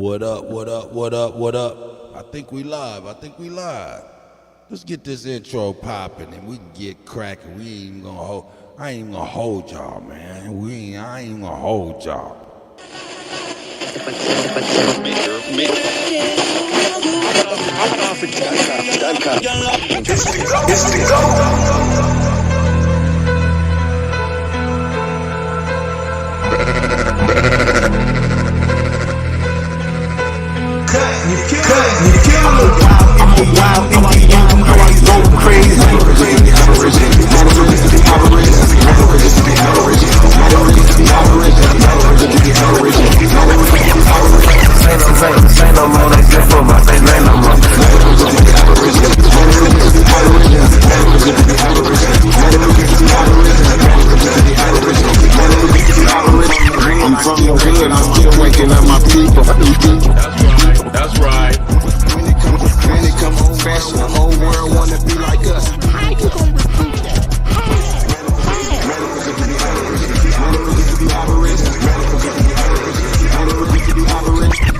What up, what up, what up, what up? I think we live, Let's get this intro popping and we can get cracking. I ain't even gonna hold y'all, man. I ain't even gonna hold y'all. I'm a wild Indian, you know I go crazy. Say no more, they good for my say no more. I'm from the hood, I'm still waking up my people. That's right. When it comes to fashion, the whole world wanna be like us. How you gonna recruit that?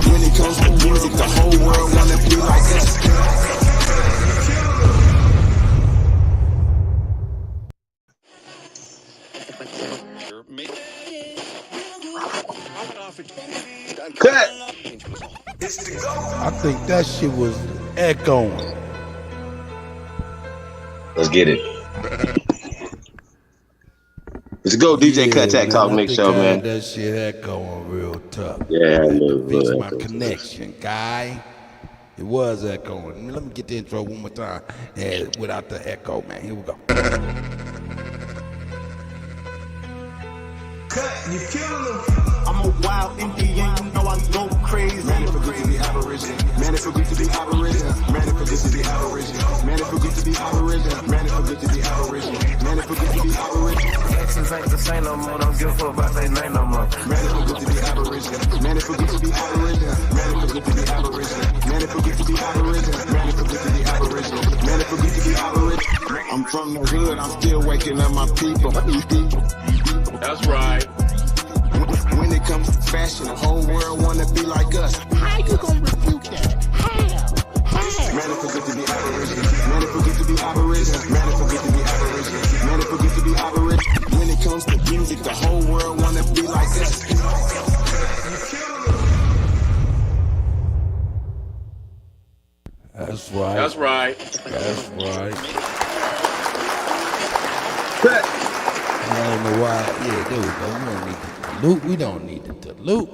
When it comes to music, the whole world wanna be like us. Cut. I think that shit was echoing. Let's get it. Let's go, DJ Kuttack Talk Mix Show, man. That shit echoing real tough. Yeah, I had to little fix my echo. connection, guy. It was echoing. Let me get the intro one more time without the echo, man. Here we go. You killing them. I'm a wild Indian, you know I go crazy. Man, it feel good to be Aboriginal. Man, it feel good to be Aboriginal. Man, it feel good to be Aboriginal. Man, it feel good to be Aboriginal. Man, it feel good to be Aboriginal. Man, it feel good to be Aboriginal. Exes ain't the same no more. Don't give a fuck about their name no more. Man, it feel good to be Aboriginal. Man, it feel good to be Aboriginal. Man, it feel good to be Aboriginal. Man, it feel good to be Aboriginal. Man, it feel good to be Aboriginal. Man, it feel good to be Aboriginal. I'm from the hood. I'm still waking up my people. That's right. When it comes to fashion, the whole world wanna be like us. How you gonna refute that? How? Man, it feel good to be Aboriginal. Man, it feel good to be Aboriginal. Man, it feel good to be Aboriginal. Man, it feel good to be Aboriginal. When it comes to music, the whole world wanna be like us. That's right. That's right. That's right. Cut. I don't know why. Yeah, there we go. We don't need to dilute.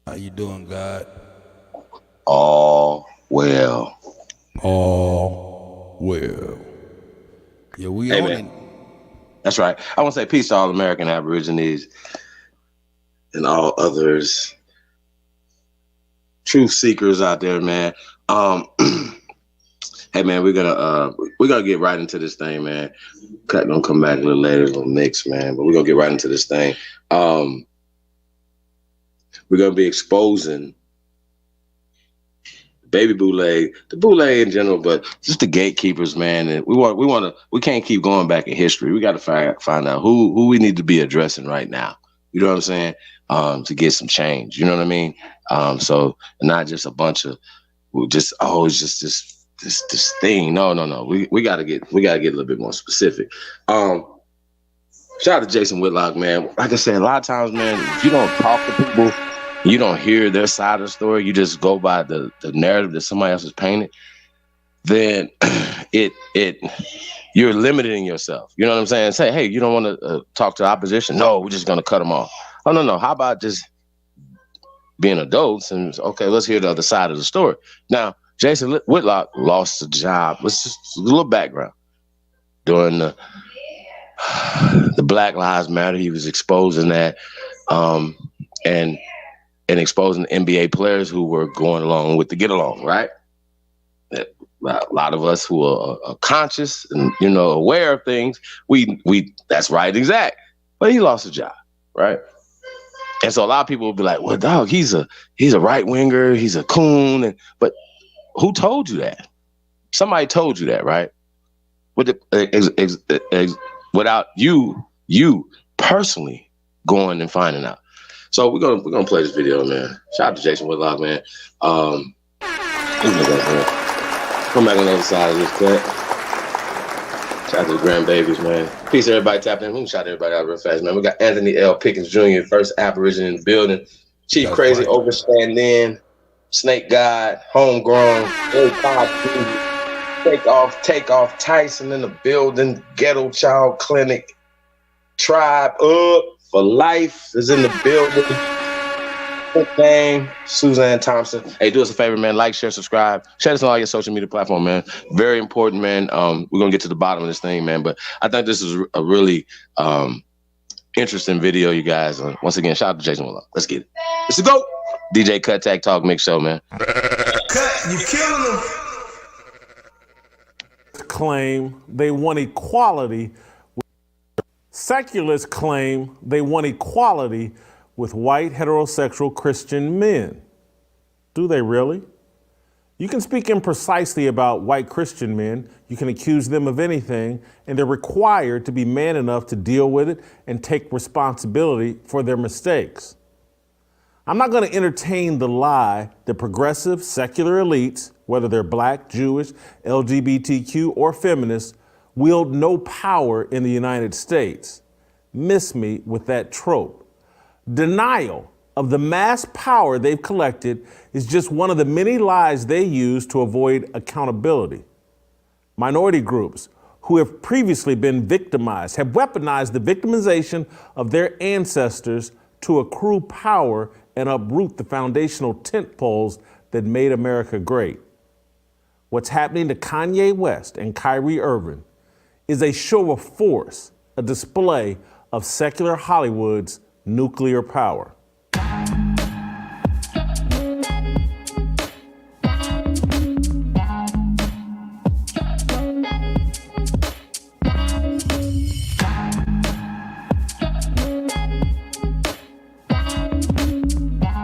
How you doing, God? All well. All well. Yeah, we Hey, on man. it. That's right. I want to say peace to all American Aborigines and all others, truth seekers out there, man. Hey, man, we're gonna get right into this thing, man. Cut gonna come back a little later, a little mix, man. But we're gonna get right into this thing. We're gonna be exposing baby Boule, the Boule in general, but just the gatekeepers, man. And we can't keep going back in history. We got to find out who we need to be addressing right now. You know what I'm saying? To get some change. You know what I mean? So not just a bunch of it's just this thing. No. We gotta get a little bit more specific. Shout out to Jason Whitlock, man. Like I said, a lot of times, man, if you don't talk to people, you don't hear their side of the story, you just go by the narrative that somebody else has painted, then you're limiting yourself. You know what I'm saying? Say, hey, you don't want to talk to the opposition? No, we're just gonna cut them off. Oh, no. How about just being adults and okay, let's hear the other side of the story. Now, Jason Whitlock lost a job. Let's just a little background. During the Black Lives Matter, he was exposing that and exposing NBA players who were going along with the get along, right? A lot of us who are conscious and aware of things, we that's right, exact. But he lost a job, right? And so a lot of people will be like, "Well, dog, he's a right winger, he's a coon," but who told you that? Somebody told you that, right? Without you personally going and finding out. So we're gonna play this video, man. Shout out to Jason Whitlock, man. Come back on the other side of this cut. Shout out to the grandbabies, man. Peace, everybody tapping in. Let me shout everybody out real fast, man. We got Anthony L. Pickens Jr., first Aboriginal in the building. Chief That's Crazy, right. Overstand In, Snake God, Homegrown, Take Off, Tyson in the building, Ghetto Child Clinic, Tribe Up for Life is in the building. Name Suzanne Thompson. Hey, do us a favor, man. Like, share, subscribe. Share this on all your social media platform, man. Very important, man. We're gonna get to the bottom of this thing, man. But I think this is a really interesting video, you guys. Once again, shout out to Jason Whitlock. Let's get it. Let's go. DJ Kuttack Talk Mix Show, man. Cut, you killing them. Claim they want equality. Secularists claim they want equality with white heterosexual Christian men. Do they really? You can speak imprecisely about white Christian men, you can accuse them of anything, and they're required to be man enough to deal with it and take responsibility for their mistakes. I'm not going to entertain the lie that progressive secular elites, whether they're black, Jewish, LGBTQ, or feminists, wield no power in the United States. Miss me with that trope. Denial of the mass power they've collected is just one of the many lies they use to avoid accountability. Minority groups who have previously been victimized have weaponized the victimization of their ancestors to accrue power and uproot the foundational tent poles that made America great. What's happening to Kanye West and Kyrie Irving is a show of force, a display of secular Hollywood's nuclear power.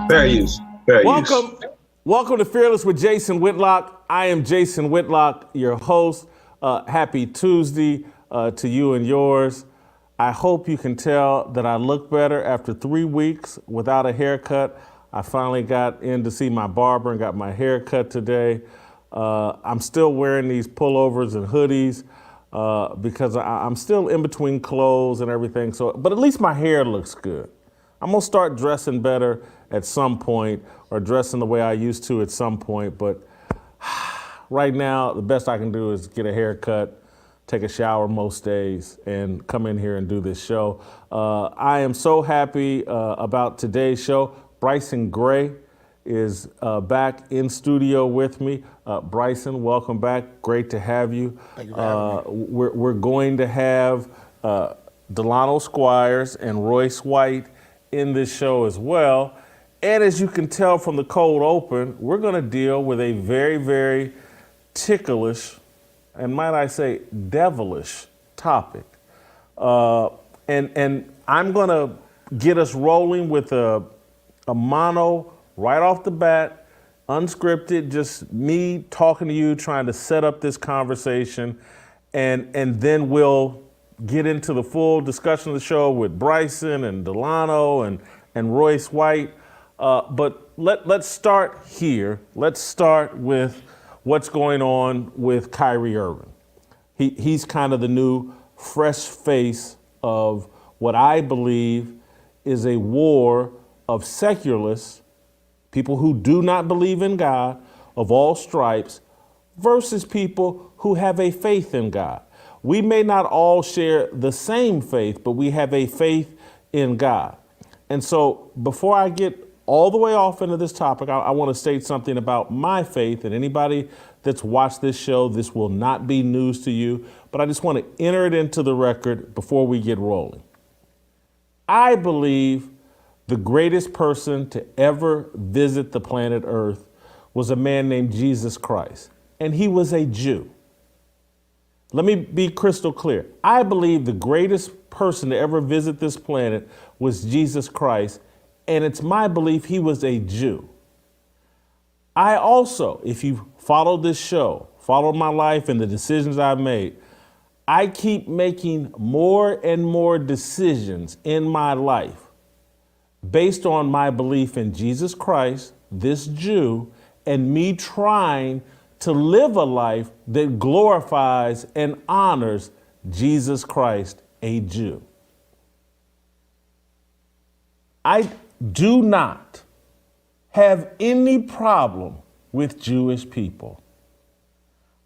Fair use. Welcome to Fearless with Jason Whitlock. I am Jason Whitlock, your host. Happy Tuesday to you and yours. I hope you can tell that I look better after 3 weeks without a haircut. I finally got in to see my barber and got my hair cut today. I'm still wearing these pullovers and hoodies because I'm still in between clothes and everything. But at least my hair looks good. I'm gonna start dressing better at some point, or dressing the way I used to at some point. But right now, the best I can do is get a haircut, take a shower most days, and come in here and do this show. I am so happy about today's show. Bryson Gray is back in studio with me. Bryson, welcome back. Great to have you. Thank you for having me. We're going to have Delano Squires and Royce White in this show as well. And as you can tell from the cold open, we're going to deal with a very, very ticklish, and might I say, devilish topic. And I'm going to get us rolling with a mono right off the bat, unscripted, just me talking to you, trying to set up this conversation, and then we'll get into the full discussion of the show with Bryson and Delano and Royce White. But let's start here. Let's start with what's going on with Kyrie Irving. He's kind of the new fresh face of what I believe is a war of secularists, people who do not believe in God of all stripes, versus people who have a faith in God. We may not all share the same faith, but we have a faith in God. And so before I get all the way off into this topic, I want to state something about my faith, and anybody that's watched this show, this will not be news to you, but I just want to enter it into the record before we get rolling. I believe the greatest person to ever visit the planet Earth was a man named Jesus Christ, and he was a Jew. Let me be crystal clear. I believe the greatest person to ever visit this planet was Jesus Christ, and it's my belief he was a Jew. I also, if you follow this show, follow my life and the decisions I've made, I keep making more and more decisions in my life based on my belief in Jesus Christ, this Jew, and me trying to live a life that glorifies and honors Jesus Christ, a Jew. I do not have any problem with Jewish people.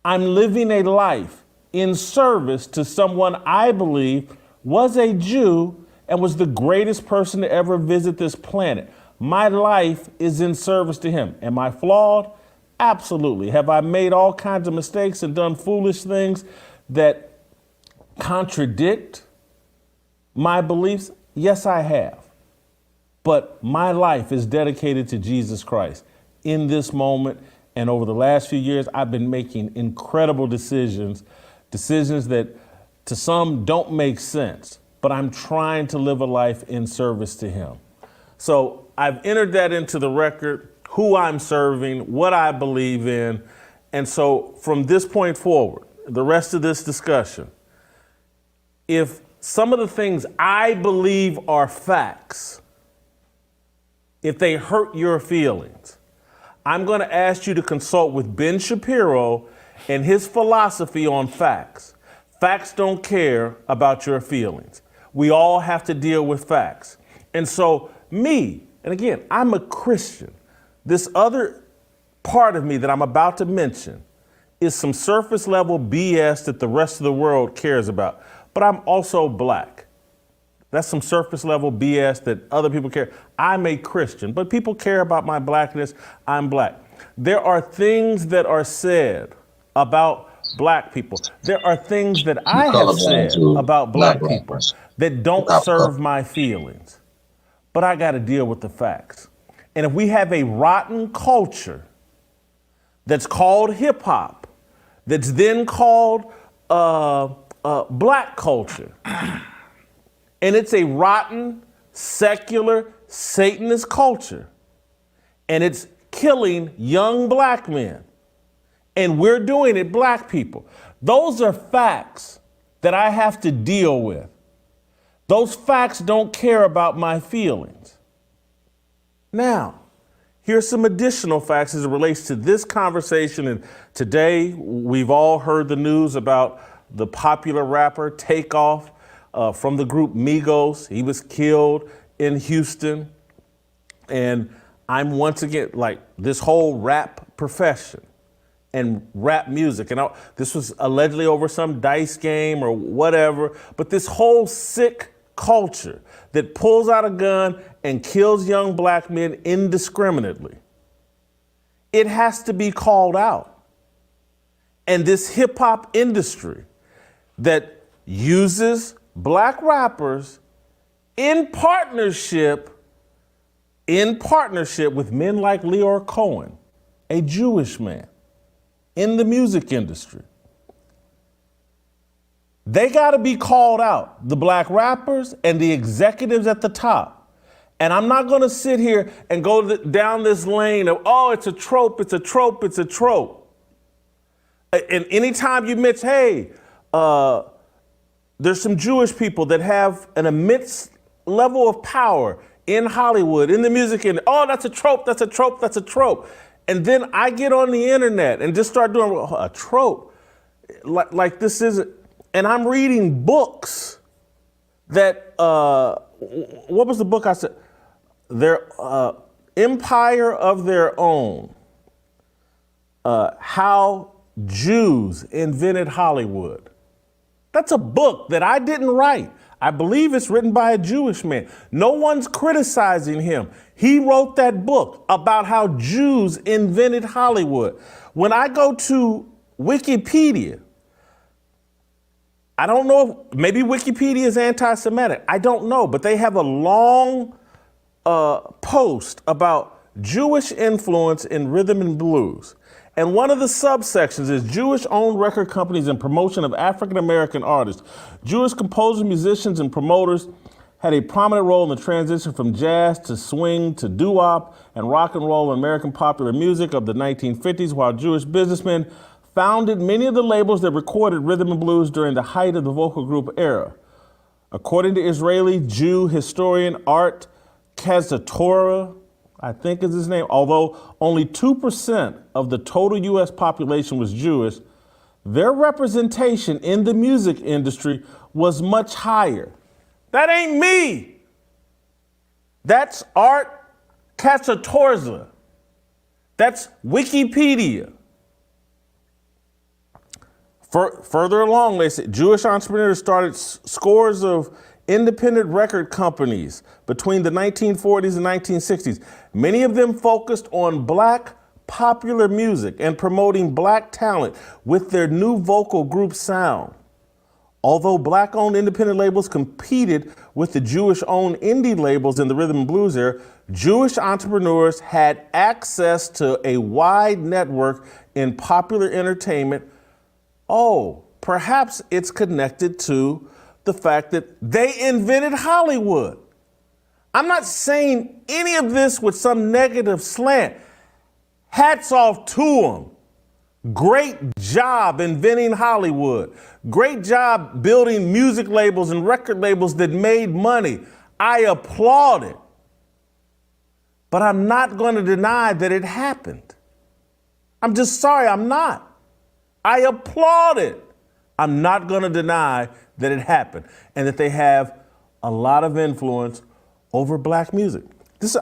I'm living a life in service to someone I believe was a Jew and was the greatest person to ever visit this planet. My life is in service to him. Am I flawed? Absolutely. Have I made all kinds of mistakes and done foolish things that contradict my beliefs? Yes, I have. But my life is dedicated to Jesus Christ. In this moment and over the last few years, I've been making incredible decisions that to some don't make sense, but I'm trying to live a life in service to him. So I've entered that into the record, who I'm serving, what I believe in. And so from this point forward, the rest of this discussion, if some of the things I believe are facts, if they hurt your feelings, I'm going to ask you to consult with Ben Shapiro and his philosophy on facts. Facts don't care about your feelings. We all have to deal with facts. And so me, and again, I'm a Christian. This other part of me that I'm about to mention is some surface level BS that the rest of the world cares about. But I'm also black. That's some surface level BS that other people care. I'm a Christian, but people care about my blackness. I'm black. There are things that are said about black people. There are things that I have said about black people that don't serve my feelings. But I got to deal with the facts. And if we have a rotten culture that's called hip hop, that's then called black culture, and it's a rotten, secular, Satanist culture, and it's killing young black men, and we're doing it, black people. Those are facts that I have to deal with. Those facts don't care about my feelings. Now, here's some additional facts as it relates to this conversation. And today, we've all heard the news about the popular rapper Takeoff from the group Migos. He was killed in Houston. And I'm once again, like, this whole rap profession and rap music. And this was allegedly over some dice game or whatever. But this whole sick culture that pulls out a gun and kills young black men indiscriminately, it has to be called out. And this hip hop industry that uses black rappers in partnership with men like Leor Cohen, a Jewish man in the music industry. They got to be called out, the black rappers and the executives at the top. And I'm not going to sit here and go down this lane of, oh, it's a trope, it's a trope, it's a trope. And anytime you mention, hey, there's some Jewish people that have an immense level of power in Hollywood, in the music industry. Oh, that's a trope, that's a trope, that's a trope. And then I get on the internet and just start doing a trope. Like this isn't. And I'm reading books that, what was the book I said? Their Empire of Their Own. How Jews Invented Hollywood. That's a book that I didn't write. I believe it's written by a Jewish man. No one's criticizing him. He wrote that book about how Jews invented Hollywood. When I go to Wikipedia, I don't know, maybe Wikipedia is anti-Semitic. I don't know, but they have a long post about Jewish influence in rhythm and blues. And one of the subsections is Jewish-owned record companies and promotion of African-American artists. Jewish composers, musicians, and promoters had a prominent role in the transition from jazz to swing to doo-wop and rock and roll in American popular music of the 1950s, while Jewish businessmen founded many of the labels that recorded rhythm and blues during the height of the vocal group era. According to Israeli Jew historian Art Kazatora, I think is his name, although only 2% of the total US population was Jewish, their representation in the music industry was much higher. That ain't me. That's Art Kazatorza. That's Wikipedia. Further along, they said Jewish entrepreneurs started scores of independent record companies between the 1940s and 1960s. Many of them focused on black popular music and promoting black talent with their new vocal group sound. Although black-owned independent labels competed with the Jewish-owned indie labels in the rhythm and blues era, Jewish entrepreneurs had access to a wide network in popular entertainment. Oh, perhaps it's connected to the fact that they invented Hollywood. I'm not saying any of this with some negative slant. Hats off to them. Great job inventing Hollywood. Great job building music labels and record labels that made money. I applaud it. But I'm not going to deny that it happened. I'm just sorry, I'm not. I applaud it. I'm not going to deny that it happened and that they have a lot of influence over black music.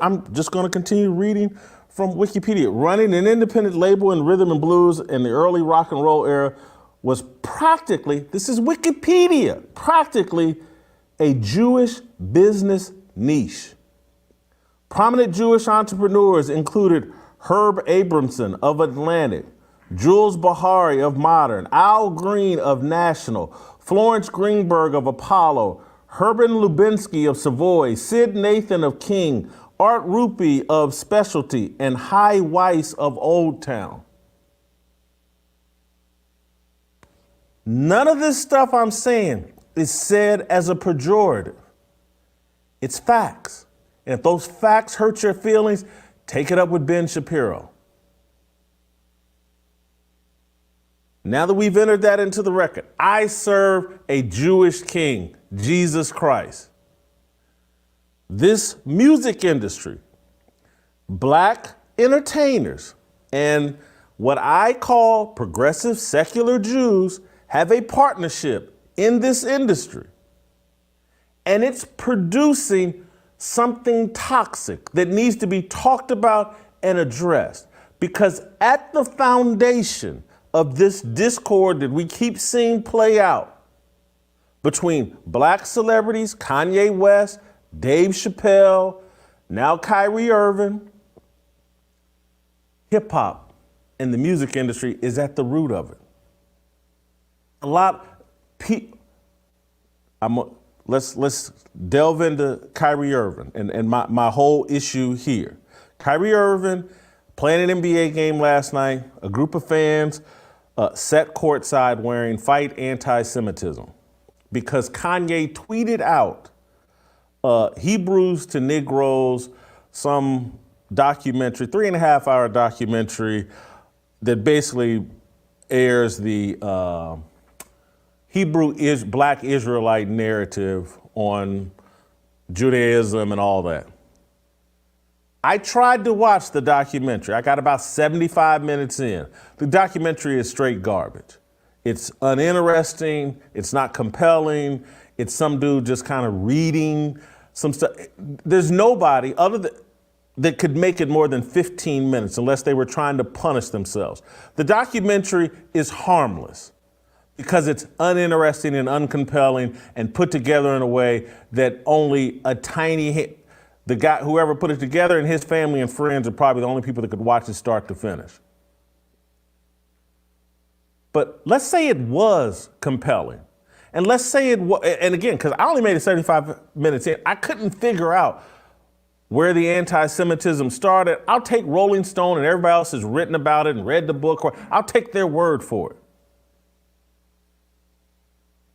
I'm just going to continue reading from Wikipedia. Running an independent label in rhythm and blues in the early rock and roll era was practically, this is Wikipedia, practically a Jewish business niche. Prominent Jewish entrepreneurs included Herb Abramson of Atlantic, Jules Bahari of Modern, Al Green of National, Florence Greenberg of Apollo, Herman Lubinsky of Savoy, Sid Nathan of King, Art Rupi of Specialty, and Hy Weiss of Old Town. None of this stuff I'm saying is said as a pejorative. It's facts. And if those facts hurt your feelings, take it up with Ben Shapiro. Now that we've entered that into the record, I serve a Jewish king, Jesus Christ. This music industry, black entertainers, and what I call progressive secular Jews have a partnership in this industry. And it's producing something toxic that needs to be talked about and addressed. Because at the foundation of this discord that we keep seeing play out between black celebrities, Kanye West, Dave Chappelle, now Kyrie Irving, hip hop and the music industry is at the root of it. A lot people, let's delve into Kyrie Irving and my whole issue here. Kyrie Irving playing an NBA game last night, a group of fans sat courtside wearing "Fight Anti-Semitism" because Kanye tweeted out Hebrews to Negroes, some documentary, 3.5-hour documentary that basically airs the Black Israelite narrative on Judaism and all that. I tried to watch the documentary. I got about 75 minutes in. The documentary is straight garbage. It's uninteresting. It's not compelling. It's some dude just kind of reading some stuff. There's nobody other than that could make it more than 15 minutes unless they were trying to punish themselves. The documentary is harmless because it's uninteresting and uncompelling and put together in a way that only a tiny the guy, whoever put it together, and his family and friends are probably the only people that could watch it start to finish. But let's say it was compelling. And let's say it was, and again, because I only made it 75 minutes in, I couldn't figure out where the anti-Semitism started. I'll take Rolling Stone and everybody else has written about it and read the book, or I'll take their word for it.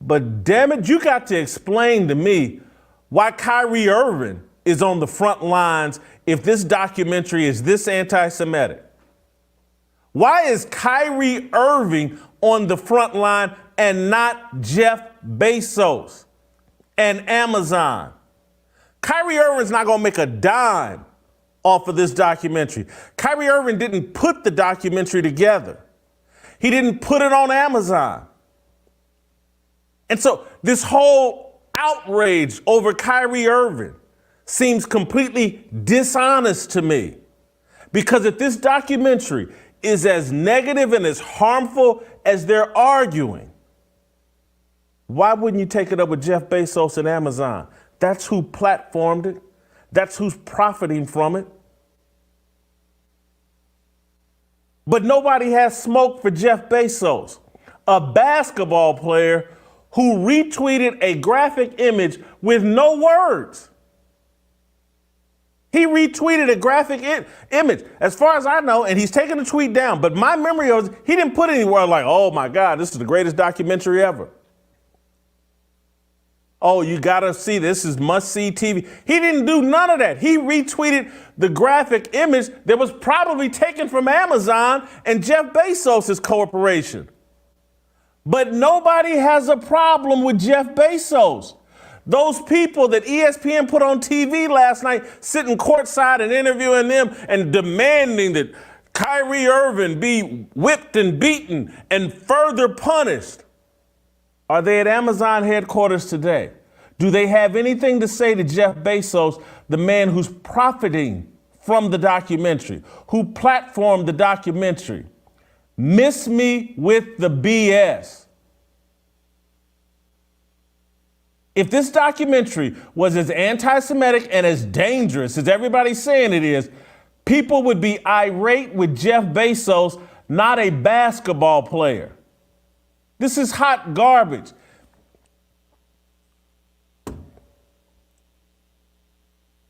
But damn it, you got to explain to me why Kyrie Irving is on the front lines if this documentary is this anti-Semitic. Why is Kyrie Irving on the front line and not Jeff Bezos and Amazon? Kyrie Irving's not going to make a dime off of this documentary. Kyrie Irving didn't put the documentary together. He didn't put it on Amazon. And so this whole outrage over Kyrie Irving seems completely dishonest to me. Because if this documentary is as negative and as harmful as they're arguing, why wouldn't you take it up with Jeff Bezos and Amazon? That's who platformed it. That's who's profiting from it. But nobody has smoke for Jeff Bezos, a basketball player who retweeted a graphic image with no words. He retweeted a graphic image, as far as I know, and he's taken the tweet down. But my memory of it, he didn't put anywhere like, oh my God, this is the greatest documentary ever. Oh, you gotta see, this is must-see TV. He didn't do none of that. He retweeted the graphic image that was probably taken from Amazon and Jeff Bezos' corporation. But nobody has a problem with Jeff Bezos. Those people that ESPN put on TV last night, sitting courtside and interviewing them and demanding that Kyrie Irving be whipped and beaten and further punished. Are they at Amazon headquarters today? Do they have anything to say to Jeff Bezos, the man who's profiting from the documentary, who platformed the documentary? Miss me with the BS. If this documentary was as anti-Semitic and as dangerous as everybody's saying it is, people would be irate with Jeff Bezos, not a basketball player. This is hot garbage.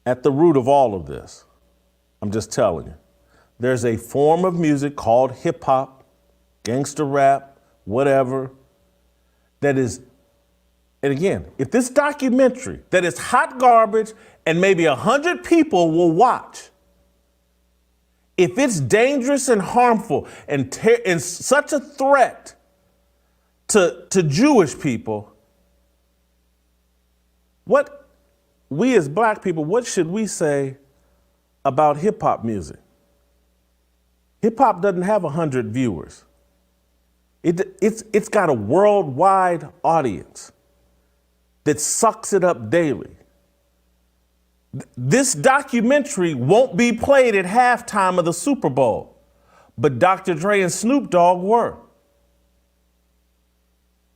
At the root of all of this, I'm just telling you, there's a form of music called hip hop, gangster rap, whatever, that is, and again, if this documentary that is hot garbage and maybe 100 people will watch, if it's dangerous and harmful and such a threat to Jewish people, what we as black people, what should we say about hip hop music? Hip hop doesn't have 100 viewers. It's got a worldwide audience that sucks it up daily. This documentary won't be played at halftime of the Super Bowl, but Dr. Dre and Snoop Dogg were.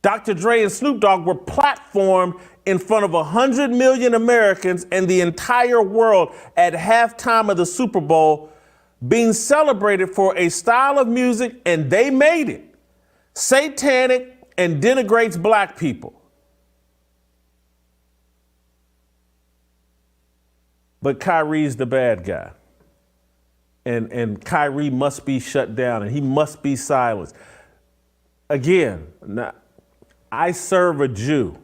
Dr. Dre and Snoop Dogg were platformed in front of 100 million Americans and the entire world at halftime of the Super Bowl, being celebrated for a style of music, and they made it satanic and denigrates black people. But Kyrie's the bad guy. And Kyrie must be shut down and he must be silenced. Again, now, I serve a Jew.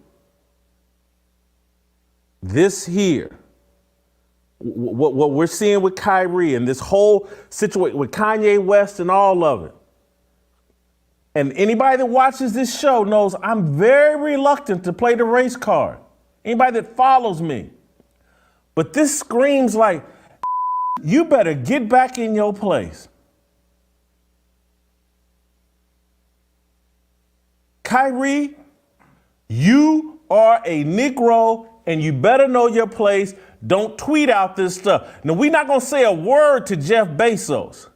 This here, what we're seeing with Kyrie and this whole situation with Kanye West and all of it. And anybody that watches this show knows I'm very reluctant to play the race card. Anybody that follows me. But this screams like, you better get back in your place. Kyrie, you are a Negro and you better know your place. Don't tweet out this stuff. Now, we're not going to say a word to Jeff Bezos,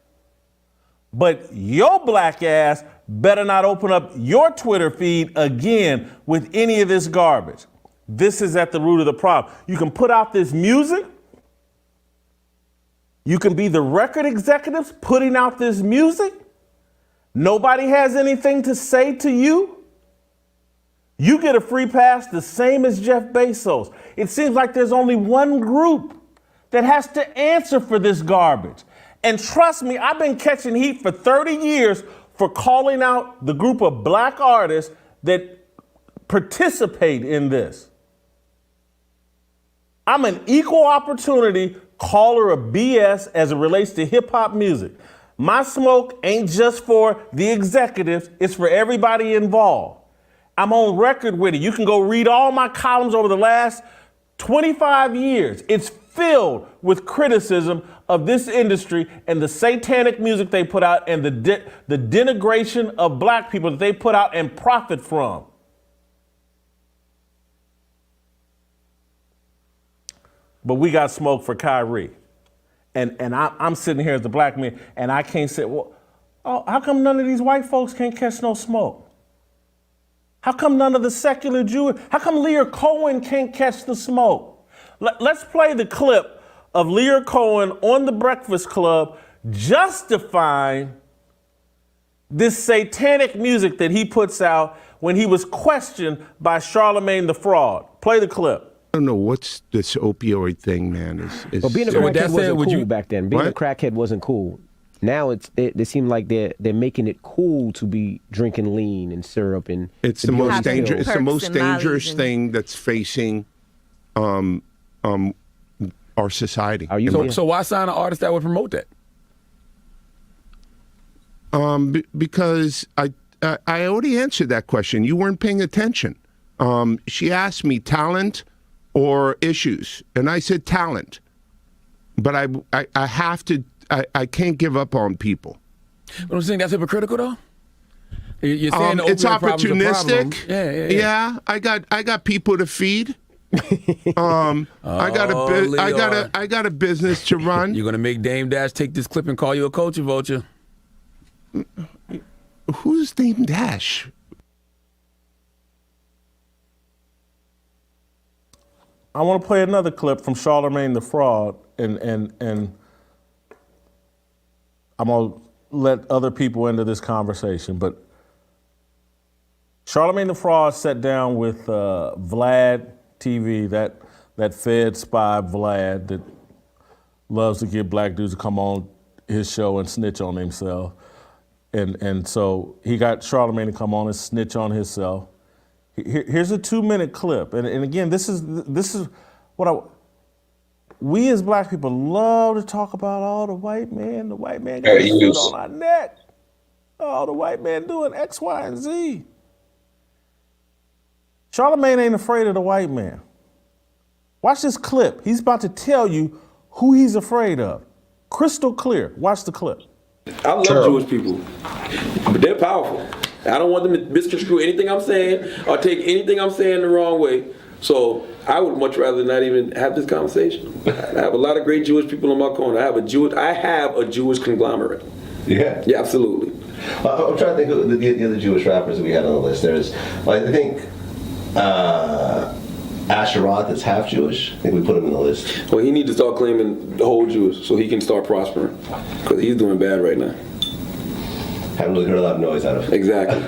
but your black ass better not open up your Twitter feed again with any of this garbage. This is at the root of the problem. You can put out this music. You can be the record executives putting out this music. Nobody has anything to say to you. You get a free pass the same as Jeff Bezos. It seems like there's only one group that has to answer for this garbage. And trust me, I've been catching heat for 30 years for calling out the group of black artists that participate in this. I'm an equal opportunity caller of BS as it relates to hip hop music. My smoke ain't just for the executives, it's for everybody involved. I'm on record with it. You can go read all my columns over the last 25 years. It's filled with criticism of this industry and the satanic music they put out and the denigration of black people that they put out and profit from. But we got smoke for Kyrie. And I'm sitting here as the black man, and I can't say, well, oh, how come none of these white folks can't catch no smoke? How come none of the secular Jews, how come Lear Cohen can't catch the smoke? Let's play the clip of Lear Cohen on The Breakfast Club justifying this satanic music that he puts out when he was questioned by Charlemagne the Fraud. Play the clip. I don't know what's this opioid thing, man. Well, being a crackhead wasn't cool back then. Being a crackhead wasn't cool. Now they seem like they're making it cool to be drinking lean and syrup and. It's the most dangerous. It's the most dangerous thing that's facing our society. So why sign an artist that would promote that? Because I already answered that question. You weren't paying attention. She asked me talent or issues, and I said talent. But I have to. I can't give up on people. But I'm saying that's hypocritical, though. You're saying the it's opportunistic. Yeah. I got people to feed. I got a business to run. You're gonna make Dame Dash take this clip and call you a culture vulture. Who's Dame Dash? I want to play another clip from Charlemagne the Fraud, and I'm gonna let other people into this conversation. But Charlemagne the Fraud sat down with Vlad TV, that Fed spy Vlad that loves to get black dudes to come on his show and snitch on himself. And so he got Charlemagne to come on and snitch on himself. Here's a 2-minute clip. And again, this is what we as black people love to talk about. The white man got his foot on our neck. Oh, the white man doing X, Y, and Z. Charlemagne ain't afraid of the white man. Watch this clip. He's about to tell you who he's afraid of. Crystal clear. Watch the clip. I love Jewish people, but they're powerful. I don't want them to misconstrue anything I'm saying or take anything I'm saying the wrong way. So I would much rather not even have this conversation. I have a lot of great Jewish people in my corner. I have a Jewish conglomerate. Yeah. Yeah, absolutely. I'm trying to think of the other Jewish rappers that we had on the list. There's, I think, Asheroth is half Jewish. I think we put him in the list. Well, he needs to start claiming the whole Jews so he can start prospering, because he's doing bad right now. Haven't really heard a lot of noise out of him. Exactly.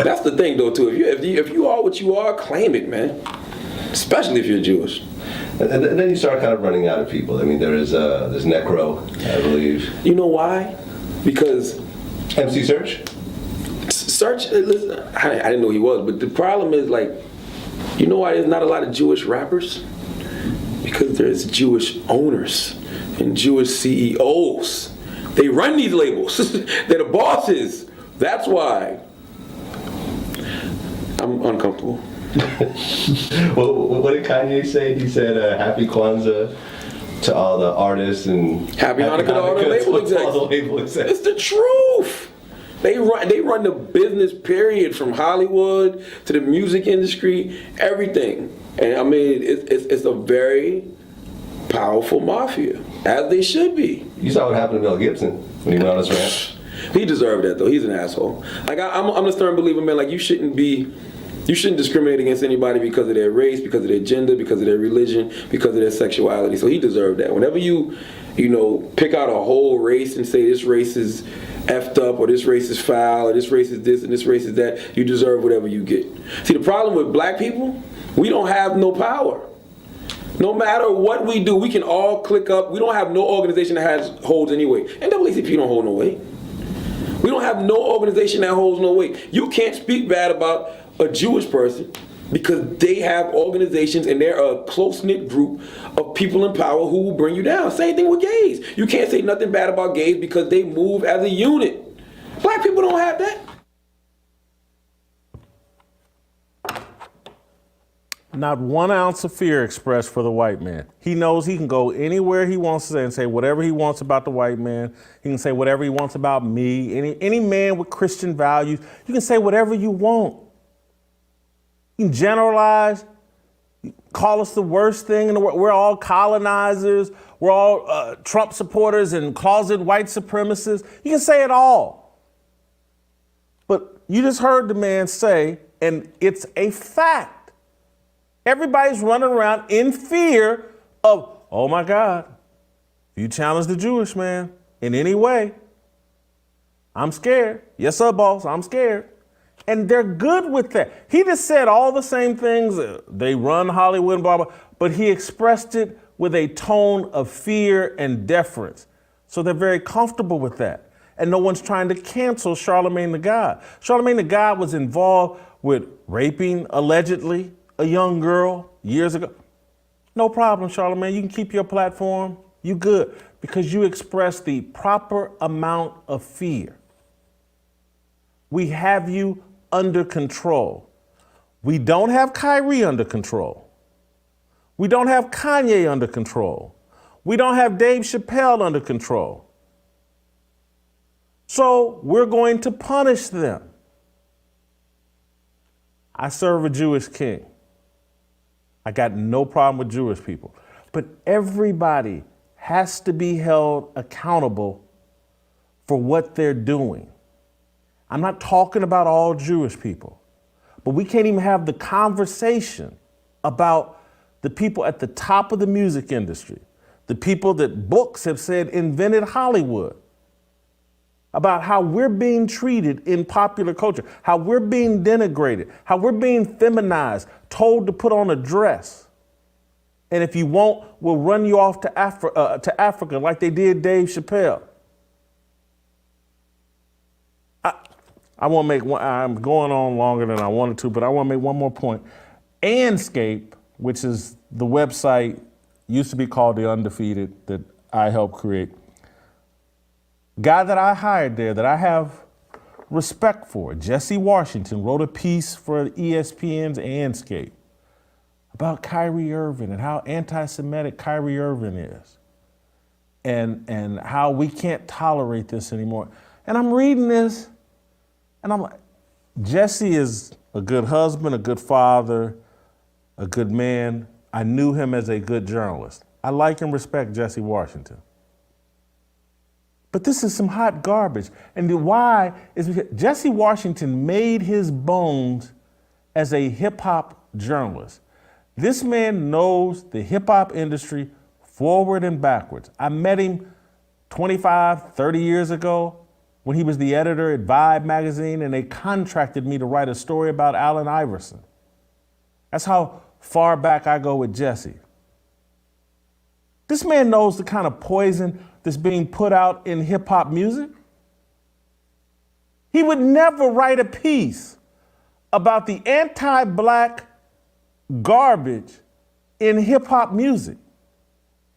That's the thing, though, too. If you are what you are, claim it, man. Especially if you're Jewish. And then you start kind of running out of people. I mean, there's Necro, I believe. You know why? Because MC Search. Listen, I didn't know he was, but the problem is, like, you know why there's not a lot of Jewish rappers? Because there's Jewish owners and Jewish CEOs. They run these labels. They're the bosses. That's why I'm uncomfortable. Well, what did Kanye say? He said, "Happy Kwanzaa to all the artists and Happy Hanukkah to all the label execs." It's the truth. They run the business, period, from Hollywood to the music industry, everything. And I mean, it's a very powerful mafia, as they should be. You saw what happened to Mel Gibson when he went on his rant. He deserved that, though. He's an asshole. Like, I'm a stern believer, man. Like, you shouldn't discriminate against anybody because of their race, because of their gender, because of their religion, because of their sexuality. So he deserved that. Whenever you pick out a whole race and say this race is effed up, or this race is foul, or this race is this and this race is that, you deserve whatever you get. See, the problem with black people, we don't have no power. No matter what we do, we can all click up. We don't have no organization that holds any weight. NAACP don't hold no weight. We don't have no organization that holds no weight. You can't speak bad about a Jewish person because they have organizations and they're a close-knit group of people in power who will bring you down. Same thing with gays. You can't say nothing bad about gays because they move as a unit. Black people don't have that. Not 1 ounce of fear expressed for the white man. He knows he can go anywhere he wants to say and say whatever he wants about the white man. He can say whatever he wants about me. Any man with Christian values, you can say whatever you want. You can generalize, call us the worst thing in the world. We're all colonizers. We're all Trump supporters and closet white supremacists. You can say it all. But you just heard the man say, and it's a fact. Everybody's running around in fear of, oh my God, if you challenge the Jewish man in any way, I'm scared. Yes, sir, boss, I'm scared. And they're good with that. He just said all the same things. They run Hollywood, blah, blah, but he expressed it with a tone of fear and deference. So they're very comfortable with that. And no one's trying to cancel Charlemagne the God. Charlemagne the God was involved with raping, allegedly, a young girl years ago. No problem, Charlemagne. You can keep your platform. You good. Because you express the proper amount of fear. We have you under control. We don't have Kyrie under control. We don't have Kanye under control. We don't have Dave Chappelle under control. So we're going to punish them. I serve a Jewish king. I got no problem with Jewish people. But everybody has to be held accountable for what they're doing. I'm not talking about all Jewish people, but we can't even have the conversation about the people at the top of the music industry, the people that books have said invented Hollywood, about how we're being treated in popular culture, how we're being denigrated, how we're being feminized, told to put on a dress. And if you won't, we'll run you off to Africa like they did Dave Chappelle. I want to make one, I'm going on longer than I wanted to, but I want to make one more point. Anscape, which is the website, used to be called The Undefeated, that I helped create. Guy that I hired there that I have respect for, Jesse Washington, wrote a piece for ESPN's Anscape about Kyrie Irving and how anti-Semitic Kyrie Irving is and how we can't tolerate this anymore. And I'm reading this and I'm like, Jesse is a good husband, a good father, a good man. I knew him as a good journalist. I like and respect Jesse Washington. But this is some hot garbage. And the why is because Jesse Washington made his bones as a hip hop journalist. This man knows the hip hop industry forward and backwards. I met him 25, 30 years ago when he was the editor at Vibe magazine and they contracted me to write a story about Allen Iverson. That's how far back I go with Jesse. This man knows the kind of poison that's being put out in hip hop music. He would never write a piece about the anti-black garbage in hip hop music.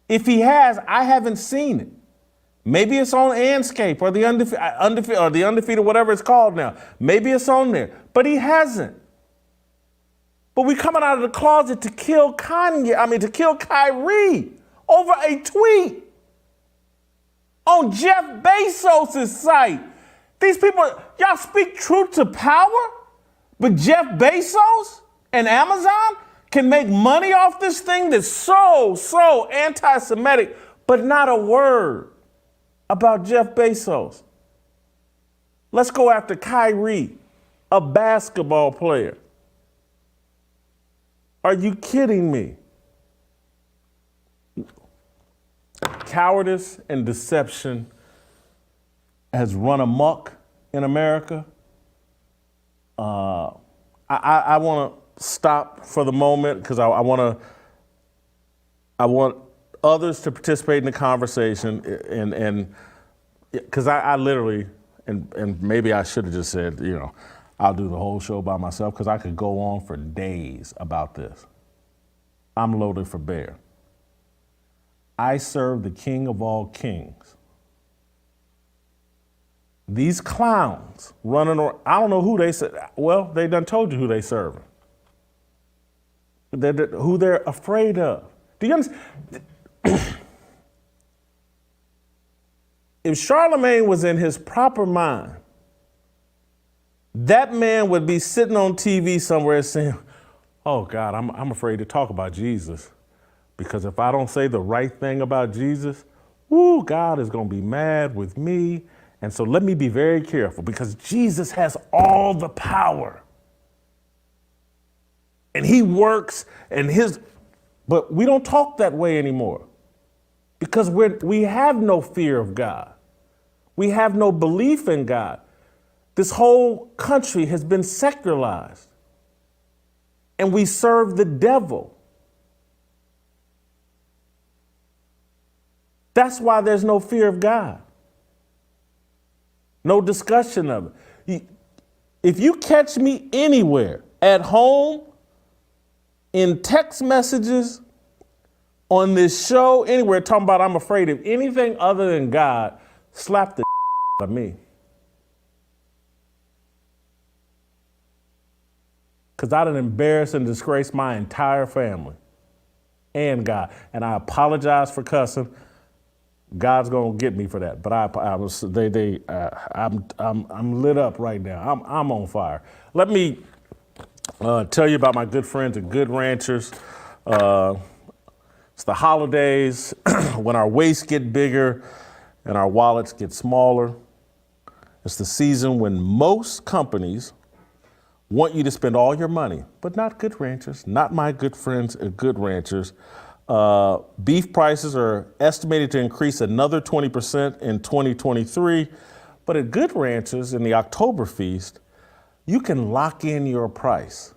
If he has, I haven't seen it. Maybe it's on Anscape or the Undefeated, whatever it's called now. Maybe it's on there, but he hasn't. But we coming out of the closet to kill to kill Kyrie over a tweet on Jeff Bezos' site. These people, y'all speak truth to power, but Jeff Bezos and Amazon can make money off this thing that's so anti-Semitic, but not a word about Jeff Bezos. Let's go after Kyrie, a basketball player. Are you kidding me? Cowardice and deception has run amok in America. I want to stop for the moment because I want others to participate in the conversation and because I literally, and maybe I should have just said, I'll do the whole show by myself because I could go on for days about this. I'm loaded for bear. I serve the King of all kings. These clowns running around, I don't know who they serve. Well, they done told you who they serving. who they're afraid of. Do you understand? If Charlemagne was in his proper mind, that man would be sitting on TV somewhere saying, oh God, I'm afraid to talk about Jesus. Because if I don't say the right thing about Jesus, woo, God is going to be mad with me. And so let me be very careful because Jesus has all the power. And he works but we don't talk that way anymore because we have no fear of God. We have no belief in God. This whole country has been secularized and we serve the devil. That's why there's no fear of God. No discussion of it. If you catch me anywhere, at home, in text messages, on this show, anywhere, talking about I'm afraid of anything other than God, slap the out of me. Because I done embarrassed and disgraced my entire family and God. And I apologize for cussing. God's gonna get me for that, but I'm lit up right now. I'm on fire. Let me tell you about my good friends at Good Ranchers. It's the holidays when our waists get bigger and our wallets get smaller. It's the season when most companies want you to spend all your money, but not Good Ranchers, not my good friends at Good Ranchers. Beef prices are estimated to increase another 20% in 2023. But at Good Ranchers in the October feast, you can lock in your price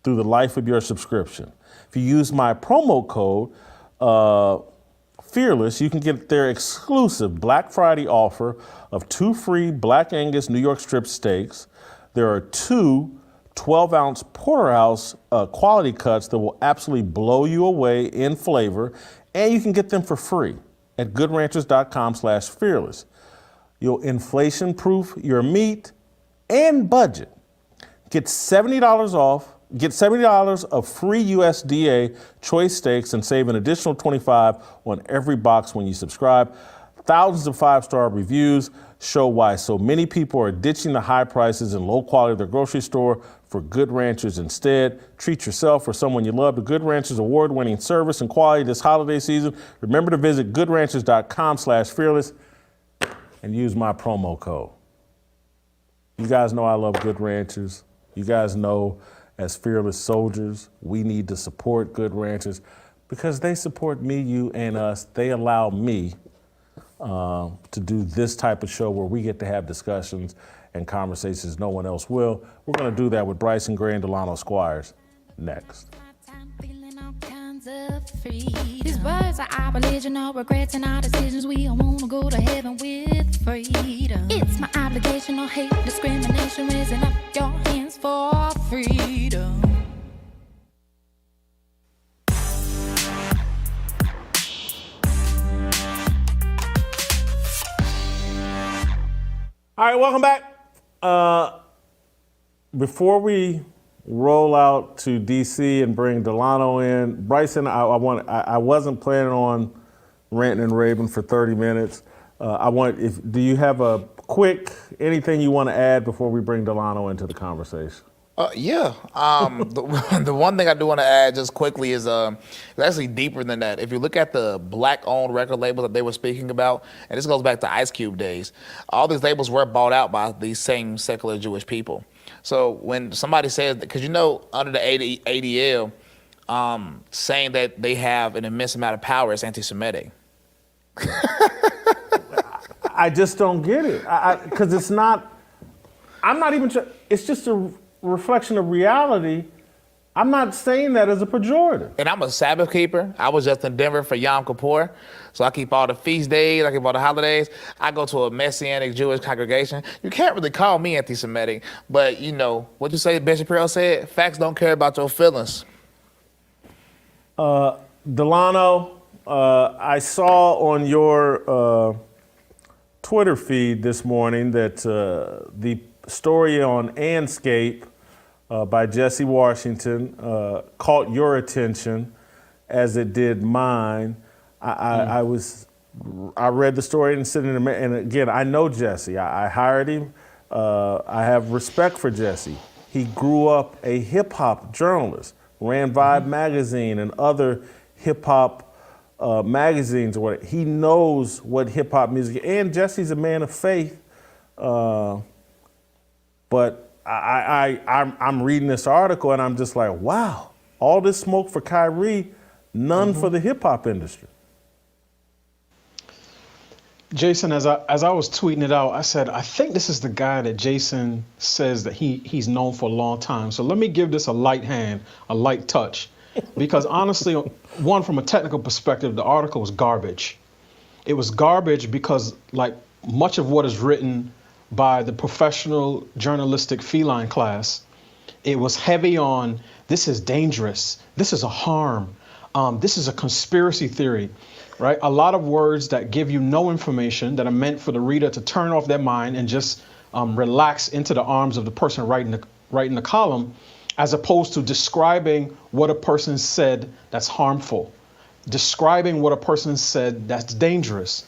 through the life of your subscription. If you use my promo code, Fearless, you can get their exclusive Black Friday offer of 2 free Black Angus New York strip steaks. There are 2 12-ounce porterhouse quality cuts that will absolutely blow you away in flavor, and you can get them for free at goodranchers.com/fearless. You'll inflation-proof your meat and budget. Get $70 off. Get $70 of free USDA choice steaks and save an additional $25 on every box when you subscribe. Thousands of 5-star reviews show why so many people are ditching the high prices and low quality of their grocery store for Good Ranchers instead. Treat yourself or someone you love to Good Ranchers award-winning service and quality this holiday season. Remember to visit goodranchers.com/fearless and use my promo code. You guys know I love Good Ranchers. You guys know as Fearless Soldiers, we need to support Good Ranchers because they support me, you, and us. They allow me to do this type of show where we get to have discussions and conversations no one else will. We're going to do that with Bryson Gray and Delano Squires next. These words are our religion, no regrets in our decisions. We all want to go to heaven with freedom. It's my obligation, no hate, discrimination, raising up your hands for freedom. All right, welcome back. Before we roll out to DC and bring Delano in, Bryson, I wasn't planning on ranting and raving for 30 minutes. Do you have a quick anything you want to add before we bring Delano into the conversation? Yeah. The one thing I do want to add just quickly is it's actually deeper than that. If you look at the black-owned record labels that they were speaking about, and this goes back to Ice Cube days, all these labels were bought out by these same secular Jewish people. So when somebody says, because under the ADL, saying that they have an immense amount of power is anti-Semitic. I just don't get it. Because it's not, I'm not even sure, it's just a reflection of reality. I'm not saying that as a pejorative. And I'm a Sabbath keeper. I was just in Denver for Yom Kippur. So I keep all the feast days, I keep all the holidays. I go to a Messianic Jewish congregation. You can't really call me anti-Semitic, but what you say, Ben Shapiro said, facts don't care about your feelings. Delano, I saw on your Twitter feed this morning that the story on Anscape by Jesse Washington caught your attention as it did mine. I read the story and sitting in and again, I know Jesse. I hired him. I have respect for Jesse. He grew up a hip hop journalist, ran Vibe magazine and other hip hop magazines or whatever. He knows what hip hop music is. And Jesse's a man of faith. But I'm reading this article and I'm just like, wow, all this smoke for Kyrie, none for the hip hop industry. Jason, as I was tweeting it out, I said, I think this is the guy that Jason says that he's known for a long time. So let me give this a light hand, a light touch. Because honestly, one, from a technical perspective, the article was garbage. It was garbage because, like, much of what is written by the professional journalistic feline class, it was heavy on, this is dangerous, this is a harm, this is a conspiracy theory. Right? A lot of words that give you no information, that are meant for the reader to turn off their mind and just relax into the arms of the person writing the column, as opposed to describing what a person said that's harmful, describing what a person said that's dangerous.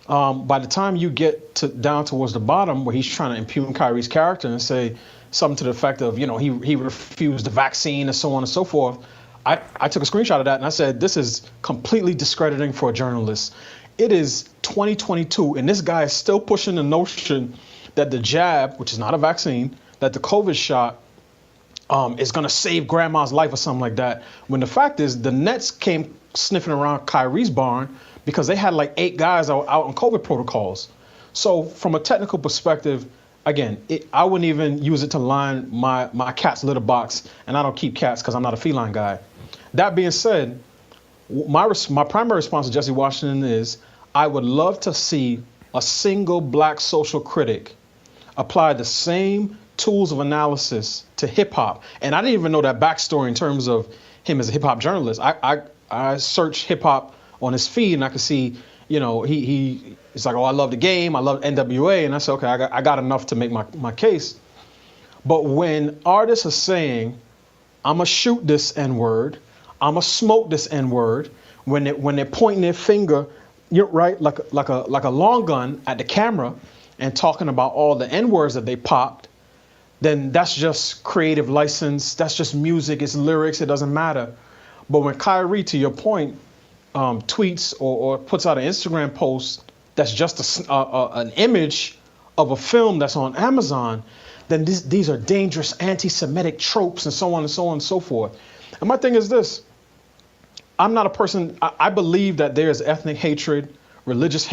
By the time you get down towards the bottom, where he's trying to impugn Kyrie's character and say something to the effect of, he refused the vaccine and so on and so forth, I took a screenshot of that and I said, this is completely discrediting for a journalist. It is 2022 and this guy is still pushing the notion that the jab, which is not a vaccine, that the COVID shot is going to save grandma's life or something like that. When the fact is the Nets came sniffing around Kyrie's barn because they had like 8 guys out on COVID protocols. So from a technical perspective, again, I wouldn't even use it to line my cat's litter box, and I don't keep cats because I'm not a feline guy. That being said, my primary response to Jesse Washington is I would love to see a single black social critic apply the same tools of analysis to hip hop. And I didn't even know that backstory in terms of him as a hip hop journalist. I searched hip hop on his feed and I could see, he's like, oh, I love the game, I love NWA, and I said, okay, I got enough to make my case. But when artists are saying, I'm gonna shoot this N-word, I'm gonna smoke this N-word, when they're pointing their finger, like a long gun at the camera and talking about all the N-words that they popped, then that's just creative license, that's just music, it's lyrics, it doesn't matter. But when Kyrie, to your point, tweets or puts out an Instagram post that's just an image of a film that's on Amazon, then these are dangerous anti-Semitic tropes and so on and so on and so forth. And my thing is this, I'm not a person, I believe that there is ethnic hatred, religious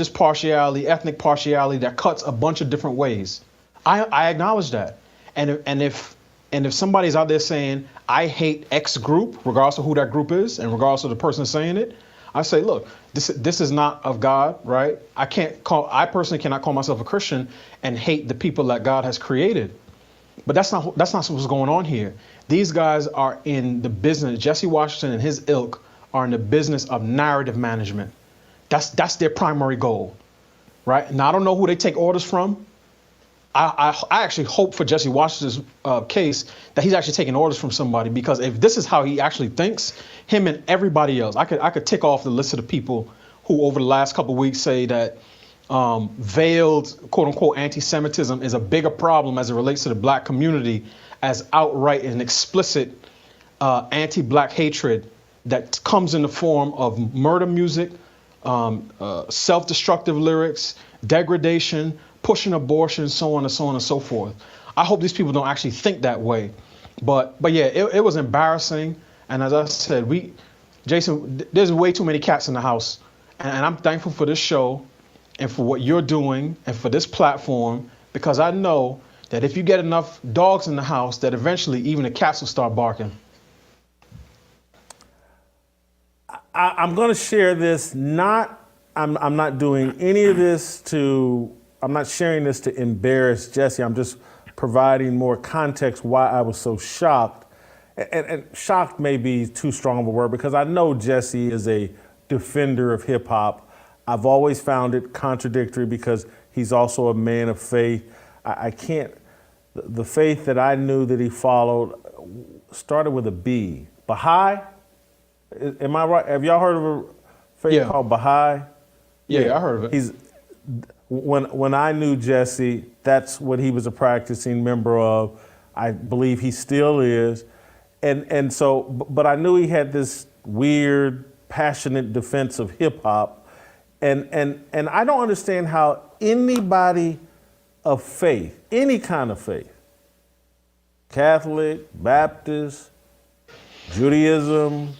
partiality, ethnic partiality that cuts a bunch of different ways. I acknowledge that. And if somebody's out there saying, I hate X group, regardless of who that group is, and regardless of the person saying it, I say, look, this is not of God, right? I personally cannot call myself a Christian and hate the people that God has created. But that's not what's going on here. These guys are in the business, Jesse Washington and his ilk are in the business of narrative management. That's their primary goal, right? Now, I don't know who they take orders from. I actually hope for Jesse Washington's case that he's actually taking orders from somebody, because if this is how he actually thinks, him and everybody else, I could tick off the list of the people who over the last couple of weeks say that veiled, quote unquote, anti-Semitism is a bigger problem as it relates to the black community as outright and explicit anti-black hatred that comes in the form of murder music, self-destructive lyrics, degradation, pushing abortion, so on and so on and so forth. I hope these people don't actually think that way. But yeah, it was embarrassing. And as I said, Jason, there's way too many cats in the house. And I'm thankful for this show and for what you're doing and for this platform, because I know that if you get enough dogs in the house, that eventually even the cats will start barking. I'm going to share this. I'm not doing any of this I'm not sharing this to embarrass Jesse. I'm just providing more context why I was so shocked. And shocked may be too strong of a word, because I know Jesse is a defender of hip hop. I've always found it contradictory because he's also a man of faith. I can't the faith that I knew that he followed started with a B. Baha'i? Am I right? Have y'all heard of a faith called Baha'i? Yeah, I heard of it. When I knew Jesse, that's what he was a practicing member of. I believe he still is. And so, but I knew he had this weird, passionate defense of hip hop. And I don't understand how anybody of faith, any kind of faith, Catholic, Baptist, Judaism,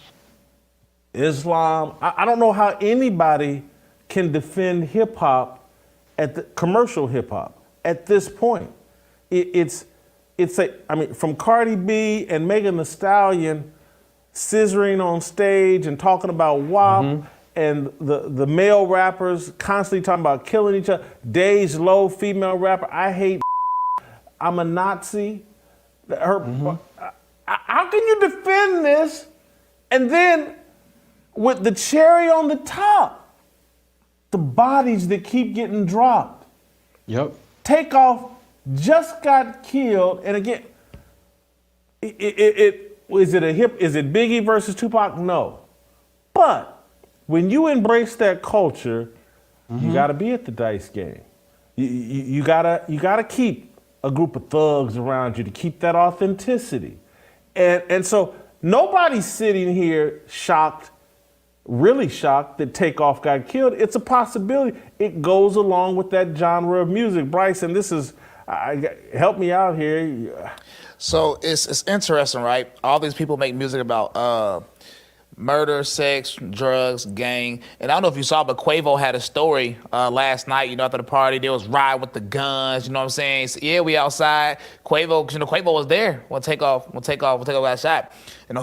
Islam, I don't know how anybody can defend hip hop at the commercial hip hop at this point. From Cardi B and Megan Thee Stallion scissoring on stage and talking about WAP, and the male rappers constantly talking about killing each other. Dej Low, female rapper, I hate I'm a Nazi. How can you defend this? And then with the cherry on the top, the bodies that keep getting dropped. Yep. Takeoff just got killed, and again, is it Biggie versus Tupac? No. But when you embrace that culture, you got to be at the dice game. You gotta keep a group of thugs around you to keep that authenticity, and so nobody's sitting here really shocked that Takeoff got killed. It's a possibility. It goes along with that genre of music. Bryson, help me out here. So it's interesting, right? All these people make music about murder, sex, drugs, gang. And I don't know if you saw, but Quavo had a story last night, after the party. There was ride with the guns, you know what I'm saying? So, yeah, we outside. Quavo was there when Takeoff got shot.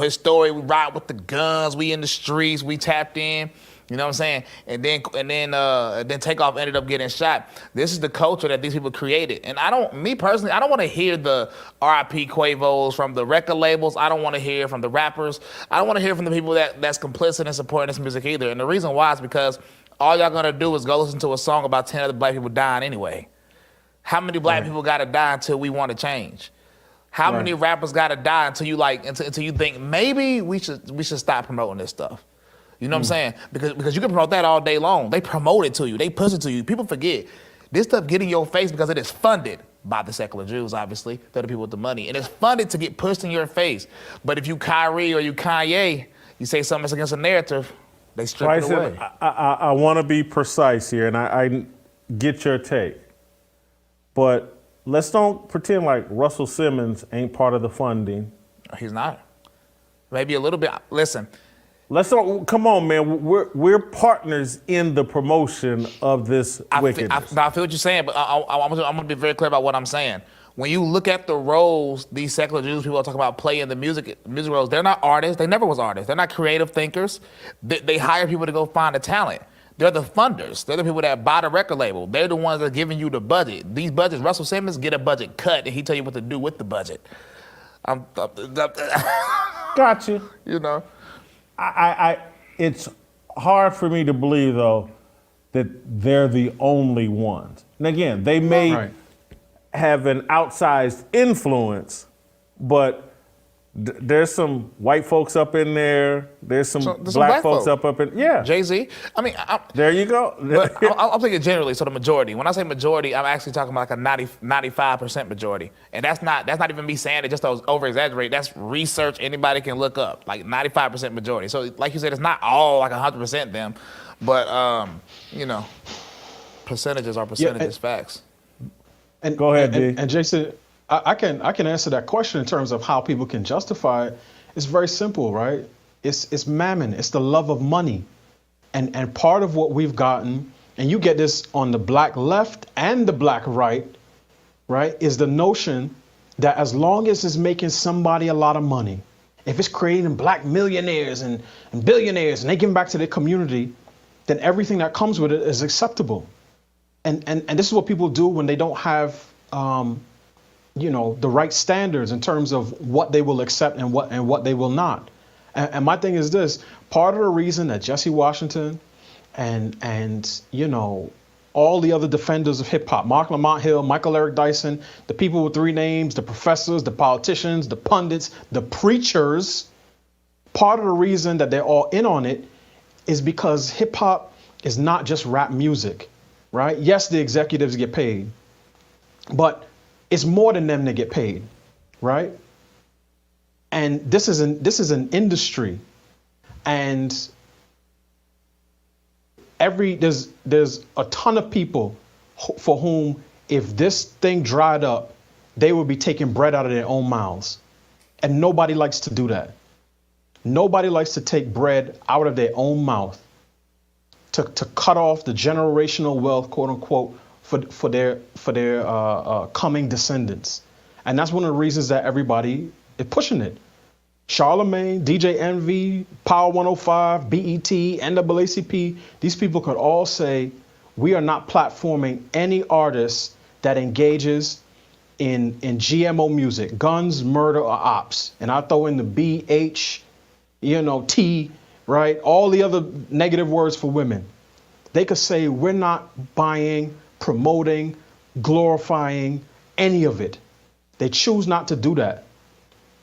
His story, we ride with the guns, we in the streets, we tapped in. You know what I'm saying? And then Takeoff ended up getting shot. This is the culture that these people created. And I don't want to hear the R.I.P. Quavos from the record labels. I don't want to hear from the rappers. I don't want to hear from the people that's complicit in supporting this music either. And the reason why is because all y'all gonna do is go listen to a song about 10 other black people dying anyway. How many black people gotta die until we want to change? How many rappers gotta die until you think maybe we should stop promoting this stuff? You know what I'm saying? Because you can promote that all day long. They promote it to you. They push it to you. People forget. This stuff get in your face because it is funded by the secular Jews, obviously. They're the people with the money. And it's funded to get pushed in your face. But if you Kyrie or you Kanye, you say something that's against a narrative, they strip it away. I want to be precise here, and I get your take. But let's don't pretend like Russell Simmons ain't part of the funding. He's not. Maybe a little bit. Listen. Come on, man. We're partners in the promotion of this wickedness. I feel what you're saying, but I'm going to be very clear about what I'm saying. When you look at the roles these secular Jews people are talking about play in the music roles, they're not artists. They never was artists. They're not creative thinkers. They hire people to go find the talent. They're the funders. They're the people that buy the record label. They're the ones that are giving you the budget. These budgets, Russell Simmons get a budget cut, and he tell you what to do with the budget. Got you. It's hard for me to believe, though, that they're the only ones. And again, they may have an outsized influence, but there's some white folks up in there. There's some black folks up in. Yeah. Jay-Z. There you go. But I'm thinking generally, so the majority. When I say majority, I'm actually talking about like a 95% majority. And that's not even me saying it just to over-exaggerate. That's research anybody can look up. Like 95% majority. So like you said, it's not all like 100% them. But, percentages are percentages, facts. And go ahead, D. And Jason, I can answer that question in terms of how people can justify it. It's very simple, right? It's mammon. It's the love of money. And part of what we've gotten, and you get this on the black left and the black right, is the notion that as long as it's making somebody a lot of money, if it's creating black millionaires and billionaires and they give back to their community, then everything that comes with it is acceptable. And this is what people do when they don't have the right standards in terms of what they will accept and what they will not. And my thing is this: part of the reason that Jesse Washington and all the other defenders of hip hop, Mark Lamont Hill, Michael Eric Dyson, the people with 3 names, the professors, the politicians, the pundits, the preachers, part of the reason that they're all in on it is because hip hop is not just rap music, right? Yes, the executives get paid, but it's more than them that get paid, right? And this is an industry, and there's a ton of people for whom if this thing dried up, they would be taking bread out of their own mouths, and nobody likes to do that. Nobody likes to take bread out of their own mouth to cut off the generational wealth, quote unquote, for their coming descendants. And that's one of the reasons that everybody is pushing it. Charlemagne, DJ Envy, Power 105, BET, NAACP, these people could all say, we are not platforming any artist that engages in GMO music, guns, murder, or ops. And I throw in the BH, T, right? All the other negative words for women. They could say, we're not buying, promoting, glorifying any of it. They choose not to do that.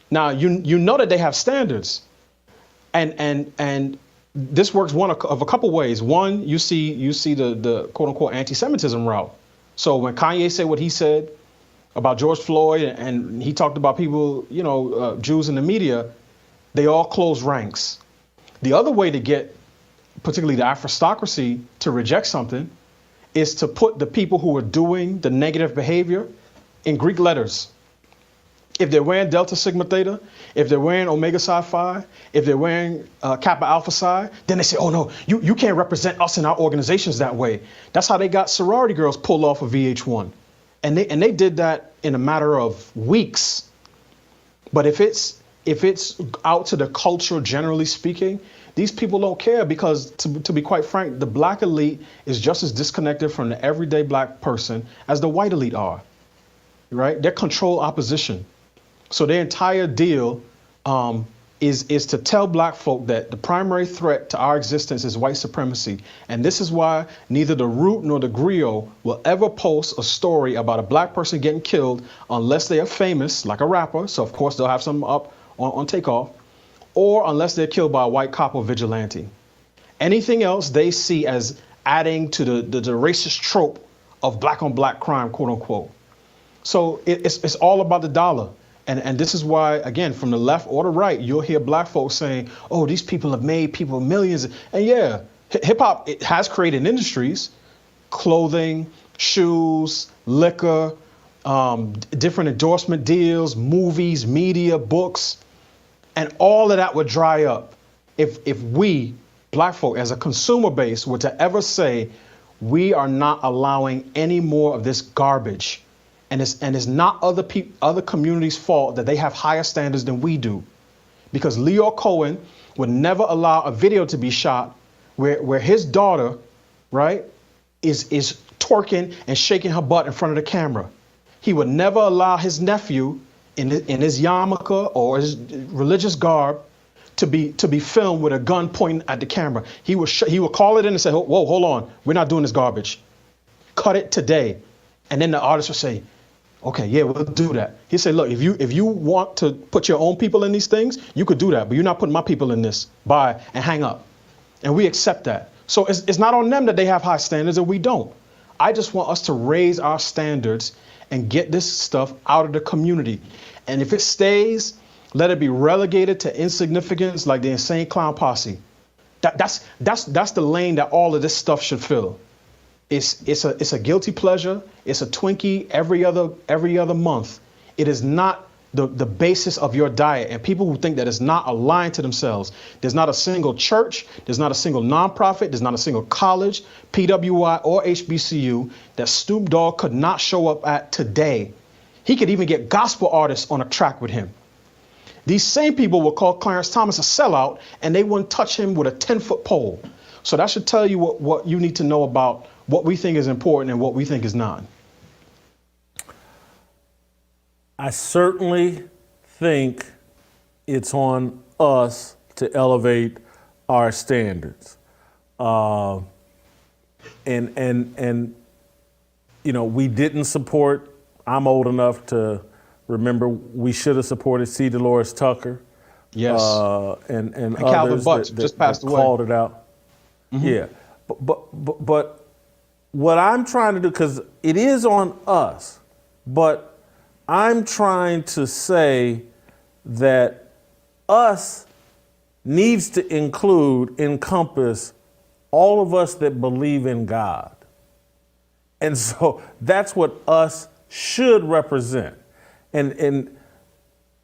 Now, you know that they have standards. And this works one of a couple ways. One, you see the quote unquote anti-Semitism route. So when Kanye said what he said about George Floyd, and he talked about people, Jews in the media, they all close ranks. The other way to get particularly the aristocracy to reject something is to put the people who are doing the negative behavior in Greek letters. If they're wearing Delta Sigma Theta, if they're wearing Omega Psi Phi, if they're wearing Kappa Alpha Psi, then they say, oh no, you can't represent us in our organizations that way. That's how they got sorority girls pulled off of VH1. And they did that in a matter of weeks. But if it's out to the culture, generally speaking, these people don't care because, to be quite frank, the black elite is just as disconnected from the everyday black person as the white elite are, right? They're control opposition. So their entire deal is to tell black folk that the primary threat to our existence is white supremacy. And this is why neither the Root nor the Griot will ever post a story about a black person getting killed unless they are famous, like a rapper. So of course they'll have some up on Takeoff, or unless they're killed by a white cop or vigilante. Anything else they see as adding to the racist trope of black on black crime, quote unquote. So it's all about the dollar. And this is why, again, from the left or the right, you'll hear black folks saying, oh, these people have made people millions. And yeah, hip hop, it has created industries, clothing, shoes, liquor, different endorsement deals, movies, media, books, and all of that would dry up if we, black folk, as a consumer base, were to ever say, we are not allowing any more of this garbage. And it's not other communities' fault that they have higher standards than we do. Because Leo Cohen would never allow a video to be shot where his daughter, right, is twerking and shaking her butt in front of the camera. He would never allow his nephew in his yarmulke or his religious garb to be filmed with a gun pointing at the camera. He would call it in and say, whoa, hold on, we're not doing this garbage. Cut it today. And then the artist would say, okay, yeah, we'll do that. He said, look, if you want to put your own people in these things, you could do that, but you're not putting my people in this. Bye, and hang up. And we accept that. So it's not on them that they have high standards and we don't. I just want us to raise our standards and get this stuff out of the community. And if it stays, let it be relegated to insignificance like the Insane Clown Posse. That's the lane that all of this stuff should fill. It's a guilty pleasure. It's a Twinkie every other month. It is not the basis of your diet. And people who think that it's not aligned to themselves. There's not a single church. There's not a single nonprofit. There's not a single college, PWI, or HBCU that Snoop Dogg could not show up at today. He could even get gospel artists on a track with him. These same people will call Clarence Thomas a sellout, and they wouldn't touch him with a 10-foot pole. So that should tell you what you need to know about what we think is important and what we think is not. I certainly think it's on us to elevate our standards. and you know, we didn't support. I'm old enough to remember we should have supported C. Dolores Tucker. Yes. And Calvin others Butts that, just passed that away. called it out. Yeah, but what I'm trying to do, because it is on us, but I'm trying to say that us needs to encompass all of us that believe in God. And so that's what us should represent. And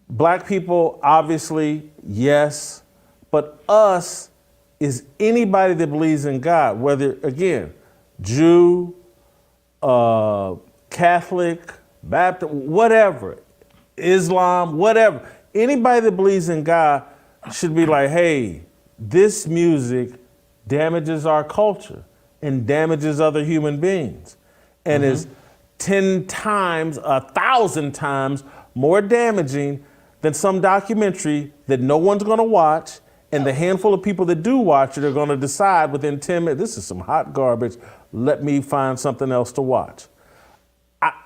black people, obviously, yes, but us is anybody that believes in God, whether, again, Jew, Catholic, Baptist, whatever, Islam, whatever. Anybody that believes in God should be like, hey, this music damages our culture and damages other human beings and is 10 times, 1,000 times more damaging than some documentary that no one's gonna watch, and the handful of people that do watch it are gonna decide within 10 minutes, this is some hot garbage, let me find something else to watch.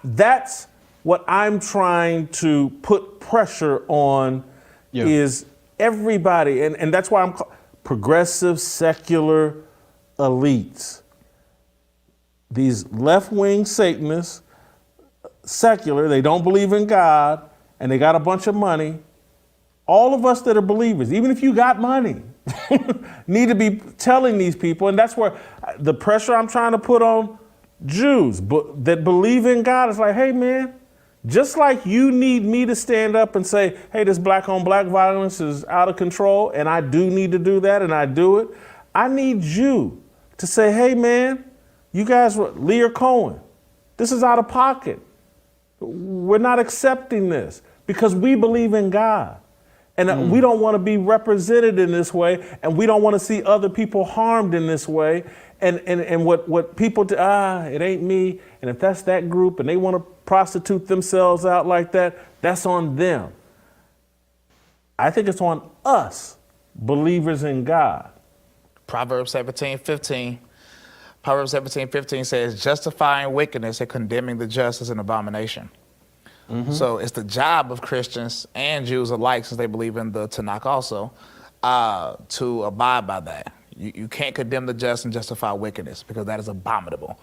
That's what I'm trying to put pressure on is everybody, and that's why I'm progressive, secular elites. These left-wing Satanists, secular, they don't believe in God, and they got a bunch of money. All of us that are believers, even if you got money, need to be telling these people, and that's where the pressure I'm trying to put on Jews that believe in God is like, hey man, just like you need me to stand up and say, hey, this black on black violence is out of control, and I do need to do that, and I do it, I need you to say, hey man, you guys, Lear Cohen, this is out of pocket. We're not accepting this because we believe in God. And we don't want to be represented in this way, and we don't want to see other people harmed in this way. And what people do, it ain't me. And if that's that group and they want to prostitute themselves out like that, that's on them. I think it's on us, believers in God. Proverbs 17:15. Proverbs 17:15 says, justifying wickedness and condemning the just is an abomination. So it's the job of Christians and Jews alike, since they believe in the Tanakh also, to abide by that. You can't condemn the just and justify wickedness, because that is abominable.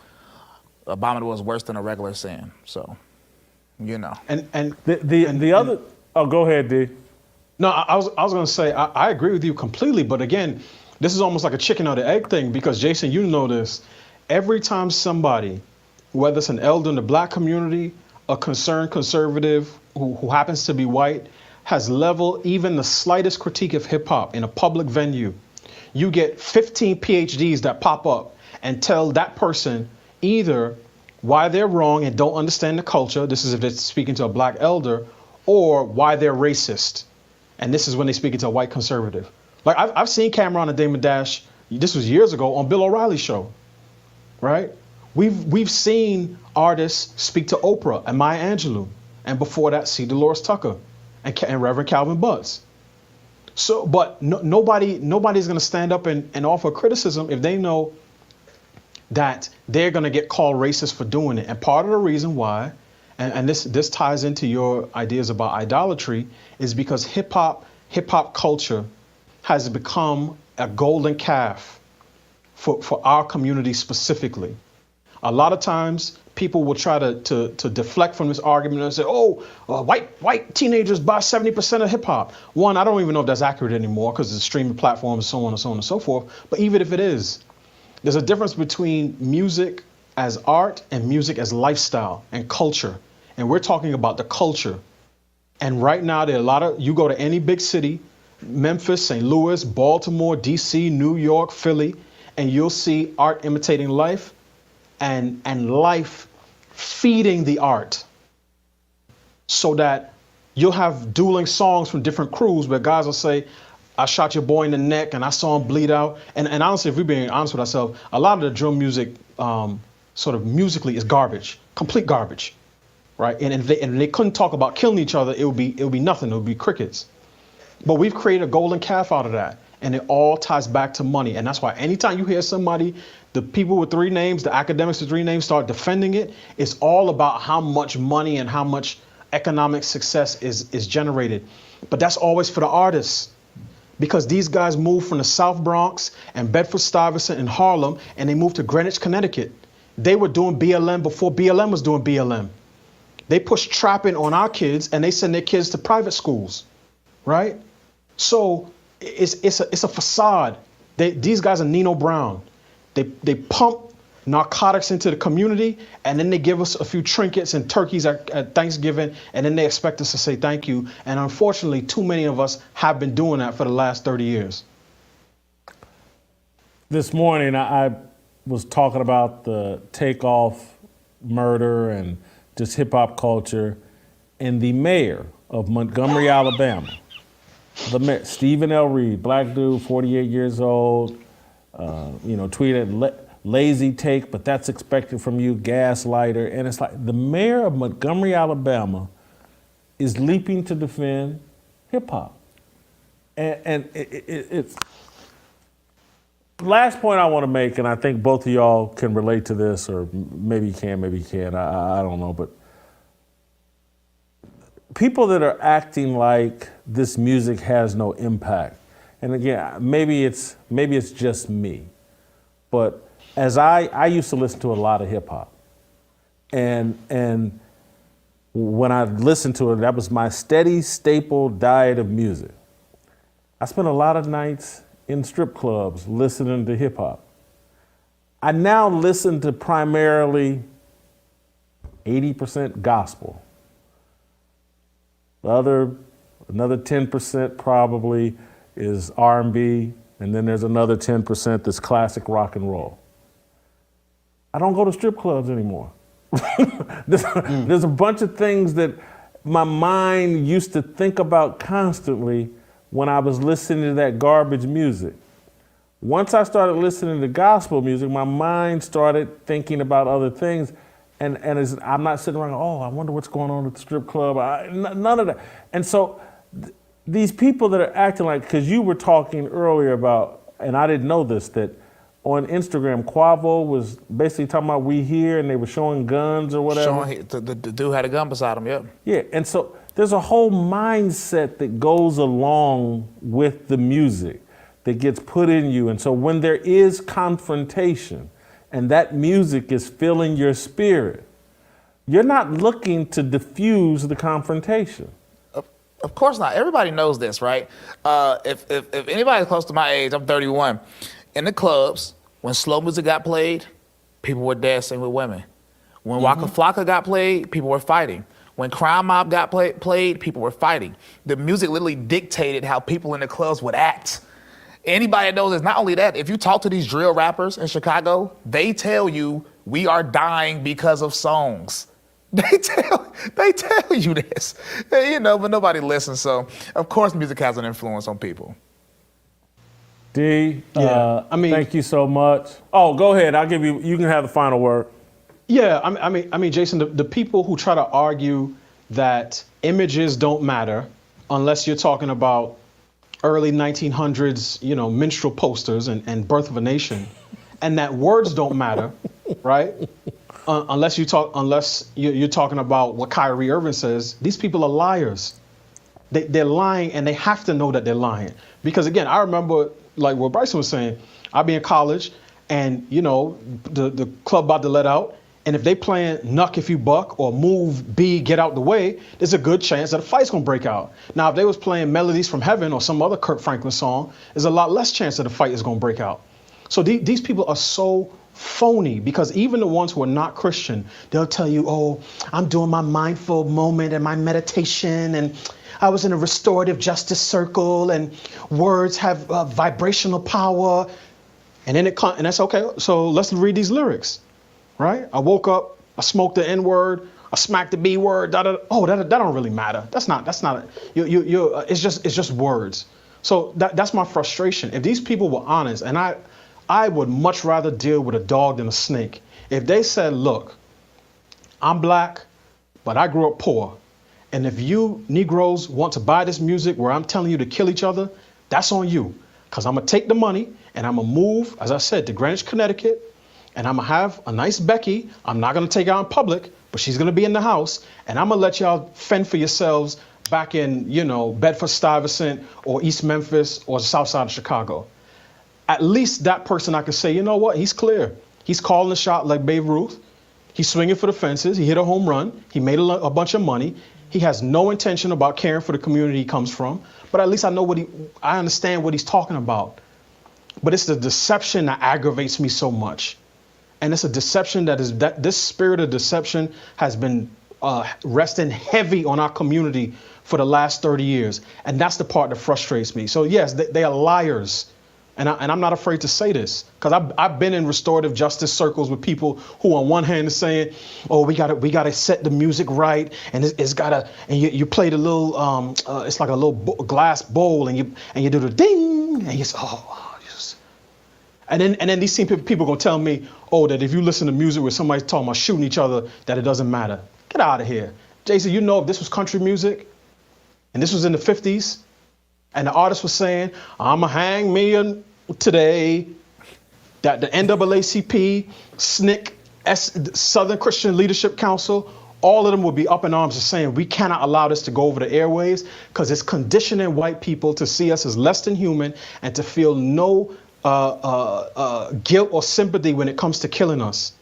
Abominable is worse than a regular sin. So, you know. And the other. Oh, go ahead, D. No, I was going to say I agree with you completely, but again, this is almost like a chicken or the egg thing, because Jason, you know this. Every time somebody, whether it's an elder in the black community, a concerned conservative who happens to be white, has leveled even the slightest critique of hip hop in a public venue, you get 15 PhDs that pop up and tell that person either why they're wrong and don't understand the culture, this is if they're speaking to a black elder, or why they're racist. And this is when they speak to a white conservative. Like I've seen Cameron and Damon Dash, this was years ago, on Bill O'Reilly's show, right? We've seen artists speak to Oprah and Maya Angelou, and before that, C. Dolores Tucker and Reverend Calvin Butts. So, but nobody's going to stand up and offer criticism if they know that they're going to get called racist for doing it. And part of the reason why, and this ties into your ideas about idolatry, is because hip hop culture has become a golden calf for our community specifically. A lot of times people will try to deflect from this argument and say, white teenagers buy 70% of hip hop. One, I don't even know if that's accurate anymore because of the streaming platforms, so on and so on and so forth. But even if it is, there's a difference between music as art and music as lifestyle and culture. And we're talking about the culture. And right now, there are a lot of, you go to any big city, Memphis, St. Louis, Baltimore, DC, New York, Philly, and you'll see art imitating life. And life feeding the art, so that you'll have dueling songs from different crews where guys will say, I shot your boy in the neck and I saw him bleed out. And honestly, if we're being honest with ourselves, a lot of the drum music sort of musically is garbage, complete garbage, right? And if they couldn't talk about killing each other, it would be nothing, it would be crickets. But we've created a golden calf out of that. And it all ties back to money. And that's why anytime you hear somebody, the people with 3 names, the academics with 3 names start defending it, it's all about how much money and how much economic success is generated. But that's always for the artists. Because these guys moved from the South Bronx and Bedford-Stuyvesant and Harlem, and they moved to Greenwich, Connecticut. They were doing BLM before BLM was doing BLM. They pushed trapping on our kids, and they send their kids to private schools, right? So it's a facade. These guys are Nino Brown. They pump narcotics into the community, and then they give us a few trinkets and turkeys at Thanksgiving, and then they expect us to say thank you. And unfortunately, too many of us have been doing that for the last 30 years. This morning, I was talking about the Takeoff murder and just hip hop culture, and the mayor of Montgomery, Alabama, the mayor, Stephen L. Reed, black dude, 48 years old, tweeted, lazy take, but that's expected from you, gaslighter. And it's like the mayor of Montgomery, Alabama is leaping to defend hip hop. And it's, last point I want to make, and I think both of y'all can relate to this, or maybe you can, I don't know, but people that are acting like this music has no impact. And again, maybe it's just me, but as I used to listen to a lot of hip hop, and when I listened to it, that was my steady staple diet of music. I spent a lot of nights in strip clubs listening to hip hop. I now listen to primarily 80% gospel. Another 10% probably is R&B, and then there's another 10% that's classic rock and roll. I don't go to strip clubs anymore. There's a bunch of things that my mind used to think about constantly when I was listening to that garbage music. Once I started listening to gospel music, my mind started thinking about other things. And I'm not sitting around, I wonder what's going on at the strip club. None of that. And so these people that are acting like, because you were talking earlier about, and I didn't know this, that on Instagram, Quavo was basically talking about we here, and they were showing guns or whatever. The dude had a gun beside him, yep. Yeah, and so there's a whole mindset that goes along with the music that gets put in you. And so when there is confrontation and that music is filling your spirit, you're not looking to diffuse the confrontation. Of course not. Everybody knows this, right? If anybody's close to my age, I'm 31, in the clubs, when slow music got played, people were dancing with women. When Waka Flocka got played, people were fighting. When Crime Mob got played, people were fighting. The music literally dictated how people in the clubs would act. Anybody that knows this, not only that, if you talk to these drill rappers in Chicago, they tell you we are dying because of songs. They tell you this, but nobody listens. So of course music has an influence on people. D, thank you so much. Oh, go ahead. You can have the final word. Yeah, I mean, Jason, the people who try to argue that images don't matter unless you're talking about early 1900s, minstrel posters and Birth of a Nation, and that words don't matter, right? Unless you're talking about what Kyrie Irving says, these people are liars. They're lying, and they have to know that they're lying. Because again, I remember, like what Bryson was saying, I'd be in college, and the club about to let out, and if they playing Knuck If You Buck or Move B, Get Out the Way, there's a good chance that a fight's gonna break out. Now, if they was playing Melodies from Heaven or some other Kirk Franklin song, there's a lot less chance that a fight is gonna break out. So these people are so phony, because even the ones who are not Christian, they'll tell you, I'm doing my mindful moment and my meditation, and I was in a restorative justice circle, and words have vibrational power. And then and that's okay. So let's read these lyrics, right? I woke up, I smoked the N word, I smacked the B word. That don't really matter. That's not. It's just words. So that's my frustration. If these people were honest, and I would much rather deal with a dog than a snake. If they said, look, I'm black, but I grew up poor. And if you Negroes want to buy this music where I'm telling you to kill each other, that's on you. Because I'm going to take the money and I'm going to move, as I said, to Greenwich, Connecticut, and I'm going to have a nice Becky. I'm not going to take her out in public, but she's going to be in the house, and I'm going to let y'all fend for yourselves back in, Bedford-Stuyvesant or East Memphis or the south side of Chicago. At least that person I could say, you know what, he's clear. He's calling the shot like Babe Ruth. He's swinging for the fences. He hit a home run. He made a bunch of money. He has no intention about caring for the community he comes from. But at least I understand what he's talking about. But it's the deception that aggravates me so much. And it's a deception that this spirit of deception has been resting heavy on our community for the last 30 years. And that's the part that frustrates me. So yes, they are liars. And I'm not afraid to say this, because I've been in restorative justice circles with people who on one hand is saying, oh, we gotta set the music right, and it's gotta, and you play the little, it's like a little glass bowl, and you do the ding, and you say, yes. And then these same people gonna tell me, oh, that if you listen to music where somebody's talking about shooting each other, that it doesn't matter. Get out of here. Jason, you know if this was country music, and this was in the 50s, and the artist was saying, I'ma hang me today, that the NAACP, SNCC, Southern Christian Leadership Council, all of them would be up in arms and saying, we cannot allow this to go over the airwaves because it's conditioning white people to see us as less than human and to feel no guilt or sympathy when it comes to killing us.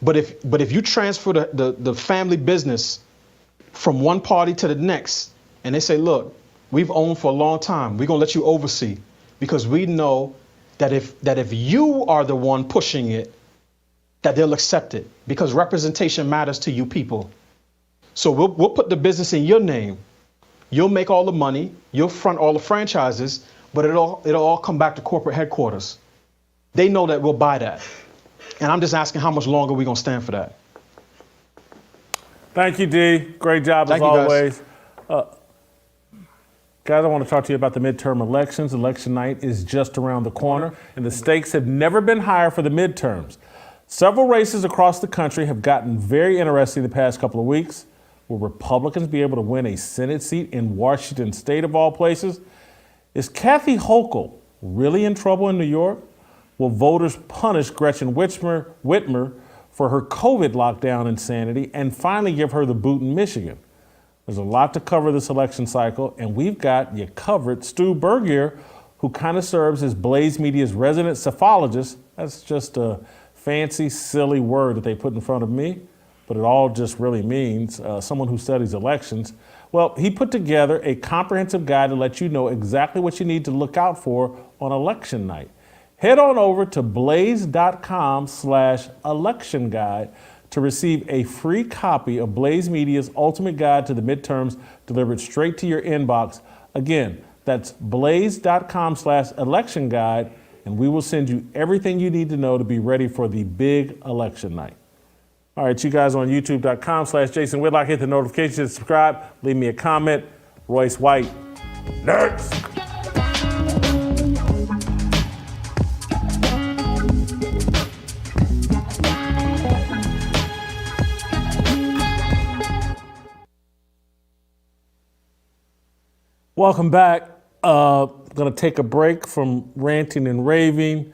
But if you transfer the family business from one party to the next, and they say, look, we've owned for a long time, we're gonna let you oversee, because we know that if you are the one pushing it, that they'll accept it, because representation matters to you people. So we'll put the business in your name. You'll make all the money, you'll front all the franchises, but it'll all come back to corporate headquarters. They know that we'll buy that. And I'm just asking how much longer we're gonna stand for that. Thank you, D. Great job as always. Guys, I want to talk to you about the midterm elections. Election night is just around the corner, and the stakes have never been higher for the midterms. Several races across the country have gotten very interesting the past couple of weeks. Will Republicans be able to win a Senate seat in Washington State, of all places? Is Kathy Hochul really in trouble in New York? Will voters punish Gretchen Whitmer for her COVID lockdown insanity and finally give her the boot in Michigan? There's a lot to cover this election cycle, and we've got you covered. Stu Bergier, who kind of serves as Blaze Media's resident psephologist. That's just a fancy, silly word that they put in front of me, but it all just really means someone who studies elections. Well, he put together a comprehensive guide to let you know exactly what you need to look out for on election night. Head on over to blaze.com/election guide to receive a free copy of Blaze Media's Ultimate Guide to the Midterms delivered straight to your inbox. Again, that's blaze.com/election guide, and we will send you everything you need to know to be ready for the big election night. All right, you guys on youtube.com/Jason Whitlock, hit the notification, subscribe, leave me a comment. Royce White, next. Welcome back. Going to take a break from ranting and raving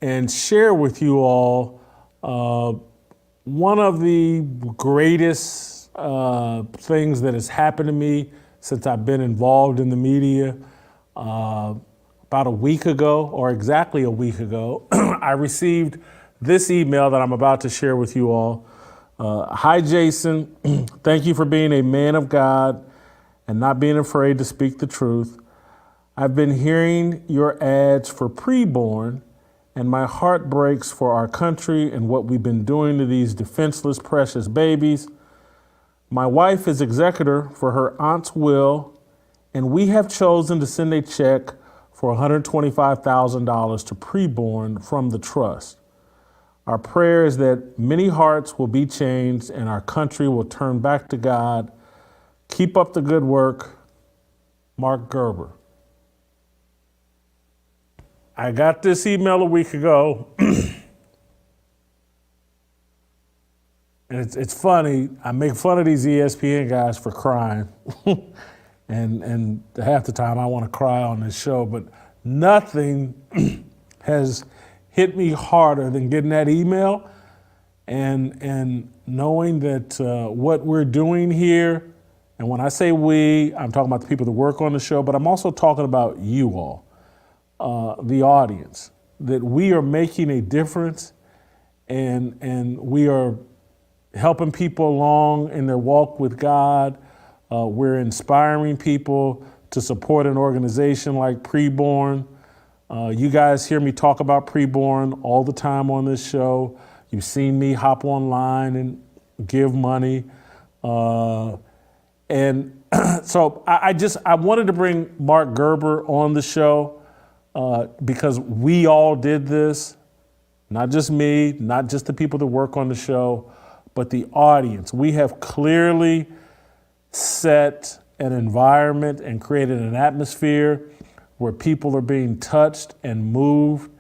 and share with you all one of the greatest things that has happened to me since I've been involved in the media. About a week ago, or exactly a week ago, I received this email that I'm about to share with you all. Hi, Jason. Thank you for being a man of God and not being afraid to speak the truth. I've been hearing your ads for preborn, and my heart breaks for our country and what we've been doing to these defenseless, precious babies. My wife is executor for her aunt's will, and we have chosen to send a check for $125,000 to preborn from the trust. Our prayer is that many hearts will be changed and our country will turn back to God. Keep up the good work, Mark Gerber. I got this email a week ago, and it's funny. I make fun of these ESPN guys for crying, and half the time I want to cry on this show, but nothing has hit me harder than getting that email and knowing that what we're doing here, and when I say we, I'm talking about the people that work on the show, but I'm also talking about you all, the audience, that we are making a difference and we are helping people along in their walk with God. We're inspiring people to support an organization like Preborn. You guys hear me talk about Preborn all the time on this show. You've seen me hop online and give money. And so I wanted to bring Mark Gerber on the show because we all did this, not just me, not just the people that work on the show, but the audience. We have clearly set an environment and created an atmosphere where people are being touched and moved.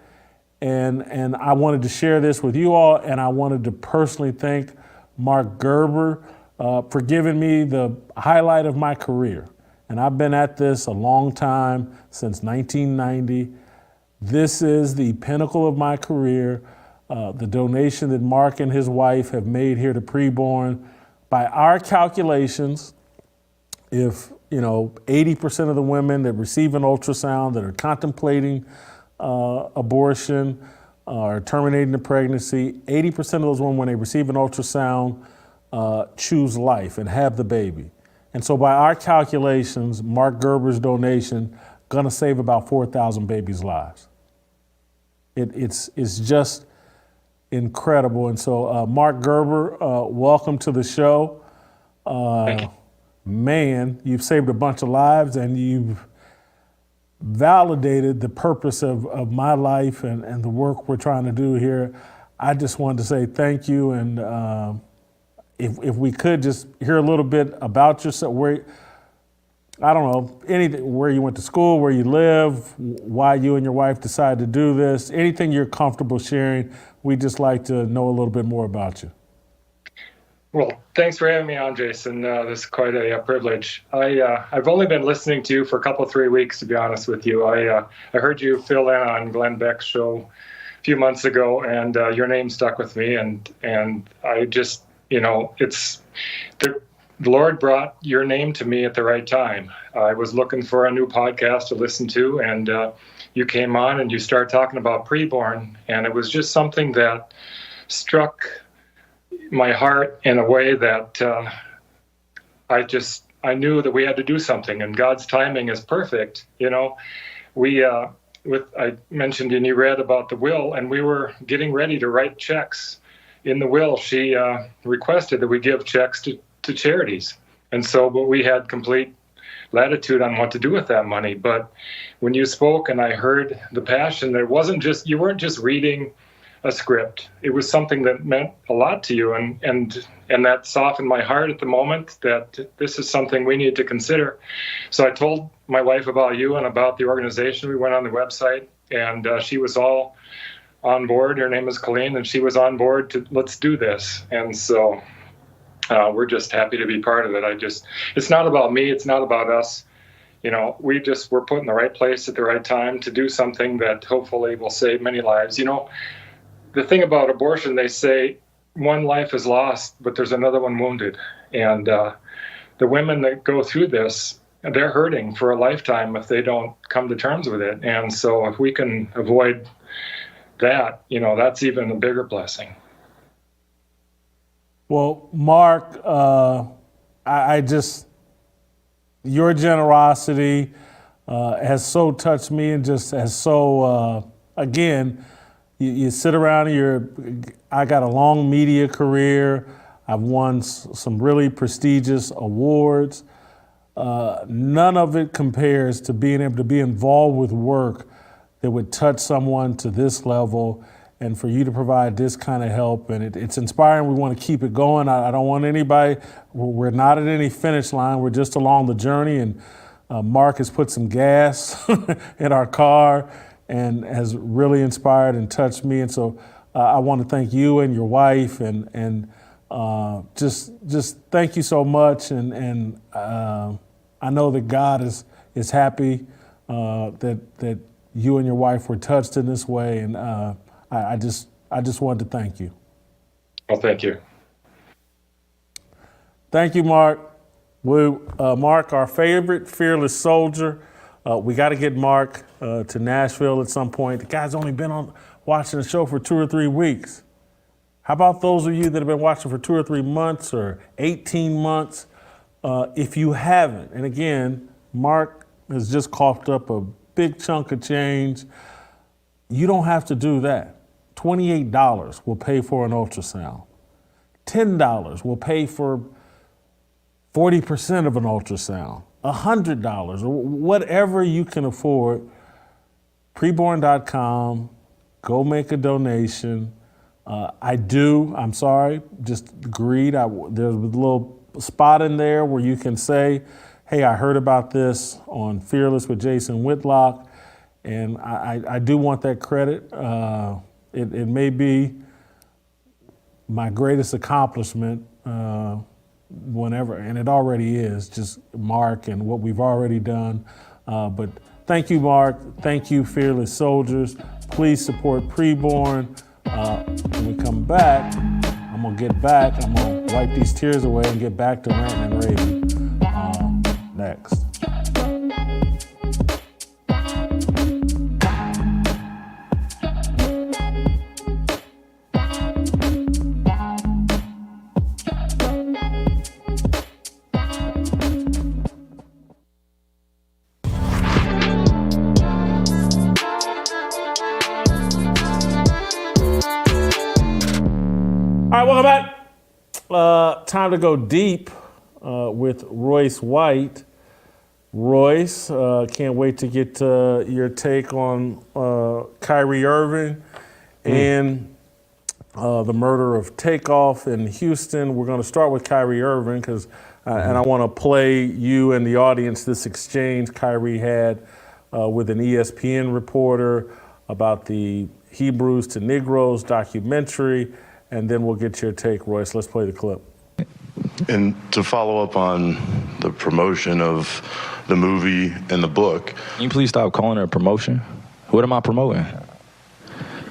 And I wanted to share this with you all, and I wanted to personally thank Mark Gerber for giving me the highlight of my career. And I've been at this a long time, since 1990. This is the pinnacle of my career. The donation that Mark and his wife have made here to Preborn, by our calculations, if 80% of the women that receive an ultrasound that are contemplating abortion or terminating the pregnancy, 80% of those women, when they receive an ultrasound, choose life and have the baby. And so by our calculations, Mark Gerber's donation gonna save about 4,000 babies' lives. It's just incredible. And so Mark Gerber, welcome to the show. Thank you. Man, you've saved a bunch of lives and you've validated the purpose of my life and the work we're trying to do here. I just wanted to say thank you. And if we could just hear a little bit about yourself, anything, where you went to school, where you live, why you and your wife decided to do this, anything you're comfortable sharing, we'd just like to know a little bit more about you. Well, thanks for having me on, Jason. This is quite a privilege. I've only been listening to you for 3 weeks, to be honest with you. I heard you fill in on Glenn Beck's show a few months ago, and your name stuck with me. And I just, it's the Lord brought your name to me at the right time. I was looking for a new podcast to listen to, and you came on and you started talking about Preborn, and it was just something that struck my heart in a way that I knew that we had to do something, and God's timing is perfect. I mentioned and you read about the will, and we were getting ready to write checks. In the will, she requested that we give checks to charities. And so, but we had complete latitude on what to do with that money. But when you spoke and I heard the passion, you weren't just reading a script. It was something that meant a lot to you, and that softened my heart at the moment that this is something we need to consider. So I told my wife about you and about the organization. We went on the website, and she was all on board. Her name is Colleen, and she was on board to let's do this. And so we're just happy to be part of it. It's not about me. It's not about us. We're put in the right place at the right time to do something that hopefully will save many lives. The thing about abortion, they say one life is lost, but there's another one wounded. And the women that go through this, they're hurting for a lifetime if they don't come to terms with it. And so if we can avoid that, that's even a bigger blessing. Well, Mark, your generosity has so touched me and just has so, again, you sit around and I got a long media career. I've won some really prestigious awards. None of it compares to being able to be involved with work that would touch someone to this level, and for you to provide this kind of help. And it's inspiring. We want to keep it going. I don't want anybody, we're not at any finish line. We're just along the journey, and Mark has put some gas in our car and has really inspired and touched me. And so I want to thank you and your wife, and just thank you so much. And I know that God is happy that you and your wife were touched in this way, and I just wanted to thank you. Well, thank you. Thank you, Mark. Mark, our favorite fearless soldier. We got to get Mark to Nashville at some point. The guy's only been watching the show for 2 or 3 weeks. How about those of you that have been watching for 2 or 3 months or 18 months? If you haven't, and again, Mark has just coughed up a big chunk of change. You don't have to do that. $28 will pay for an ultrasound. $10 will pay for 40% of an ultrasound. $100 or whatever you can afford. Preborn.com. Go make a donation. I'm sorry, just agreed. There's a little spot in there where you can say, hey, I heard about this on Fearless with Jason Whitlock, and I do want that credit. It may be my greatest accomplishment whenever, and it already is, just Mark and what we've already done. But thank you, Mark. Thank you, Fearless Soldiers. Please support Preborn. When we come back, I'm going to wipe these tears away and get back to ranting and raving next. All right, welcome back. Time to go deep with Royce White. Royce, can't wait to get your take on Kyrie Irving and the murder of Takeoff in Houston. We're going to start with Kyrie Irving because, and I want to play you and the audience this exchange Kyrie had with an ESPN reporter about the Hebrews to Negroes documentary. And then we'll get your take, Royce. Let's play the clip. And to follow up on the promotion of the movie and the book. Can you please stop calling it a promotion? What am I promoting?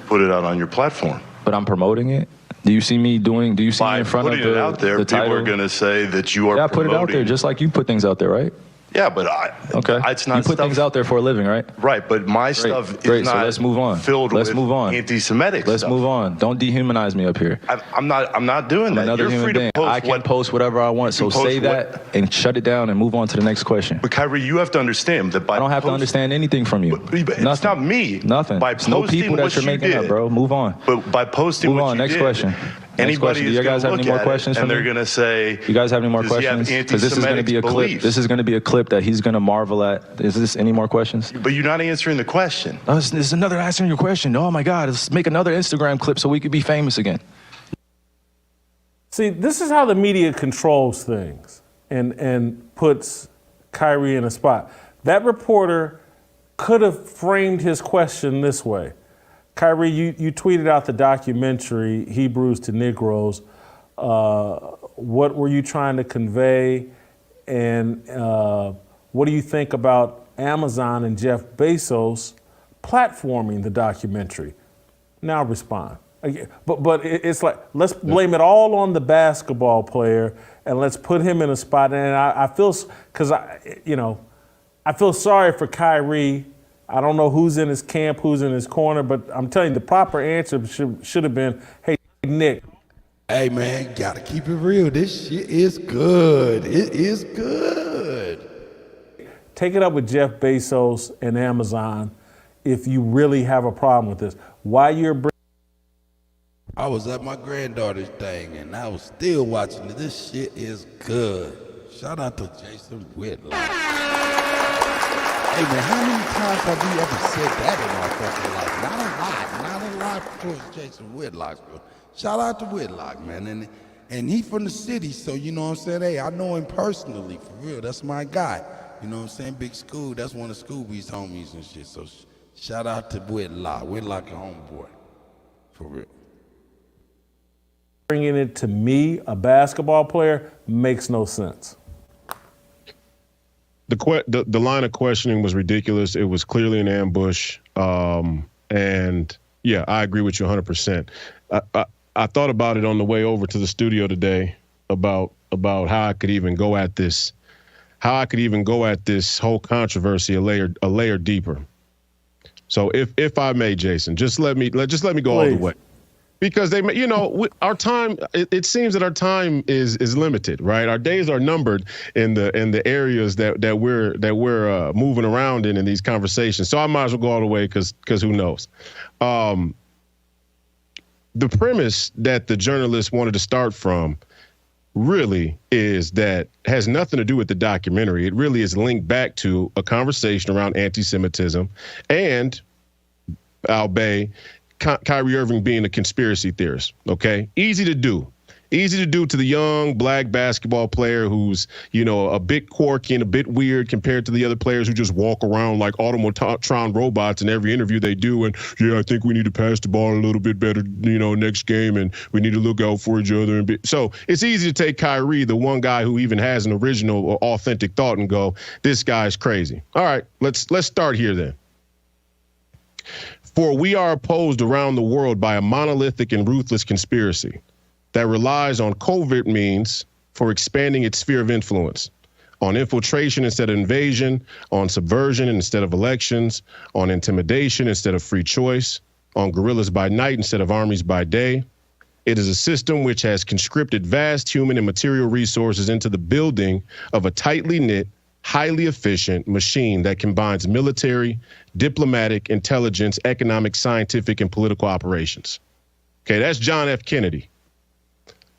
Put it out on your platform. But I'm promoting it? Do you see me in front of putting it out there, the people title? are going to say that you are Yeah, I put it out there promoting. just like you put things out there, right? Yeah, but it's not you put things out there for a living, right? Right, but my stuff is not so let's move on. filled let's with move on. anti-Semitic Let's stuff. move on. Don't dehumanize me up here. I'm not doing that. Another You're human free being. to post I can post whatever I want, so say that and shut it down and move on to the next question. But Kyrie, you have to understand that by I don't have to understand anything from you. But it's not me. Nothing. By It's no posting people that what you're you making did, up, bro. Move on. But by posting Move what on. you Next did, question. Anybody Do is you guys have going any to more look at questions it, for and me? they're going to say, You guys have any more does he have questions? Because this is going to be a clip. anti-Semitic This is going to be a clip that he's going to marvel at. Is this any more questions? But you're not answering the question. Oh, this is another answering your question. Oh my God, let's make another Instagram clip so we could be famous again. See, this is how the media controls things and puts Kyrie in a spot. That reporter could have framed his question this way. Kyrie, you tweeted out the documentary, Hebrews to Negroes. What were you trying to convey? And what do you think about Amazon and Jeff Bezos platforming the documentary? Now respond. But it's like, let's blame it all on the basketball player and let's put him in a spot. And I feel, because I feel sorry for Kyrie. I don't know who's in his camp, who's in his corner, but I'm telling you, the proper answer should have been, hey, Nick. Hey, man, gotta keep it real. This shit is good. It is good. Take it up with Jeff Bezos and Amazon if you really have a problem with this. Why you're I was at my granddaughter's thing, and I was still watching it. This shit is good. Shout out to Jason Whitlock. Hey, man, how many times have we ever said that in our fucking life? Not a lot towards Jason Whitlock. Bro. Shout out to Whitlock, man. And he from the city, so you know what I'm saying? Hey, I know him personally, for real. That's my guy. You know what I'm saying? Big School, that's one of Scooby's homies and shit. So shout out to Whitlock. Whitlock a homeboy, for real. Bringing it to me, a basketball player, makes no sense. the line of questioning was ridiculous. It was clearly an ambush. And yeah, I agree with you 100%. I thought about it on the way over to the studio today about how I could even go at this whole controversy a layer deeper. So if I may, Jason, just let me go Please. All the way. Because our time. It seems that our time is limited, right? Our days are numbered in the areas that we're moving around in these conversations. So I might as well go all the way because who knows? The premise that the journalist wanted to start from really has nothing to do with the documentary. It really is linked back to a conversation around anti-Semitism and Kyrie Irving being a conspiracy theorist, okay? Easy to do to the young black basketball player who's, a bit quirky and a bit weird compared to the other players who just walk around like automatron robots in every interview they do. And I think we need to pass the ball a little bit better, next game, and we need to look out for each other. So it's easy to take Kyrie, the one guy who even has an original or authentic thought, and go, this guy's crazy. All right, let's start here then. For we are opposed around the world by a monolithic and ruthless conspiracy that relies on covert means for expanding its sphere of influence, on infiltration instead of invasion, on subversion instead of elections, on intimidation instead of free choice, on guerrillas by night instead of armies by day. It is a system which has conscripted vast human and material resources into the building of a tightly knit, highly efficient machine that combines military, diplomatic, intelligence, economic, scientific, and political operations. Okay, that's John F. Kennedy.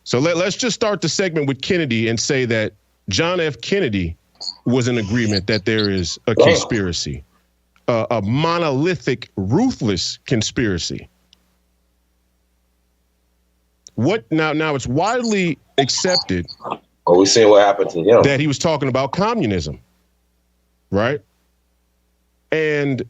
So let's just start the segment with Kennedy and say that John F. Kennedy was in agreement that there is a conspiracy, a monolithic, ruthless conspiracy. Now it's widely accepted. Well, we see what happened to him. That he was talking about communism, right? And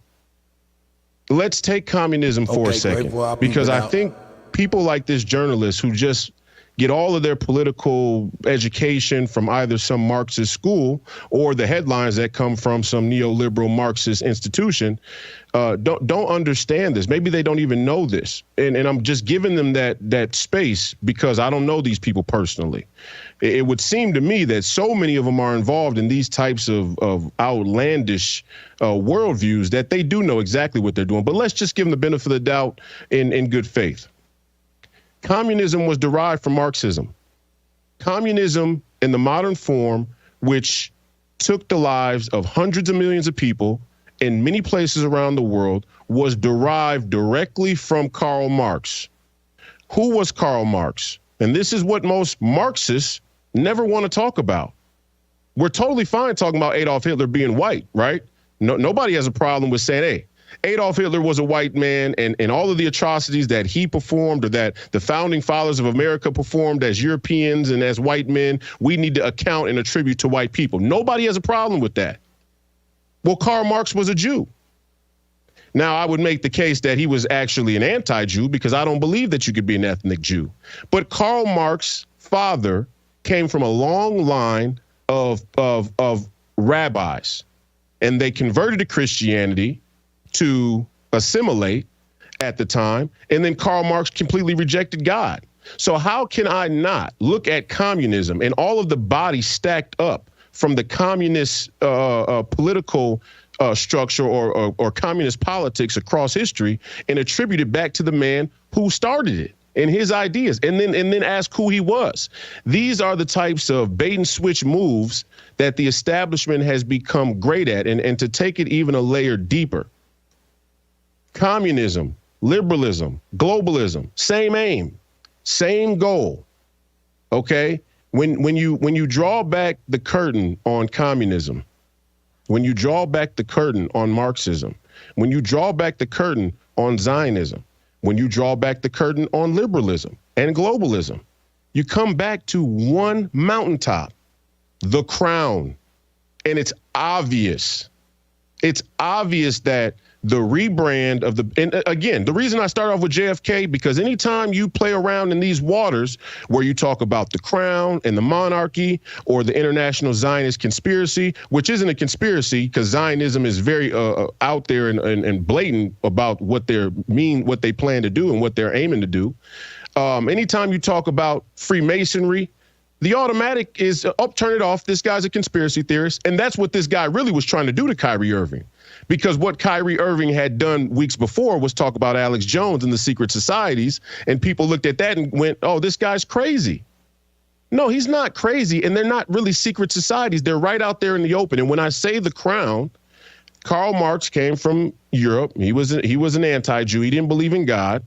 let's take communism for a second, because I think people like this journalist who just get all of their political education from either some Marxist school or the headlines that come from some neoliberal Marxist institution don't understand this. Maybe they don't even know this. And I'm just giving them that space because I don't know these people personally. It would seem to me that so many of them are involved in these types of outlandish worldviews that they do know exactly what they're doing. But let's just give them the benefit of the doubt in good faith. Communism was derived from Marxism. Communism in the modern form, which took the lives of hundreds of millions of people in many places around the world, was derived directly from Karl Marx. Who was Karl Marx? And this is what most Marxists never want to talk about. We're totally fine talking about Adolf Hitler being white, right? Nobody has a problem with saying, hey, Adolf Hitler was a white man, and all of the atrocities that he performed or that the founding fathers of America performed as Europeans and as white men, we need to account and attribute to white people. Nobody has a problem with that. Well, Karl Marx was a Jew. Now, I would make the case that he was actually an anti-Jew because I don't believe that you could be an ethnic Jew. But Karl Marx's father came from a long line of rabbis, and they converted to Christianity to assimilate at the time, and then Karl Marx completely rejected God. So how can I not look at communism and all of the bodies stacked up from the communist political structure or communist politics across history and attribute it back to the man who started it and his ideas, and then ask who he was? These are the types of bait and switch moves that the establishment has become great at, and to take it even a layer deeper. Communism, liberalism, globalism, same aim, same goal. Okay? When you draw back the curtain on communism, when you draw back the curtain on Marxism, when you draw back the curtain on Zionism, when you draw back the curtain on liberalism and globalism, you come back to one mountaintop, the crown. And it's obvious. It's obvious that the rebrand of and again, the reason I start off with JFK, because anytime you play around in these waters where you talk about the crown and the monarchy or the international Zionist conspiracy, which isn't a conspiracy because Zionism is very out there and blatant about what they plan to do and what they're aiming to do. Anytime you talk about Freemasonry, the automatic is, turn it off. This guy's a conspiracy theorist. And that's what this guy really was trying to do to Kyrie Irving. Because what Kyrie Irving had done weeks before was talk about Alex Jones and the secret societies. And people looked at that and went, oh, this guy's crazy. No, he's not crazy. And they're not really secret societies. They're right out there in the open. And when I say the crown, Karl Marx came from Europe. He was an anti-Jew. He didn't believe in God.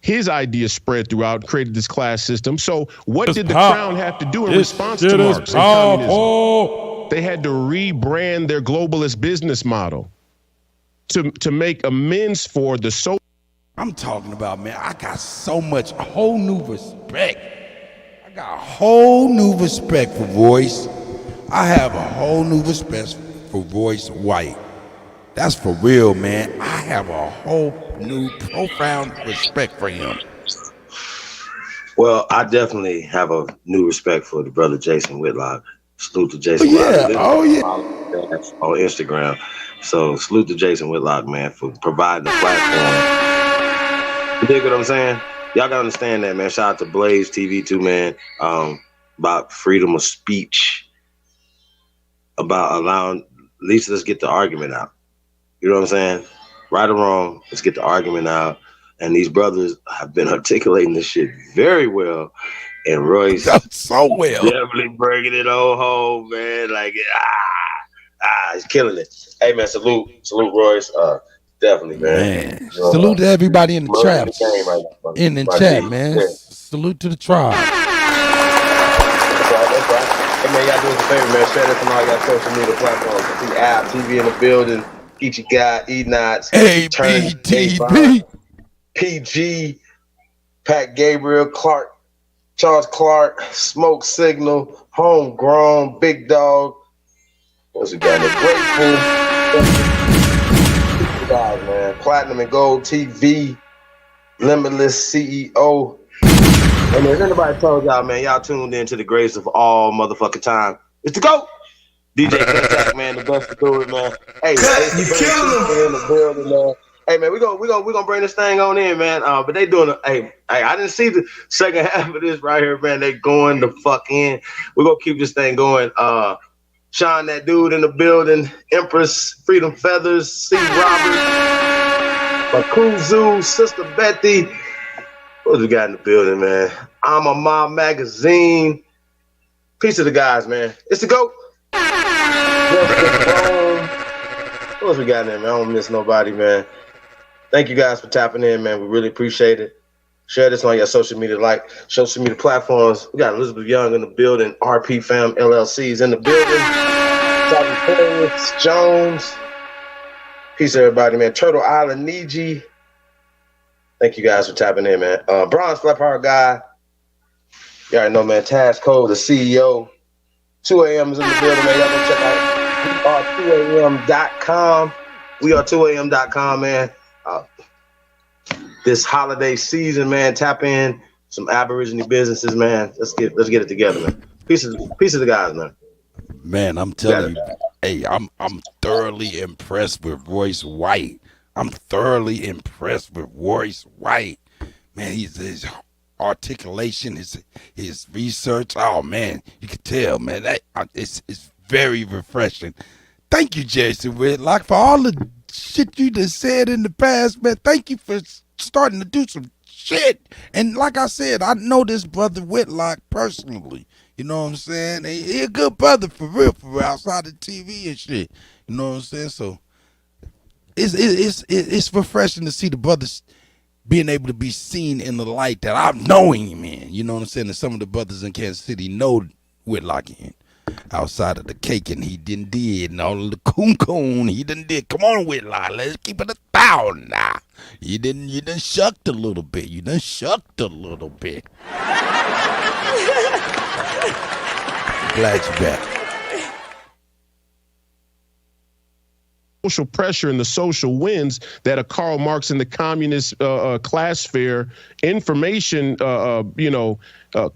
His ideas spread throughout, created this class system. So what did the crown have to do in response to Marx and communism? They had to rebrand their globalist business model to make amends for the so. I'm talking about, man, I got so much, a whole new respect. I got a whole new respect for Royce. I have a whole new respect for Royce White. That's for real, man. I have a whole new profound respect for him. Well, I definitely have a new respect for the brother Jason Whitlock. Salute to Jason Whitlock. Oh, yeah. On Instagram. So salute to Jason Whitlock, man, for providing the platform. You dig what I'm saying? Y'all gotta understand that, man. Shout out to Blaze TV too, man. About freedom of speech, about allowing, at least let's get the argument out. You know what I'm saying? Right or wrong, let's get the argument out. And these brothers have been articulating this shit very well. And Royce so well. Definitely bringing it on home, man. Like, he's killing it. Hey, man, salute Royce. Definitely, man. Salute to everybody in the trap. In the chat, man. Yeah. Salute to the tribe. That's right. Hey, man, y'all do us a favor, man. Share this on all y'all social media platforms. See App, TV in the building. Geechee Guy, E-Knots, ABTV, PG, Pat Gabriel, Charles Clark, Smoke Signal, Homegrown, Big Dog. What's we got? Grateful. Guys, man. Platinum and Gold TV, Limitless CEO. And if anybody told y'all, man, y'all tuned in to the greatest of all motherfucking time. It's the GOAT. DJ Kuttack, man, the best to do it, man. Hey, you killing them in the building, man. Hey, man, we gonna bring this thing on in, man. But they doing hey, I didn't see the second half of this right here, man. They going the fuck in. We're gonna keep this thing going. Sean, that dude in the building, Empress, Freedom Feathers, C. Roberts, Makuzu, Sister Betty. What we got in the building, man? I'm a Mom Magazine. Peace to the guys, man. It's the GOAT. What else we got in there, man? I don't miss nobody, man. Thank you guys for tapping in, man. We really appreciate it. Share this on your social media platforms. We got Elizabeth Young in the building. RP Fam LLC is in the building. Jones. Peace, everybody, man. Turtle Island, Niji. Thank you guys for tapping in, man. Bronze Flat Power Guy. You already know, man. Taz Cole, the CEO. 2 a.m. is in the building, man. Y'all go check out we are2am.com. We are 2am.com, man. This holiday season, man, tap in some Aborigine businesses, man. Let's get it together, man. Peace of the guys, man. Man, I'm telling you, hey, I'm thoroughly impressed with Royce White. Man, his articulation, his research. Oh man, you can tell, man. It's very refreshing. Thank you, Jason Whitlock, for all the shit you just said in the past, man. Thank you for starting to do some shit. And like I said, I know this brother Whitlock personally. You know what I'm saying? He a good brother for real, outside of TV and shit. You know what I'm saying? So it's refreshing to see the brothers being able to be seen in the light that I'm knowing him in. You know what I'm saying? And some of the brothers in Kansas City know Whitlock in. Outside of the cake and he didn't did and all of the coon he didn't did. Come on, Whitlock, let's keep it 1,000 now. You done shucked a little bit. Glad you're back. social pressure and the social winds that a Karl Marx and the communist class sphere information,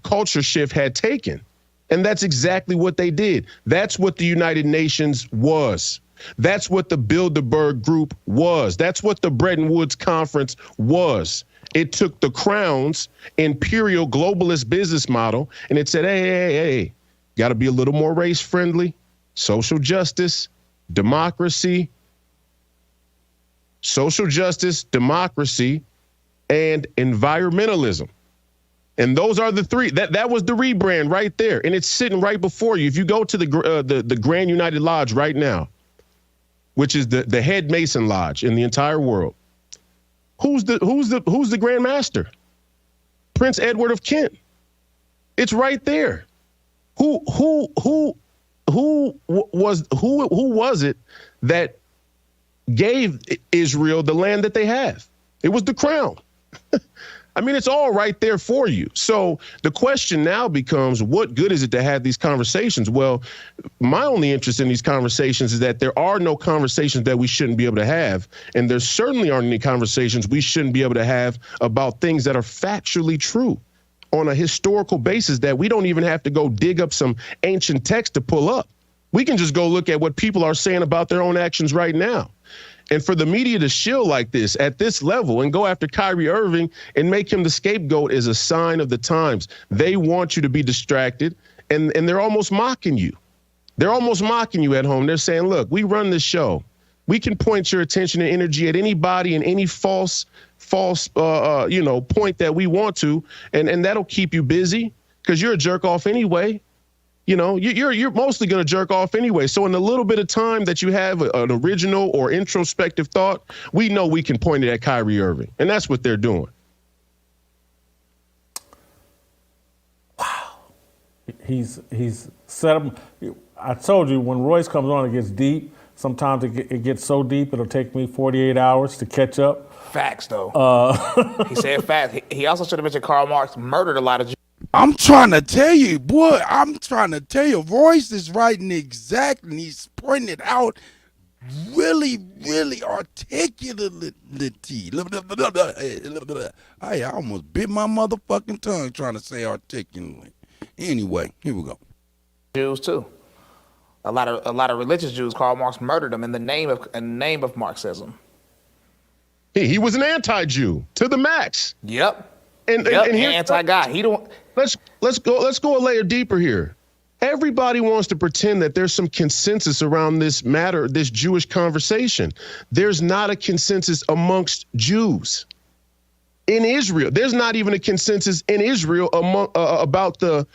culture shift had taken. And that's exactly what they did. That's what the United Nations was. That's what the Bilderberg Group was. That's what the Bretton Woods Conference was. It took the Crown's imperial globalist business model and it said, hey, got to be a little more race friendly, social justice, democracy, and environmentalism. And those are the three. That was the rebrand right there. And it's sitting right before you. If you go to the Grand United Lodge right now, which is the head Mason Lodge in the entire world, who's the Grand Master? Prince Edward of Kent. It's right there. Who was it that gave Israel the land that they have? It was the crown. I mean, it's all right there for you. So the question now becomes, what good is it to have these conversations? Well, my only interest in these conversations is that there are no conversations that we shouldn't be able to have. And there certainly aren't any conversations we shouldn't be able to have about things that are factually true on a historical basis that we don't even have to go dig up some ancient text to pull up. We can just go look at what people are saying about their own actions right now. And for the media to shill like this at this level and go after Kyrie Irving and make him the scapegoat is a sign of the times. They want you to be distracted, and they're almost mocking you. They're almost mocking you at home. They're saying, look, we run this show. We can point your attention and energy at anybody and any false point that we want to, and that'll keep you busy because you're a jerk off anyway. You know, you're mostly going to jerk off anyway. So in the little bit of time that you have an original or introspective thought, we know we can point it at Kyrie Irving. And that's what they're doing. Wow. He's set up. I told you, when Royce comes on, it gets deep. Sometimes it gets so deep, it'll take me 48 hours to catch up. Facts, though. He said facts. He also should have mentioned Karl Marx murdered a lot of Jews. I'm trying to tell you, boy. Royce is writing exact, and he's pointing it out really, really articulately. I almost bit my motherfucking tongue trying to say articulately. Anyway, here we go. Jews too. A lot of religious Jews. Karl Marx murdered them in the name of Marxism. He was an anti-Jew to the max. Yep. And anti-God. He don't. Let's go a layer deeper here. Everybody wants to pretend that there's some consensus around this matter, this Jewish conversation. There's not a consensus amongst Jews in Israel. There's not even a consensus in Israel about the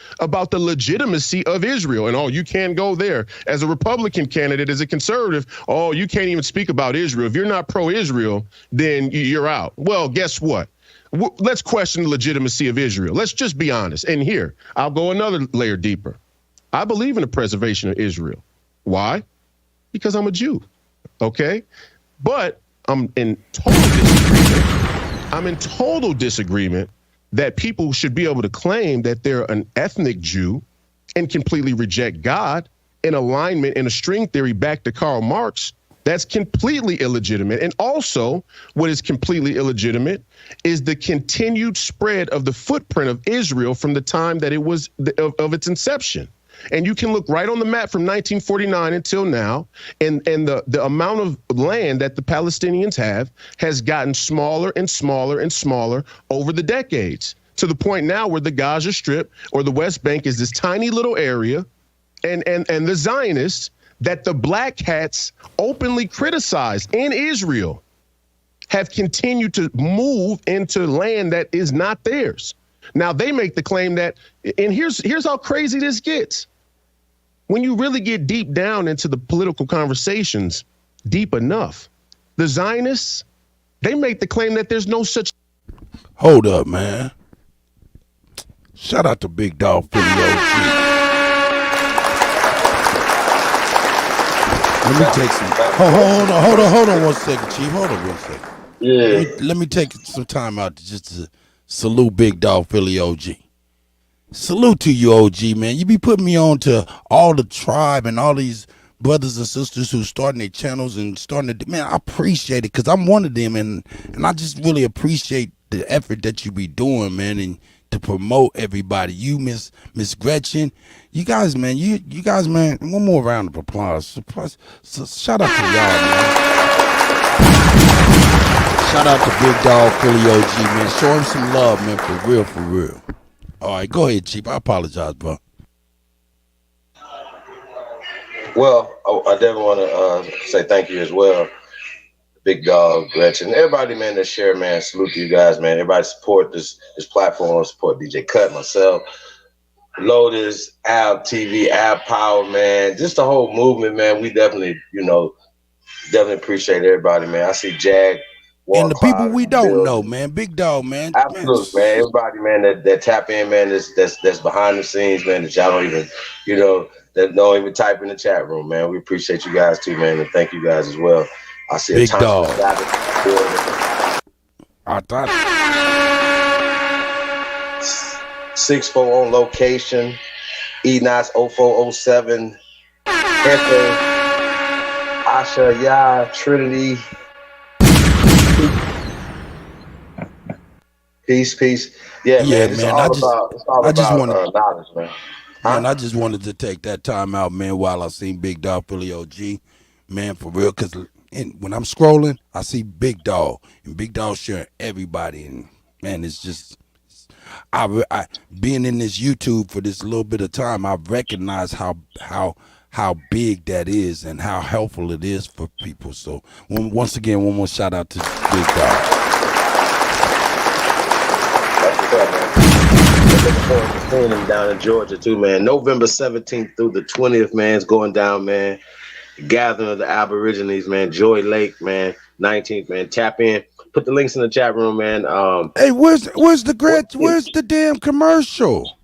legitimacy of Israel. And you can't go there as a Republican candidate, as a conservative. You can't even speak about Israel. If you're not pro-Israel, then you're out. Well, guess what? Let's question the legitimacy of Israel. Let's just be honest. And here, I'll go another layer deeper. I believe in the preservation of Israel. Why? Because I'm a Jew. Okay? But I'm in total disagreement that people should be able to claim that they're an ethnic Jew and completely reject God in alignment in a string theory back to Karl Marx. That's completely illegitimate. And also, what is completely illegitimate is the continued spread of the footprint of Israel from the time that it was of its inception. And you can look right on the map from 1949 until now, and the amount of land that the Palestinians have has gotten smaller and smaller and smaller over the decades, to the point now where the Gaza Strip or the West Bank is this tiny little area, and the Zionists that the black hats openly criticize in Israel have continued to move into land that is not theirs. Now they make the claim that, and here's how crazy this gets. When you really get deep down into the political conversations, deep enough, the Zionists, they make the claim that there's no such. Hold up, man. Shout out to Big Dog Philly OG. Let me take some. Hold on 1 second, Chief. Hold on 1 second. Yeah. Let me take some time out to salute Big Dog Philly OG. Salute to you, OG, man. You be putting me on to all the tribe and all these brothers and sisters who starting their channels and starting to, man, I appreciate it because I'm one of them, and I just really appreciate the effort that you be doing, man, and to promote everybody. You, Miss Gretchen, you guys, man, you guys, man, one more round of applause. So shout out to y'all, man. Shout out to Big Dog Philly OG, man. Show him some love, man, for real, for real. All right, go ahead, Chief. I apologize, bro. Well, I definitely want to say thank you as well, Big Dog, Gretchen, everybody, man, that share, man. Salute to you guys, man. Everybody support this platform, support DJ Cut, myself, Lotus, Ab TV, Ab Power, man. Just the whole movement, man. We definitely, definitely appreciate everybody, man. I see Jag. And the people we don't know, man. Big Dog, man. Absolutely, man. Everybody, man, that tap in, man, that's behind the scenes, man, that y'all don't even, that don't even type in the chat room, man. We appreciate you guys too, man, and thank you guys as well. I see Big Dog. I thought 6-4 on location, E-Nice 0407, Echo, Asha, Ya, Trinity. Peace. Yeah, man. It's all about knowledge, man. Man, I just wanted to take that time out, man, while I seen Big Dog Philly OG, man, for real. Because when I'm scrolling, I see Big Dog, and Big Dog sharing everybody. And, man, it's just, I being in this YouTube for this little bit of time, I recognize how big that is and how helpful it is for people. So, once again, one more shout out to Big Dog. Looking forward to seeing him down in Georgia too, man. November 17th through the 20th, man. It's going down, man. Gathering of the Aborigines, man. Joy Lake, man. 19th, man. Tap in. Put the links in the chat room, man. Hey, where's the damn commercial?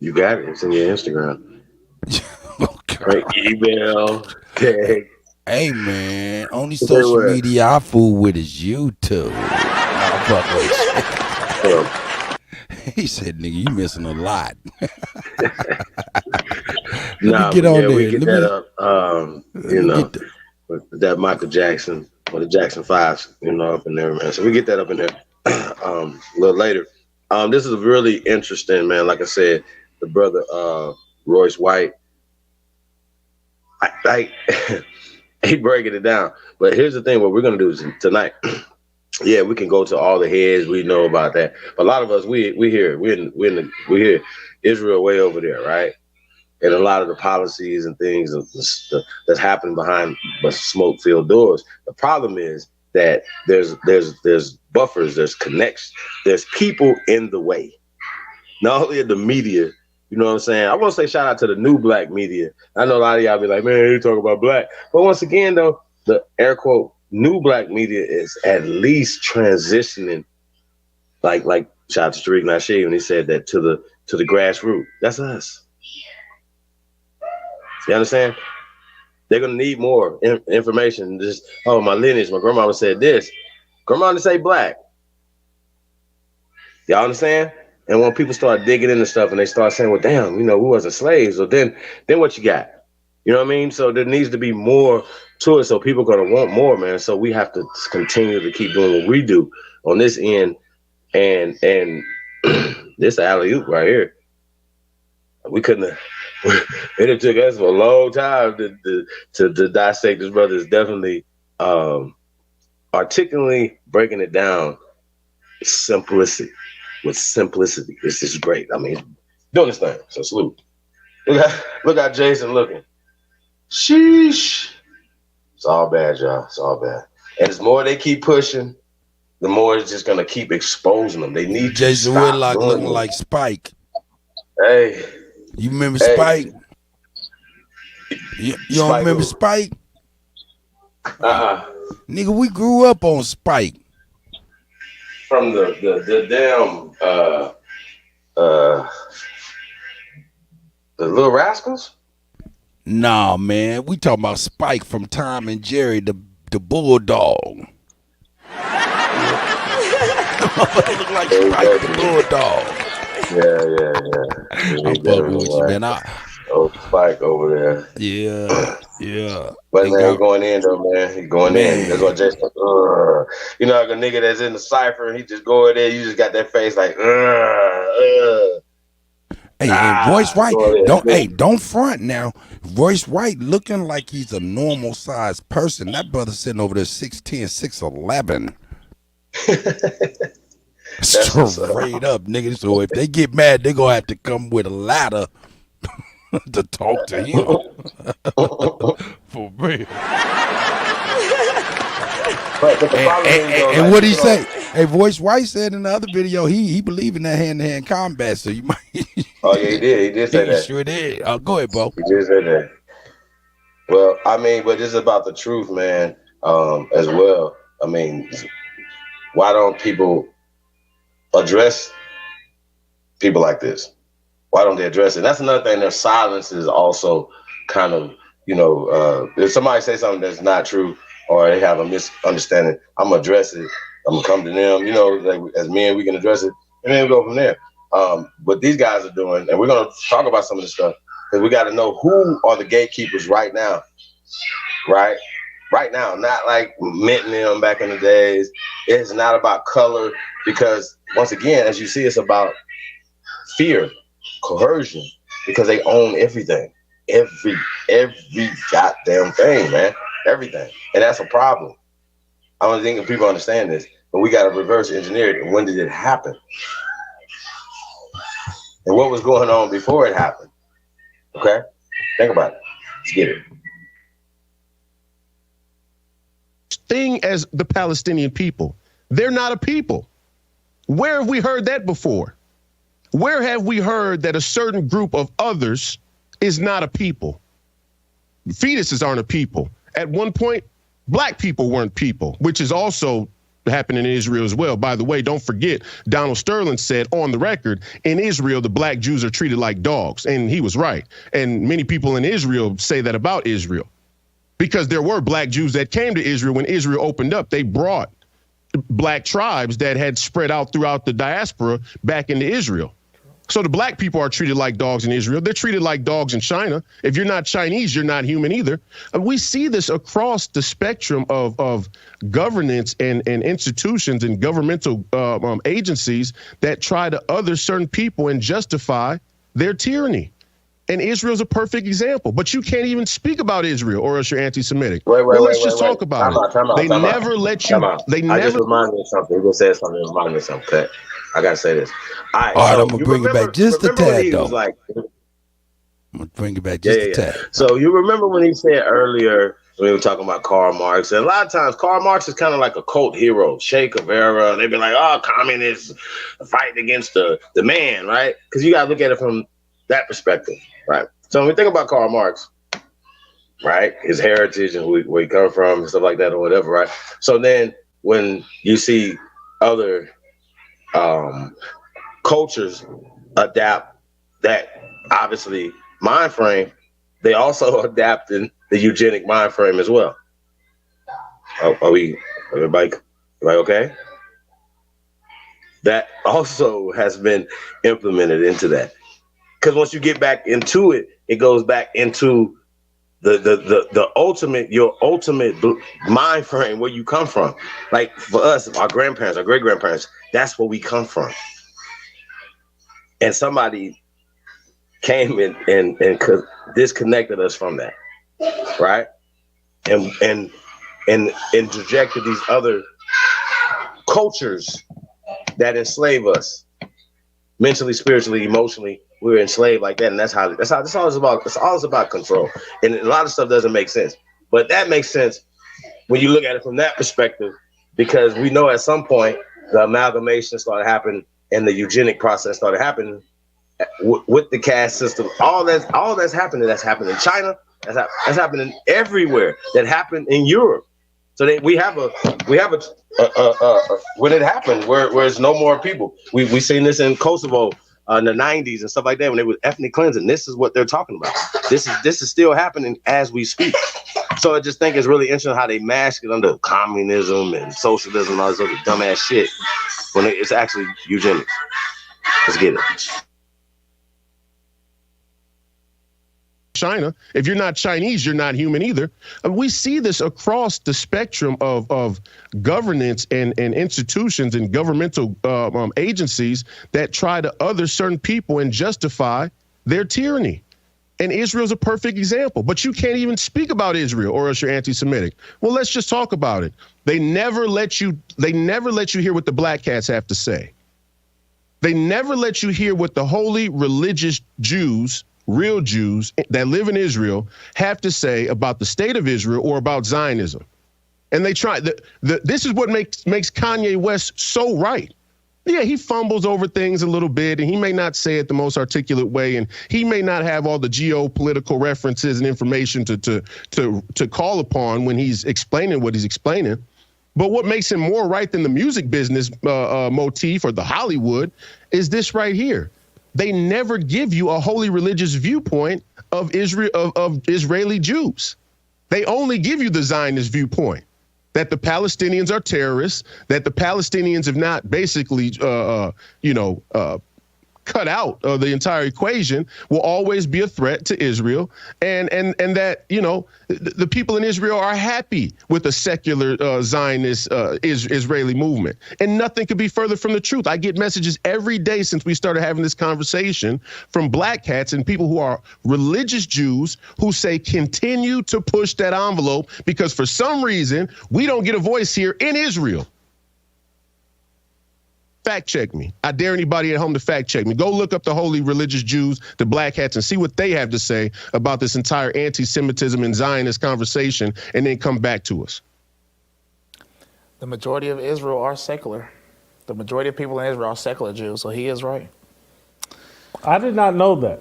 You got it. It's in your Instagram. Okay. Email. Okay. Hey, man. Only social media I fool with is YouTube. He said, "Nigga, you missing a lot." Let me get on there. We get that up. With that Michael Jackson or the Jackson 5s, up in there, man. So we get that up in there a little later. This is really interesting, man. Like I said, the brother Royce White, he breaking it down. But here's the thing: what we're gonna do is tonight. Yeah, we can go to all the heads. We know about that. But a lot of us, we hear Israel way over there, right? And a lot of the policies and things that's happening behind smoke-filled doors. The problem is that there's buffers, there's connections, there's people in the way. Not only the media, you know what I'm saying? I want to say shout out to the new black media. I know a lot of y'all be like, man, you talk about black. But once again, though, the air quote new black media is at least transitioning, like shout out to Tariq Nasheed when he said that to the grassroots. That's us. You understand? They're gonna need more information. Just my lineage. My grandmama said this. Grandma didn't say black. Y'all understand? And when people start digging into stuff and they start saying, well, damn, we wasn't slaves. So then what you got? You know what I mean? So there needs to be more to it. So people are going to want more, man. So we have to continue to keep doing what we do on this end. And this alley-oop right here, we couldn't have, it took us for a long time to dissect this brother. Is definitely articulately breaking it down. Simplicity. This is great. I mean, doing this thing. So salute. Look at Jason looking. Sheesh. It's all bad, y'all. It's all bad. And the more they keep pushing, the more it's just gonna keep exposing them. They need Jason Whitlock looking like Spike. Hey. You remember Spike? You don't remember Spike? Nigga, we grew up on Spike. From the damn the Little Rascals? Nah, man. We talking about Spike from Tom and Jerry, the Bulldog. They look like Spike the Bulldog. Yeah. I'm fucking with you, man. Oh, Spike over there. Yeah. But And man, he going in though, man. He going in. That's what Jason. You know, like a nigga that's in the cipher, he just go in there. You just got that face like. Hey, Royce White, don't front now. Royce White looking like he's a normal sized person. That brother sitting over there 6'10", 6'11". Straight up, nigga. So if they get mad, they gonna have to come with a ladder to talk to him. For real. And what he say? Hey, Royce White said in the other video, he believe in that hand-to-hand combat. So you might. Oh yeah, he did. He did say that. He sure did. Go ahead, Bo. He did say that. Well, I mean, but it's about the truth, man. As well. I mean, why don't people address people like this? Why don't they address it? That's another thing. Their silence is also kind of, if somebody say something that's not true or they have a misunderstanding, I'm gonna address it. I'm gonna come to them. Like as men, we can address it, and then we go from there. What these guys are doing, and we're gonna talk about some of this stuff, because we got to know who are the gatekeepers right now, right? Right now, not like minting them back in the days. It's not about color, because once again, as you see, it's about fear, coercion, because they own everything, every goddamn thing, man, everything, and that's a problem. I don't think people understand this, but we got to reverse engineer it. And when did it happen? And what was going on before it happened? Okay, think about it. Let's get it. Thing as the Palestinian people, they're not a people. Where have we heard that before? Where have we heard that a certain group of others is not a people? Fetuses aren't a people. At one point, black people weren't people, which is also happening in Israel as well. By the way, don't forget, Donald Sterling said on the record, in Israel, the black Jews are treated like dogs. And he was right. And many people in Israel say that about Israel, because there were black Jews that came to Israel when Israel opened up. They brought black tribes that had spread out throughout the diaspora back into Israel. So the black people are treated like dogs in Israel. They're treated like dogs in China. If you're not Chinese, you're not human either. And we see this across the spectrum of governance and institutions and governmental agencies that try to other certain people and justify their tyranny. And Israel's a perfect example. But you can't even speak about Israel, or else you're anti-Semitic. Let's just talk about it. They never let you. I just reminded me of something. You just said something. Reminded me of something. Okay? I gotta say this. All right, I'm gonna bring it back just a tad, though. I'm gonna bring it back just a tad. So you remember when he said earlier, when we were talking about Karl Marx, and a lot of times Karl Marx is kind of like a cult hero, Che Guevara. They've been like, oh, communists fighting against the man, right? Because you gotta look at it from that perspective, right? So when we think about Karl Marx, right, his heritage and where he come from and stuff like that or whatever, right? So then when you see other cultures adapt that obviously mind frame, they also adapt in the eugenic mind frame as well. Everybody okay? That also has been implemented into that. Because once you get back into it, it goes back into the ultimate, your ultimate mind frame, where you come from. Like for us, our grandparents, our great grandparents, that's where we come from. And somebody came in and disconnected us from that, right? And interjected these other cultures that enslave us mentally, spiritually, emotionally. We're enslaved like that, and that's all it's about. It's all about control, and a lot of stuff doesn't make sense. But that makes sense when you look at it from that perspective, because we know at some point the amalgamation started happening and the eugenic process started happening with the caste system. All that's happening. That's happened in China. That's happening everywhere. That happened in Europe. So we have a when it happened where there's no more people. We seen this in Kosovo. In the 90s and stuff like that, when they were ethnic cleansing. This is what they're talking about. This is still happening as we speak. So I just think it's really interesting how they mask it under communism and socialism and all this other dumbass shit when it's actually eugenics. Let's get it. China. If you're not Chinese, you're not human either. We see this across the spectrum of governance and institutions and governmental agencies that try to other certain people and justify their tyranny. And Israel's a perfect example. But you can't even speak about Israel or else you're anti-Semitic. Well, let's just talk about it. They never let you hear what the black cats have to say. They never let you hear what the holy religious Jews, real Jews that live in Israel, have to say about the state of Israel or about Zionism. And they try. This is what makes Kanye West so right. Yeah, he fumbles over things a little bit, and he may not say it the most articulate way, and he may not have all the geopolitical references and information to call upon when he's explaining what he's explaining. But what makes him more right than the music business motif or the Hollywood is this right here. They never give you a holy religious viewpoint of Israel of Israeli Jews. They only give you the Zionist viewpoint. That the Palestinians are terrorists, that the Palestinians have not basically, cut out of the entire equation, will always be a threat to Israel, and that, the people in Israel are happy with the secular Zionist Israeli movement. And nothing could be further from the truth. I get messages every day since we started having this conversation from black hats and people who are religious Jews who say continue to push that envelope because for some reason we don't get a voice here in Israel. Fact check me. I dare anybody at home to fact check me. Go look up the holy religious Jews, the black hats, and see what they have to say about this entire anti-Semitism and Zionist conversation, and then come back to us. The majority of Israel are secular. The majority of people in Israel are secular Jews, so he is right. I did not know that.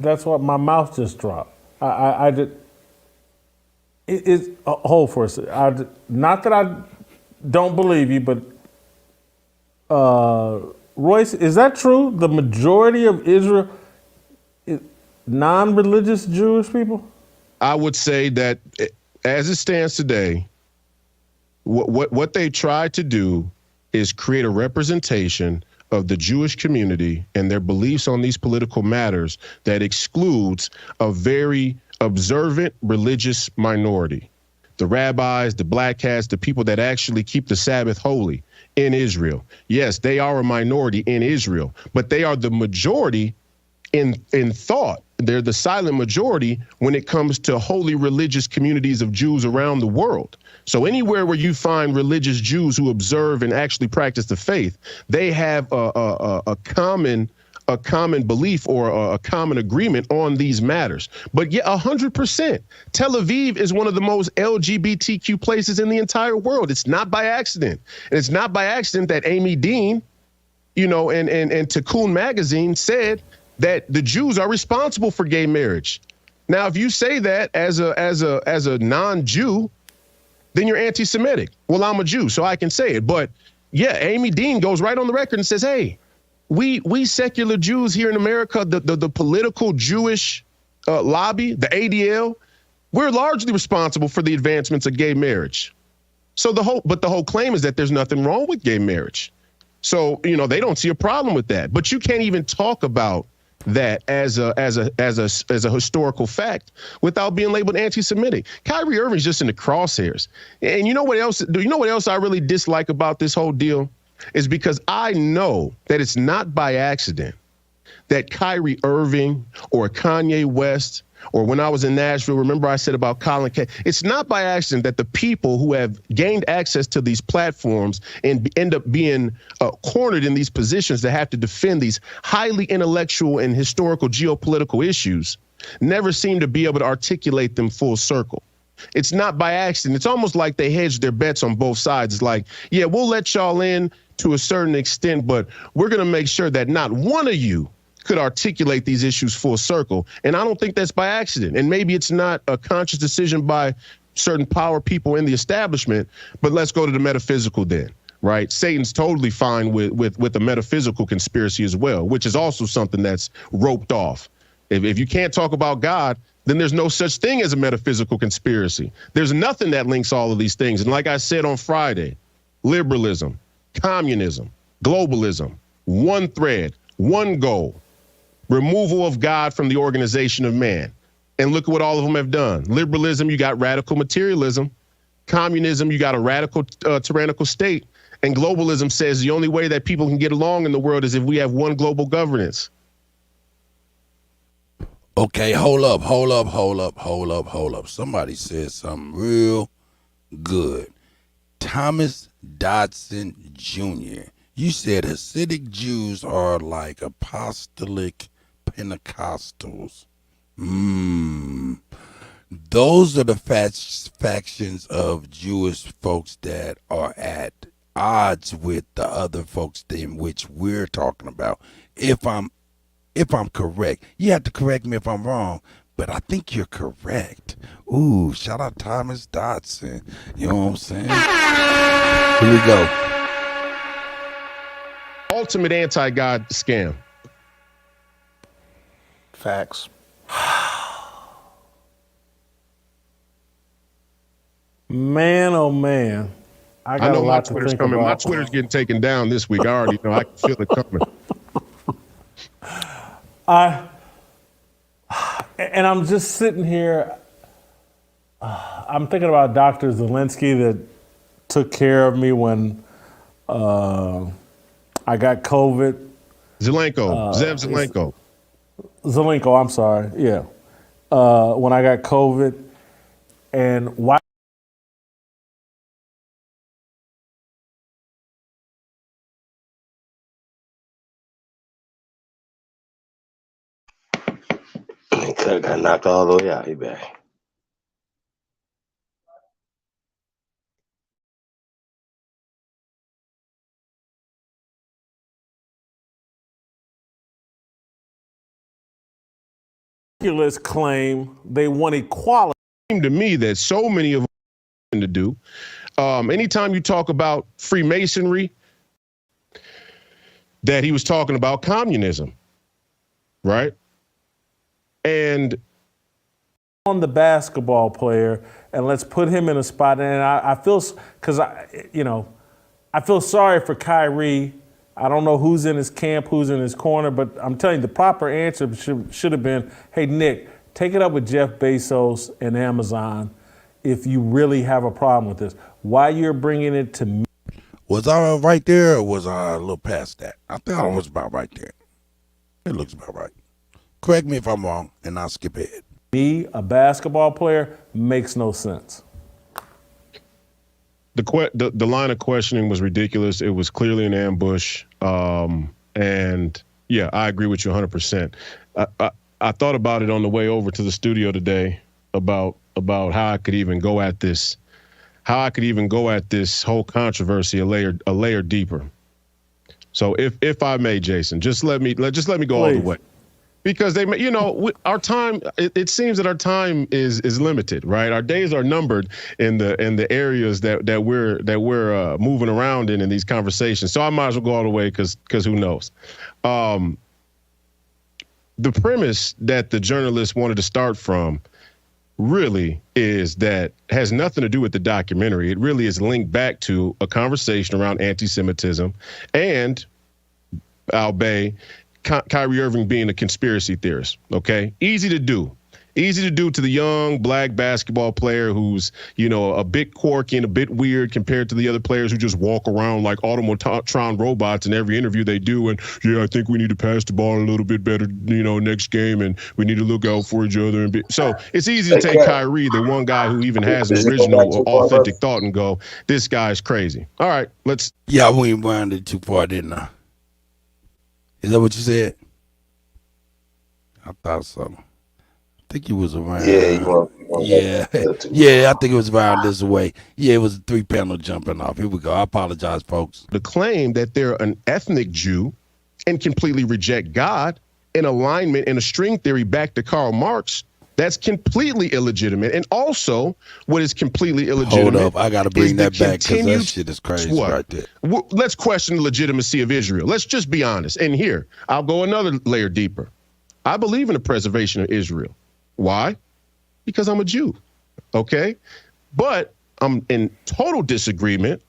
That's what my mouth just dropped. I did. Hold for a second. Not that I don't believe you, but Royce, is that true? The majority of Israel is non-religious Jewish people? I would say that as it stands today, what they tried to do is create a representation of the Jewish community and their beliefs on these political matters that excludes a very observant religious minority. The rabbis, the black hats, the people that actually keep the Sabbath holy in Israel. Yes, they are a minority in Israel, but they are the majority in thought. They're the silent majority when it comes to holy religious communities of Jews around the world. So anywhere where you find religious Jews who observe and actually practice the faith, they have a common belief or a common agreement on these matters. But yeah, 100%. Tel Aviv is one of the most LGBTQ places in the entire world. It's not by accident. And it's not by accident that Amy Dean, and Tikkun magazine said that the Jews are responsible for gay marriage. Now, if you say that as a non-Jew, then you're anti-Semitic. Well, I'm a Jew, so I can say it. But yeah, Amy Dean goes right on the record and says, hey, we secular Jews here in America, the political Jewish lobby, the ADL, we're largely responsible for the advancements of gay marriage. So the whole claim is that there's nothing wrong with gay marriage. So, they don't see a problem with that. But you can't even talk about that as a historical fact without being labeled anti-Semitic. Kyrie Irving's just in the crosshairs. And you know what else I really dislike about this whole deal? Is because I know that it's not by accident that Kyrie Irving or Kanye West, or when I was in Nashville, remember I said about Colin Kaepernick, it's not by accident that the people who have gained access to these platforms and end up being cornered in these positions that have to defend these highly intellectual and historical geopolitical issues never seem to be able to articulate them full circle. It's not by accident. It's almost like they hedged their bets on both sides. It's like, yeah, we'll let y'all in to a certain extent, but we're going to make sure that not one of you could articulate these issues full circle. And I don't think that's by accident. And maybe it's not a conscious decision by certain power people in the establishment, but let's go to the metaphysical then, right? Satan's totally fine with a metaphysical conspiracy as well, which is also something that's roped off. If you can't talk about God, then there's no such thing as a metaphysical conspiracy. There's nothing that links all of these things. And like I said on Friday, liberalism, communism, globalism, one thread, one goal, removal of God from the organization of man. And look at what all of them have done. Liberalism, you got radical materialism. Communism, you got a radical tyrannical state. And globalism says the only way that people can get along in the world is if we have one global governance. Okay, hold up. Somebody said something real good. Thomas Dodson Jr., you said Hasidic Jews are like apostolic Pentecostals. Those are the factions of Jewish folks that are at odds with the other folks in which we're talking about. If I'm correct, you have to correct me if I'm wrong, but I think you're correct. Ooh, shout out Thomas Dodson. You know what I'm saying? Here we go. Ultimate anti-God scam. Facts. Man, oh man. I got know a my lot to Twitter's think coming. about. My Twitter's getting taken down this week. I already know. I can feel it coming. And I'm just sitting here. I'm thinking about Dr. Zelensky that took care of me when I got COVID. Zelenko, Zev Zelenko. Zelenko, I'm sorry. Yeah. When I got COVID. And why? Got knocked all the way out. He back. Ridiculous claim they want equality. To me, that so many of them to do. Anytime you talk about Freemasonry, that he was talking about communism, right? And on the basketball player, and let's put him in a spot. And I feel, because I feel sorry for Kyrie. I don't know who's in his camp, who's in his corner, but I'm telling you, the proper answer should have been, hey, Nick, take it up with Jeff Bezos and Amazon if you really have a problem with this. Why you're bringing it to me? Was I right there or was I a little past that? I think I was about right there. It looks about right. Correct me if I'm wrong, and I'll skip ahead. Me, a basketball player, makes no sense. The line of questioning was ridiculous. It was clearly an ambush. And yeah, I agree with you 100%. I thought about it on the way over to the studio today about how I could even go at this, whole controversy a layer deeper. So if I may, Jason, just let me go Please. All the way. Because our time. It seems that our time is limited, right? Our days are numbered in the areas that we're moving around in these conversations. So I might as well go all the way because who knows? The premise that the journalist wanted to start from really has nothing to do with the documentary. It really is linked back to a conversation around anti-Semitism and Kyrie Irving being a conspiracy theorist, okay? Easy to do to the young black basketball player who's, a bit quirky and a bit weird compared to the other players who just walk around like automatron robots in every interview they do. And yeah, I think we need to pass the ball a little bit better, next game, and we need to look out for each other. So it's easy to take Kyrie, the one guy who even has an original, authentic thought, and go, this guy's crazy. All right, let's. Yeah, we wound it too far, didn't I? Is that what you said? I thought so. I think he was around. Yeah, I think it was around this way. Yeah, it was a 3-panel jumping off. Here we go. I apologize, folks. The claim that they're an ethnic Jew and completely reject God in alignment in a string theory back to Karl Marx, that's completely illegitimate. And also, what is completely illegitimate? Hold up, I got to bring that back because that shit is crazy right there. Let's question the legitimacy of Israel. Let's just be honest. And here, I'll go another layer deeper. I believe in the preservation of Israel. Why? Because I'm a Jew, okay? But I'm in total disagreement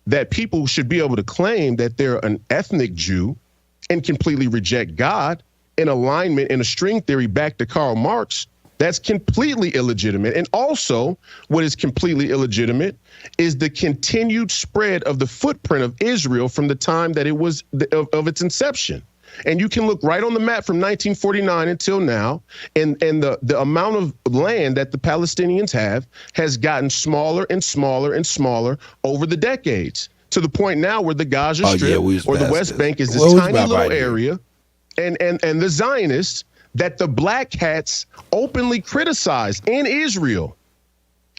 that people should be able to claim that they're an ethnic Jew and completely reject God in alignment in a string theory back to Karl Marx, that's completely illegitimate. And also, what is completely illegitimate is the continued spread of the footprint of Israel from the time that it was of its inception. And you can look right on the map from 1949 until now, and the amount of land that the Palestinians have has gotten smaller and smaller and smaller over the decades, to the point now where the Gaza Strip or the West Bank is this tiny little area, and the Zionists that the black hats openly criticized in Israel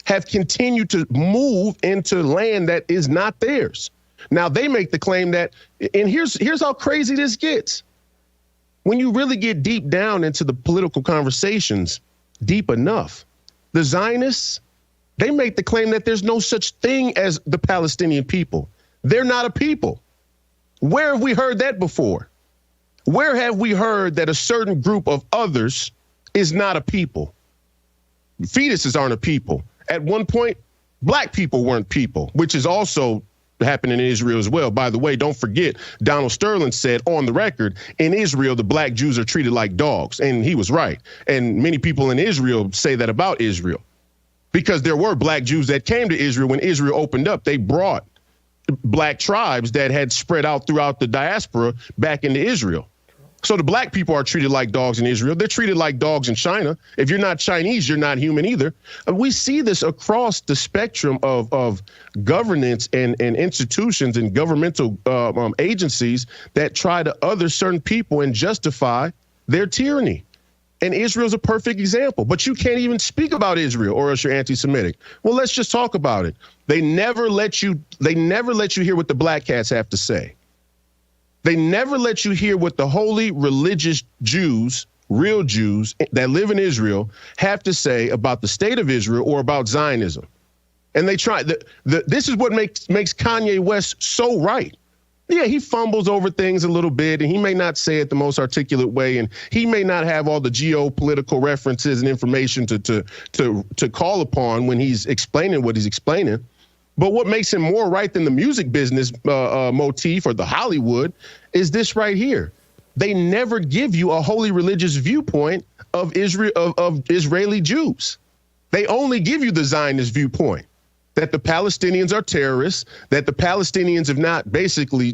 have continued to move into land that is not theirs. Now they make the claim that, and here's how crazy this gets. When you really get deep down into the political conversations, deep enough, the Zionists, they make the claim that there's no such thing as the Palestinian people. They're not a people. Where have we heard that before? Where have we heard that a certain group of others is not a people? Fetuses aren't a people. At one point, black people weren't people, which is also happening in Israel as well. By the way, don't forget, Donald Sterling said on the record, in Israel, the black Jews are treated like dogs. And he was right. And many people in Israel say that about Israel, because there were black Jews that came to Israel when Israel opened up. They brought black tribes that had spread out throughout the diaspora back into Israel. So the black people are treated like dogs in Israel. They're treated like dogs in China. If you're not Chinese, you're not human either. We see this across the spectrum of governance and institutions and governmental agencies that try to other certain people and justify their tyranny. And Israel's a perfect example. But you can't even speak about Israel, or else you're anti-Semitic. Well, let's just talk about it. They never let you hear what the black cats have to say. They never let you hear what the holy religious Jews, real Jews that live in Israel, have to say about the state of Israel or about Zionism. And they try. This is what makes Kanye West so right. Yeah, he fumbles over things a little bit, and he may not say it the most articulate way, and he may not have all the geopolitical references and information to call upon when he's explaining what he's explaining. But what makes him more right than the music business motif or the Hollywood is this right here. They never give you a holy religious viewpoint of Israel, of Israeli Jews. They only give you the Zionist viewpoint, that the Palestinians are terrorists, that the Palestinians have not basically,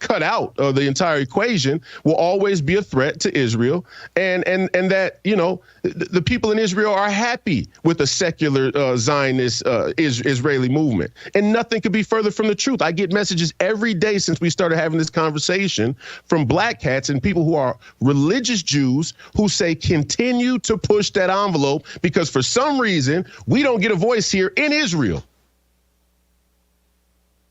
cut out of the entire equation, will always be a threat to Israel, and that, the people in Israel are happy with a secular Zionist Israeli movement. And nothing could be further from the truth. I get messages every day since we started having this conversation from black hats and people who are religious Jews who say continue to push that envelope because for some reason we don't get a voice here in Israel.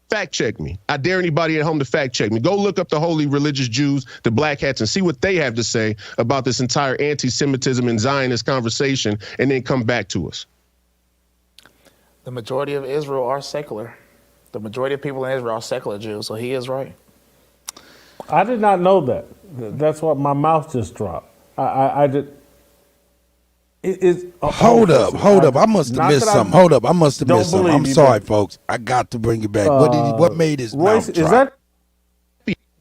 Fact check me. I dare anybody at home to fact check me. Go look up the holy religious Jews, the black hats, and see what they have to say about this entire anti-Semitism and Zionist conversation, and then come back to us. The majority of Israel are secular. The majority of people in Israel are secular Jews, so he is right. I did not know that. That's what my mouth just dropped. I did. Hold up. I must have missed something. Hold up. I must have missed something. I'm sorry, folks. I got to bring it back. What made his mouth drop? Is that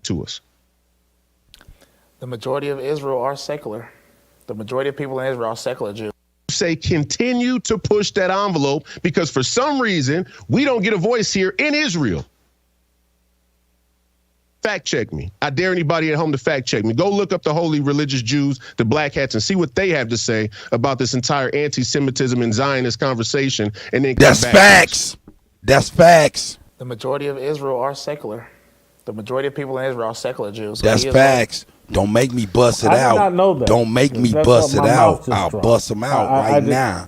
to us? The majority of Israel are secular. The majority of people in Israel are secular Jews. Say continue to push that envelope because for some reason we don't get a voice here in Israel. Fact check me. I dare anybody at home to fact check me. Go look up the holy religious Jews, the black hats, and see what they have to say about this entire anti-Semitism and Zionist conversation. And then that's facts. That's facts. The majority of Israel are secular. The majority of people in Israel are secular Jews. So that's facts. Right. Don't make me bust it out. I did not know that. Don't make me bust it out. I'll bust them out right now.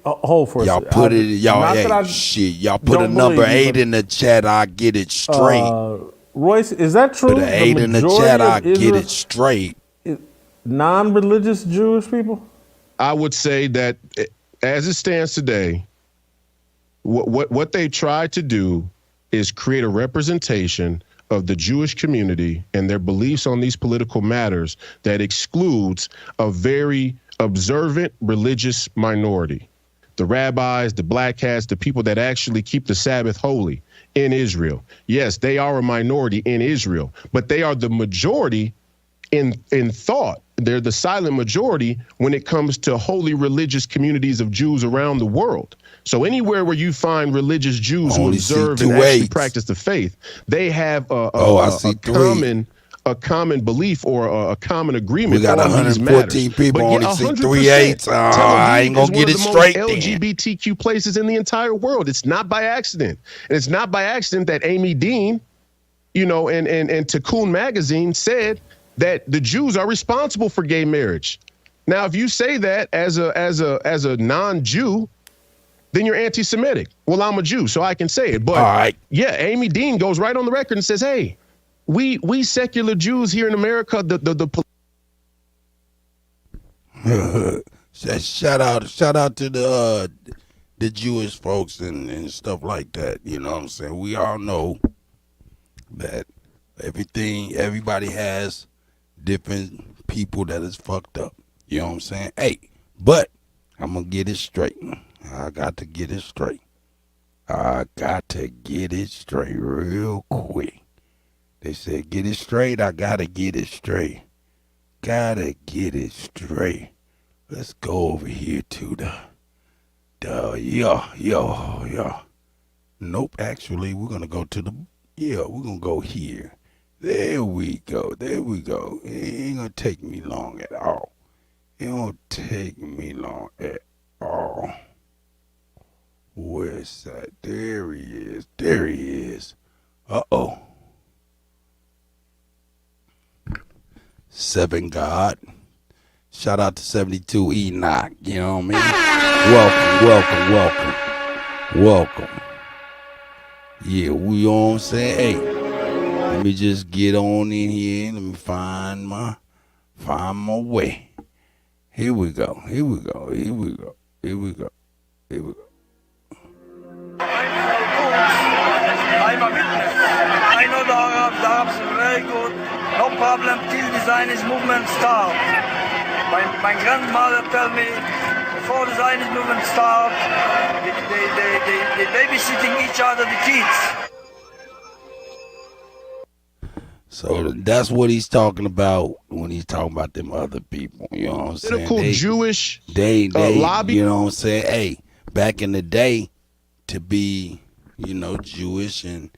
Hold for a second. Y'all put it, y'all, shit. Y'all put a number 8 in the chat. I get it straight. Royce, is that true? Put an 8 in the chat. I get it straight. Non-religious Jewish people? I would say that as it stands today, what they tried to do is create a representation of the Jewish community and their beliefs on these political matters that excludes a very observant religious minority. the rabbis, the black cats, the people that actually keep the Sabbath holy in Israel. Yes, they are a minority in Israel, but they are the majority in thought. They're the silent majority when it comes to holy religious communities of Jews around the world. So anywhere where you find religious Jews who observe and actually practice the faith, they have a common belief or a common agreement. We got 114 people, only see 3/8. I ain't gonna get it straight. LGBTQ places in the entire world. It's not by accident, and it's not by accident that Amy Dean, and Tikkun magazine said that the Jews are responsible for gay marriage. Now, if you say that as a non-Jew, then you're anti-Semitic. Well, I'm a Jew, so I can say it. But yeah, Amy Dean goes right on the record and says, "Hey, we secular Jews here in America, shout out to the Jewish folks and stuff like that. You know what I'm saying? We all know that everybody has different people that is fucked up. You know what I'm saying? Hey, but I'm gonna get it straight. I got to get it straight. I got to get it straight real quick. They said, get it straight. I got to get it straight. Gotta get it straight. Let's go over here to yeah. Nope, actually, we're going to go to we're going to go here. There we go. It ain't going to take me long at all. It won't take me long at all. Where's that? There he is. Uh-oh. 7 God. Shout out to 72 Enoch. You know what I mean? Welcome. Yeah, we on saying, hey, let me just get on in here. Let me find my way. Here we go. I'm a witness. I know the Arabs are very good. No problem till the Zionist movement start. My grandmother tell me before the Zionist movement start, they babysitting each other, the kids. So that's what he's talking about when he's talking about them other people. You know what I'm saying? Political Jewish lobby. You know what I'm saying? Hey, back in the day, to be, Jewish and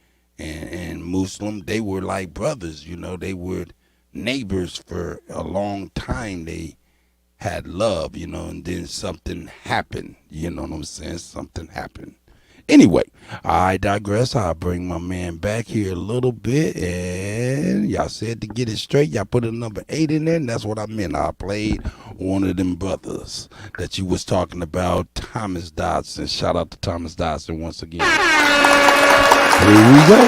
Muslim, they were like brothers. They were neighbors for a long time. They had love, and then something happened. You know what I'm saying? Something happened. Anyway, I digress. I'll bring my man back here a little bit. And y'all said to get it straight, y'all put a number 8 in there, and that's what I meant. I played one of them brothers that you was talking about, Thomas Dodson. Shout out to Thomas Dodson once again. Here we go.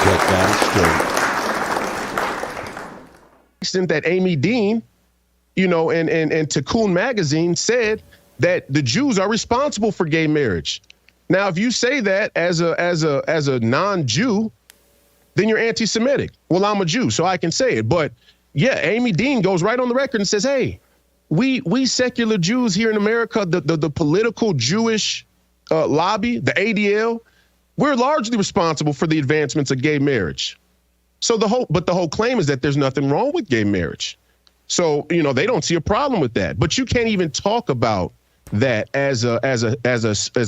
Check that straight. That Amy Dean, and Tikkun magazine said that the Jews are responsible for gay marriage. Now, if you say that as a non-Jew, then you're anti-Semitic. Well, I'm a Jew, so I can say it. But yeah, Amy Dean goes right on the record and says, hey, we secular Jews here in America, the political Jewish lobby, the ADL, we're largely responsible for the advancements of gay marriage. So the whole claim is that there's nothing wrong with gay marriage. So, they don't see a problem with that. But you can't even talk about that as a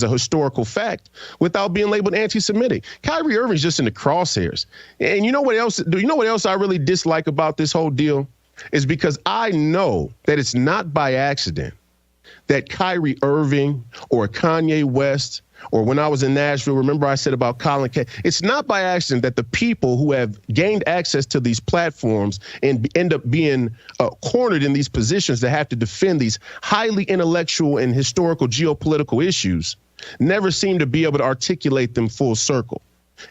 historical fact without being labeled anti-Semitic. Kyrie Irving's just in the crosshairs. And you know what else? Do you know what else I really dislike about this whole deal? Is because I know that it's not by accident that Kyrie Irving or Kanye West, or when I was in Nashville, remember I said about Colin Kaepernick, it's not by accident that the people who have gained access to these platforms and end up being cornered in these positions that have to defend these highly intellectual and historical geopolitical issues never seem to be able to articulate them full circle.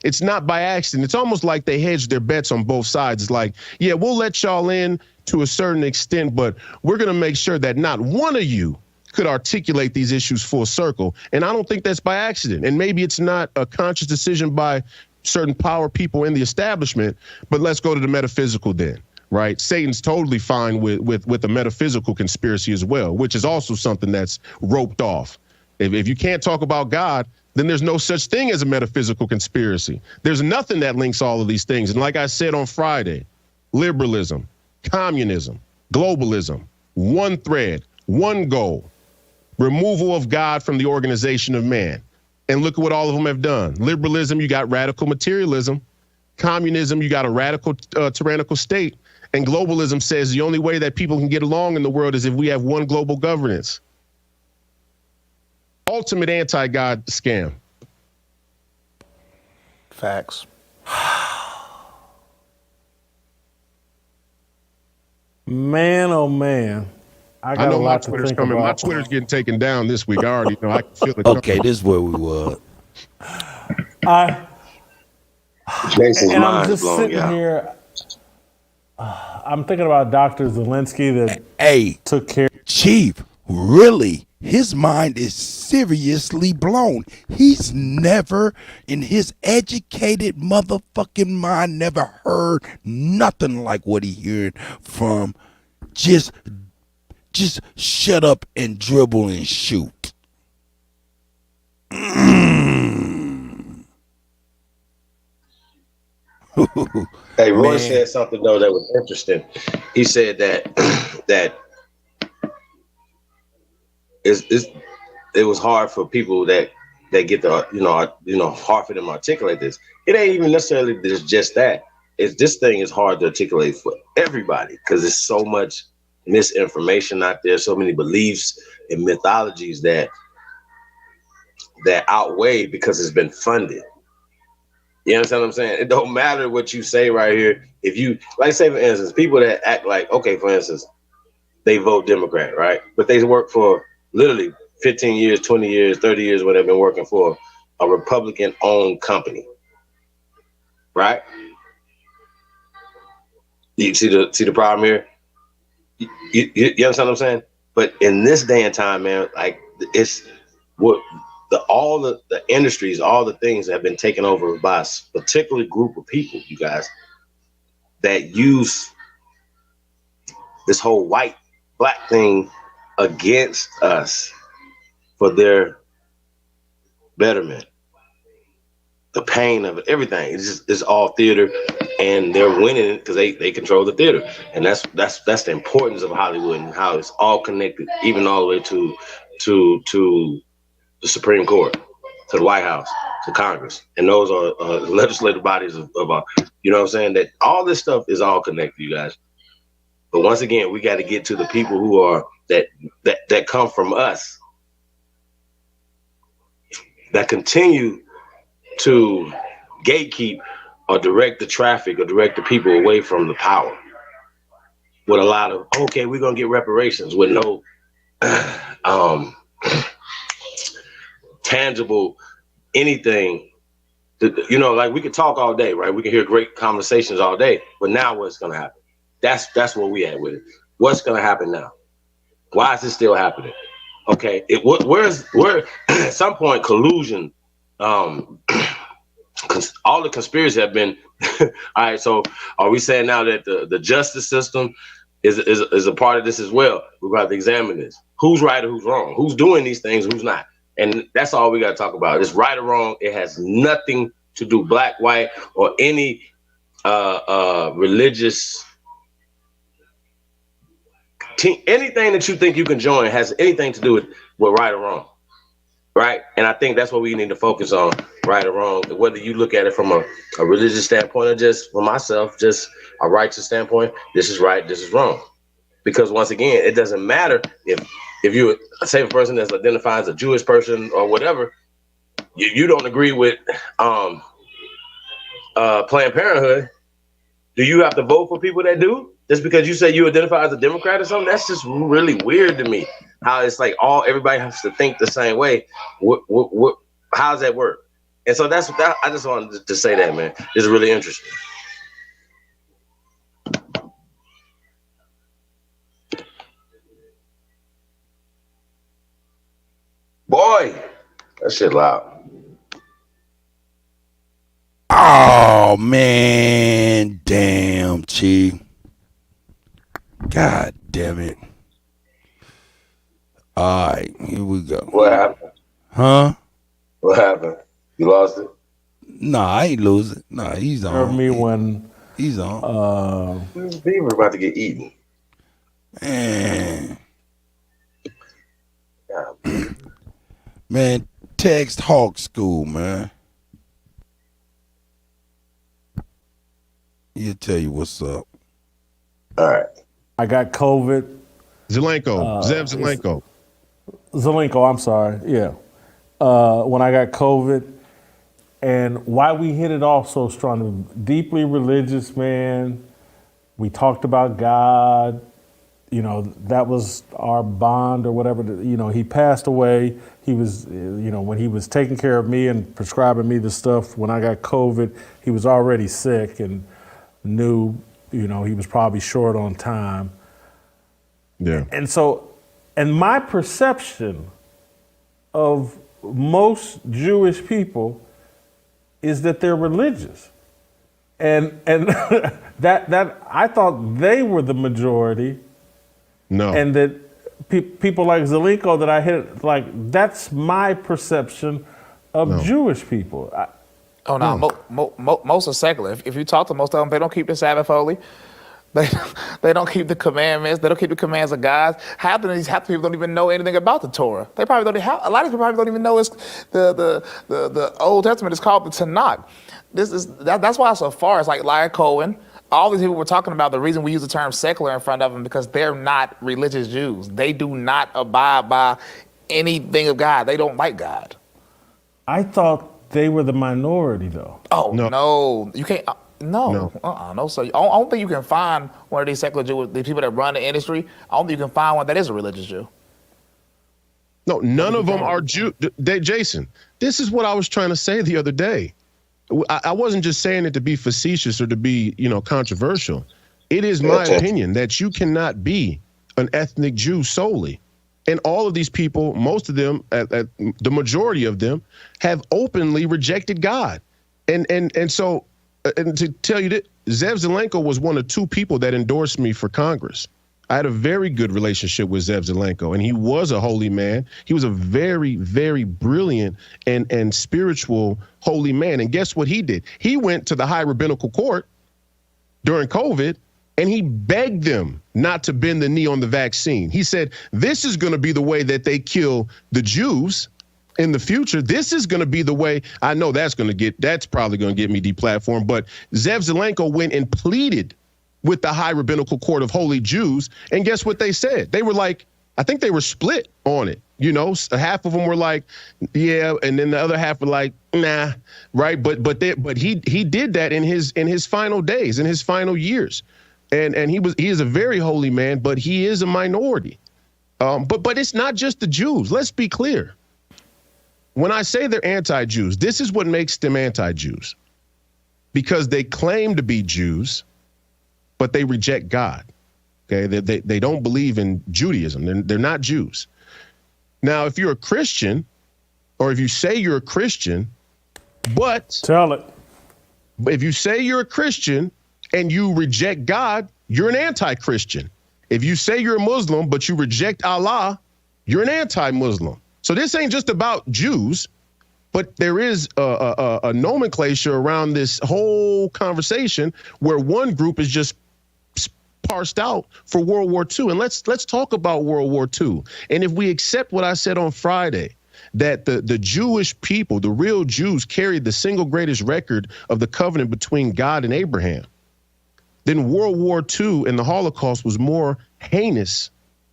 It's not by accident. It's almost like they hedged their bets on both sides. It's like, yeah, we'll let y'all in to a certain extent, but we're going to make sure that not one of you could articulate these issues full circle. And I don't think that's by accident. And maybe it's not a conscious decision by certain power people in the establishment, but let's go to the metaphysical then. right? Satan's totally fine with a metaphysical conspiracy as well, which is also something that's roped off. If you can't talk about God, then there's no such thing as a metaphysical conspiracy. There's nothing that links all of these things. And like I said on Friday, liberalism, communism, globalism, one thread, one goal, removal of God from the organization of man. And look at what all of them have done. Liberalism, you got radical materialism. Communism, you got a radical tyrannical state. And globalism says the only way that people can get along in the world is if we have one global governance. Ultimate anti-God scam. Facts. Man, oh man. I got know a my lot to Twitter's think coming. about. My Twitter's getting taken down this week. I already know. I can feel it. Okay, this is where we were. And I'm just blown, sitting yeah. here. I'm thinking about Dr. Zelensky that took care. Chief, really, his mind is seriously blown. He's never, in his educated motherfucking mind, never heard nothing like what he heard from just shut up and dribble and shoot. Hey, Roy Man. said something though that was interesting. He said that that it was hard for people that get the hard for them to articulate this. It ain't even necessarily just that. It's this thing is hard to articulate for everybody because there's so much misinformation out there, so many beliefs and mythologies that outweigh because it's been funded. You understand what I'm saying? It don't matter what you say right here. If you, like, say, for instance, people that act like, okay, for instance, they vote Democrat, right? But they work for literally 15 years, 20 years, 30 years, what they've been working for a Republican-owned company, right? You see the problem here? You understand what I'm saying? But in this day and time, man, like, it's what all the industries, all the things that have been taken over by a particular group of people, you guys, that use this whole white black thing against us for their betterment. The pain of it, everything. It's all theater, and they're winning it because they control the theater. And that's the importance of Hollywood and how it's all connected, even all the way to the Supreme Court, to the White House, to Congress. And those are legislative bodies of you know what I'm saying? That all this stuff is all connected, you guys. But once again, we got to get to the people who are that come from us, that continue to gatekeep or direct the traffic or direct the people away from the power. With a lot of, okay, we're going to get reparations with no tangible anything. Like we could talk all day, right? We can hear great conversations all day, but now what's going to happen? That's where we at with it. What's going to happen now? Why is this still happening? Okay, where at some point collusion, all the conspiracies have been. All right, so are we saying now that the justice system is a part of this as well? We're going to have to examine this. Who's right or who's wrong? Who's doing these things? Who's not? And that's all we got to talk about. It's right or wrong. It has nothing to do black, white, or any religious. Anything that you think you can join has anything to do with right or wrong, right? And I think that's what we need to focus on, right or wrong. Whether you look at it from a religious standpoint or just for myself, just a righteous standpoint, this is right, this is wrong. Because once again, it doesn't matter if you say a person that's identified as a Jewish person or whatever, you don't agree with Planned Parenthood. Do you have to vote for people that do? Just because you say you identify as a Democrat or something? That's just really weird to me. How it's like everybody has to think the same way. How does that work? And so I just wanted to say that, man. It's really interesting. Boy, that shit loud. Oh man, damn, Chief. God damn it. All right, here we go. What happened? Huh? What happened? You lost it? Nah, I ain't losing. Nah, he's on. Heard me when he's on. This beaver about to get eaten. Man. Man, text Hawk School, man. He'll tell you what's up. All right. I got COVID. Zelenko. Zev Zelenko. Zelenko, I'm sorry. Yeah. When I got COVID, and why we hit it off so strong, deeply religious man. We talked about God. You know, that was our bond or whatever. You know, he passed away. He was, you know, when he was taking care of me and prescribing me the stuff when I got COVID, he was already sick and knew, you know, he was probably short on time. Yeah. And so, and my perception of most Jewish people is that they're religious. And that I thought they were the majority. No. And that people like Zelenko that I hit, like, that's my perception of Jewish people. Most are secular. If you talk to most of them, they don't keep the Sabbath holy. They don't keep the commandments. They don't keep the commands of God. Half the people don't even know anything about the Torah. They probably don't. A lot of people probably don't even know it's the Old Testament is called the Tanakh. That's why so far it's like Larry Cohen. All these people we're talking about, the reason we use the term secular in front of them because they're not religious Jews. They do not abide by anything of God. They don't like God. I thought they were the minority, though. Oh, no. You can't. No. So I don't think you can find one of these secular Jews, the people that run the industry. I don't think you can find one that is a religious Jew. No, none of them are Jew. Jason, this is what I was trying to say the other day. I wasn't just saying it to be facetious or to be, you know, controversial. It is my opinion that you cannot be an ethnic Jew solely. And all of these people, most of them, the majority of them, have openly rejected God. And so to tell you that Zev Zelenko was one of two people that endorsed me for Congress. I had a very good relationship with Zev Zelenko, and he was a holy man. He was a very, very brilliant and spiritual holy man. And guess what he did? He went to the High Rabbinical Court during COVID, and he begged them not to bend the knee on the vaccine. He said, this is going to be the way that they kill the Jews in the future. This is going to be the way. I know that's probably going to get me deplatformed, but Zev Zelenko went and pleaded with the High Rabbinical Court of Holy Jews. And guess what they said? They were like, I think they were split on it. You know, half of them were like, yeah, and then the other half were like, nah, right? But he did that in his final days, in his final years. And he is a very holy man, but he is a minority. But it's not just the Jews. Let's be clear. When I say they're anti-Jews, this is what makes them anti-Jews. Because they claim to be Jews, but they reject God. Okay, they don't believe in Judaism. They're not Jews. Now, if you're a Christian, or if you say you're a Christian, but tell it. If you say you're a Christian and you reject God, you're an anti-Christian. If you say you're a Muslim, but you reject Allah, you're an anti-Muslim. So this ain't just about Jews, but there is a nomenclature around this whole conversation where one group is just parsed out for World War II. And let's talk about World War II. And if we accept what I said on Friday, that the Jewish people, the real Jews, carried the single greatest record of the covenant between God and Abraham, then World War II and the Holocaust was more heinous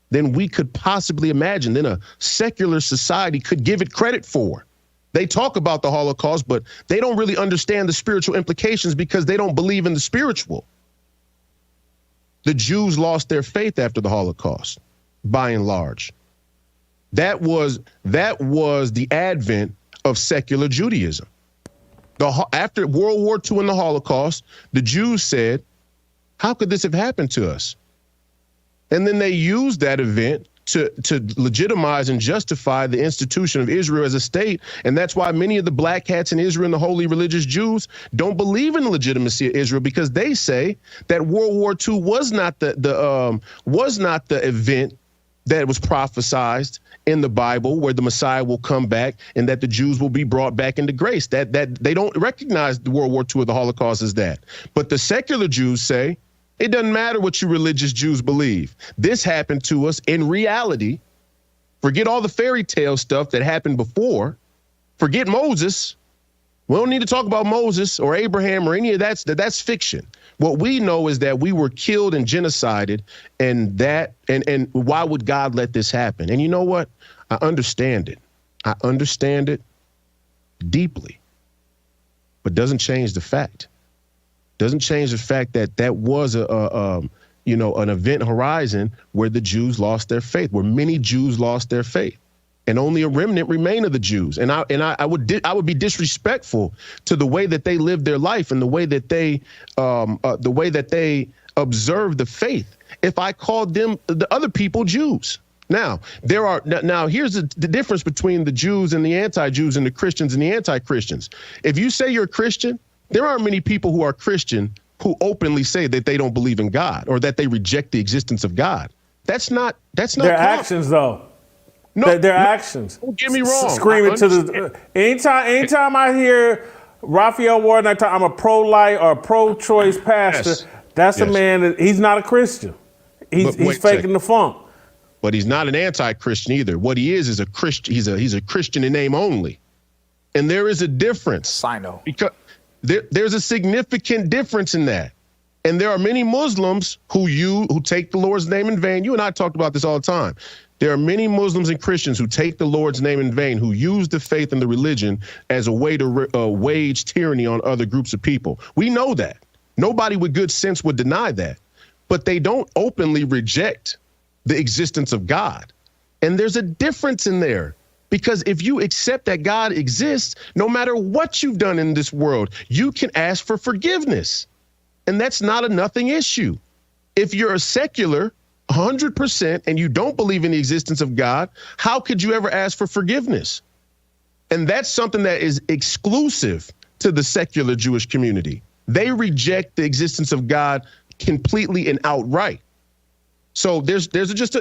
than we could possibly imagine, than a secular society could give it credit for. They talk about the Holocaust, but they don't really understand the spiritual implications because they don't believe in the spiritual. The Jews lost their faith after the Holocaust, by and large. That was the advent of secular Judaism. After World War II and the Holocaust, the Jews said, how could this have happened to us? And then they used that event to legitimize and justify the institution of Israel as a state. And that's why many of the black cats in Israel and the holy religious Jews don't believe in the legitimacy of Israel, because they say that World War II was not the event that was prophesized in the Bible, where the Messiah will come back and that the Jews will be brought back into grace. That they don't recognize the World War II or the Holocaust as that. But the secular Jews say, it doesn't matter what you religious Jews believe. This happened to us in reality. Forget all the fairy tale stuff that happened before. Forget Moses. We don't need to talk about Moses or Abraham or any of that. That's fiction. What we know is that we were killed and genocided, and why would God let this happen? And you know what? I understand it. I understand it deeply, but doesn't change the fact. Doesn't change the fact that that was an event horizon where the Jews lost their faith, where many Jews lost their faith, and only a remnant remained of the Jews. And I would be disrespectful to the way that they lived their life and the way that they observed the faith if I called them, the other people, Jews. Now here's the difference between the Jews and the anti-Jews and the Christians and the anti-Christians. If you say you're a Christian, there aren't many people who are Christian who openly say that they don't believe in God or that they reject the existence of God. That's not their common. actions, though. No, their actions. Don't get me wrong. Screaming to the anytime I hear Raphael Warden, I'm a pro-life or pro-choice pastor. Yes. That's a man that he's not a Christian. He's faking the funk. But he's not an anti-Christian either. What he is a Christian. He's a Christian in name only, and there is a difference. I know. Because there's a significant difference in that. And there are many Muslims who take the Lord's name in vain. You and I talked about this all the time. There are many Muslims and Christians who take the Lord's name in vain, who use the faith and the religion as a way to wage tyranny on other groups of people. We know that. Nobody with good sense would deny that. But they don't openly reject the existence of God. And there's a difference in there. Because if you accept that God exists, no matter what you've done in this world, you can ask for forgiveness. And that's not a nothing issue. If you're a secular 100% and you don't believe in the existence of God, how could you ever ask for forgiveness? And that's something that is exclusive to the secular Jewish community. They reject the existence of God completely and outright. So it's just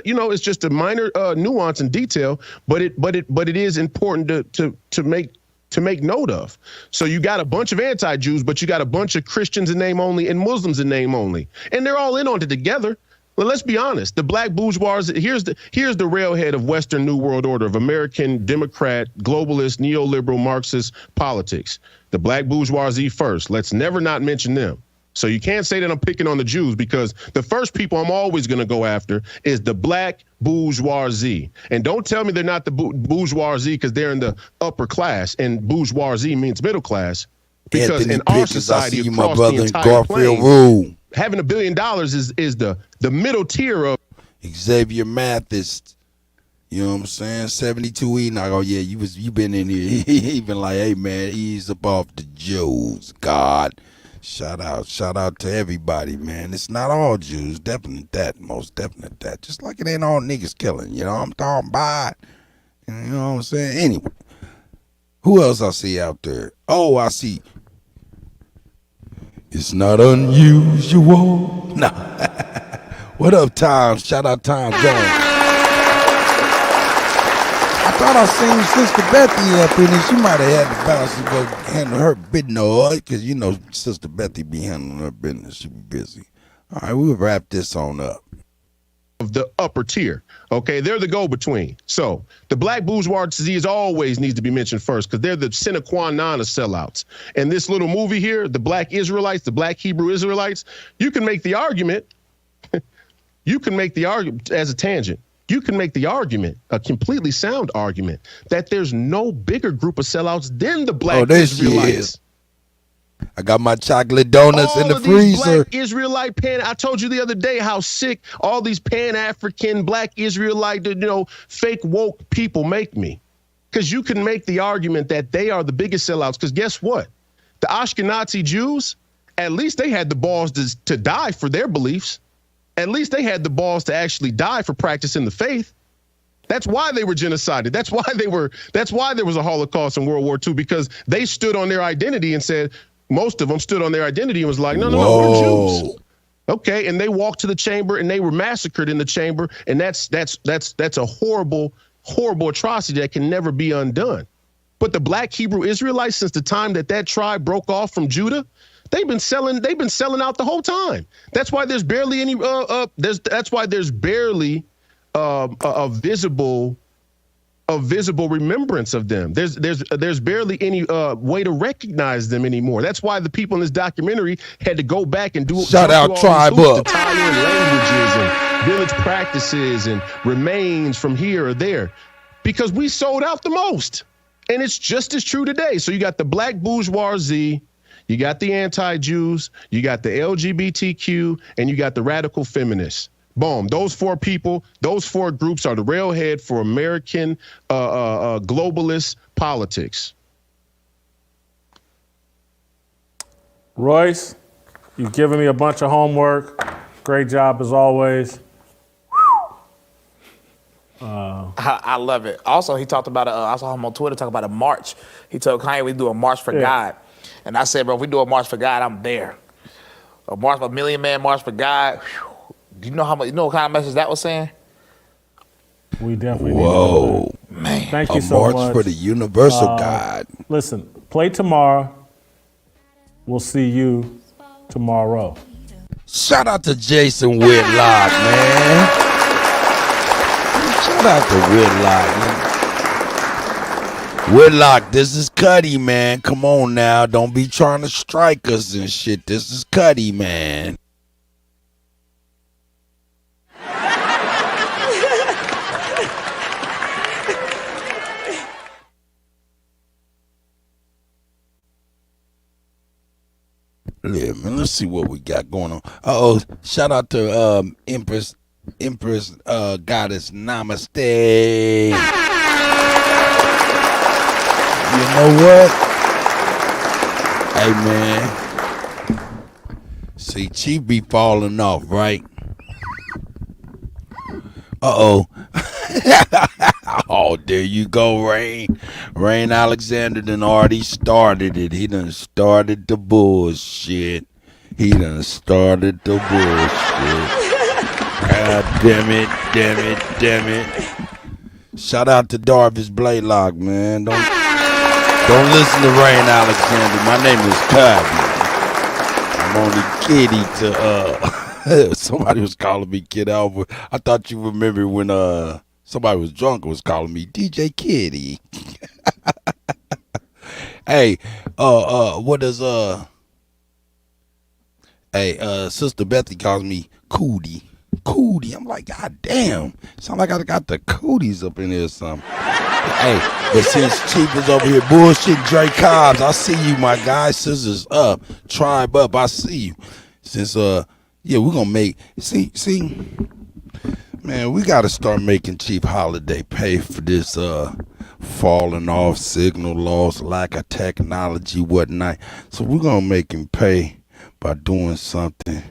a minor nuance and detail, but it is important to make note of. So you got a bunch of anti-Jews, but you got a bunch of Christians in name only and Muslims in name only, and they're all in on it together. Well, let's be honest. The black bourgeoisie, here's the railhead of Western New World Order, of American Democrat, globalist, neoliberal, Marxist politics. The black bourgeoisie first. Let's never not mention them. So you can't say that I'm picking on the Jews, because the first people I'm always going to go after is the black bourgeoisie. And don't tell me they're not the bourgeoisie because they're in the upper class, and bourgeoisie means middle class. Because Anthony in our Pickens, society, I see you, across my brother, the in entire Garfield plane, Rule. having $1 billion is the middle tier of Xavier Mathis. You know what I'm saying? 72 Enoch. Oh yeah, you been in here. He been like, hey man, ease up off the Jews. God. Shout out to everybody, man. It's not all Jews. Definitely that. Most definitely that. Just like it ain't all niggas killing. You know what I'm talking about? You know what I'm saying? Anyway. Who else I see out there? Oh, I see. It's not unusual. Nah. What up, Tom? Shout out Tom Jones. I thought I seen Sister Bethy up in here. She might have had to bounce and go handle her business, because you know Sister Bethy be handling her business. She be busy. All right, we'll wrap this on up. Of the upper tier, okay? They're the go-between. So the black bourgeoisie always needs to be mentioned first, because they're the sine qua non of sellouts. And this little movie here, the black Israelites, the black Hebrew Israelites, you can make the argument, as a tangent, you can make the argument, a completely sound argument, that there's no bigger group of sellouts than the black Israelites. I got my chocolate donuts in the freezer. Black Israelite I told you the other day how sick all these Pan-African black Israelite, fake woke people make me. Because you can make the argument that they are the biggest sellouts. Because guess what? The Ashkenazi Jews, at least they had the balls to die for their beliefs. At least they had the balls to actually die for practicing the faith. That's why they were genocided. That's why there was a Holocaust and World War II, because they stood on their identity and said, most of them stood on their identity and was like, no, we're Jews. Okay, and they walked to the chamber and they were massacred in the chamber, and that's a horrible, horrible atrocity that can never be undone. But the Black Hebrew Israelites, since the time that tribe broke off from Judah, they've been selling out the whole time. That's why there's barely any a visible remembrance of them. There's barely any way to recognize them anymore. That's why the people in this documentary had to go back and shout out Tribe Up to tie in languages and village practices and remains from here or there, because we sold out the most. And it's just as true today. So you got the black bourgeoisie, you got the anti-Jews, you got the LGBTQ, and you got the radical feminists. Boom. Those four people, those four groups are the railhead for American globalist politics. Royce, you've given me a bunch of homework. Great job as always. I love it. Also, he talked about I saw him on Twitter talk about a march. He told Kanye we do a march for God, and I said, bro, if we do a march for God, I'm there. A march, a million man march for God. Do you know what kind of message that was saying? We definitely. Whoa, man! Thank you so much. A march for the universal God. Listen, play tomorrow. We'll see you tomorrow. Shout out to Jason Whitlock, man. Shout out to Whitlock, man. Whitlock, this is Cuddy, man. Come on now. Don't be trying to strike us and shit. This is Cuddy, man. Yeah, man, let's see what we got going on. Shout out to Empress Goddess Namaste. You know what? Hey, man. See, Chief be falling off, right? Oh, there you go, Rain. Rain Alexander done already started it. He done started the bullshit. God damn it. Shout out to Darvis Blaylock, man. Don't listen to Rain Alexander. My name is Cuddy. I'm only kiddie to somebody was calling me Kid Albert. I thought you remember when somebody was drunk and was calling me DJ Kitty. Hey, what does Sister Bethy calls me Cootie. I'm like, God damn. Sound like I got the cooties up in here or something. Hey, but since Chief is over here bullshit, Dre Cobbs, I see you, my guy. Scissors up, Tribe up, I see you. Since yeah, we're gonna make see, man, we gotta start making Chief Holiday pay for this falling off, signal loss, lack of technology, whatnot. So we're gonna make him pay by doing something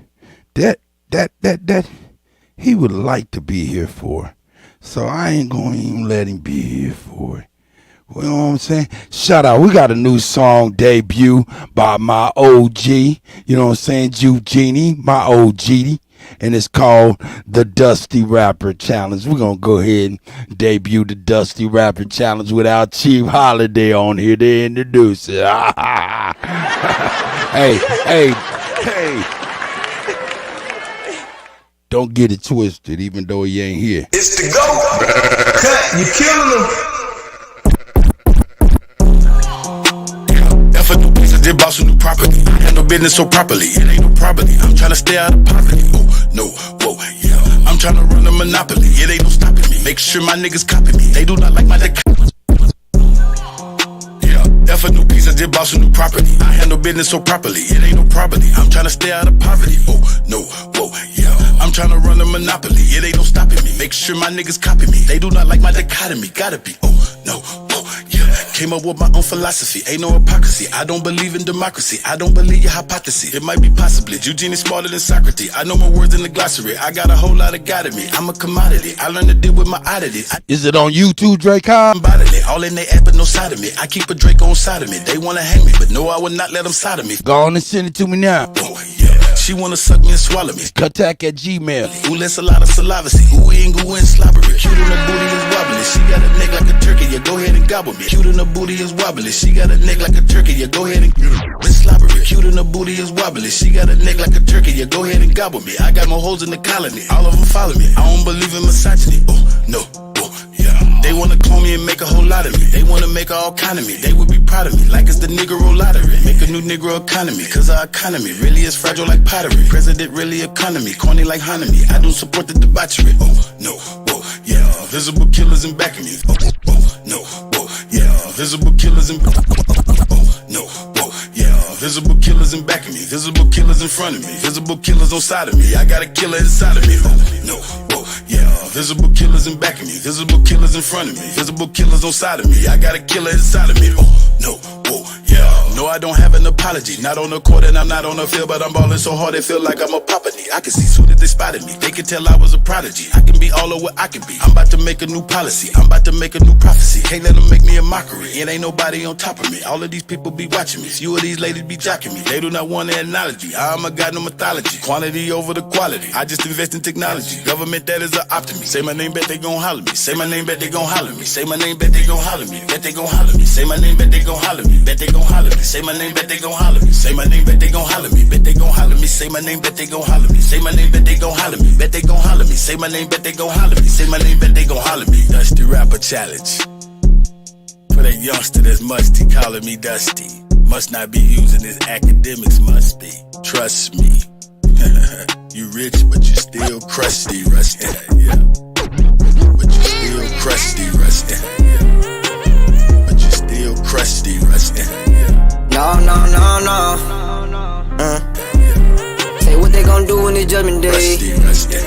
that he would like to be here for. So I ain't gonna even let him be here for it. You know what I'm saying? Shout out. We got a new song debut by my OG. You know what I'm saying? Eugenie, my OG. And it's called the Dusty Rapper Challenge. We're going to go ahead and debut the Dusty Rapper Challenge without Chief Holiday on here to introduce it. Hey. Don't get it twisted, even though he ain't here. It's the GOAT. Cut, you killing him. For new pieces, they boss with new property. Handle business so properly, it ain't no property. I'm trying to stay out of poverty. Oh, no, whoa, yeah. I'm trying to run a monopoly. It ain't no stopping me. Make sure my niggas copy me. They do not like my deck. Yeah, for new pieces, they boss with new property. I handle business so properly, it ain't no property. I'm trying to stay out of poverty. Oh, no, whoa, yeah. I'm trying to run a monopoly. It ain't no stopping me. Make sure my niggas copy me. They do not like my dichotomy. Gotta be. Oh, no, oh, yeah. Came up with my own philosophy, ain't no hypocrisy. I don't believe in democracy, I don't believe your hypothesis. It might be possibly, Eugene is smarter than Socrates. I know more words than the glossary, I got a whole lot of God in me. I'm a commodity, I learned to deal with my oddities. Is it on YouTube, Drake? Bodily, all in they ass but no side of me. I keep a Drake on side of me. They wanna hang me, but no, I will not let them side of me. Go on and send it to me now. Oh yeah, she wanna suck me and swallow me. Kuttack at Gmail. Ooh, that's a lot of saliva. Ooh, and goo and slobbery. Cute on the booty is wobbly. She got a neck like a turkey. Yeah, go ahead and gobble me. Cute on the booty is wobbly. She got a neck like a turkey. Yeah, go ahead and slobbery. Cute on the booty is wobbly. She got a neck like a turkey. Yeah, go ahead and gobble me. I got more hoes in the colony. All of them follow me. I don't believe in misogyny. Oh no. They wanna clone me and make a whole lot of me. They wanna make all kind of me. They would be proud of me, like it's the Negro lottery. Make a new Negro economy, cause our economy really is fragile like pottery. President really economy, corny like Hanami. I don't support the debauchery. Oh, no, whoa, yeah. Visible killers in back of me. Oh, no, whoa, yeah. Visible killers in no, whoa, yeah. Visible killers in back of me. Visible killers in front of me. Visible killers on side of me. I got a killer inside of me. Oh, no, whoa, yeah. Visible killers in back of me. Visible killers in front of me. Visible killers on side of me. I got a killer inside of me. Oh, no, whoa, yeah. No, I don't have an apology. Not on the court and I'm not on the field, but I'm balling so hard they feel like I'm a Papani. I can see soon as they spotted me. They can tell I was a prodigy. I can be all of what I can be. I'm about to make a new policy. I'm about to make a new prophecy. Can't let them make me a mockery. It ain't nobody on top of me. All of these people be watching me. Few of these ladies be jocking me. They do not want to acknowledge me. I'm a god, no mythology. Quantity over the quality. I just invest in technology. Government that is an optimist. Say my name, bet they gon' holler me. Say my name, bet they gon' holler me. Say my name, bet they gon' holler me. Bet they gon' holler me. Say my name, bet they gon' holler me. Bet they gon' holler me. Say my name, bet they gon' holler me. Say my name, bet they gon' holler me. Bet they gon' holler me. Say my name, bet they gon' holler me. Say my name, bet they gon' holler me. Bet they gon' holler me. Say my name, bet they gon' holler me. Say my name, bet they gon' holler me. Dusty rapper challenge. For that youngster that's musty, calling me Dusty. Must not be using his academics, must be. Trust me. You rich, but you still crusty, rusty. Yeah. But you still crusty, rusty. Yeah. But you still crusty, rusty. Yeah. No. Say what they gon' do in the judgment day. Rusty.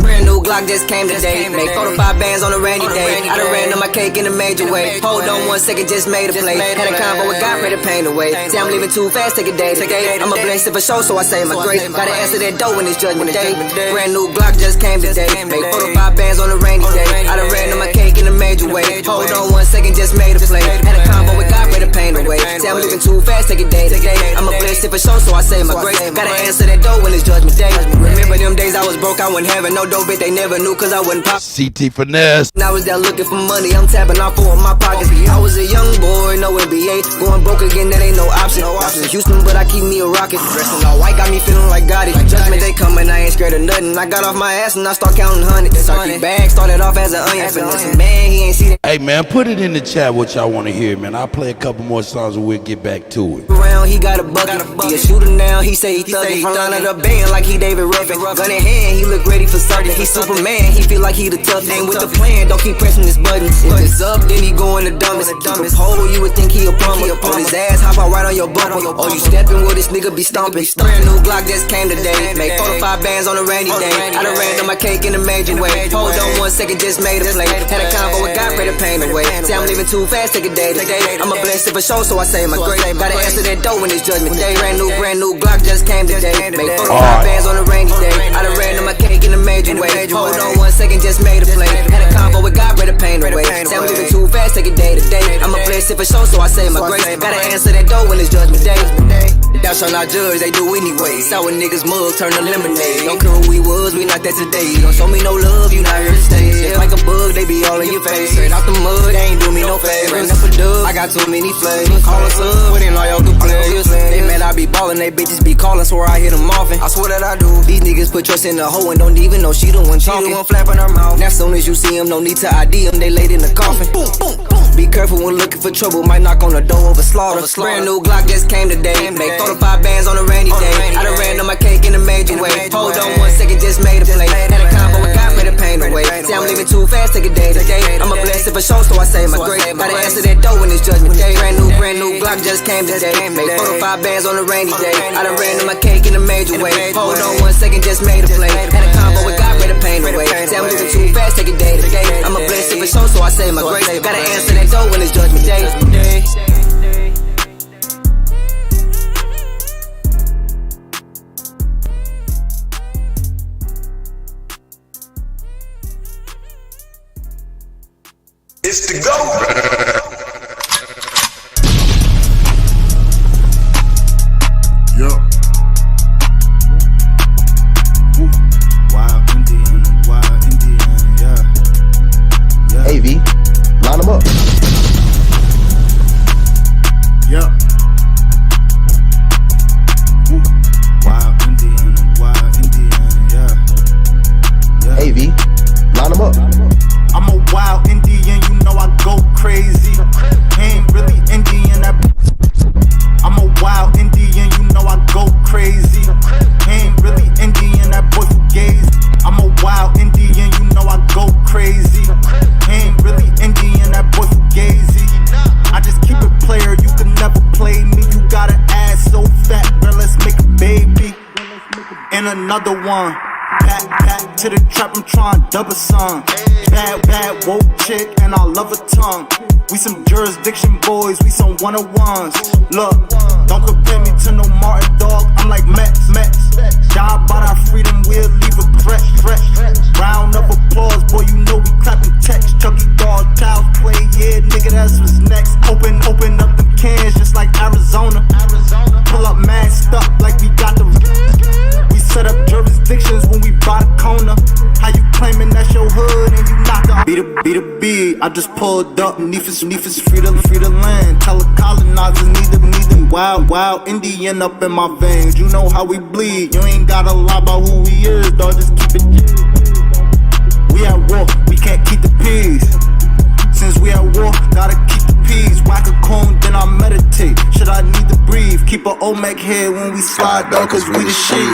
Brand new Glock just came today. Make 45 bands on a rainy day. I done ran on my cake in a major way. Hold on 1 second, just made a play. Had a convo with God, pray the pain away. Say I'm leaving too fast, take a day. I'm a blessed for show, so I say my grace. Gotta answer that dough in this judgment day. Brand new Glock just came today. Make 45 bands on a rainy day. I done ran on my cake in a major way. Hold on 1 second, just made a play. Had a convo with God, pray the pain away. Say I'm leaving too fast, take a day. I'm a blessed for show, so I say my grace. Gotta answer that dough in this judgment day. Remember them days I was broke, I wasn't having no dough, but they never knew cause I wasn't pop. CT Finesse. I was there looking for money, I'm tapping off for my pockets. I was a young boy, no NBA. Going broke again, that ain't no option. I was in Houston, but I keep me a rocket. Dressing all white, got me feeling like Gotti. Judgment day coming, I ain't scared of nothing. I got off my ass and I start counting hundreds. Circuit bag started off as an onion. Finesse. Man, he ain't see that. Hey man, put it in the chat what y'all want to hear, man. I'll play a couple more songs and we'll get back to it. Around, he got a bucket. He a shooter now, he say he thuggin'. Front line of the band like he David Ruffin. Gun in hand, he look ready for something. He Superman, he feel like he the toughest. Ain't with the plan, don't keep pressing his buttons. If it's up, then he going the dumbest. Keep a pole, you would think he a plumber. On his ass, hop out right on your bumper. Oh, you stepping with this nigga be stomping. Brand new Glock just came today. Make 45 bands on a rainy day. I done ran on my cake in a major way. Hold on 1 second, just made a play. Had a convo with God, pray the pain away. Say I'm leaving too fast, take a day. I'm a blessed for show, so I say my grace. Gotta answer that dough in this judgment day. Brand new Glock just came today. Make 45 bands on a rainy day. I done ran on my cake in a major way. Hold on 1 second, just made a play. Had a convo with God, pray the pain away. Say I'm leaving too fast, take a day to day. I'm a blessed for show, so I say my grace. Gotta answer that dough in this judgment day. Thou shalt not judge, they do anyway. Sour niggas mugs turn to lemonade. Don't care who we was, we not that today. Don't show me no love, you not here to stay. Just like a bug, they be all in your face. Straight out the mud, they ain't do me no favor. Enough a dub, I got too many flames. Call us up, but ain't loyal to players. They mad I be ballin', they bitches be callin', swear I hit them often. I swear that I do. These niggas put trust in the hoe and don't even know she the one talking. She the one flapping her mouth. Now soon as you see them, no need to ID them, they laid in the coffin. Boom, boom, boom. Be careful when looking for trouble, might knock on the door of a slaughter. Brand new Glock just came today. Make 45 bands on a rainy day. I done ran on my cake in a major way. Hold on 1 second, just made a play. Had a convo with God, pray the pain away. Say I'm leaving too fast, take a day to day. I'm a blessed for show, so I say my grace. Gotta answer that dough in this judgment day. Brand new Glock just came today. Make 45 bands on a rainy day. I done ran on my cake in a major way. Hold on 1 second, just made a play. Had a convo with God, pray the pain away. pain away. Say I'm moving too fast, take it day to day. I'm a blessed if it's so I say my grace. Gotta answer that door when it's judgment day. It's the go. AV, line them up. Yeah. Wild Indian, yeah. AV, line them up. I'm a wild Indian, you know I go crazy. Ain't really Indian, I'm a wild Indian, you know I go crazy. Ain't really Indian, that boy fugazi. I'm a wild Indian, you know I go crazy. Ain't really Indian, that boy fugazi. I just keep it player, you can never play me. You got an ass so fat, girl, let's make a baby. And another one. Back to the trap, I'm trying double some. Bad, woke chick, and I love her tongue. We some jurisdiction boys, we some 101s. Look, don't compare me to no Martin dog, I'm like Mets. Die by our freedom, we'll leave a fresh. Round of applause, boy, you know we clapping text. Chucky dog, Child's Play, yeah, nigga, that's what's next. Open up the cans just like Arizona. Pull up masked up like we got the. We set up jurisdictions when we buy the corner. How you claiming that's your hood and you not the be the B. I just pulled up, Neefus free the land. Tell the colonizers neither. Wild Indian up in my veins. You know how we bleed. You ain't gotta lie about who we is, dog. Just keep it. We at war, we can't keep the peace. Since we at war, gotta keep the peace. Whack a cone, then I meditate. Should I need to breathe? Keep an Olmec head when we slide, dog, cause we the shit.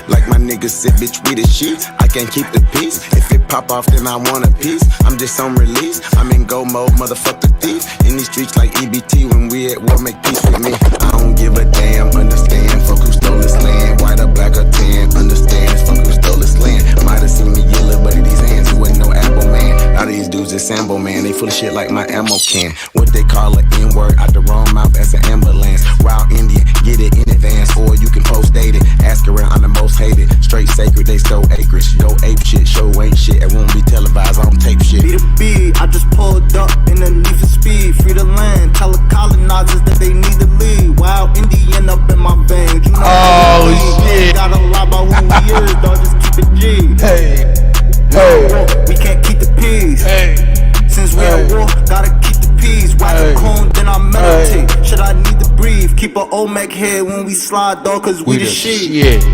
Like my niggas said, bitch, we the shit. I can't keep the peace. If it pop off, then I want a piece. I'm just on release. I'm in go mode, motherfucker thief. In these streets like EBT, when we at war, make peace with me. I don't give a damn, understand. Fuck who stole this land. White or black or tan, understand. Fuck who stole this land. Might have seen me yellow, but in these hands, it wasn't no apple man. Now these dudes is Sambo man. They full of shit like my ammo can. What they call an N-word out the wrong mouth as an ambulance. Wild Indian, get it in advance, or you can post date it. Ask around, I'm the most hated. Straight sacred, they stole acreage. Go ape shit, show ain't shit. It won't be televised, I don't tape shit. Be the B, I just pulled up in the need for speed. Free the land, tell the colonizers that they need to leave. Wild Indian up in my veins. You know shit. Gotta lie about who we is, dog. Just keep it G. Hey. We can't keep the peace. Since we at war, gotta keep the peace. Whack a cone, then I meditate. Should I need to breathe? Keep an Olmec head when we slide, dog, cause we the shit.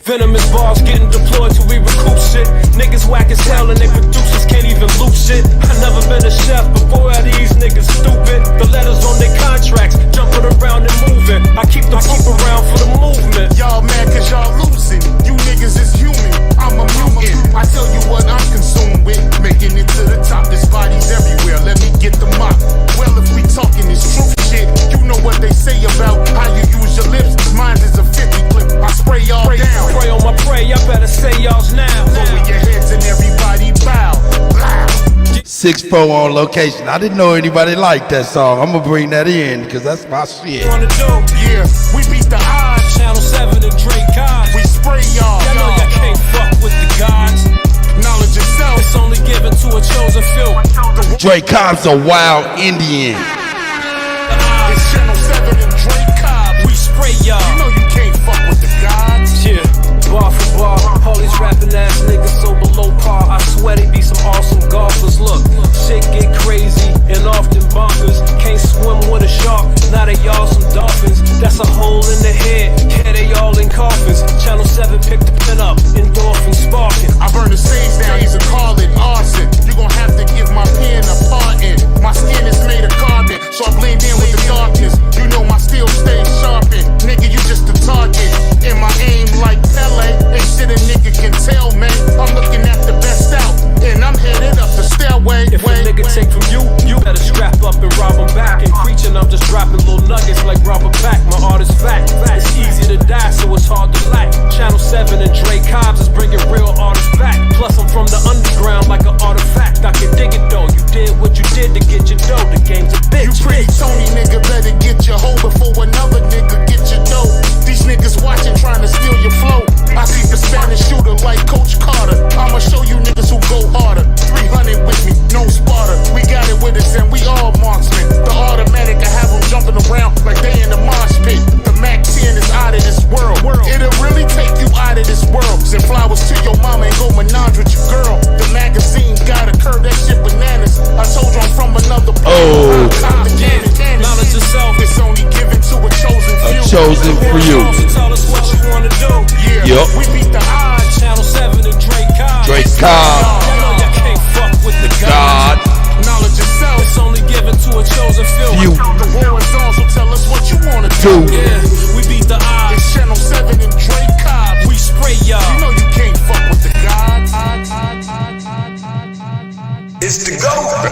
Venomous bars getting deployed till we recoup shit. Niggas whack as hell and they producers can't even loot shit. I never been a chef before these niggas stupid. The letters on their contracts, jumping around and moving. I keep the pump around for the movement. Y'all mad cause y'all losing. You niggas is human, I'm a mutant. I tell you what I'm consumed with. Making it to the top, there's bodies everywhere. Let me get the mop. Well, if we talking this truth shit, you know what they say about how you use your lips. Mine is a 50 clip. I spray y'all down. Spray on my prey, y'all better say y'all's now. Lower your heads and everybody bow. 6-4 on location. I didn't know anybody liked that song. I'm gonna bring that in because that's my shit. Yeah, we beat the odds. Channel 7 and Drake God. We spray y'all. Y'all know y'all can't fuck with the gods. Knowledge itself. It's only given to a chosen few. Drake Cobb's a wild Indian. It's Channel 7 and Drake Cobb. We spray y'all. You know you can't fuck with the gods. Yeah. these rapping ass niggas so below par. I swear they be some awesome golfers. Look, shit get crazy and often bonkers. Can't swim with a shark, now they all some dolphins. That's a hole in the head, yeah, they all in coffins. Channel 7 picked the pen up, endorphin sparking. I burn the sage down, used to call it arson. You gon' have to give my pen a pardon. My skin is made of carbon, so I blend in with the darkness. You know my steel stays sharpened. Nigga, you just a target. In my aim like Pele, ain't shit a nigga can tell, man. I'm looking at the best out, and I'm headed up the stairway. If a nigga take from you, you better strap up and rob him back. And preaching, I'm just dropping little nuggets like Robert Pack. My art is fact. It's easy to die, so it's hard to lack. Channel 7 and Dre Cobbs is bringing real artists back. Plus, I'm from the underground like an artifact. I can dig it though. You did what you did to get your dough. The game's a bitch. You pretty Tony, nigga, better get your hoe before another nigga get your dough. These niggas watching, trying to steal your flow. I see the Spanish shooter like Coach Carter. I'ma show you niggas who go harder. 300 with me, no Sparta. We got it with us and we all marksmen. The automatic, I have them jumping around like they in the mosh pit. The Mac 10 is out of this world. It'll really take you out of this world. Send flowers to your mama and go menage with your girl. The magazine got a curve, that shit bananas. I told you I'm from another planet. Knowledge yourself. It's only given to a chosen few. A chosen few. So tell us what you wanna do. Yup. We beat the odds. Channel 7 and Dre Cobbs. Dre Cobbs. You know you can't fuck with the God. Knowledge yourself. It's only given to a chosen few. The war is on, so tell us what you wanna do. Yeah, we beat the odds. It's Channel 7 and Dre Cobbs. We spray y'all. You know you can't fuck with the gods. It's the GOAT.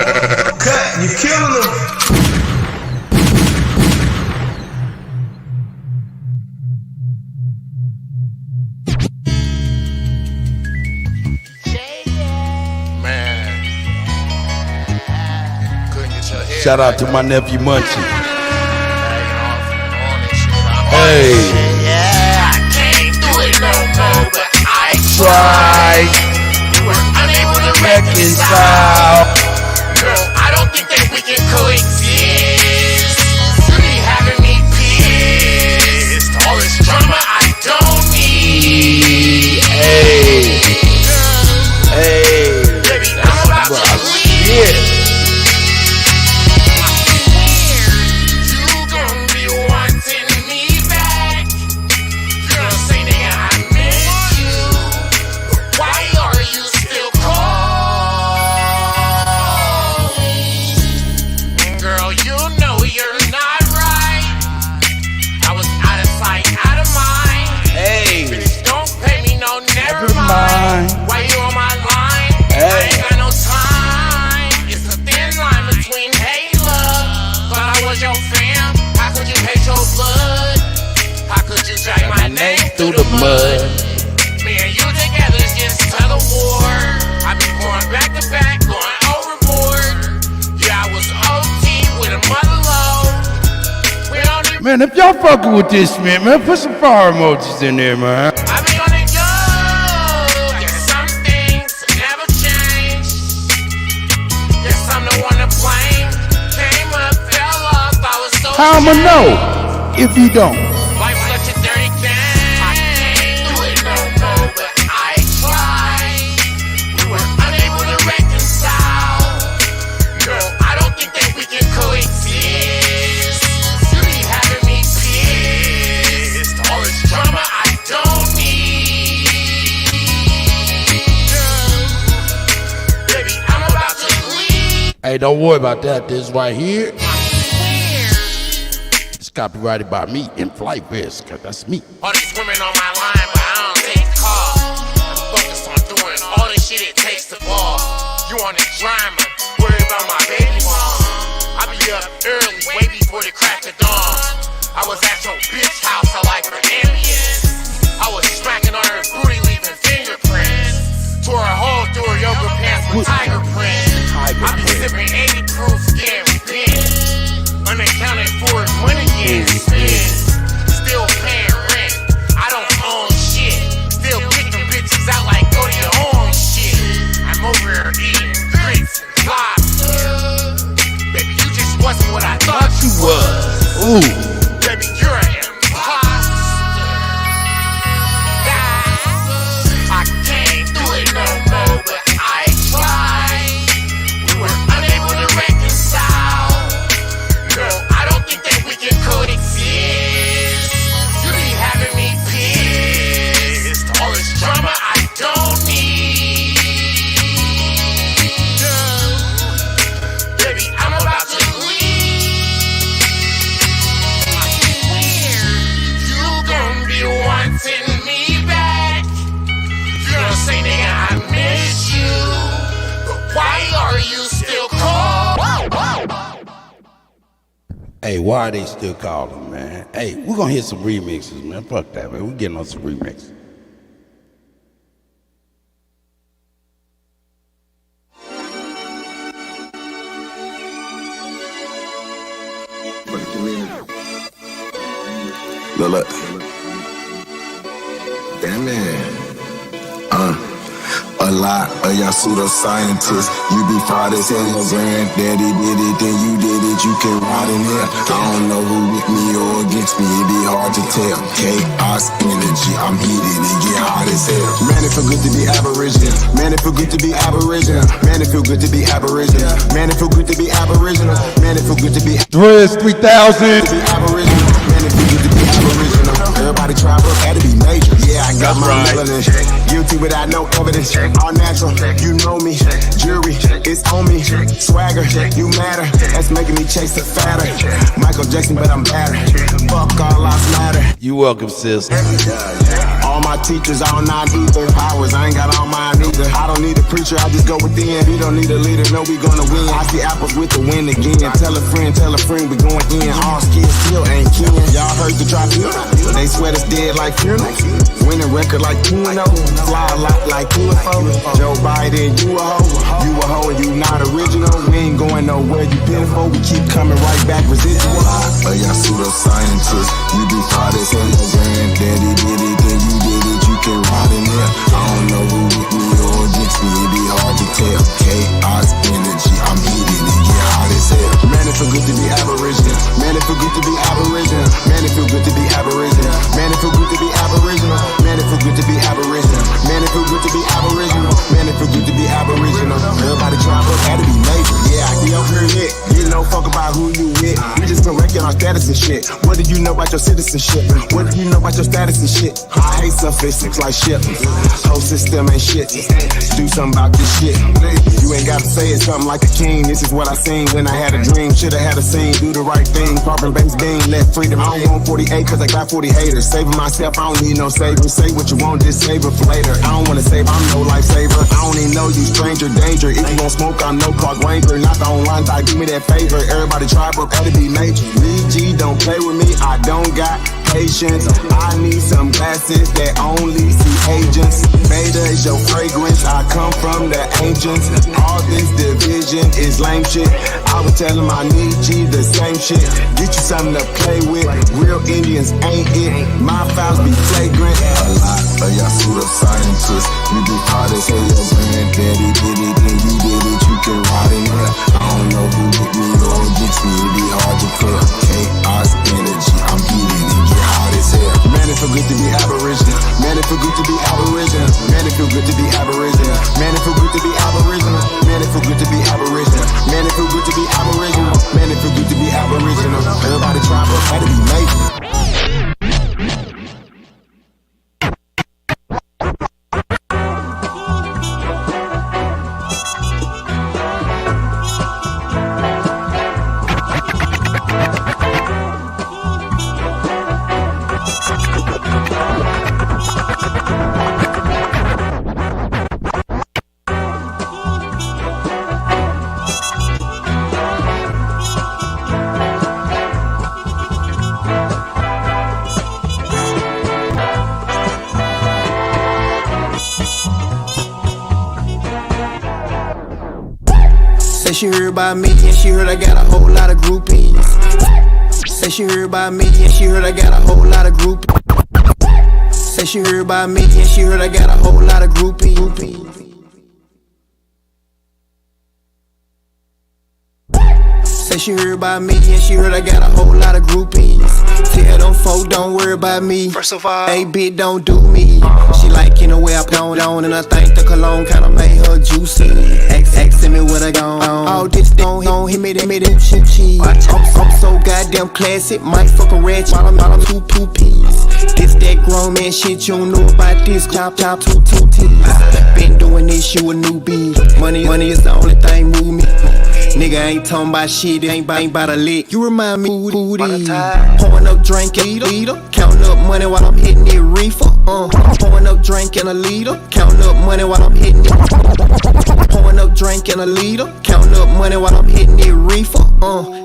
Cut, you killing them. Shout out to my nephew Munchie. Hey. Yeah, I can't do it no more, but I Tried. You were unable to reconcile. Girl, I don't think that we can coexist. You be having me pissed. All this drama I don't need. Hey. Hey. Baby, I'm about to leave. Yeah. Why you on my line? I ain't got no time. It's a thin line between hey love, but I was your fam. How could you hate your blood? How could you drag my name through the mud? Me and you together is just tug of war. I be going back to back, going overboard. Yeah, I was OT with a mother load. We don't even. Man, if y'all fucking with this, man, put some fire emojis in there, man. I be on it go. Guess some things never change. Guess I'm the one to blame. Came up, fell off, I was so How I'ma know if you don't? Life's such a dirty game. I can't do it no more, but I tried. We were unable to reconcile. Girl, I don't think that we can coexist. You be having me pissed. All this drama I don't need. Baby, I'm about to leave. Hey, don't worry about that. This right here. It's copyrighted by me in Flight Vest, cause that's me. All these women on my line, but I don't take calls. I'm focused on doing all the shit it takes to ball. You on the drama, worry about my baby mom. I be up early, way before the crack of dawn. I was at your bitch house, I like her ambience. I was smacking on her booty, leaving fingerprints. Tore a hole through her yoga pants with tiger print. I be sipping 80 proof, getting bent. Unaccounted for money getting spent. Still paying rent. I don't own shit. Still picking bitches out like go to your own shit. I'm over here eating grits and lobster. Baby, you just wasn't what I thought you was. Ooh. Baby, you're an imposter. I Hey, why are they still calling, man? Hey, we're gonna hit some remixes, man. Fuck that, man. We're getting on some remixes. Look. Damn it. A lot of y'all pseudoscientists, you be fried as hell. Your granddaddy did it, then you did it, you can ride in here. I don't know who with me or against me, it be hard to tell. Chaos energy, I'm heated, it get hot as hell. Man, it feel good to be Aboriginal. Man, it feel good to be Aboriginal. Man, it feel good to be Aboriginal. Man, it feel good to be Aboriginal. Man, it feel good to be Dress 3000. To be Aboriginal. Man, it feel good to be Aboriginal. Everybody try, but had to be major. Yeah, I got my melanin. Guilty without no evidence. All natural, you know me. Jury, it's on me. Swagger, you matter. That's making me chase the fatter. Michael Jackson, but I'm better. Fuck all lives matter. You welcome, sis. All my teachers, all 9 ether powers. I ain't got all mine either. I don't need a preacher, I just go within. We don't need a leader, no, we gonna win. I see apples with the wind again. Tell a friend, we going in. All skills still ain't kin. Y'all heard the tribunal. They sweat us dead like funeral. Winning record like Keno. Fly a lot like UFO. Joe Biden, you a hoe. You a hoe and you not original. We ain't going nowhere, you pitiful. We keep coming right back, residual. Y'all pseudoscientists, you be fried as hell. Your granddaddy did it, then you did it, you can ride in there. I don't know who with me or against me, it be hard to tell. Chaos energy, I'm heated, it get hot as hell. Man, it feel good to be Aboriginal. Man, it feel good to be Aboriginal. Man, it feel good to be Aboriginal. Man, it feel good to be Aboriginal. Man, it feel good to be Aboriginal. Man, it feel good to be Aboriginal. Man, it feel good to be Aboriginal. Everybody try, but had to be major. Yeah, I be up here lit. You know, fuck about who you with. We just correcting our status and shit. What do you know about your citizenship? What do you know about your status and shit? I hate sophistics like shit. Whole system ain't shit. Do something about this shit. You ain't gotta say it something like a king. This is what I seen when I had a dream. Should've had a scene, do the right thing. Carbon based being, let freedom. I don't want 48 cause I got 40 haters. Saving myself, I don't need no savior. Say what you want, just save it for later. I don't wanna save, I'm no lifesaver. I don't even know you, stranger danger. If you gon' smoke, I'm no Park Ranger. Not the online type, do me that favor. Everybody try, but gotta be major. Lee G, don't play with me, I don't got patience. I need some glasses that only see agents. Beta is your fragrance, I come from the ancients. All this division is lame shit. I was telling my need G the same shit. Get you something to play with. Real Indians ain't it. My files be flagrant. A lot of y'all pseudoscientists, you be hard as hell. Your granddaddy did it, then you did it, you can ride in there. I don't know who with me or against me, it be hard to tell. Chaos energy, I'm heated, it get hot as hell. Man, it feel good to be Aboriginal. Man, it feel good to be Aboriginal. Man, it feel good to be Aboriginal. Man, it feel good to be Aboriginal. Man, it feel good to be Aboriginal. Man, it feel good to be Aboriginal. Man, it feel good to be Aboriginal. Everybody try, but had to be major. She heard about me and she heard I got a whole lot of groupies. Say she heard about me and she heard I got a whole lot of groupies. Say she heard about me and she heard I got a whole lot of groupies. Say she heard about me and she heard I got a whole lot of groupies. Tell them folk don't worry about me. First of all, hey bitch, don't do me. She like in the way I put on, and I think the cologne kinda made her juicy. Asking me what I gone on. All this don't hit me that shit cheese. I'm so goddamn classic, might fuck a ratchet while I'm two peas. This that grown man shit, you don't know about this. Chop two T's. Been doing this, you a newbie. Money is the only thing move me. Nigga ain't talking about shit, ain't about a lick. You remind me who these. Pouring up drink and leader, counting up money while I'm hitting it reefer. Pouring up drink and a leader, counting up money while I'm hitting it. Pouring up drink and a leader, counting up money while I'm hitting it reefer.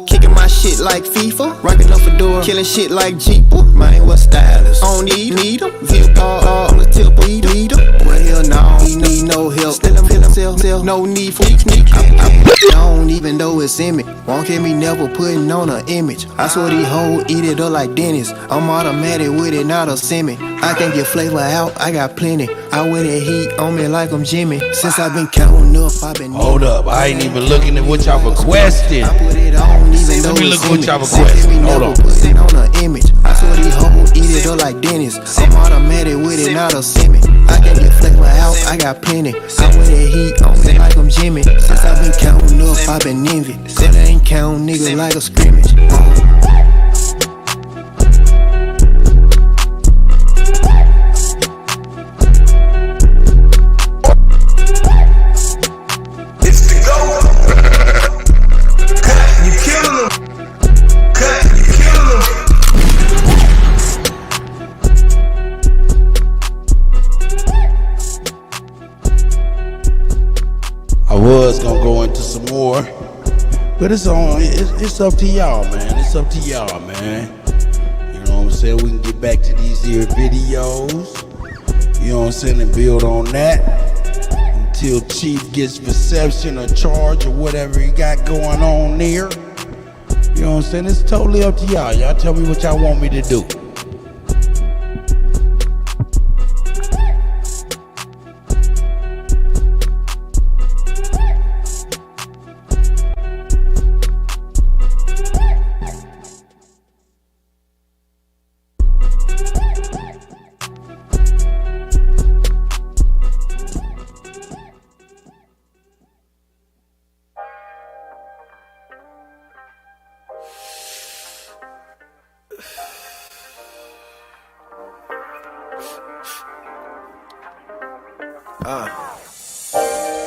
Kicking my my shit like FIFA. Rockin' up a door, killing shit like Jeeper. Man, what stylist? I don't need them. View on the tip, need them. Well, hell no, need no help. Still himself, no need for sneak. I don't even know it's in me. Won't get me never putting on an image. I swear these hoes eat it up like Dennis. I'm automatic with it, not a semi. I can get flavor out, I got plenty. I wear that heat on me like I'm Jimmy. Since I've been counting up, I've been. Hold up, I ain't even looking at what y'all requesting. I put it on, even though Let me look it's at what in y'all me. requesting. Hold on. Put it on an image. I swear these hoes eat it up like Dennis. I'm automatic with it, not a semi. I can get flavor out, I got plenty. I wear that heat on me like I'm Jimmy. Since I've been counting up, I've been envy. Cause I ain't counting niggas like a scrimmage. I was gonna go into some more, but it's up to y'all, man. It's up to y'all, man. You know what I'm saying? We can get back to these here videos. You know what I'm saying? And build on that until Chief gets reception or charge or whatever he got going on there. You know what I'm saying? It's totally up to y'all. Y'all tell me what y'all want me to do.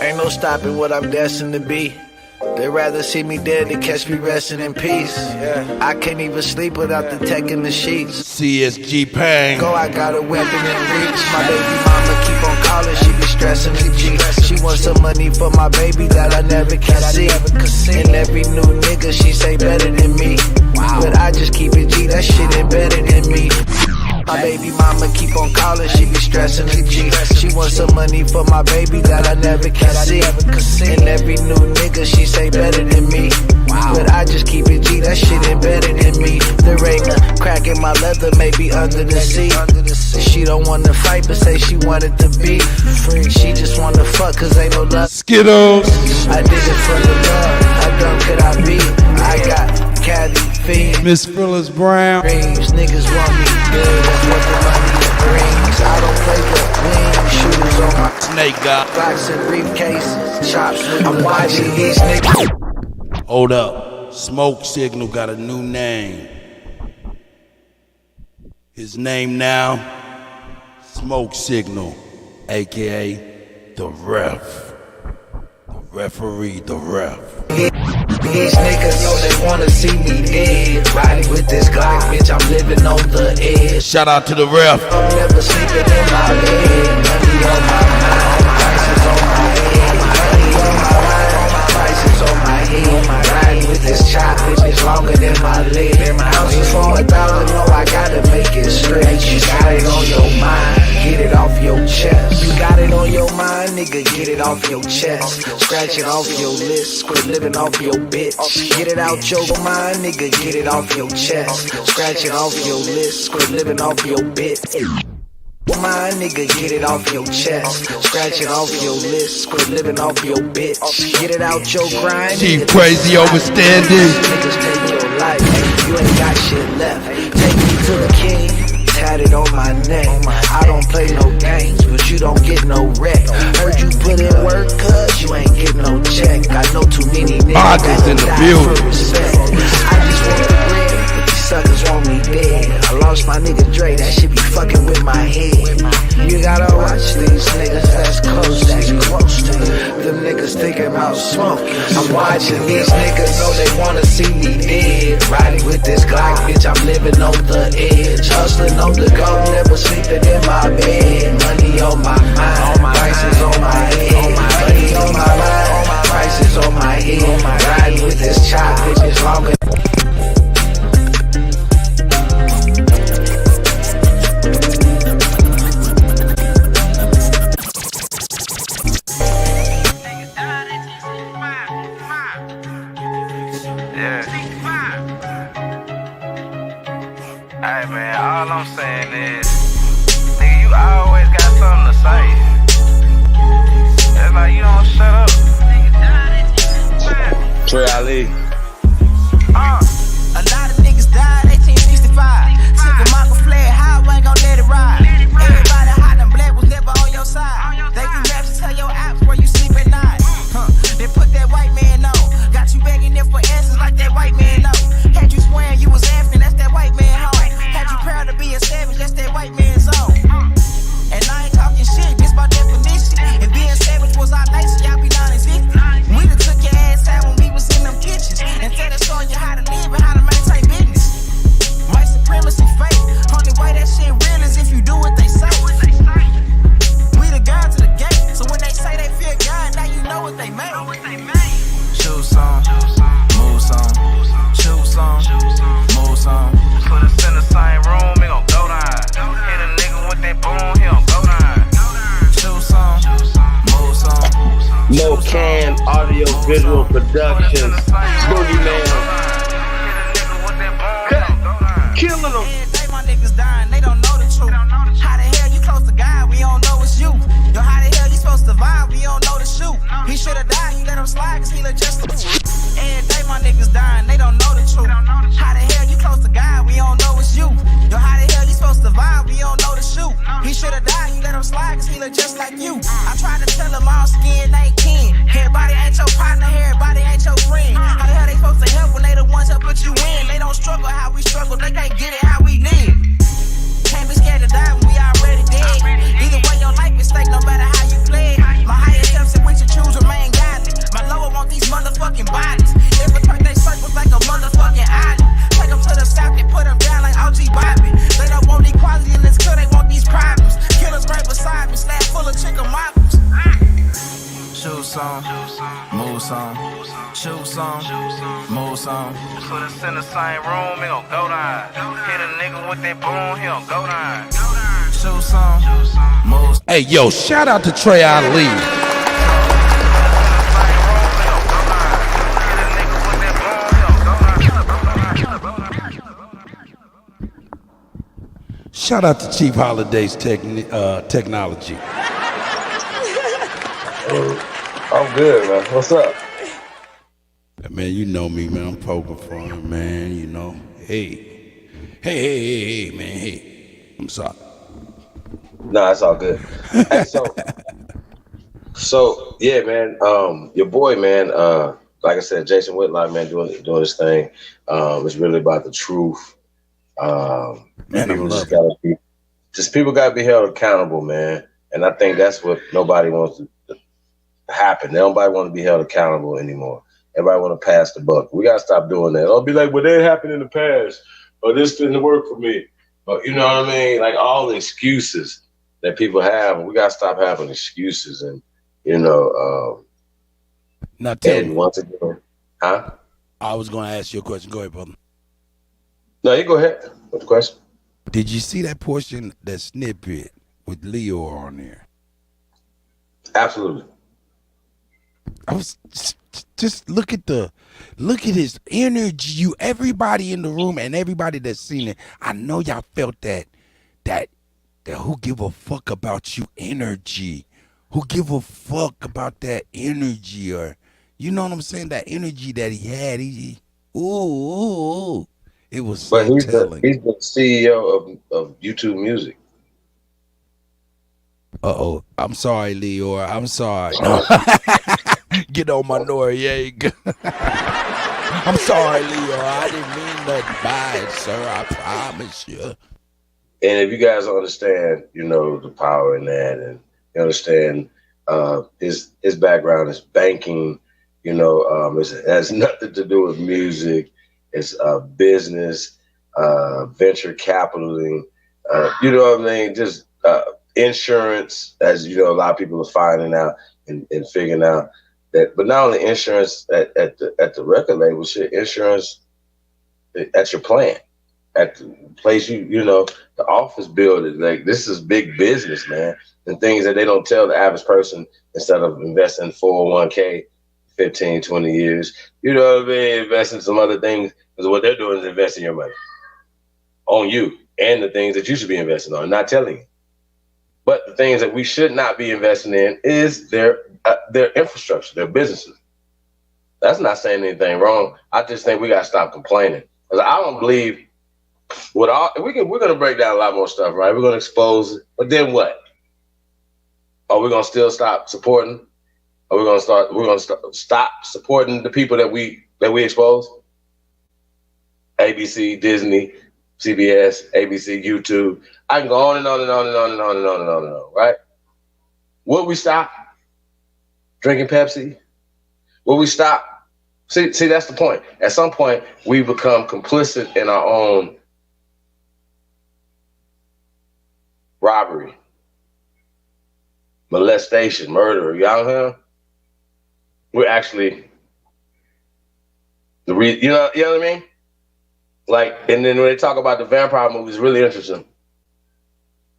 Ain't no stopping what I'm destined to be. They'd rather see me dead than catch me resting in peace. Yeah, I can't even sleep without the tech in the sheets. CSG Pang. Go, I got a weapon in reach. My baby mama keep on calling, she be stressing the G. She wants some money for my baby that I never can see. And every new nigga she say better than me. But I just keep it G, that shit embedded in me. My baby mama keep on calling, she be stressing the G. She wants some money for my baby that I never can see. And every new nigga she say better than me. But I just keep it G, that shit embedded in me. There ain't a crack in my leather, maybe under the seat. She don't wanna fight, but say she wanted to be free. She just wanna fuck, cause ain't no love. Skittles. I did it for the love, how dumb could I be? I got caddy fiends. Miss Phyllis Brown. Dreams, niggas want me dead, that's what the money brings. I don't play with wings, shooters on my snake got blocks and briefcases, chops. I'm watching these niggas. Hold up, Smoke Signal got a new name. His name now, Smoke Signal, aka the Ref. The referee, the ref. These niggas know they wanna see me dead. Riding with this Glock, bitch, I'm living on the edge. Shout out to the ref. I'm never sleeping in my bed. Money on my mind, prices on my head. Money on my mind, prices on my head. Riding with this chop, bitch, it's longer than my leg. Ounces for $1,000, no, I gotta make it straight. You got it on your mind, get it off your chest. You got it on your mind, nigga, get it off your chest. Scratch it off your list, quit living off your bitch. Get it out your mind, nigga, get it off your chest. Scratch it off your list, quit living off your bitch. My nigga, get it off your chest. Scratch it off your list, quit living off your bitch. Get it out your grind. Chief Crazy overstanding. Niggas take your life, you ain't got shit left. Take me to the king, tatted on my neck. I don't play no games, but you don't get no wreck. Heard you put in work, cuz you ain't get no check. I know too many niggas that in the die building. for respect. I just want the bread, but these suckers want me dead. I lost my nigga Dre, that shit be fucking with my head. You gotta watch these niggas that's close to you. Them niggas thinking about smoke. I'm watching these niggas know they wanna see me dead. Riding with this Glock, bitch, I'm living on the edge. Hustling on the go, never sleeping in my bed. Money on my mind, prices on my head. Money on my mind, prices on my head. Riding with this chop, bitch, it's longer. Hey man, all I'm saying is, nigga, you always got something to say. That's like you don't shut up. Trey Ali. A lot of niggas died 1865. Took a Michael flag, how I ain't gon' let it ride. Everybody hot and black was never on your side. They do maps to tell your apps where you sleep at night. They put that white man on. Got you begging them for answers like that white man know. Had you swearing you was African, that's that white man home. Had you proud to be a savage, that's that white man's zone. And I ain't talking shit, this my definition. If being savage was our nature, y'all be non-existent. We done took your ass out when we was in them kitchens. Instead of showing you how to live and how to maintain business. White supremacy fake. Only way that shit real is if you do what they say. We the guards to the gate, so when they say they fear God, now you know what they make. Shoot some, move some, shoot some, move some. Put us in the same room, it gon' go down. Hit a nigga with that boom, he gon' go down. Shoot some, move some. No Can Audio Visual Productions. Boogeyman. Killing them. My niggas dying, they don't know the truth. How the hell you close to God, we don't know it's you. Yo, how the hell you supposed to vibe, we don't know the shoot. He should've died, you let him slide, cause he look just the every day my niggas dying, they don't know the truth. How the hell you close to God, we don't know it's you. Yo, how the hell you supposed to vibe, we don't know the shoot. He should've died, you let him slide, cause he look just like you. I tried to tell him all skin ain't kin. Everybody ain't your partner, everybody ain't your friend. How the hell they supposed to help when they the ones that put you in? They don't struggle how we struggle, they can't get it how we live. Can't be scared to die when we already dead. Either way, your life is stake, no matter how you play. My higher self said we should choose remain godly. My lower want these motherfucking bodies. Infiltrate they circles like a motherfucking island. Take them to the south and put them down like OG Bobby. They don't want equality in this club, they want these problems. Killers right beside me, slab full of chicken moppers. Shoot some, move some, shoot some, move some. Put us in the same room, it gon' go down. Hit a nigga with that boom, he gon' go down. Shoot some, move some. Hey, yo, shout out to Trey Ali. Shout out to Chief Holiday's technology. I'm good, man. What's up? Man, you know me, man. I'm poking fun, man. You know. Hey, man. Hey. I'm sorry. Nah, it's all good. Hey, so yeah, man. Your boy, man. Like I said, Jason Whitlock, man, doing his thing. It's really about the truth. Man, people gotta be held accountable, man. And I think that's what nobody wants to happen. Nobody want to be held accountable anymore. Everybody want to pass the buck. We gotta stop doing that. I'll be like, well, that happened in the past, or this didn't work for me. But you know what I mean? Like all the excuses that people have, we gotta stop having excuses. And you know, not tell me. Once again, huh? I was gonna ask you a question. Go ahead, brother. No, you go ahead. What's the question? Did you see that portion, that snippet with Leo on there? Absolutely. I was just look at his energy. Everybody in the room and everybody that's seen it. I know y'all felt that who give a fuck about you energy. Who give a fuck about that energy, or you know what I'm saying? That energy that he had. Ooh. It was so telling. He's the CEO of YouTube Music. Uh-oh. I'm sorry, Leo. I'm sorry. Get on my Noriega. I'm sorry, Leo. I didn't mean nothing by it, sir. I promise you. And if you guys understand, you know, the power in that, and you understand his background is banking, you know, it has nothing to do with music. It's business, venture capitaling, you know what I mean? Just insurance, as you know, a lot of people are finding out and figuring out that. But not only insurance at the record label, shit, insurance at your plant, at the place you know, the office building. Like, this is big business, man, and things that they don't tell the average person. Instead of investing in 401k 15, 20 years, you know what I mean? Invest in some other things, because what they're doing is investing your money. on you and the things that you should be investing on, not telling you. But the things that we should not be investing in is their infrastructure, their businesses. That's not saying anything wrong. I just think we got to stop complaining. Because I don't believe we're going to break down a lot more stuff, right? We're going to expose it. But then what? Are we going to still stop supporting? Are we going to stop supporting the people that we expose? ABC, Disney, CBS, ABC, YouTube. I can go on and on and on and on and on and on and on and on, right? Will we stop drinking Pepsi? Will we stop? See, that's the point. At some point, we become complicit in our own robbery, molestation, murder. You know what I mean? We're actually you know what I mean? Like, and then when they talk about the vampire movies, it's really interesting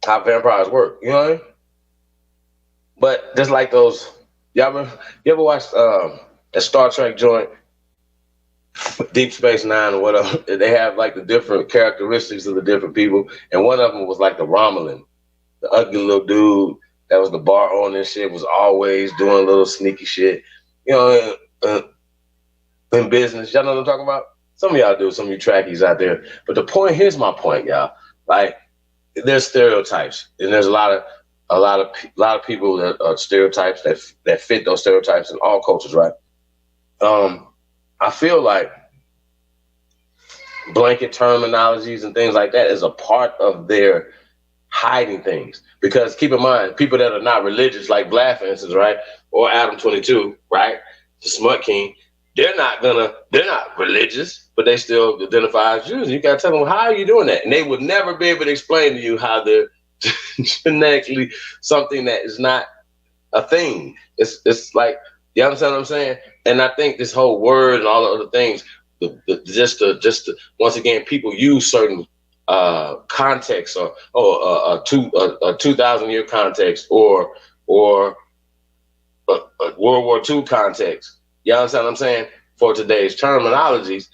how vampires work. You know what I mean? But just like those, you ever watched a Star Trek joint, Deep Space Nine or whatever? They have like the different characteristics of the different people, and one of them was like the Romulan, the ugly little dude that was the bar owner and shit, was always doing little sneaky shit. You know, in business, y'all know what I'm talking about? Some of y'all do, some of you trackies out there. But the point, here's my point, y'all. Like, there's stereotypes, and there's a lot of people that are stereotypes that fit those stereotypes in all cultures, right? I feel like blanket terminologies and things like that is a part of their hiding things. Because keep in mind, people that are not religious, like Vlad, for instance, right? Or Adam 22, right? The Smut King, they're not religious, but they still identify as Jews. You got to tell them, how are you doing that? And they would never be able to explain to you how they're genetically something that is not a thing. It's like, you understand what I'm saying? And I think this whole word and all the other things, just once again, people use certain context or a 2,000-year context or a World War II context. You understand what I'm saying? For today's terminologies,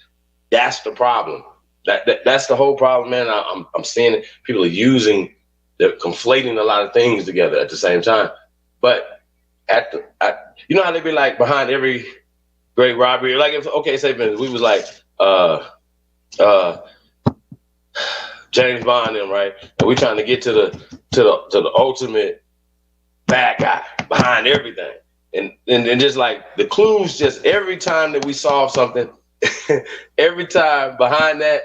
that's the problem. That's the whole problem, man. I'm seeing it. People are they're conflating a lot of things together at the same time. But you know how they be like behind every great robbery? Like, say we was like James Bond, them, right? And we're trying to get to the ultimate bad guy behind everything. And just like the clues, just every time that we solve something, every time behind that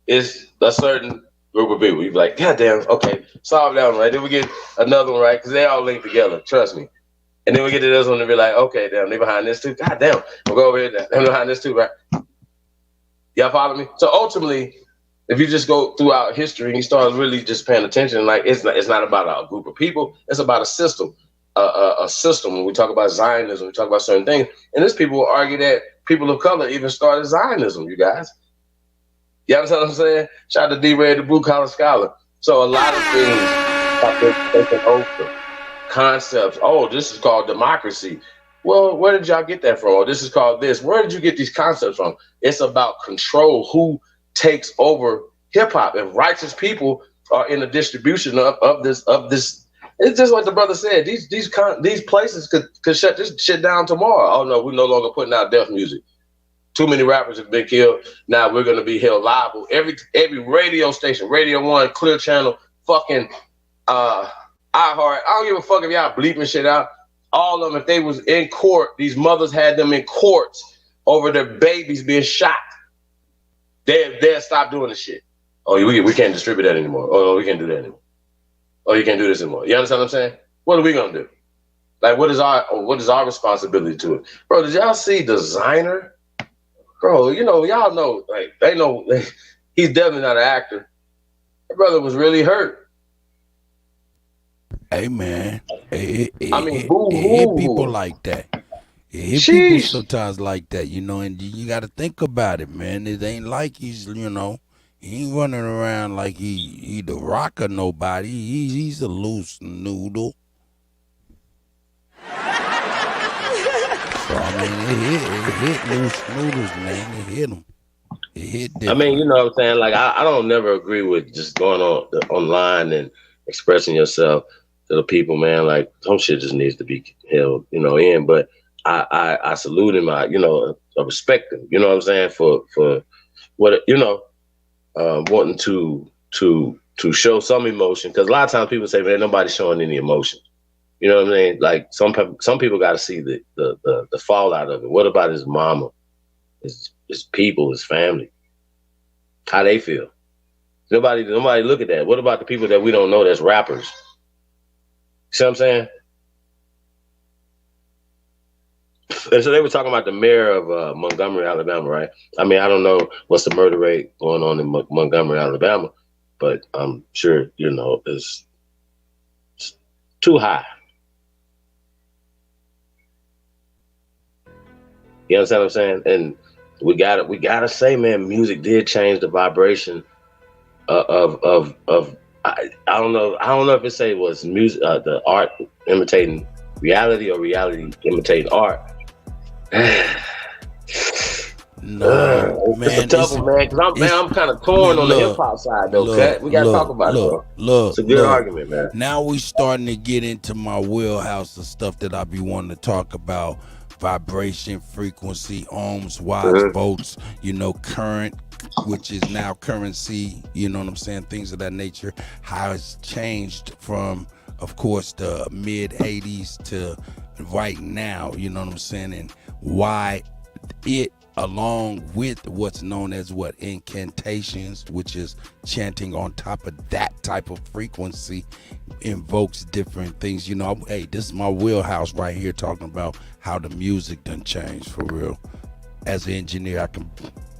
is a certain group of people. You're like, God damn, okay, solve that one, right? Then we get another one, right? Because they all link together, trust me. And then we get to this one and be like, okay, damn, they behind this too. God damn, we'll go over here, they're behind this too, right? Y'all follow me? So ultimately, if you just go throughout history and you start really just paying attention, like it's not about a group of people, it's about a system. A system. When we talk about Zionism, we talk about certain things, and there's people who argue that people of color even started Zionism. You guys, you understand what I'm saying? Shout out to D-Ray, the blue collar scholar. So a lot of things taken over concepts. Oh, this is called democracy. Well, where did y'all get that from? Or this is called this. Where did you get these concepts from? It's about control. Who takes over hip hop? If righteous people are in the distribution of this. It's just like the brother said. These places could shut this shit down tomorrow. Oh no, we're no longer putting out death music. Too many rappers have been killed. Now we're gonna be held liable. Every radio station, Radio 1, Clear Channel, fucking iHeart. I don't give a fuck if y'all bleeping shit out. All of them, if they was in court, these mothers had them in courts over their babies being shot. They'll stop doing the shit. Oh, we can't distribute that anymore. Oh, we can't do that anymore. Oh, you can't do this anymore. You understand what I'm saying? What are we gonna do? Like, what is our responsibility to it? Bro, did y'all see Designer? Bro, y'all know, like, they know he's definitely not an actor. My brother was really hurt. Hey, man. I mean, People like that. People sometimes like that, and you got to think about it, man. It ain't like he's, he ain't running around like he the rock or nobody. He's a loose noodle. So, I mean, it hit loose noodles, man. It hit him. It hit I different. mean, you know what I'm saying? Like, I don't never agree with just going online and expressing yourself to the people, man. Like, some shit just needs to be held, in. But I salute him. I respect him. You know what I'm saying? For what wanting to show some emotion, because a lot of times people say, man, nobody's showing any emotion. You know what I mean? Like, some people got to see the fallout of it. What about his mama, his people, his family? How they feel? Nobody look at that. What about the people that we don't know that's rappers? See what I'm saying? And so they were talking about the mayor of Montgomery, Alabama, right? I mean, I don't know what's the murder rate going on in Montgomery, Alabama, but I'm sure, it's too high. You understand what I'm saying? And we gotta say, man, music did change the vibration of I don't know if it say was music, the art imitating reality or reality imitating art. No, man, it's a tough one, man. Because I'm kind of torn on the hip hop side, though. Cat, we gotta talk about it, bro. It's a good argument, man. Now we starting to get into my wheelhouse of stuff that I be wanting to talk about: vibration, frequency, ohms, watts, volts. Current, which is now currency. You know what I'm saying? Things of that nature. How it's changed from, of course, the mid '80s to right now. You know what I'm saying? And why it, along with what's known as incantations, which is chanting on top of that type of frequency, invokes different things. Hey, this is my wheelhouse right here, talking about how the music done changed for real. As an engineer, I can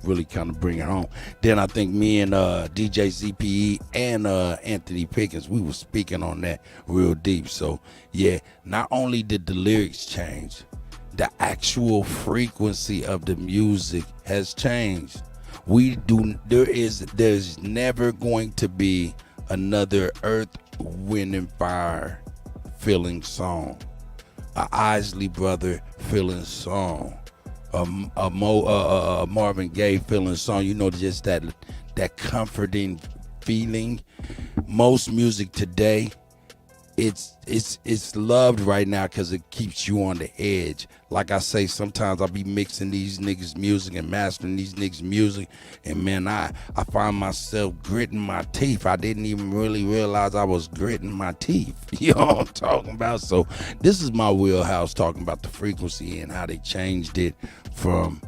really kind of bring it home. Then I think me and DJ ZPE and Anthony Pickens, we were speaking on that real deep. So yeah, not only did the lyrics change, the actual frequency of the music has changed. There's never going to be another Earth, Wind and Fire feeling song, a Isley Brother feeling song, a Marvin Gaye feeling song. Just that comforting feeling. Most music today, it's loved right now because it keeps you on the edge. Like I say, sometimes I'll be mixing these niggas' music and mastering these niggas' music, and man, I find myself gritting my teeth. I didn't even really realize I was gritting my teeth. You know what I'm talking about? So this is my wheelhouse, talking about the frequency and how they changed it from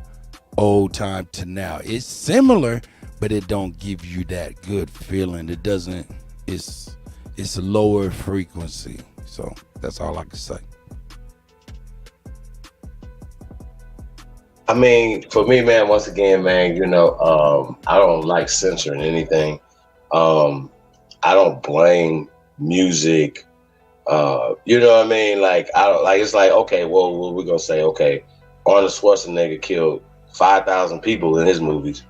old time to now. It's similar, but it don't give you that good feeling. It doesn't. It's a lower frequency. So that's all I can say. I mean, for me, man, once again, man, I don't like censoring anything. I don't blame music. You know what I mean? Like, it's like, okay, well, we're gonna say, okay, Arnold Schwarzenegger killed 5,000 people in his movies,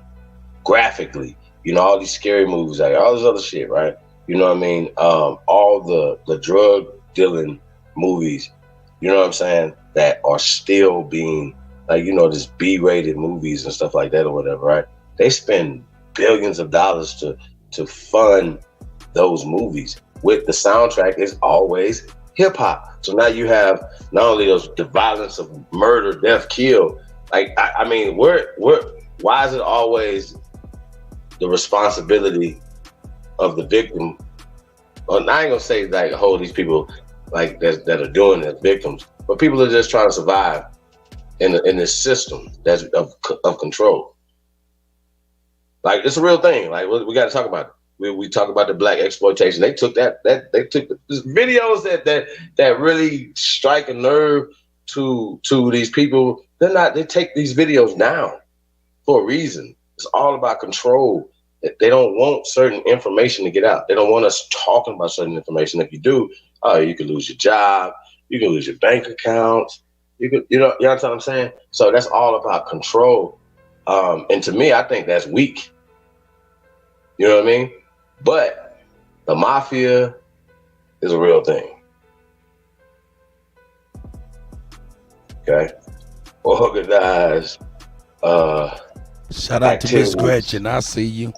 graphically. All these scary movies, like all this other shit, right? You know what I mean? All the drug dealing movies, you know what I'm saying, that are still being, like, this B-rated movies and stuff like that or whatever, right? They spend billions of dollars to fund those movies. With the soundtrack, it's always hip hop. So now you have not only the violence of murder, death, kill. Like, I mean, why is it always the responsibility of the victim? Well, I ain't gonna say like hold these people like that are doing it as victims, but people are just trying to survive in this system that's of control. Like, it's a real thing. Like, we got to talk about it. We talk about the black exploitation. They took they took videos that really strike a nerve to these people. They take these videos down for a reason. It's all about control. They don't want certain information to get out. They don't want us talking about certain information. If you do, you could lose your job. You can lose your bank accounts. You know what I'm saying? So that's all about control. And to me, I think that's weak. You know what I mean? But the mafia is a real thing. Okay? Organized Shout out to Miss activities. Gretchen. I see you.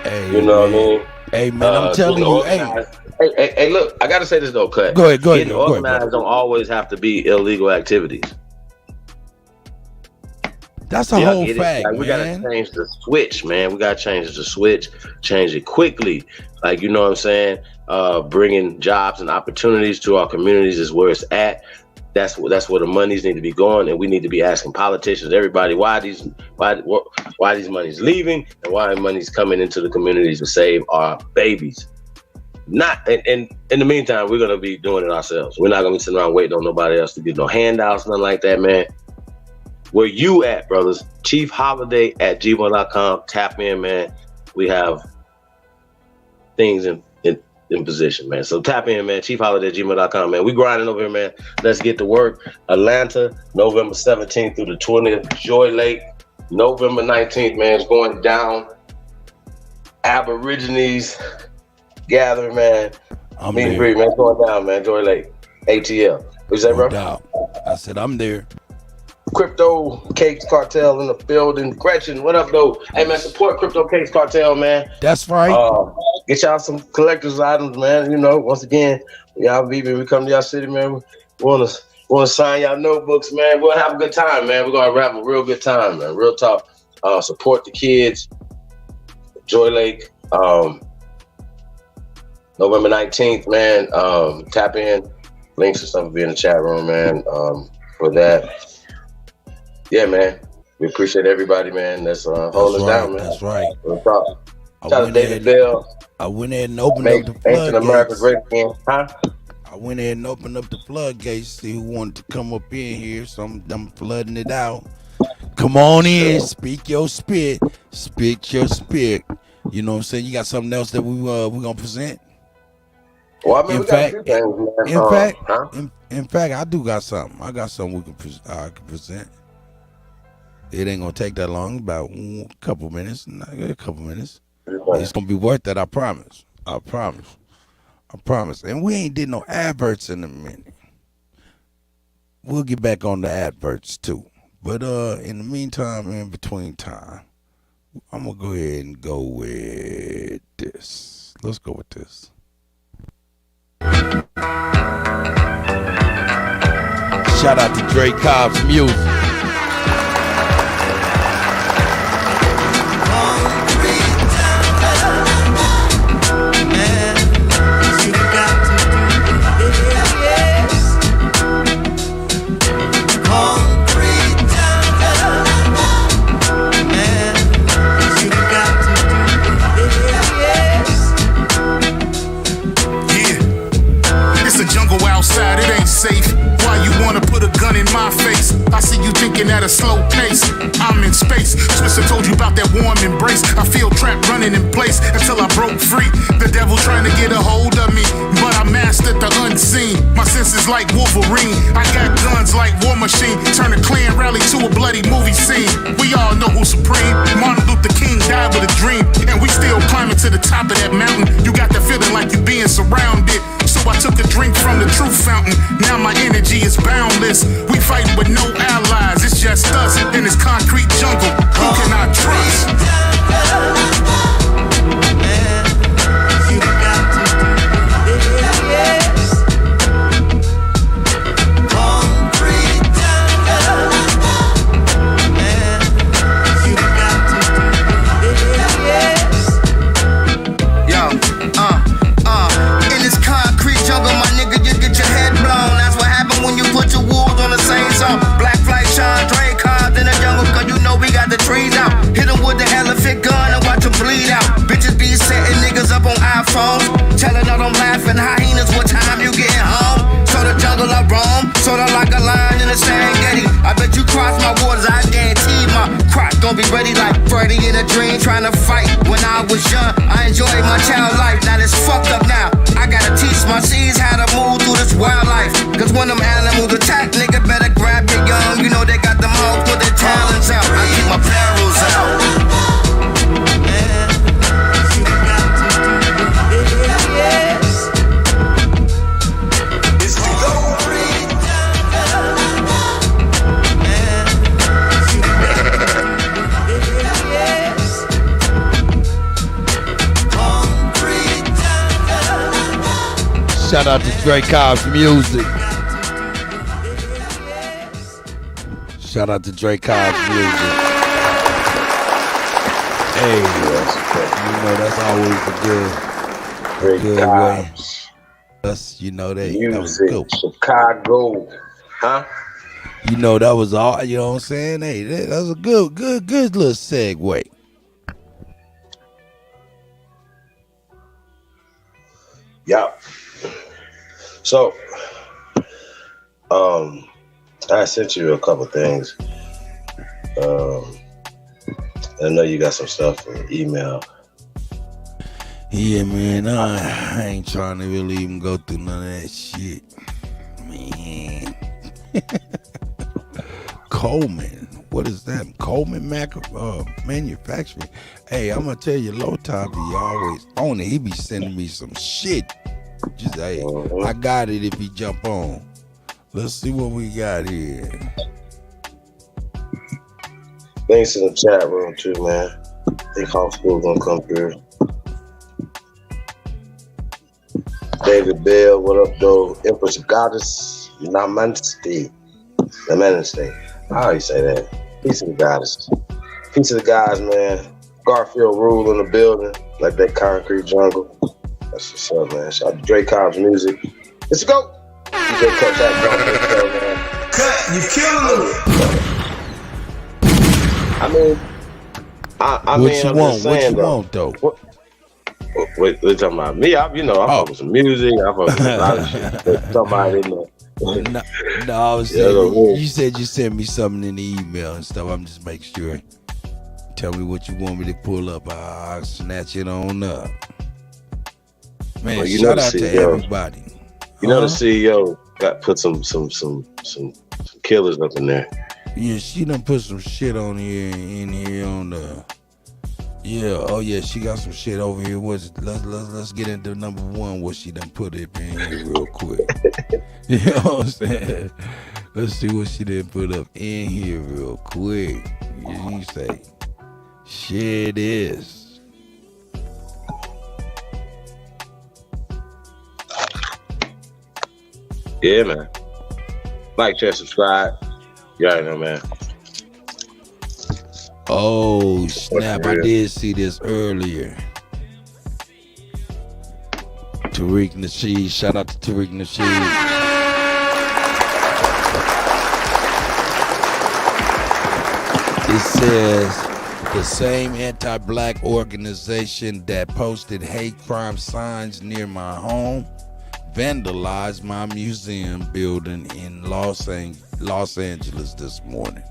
Hey, You know what I mean? Hey, man, I'm telling you. Hey, look, I got to say this, though, Cut. Go ahead. Getting organized don't always have to be illegal activities. That's a whole fact, like, we gotta change the switch, man. We gotta change the switch, change it quickly. Like, you know what I'm saying? Bringing jobs and opportunities to our communities is where it's at. That's where the monies need to be going, and we need to be asking politicians, everybody, why these monies leaving and why money's coming into the communities to save our babies. Not in the meantime, we're gonna be doing it ourselves. We're not gonna be sitting around waiting on nobody else to get no handouts, nothing like that, man. Where you at, brothers? chiefholiday@gmail.com. Tap in, man. We have things in position, man. So tap in, man. chiefholiday@gmail.com, man. We grinding over here, man. Let's get to work. Atlanta, November 17th through the 20th. Joy Lake, November 19th, man. It's going down. Aborigines gathering, man. Meet and greet, man. It's going down, man. Joy Lake, ATL. What you say, bro? Doubt. I said I'm there. Crypto Cakes Cartel in the building. Gretchen, what up, though? Hey, man, support Crypto Cakes Cartel, man. That's right. Get y'all some collector's items, man. You know, once again, y'all be we come to y'all city, man. We want to sign y'all notebooks, man. We'll have a good time, man. We're gonna have a real good time, man. Real talk. Support the kids. Joy Lake, November 19th, man. Tap in. Links and stuff will be in the chat room, man. For that. Yeah, man. We appreciate everybody, man. That's holding us down, man. That's right. Shout out to David Bell. I went in and opened up the floodgates. America great again, huh? I went in and opened up the floodgates, see who wanted to come up in here. So I'm flooding it out. Come on in, speak your spit, spit your spit. You know what I'm saying? You got something else that we gonna present? Well, I mean, in fact, I do got something. I got something I can present. It ain't gonna take that long, about a couple minutes. It's gonna be worth it, I promise. I promise. And we ain't did no adverts in a minute. We'll get back on the adverts too. But in the meantime, in between time, I'm gonna go ahead and go with this. Let's go with this. Shout out to Dre Cobb's music. Outside, it ain't safe. Why you wanna put a gun in my face? I see you thinking at a slow pace. I'm in space. Twister told you about that warm embrace. I feel trapped running in place until I broke free. The devil trying to get a hold of me, but I mastered the unseen. My senses like Wolverine. I got guns like War Machine. Turn a Klan rally to a bloody movie scene. We all know who's supreme. Martin Luther King died with a dream, and we still climbing to the top of that mountain. You got the feeling like you being surrounded. So I took a drink from the truth fountain. Now my energy is boundless. We fighting with no allies. It's just us in this concrete jungle. Who can I trust? Black flight, Sean Dre cars in the jungle, cause you know we got the trees out. Hit them with the elephant gun and watch them bleed out. Bitches be setting niggas up on iPhones, telling all them laughing hyenas what time you getting home. So the jungle I roam, sorta like a lion in the Serengeti. I bet you cross my waters, I guarantee my crotch gon' be ready like Freddy in a dream trying to fight. When I was young, I enjoyed my child life, now it's fucked up now. I gotta teach my seeds how to move through this wildlife. Cause when them animals attack, nigga better grab your young. You know they got them all put their talents out. I keep my barrels out. Shout out to Dre Cobb's music. Shout out to Dre Cobb's music. Hey, you know that's always a good way. That's, you know, that was good. Chicago, huh? You know, that was all, you know what I'm saying? Hey, that was a good little segue. Yeah. So, I sent you a couple things. I know you got some stuff in your email. Yeah, man, I ain't trying to really even go through none of that shit, man. Coleman, what is that? Coleman Manufacturing. Hey, I'm gonna tell you, Low Top, he always on it. He be sending me some shit. Just hey, I got it if he jump on. Let's see what we got here. Thanks in the chat room too, man. I think homeschool gonna come through. David Bell, what up, though? Empress Goddess, Namaste. How you say that? Peace of the Goddess. Peace of the guys, man. Garfield Rule in the building, like that concrete jungle. That's what's up, man. Shout out to Dre Cobb's music. Let's go. DJ Kuttack, man. Cut, you killing them. I mean, What you want, though? Wait, we're talking about me. I fuck with some music. I fuck with a lot of shit. But somebody in there. No, I was saying, you said you sent me something in the email and stuff. I'm just making sure. Tell me what you want me to pull up. I'll snatch it on up. Man, shout out to everybody. You know the CEO got put some killers up in there. Yeah, she done put some shit on here on the. Yeah, oh yeah, she got some shit over here. Let's get into number one. What she done put it in here real quick. You know what I'm saying? Let's see what she done put up in here real quick. You say, shit is. Yeah, man. Like, share, subscribe. You already know, man. Oh, snap. I did see this earlier. Tariq Nasheed. Shout out to Tariq Nasheed. It says the same anti-black organization that posted hate crime signs near my home vandalized my museum building in Los Angeles this morning.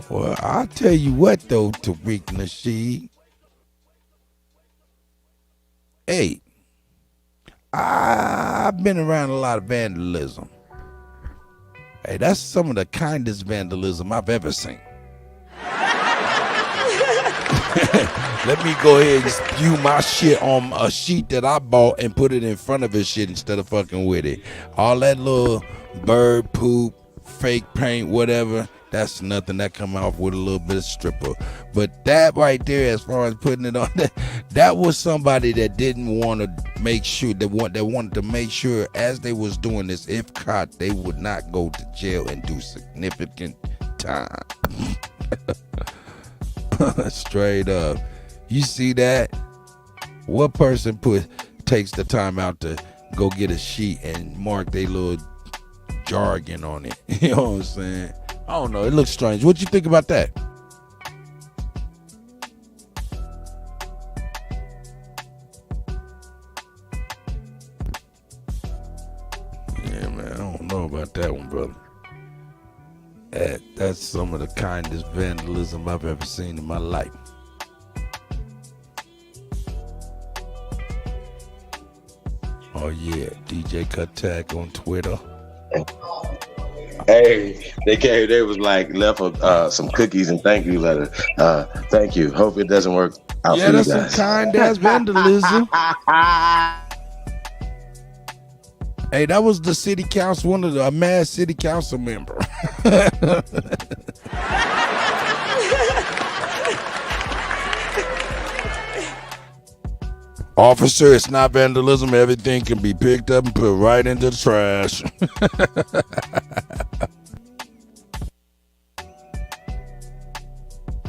Well, I'll tell you what, though, Tariq Nasheed. Hey, I've been around a lot of vandalism. Hey, that's some of the kindest vandalism I've ever seen. Let me go ahead and spew my shit on a sheet that I bought and put it in front of his shit instead of fucking with it. All that little bird poop, fake paint, whatever, that's nothing. That come off with a little bit of stripper. But that right there, as far as putting it on, that was somebody that didn't want to make sure, that wanted to make sure as they was doing this, if caught, they would not go to jail and do significant time. Straight up. You see that? What person takes the time out to go get a sheet and mark their little jargon on it? You know what I'm saying? I don't know. It looks strange. What you think about that? Yeah, man. I don't know about that one, brother. That's some of the kindest vandalism I've ever seen in my life. Oh yeah, DJ Kuttack on Twitter. Hey, they was like left some cookies and thank you letter. Thank you. Hope it doesn't work out for you guys. Yeah, that's some kind ass vandalism. Hey, that was the city council, a mad city council member. Officer, it's not vandalism. Everything can be picked up and put right into the trash.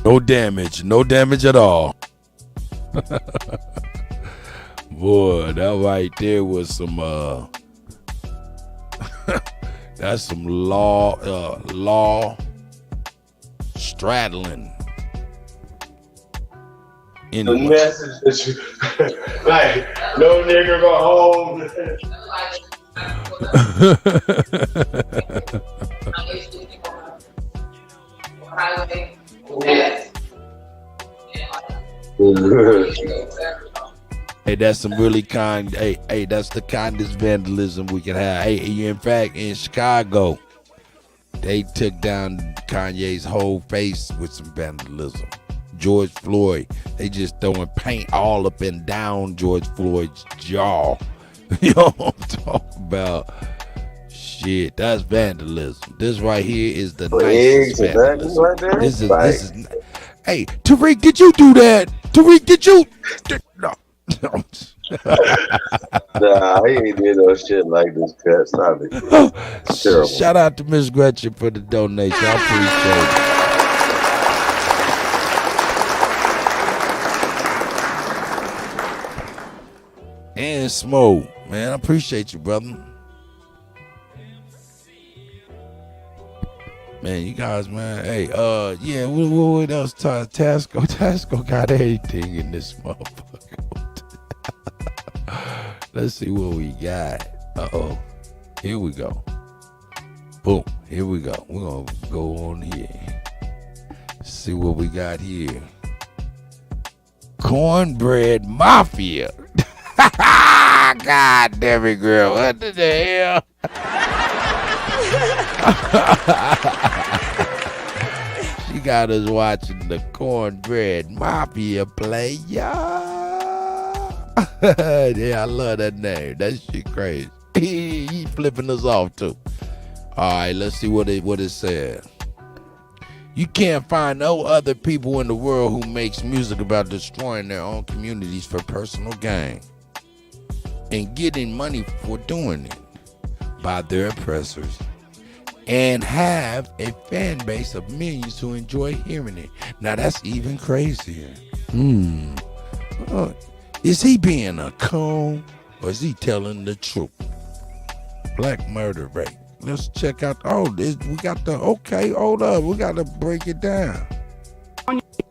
No damage at all. Boy, that right there was some that's some law straddling. The message that you like, no nigga go home. Hey, that's some really kind. Hey, that's the kindest vandalism we can have. Hey, in fact, in Chicago, they took down Kanye's whole face with some vandalism. George Floyd, they just throwing paint all up and down George Floyd's jaw. You know what I'm talking about? Shit, that's vandalism. This right here is the nicest vandalism. Right there? This is. Hey, Tariq, did you do that? Tariq, did you? No. Nah, he ain't did no shit like this, cut. Stop it. Terrible. Shout out to Miss Gretchen for the donation. I appreciate it. And Smoke, man, I appreciate you, brother. Man, you guys, man. Hey, yeah, what else? Tasco got everything in this motherfucker. Let's see what we got. Uh-oh. Here we go. Boom. Here we go. We're going to go on here. See what we got here. Cornbread Mafia. God damn it, girl. What the hell? She got us watching the Cornbread Mafia play, y'all. Yeah, I love that name. That shit crazy. He flipping us off too. All right, let's see what it said. You can't find no other people in the world who makes music about destroying their own communities for personal gain and getting money for doing it by their oppressors, and have a fan base of millions who enjoy hearing it. Now that's even crazier. Is he being a coon or is he telling the truth? Black murder rate. Let's check out. We got the. Okay, hold up. We got to break it down.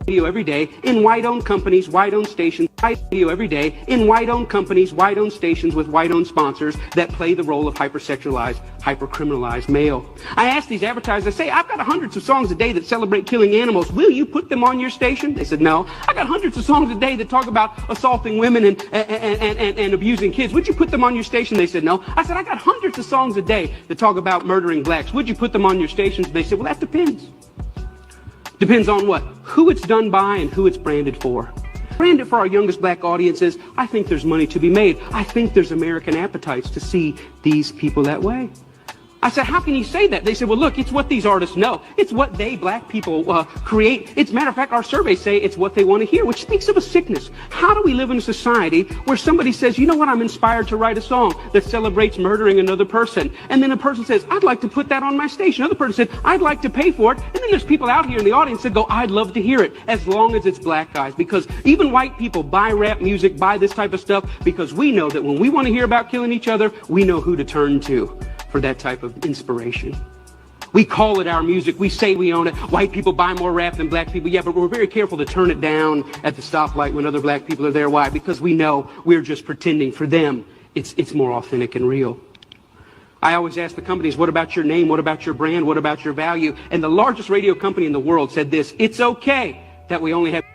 Radio every day in white-owned companies, white-owned stations. Radio every day in white-owned companies, white-owned stations with white-owned sponsors that play the role of hypersexualized, hypercriminalized male. I ask these advertisers, I say, I've got hundreds of songs a day that celebrate killing animals. Will you put them on your station? They said, no. I got hundreds of songs a day that talk about assaulting women and abusing kids. Would you put them on your station? They said, no. I said, I got hundreds of songs a day that talk about murdering blacks. Would you put them on your stations? They said, well, that depends. Depends on what? Who it's done by and who it's branded for. Branded for our youngest black audiences, I think there's money to be made. I think there's American appetites to see these people that way. I said, how can you say that? They said, well, look, it's what these artists know. It's what they, black people, create. It's matter of fact, our surveys say it's what they want to hear, which speaks of a sickness. How do we live in a society where somebody says, you know what, I'm inspired to write a song that celebrates murdering another person. And then a person says, I'd like to put that on my station. Another person said, I'd like to pay for it. And then there's people out here in the audience that go, I'd love to hear it, as long as it's black guys. Because even white people buy rap music, buy this type of stuff, because we know that when we want to hear about killing each other, we know who to turn to for that type of inspiration. We call it our music. We say we own it. White people buy more rap than black people. Yeah, but we're very careful to turn it down at the stoplight when other black people are there. Why? Because we know we're just pretending. For them, it's more authentic and real. I always ask the companies, what about your name? What about your brand? What about your value? And the largest radio company in the world said this: it's okay that we only have...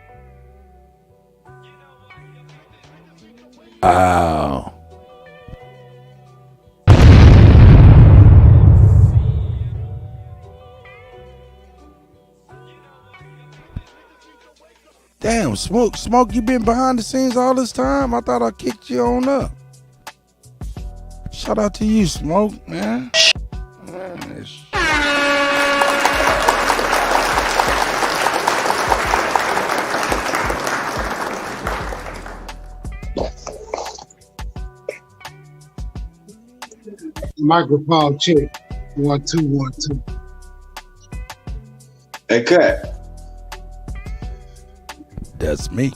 Wow. Damn, Smoke, you been behind the scenes all this time? I thought I kicked you on up. Shout out to you, Smoke, man. Microphone check. 1 2 1 2. Hey, Cut. That's me.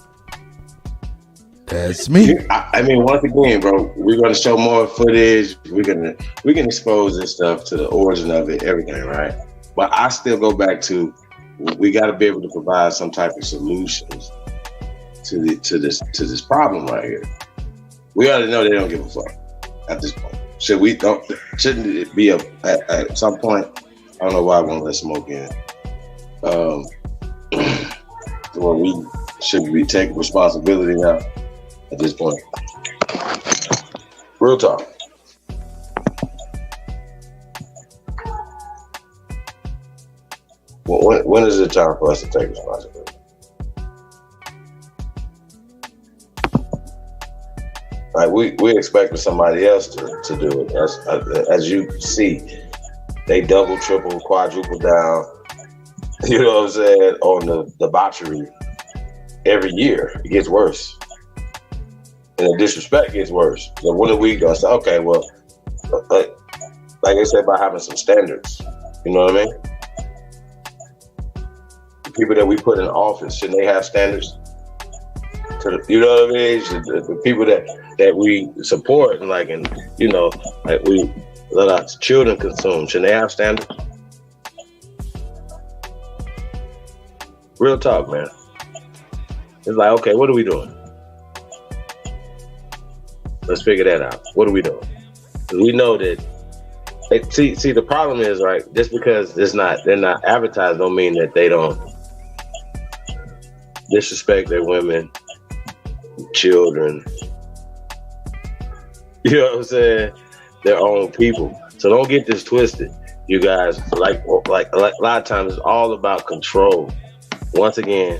That's me. I mean, once again, bro, we're gonna show more footage. We can expose this stuff to the origin of it, everything, right? But I still go back to we got to be able to provide some type of solutions to this problem right here. We already know they don't give a fuck at this point. Shouldn't it be at some point? I don't know why I won't let smoke in. Where we should be taking responsibility now at this point. Real talk. When is it time for us to take responsibility? Like we expecting somebody else to do it. As you see, they double, triple, quadruple down. You know what I'm saying? On the debauchery every year, it gets worse, and the disrespect gets worse. So when are we gonna say, okay, well, like I said, about having some standards. You know what I mean? The people that we put in office, shouldn't they have standards? You know what I mean? The people that we support and like we let our children consume, shouldn't they have standards? Real talk, man. It's like, okay, what are we doing? Let's figure that out. What are we doing? We know that. See, the problem is, right? Just because they're not advertised, don't mean that they don't disrespect their women, children. You know what I'm saying? Their own people. So don't get this twisted, you guys. Like a lot of times, it's all about control. Once again,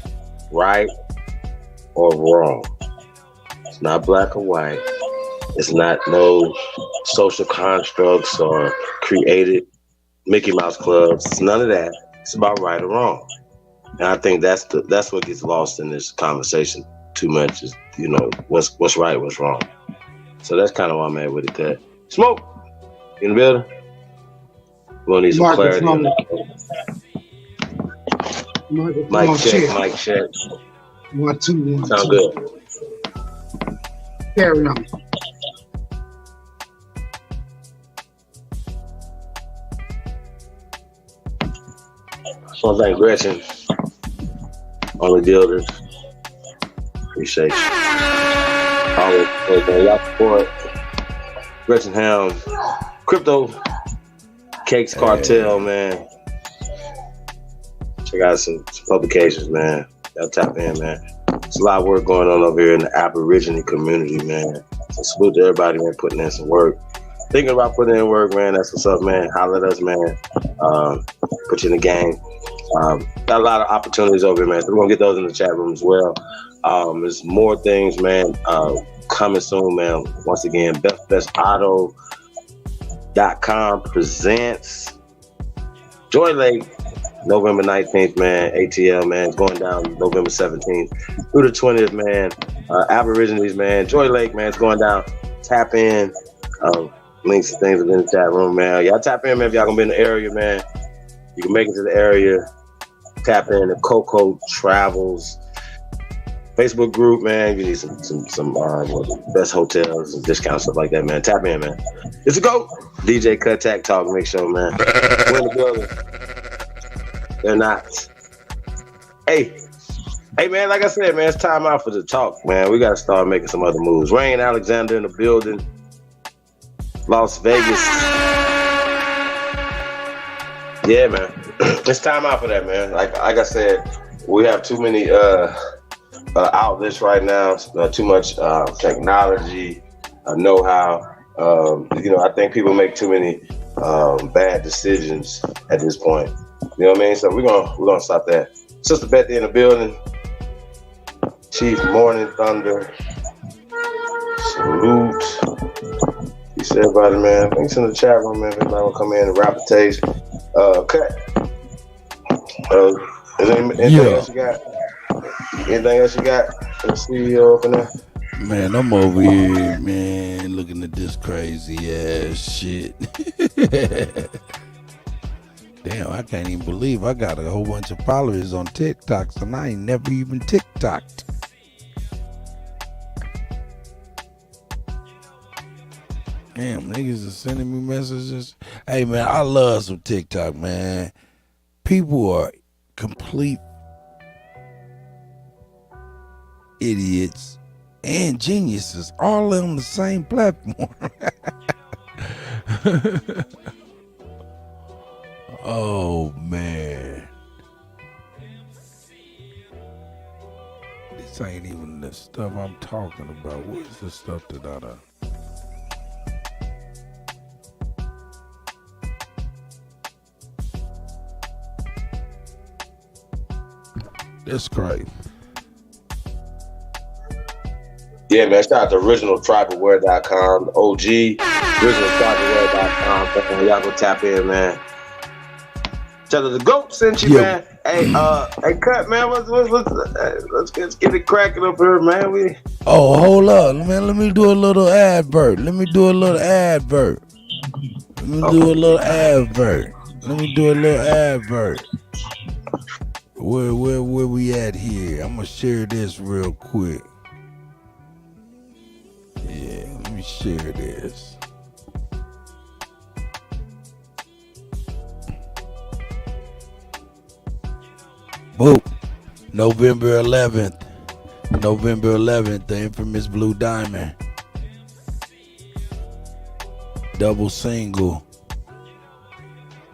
right or wrong. It's not black or white. It's not no social constructs or created Mickey Mouse clubs. It's none of that. It's about right or wrong. And I think that's what gets lost in this conversation too much is, what's right, what's wrong. So that's kind of why I'm at with it. Cut. Smoke in the building. We'll need some clarity on that. Mic check. 1 2 1 Sound 2. good. Carry on. So thank Gretchen on the builders. Appreciate you. Always y'all support Gretchen Helm, Crypto Cakes Cartel, man. Check out some publications, man. Y'all tap in, man. There's a lot of work going on over here in the Aborigine community, man. So salute to everybody, man, putting in some work. Thinking about putting in work, man. That's what's up, man. Holler at us, man. Put you in the game. Got a lot of opportunities over here, man. So we're gonna get those in the chat room as well. There's more things, man, coming soon, man. Once again, bestauto.com presents Joy Lake, November 19th, man. ATL, man. It's going down November 17th through the 20th, man. Aborigines, man. Joy Lake, man. It's going down. Tap in. Links and things are in the chat room, man. Y'all tap in, man, if y'all gonna be in the area, man. You can make it to the area. Tap in the Coco Travels Facebook group, man. You need some best hotels and discounts, stuff like that, man. Tap in, man. It's a go. DJ Kuttack Talk Mix Show, man. We're in the building. They're not. Hey, man, like I said, man, it's time out for the talk, man. We got to start making some other moves. Rain Alexander in the building. Las Vegas. Yeah, man. It's time out for that, man. Like I said, we have too many outlets right now, too much technology, know-how. I think people make too many bad decisions at this point. You know what I mean? So we're gonna stop that. Sister Betty in the building. Chief Morning Thunder. Salute. Peace to everybody, man. Thanks in the chat room, man. Everybody will come in and rap a taste. Cut. Is there anything else you got? Anything else you got? The CEO up in there? Man, I'm over here, man. looking at this crazy ass shit. Damn, I can't even believe I got a whole bunch of followers on TikTok, and I ain't never even TikToked. Damn, niggas are sending me messages. Hey, man, I love some TikTok, man. People are complete idiots and geniuses all on the same platform. Oh, man. This ain't even the stuff I'm talking about. What's the stuff that I done? That's crazy. Yeah, man. Shout out to originaltribalwear.com, OG, originaltribalwear.com. Y'all go tap in, man. Tell her the GOAT sent you, man. Hey, Cut, man. Let's get it cracking up here, man. Oh, hold up, man. Let me do a little advert. Where we at here? I'm gonna share this real quick. Yeah, let me share this. Boop. November 11th, the infamous Blue Diamond. Double single.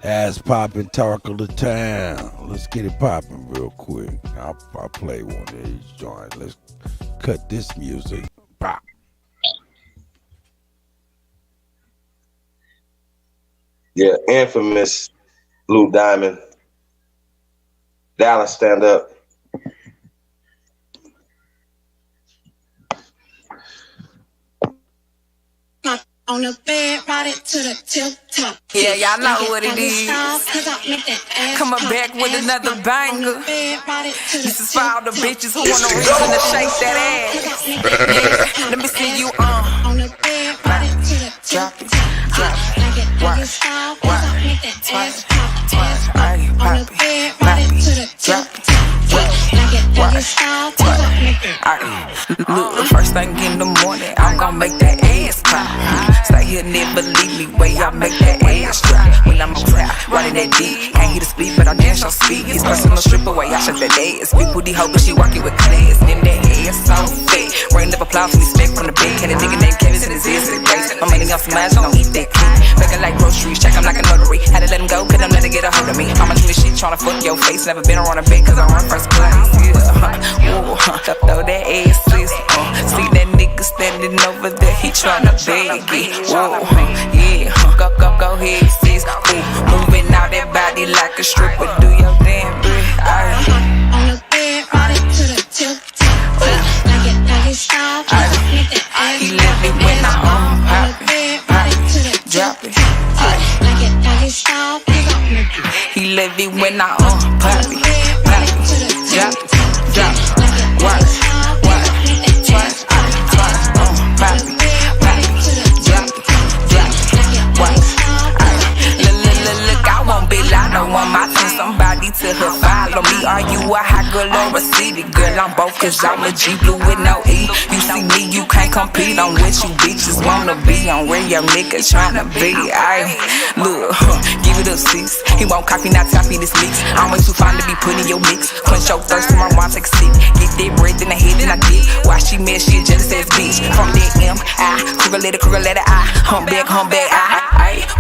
Ass poppin', talk of the town. Let's get it poppin' real quick. I'll play one of these joints. Let's cut this music. Pop. Yeah, infamous Blue Diamond. Dallas, stand up. On the bed, ride it to the tip top. Yeah, y'all know what it is. Coming back with another banger. This is for all the bitches who want a reason to shake that ass. Yeah, let me see you on the bed, ride it to the tip top. Like it twice. On the bed, ride it to the tip Look, the first thing in the morning, I'm gon' make that ass pop. Stay here, never leave me, way I make that ass drop. When I'm a trap, running that dick, can't hear the speed, but I dance your speed. It's personal stripper, way I shut that ass. Big booty hoe, but she walking with class. Then that ass so fat, rain up applause when he smack from the bed. Can a nigga named Kevin in his ears in the face. My money on smash, I'm gon' eat that cake. Making like groceries, check him like a notary. Had to let him go, cause I'm let her get a hold of me. I'm on this shit, tryna fuck your face. Never been around a bed, cause I run first class. Throw that ass, sis. See that nigga standing over there, he tryna beg it. Yeah, go ahead, sis. Moving out that body like a stripper. Do your damn bit. On the bed, ride it to the tip top. Like it style, he let me when I on the bed, ride it to the drop it. Like it style, he let me when I pop it. Drop it. Watch, twice, pop it, drop it, watch. Look, I won't be loud, I want my thing, somebody to her follow me. Are you a hot girl or a city girl? I'm both, cause I'm a G blue with no E. You see me, you can't compete on what you bitches wanna be. On where your nigga tryna be. Look, give it up, sis. He won't copy, not copy this mix. I'm way too fine to be put in your mix. Quench your thirst, my mom take a sip. Get that bread in the head, then I dip. Why she mad, she a jealous ass bitch. From that M.I. Kruger letter I. Humpback, I.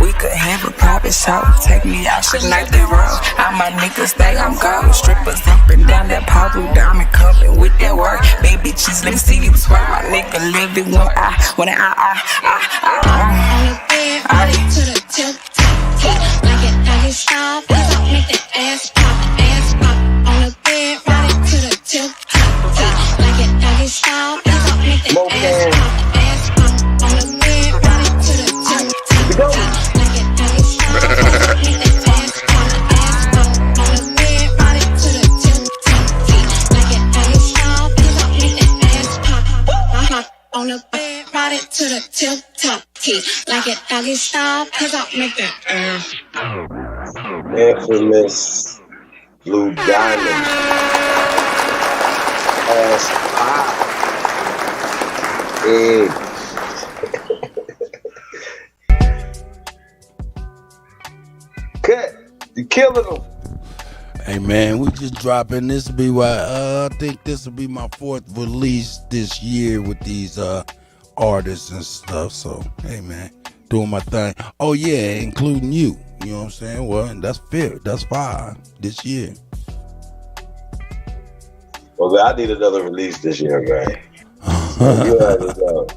We could have a private show. Take me out, shit like the road. All my niggas think I'm gold. Strippers up and down that pop blue diamond covered with that work. Big bitches, let me see you twerk. My nigga live it when I. On the bed, ride it to the tip top. Like it style, make that ass pop. On the bed, ride it to the tip top. Like it style, make that ass pop. On the bed, ride it to the tip top. Like it style, make that ass pop. On the bed, ride it to the tip top. Like it style, make that ass pop. On the bed. ride it to the tip top T. Like it doggy style, cause I'll make that ass. Infamous Blue Diamond. Ass pop. Cut. You killing them. Hey man, we just dropping. This will be I think this will be my 4th release this year with these artists and stuff. So hey man, doing my thing. Oh yeah, including you. You know what I'm saying? Well, that's 5th. That's 5 this year. Well, I need another release this year, man. You already know.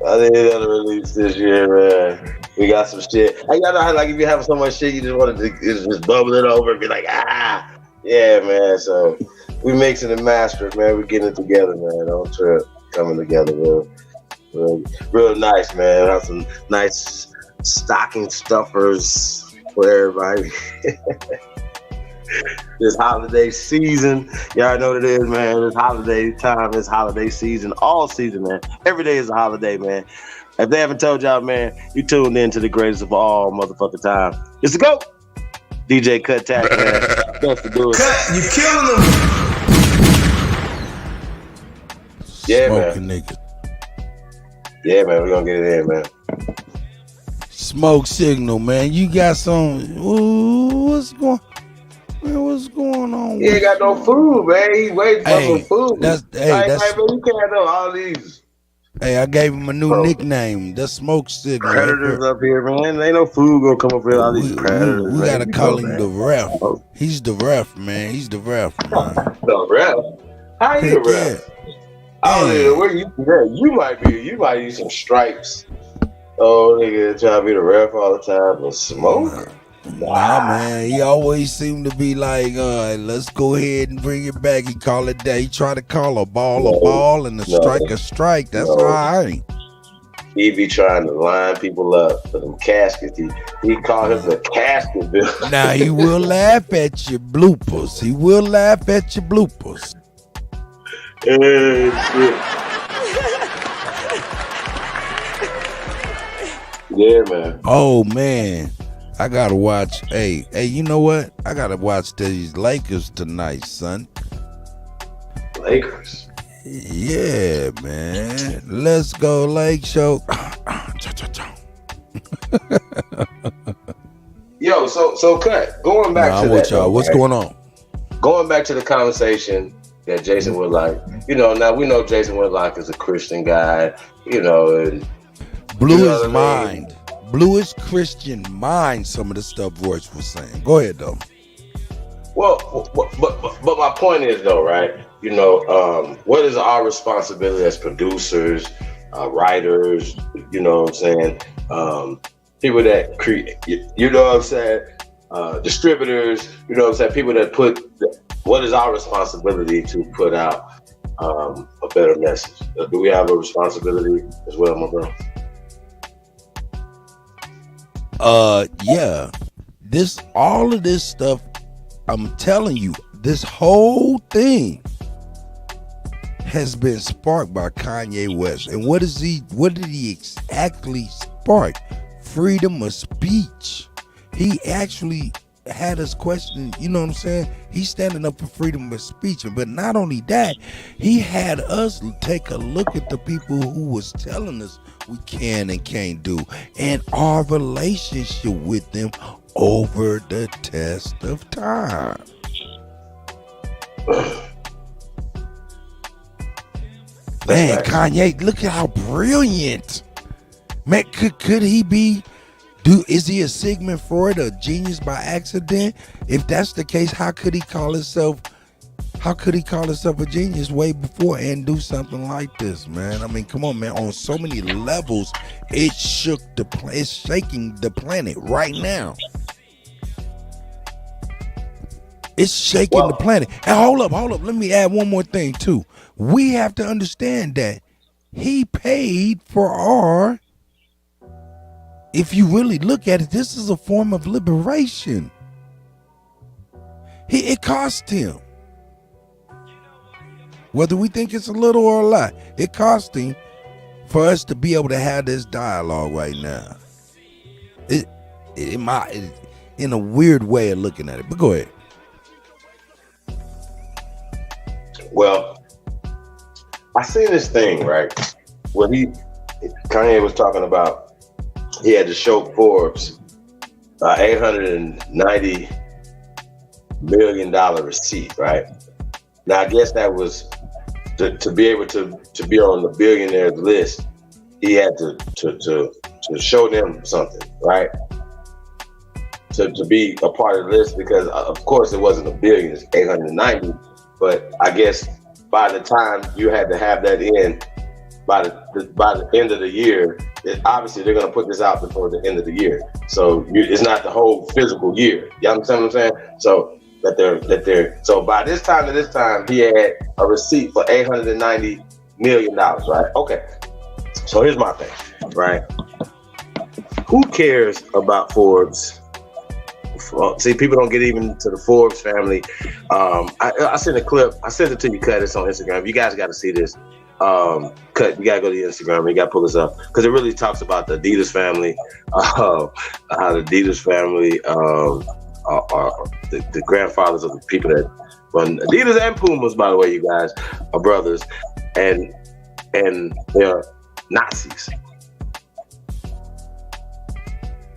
I need another release this year, man. We got some shit. I gotta know how, like, if you have so much shit, you just want to just bubble it over and be like, yeah, man. So we mixing and mastering, man. We getting it together, man. Don't trip. Coming together, real nice, man. Have some nice stocking stuffers for everybody. This holiday season, y'all know what it is, man. This holiday time, this holiday season, all season, man. Every day is a holiday, man. If they haven't told y'all, man, you tuned in to the greatest of all motherfucking time. It's the GOAT, DJ Kuttack, man. Best to do it. Cut, you killing them. Yeah, Smoking man. niggas. Yeah, man. We're gonna get it in, man. Smoke signal, man. You got some. Ooh, what's going on? He ain't got no food, man. He waiting for some food. That's man, you can't know all these. Hey, I gave him a new nickname. The Smoke Signal. Predators up here, man. Ain't no food gonna come up here. All these predators. We gotta call him the ref. He's the ref, man. He's the ref, man. The ref? How you the ref? I don't know where you might be. You might use some stripes. Oh, nigga, try to be the ref all the time, but smoke. Nah, man. He always seemed to be like, let's go ahead and bring it back. He call it that. He try to call a ball, and a strike. That's all right. He be trying to line people up for them caskets. He call him the casket bill. Now, he will laugh at your bloopers. Shit. Yeah, man. Oh, man. I gotta watch. Hey, you know what? I gotta watch these Lakers tonight, son. Lakers? Yeah, man. Let's go, Lake Show. Yo, so Cut. Going back to that. Y'all. What's going on? Going back to the conversation that Jason Woodlock. Now we know Jason Woodlock is a Christian guy. And Bluest mind. Bluest Christian mind, some of the stuff Royce was saying. Go ahead, though. Well, but my point is, though, right? What is our responsibility as producers, writers, you know what I'm saying? People that create, you know what I'm saying? Distributors, you know what I'm saying? People that what is our responsibility to put out a better message? Do we have a responsibility as well, my bro? Yeah. All of this stuff, I'm telling you, this whole thing has been sparked by Kanye West. And what did he exactly spark? Freedom of speech. He actually had us question, you know what I'm saying? He's standing up for freedom of speech. But not only that, he had us take a look at the people who was telling us we can and can't do, and our relationship with them over the test of time. Man, Kanye, look at how brilliant. Man, could he be? Is he a Sigmund Freud, a genius by accident? If that's the case, how could he call himself a genius way before and do something like this, man? I mean, come on, man. On so many levels, it's shaking the planet right now. It's shaking the planet. And hold up. Let me add one more thing too. We have to understand that he paid for our. If you really look at it, this is a form of liberation. It cost him. Whether we think it's a little or a lot, it cost him for us to be able to have this dialogue right now, in a weird way of looking at it. But go ahead. Well, I seen this thing, right? Where Kanye was talking about, he had to show Forbes $890 million receipt, right? Now, I guess that was to be able to be on the billionaires list, he had to show them something, right? To be a part of the list, because of course it wasn't a billion, it's 890. But I guess by the time you had to have that in by the end of the year, obviously they're going to put this out before the end of the year. So it's not the whole physical year. You understand what I'm saying? So so by this time to this time, he had a receipt for $890 million, right? Okay. So here's my thing, right? Who cares about Forbes? See, people don't get even to the Forbes family. I sent a clip. I sent it to you, Cut. It's on Instagram. You guys got to see this. Cut, you got to go to Instagram. You got to pull this up because it really talks about the Adidas family. How the Adidas family are the grandfathers of the people that run Adidas and Pumas, by the way, you guys are brothers. And they're Nazis.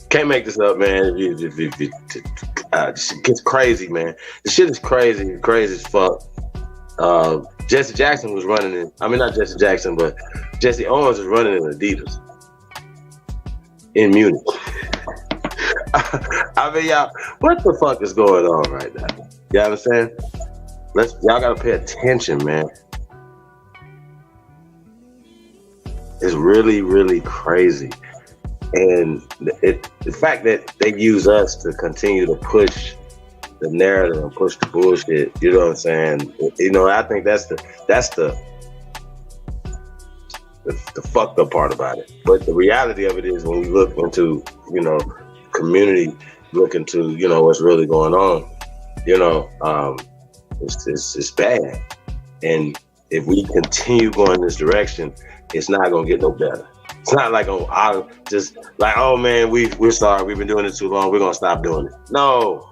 Can't make this up, man. It gets crazy, man. The shit is crazy as fuck. Jesse Jackson was running in, not Jesse Jackson, but Jesse Owens was running in Adidas in Munich. Y'all, what the fuck is going on right now? You understand? Y'all gotta pay attention, man. It's really, really crazy. And the fact that they use us to continue to push the narrative and push the bullshit, you know what I'm saying? I think that's the fucked up part about it. But the reality of it is, when we look into, community, look into, what's really going on, it's bad. And if we continue going this direction, it's not gonna get no better. It's not like, oh man, we're sorry, we've been doing it too long, we're gonna stop doing it. No.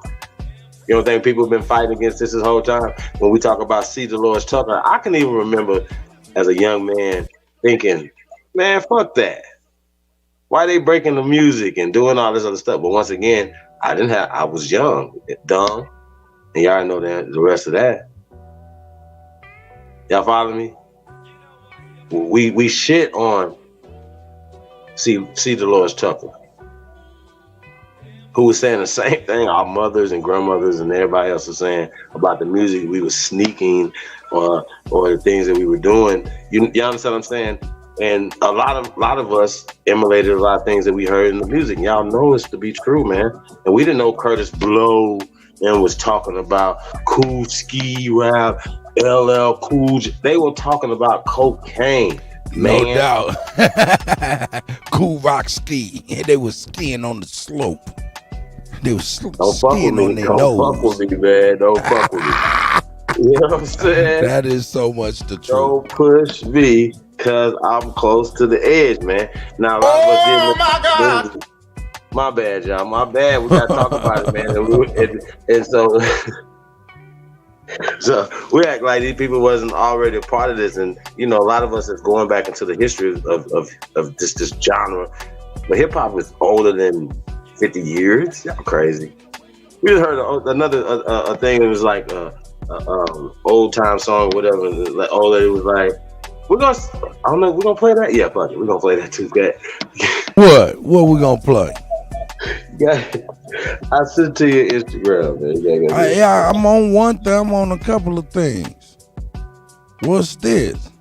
You don't think people have been fighting against this whole time? When we talk about C. Dolores Tucker, I can even remember as a young man thinking, man, fuck that. Why they breaking the music and doing all this other stuff? But once again, I was young, dumb, and y'all know the rest of that. Y'all follow me? We shit on C. Dolores Tucker, who was saying the same thing our mothers and grandmothers and everybody else was saying about the music we were sneaking or the things that we were doing. You understand what I'm saying? And a lot of us emulated a lot of things that we heard in the music. Y'all know it's to be true, man. And we didn't know Curtis Blow and was talking about Cool Ski Rap, LL Cool J. They were talking about cocaine. Man. No doubt. Cool Rock Ski. They were skiing on the slope. They were skiing on their nose. Don't fuck with me, man. Don't fuck with me. You know what I'm saying? That is so much the truth. Don't push me, because I'm close to the edge, man. Now, my God. My bad, y'all. My bad. We got to talk about it, man. And so... So we act like these people wasn't already a part of this, and a lot of us is going back into the history of this genre. But hip hop is older than 50 years. Y'all crazy. We just heard another thing. It was like old time song, whatever. Like old lady was like, we're gonna play that. Yeah, fuck it. We're gonna play that too. What we gonna play? I sent to your Instagram, man. I'm on one thing. I'm on a couple of things. What's this?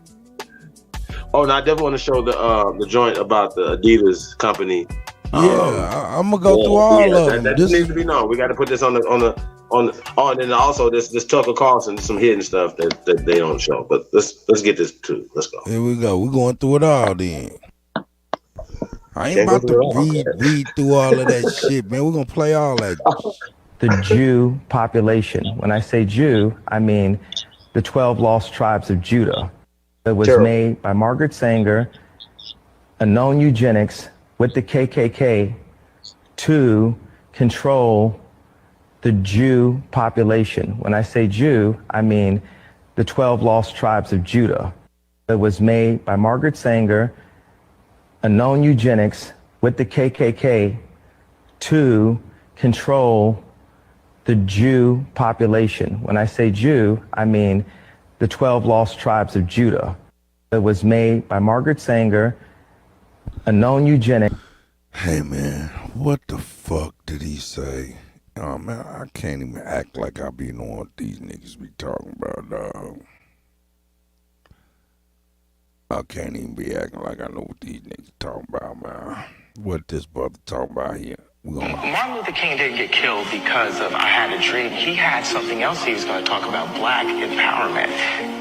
Oh, no, I definitely want to show the joint about the Adidas company. Yeah, I'm gonna go through all of them. That needs to be known. We got to put this on the. And then also this Tucker Carlson, some hidden stuff that they don't show. But let's get this too. Let's go. Here we go. We're going through it all then. I ain't about to read through all of that shit, man. We're going to play all that. The Jew population. When I say Jew, I mean the 12 lost tribes of Judah. It was made by Margaret Sanger a known eugenics with the KKK to control the Jew population. When I say Jew, I mean the 12 lost tribes of Judah. It was made by Margaret Sanger, a known eugenics with the KKK to control the Jew population. When I say Jew, I mean the 12 lost tribes of Judah. It was made by Margaret Sanger, a known eugenic. Hey man, what the fuck did he say? Oh man, I can't even act like I be knowing what these niggas be talking about, dog. I can't even be acting like I know what these niggas talking about, man. What this brother talking about here? Martin Luther King didn't get killed because of I had a dream. He had something else he was going to talk about: black empowerment,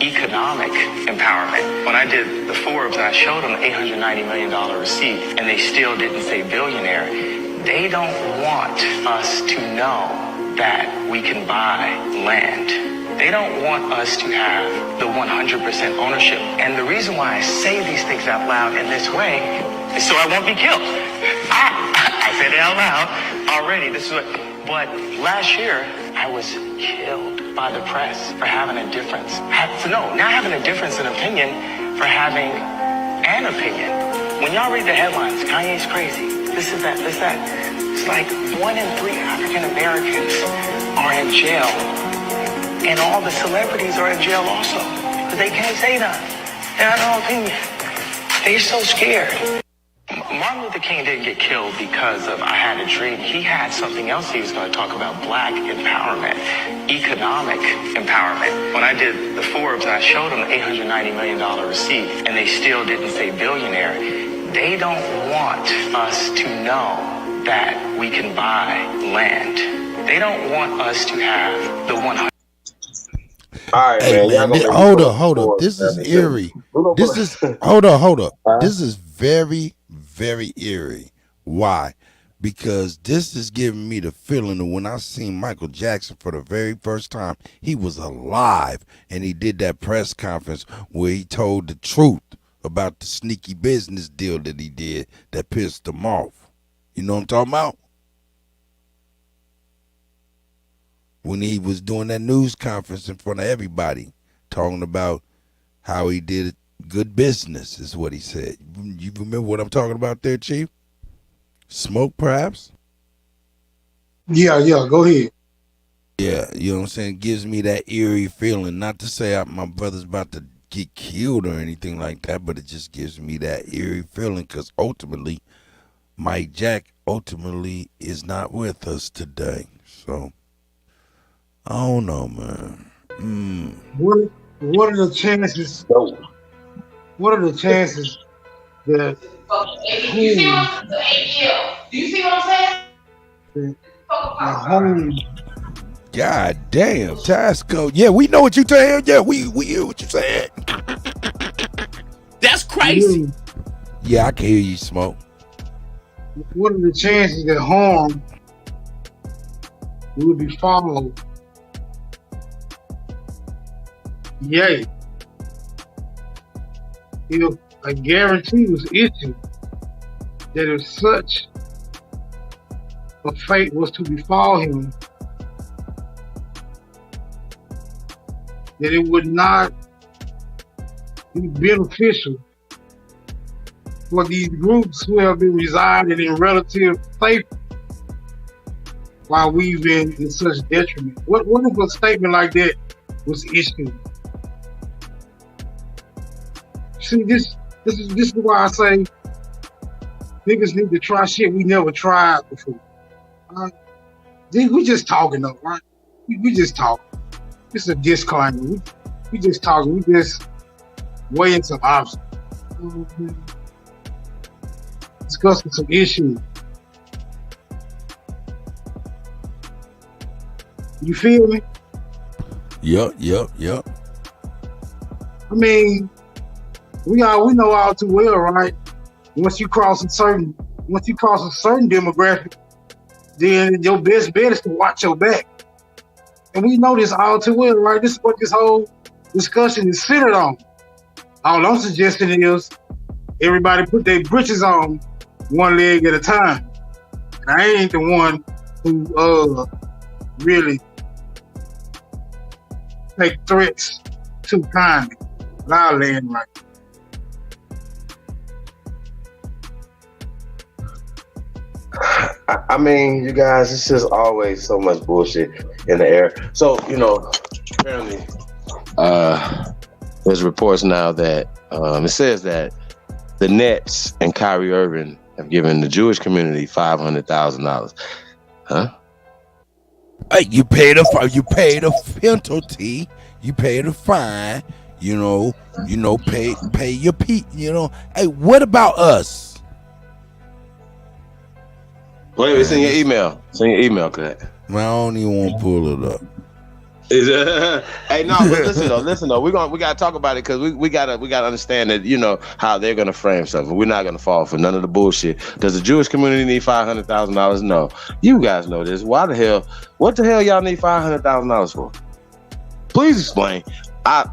economic empowerment. When I did the Forbes and I showed them the $890 million receipt and they still didn't say billionaire, they don't want us to know that we can buy land. They don't want us to have the 100% ownership. And the reason why I say these things out loud in this way is so I won't be killed. I said it out loud already. But last year, I was killed by the press for having a difference. Not having a difference in opinion, for having an opinion. When y'all read the headlines, Kanye's crazy, this is that, this, that. It's like 1 in 3 African Americans are in jail. And all the celebrities are in jail also. Because they can't say nothing. They have no opinion. They're so scared. Martin Luther King didn't get killed because of I had a dream. He had something else he was going to talk about: black empowerment, economic empowerment. When I did the Forbes and I showed them the $890 million receipt and they still didn't say billionaire, they don't want us to know that we can buy land. They don't want us to have the 100. All right, hey man. man, hold up. This is eerie. This is hold up. This is very, very eerie. Why? Because this is giving me the feeling of when I seen Michael Jackson for the very first time. He was alive, and he did that press conference where he told the truth about the sneaky business deal that he did that pissed him off. You know what I'm talking about? When he was doing that news conference in front of everybody, talking about how he did good business, is what he said. You remember what I'm talking about there, Chief? Smoke, perhaps? Yeah, go ahead. Yeah, you know what I'm saying? It gives me that eerie feeling. Not to say my brother's about to get killed or anything like that, but it just gives me that eerie feeling because ultimately, Mike Jack is not with us today. So, I don't know, man. What are the chances? What are the chances that Do you see what I'm saying? God damn, Tasco. Yeah, we know what you're saying. Yeah, we hear what you're saying. That's crazy. Yeah, I can hear you, Smoke. What are the chances that harm will be followed? Yay. If a guarantee was issued that if such a fate was to befall him, that it would not be beneficial for these groups who have been residing in relative safety while we've been in such detriment. What if a statement like that was issued? See, this is why I say niggas need to try shit we never tried before. We just talking though, right? We just talking. This is a disclaimer. We just talking. We just weighing some options. Discussing some issues. You feel me? Yup. I mean, we know all too well, right? Once you cross a certain demographic, then your best bet is to watch your back. And we know this all too well, right? This is what this whole discussion is centered on. All I'm suggesting is everybody put their britches on one leg at a time. And I ain't the one who really take threats too kindly. I'll land right. I mean, you guys, it's just always so much bullshit in the air. So, apparently, there's reports now that it says that the Nets and Kyrie Irving have given the Jewish community $500,000. Huh? Hey, you paid a penalty, you paid a fine, pay your Hey, what about us? Wait, it's in your email. It's in your email, Kuttack. Man, I don't even want to pull it up. Hey, no, but listen though. We gotta talk about it because we gotta understand that how they're gonna frame something. We're not gonna fall for none of the bullshit. Does the Jewish community need $500,000? No. You guys know this. What the hell y'all need $500,000 for? Please explain.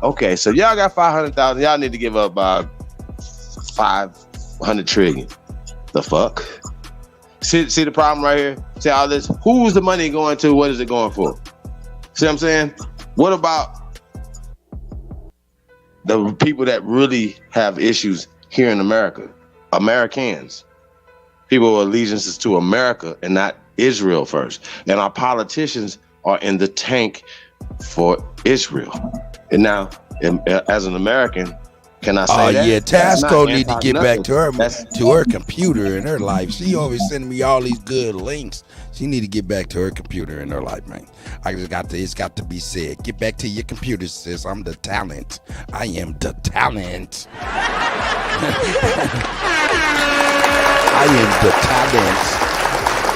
Okay, so y'all got $500,000. Y'all need to give up $500 trillion. The fuck? See the problem right here? See all this? Who's the money going to? What is it going for? See what I'm saying? What about the people that really have issues here in America? Americans. People with allegiances to America and not Israel first. And our politicians are in the tank for Israel. And now, as an American, can I say that? Yeah, Tasco need to get back to her computer in her life. She always sending me all these good links. She need to get back to her computer in her life, man. It's got to be said. Get back to your computer, sis. I'm the talent. I am the talent. I am the talent.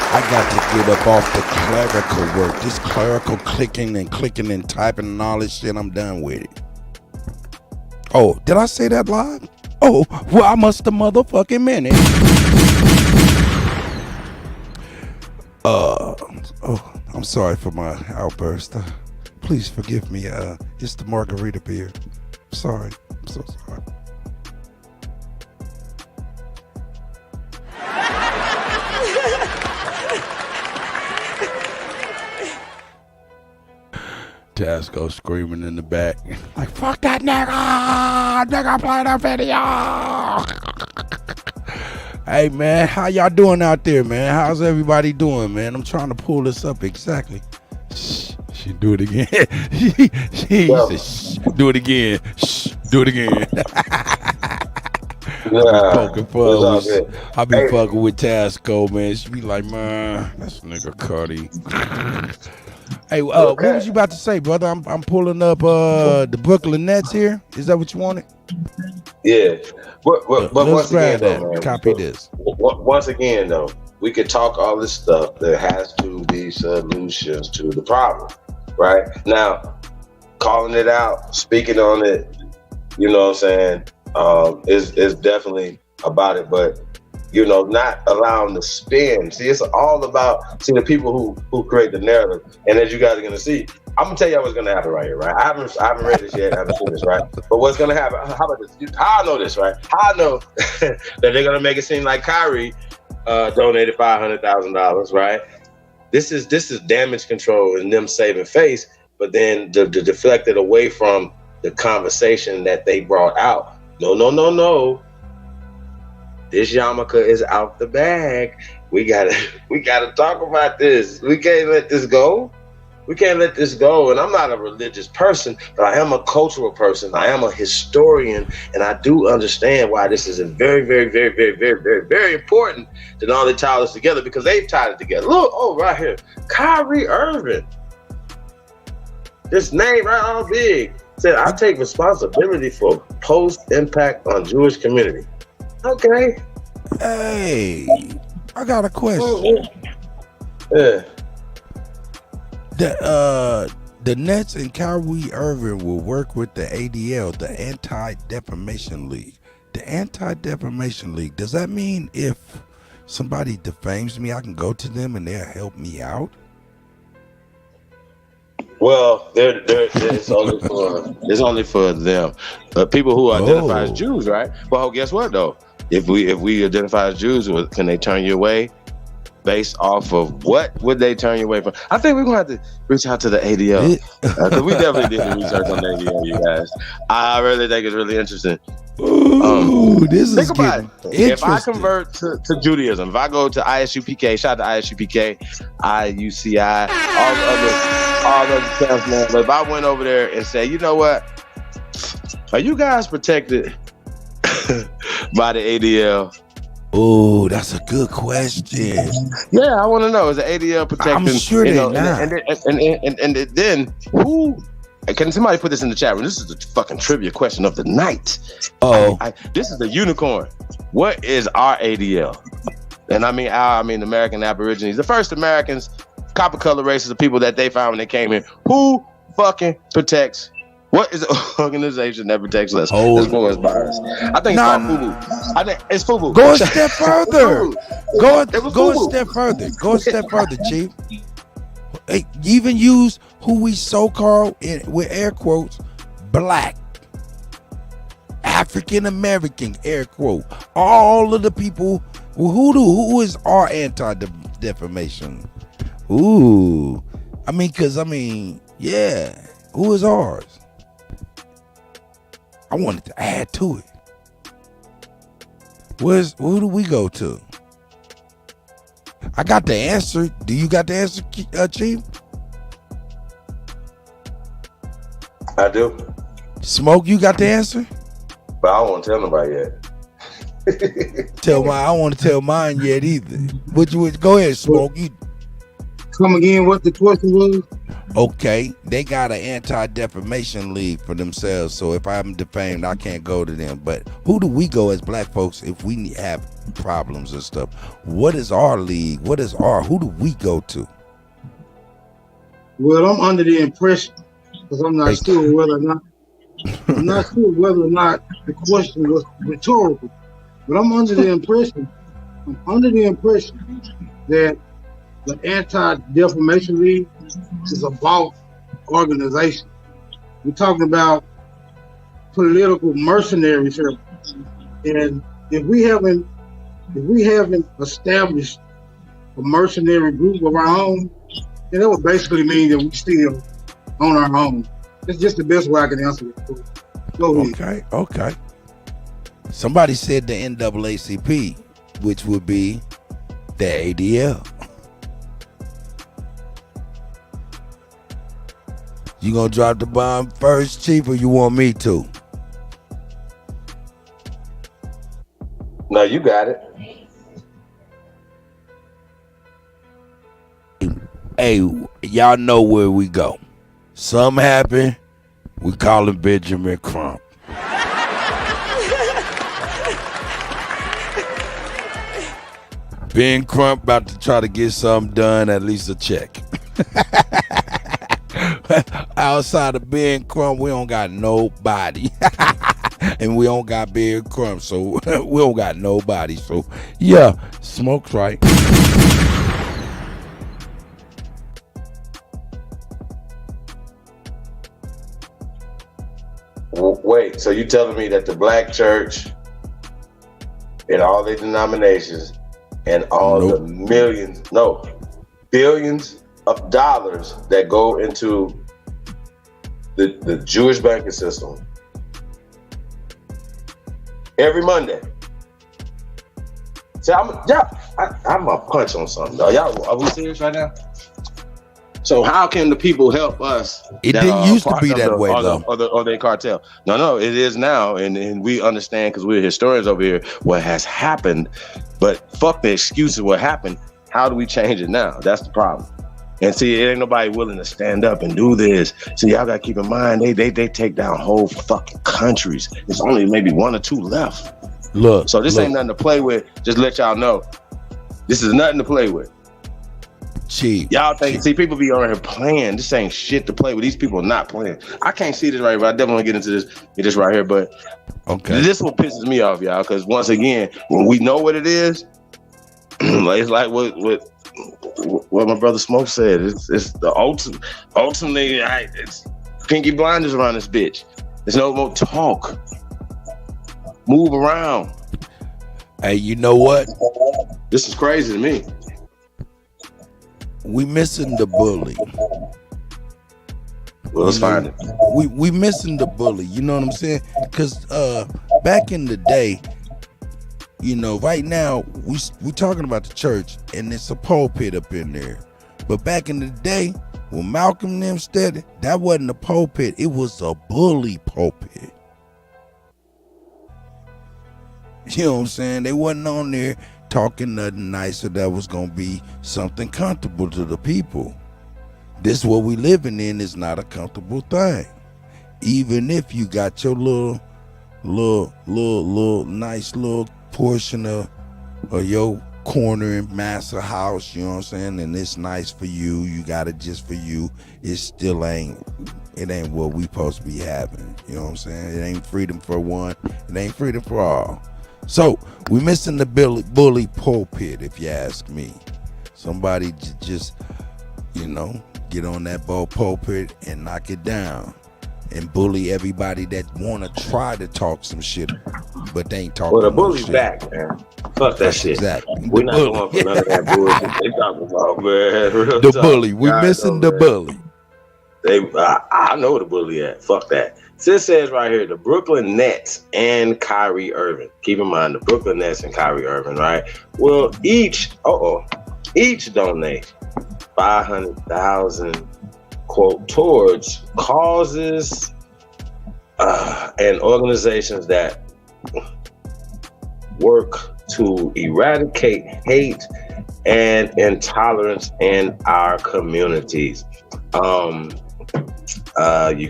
I got to get up off the clerical work. This clerical clicking and typing and all this shit, I'm done with it. Oh, did I say that live? Oh, well, I must have motherfucking meant it. I'm sorry for my outburst. Please forgive me. It's the margarita beer. Sorry. I'm so sorry. Tasco screaming in the back. Like, fuck that nigga! Nigga play that video! Hey, man, how y'all doing out there, man? How's everybody doing, man? I'm trying to pull this up exactly. Shh, she do it again. she said, shh, do it again. Shh, do it again. I be fucking with Tasco, man. She be like, man, that's nigga Cardi. Hey, what was you about to say, brother? I'm pulling up the Brooklyn Nets here. Is that what you wanted? Yeah, but once again, though, man, copy this. Once again, though, we could talk all this stuff. There has to be solutions to the problem, right? Now, calling it out, speaking on it, you know what I'm saying, is definitely about it, but not allowing the spin. See, it's all about the people who create the narrative. And as you guys are gonna see, I'm gonna tell you what's gonna happen right here, right? I haven't read this yet, I haven't seen this, right? But what's gonna happen? How about this? How I know this, right? How I know that they're gonna make it seem like Kyrie donated $500,000, right? This is damage control and them saving face, but then the deflected away from the conversation that they brought out. No. This yarmulke is out the bag. We gotta talk about this. We can't let this go. And I'm not a religious person, but I am a cultural person. I am a historian, and I do understand why this is a very, very, very, very, very, very, very important to know they tie this together, because they've tied it together. Look, right here, Kyrie Irving. This name right all big said, I take responsibility for post-impact on Jewish community. Okay. Hey, I got a question. Yeah. The Nets and Kyrie Irving will work with the ADL, the Anti-Defamation League. The Anti-Defamation League, does that mean if somebody defames me, I can go to them and they'll help me out? Well, it's only for them. People who identify as Jews, right? Well, guess what though? if we identify as Jews, can they turn you away? Based off of what would they turn you away from? I think we're gonna have to reach out to the ADL because we definitely did the research on the ADL, you guys. I really think it's really interesting. Ooh, this is think about getting it. If I interesting. convert to Judaism, if I go to ISUPK, shout out to ISUPK, IUCI, all the other camps, man. But if I went over there and say, you know what, are you guys protected by the ADL? Oh, that's a good question. Yeah, I want to know, is the ADL protecting? I'm sure they're not. And then who? Can somebody put this in the chat room? This is the fucking trivia question of the night. Oh, this is the unicorn. What is our ADL? And I mean American Aborigines, the first Americans, copper color races of people that they found when they came here. Who fucking protects? What is an organization that protects us as far as bias? I think it's called FUBU. I think it's FUBU. Go a step further. Go a step further. Go a step further, Chief. Hey, even use who we so-called, with air quotes, black, African American, air quote. All of the people who is our anti-defamation? Ooh, yeah. Who is ours? I wanted to add to it. Who do we go to? I got the answer. Do you got the answer, Chief? I do. Smoke, you got the answer? But I don't want to tell nobody yet. I don't want to tell mine yet either. Go ahead, Smoke. Come again, what the question was? Okay, they got an anti-defamation league for themselves, so if I'm defamed, I can't go to them. But who do we go as black folks if we have problems and stuff? What is our league? Who do we go to? Well, I'm under the impression, because I'm not sure whether or not the question was rhetorical, but I'm under the impression that the Anti-Defamation League is a bought organization. We're talking about political mercenaries here, and if we haven't established a mercenary group of our own, then that would basically mean that we still on our own. That's just the best way I can answer it. Go ahead. Okay. Somebody said the NAACP, which would be the ADL. You gonna drop the bomb first, Chief, or you want me to? No, you got it. Hey, y'all know where we go. Something happen, we call him Benjamin Crump. Ben Crump about to try to get something done, at least a check. Outside of Ben Crump, we don't got nobody. And we don't got Ben Crump, so we don't got nobody. So, yeah, Smoke's right. Wait, so you telling me that the black church and all their denominations and all the billions of dollars that go into the Jewish banking system every Monday? See, I'm a punch on something. Are we serious right now? So how can the people help us? It didn't used to be that way, though. Or they cartel. No, it is now, and we understand because we're historians over here what has happened. But fuck the excuse of what happened. How do we change it now? That's the problem. And see, it ain't nobody willing to stand up and do this. So y'all gotta keep in mind, they take down whole fucking countries. There's only maybe one or two left. So this ain't nothing to play with. Just let y'all know, this is nothing to play with. Chief. Y'all think, see, people be on here playing. This ain't shit to play with. These people are not playing. I can't see this right here, but I definitely want to get into this right here. But this one pisses me off, y'all, because once again, when we know what it is, it's like what my brother Smoke said. It's the ultimately, it's pinky blinders around this bitch. There's no more talk. Move around. Hey, you know what? This is crazy to me. We missing the bully. Well, let's find it. We missing the bully. You know what I'm saying? Because back in the day, right now we talking about the church and it's a pulpit up in there. But back in the day, when Malcolm and them studied, that wasn't a pulpit. It was a bully pulpit. You know what I'm saying? They wasn't on there talking nothing nicer that was going to be something comfortable to the people. This what we living in is not a comfortable thing. Even if you got your little nice little portion of your corner in Massa house, you know what I'm saying? And it's nice for you. You got it just for you. It still ain't what we supposed to be having. You know what I'm saying? It ain't freedom for one. It ain't freedom for all. So we missing the bully pulpit, if you ask me. Somebody just, get on that pulpit and knock it down and bully everybody that want to try to talk some shit, but they ain't talking. Well, the bully's back, man. Fuck that shit. Exactly. We're not going for none of that bullshit they talking about, man. Real the talk. bully. We missing the bully. I know where the bully at. Fuck that. This says right here, the Brooklyn Nets and Kyrie Irving. Keep in mind, the Brooklyn Nets and Kyrie Irving, right? Will each donate $500,000, quote, towards causes and organizations that work to eradicate hate and intolerance in our communities. You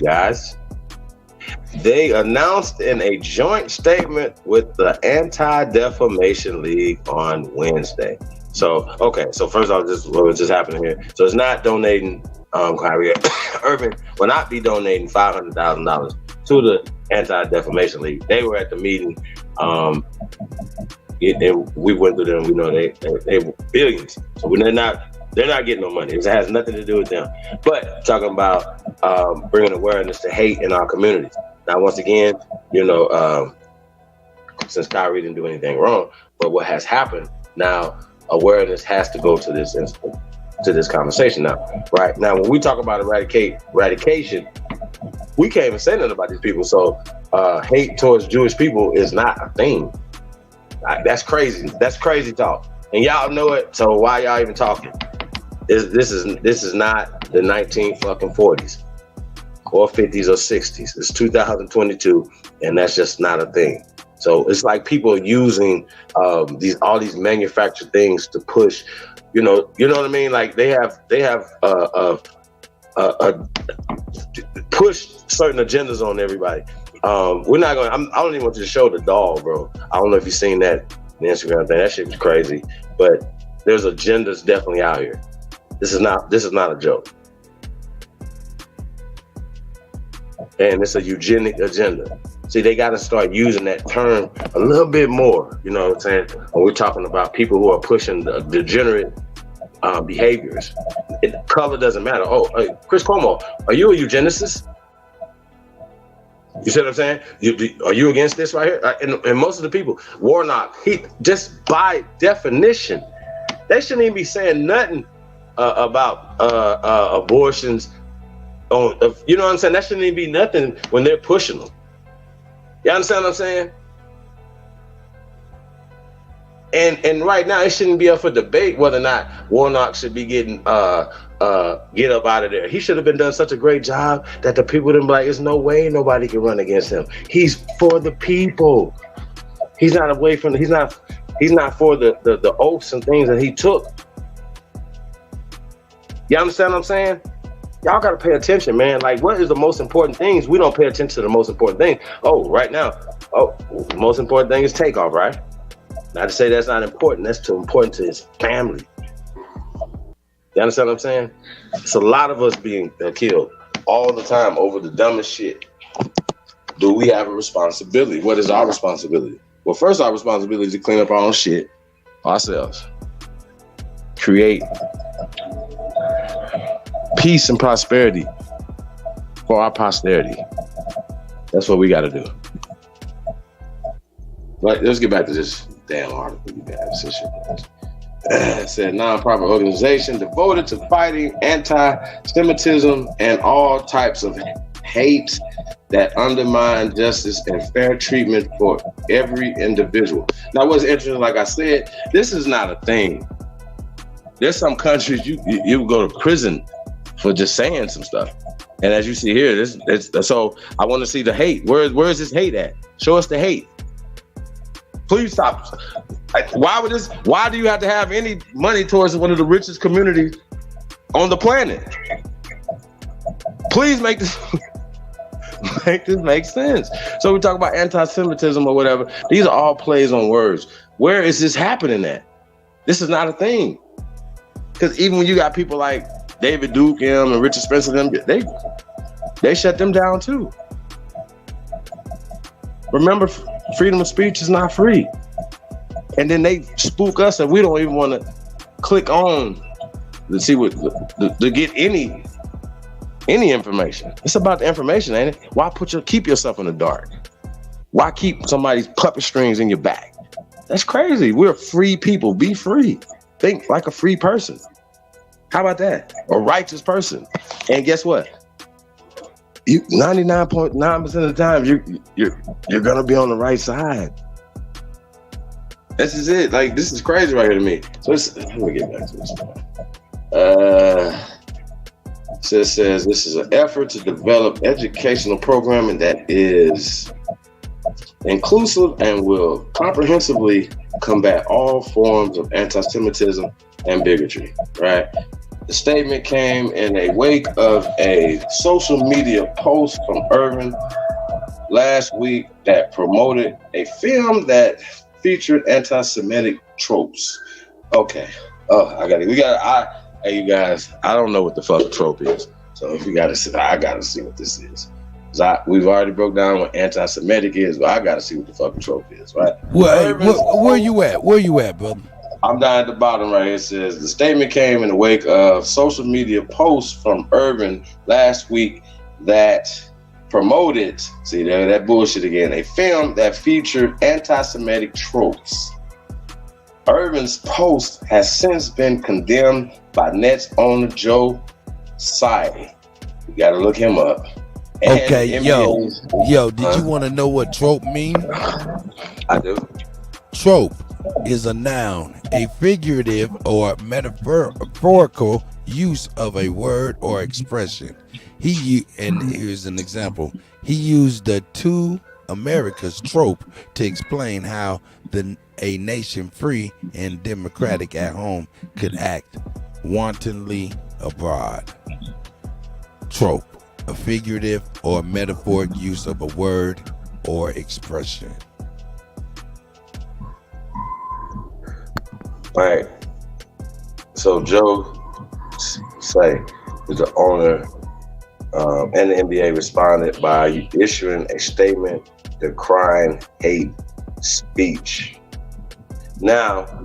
guys, they announced in a joint statement with the Anti-Defamation League on Wednesday. So first off, what was just happening here? So it's not donating, Kyrie Irving will not be donating $500,000 to the Anti-Defamation League. They were at the meeting, and we went through them. We know they were billions. So they're not getting no money. It has nothing to do with them. But talking about bringing awareness to hate in our communities. Now, once again, since Kyrie didn't do anything wrong, but what has happened now, awareness has to go to this conversation now. Right now, when we talk about eradication, we can't even say nothing about these people. So hate towards Jewish people is not a thing. That's crazy. That's crazy talk, and y'all know it. So why y'all even talking? This is not the 1940s or 50s or 60s. It's 2022, and that's just not a thing. So it's like people using all these manufactured things to push, you know what I mean? Like they have push certain agendas on everybody. We're not going. I don't even want you to show the doll, bro. I don't know if you've seen that the Instagram thing. That shit was crazy. But there's agendas definitely out here. This is not a joke. And it's a eugenic agenda. See, they got to start using that term a little bit more. You know what I'm saying? When we're talking about people who are pushing the degenerate behaviors. Color doesn't matter. Chris Cuomo, are you a eugenicist? You see what I'm saying? Are you against this right here? And most of the people, Warnock, he just by definition, they shouldn't even be saying nothing about abortions. You know what I'm saying? That shouldn't even be nothing when they're pushing them. You understand what I'm saying? And right now, it shouldn't be up for debate whether or not Warnock should be getting get up out of there. He should have been done such a great job that the people would be like, there's no way nobody can run against him. He's for the people. He's not away from. He's not for the oaths and things that he took. You understand what I'm saying? Y'all got to pay attention, man. Like, what is the most important things? We don't pay attention to the most important thing. Right now, the most important thing is Takeoff, right? Not to say that's not important. That's too important to his family. You understand what I'm saying? It's a lot of us being killed all the time over the dumbest shit. Do we have a responsibility? What is our responsibility? Well, first, our responsibility is to clean up our own shit ourselves. Create peace and prosperity for our posterity. That's what we got to do. Right, let's get back to this. damn article you guys. It said nonprofit organization devoted to fighting anti-Semitism and all types of hate that undermine justice and fair treatment for every individual. Now, what's interesting, like I said, this is not a thing. There's some countries you go to prison for just saying some stuff. And as you see here, so I want to see the hate. Where is this hate at? Show us the hate. Please stop. Why do you have to have any money towards one of the richest communities on the planet? Please make this make sense. So we talk about anti-Semitism or whatever. These are all plays on words. Where is this happening at? This is not a thing. Because even when you got people like David Duke and Richard Spencer, they shut them down too. Remember, freedom of speech is not free. And then they spook us and we don't even want to click on to see to get any information. It's about the information, ain't it? Why keep yourself in the dark? Why keep somebody's puppet strings in your back? That's crazy. We're free people. Be free. Think like a free person. How about that? A righteous person. And guess what? 99.9% of the time, you're gonna be on the right side. This is it. Like, this is crazy right here to me. So let me get back to this. So it says this is an effort to develop educational programming that is inclusive and will comprehensively combat all forms of anti-Semitism and bigotry, right? The statement came in a wake of a social media post from Irvin last week that promoted a film that featured anti-Semitic tropes. Okay. Oh, hey, you guys, I don't know what the fuck a trope is. So if you gotta see, I gotta see what this is. We've already broke down what anti-Semitic is, but I gotta see what the fucking trope is, right? Where you at? Where you at, brother? I'm down at the bottom right here. It says the statement came in the wake of social media posts from Irvin last week that promoted, see there, that bullshit again, a film that featured anti-Semitic tropes. Irvin's post has since been condemned by Nets owner Joe Tsai. You gotta look him up. Okay, yo, did you want to know what trope means? I do. Trope is a noun, a figurative or metaphorical use of a word or expression. And here's an example. He used the two Americas trope to explain how a nation free and democratic at home could act wantonly abroad. Trope, a figurative or metaphoric use of a word or expression. All right. So Joe Tsai is the owner, and the NBA responded by issuing a statement decrying hate speech. Now,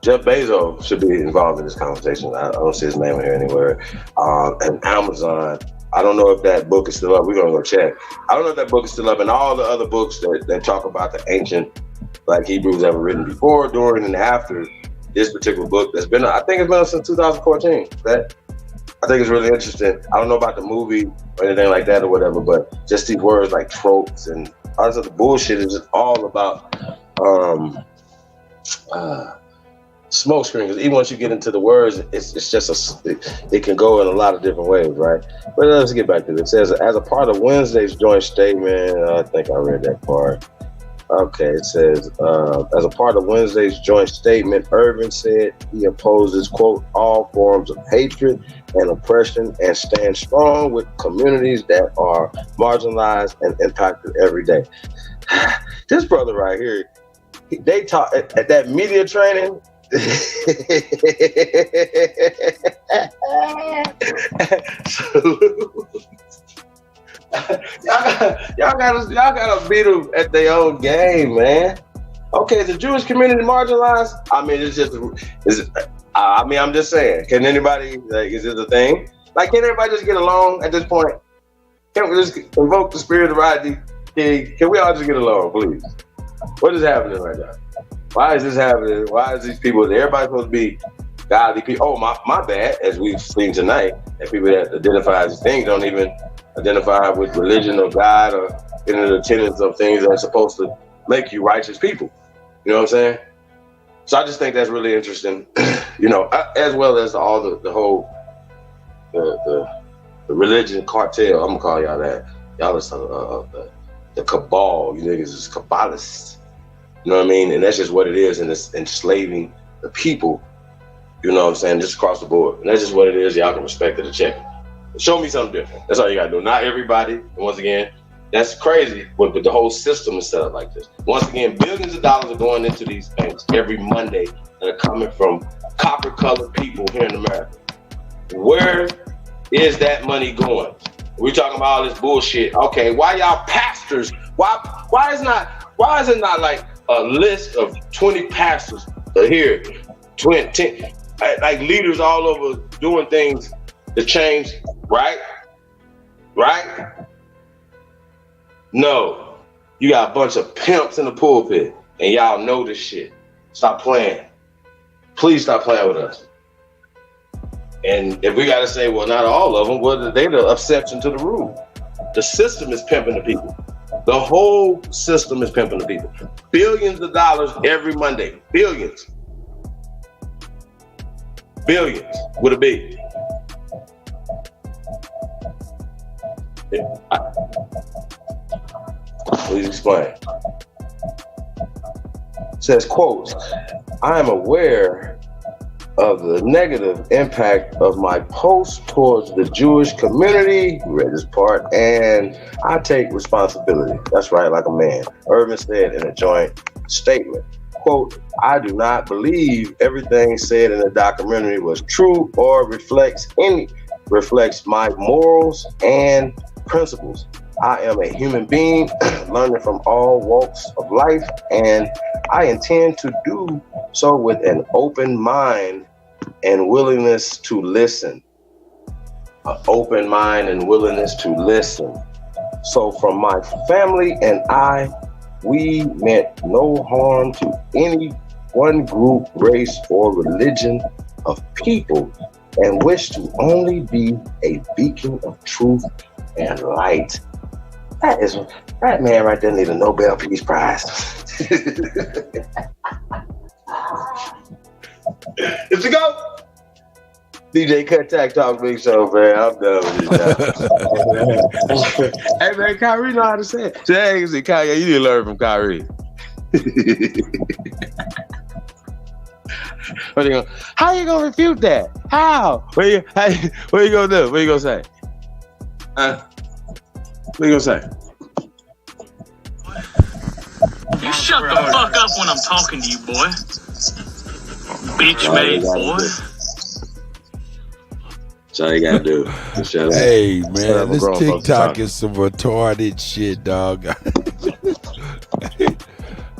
Jeff Bezos should be involved in this conversation. I don't see his name here anywhere. And Amazon, I don't know if that book is still up. We're gonna go check. I don't know if that book is still up. And all the other books that talk about the ancient Black Hebrews ever written before, during, and after this particular book that's been, I think it's been since 2014. I think it's really interesting. I don't know about the movie or anything like that or whatever, but just these words like tropes and all this other bullshit is just all about smoke screen. Because even once you get into the words, it's just it can go in a lot of different ways, right? But let's get back to this. It says, as a part of Wednesday's joint statement, I think I read that part. Okay, it says, as a part of Wednesday's joint statement, Irvin said he opposes, quote, all forms of hatred and oppression and stands strong with communities that are marginalized and impacted every day. This brother right here, they taught at that media training. Y'all gotta beat them at their own game, man. Okay, is the Jewish community marginalized? I mean, I'm just saying. Can anybody, like, is it a thing? Like, can everybody just get along at this point? Can't we just invoke the spirit of ID? Can we all just get along, please? What is happening right now? Why is this happening? Why is these people? Everybody's supposed to be godly people. Oh, my bad. As we've seen tonight, that people that identify as things don't even identify with religion or God or in the tenets of things that are supposed to make you righteous people. You know what I'm saying? So I just think that's really interesting. You know, as well as all the whole the religion cartel. I'm gonna call y'all that. Y'all are the cabal. You niggas is Kabbalists. You know what I mean? And that's just what it is, and it's enslaving the people, you know what I'm saying, just across the board. And that's just what it is. Y'all can respect it and check it. Show me something different. That's all you gotta do. Not everybody, and once again, that's crazy, but the whole system is set up like this. Once again, billions of dollars are going into these banks every Monday that are coming from copper-colored people here in America. Where is that money going? We're talking about all this bullshit. Okay, why y'all pastors? Why is it not like a list of 20 pastors here, 10, like leaders all over doing things to change, right? Right? No. You got a bunch of pimps in the pulpit, and y'all know this shit. Stop playing. Please stop playing with us. And if we gotta say, well, not all of them, well, they're the exception to the rule. The system is pimping the people. The whole system is pimping the people. Billions of dollars every Monday. Billions. Billions with a B. Please explain. It says, quote, I am aware of the negative impact of my post towards the Jewish community, read this part, and I take responsibility. That's right, like a man. Irvin said in a joint statement, quote, I do not believe everything said in the documentary was true or reflects my morals and principles. I am a human being learning from all walks of life, and I intend to do so with an open mind and willingness to listen. An open mind and willingness to listen. So from my family and I, we meant no harm to any one group, race, or religion of people, and wish to only be a beacon of truth and light. That man right there need a Nobel Peace Prize. It's a go. DJ Kuttack Talk Big Show, man. I'm done with this. Hey, man, Kyrie know how to say it. Say, hey, Kyrie, you need to learn from Kyrie. How you gonna refute that? How? What you gonna do? What you gonna say? What you gonna say? You shut the fuck up when I'm talking to you, boy. Bitch made boy. That's all you gotta do. Shut up. Hey, man, this TikTok is some retarded shit, dog.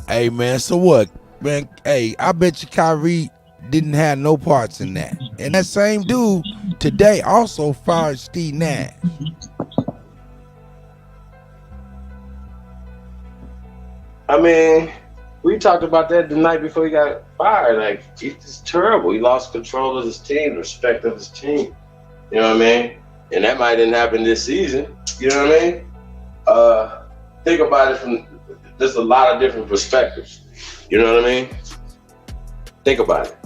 Hey, man, so what? Man, hey, I bet you Kyrie didn't have no parts in that. And that same dude today also fired Steve Nash. I mean, we talked about that the night before he got fired. Like, it's terrible. He lost control of his team, respect of his team. You know what I mean? And that might didn't happen this season. You know what I mean? Think about it from just a lot of different perspectives. You know what I mean? Think about it.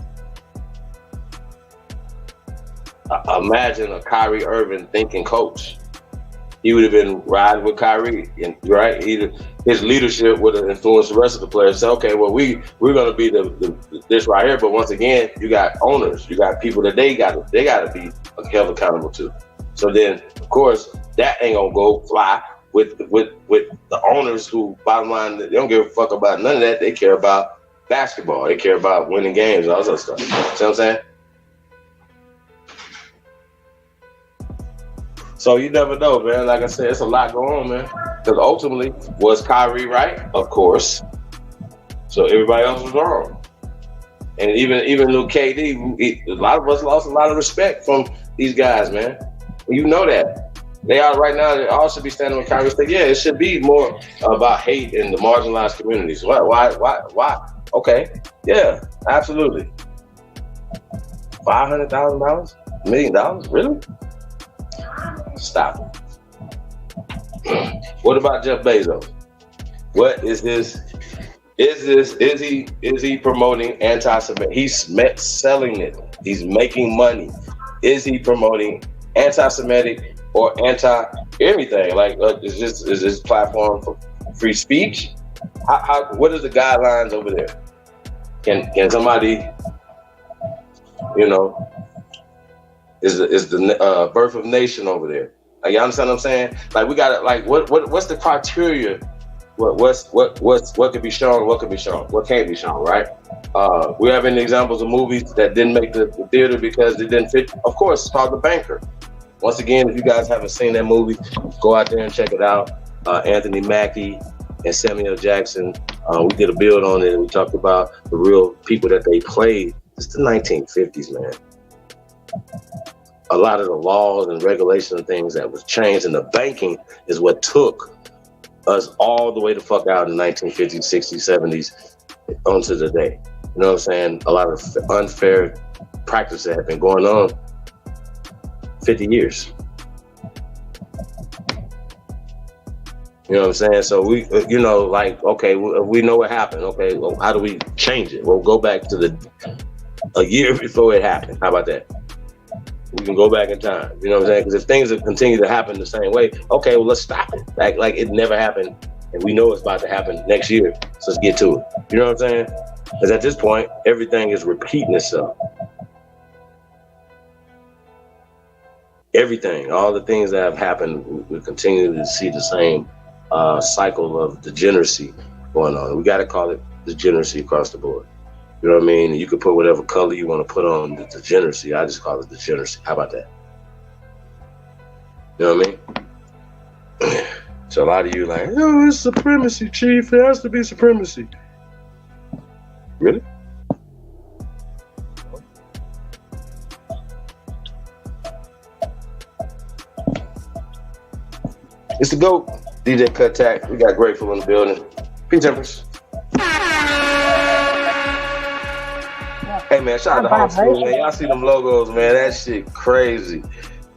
Imagine a Kyrie Irving thinking coach. He would have been riding with Kyrie, right? His leadership would have influenced the rest of the players. Say, okay, well, we're going to be this right here. But once again, you got owners, you got people that they got to be held accountable to. So then, of course, that ain't gonna go fly with the owners who, bottom line, they don't give a fuck about none of that. They care about basketball. They care about winning games and all that other stuff. See what I'm saying? So you never know, man. Like I said, it's a lot going on, man. Because ultimately, was Kyrie right? Of course. So everybody else was wrong. And even little KD, a lot of us lost a lot of respect from these guys, man. You know that. They are right now. They all should be standing with Kyrie. Say, yeah, it should be more about hate in the marginalized communities. Why? Okay, yeah, absolutely. $500,000, $1 million, really? Stop it. What about Jeff Bezos? What is this? Is he promoting anti-Semitic? He's selling it. He's making money. Is he promoting anti-Semitic or anti-everything? Like, is this platform for free speech? What are the guidelines over there? Can somebody, is the birth of nation over there? Like, you understand what I'm saying? Like, we got to, like, what's the criteria? What can be shown? What can be shown? What can't be shown? Right? We have any examples of movies that didn't make the theater because they didn't fit? Of course, it's called The Banker. Once again, if you guys haven't seen that movie, go out there and check it out. Anthony Mackie and Samuel Jackson. We did a build on it, and we talked about the real people that they played. It's the 1950s, man. A lot of the laws and regulations and things that was changed in the banking is what took us all the way the fuck out in the 1950s, 60s, 70s onto today. You know what I'm saying? A lot of unfair practices have been going on 50 years. You know what I'm saying? So we, okay, we know what happened. Okay, well, how do we change it? We'll go back to a year before it happened. How about that? We can go back in time. You know what I'm saying? Because if things continue to happen the same way, okay, well, let's stop it. Like it never happened, and we know it's about to happen next year. So let's get to it. You know what I'm saying? Because at this point, everything is repeating itself. Everything, all the things that have happened, we continue to see the same cycle of degeneracy going on. We got to call it degeneracy across the board. You know what I mean? You can put whatever color you want to put on the degeneracy. I just call it degeneracy. How about that? You know what I mean? So a lot of you like, oh, it's supremacy, chief. It has to be supremacy. Really? It's the GOAT, DJ Kuttack. We got Grateful in the building. Peace, Empress. Hey, man, shout out to Homeschool, man. Y'all see them logos, man. That shit crazy.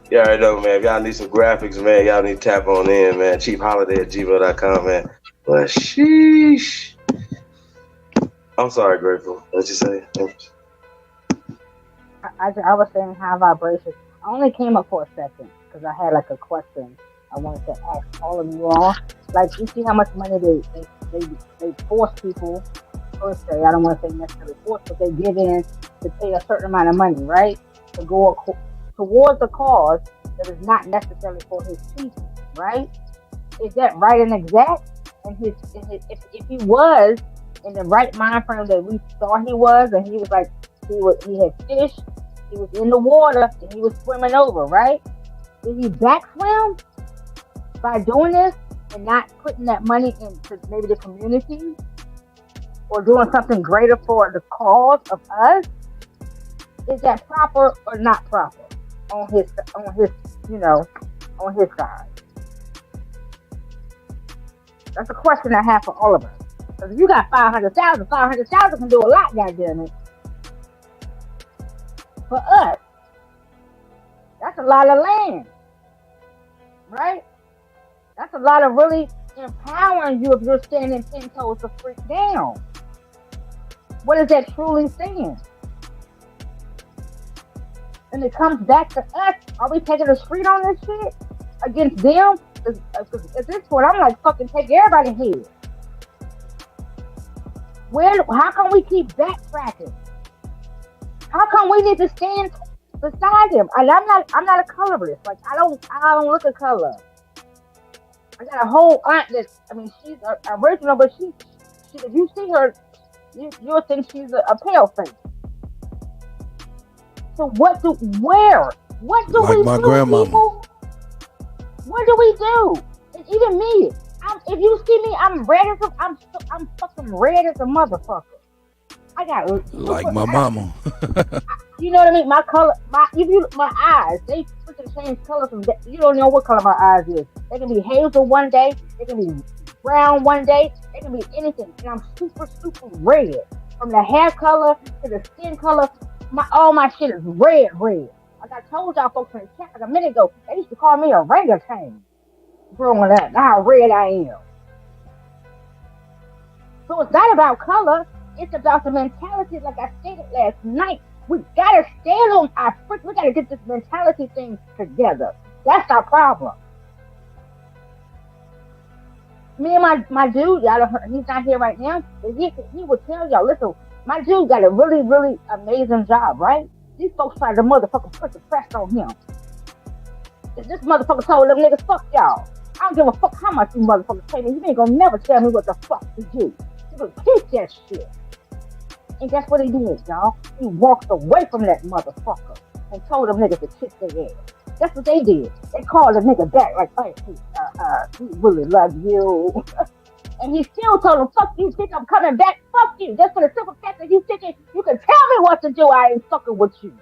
Y'all already know, man. If y'all need some graphics, man, y'all need to tap on in, man. ChiefHoliday@gmail.com, man. But sheesh. I'm sorry, Grateful. What'd you say? I was saying high vibration. I only came up for a second because I had like a question I wanted to ask all of you all. Like, you see how much money they force people, per se, I don't want to say necessarily force, but they give in to pay a certain amount of money, right? To go towards a cause that is not necessarily for his people, right? Is that right and exact? And if he was in the right mind frame that we thought he was, and he was like, he had fish, he was in the water, and he was swimming over, right? Did he backswim by doing this and not putting that money into maybe the community or doing something greater for the cause of us? Is that proper or not proper on his side? That's a question I have for all of us. Because if you got 500,000 can do a lot, goddammit. For us, that's a lot of land, right? That's a lot of really empowering you if you're standing 10 toes to freak down. What is that truly saying? And it comes back to us. Are we taking the street on this shit against them? Because at this point, I'm like, fucking take everybody here. How come we keep backtracking? How come we need to stand beside him? And I'm not a colorist. Like, I don't look at color. I got a whole aunt she's original, but she if you see her, you'll think she's a pale face. So what do like we my do, grandmama. people? What do we do? And even me, if you see me, I'm fucking red as a motherfucker. I got like my mama. You know what I mean? My color, my eyes, they freaking change color from. You don't know what color my eyes is. They can be hazel one day. They can be brown one day. They can be anything. And I'm super red. From the hair color to the skin color, all my shit is red. Like I told y'all folks in the chat like a minute ago, they used to call me a orangutan growing up. That's how red I am. So it's not about color. It's about the mentality. Like I stated last night, we gotta stand on our foot. We gotta get this mentality thing together. That's our problem. Me and my dude, y'all don't heard, he's not here right now, but he will tell y'all, listen, my dude got a really, really amazing job, right? These folks tried to motherfucking put the press on him. This motherfucker told them niggas, fuck y'all. I don't give a fuck how much you motherfuckers pay me. You ain't gonna never tell me what the fuck to do. You gonna keep that shit. And that's what he did, y'all. He walked away from that motherfucker and told them niggas to kiss their ass. That's what they did. They called the nigga back like, hey, we really love you. And he still told him, fuck you, think I'm coming back? Fuck you. Just for the simple fact that you thinking you can tell me what to do, I ain't fucking with you.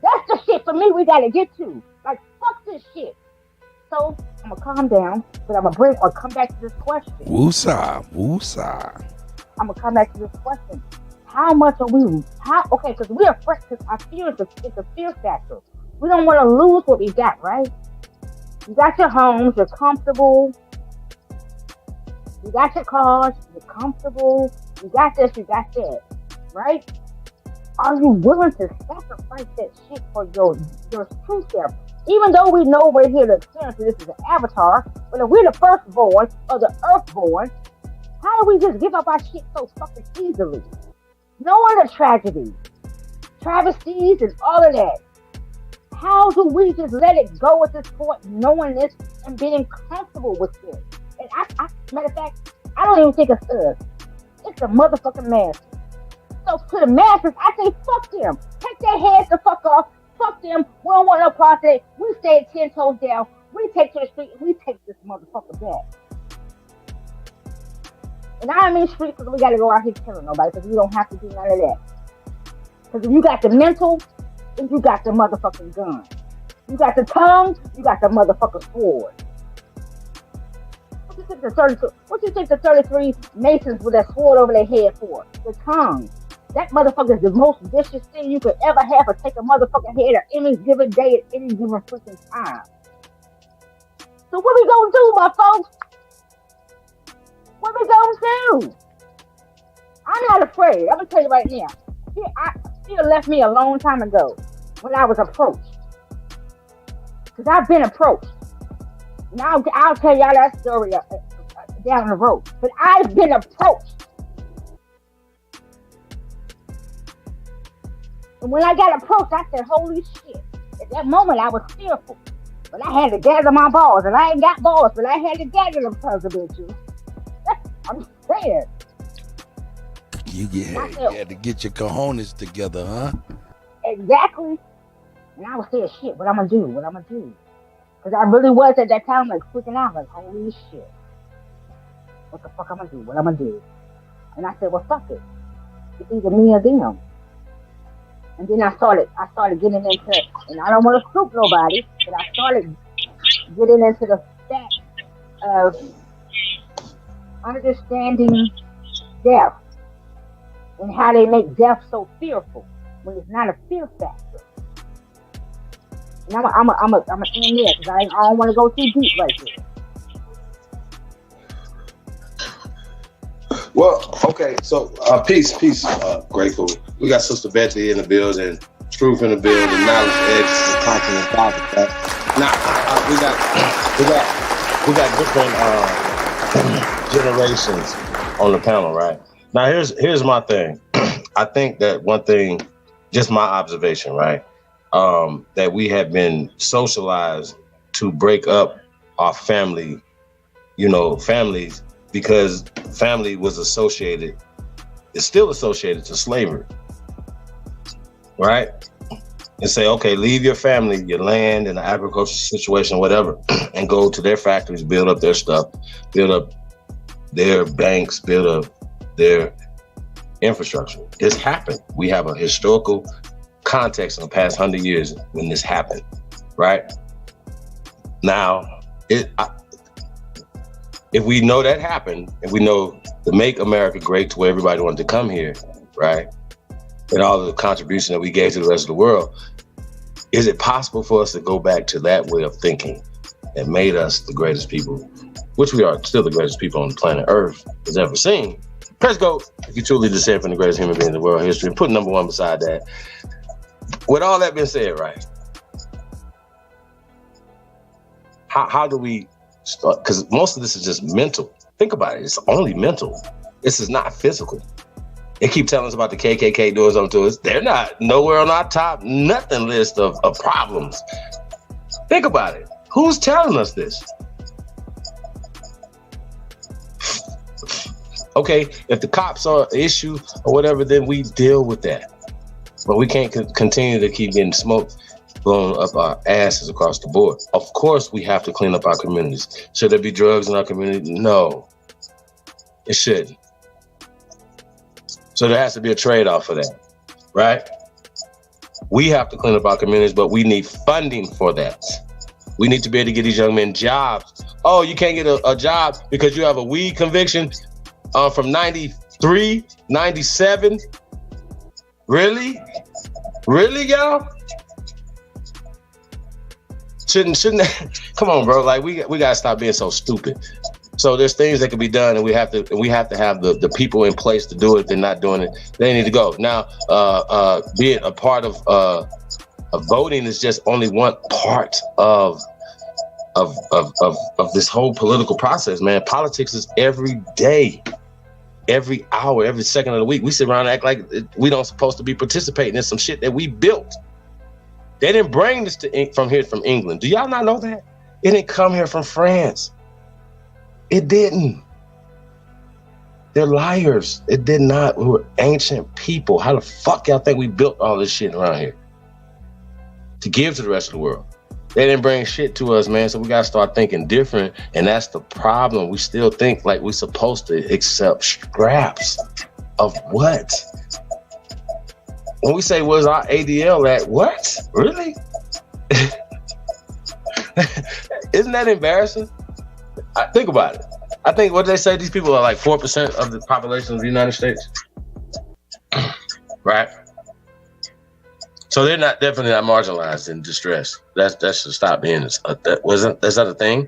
That's the shit for me we gotta get to. Like, fuck this shit. So, I'm gonna calm down, but I'm gonna come back to this question. Woosah. I'm gonna come back to this question. How much are we? Okay, because we're afraid. Because I fear it's a fear factor. We don't want to lose what we got, right? You got your homes, you're comfortable. You got your cars, you're comfortable. You got this, you got that, right? Are you willing to sacrifice that shit for your true self? Even though we know we're here to experience this as an avatar, but if we're the firstborn or the earthborn, how do we just give up our shit so fucking easily? Knowing the tragedy, travesties, and all of that. How do we just let it go at this point, knowing this and being comfortable with this? And matter of fact, I don't even think it's us. It's the motherfucking masses. So to the masses, I say fuck them. Take their heads the fuck off. Fuck them. We don't want no part of it. We stay 10 toes down. We take to the street and we take this motherfucker back. And I don't mean street because we got to go out here killing nobody because we don't have to do none of that. Because if you got the mental, then you got the motherfucking gun. You got the tongue, you got the motherfucking sword. What you think the 33 Masons with that sword over their head for? The tongue. That motherfucker is the most vicious thing you could ever have to take a motherfucking head at any given day at any given freaking time. So what we gonna do, my folks? What we gonna do? I'm not afraid. I'm gonna tell you right now. Fear left me a long time ago when I was approached. Because I've been approached. Now I'll tell y'all that story down the road. But I've been approached. And when I got approached, I said, holy shit. At that moment, I was fearful. But I had to gather my balls. And I ain't got balls, but I had to gather them sons of bitches. I'm saying. You had to get your cojones together, huh? Exactly. And I was saying, shit, what I'm gonna do? Because I really was at that time like freaking out, like, holy shit. What the fuck I'm gonna do? What I'm gonna do? And I said, well, fuck it. It's either me or them. And then I started getting into, and I don't want to scoop nobody, but I started getting into the fact of understanding death and how they make death so fearful when it's not a fear factor. And I'm gonna end there because I don't want to go too deep right there. Well, okay, so peace, grateful. We got Sister Betsy in the building, Truth in the building, Knowledge X, and Content about that. Now, we got different generations on the panel, right? Now, here's my thing. I think that one thing, just my observation, right, that we have been socialized to break up our family, families, because family was it's still associated to slavery, right? And say, okay, leave your family, your land, and the agricultural situation, whatever, and go to their factories, build up their stuff, build up their banks, build up their infrastructure. This happened. We have a historical context in the past 100 years when this happened, right? Now, if we know that happened, if we know to make America great to where everybody wanted to come here, right? And all the contribution that we gave to the rest of the world, is it possible for us to go back to that way of thinking that made us the greatest people, which we are still the greatest people on the planet Earth has ever seen? Press go if you truly descend from the greatest human being in the world history, and put number one beside that. With all that being said, right? How do we start? Because most of this is just mental. Think about it. It's only mental. This is not physical. They keep telling us about the KKK doing something to us. They're not nowhere on our top nothing list of problems. Think about it. Who's telling us this? Okay, if the cops are an issue or whatever, then we deal with that. But we can't continue to keep getting smoke blown up our asses across the board. Of course, we have to clean up our communities. Should there be drugs in our community? No, it shouldn't. So there has to be a trade-off for that, right? We have to clean up our communities, but we need funding for that. We need to be able to get these young men jobs. Oh, you can't get a job because you have a weed conviction from 93, 97? Really? Really, y'all? Shouldn't that, come on, bro. Like we gotta stop being so stupid. So there's things that can be done, and we have to have the people in place to do it. If they're not doing it, they need to go. Now, being a part of voting is just only one part of this whole political process, man. Politics is every day, every hour, every second of the week. We sit around and act like we don't supposed to be participating in some shit that we built. They didn't bring this from England. Do y'all not know that? It didn't come here from France. It didn't. They're liars. It did not. We were ancient people. How the fuck y'all think we built all this shit around here to give to the rest of the world? They didn't bring shit to us, man. So we gotta start thinking different. And that's the problem. We still think like we're supposed to accept scraps of what? When we say, where's our ADL at? What? Really? Isn't that embarrassing? Think about it. I think what they say, these people are like 4% of the population of the United States. Right? So they're definitely not marginalized and distressed. That should stop being that's not a thing.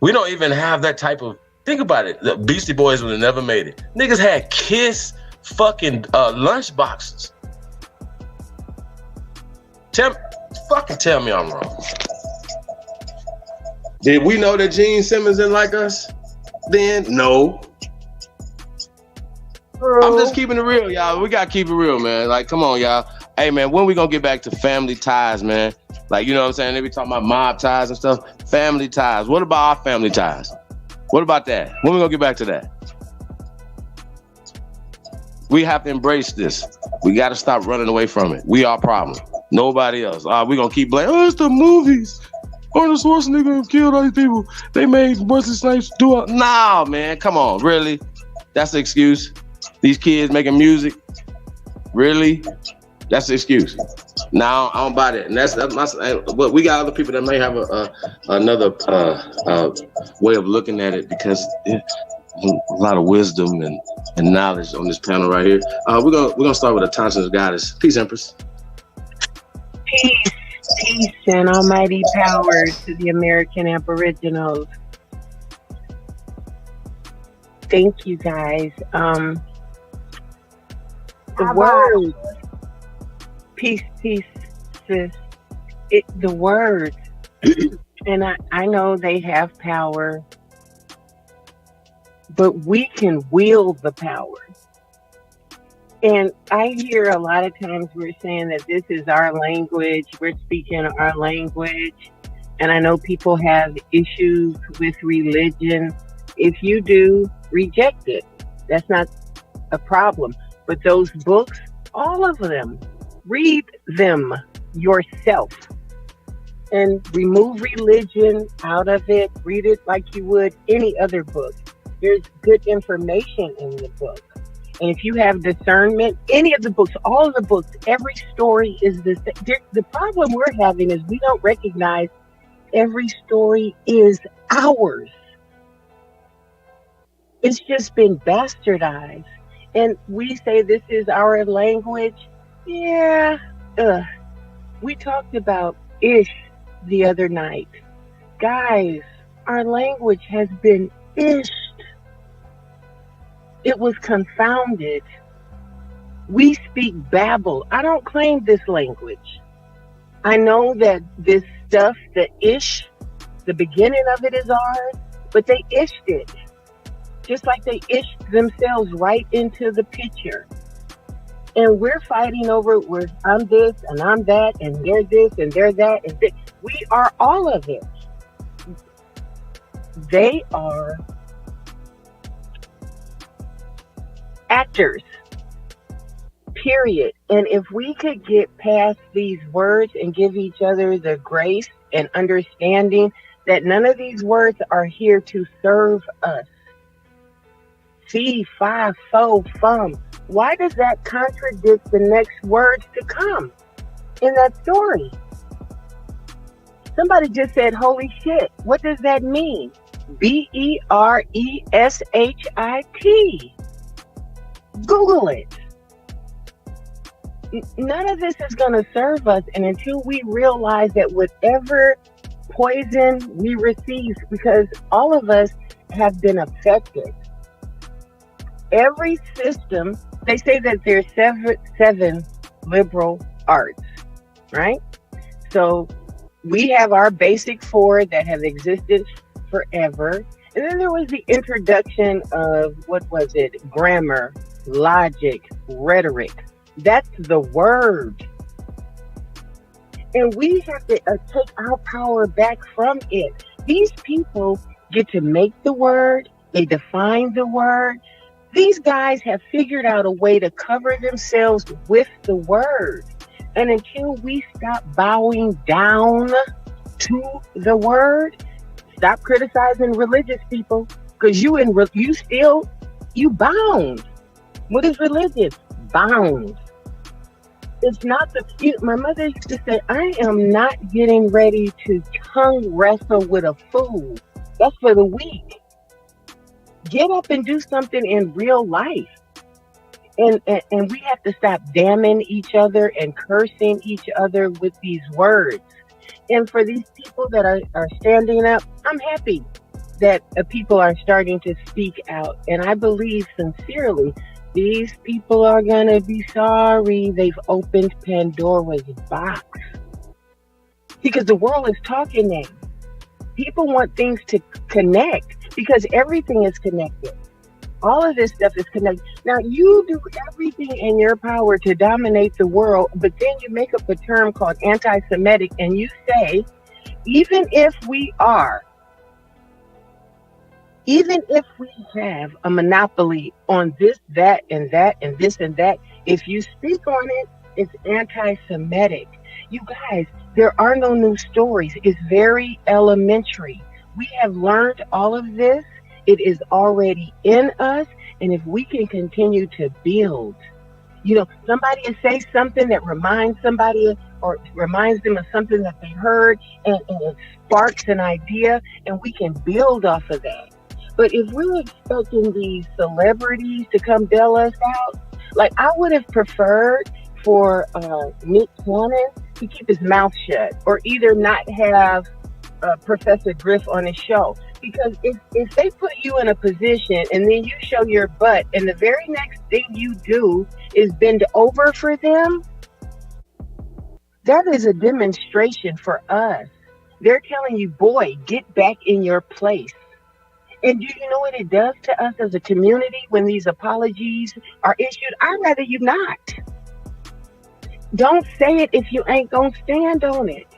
We don't even have that type of, think about it. The Beastie Boys would have never made it. Niggas had Kiss fucking lunch boxes. Tell me I'm wrong. Did we know that Gene Simmons didn't like us then? No. I'm just keeping it real, y'all. We gotta keep it real, man. Like, come on, y'all. Hey, man, when we gonna get back to family ties, man? Like, you know what I'm saying? They be talking about mob ties and stuff. Family ties. What about our family ties? What about that? When we gonna get back to that? We have to embrace this. We gotta stop running away from it. We are problem. Nobody else. We gonna keep blaming. Oh, it's the movies. Arnold Schwarzenegger killed all these people. They made Wesley Snipes do it. Nah, man, come on, really? That's the excuse. These kids making music, really? That's the excuse. Now I don't buy that, and that's my. But we got other people that may have another way of looking at it because a lot of wisdom and knowledge on this panel right here. We're gonna start with Attention's Goddess. Peace, Empress. Peace and almighty power to the American Aboriginals. Thank you, guys. The word, peace, sis. The word, and I know they have power, but we can wield the power. And I hear a lot of times we're saying that this is our language, we're speaking our language. And I know people have issues with religion. If you do, reject it. That's not a problem. But those books, all of them, read them yourself. And remove religion out of it. Read it like you would any other book. There's good information in the book. And if you have discernment, any of the books, all of the books, every story is the same. The problem we're having is we don't recognize every story is ours. It's just been bastardized. And we say this is our language. Yeah. We talked about ish the other night. Guys, our language has been ished. It was confounded. We speak babble. I don't claim this language. I know that this stuff, the ish, the beginning of it is ours, but they ished it. Just like they ished themselves right into the picture. And we're fighting over where I'm this and I'm that and they're this and they're that. And we are all of it. They are actors, period. And if we could get past these words and give each other the grace and understanding that none of these words are here to serve us. Fee, fi, fo, fum. Why does that contradict the next words to come in that story? Somebody just said, holy shit. What does that mean? Bereshit. Google it. None of this is going to serve us. And until we realize that whatever poison we receive, because all of us have been affected. Every system, they say that there's seven liberal arts, right? So we have our basic four that have existed forever. And then there was the introduction of, what was it? Grammar, logic, rhetoric. That's the word. And we have to take our power back from it. These people get to make the word. They define the word. These guys have figured out a way to cover themselves with the word. And until we stop bowing down to the word, stop criticizing religious people, because you bound. What is religion? Bound. It's not my mother used to say, I am not getting ready to tongue wrestle with a fool. That's for the weak. Get up and do something in real life. And we have to stop damning each other and cursing each other with these words. And for these people that are standing up, I'm happy that people are starting to speak out. And I believe sincerely, these people are going to be sorry they've opened Pandora's box. Because the world is talking now. People want things to connect because everything is connected. All of this stuff is connected. Now, you do everything in your power to dominate the world, but then you make up a term called anti-Semitic, and you say, even if we have a monopoly on this, that, and that, and this and that, if you speak on it, it's anti-Semitic. You guys, there are no new stories. It's very elementary. We have learned all of this. It is already in us. And if we can continue to build, somebody will say something that reminds somebody or reminds them of something that they heard, and it sparks an idea, and we can build off of that. But if we're expecting these celebrities to come bail us out, like I would have preferred for Nick Cannon to keep his mouth shut, or either not have Professor Griff on his show. Because if they put you in a position and then you show your butt and the very next thing you do is bend over for them, that is a demonstration for us. They're telling you, boy, get back in your place. And do you know what it does to us as a community when these apologies are issued? I'd rather you not. Don't say it if you ain't gonna stand on it.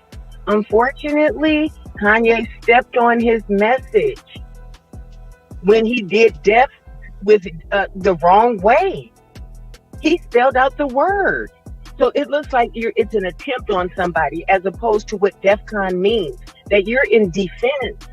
Unfortunately, Kanye stepped on his message when he did death with the wrong way. He spelled out the word. So it looks like it's an attempt on somebody as opposed to what DEFCON means, that you're in defense.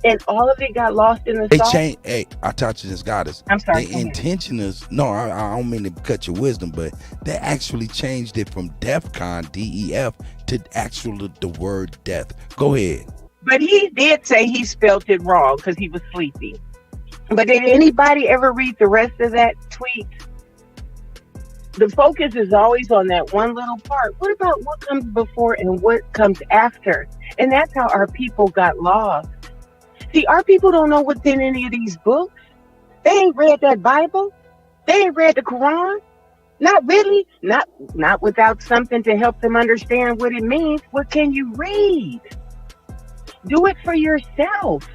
And all of it got lost in the They sauce. change. Hey, I taught you this, goddess. I'm sorry. The intention is no. I don't mean to cut your wisdom, but they actually changed it from DEFCON DEF to actually the word death. Go ahead. But he did say he spelled it wrong because he was sleepy. But did anybody ever read the rest of that tweet? The focus is always on that one little part. What about what comes before and what comes after? And that's how our people got lost. See, our people don't know what's in any of these books. They ain't read that Bible. They ain't read the Quran. Not really. Not without something to help them understand what it means. What can you read? Do it for yourself.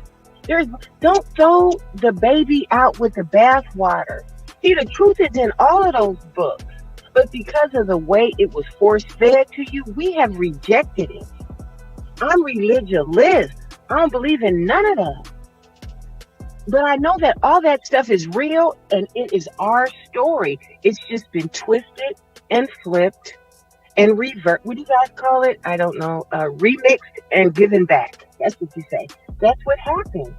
Don't throw the baby out with the bathwater. See, the truth is in all of those books. But because of the way it was force-fed to you, we have rejected it. I'm religious. I don't believe in none of that. But I know that all that stuff is real and it is our story. It's just been twisted and flipped and revert. What do you guys call it? I don't know. Remixed and given back. That's what you say. That's what happened.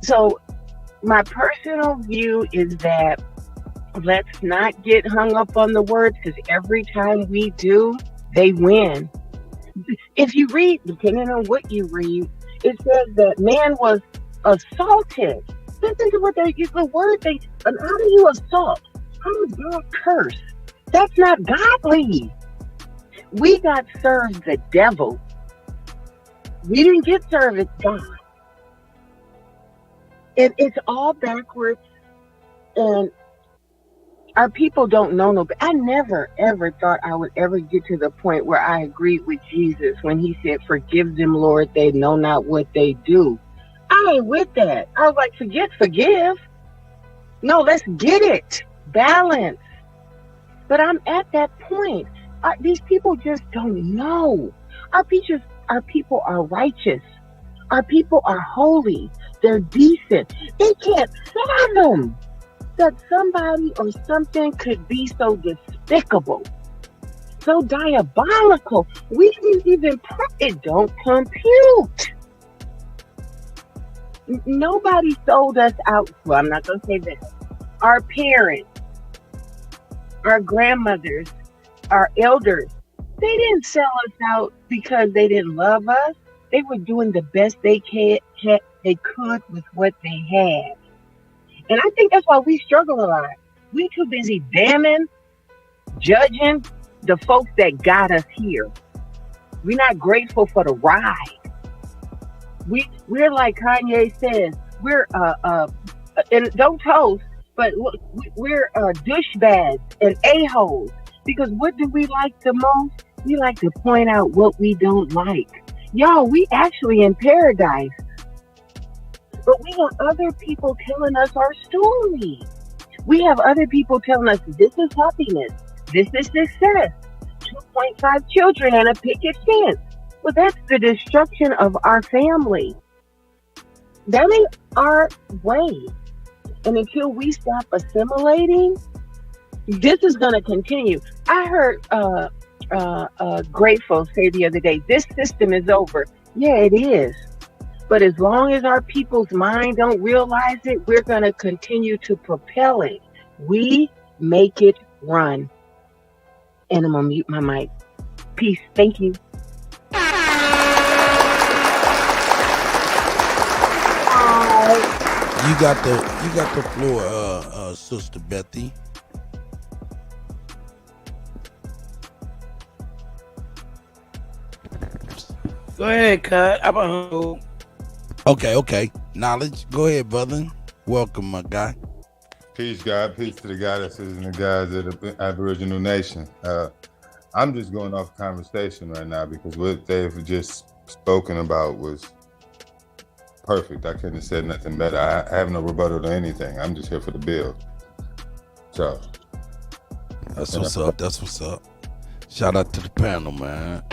So my personal view is that let's not get hung up on the words, because every time we do, they win. If you read, depending on what you read, it says that man was assaulted. Listen to what the word they, and how do you assault? How does God curse? That's not godly. We got served the devil. We didn't get served God. And it's all backwards, and our people don't know no. I never ever thought I would ever get to the point where I agreed with Jesus when he said, "Forgive them, Lord, they know not what they do." I ain't with that. I was like, forgive. No, let's get it. Balance. But I'm at that point. These people just don't know. Our people are righteous. Our people are holy. They're decent. They can't fathom that somebody or something could be so despicable, so diabolical. We didn't even it don't compute. Nobody sold us out. Well, I'm not going to say this. Our parents, our grandmothers, our elders, they didn't sell us out because they didn't love us. They were doing the best they could with what they had. And I think that's why we struggle a lot. We too busy damning, judging the folks that got us here. We're not grateful for the ride. We're like Kanye says, we're and don't toast, but we're douchebags and a-holes. Because what do we like the most? We like to point out what we don't like. Y'all, we actually in paradise. But we have other people telling us our story. We have other people telling us this is happiness, this is success, 2.5 children and a picket fence. Well, that's the destruction of our family. That ain't our way. And until we stop assimilating, this is going to continue. I heard Grateful say the other day, this system is over. Yeah, it is. But as long as our people's mind don't realize it, we're going to continue to propel it. We make it run. And I'm going to mute my mic. Peace. Thank you. You got the floor, Sister Bethy. Go ahead, Cut. I'm a Okay. Knowledge. Go ahead, brother. Welcome, my guy. Peace, God. Peace to the goddesses and the guys of the Aboriginal Nation. I'm just going off conversation right now because what they've just spoken about was perfect. I couldn't have said nothing better. I have no rebuttal to anything. I'm just here for the build. So. That's what's up. That's what's up. Shout out to the panel, man.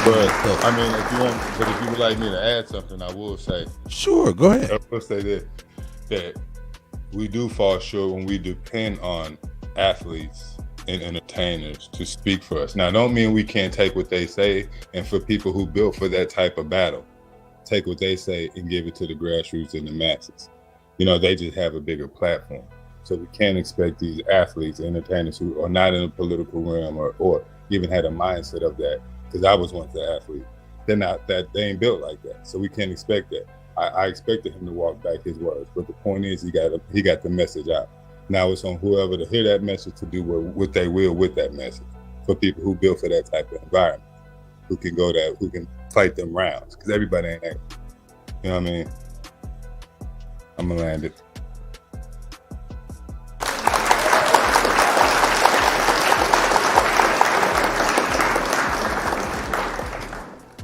But I mean, if you would like me to add something, I will say. Sure, go ahead. I will say that we do fall short when we depend on athletes and entertainers to speak for us. Now, don't mean we can't take what they say, and for people who built for that type of battle, take what they say and give it to the grassroots and the masses. You know, they just have a bigger platform. So we can't expect these athletes, entertainers who are not in a political realm or even had a mindset of that, because I was once an athlete. They're not that, they ain't built like that. So we can't expect that. I expected him to walk back his words, but the point is he got the message out. Now it's on whoever to hear that message to do what they will with that message for people who built for that type of environment, who can go there, who can fight them rounds, because everybody ain't that. You know what I mean? I'm gonna land it.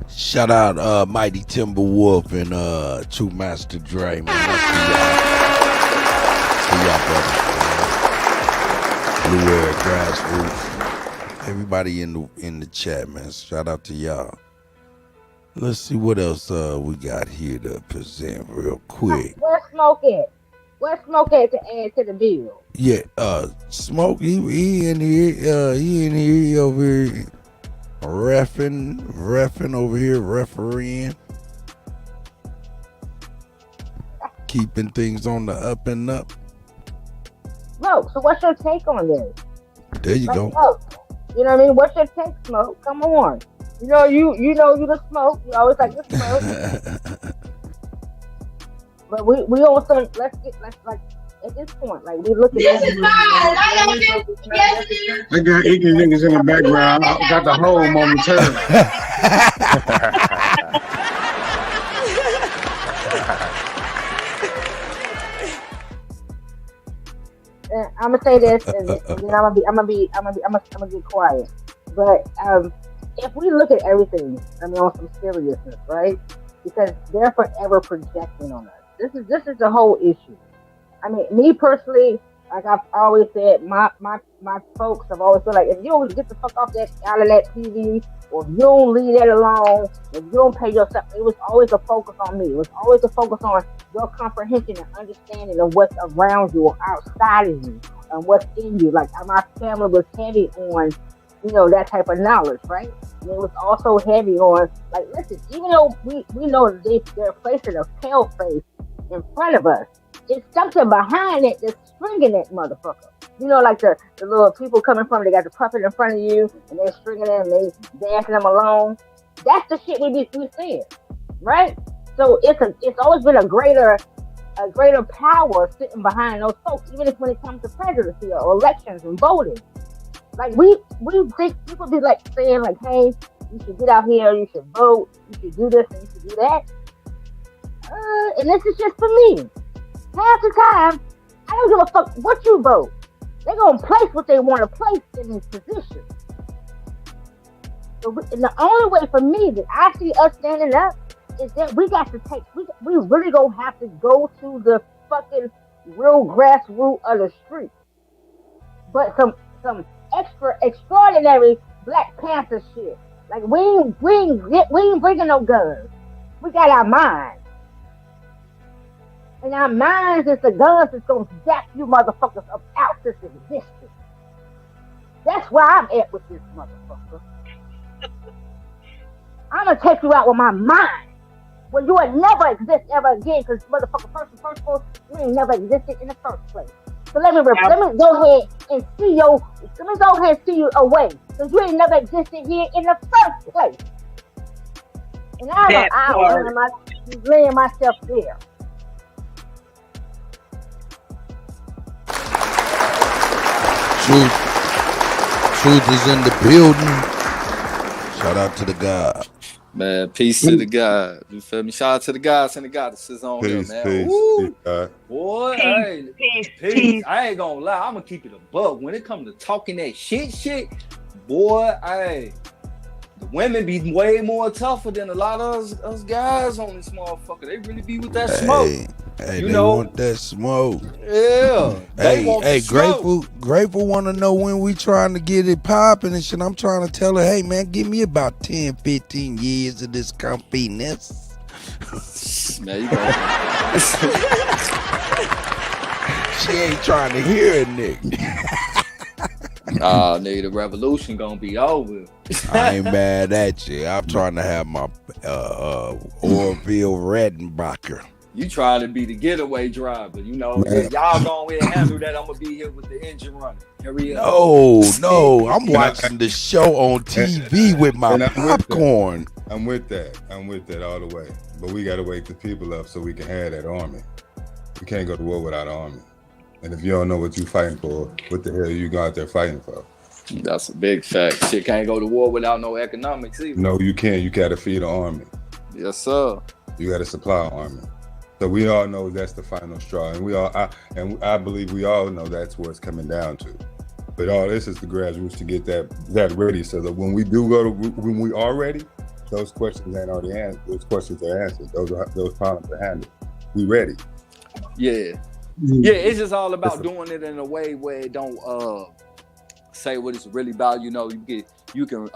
Shout out Mighty Timberwolf and True Master Dre, man. I see y'all brothers, man. Blue Air, Grassroots, everybody in the chat, man. Shout out to y'all. Let's see what else we got here to present real quick. Where's Smoke at? Where's Smoke at to add to the bill? Yeah, Smoke, he in here, he over here reffing over here, refereeing, keeping things on the up and up. Smoke, so what's your take on this? There you go. Smoke. You know what I mean? What's your take, Smoke? Come on. You know you the Smoke. You always like the Smoke. But we also let's like at this point, like we look at This is fine. I got ignorant niggas in the background. I got the whole momentarily. I'm gonna say this, and then I'm gonna get quiet. But if we look at everything, I mean, on some seriousness, right? Because they're forever projecting on us. This is the whole issue. I mean, me personally, like I've always said, my folks have always been like, if you don't get the fuck out of that TV, or if you don't leave that alone, if you don't pay yourself, it was always a focus on me. It was always a focus on your comprehension and understanding of what's around you or outside of you and what's in you. Like my family was heavy on, that type of knowledge, right? And it was also heavy on, like, listen, even though we know they're placing a pale face in front of us, it's something behind it that's stringing that motherfucker. Like the little people coming from, they got the puppet in front of you, and they're stringing them, and they dancing them along. That's the shit we seeing, right? So it's always been a greater power sitting behind those folks, even if when it comes to presidency or elections and voting. Like we think people be like saying like, hey, you should get out here, you should vote, you should do this and you should do that. And this is just for me. Half the time, I don't give a fuck what you vote. They're gonna place what they want to place in these positions. So and the only way for me that I see us standing up is that we got to we really gonna have to go to the fucking real grassroots of the street. But some extraordinary Black Panther shit. Like we ain't bringing no guns. We got our minds. And our minds is the guns that's gonna jack you motherfuckers up out this existence. That's where I'm at with this motherfucker. I'm gonna take you out with my mind. When you will never exist ever again, because motherfucker, first of all, you ain't never existed in the first place. So let me go ahead and see you away, because you ain't never existed here in the first place. And I'm laying myself there. Truth is in the building. Shout out to the God. Man, peace to the God. You feel me? Shout out to the guys and the goddesses on here, man. Peace, God. Boy, peace. I ain't gonna lie. I'm gonna keep it a buck. When it comes to talking that shit, boy, the women be way more tougher than a lot of us guys on this motherfucker. They really be with that smoke. Hey, they want that smoke. Yeah. Hey, Grateful want to know when we trying to get it popping and shit. I'm trying to tell her, hey, man, give me about 10, 15 years of this compiness. Man, you got She ain't trying to hear it, nigga. Nigga, the revolution gonna be over. I ain't mad at you. I'm trying to have my Orville Redenbacher. You trying to be the getaway driver, you know? Y'all go ahead and handle that. I'm gonna be here with the engine running. Hurry up. No, I'm watching the show on TV with my popcorn. I'm with that all the way. But we gotta wake the people up so we can have that army. We can't go to war without an army. And if you don't know what you're fighting for, what the hell are you going out there fighting for? That's a big fact. Shit can't go to war without no economics either. No, you can't. You gotta feed an army. Yes, sir. You gotta supply an army. So we all know that's the final straw, and I believe we all know that's what it's coming down to. But all this is the grassroots to get that ready, so that when we are ready, those questions ain't already answered. Those questions are answered. Those problems are handled. We ready. Yeah, it's just all about doing it in a way where it don't say what it's really about. You know, you can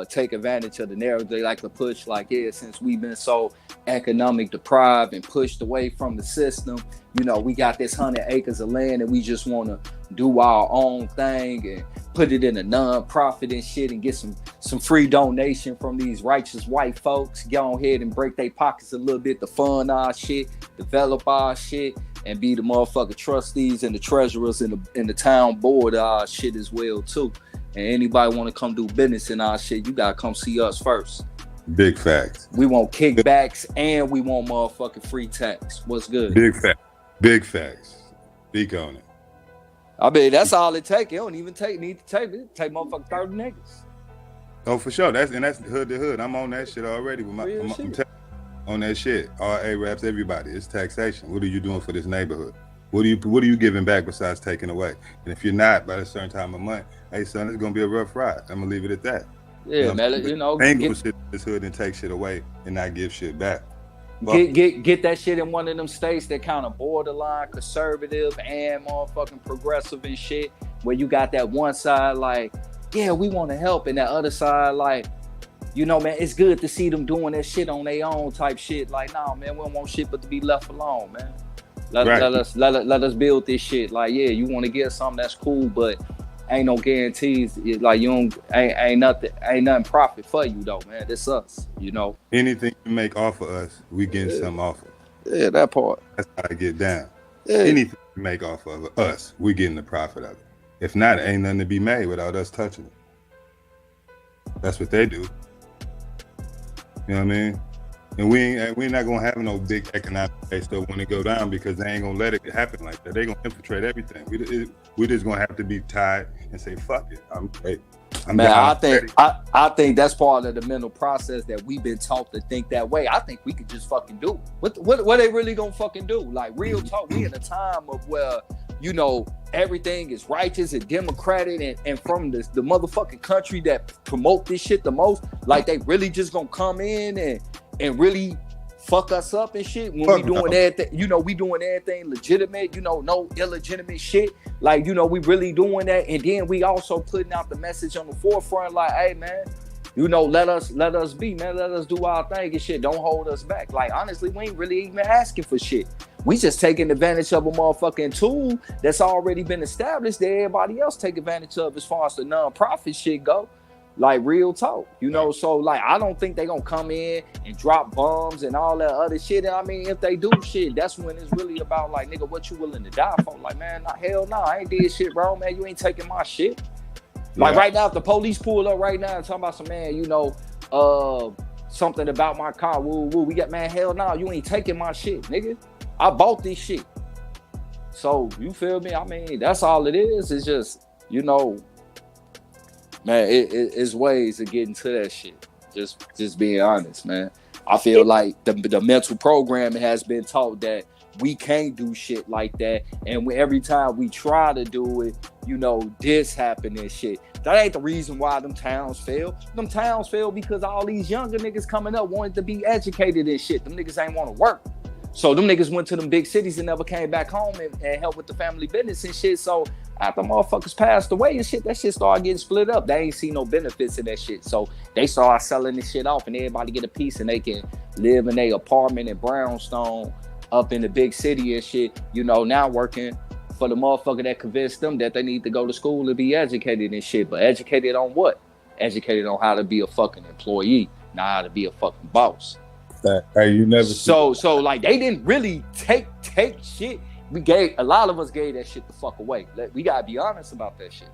take advantage of the narrative they like to push. Like, since we've been so economic deprived and pushed away from the system, you know, we got this 100 acres of land and we just want to do our own thing and put it in a non-profit and shit and get some free donation from these righteous white folks. Go ahead and break their pockets a little bit to fund our shit, develop our shit, and be the motherfucking trustees and the treasurers and the town board of our shit as well too. And anybody want to come do business in our shit, you gotta come see us first. Big facts. We want kickbacks and we want motherfucking free tax. What's good? Big facts. Speak on it. I mean, that's all it take. It don't even need to take it. Take motherfucking 30 niggas. Oh, for sure. That's hood to hood. I'm on that shit already with I'm on that shit. All Arabs, everybody. It's taxation. What are you doing for this neighborhood? What are you giving back besides taking away? And if you're not by a certain time of month, hey son, it's gonna be a rough ride. I'm gonna leave it at that. Yeah, man. You know, ain't gonna sit in this hood and take shit away and not give shit back. Get that shit in one of them states that kind of borderline conservative and motherfucking progressive and shit, where you got that one side like, yeah, we want to help, and that other side like, you know, man, it's good to see them doing that shit on their own type shit. Like, nah, man, we don't want shit but to be left alone, man. Let us build this shit. Like, yeah, you want to get something, that's cool, but ain't no guarantees. Like, you don't ain't nothing profit for you though, man. It's us, you know. Anything you make off of us, we getting something off of. Yeah, that part. That's how I get down. Yeah. Anything you make off of us, we getting the profit of it. If not, it ain't nothing to be made without us touching it. That's what they do. You know what I mean? And we're not gonna have no big economic base though when it go down, because they ain't gonna let it happen like that. They gonna infiltrate everything. We just gonna have to be tied and say fuck it. I think that's part of the mental process that we've been taught to think that way. I think we could just fucking do it. What they really gonna fucking do? Like, real talk, we in a time of where, you know, everything is righteous and democratic, and from the motherfucking country that promote this shit the most, like they really just gonna come in and really fuck us up and shit when we doing everything, you know, we doing everything legitimate, you know, no illegitimate shit. Like, you know, we really doing that, and then we also putting out the message on the forefront, like, hey man, you know, let us be, man, let us do our thing and shit. Don't hold us back. Like, honestly, we ain't really even asking for shit. We just taking advantage of a motherfucking tool that's already been established that everybody else take advantage of as far as the non-profit shit go. Like, real talk, you know. So like, I don't think they gonna come in and drop bombs and all that other shit. And I mean, if they do shit, that's when it's really about like, nigga, what you willing to die for? Like, man, hell no, I ain't did shit wrong, man. You ain't taking my shit. Like, right now, if the police pull up right now and talking about some, man, you know, something about my car, we got, man, hell no, you ain't taking my shit, nigga. I bought this shit. So, you feel me? I mean, that's all it is. It's just, you know, man, it's ways of getting to that shit. Just being honest, man. I feel like the mental programming has been taught that we can't do shit like that, and every time we try to do it, you know, this happen and shit. That ain't the reason why them towns fail. Them towns fail because all these younger niggas coming up wanted to be educated and shit. Them niggas ain't want to work. So them niggas went to them big cities and never came back home and helped with the family business and shit. So after motherfuckers passed away and shit, that shit started getting split up. They ain't see no benefits in that shit. So they started selling this shit off, and everybody get a piece, and they can live in their apartment in Brownstone up in the big city and shit, you know, now working for the motherfucker that convinced them that they need to go to school and be educated and shit. But educated on what? Educated on how to be a fucking employee, not how to be a fucking boss. Hey, you never. So like they didn't really take shit. A lot of us gave that shit the fuck away. We gotta be honest about that shit.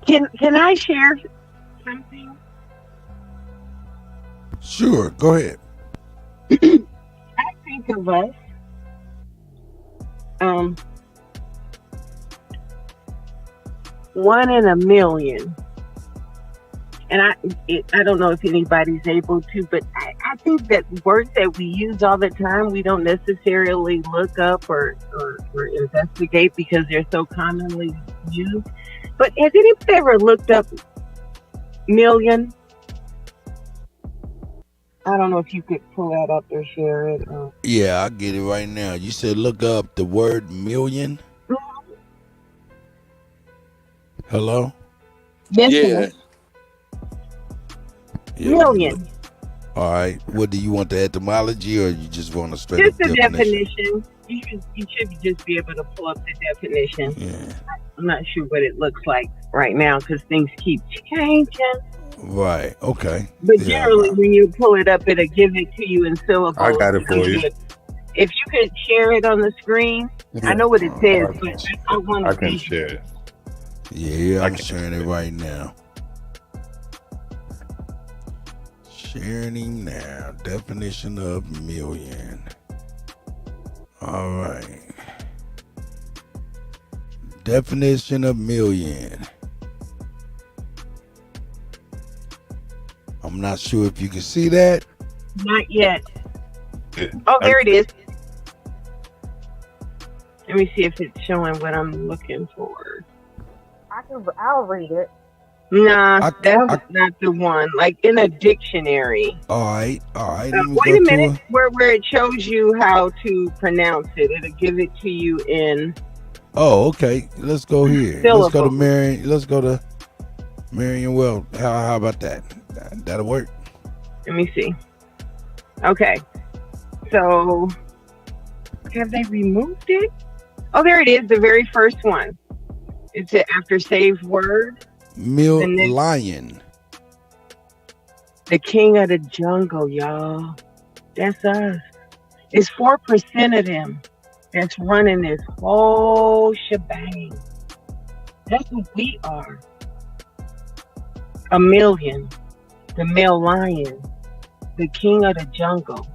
Can I share something? Sure, go ahead. I think of us, one in a million, and I don't know if anybody's able to, but I think that words that we use all the time, we don't necessarily look up or investigate because they're so commonly used. But has anybody ever looked up million? I don't know if you could pull that up or share it. Yeah, I get it right now. You said look up the word million. Hello? Yes, Yeah. Million. All right. What do you want, the etymology, or you just want a straight Just up the definition? definition. You should just be able to pull up the definition. Yeah. I'm not sure what it looks like right now because things keep changing. Right. Okay. But generally, when you pull it up, it'll give it to you in syllables. I got it for you. If you could share it on the screen, I know what it says, but I want I to can see. share it. Yeah, I'm sharing it right now. Sharing now. Definition of million. All right. Definition of million. I'm not sure if you can see that. Not yet. Oh, there it is. Let me see if it's showing what I'm looking for. I'll read it. Nah, that's not the one. Like in a dictionary. All right. Let me Wait go a minute. to Where it shows you how to pronounce it. It'll give it to you in. Oh, okay. Let's go here. Syllable. Let's go to Marion. Let's go to Marion. Well, how about that? That'll work. Let me see. Okay. So, have they removed it? Oh, there it is. The very first one. It's an after saved word. Lion. The king of the jungle, y'all. That's us. It's 4% of them that's running this whole shebang. That's who we are. A million. The male lion. The king of the jungle.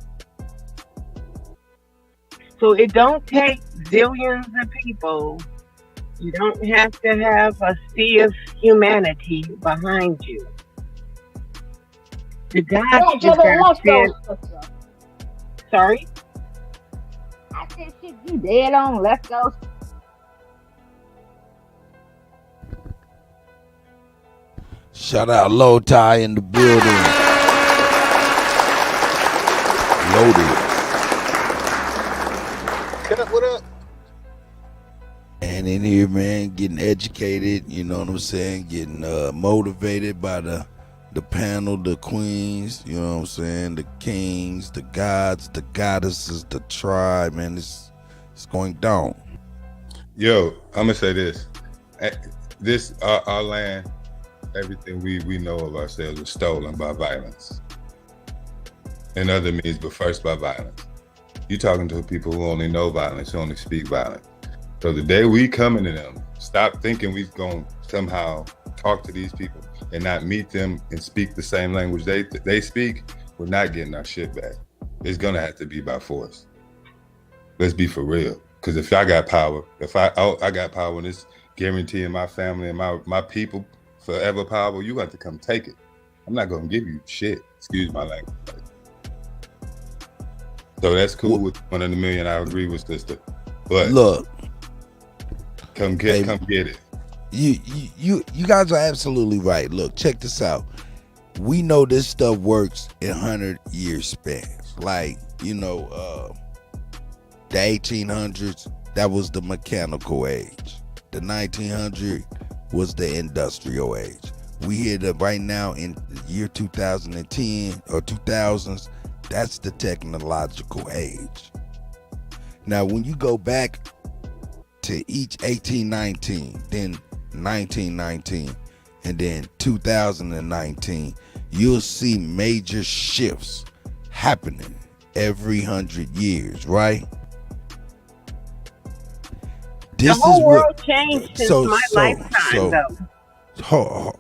So it don't take zillions of people. You don't have to have a sea of humanity behind you. The God just got sent. Sorry? I said shit, you dead on. Let's go. Shout out Low Tie in the building. Loaded. What up? And in here, man, getting educated, you know what I'm saying? Getting motivated by the panel, the queens, you know what I'm saying? The kings, the gods, the goddesses, the tribe, man. It's going down. Yo, I'm gonna say this. Our land, everything we know of ourselves was stolen by violence. In other means, but first by violence. You're talking to people who only know violence, who only speak violence. So the day we coming to them, stop thinking we're going to somehow talk to these people and not meet them and speak the same language they speak, we're not getting our shit back. It's going to have to be by force. Let's be for real. Because if I got power, I got power and it's guaranteeing my family and my people forever power, you have to come take it. I'm not going to give you shit. Excuse my language. So that's cool with 1 in a million. I agree with sister. But look, come get it. You guys are absolutely right. Look, check this out. We know this stuff works in 100-year spans. Like, you know, the 1800s, that was the mechanical age. The 1900s was the industrial age. We hear that right now in the year 2010 or 2000s, that's the technological age. Now, when you go back to each 1819, then 1919, and then 2019, you'll see major shifts happening every 100 years, right? The whole world changed since my lifetime, though.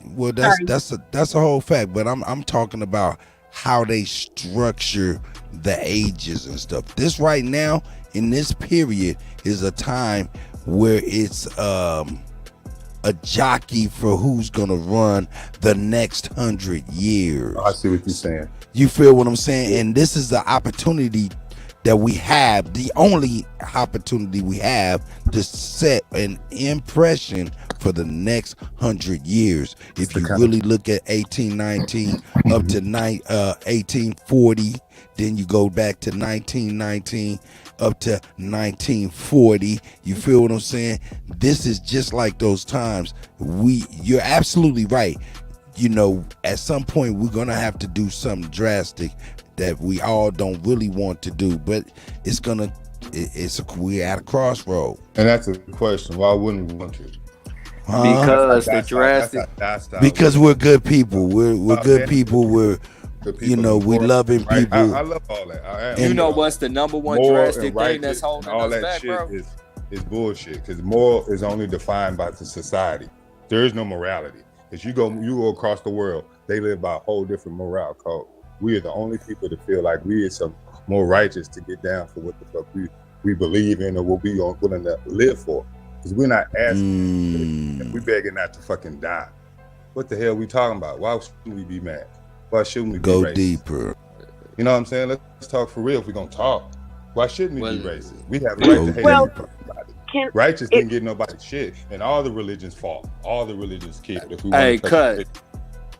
Well, that's a whole fact, but I'm talking about how they structure the ages and stuff. This right now in this period is a time where it's a jockey for who's gonna run the next 100 years. I see what you're saying. You feel what I'm saying? And this is the opportunity that we have, the only opportunity we have to set an impression for the next 100 years. If you really look at 1819 up to 1840, then you go back to 1919 up to 1940. You feel what I'm saying? This is just like those times. You're absolutely right. You know, at some point we're gonna have to do something drastic that we all don't really want to do, but we're at a crossroad. And that's a question. Why wouldn't we want to? Because the drastic. Because we're good people. We're good people. We're you know, we loving people. I love all that. You know what's the number one drastic thing that's holding all us that back, shit bro? is bullshit. Because moral is only defined by the society. There is no morality. Because you go across the world, they live by a whole different morale code. We are the only people that feel like we are some more righteous to get down for what the fuck we believe in or what we are willing to live for. Because we're not asking, we begging not to fucking die. What the hell we talking about? Why shouldn't we be mad? Why shouldn't we be go racist? Deeper? You know what I'm saying? Let's talk for real if we're gonna talk. Why shouldn't we be racist? We have the right to hate everybody. Righteous didn't get nobody shit, and all the religions fall. All the religions kill. If we want to cut.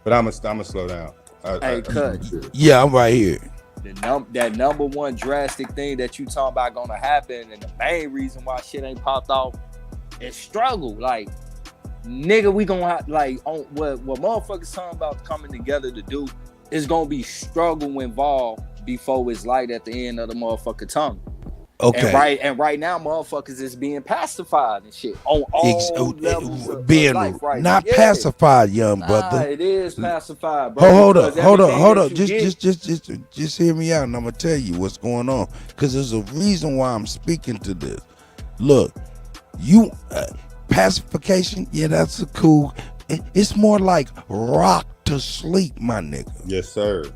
But I'm gonna slow down. Cut. Yeah, I'm right here. That number one drastic thing that you talking about gonna happen, and the main reason why shit ain't popped off is struggle. Like, nigga, we gonna have what motherfuckers talking about coming together to do is gonna be struggle involved before it's light at the end of the motherfucking tunnel. Okay. And right now, motherfuckers is being pacified and shit on all levels of life right not now. pacified, young brother. It is pacified, bro. Hold up. Just hear me out, and I'm gonna tell you what's going on. Because there's a reason why I'm speaking to this. Look, pacification, yeah, that's a cool. It's more like rock to sleep, my nigga. Yes, sir.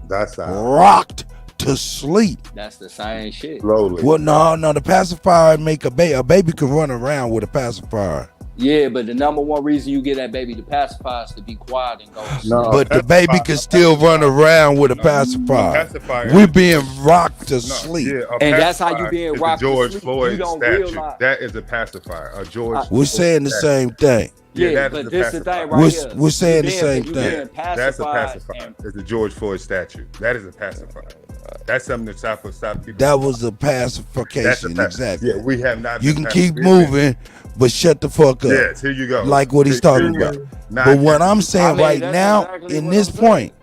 That's rocked to sleep. That's the same shit. Slowly. Well, no, the pacifier make a baby can run around with a pacifier. Yeah, but the number one reason you get that baby to pacify is to be quiet and go to sleep. But the baby can still run around with a pacifier. We're being rocked to sleep. Yeah, and that's how you being rocked to George sleep. Floyd You don't statue. realize. That is a pacifier. We're saying the same thing. Yeah, but this is the thing right here. We're saying the same thing. That's a pacifier. It's a George Floyd statue. That is a pacifier. That's something that stop people. That was a pacification, exactly. Yeah, we have not. You can keep moving, but shut the fuck up. Yes, here you go. Like what he's talking about. But what I'm saying right now, in this point,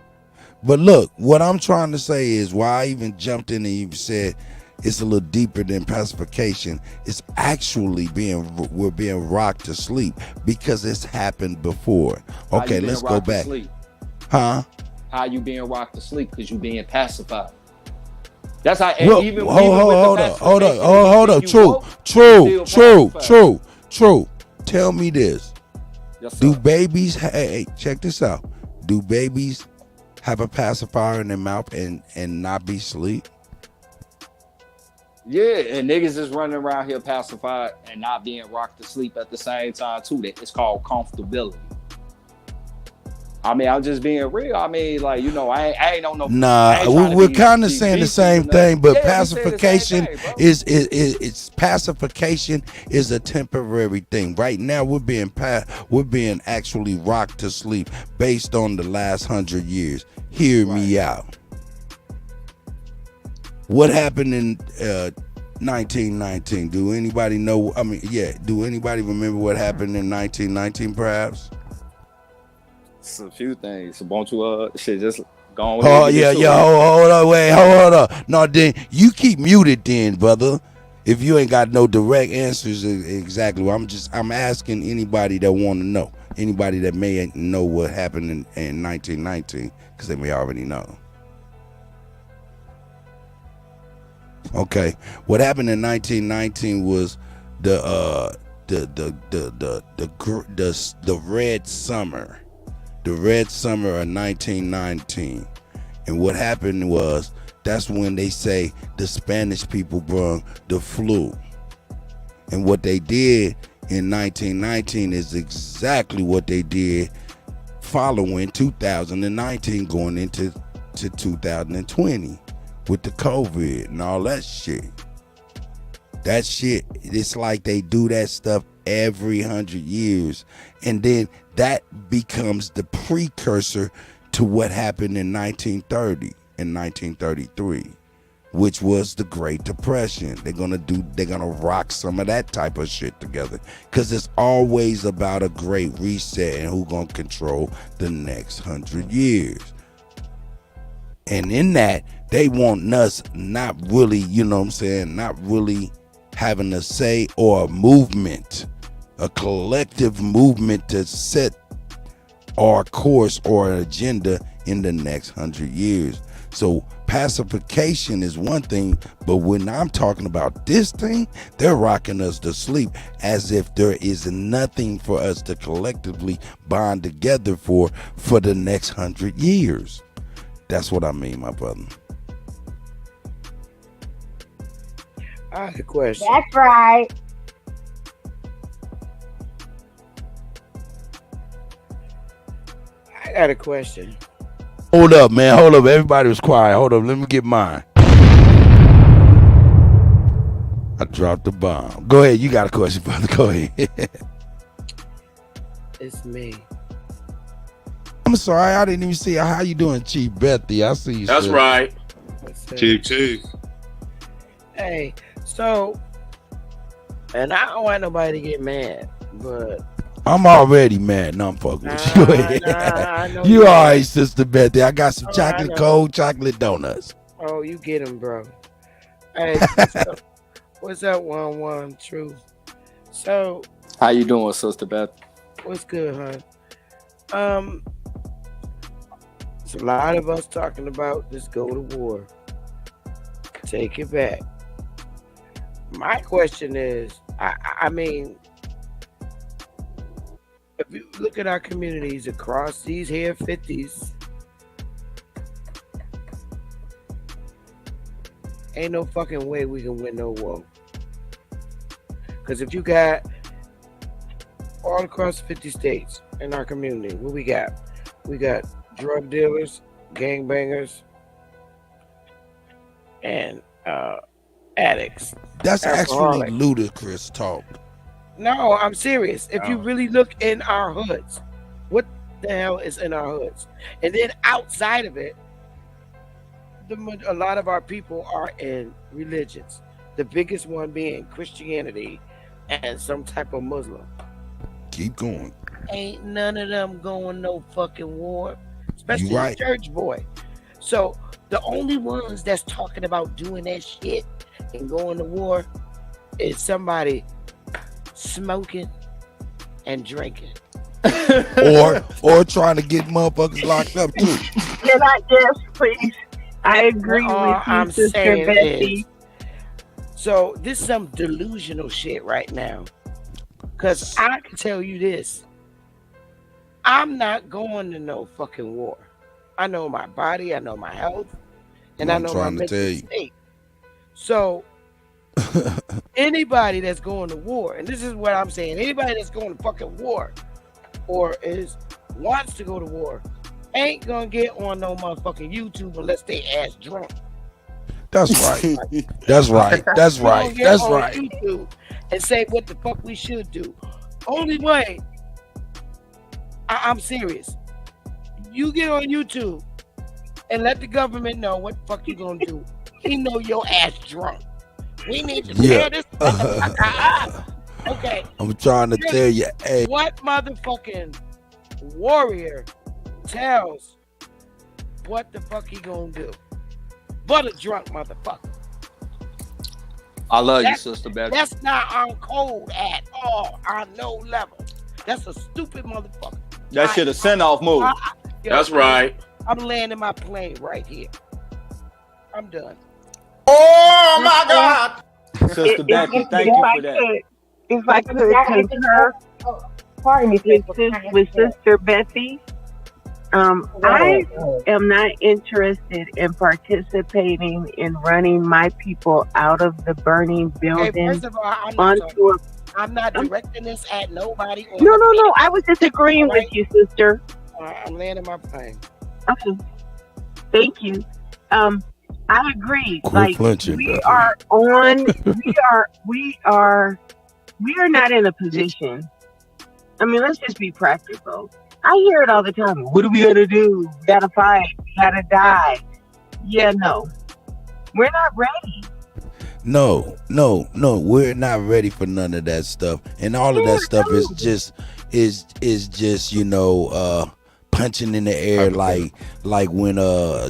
but look, what I'm trying to say is why I even jumped in and even said it's a little deeper than pacification. It's actually we're being rocked to sleep because it's happened before. Okay, let's go back. Huh? How you being rocked to sleep? Because you being pacified. That's how. Look, even hold up. True. Tell me this. Yes, do babies? Hey, check this out. Do babies have a pacifier in their mouth and not be asleep? Yeah, and niggas is running around here pacified and not being rocked to sleep at the same time too. It's called comfortability. I mean, I'm just being real. I mean, like, you know, I ain't on no. Nah, we're kind of saying the same thing, but pacification is pacification is a temporary thing. Right now, we're being actually rocked to sleep based on the last 100 years. Hear me out. What happened in 1919? Do anybody know? I mean, yeah. Do anybody remember what happened in 1919? Perhaps. It's a few things. A bunch of shit. Just Go ahead. Oh yeah, yeah. Hold on, wait, hold on. No, then you keep muted, then, brother. If you ain't got no direct answers, exactly. I'm asking anybody that want to know, anybody that may know what happened in 1919, because they may already know. Okay, what happened in 1919 was the Red Summer, the Red Summer of 1919, and what happened was that's when they say the Spanish people brought the flu, and what they did in 1919 is exactly what they did following 2019 going into 2020 with the COVID and all that shit. That shit, it's like they do that stuff every 100 years, and then that becomes the precursor to what happened in 1930 and 1933, which was the Great Depression. They're gonna rock some of that type of shit together, because it's always about a great reset and who gonna control the next 100 years. And in that, they want us not really, you know what I'm saying, not really having a say or a movement, a collective movement to set our course or an agenda in the next 100 years. So pacification is one thing, but when I'm talking about this thing, they're rocking us to sleep as if there is nothing for us to collectively bond together for the next 100 years. That's what I mean, my brother. I have a question. That's right. I got a question. Hold up, man. Hold up. Everybody was quiet. Hold up. Let me get mine. I dropped the bomb. Go ahead. You got a question, brother. Go ahead. It's me. I'm sorry. I didn't even see how you doing, Chief Bethy. I see you. That's sir. right. Chief. Hey, so, and I don't want nobody to get mad, but I'm already mad. No, I'm fucking with you. Go ahead. I know You all right, Sister Bethy. I got some chocolate, cold chocolate donuts. Oh, you get them, bro. Hey, what's up, 1-1 True? So, How you doing, Sister Beth? what's good, hon? It's a lot of us talking about this go to war. Take it back. My question is, I mean, if you look at our communities across these here 50s, ain't no fucking way we can win no war. Because if you got all across 50 states in our community, what we got? We got drug dealers, gangbangers, and addicts. That's alcoholics. actually ludicrous talk. No, I'm serious. If you really look in our hoods, what the hell is in our hoods? And then outside of it, a lot of our people are in religions. The biggest one being Christianity and some type of Muslim. Keep going. Ain't none of them going no fucking war, especially You right. the church boy. So the only ones that's talking about doing that shit and going to war is somebody smoking and drinking. or trying to get motherfuckers locked up too. Can I just please? I agree with you, I'm Sister saying Betty. is, so this is some delusional shit right now. Because I can tell you this. I'm not going to no fucking war. I know my body, I know my health, and I I'm know my trying to mental tell you. state. So anybody that's going to war, and this is what I'm saying, anybody that's going to fucking war or wants to go to war ain't gonna get on no motherfucking YouTube unless they ass drunk. That's right. That's right. That's We gonna right. get That's on right. YouTube and say what the fuck we should do. Only way. I'm serious. You get on YouTube and let the government know what the fuck you gonna do. He know your ass drunk. We need to tear this motherfucker up. Okay. I'm trying to tell you, hey. What motherfucking warrior tells what the fuck he gonna do? But a drunk motherfucker. I love you, Sister Betty. That's not on code at all, on no level. That's a stupid motherfucker. That shit a send-off move. That's right. I'm landing my plane right here. I'm done. Oh my God. Sister Becky, thank you for that. If I could concur with Sister Betsy, I am not interested in participating in running my people out of the burning building First of all, I'm not directing this at nobody. No. I was disagreeing with you, sister. I'm landing my plane. Okay. Thank you. I agree. Quit flinching, we Bethany. are on. We are not in a position. I mean, let's just be practical. I hear it all the time. What are we gonna do? We gotta fight. We gotta die. Yeah, no, we're not ready. No, we're not ready for none of that stuff. And all of that stuff is just punching in the air like when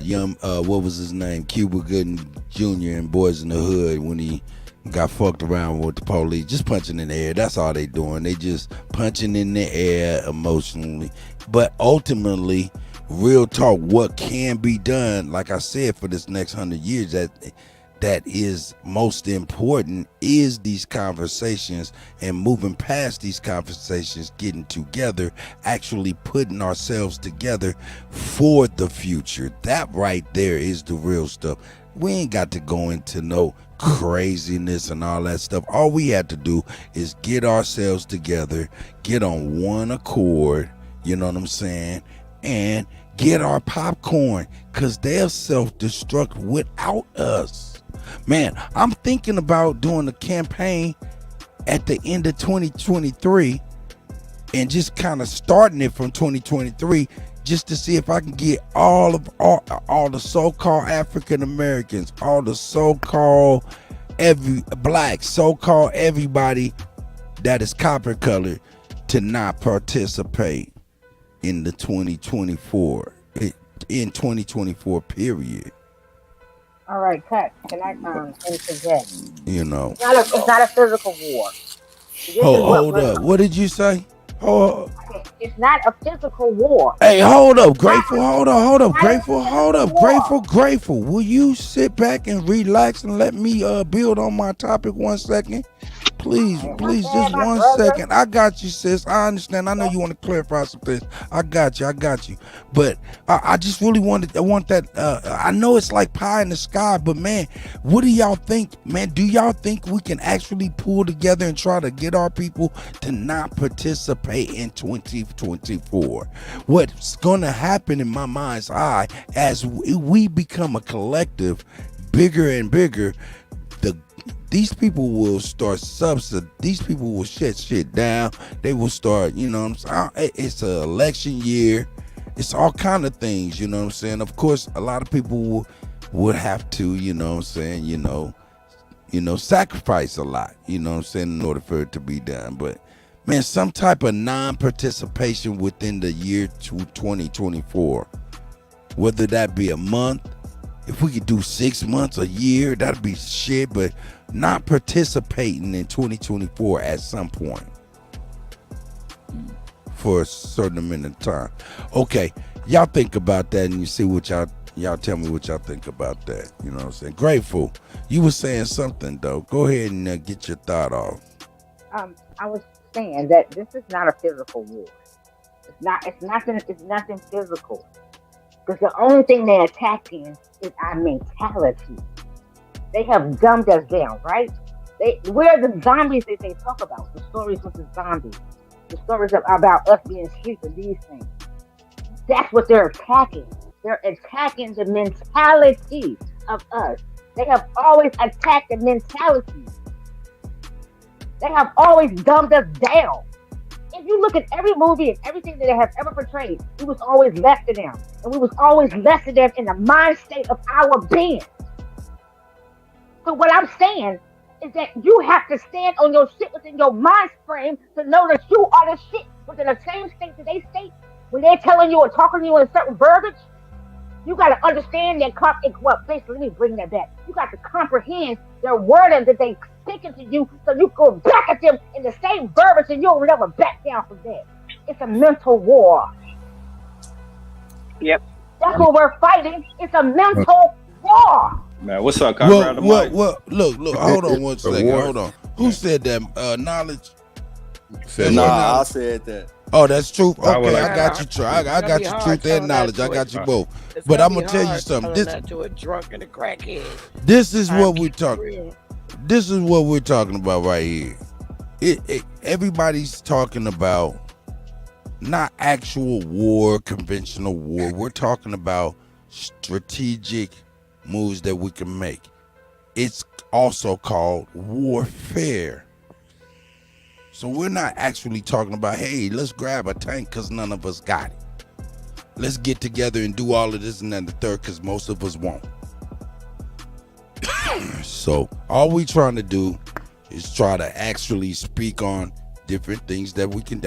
young what was his name? Cuba Gooding Jr. in Boys in the Hood when he got fucked around with the police, just punching in the air. That's all they doing. They just punching in the air emotionally. But ultimately, real talk, what can be done, like I said, for this next 100 years, that is most important is these conversations and moving past these conversations, getting together, actually putting ourselves together for the future. That right there is the real stuff. We ain't got to go into no craziness and all that stuff. All we had to do is get ourselves together, get on one accord, you know what I'm saying, and get our popcorn, because they'll self-destruct without us. Man, I'm thinking about doing a campaign at the end of 2023 and just kind of starting it from 2023 just to see if I can get all the so-called African Americans, all the so-called black, so-called everybody that is copper colored to not participate in the 2024 period. All right, Kat, can I interject? You know. It's not a physical war. Hold up. What did you say? It's not a physical war. Hey, hold up, Grateful. Hold up, Grateful. Will you sit back and relax and let me build on my topic 1 second? Please, just 1 second. I got you, sis. I understand. I know you want to clarify some things. I got you. But I just really want that. I know it's like pie in the sky, but man, what do y'all think? Man, do y'all think we can actually pull together and try to get our people to not participate in 2024? What's going to happen in my mind's eye as we become a collective, bigger and bigger, these people will start these people will shut shit down. They will start, you know what I'm saying? It's an election year. It's all kind of things, you know what I'm saying? Of course, a lot of people would have to, you know what I'm saying, sacrifice a lot, you know what I'm saying, in order for it to be done. But man, some type of non-participation within the year 2024, whether that be a month, if we could do 6 months, a year, that'd be shit, but not participating in 2024 at some point for a certain amount of time. Okay, y'all think about that and you see what y'all tell me what y'all think about that. You know what I'm saying? Grateful. You were saying something though. Go ahead and get your thought off. I was saying that this is not a physical war. It's nothing physical. Because the only thing they're attacking is our mentality. They have dumbed us down, right? We're the zombies that they talk about. The stories with the zombies. The stories about us being sheep and these things. That's what they're attacking. They're attacking the mentality of us. They have always attacked the mentality. They have always dumbed us down. If you look at every movie and everything that they have ever portrayed, it was always less than them. And we was always less than them in the mind state of our being. So what I'm saying is that you have to stand on your shit within your mind frame to know that you are the shit within the same state that they state when they're telling you or talking to you in certain verbiage. You got to understand that. Well, basically, let me bring that back. You got to comprehend their wording that they speaking to you, so you go back at them in the same verbiage, and you'll never back down from that. It's a mental war. Yep. That's what we're fighting. It's a mental war. Man, what's up, Conrad? Look, hold on one second. Hold on. Who said that? Knowledge? I said that. Oh, that's truth. Okay, I got you, Truth. I got you, Truth and Knowledge. I got you both. But I'm gonna tell you something. To a drunk and a crackhead. This is what we're talking. This is what we're talking about right here. Everybody's talking about not actual war, conventional war. We're talking about strategic moves that we can make. It's also called warfare. So we're not actually talking about, hey, let's grab a tank because none of us got it. Let's get together and do all of this and then the third because most of us won't. So all we trying to do is try to actually speak on different things that we can,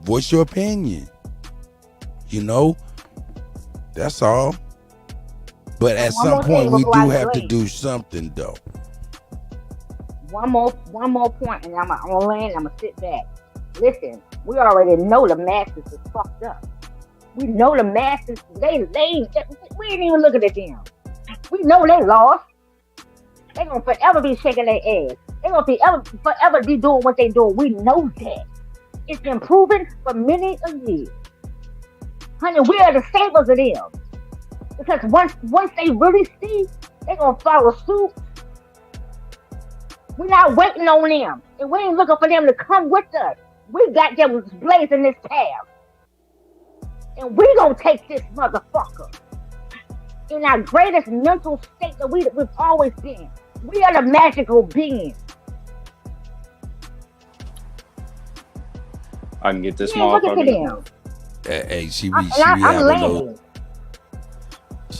voice your opinion. That's all. But at some point we do have to do something though. One more point, and I'm gonna land. I'm gonna sit back. Listen, we already know the masses is fucked up. We know the masses. We ain't even looking at them. We know they lost. They gonna forever be shaking their ass. They gonna forever be doing what they doing. We know that. It's been proven for many a years. Honey, we are the savers of them. Because once they really see, they gonna follow suit. We're not waiting on them, and we ain't looking for them to come with us. We got them blazing this path, and we gonna take this motherfucker in our greatest mental state that we've always been. We are the magical beings. I can get this motherfucker. Hey, she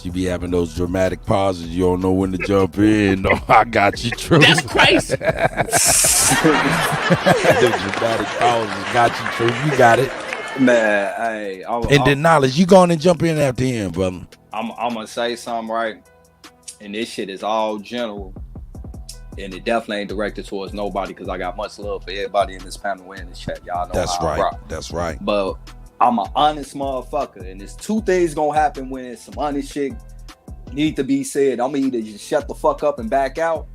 be having those dramatic pauses. You don't know when to jump in. No, I got you, True. That's crazy. The dramatic pauses got you, True. You got it. Man, hey. And then Knowledge, you go on and jump in after him, brother. I'm gonna say something, right? And this shit is all general. And it definitely ain't directed towards nobody because I got much love for everybody in this panel and in this chat. Y'all know that's how right. I rock. That's right. But I'm an honest motherfucker, and there's two things gonna happen when some honest shit need to be said. I'm gonna either just shut the fuck up and back out,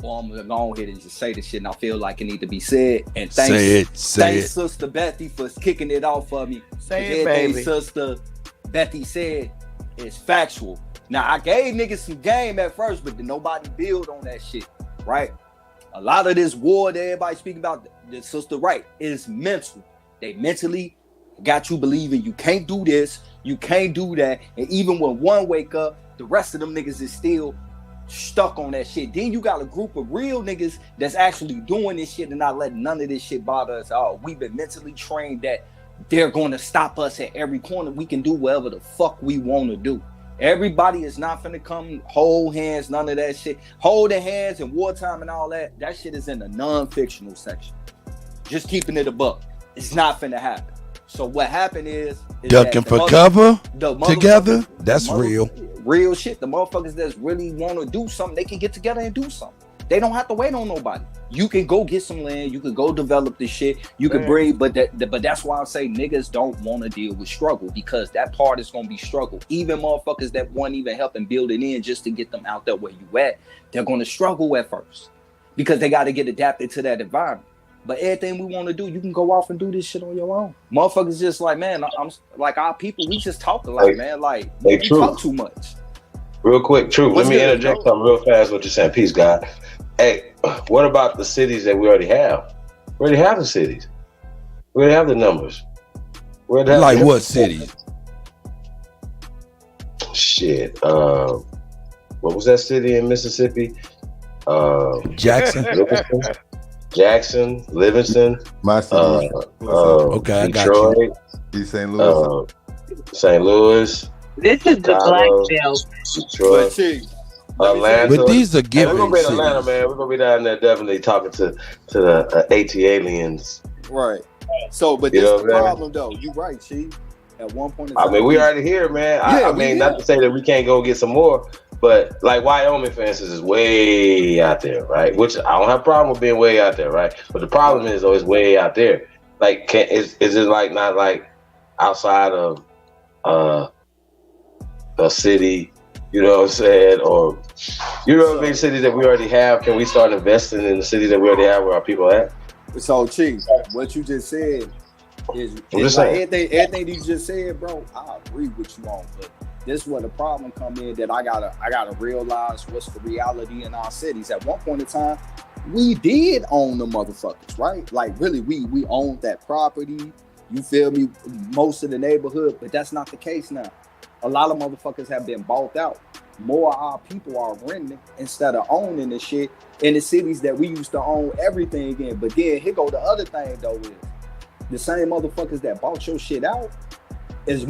or I'm gonna go ahead and just say the shit and I feel like it need to be said. And thanks, Sister Bethy for kicking it off for me. Say it, baby. Sister Bethy said is factual. Now I gave niggas some game at first, but then nobody build on that shit, right? A lot of this war that everybody speaking about, the sister right, is mental. They mentally got you believing you can't do this, you can't do that, and even when one wake up, the rest of them niggas is still stuck on that shit. Then you got a group of real niggas that's actually doing this shit and not letting none of this shit bother us at all. We've been mentally trained that they're going to stop us at every corner. We can do whatever the fuck we want to do. Everybody is not finna come hold hands, none of that shit. Holding hands in wartime and all that, that shit is in the non-fictional section. Just keeping it a buck. It's not finna happen. So what happened is ducking for cover together. That's real. Real shit. The motherfuckers that's really want to do something, they can get together and do something. They don't have to wait on nobody. You can go get some land. You can go develop this shit. You can bring, but that's why I say niggas don't want to deal with struggle, because that part is gonna be struggle. Even motherfuckers that want even helping build it in just to get them out there where you at, they're gonna struggle at first because they got to get adapted to that environment. But everything we want to do, you can go off and do this shit on your own. Motherfuckers just like, man, I'm like our people. We just talk a lot, man. Like we talk too much. Real quick, True. Let me interject something real fast. What you're saying, peace, God. Hey, what about the cities that we already have? We already have the cities. We already have the numbers. Like what cities? Shit. What was that city in Mississippi? Jackson. Jackson, Livingston. My city. Okay, Detroit, I got you. East St. Louis. St. Louis. This is the Black Belt. Detroit. Atlanta. But these are given. We're gonna be in Atlanta, man. We're gonna be down there definitely talking to the AT aliens. Right. So, but this is the problem though. You right, Chief. At one point in I time, mean, we already here, man. I mean, not to say that we can't go get some more, but like Wyoming, for instance, is way out there, right? Which I don't have a problem with being way out there, right? But the problem is, though, it's way out there. Like, is it like not like outside of a city? You know what I'm saying? Or you know what I mean? Cities that we already have. Can we start investing in the cities that we already have where our people at? So, Chief, what you just said is just like saying. everything you just said, bro. I agree with you on, but this is where the problem come in. That I gotta realize what's the reality in our cities. At one point in time, we did own the motherfuckers, right? Like really, we owned that property. You feel me? Most of the neighborhood, but that's not the case now. A lot of motherfuckers have been bought out. More of our people are renting instead of owning the shit in the cities that we used to own everything in. But then here go the other thing though is the same motherfuckers that bought your shit out is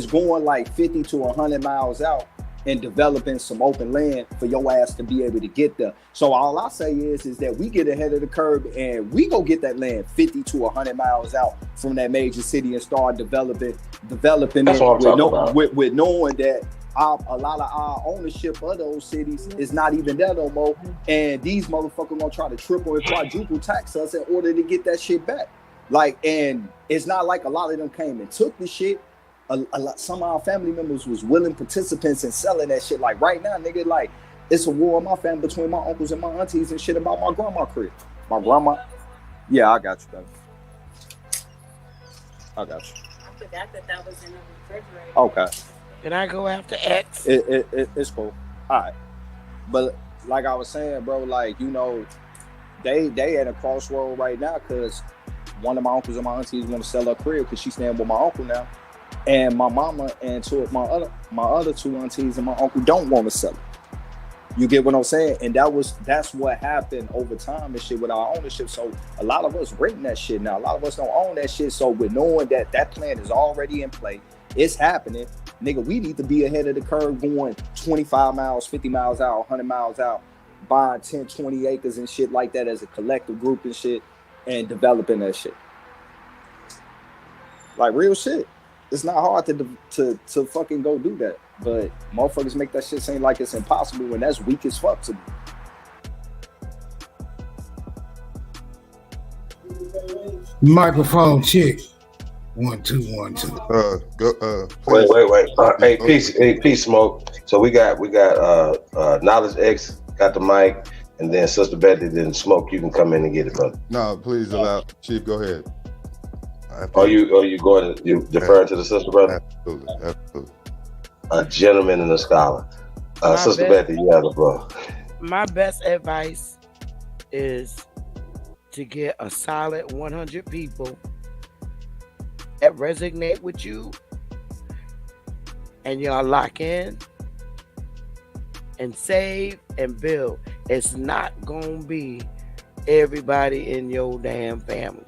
going like 50 to 100 miles out and developing some open land for your ass to be able to get there. So all I say is that we get ahead of the curve and we go get that land 50 to 100 miles out from that major city and start developing That's it with knowing that a lot of our ownership of those cities is not even there no more. And these motherfuckers gonna try to triple and quadruple tax us in order to get that shit back. Like, and it's not like a lot of them came and took the shit. A lot, some of our family members was willing participants in selling that shit. Like right now, nigga, like it's a war in my family between my uncles and my aunties and shit about my grandma crib. My grandma, yeah, I got you, baby. I got you. I forgot that was in the refrigerator. Okay. Can I go after X? It's cool. All right. But like I was saying, bro, like, you know, they at a crossroad right now because one of my uncles and my aunties want to sell her crib because she's staying with my uncle now. And my mama and two of my other two aunties and my uncle don't want to sell it. You get what I'm saying? And that's what happened over time and shit with our ownership. So a lot of us renting that shit now. A lot of us don't own that shit. So with knowing that plan is already in play, it's happening. Nigga, we need to be ahead of the curve going 25 miles, 50 miles out, 100 miles out, buying 10, 20 acres and shit like that as a collective group and shit and developing that shit. Like real shit. It's not hard to fucking go do that. But motherfuckers make that shit seem like it's impossible when that's weak as fuck to me. Microphone check. 1 2 1 2. Wait. Hey, peace, Smoke. So we got Knowledge X got the mic, and then Sister Betty, then Smoke. You can come in and get it, brother. No, please allow Chief. Go ahead. Are you deferring to the sister, brother? Absolutely. A gentleman and a scholar. Sister Betty, you have the floor. My best advice is to get a solid 100 people that resonate with you and y'all lock in and save and build. It's not gonna be everybody in your damn family.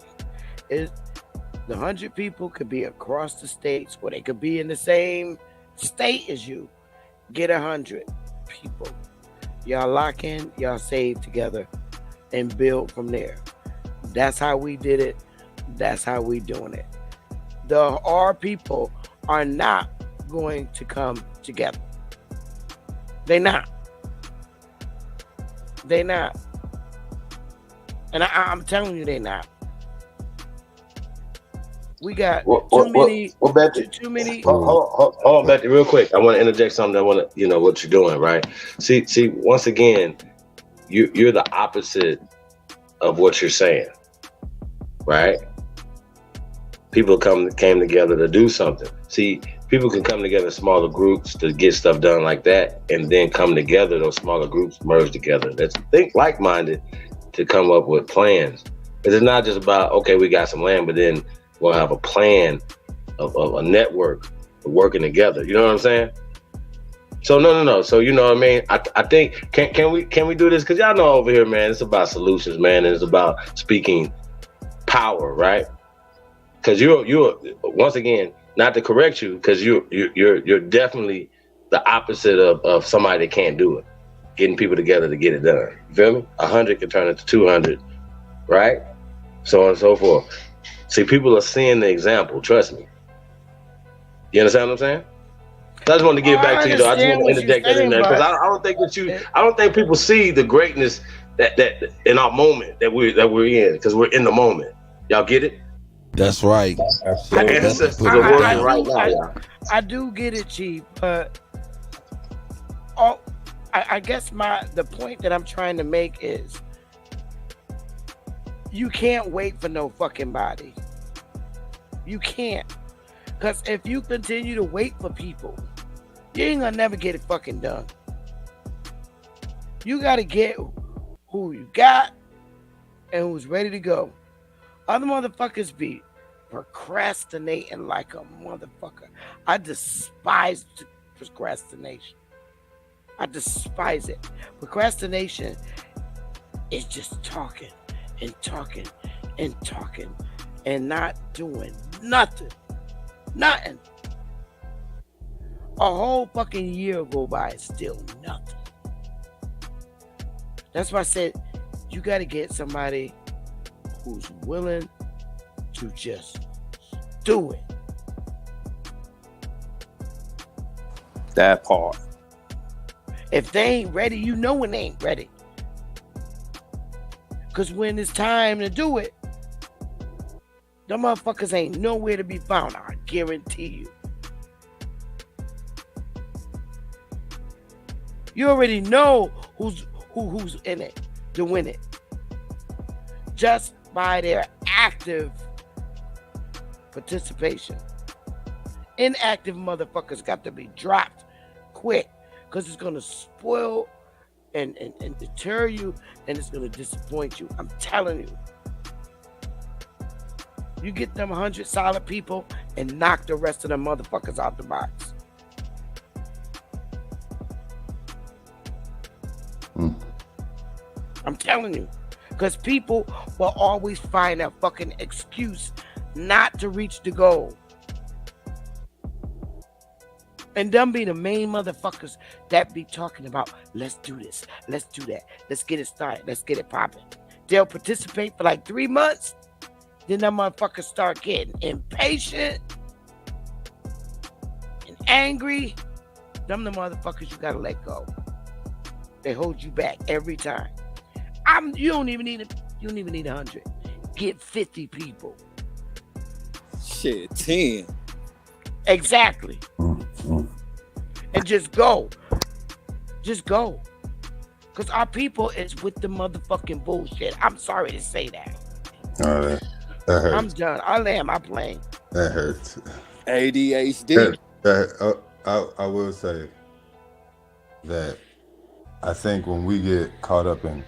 The 100 people could be across the states, or they could be in the same state as you. Get 100 people. Y'all lock in, y'all save together, and build from there. That's how we did it. That's how we doing it. Our people are not going to come together. They not. And I'm telling you, they not. We got too many. Hold on, Betty, real quick. I want to interject something. I want to, what you're doing, right? See. Once again, you're the opposite of what you're saying, right? People came together to do something. See, people can come together in smaller groups to get stuff done like that, and then come together. Those smaller groups merge together. Let's think like-minded to come up with plans. Because it's not just about, okay, we got some land, but then we'll have a plan of a network of working together. You know what I'm saying? So no. So you know what I mean? I think can we do this? Because y'all know over here, man, it's about solutions, man, and it's about speaking power, right? Because you're once again, not to correct you, because you're definitely the opposite of somebody that can't do it. Getting people together to get it done. You feel me? 100 can turn into 200, right? So on and so forth. See, people are seeing the example. Trust me. You understand what I'm saying? So I just wanted to get back to you though. I just want to interject that in there because I don't think that I don't think people see the greatness that in our moment that we're in because we're in the moment. Y'all get it? That's right. The ancestors are working right now, y'all. I do get it, Chief, but I guess the point that I'm trying to make is you can't wait for no fucking body. You can't. Because if you continue to wait for people, you ain't gonna never get it fucking done. You gotta get who you got and who's ready to go. Other motherfuckers be procrastinating like a motherfucker. I despise procrastination. I despise it. Procrastination is just talking and talking and talking and not doing nothing. Nothing. A whole fucking year go by and still nothing. That's why I said you got to get somebody who's willing to just do it. That part. If they ain't ready, you know when they ain't ready. Because when it's time to do it, them motherfuckers ain't nowhere to be found. I guarantee you. You already know who's in it to win it. Just by their active participation. Inactive motherfuckers got to be dropped quick because it's going to spoil and deter you and it's going to disappoint you. I'm telling you. You get them 100 solid people and knock the rest of them motherfuckers out the box. I'm telling you. Because people will always find a fucking excuse not to reach the goal. And them be the main motherfuckers that be talking about, let's do this, let's do that, let's get it started, let's get it popping. They'll participate for like 3 months. Then them motherfuckers start getting impatient and angry. Them the motherfuckers you gotta let go. They hold you back every time. You don't even need 100. Get 50 people. Shit, 10. Exactly. And just go. Just go. Because our people is with the motherfucking bullshit. I'm sorry to say that. All right. That hurts. I'm done. I land my plane. That hurts. ADHD. I will say that I think when we get caught up in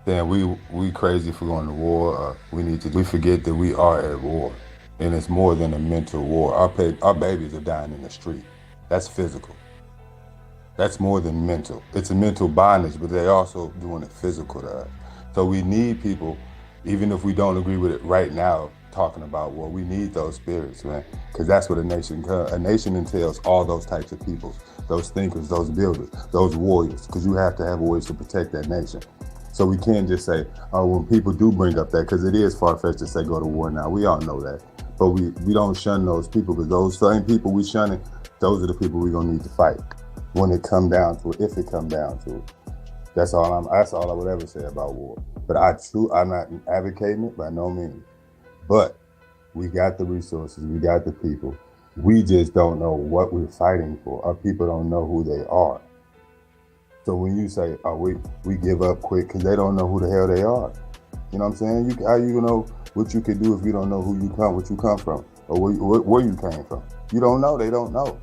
then we crazy for going to war. We forget that we are at war, and it's more than a mental war. Our babies are dying in the street. That's physical. That's more than mental. It's a mental bondage, but they're also doing it physical to us. So we need people, even if we don't agree with it right now, talking about, well, we need those spirits, man, because that's what a nation entails. All those types of people, those thinkers, those builders, those warriors, because you have to have warriors to protect that nation. So we can't just say, oh, when people do bring up that, because it is far-fetched to say go to war now. We all know that. But we don't shun those people, because those same people we shunning, those are the people we're going to need to fight when it come down to it, if it come down to it. That's all I would ever say about war. But I'm not advocating it by no means. But we got the resources, we got the people. We just don't know what we're fighting for. Our people don't know who they are. So when you say, oh, we give up quick, because they don't know who the hell they are. You know what I'm saying? How you know what you can do if you don't know what you come from, or where you came from? You don't know. They don't know.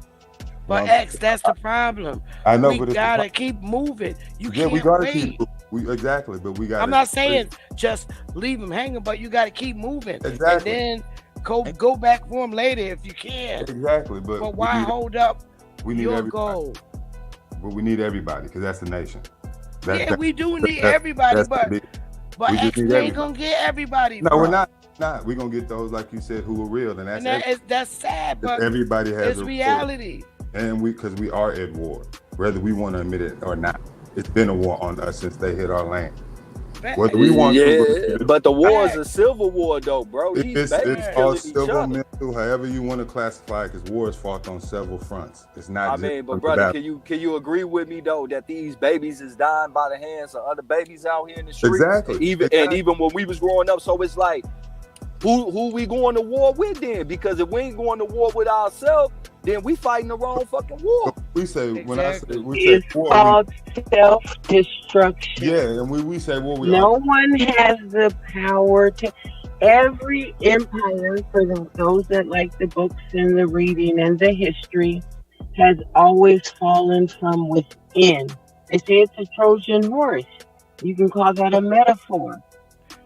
But X, that's the problem. I know, we gotta keep moving. You can't we gotta wait. Exactly, but we gotta. I'm not saying just leave them hanging, but you gotta keep moving. Exactly. And then go back for them later if you can. Exactly, but why hold up your goal? But we need everybody, because that's the nation. We do need everybody, but X ain't gonna get everybody. No, we're not. We're gonna get those, like you said, who are real, and that's sad, but everybody has it's reality. And because we are at war, whether we want to admit it or not, it's been a war on us since they hit our land. Whether we want to believe Yeah, it, but the war is a civil war, though, bro. These babies it's all killing each civil, other. mental, however you want to classify it, because war is fought on several fronts. It's not I just mean, but one brother, battle. can you agree with me though that these babies is dying by the hands of other babies out here in the streets? Exactly. And even when we was growing up, so it's like, who we going to war with then? Because if we ain't going to war with ourselves, then we fighting the wrong fucking war. We say when I say we It's say war, called self-destruction. yeah, and we say war. We No one has the power to. Every empire, for those that like the books and the reading and the history, has always fallen from within. They say it's a Trojan horse. You can call that a metaphor.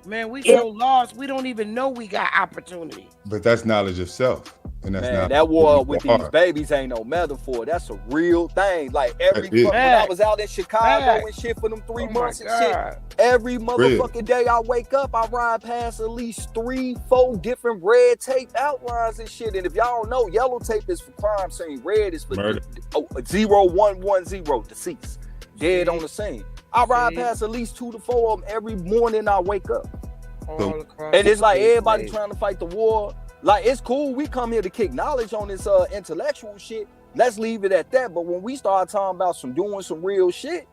Man, we so lost, we don't even know we got opportunity. But that's knowledge of self, and that's Man, not that war with these hard. babies ain't no metaphor. That's a real thing. Like every That is. when I was out in Chicago Fact. and shit for them 3 Oh my months and God. shit, every motherfucking day I wake up, I ride past at least 3-4 different red tape outlines and shit. And if y'all don't know, yellow tape is for crime scene, red is for Murder. 0110 deceased, dead on the scene. I ride past at least 2 to 4 of them every morning I wake up. All across And it's the like state, everybody man. trying to fight the war. Like, it's cool. We come here to kick knowledge on this intellectual shit. Let's leave it at that. But when we start talking about doing some real shit,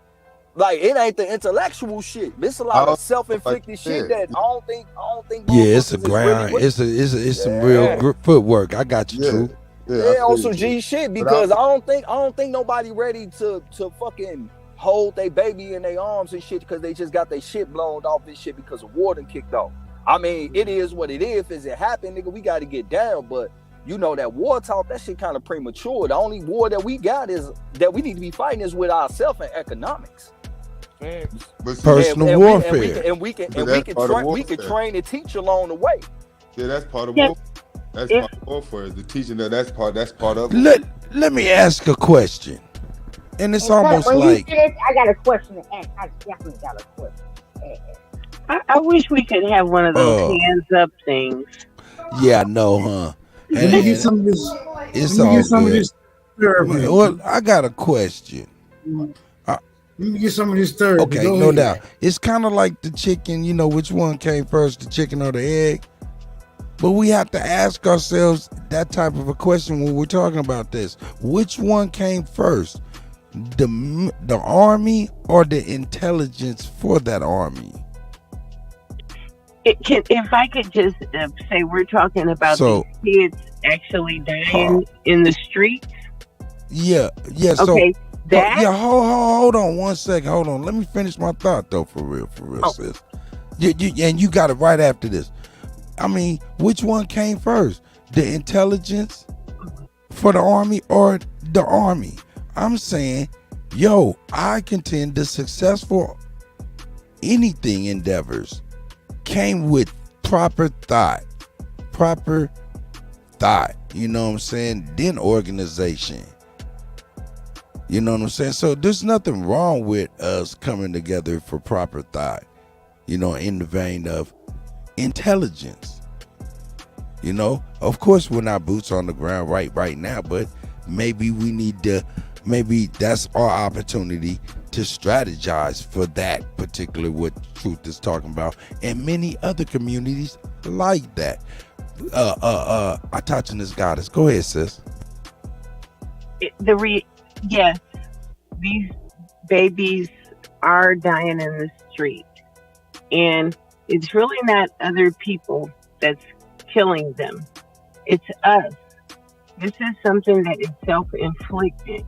like, it ain't the intellectual shit. It's a lot of self-inflicted shit that I don't think. Yeah, it's a motherfuckers is grind. really It's some real footwork. I got you, True. Yeah, on some G shit, because I don't think nobody ready to fucking hold their baby in their arms and shit because they just got their shit blown off this shit because of war done kicked off. I mean, it is what it is. If it happened, nigga, we got to get down. But you know that war talk, that shit kind of premature. The only war that we got is that we need to be fighting is with ourselves and economics. Personal warfare. And we can train and teach along the way. Yeah, that's part of warfare. That's part of warfare. The teaching that's part of it. Let me ask a question. And it's almost when like you finish, I got a question to ask. I definitely got a question to ask. I wish we could have one of those hands up things. yeah, I know, huh? Let me get some of this. It's Let me all get some of good. this therapy. Well, I got a question. Let me get some of this therapy. Okay, Go no ahead. doubt. It's kind of like the chicken, you know, which one came first, the chicken or the egg? But we have to ask ourselves that type of a question when we're talking about this. Which one came first? The army or the intelligence for that army? If I could just say, we're talking about So- these kids actually dying in the streets. Yeah. Okay, so hold on 1 second. Hold on. Let me finish my thought though, for real, sis. And you got it right after this. I mean, which one came first? The intelligence for the army or the army? I'm saying, I contend the successful anything endeavors came with proper thought. You know what I'm saying? Then organization. You know what I'm saying? So there's nothing wrong with us coming together for proper thought, you know, in the vein of intelligence. You know, of course we're not boots on the ground right now, but maybe that's our opportunity to strategize for that particular what Truth is talking about, and many other communities like that. I touching this goddess. Go ahead, sis. Yes, these babies are dying in the street, and it's really not other people that's killing them. It's us. This is something that is self-inflicted,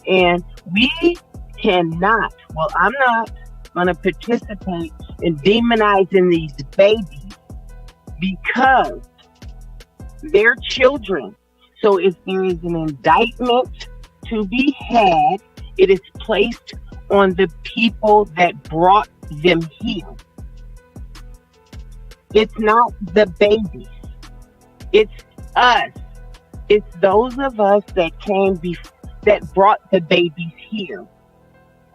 and we cannot. Well, I'm not going to participate in demonizing these babies because they're children. So if there is an indictment to be had, it is placed on the people that brought them here. It's not the babies. It's us. It's those of us that that brought the babies here.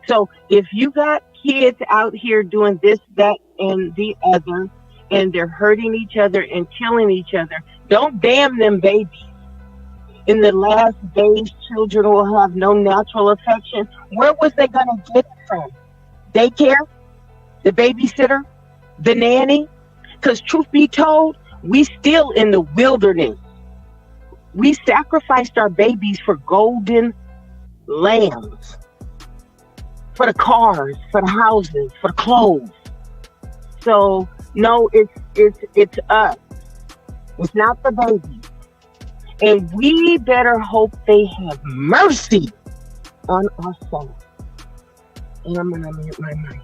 So if you got kids out here doing this, that, and the other, and they're hurting each other and killing each other, don't damn them babies. In the last days, children will have no natural affection. Where was they going to get it from? Daycare? the babysitter, the nanny. Because truth be told, we still in the wilderness. We sacrificed our babies for golden lambs, for the cars, for the houses, for the clothes. So no, it's us. It's not the babies. And we better hope they have mercy on our souls. And I'm gonna mute my mic.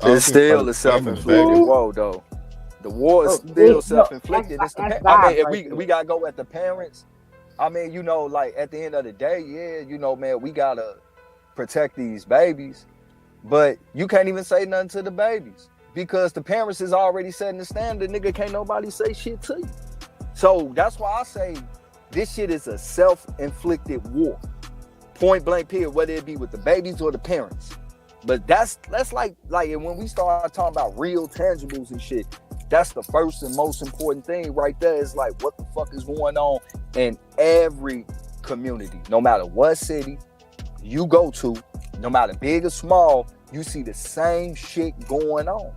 It's still a self-inflicted woe, though. The war is still self-inflicted. It's the if we gotta go at the parents. I mean, you know, like at the end of the day, yeah, you know, man, we gotta protect these babies, but you can't even say nothing to the babies because the parents is already setting the standard. Nigga, can't nobody say shit to you. So that's why I say this shit is a self-inflicted war. Point blank period, whether it be with the babies or the parents. But that's like when we start talking about real tangibles and shit, that's the first and most important thing right there is like what the fuck is going on in every community. No matter what city you go to, no matter big or small, you see the same shit going on.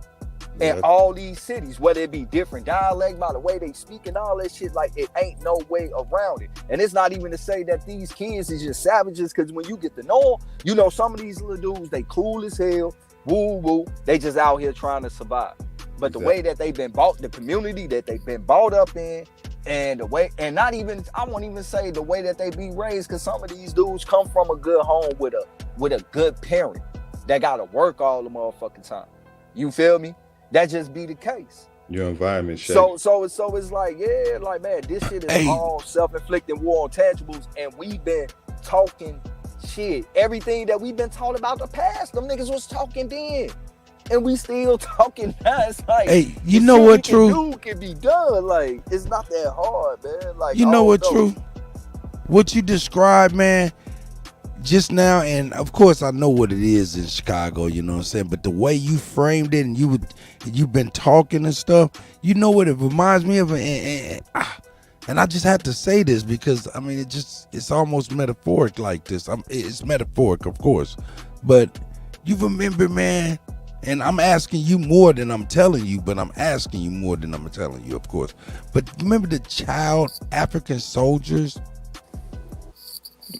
In all these cities, whether it be different dialect, by the way they speak and all that shit, like it ain't no way around it. And it's not even to say that these kids is just savages, because when you get to know them, you know some of these little dudes, they cool as hell, woo, they just out here trying to survive. But the way that they've been bought, the community that they've been brought up in, and the way, and not even, I won't even say the way that they be raised, because some of these dudes come from a good home with a good parent that gotta work all the motherfucking time. You feel me? That just be the case. Your environment shapes. So it's like, yeah, like, man, this shit is all self-inflicted war on tangibles, and we've been talking shit. Everything that we've been taught about the past, them niggas was talking then, and we still talking now. It's like, hey, you know what, True? Can be done. Like, it's not that hard, man. Like, you know what, True? What you described, man, just now, and of course I know what it is in Chicago, you know what I'm saying, but the way you framed it and you've been talking and stuff, you know what it reminds me of, and I just had to say this because I mean it's almost metaphoric like this. It's metaphoric, of course, but you remember, man, and I'm asking you more than I'm telling you, but I'm asking you more than I'm telling you, of course, but remember the child African soldiers?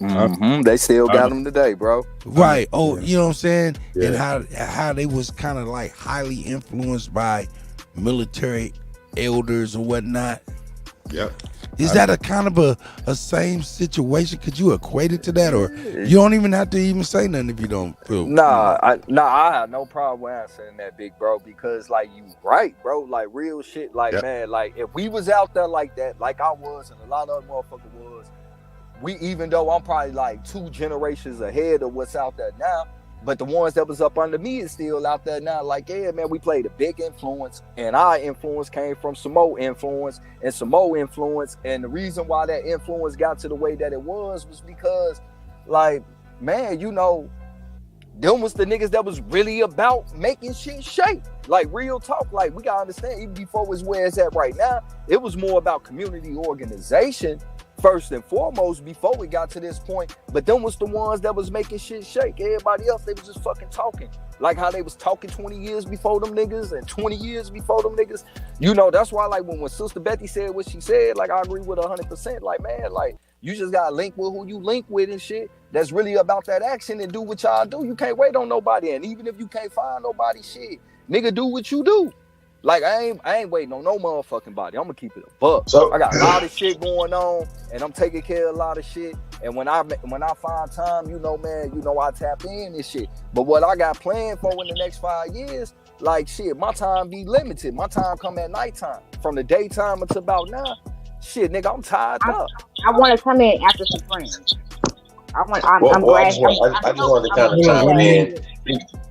Mm-hmm. They still got them today, bro. Right. Oh, you know what I'm saying? Yeah. And how they was kind of like highly influenced by military elders or whatnot. Yep. Is that a kind of a same situation? Could you equate it to that, or you don't even have to even say nothing if you don't feel? Nah, I have no problem answering that, big bro, because like you right, bro, like real shit, like man, like if we was out there like that, like I was, and a lot of other motherfuckers was. We, even though I'm probably like 2 generations ahead of what's out there now, but the ones that was up under me is still out there now. Like, yeah, man, we played a big influence, and our influence came from Samoa influence and Samoa influence. And the reason why that influence got to the way that it was because, like, man, you know, them was the niggas that was really about making shit shake. Like, real talk. Like, we gotta understand, even before it was where it's at right now, it was more about community organization first and foremost before we got to this point. But them was the ones that was making shit shake. Everybody else, they was just fucking talking. Like how they was talking 20 years before them niggas and 20 years before them niggas. You know, that's why like when Sister Betty said what she said, like I agree with 100%. Like, man, like you just gotta link with who you link with and shit. That's really about that action and do what y'all do. You can't wait on nobody. And even if you can't find nobody, shit, nigga, do what you do. Like I ain't waiting on no motherfucking body. I'm gonna keep it a buck. So I got a lot of shit going on, and I'm taking care of a lot of shit. And when I find time, you know, man, you know I tap in and shit. But what I got planned for in the next 5 years, like shit, my time be limited. My time come at nighttime. From the daytime until about now, shit, nigga, I'm tired up. I want to come in after some friends. I'm glad. I just wanted to kind of chime in.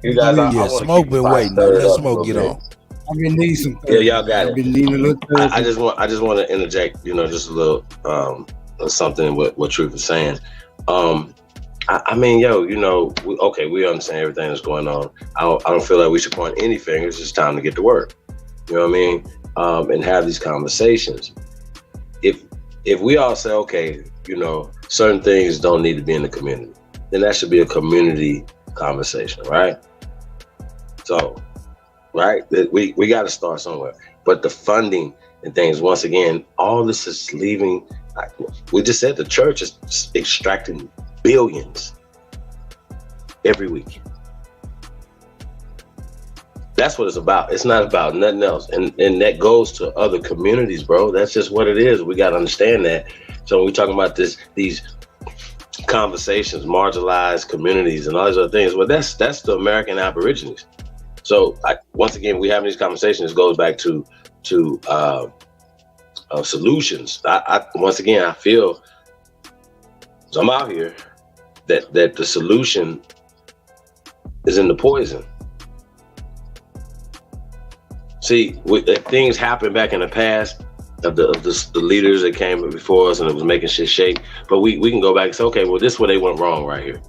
You guys, Smoke been waiting. Let Smoke get on. I've been needing some. Yeah, y'all got it. I've been needing a little. I just want to interject. You know, just a little something what Truth is saying. I mean, yo, you know, we understand everything that's going on. I don't feel like we should point any fingers. It's time to get to work. You know what I mean? And have these conversations. If we all say, okay, you know, certain things don't need to be in the community, then that should be a community conversation, right? So right? That we got to start somewhere. But the funding and things, once again, all this is leaving. We just said the church is extracting billions every week. That's what it's about. It's not about nothing else. And that goes to other communities, bro. That's just what it is. We got to understand that. So when we're talking about these conversations, marginalized communities and all these other things, well, that's the American Aborigines. So once again, we having these conversations. It goes back to solutions. Once again, I feel, as I'm out here, that the solution is in the poison. See, things happened back in the past of the leaders that came before us and it was making shit shake. But we can go back and say, okay, well, this is where they went wrong right here.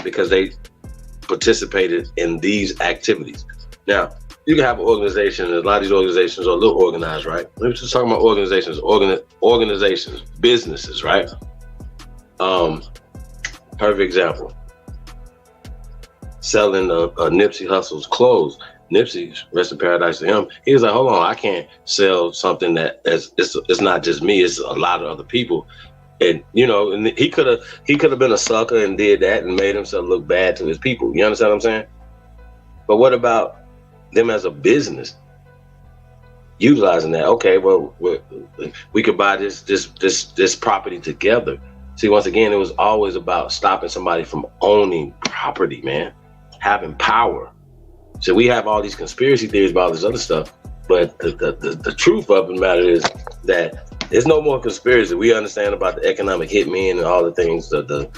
Because they participated in these activities. Now, you can have an organization, and a lot of these organizations are a little organized, right? We're just talking about organizations, businesses, right? Perfect example. Selling Nipsey Hussle's clothes. Nipsey, rest in paradise to him, he was like, hold on, I can't sell something that it's not just me, it's a lot of other people. And and he could have been a sucker and did that and made himself look bad to his people. You understand what I'm saying? But what about them as a business utilizing that? Okay, well, we could buy this property together. See, once again, it was always about stopping somebody from owning property, man, having power. So we have all these conspiracy theories about all this other stuff, but the truth of the matter is that there's no more conspiracy. We understand about the economic hitmen and all the things, the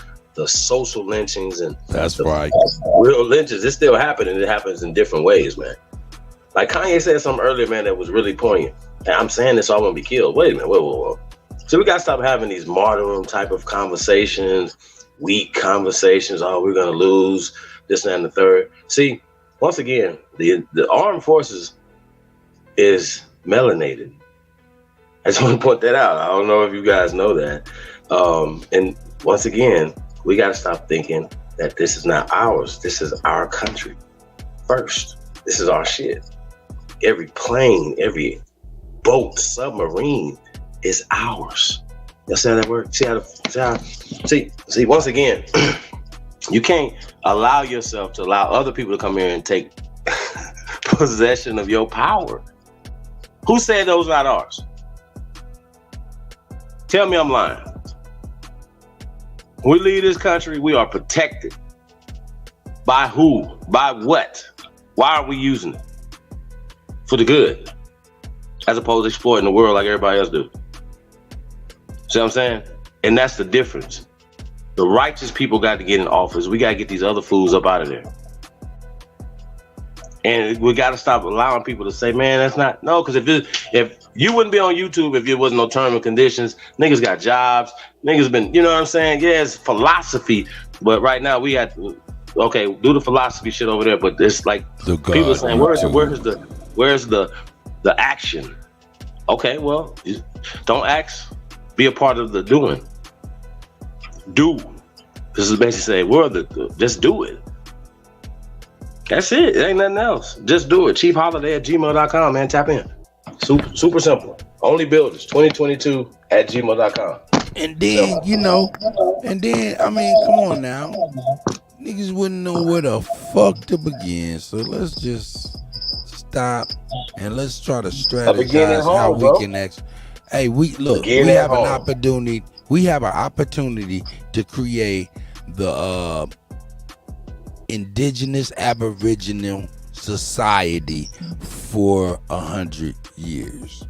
social lynchings and that's right. Real lynchings. It's still happening. It happens in different ways, man. Like Kanye said something earlier, man, that was really poignant. And I'm saying this, so I won't be killed. Wait a minute, whoa. So we got to stop having these martyrdom type of conversations, weak conversations. Oh, we're gonna lose this, that, and the third. See, once again, the armed forces is melanated. I just want to point that out. I don't know if you guys know that. And once again, we got to stop thinking that this is not ours. This is our country first. This is our shit. Every plane, every boat, submarine is ours. Y'all see how that works? See, once again, you can't allow yourself to allow other people to come here and take possession of your power. Who said those not ours? Tell me I'm lying. When we leave this country, we are protected. By who? By what? Why are we using it? For the good. As opposed to exploiting the world like everybody else do. See what I'm saying? And that's the difference. The righteous people got to get in office. We got to get these other fools up out of there. And we got to stop allowing people to say, man, that's not, no, because if you wouldn't be on YouTube if there wasn't no terms and conditions. Niggas got jobs. Niggas been, you know what I'm saying? Yeah, it's philosophy. But right now we got, okay, do the philosophy shit over there. But it's like people saying, where's the action? Okay, well, don't ask. Be a part of the doing. Do. This is basically saying, just do it. That's it. It ain't nothing else. Just do it. ChiefHoliday@gmail.com, man. Tap in. Super simple. Only builders 2022@gmail.com. And then, I mean, come on now. Niggas wouldn't know where the fuck to begin. So let's just stop and let's try to strategize how we can next. Hey, we have an opportunity. We have an opportunity to create the indigenous Aboriginal society for 100 years.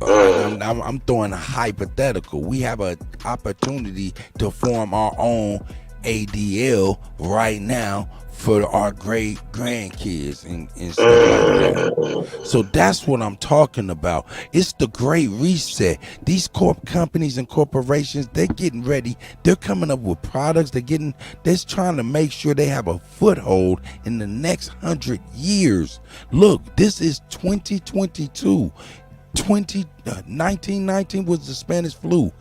I'm throwing a hypothetical. We have an opportunity to form our own ADL right now for our great grandkids and stuff like that. So that's what I'm talking about. It's the great reset. These companies and corporations, they're getting ready. They're coming up with products. They're trying to make sure they have a foothold in the next 100 years. Look, this is 2022. 1919 was the Spanish flu.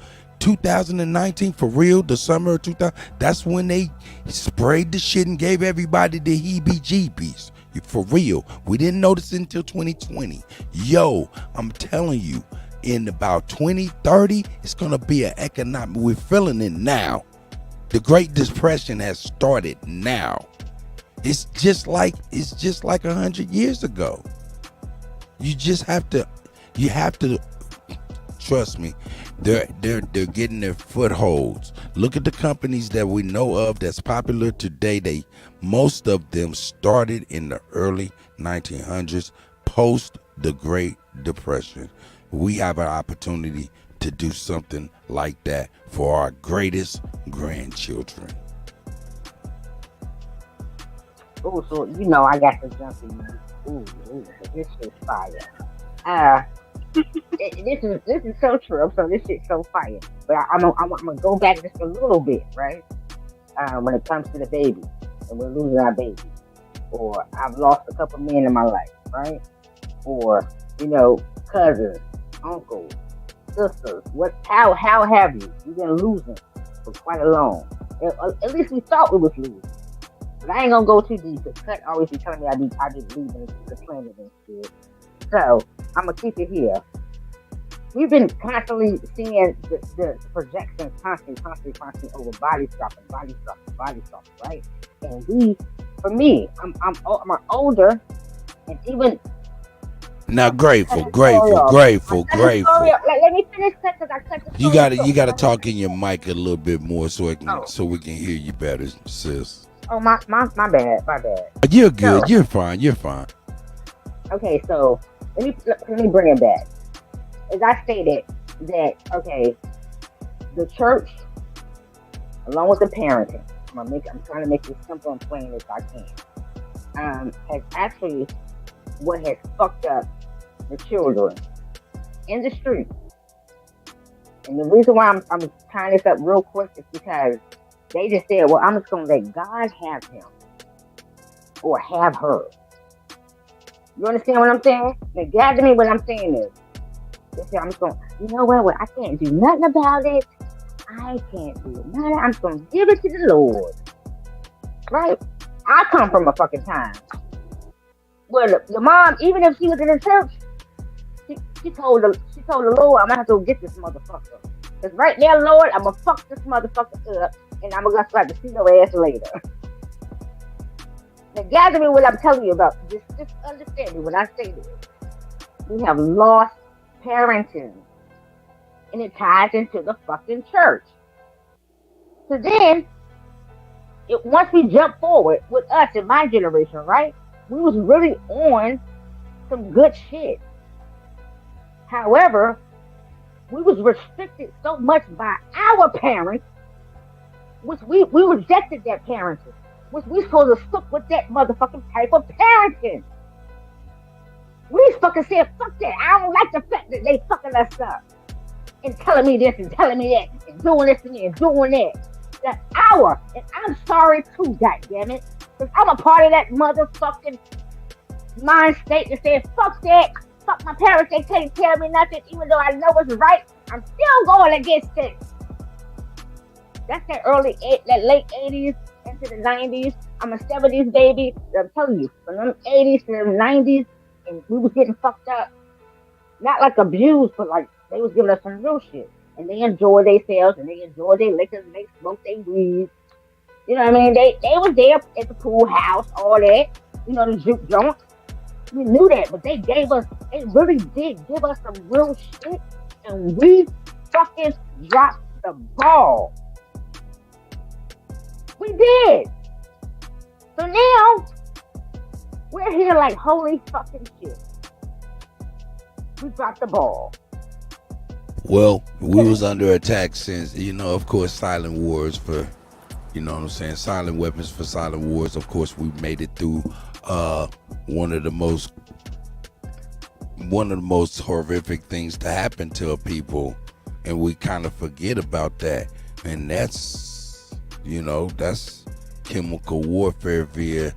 2019 for real, the summer of 2000, that's when they sprayed the shit and gave everybody the heebie-jeebies. For real. We didn't notice it until 2020. Yo, I'm telling you, in about 2030, it's gonna be an economic. We're feeling it now. The Great Depression has started now. It's just like 100 years ago. You have to trust me. They're getting their footholds. Look at the companies that we know of that's popular today. Most of them started in the early 1900s, post the Great Depression. We have an opportunity to do something like that for our greatest grandchildren. Oh, so you know I got to jump in. Ooh, this is fire. This is so true. So this shit's so fire. But I'm gonna go back just a little bit, right? When it comes to the baby, and we're losing our baby, or I've lost a couple men in my life, right? Or cousins, uncles, sisters. How have you? We've been losing for quite a long. At least we thought we was losing. But I ain't gonna go too deep. Because Cut always be telling me I be leaving the planet and shit. So I'm gonna keep it here. We've been constantly seeing the projections constantly over body swapping, right? And for me, I'm older, and even now grateful. Let me finish because I cut the You gotta talk in your mic a little bit more so we can hear you better, sis. Oh my bad. You're good. So, you're fine. Okay, so let me bring it back. As I stated that, the church, along with the parenting, I'm trying to make it simple and plain as I can, has actually what has fucked up the children in the street. And the reason why I'm tying this up real quick is because they just said, well, I'm just going to let God have him or have her. You understand what I'm saying? Now, gather me what I'm saying is, they say, I'm just going, I can't do nothing about it. I can't do nothing. I'm just going to give it to the Lord. Right? I come from a fucking time where the mom, even if she was in the church, she told the Lord, I'm going to have to get this motherfucker. Because right now, Lord, I'm going to fuck this motherfucker up and I'm going to have to see your ass later. Now, gather me what I'm telling you about. Just understand me when I say this. We have lost parenting. And it ties into the fucking church. So then, once we jump forward with us in my generation, right? We was really on some good shit. However, we was restricted so much by our parents, which we rejected that parenting. Which we supposed to stick with that motherfucking type of parenting. We fucking said, fuck that. I don't like the fact that they fucking us up. And telling me this and telling me that. And doing this to me and doing that. That's our. And I'm sorry too, goddammit. Because I'm a part of that motherfucking mind state that says, fuck that. Fuck my parents. They can't tell me nothing. Even though I know it's right. I'm still going against it. That's that late 80s. Into the 90s. I'm a 70s baby. I'm telling you, from them 80s to the 90s, and we was getting fucked up. Not like abused, but like they was giving us some real shit. And they enjoyed themselves, and they enjoyed their liquors, and they smoked their weed. You know what I mean? They was there at the pool house, all that. The juke joint. We knew that, but they really did give us some real shit, and we fucking dropped the ball. We did. So now, we're here like holy fucking shit. We dropped the ball. Well, we was under attack since, of course, silent wars for, silent weapons for silent wars. Of course, we made it through one of the most horrific things to happen to a people, and we kind of forget about that. And that's chemical warfare via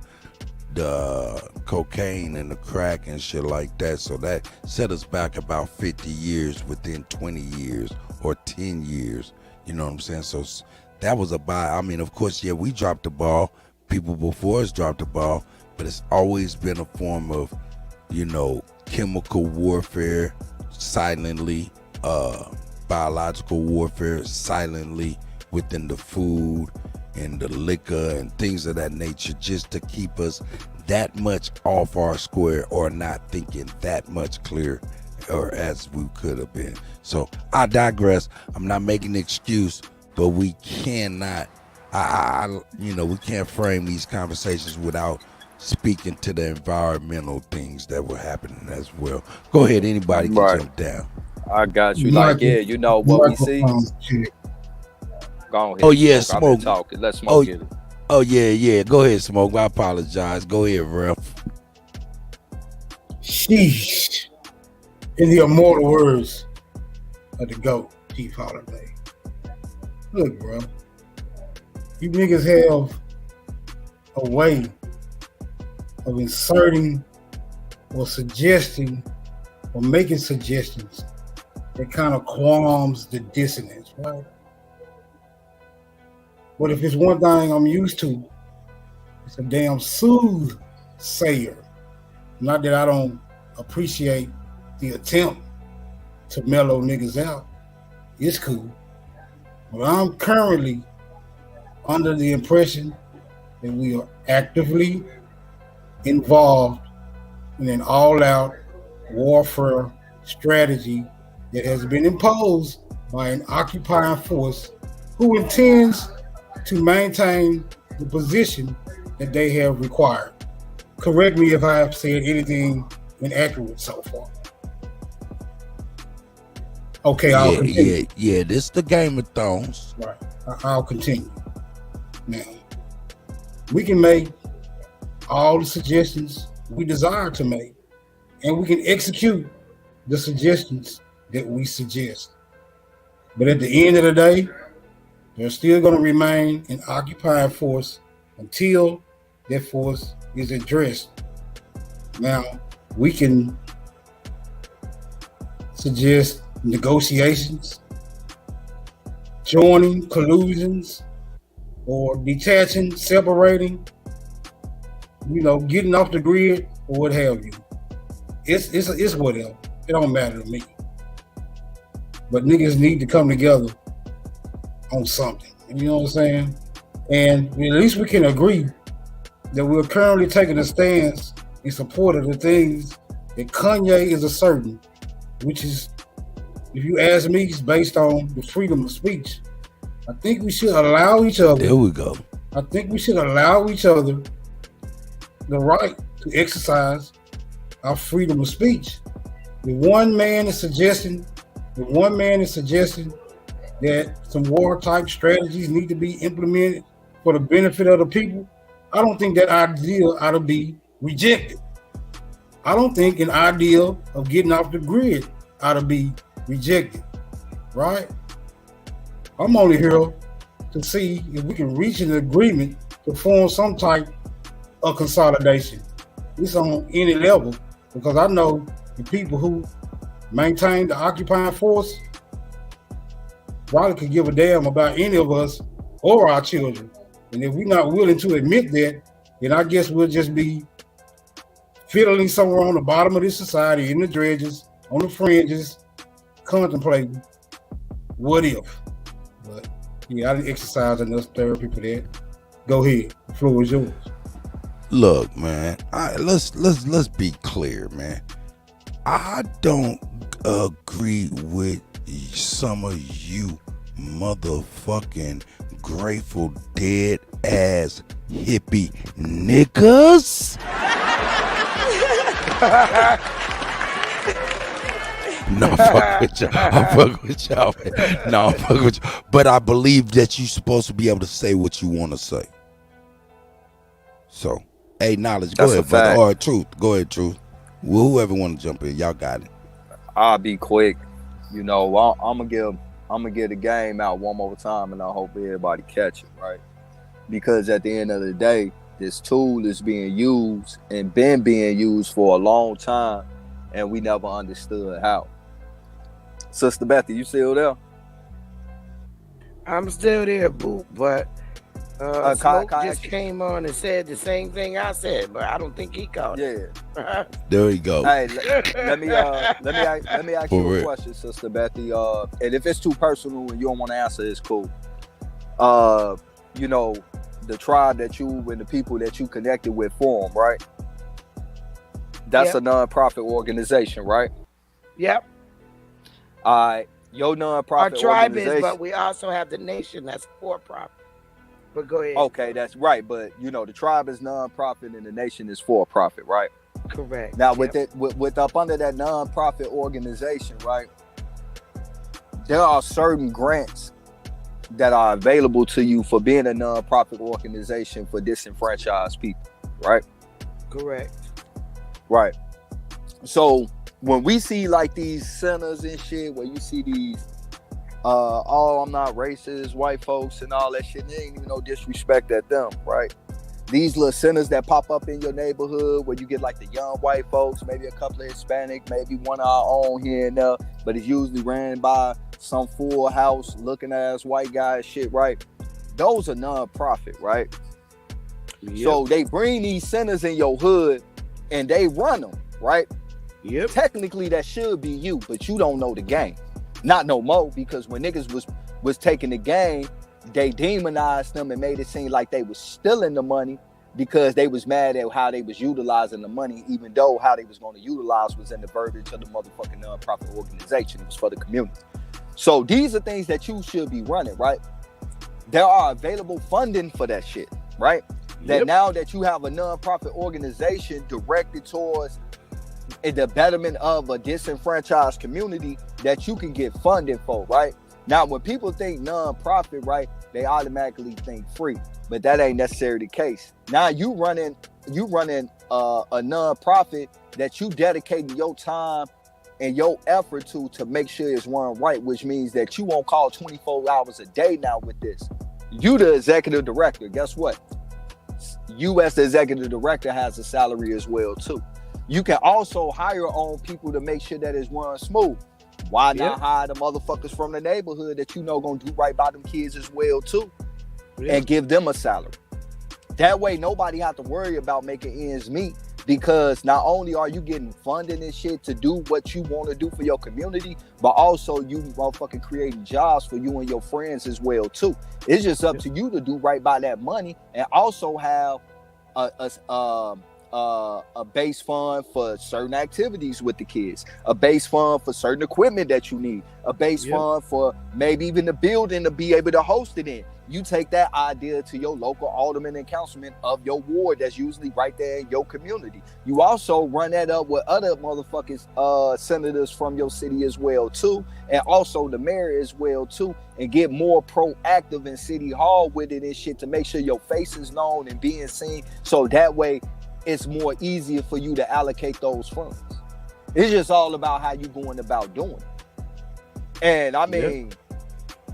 the cocaine and the crack and shit like that. So that set us back about 50 years within 20 years or 10 years. You know what I'm saying? So that was of course, yeah, we dropped the ball. People before us dropped the ball. but it's always been a form of, chemical warfare silently, biological warfare silently within the food and the liquor and things of that nature, just to keep us that much off our square or not thinking that much clear or as we could have been. So I digress. I'm not making an excuse, but we cannot, we can't frame these conversations without speaking to the environmental things that were happening as well. Go ahead, anybody can jump down. I got you. Like, yeah, you know what we see. Go ahead. Oh yeah, Smoke. I've been Smoke. talking. Let Smoke get it. Oh yeah. Go ahead, Smoke. I apologize. Go ahead, Ralph. Sheesh. In the immortal words of the GOAT, Chief Holiday. Look, bro. You niggas have a way of inserting or suggesting or making suggestions that kind of qualms the dissonance, right? But if it's one thing I'm used to, it's a damn soothsayer. Not that I don't appreciate the attempt to mellow niggas out. It's cool. But I'm currently under the impression that we are actively involved in an all-out warfare strategy that has been imposed by an occupying force who intends to maintain the position that they have required. Correct me if I have said anything inaccurate so far. Okay, I'll continue. Yeah, this is the Game of Thrones. Right, I'll continue. Now, we can make all the suggestions we desire to make, and we can execute the suggestions that we suggest. But at the end of the day, there's still going to remain an occupying force until that force is addressed. Now, we can suggest negotiations, joining, collusions, or detaching, separating, getting off the grid, or what have you. It's whatever. It don't matter to me. But niggas need to come together on something. You know what I'm saying? And at least we can agree that we're currently taking a stance in support of the things that Kanye is asserting, which is, if you ask me, it's based on the freedom of speech. I think we should allow each other. There we go. I think we should allow each other the right to exercise our freedom of speech. If one man is suggesting that some war type strategies need to be implemented for the benefit of the people, I don't think that idea ought to be rejected. I don't think an idea of getting off the grid ought to be rejected, right? I'm only here to see if we can reach an agreement to form some type of consolidation. It's on any level, because I know the people who maintain the occupying force probably could give a damn about any of us or our children. And if we're not willing to admit that, then I guess we'll just be fiddling somewhere on the bottom of this society, in the dredges, on the fringes, contemplating what if. But yeah, I didn't exercise enough therapy for that. Go ahead, the floor is yours. Look, man, let's be clear, man. I don't agree with some of you motherfucking Grateful Dead ass hippie niggas. No, fuck with y'all. I fuck with y'all, man. No, I fuck with y'all. But I believe that you're supposed to be able to say what you want to say. So, hey, Knowledge, go ahead, brother. Or Truth, go ahead, Truth. Well, whoever want to jump in, y'all got it. I'll be quick. I'm gonna give the game out one more time, and I hope everybody catch it, right? Because at the end of the day, this tool is being used and been being used for a long time, and we never understood how. Sister Bethy, you still there? I'm still there, boo, but Smoke just came on and said the same thing I said, but I don't think he caught it. Yeah. There you go. Hey, let me ask For you a real. question, Sister Bethy. And if it's too personal and you don't want to answer, it's cool. You know, the tribe that you and the people that you connected with form, right? That's a non-profit organization, right? Yep. All right. Your non-profit Our tribe organization. is, but we also have the nation that's for profit. But go ahead. Okay, that's right. But you know, the tribe is non-profit and the nation is for profit, right? Correct. Now, with up under that non-profit organization, right? There are certain grants that are available to you for being a non-profit organization for disenfranchised people, right? Correct. Right. So when we see like these centers and shit, where you see these, oh, I'm not racist, white folks and all that shit, there ain't even no disrespect at them, right? These little centers that pop up in your neighborhood where you get like the young white folks, maybe a couple of Hispanic, maybe one of our own here and there, but it's usually ran by some full house looking ass white guy shit, right? Those are non-profit, right? Yep. So they bring these centers in your hood and they run them, right? Yep. Technically that should be you, but you don't know the game. Not no more, because when niggas was taking the game, they demonized them and made it seem like they was stealing the money because they was mad at how they was utilizing the money, even though how they was going to utilize was in the verbiage of the motherfucking non-profit organization. It was for the community. So these are things that you should be running, right? There are available funding for that shit, right? That now that you have a non-profit organization directed towards the betterment of a disenfranchised community, that you can get funding for, right? Now, when people think non-profit, right, they automatically think free, but that ain't necessarily the case. Now you running a non-profit that you dedicating your time and your effort to make sure it's run right, which means that you won't call 24 hours a day now with this. You the executive director. Guess what? You as the executive director has a salary as well too. You can also hire on people to make sure that it's run smooth. Why not hire the motherfuckers from the neighborhood that you know gonna do right by them kids as well too, and give them a salary? That way nobody have to worry about making ends meet, because not only are you getting funding and shit to do what you want to do for your community, but also you motherfucking creating jobs for you and your friends as well too. It's just up to you to do right by that money, and also have a base fund for certain activities with the kids, a base fund for certain equipment that you need, a base fund for maybe even the building to be able to host it in. You take that idea to your local alderman and councilman of your ward that's usually right there in your community. You also run that up with other motherfuckers, senators from your city as well too, and also the mayor as well too, and get more proactive in city hall with it and shit to make sure your face is known and being seen, so that way it's more easier for you to allocate those funds. It's just all about how you going about doing it. And I mean,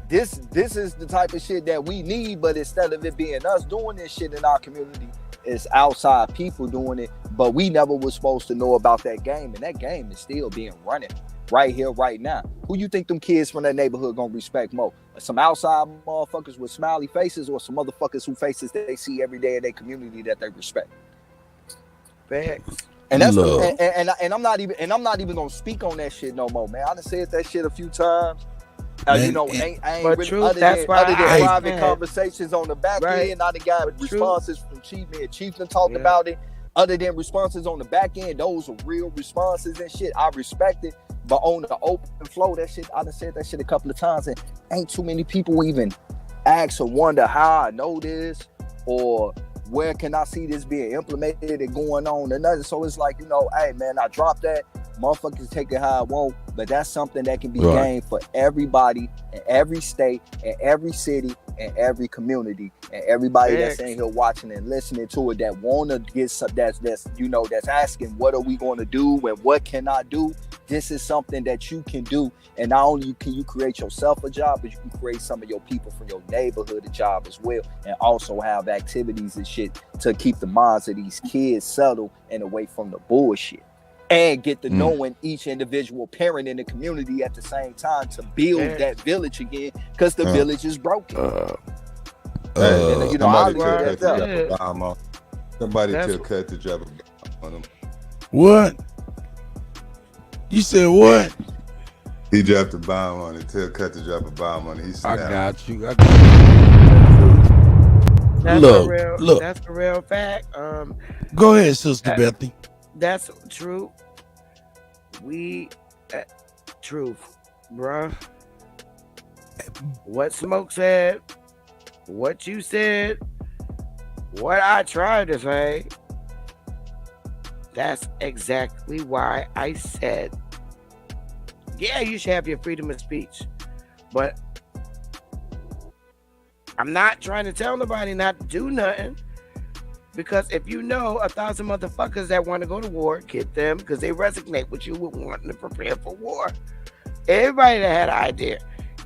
this is the type of shit that we need, but instead of it being us doing this shit in our community, it's outside people doing it. But we never was supposed to know about that game, and that game is still being running right here, right now. Who you think them kids from that neighborhood gonna respect more? Some outside motherfuckers with smiley faces, or some motherfuckers who faces that they see every day in their community that they respect? Facts. And that's and I'm not even gonna speak on that shit no more, man. I done said that shit a few times. You know, I ain't really, true, other than private conversations on the back end. I done got responses from Chief, and Chief done talked about it. Other than responses on the back end, those are real responses and shit. I respect it. But on the open flow, that shit, I done said that shit a couple of times, and ain't too many people even ask or wonder how I know this, or where can I see this being implemented and going on and nothing. So it's like, you know, hey man, I dropped that. Motherfuckers take it how I want, but that's something that can be gained for everybody in every state, in every city, in every community, and everybody that's in here watching and listening to it that wanna get some, that's you know, that's asking what are we gonna do and what can I do. This is something that you can do, and not only can you create yourself a job, but you can create some of your people from your neighborhood a job as well, and also have activities and shit to keep the minds of these kids settled and away from the bullshit, and get to knowing each individual parent in the community at the same time to build that village again, because the village is broken. And you know, I Somebody leave tell it Cut at to drop that. a bomb on. Somebody That's tell Cut to drop a bomb on him. What? You said what? He dropped a bomb on it. Tell Cut to drop a bomb on it. He I snapped. got you. I got you. That's Look, a real. look. That's a real fact. Go ahead, Sister Bethy. That's true. Truth, bruh. What Smoke said, what you said, what I tried to say. That's exactly why I said, yeah, you should have your freedom of speech. But I'm not trying to tell nobody not to do nothing. Because if you know 1,000 motherfuckers that want to go to war, get them, because they resonate with you with wanting to prepare for war. Everybody that had an idea,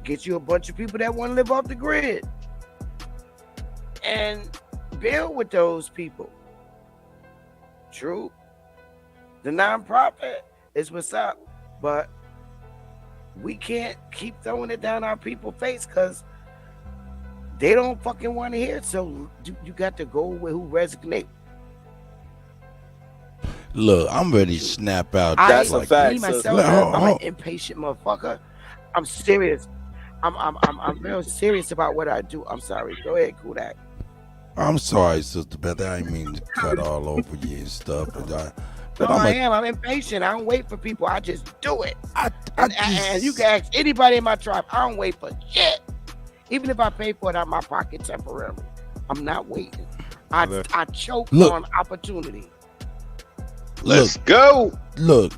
get you a bunch of people that want to live off the grid. And build with those people. True. The nonprofit is what's up. But we can't keep throwing it down our people's face because they don't fucking want to hear it. So you got to go with who resonate. Look, I'm ready to snap out. That's just a fact, Me sis. myself, I'm an impatient motherfucker. I'm serious. I'm real serious about what I do. I'm sorry. Go ahead, Kuttack. I'm sorry, Sister Beth. I didn't mean to cut all over you and stuff. But I am. I'm impatient. I don't wait for people. I just do it. And you can ask anybody in my tribe. I don't wait for shit. Even if I pay for it out of my pocket temporarily, I'm not waiting. I choke on opportunity. Let's go. Look.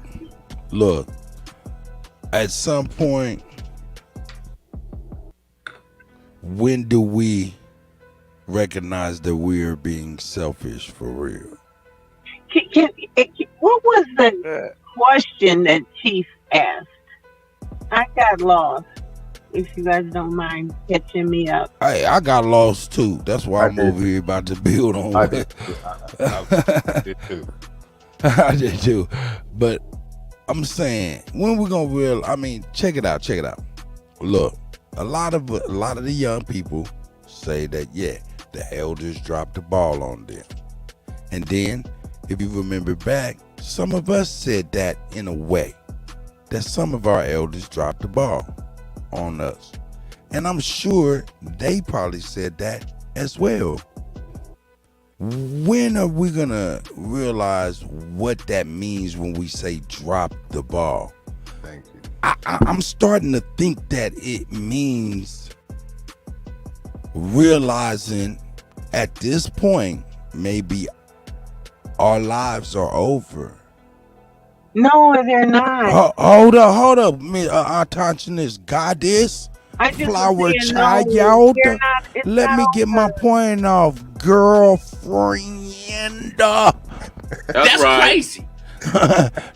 At some point, when do we recognize that we're being selfish for real? What was the question that Chief asked? I got lost. If you guys don't mind catching me up. Hey, I got lost too. That's why I'm over here about to build on. I did too. I did too. But I'm saying, when we gonna check it out. Look, a lot of the young people say that, yeah, the elders dropped the ball on them. And then, if you remember back, some of us said that in a way, that some of our elders dropped the ball on us. And I'm sure they probably said that as well. When are we gonna realize what that means when we say drop the ball? Thank you. I'm starting to think that it means realizing at this point maybe our lives are over. No, they're not. Hold up, attentionist goddess, flower child. Let me get my point off, girlfriend. That's crazy.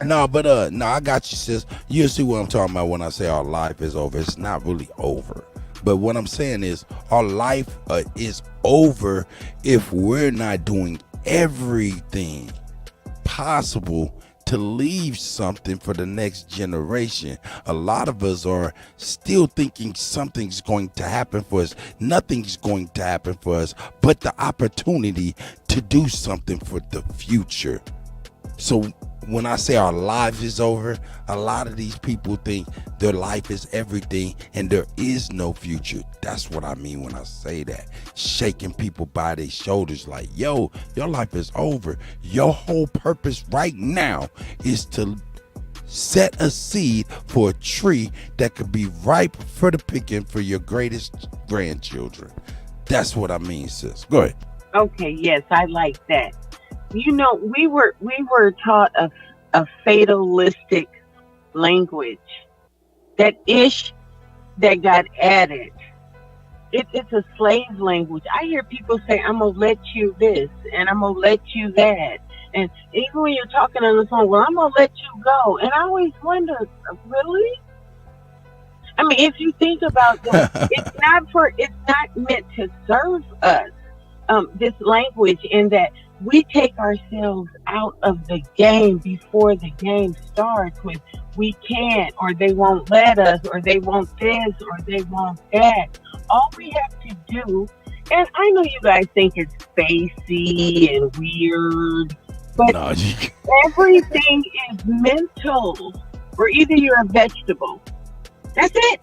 No, I got you, sis. You'll see what I'm talking about when I say our life is over. It's not really over. But what I'm saying is our life is over if we're not doing everything possible to leave something for the next generation. A lot of us are still thinking something's going to happen for us. Nothing's going to happen for us but the opportunity to do something for the future. So when I say our life is over, a lot of these people think their life is everything and there is no future. That's what I mean when I say that. Shaking people by their shoulders like, yo, your life is over. Your whole purpose right now is to set a seed for a tree that could be ripe for the picking for your greatest grandchildren. That's what I mean, sis. Go ahead. Okay, yes, I like that. You know, we were taught a fatalistic language. That ish that got added. It's a slave language. I hear people say, I'm gonna let you this and I'm gonna let you that. And even when you're talking on the phone, well, I'm gonna let you go. And I always wonder, really? I mean, if you think about that, it's not meant to serve us. This language in that we take ourselves out of the game before the game starts with we can't, or they won't let us, or they want this, or they want that. All we have to do And I know you guys think it's spacey and weird, but No, you, everything is mental. Or either you're a vegetable. That's it.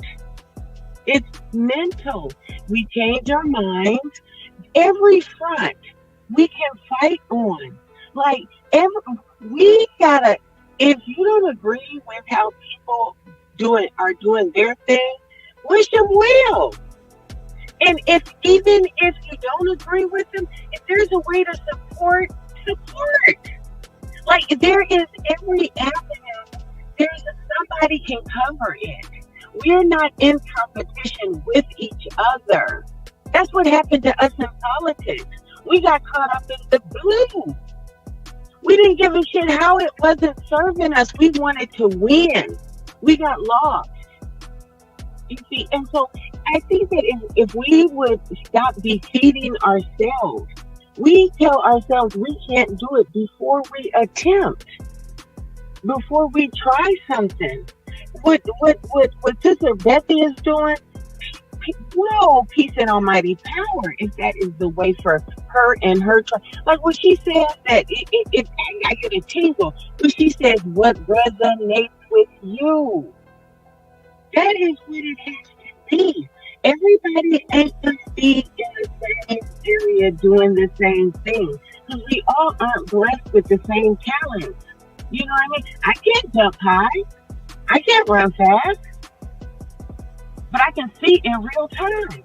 It's mental. We change our minds. Every front we can fight on. Like we gotta. If you don't agree with how people are doing their thing, wish them well. And even if you don't agree with them, if there's a way to support. Like there is every avenue. There's somebody can cover it. We're not in competition with each other. That's what happened to us in politics. We got caught up in the blue. We didn't give a shit how it wasn't serving us. We wanted to win. We got lost. You see, and so I think that if we would stop defeating ourselves, we tell ourselves we can't do it before we attempt, before we try something. What Sister Bethy is doing, well, peace and almighty power, if that is the way for her and her like when she says that I get a tingle when she says what resonates with you. That is what it has to be. Everybody ain't gonna be in the same area doing the same thing. Because we all aren't blessed with the same talents. You know what I mean? I can't jump high. I can't run fast. But I can see in real time.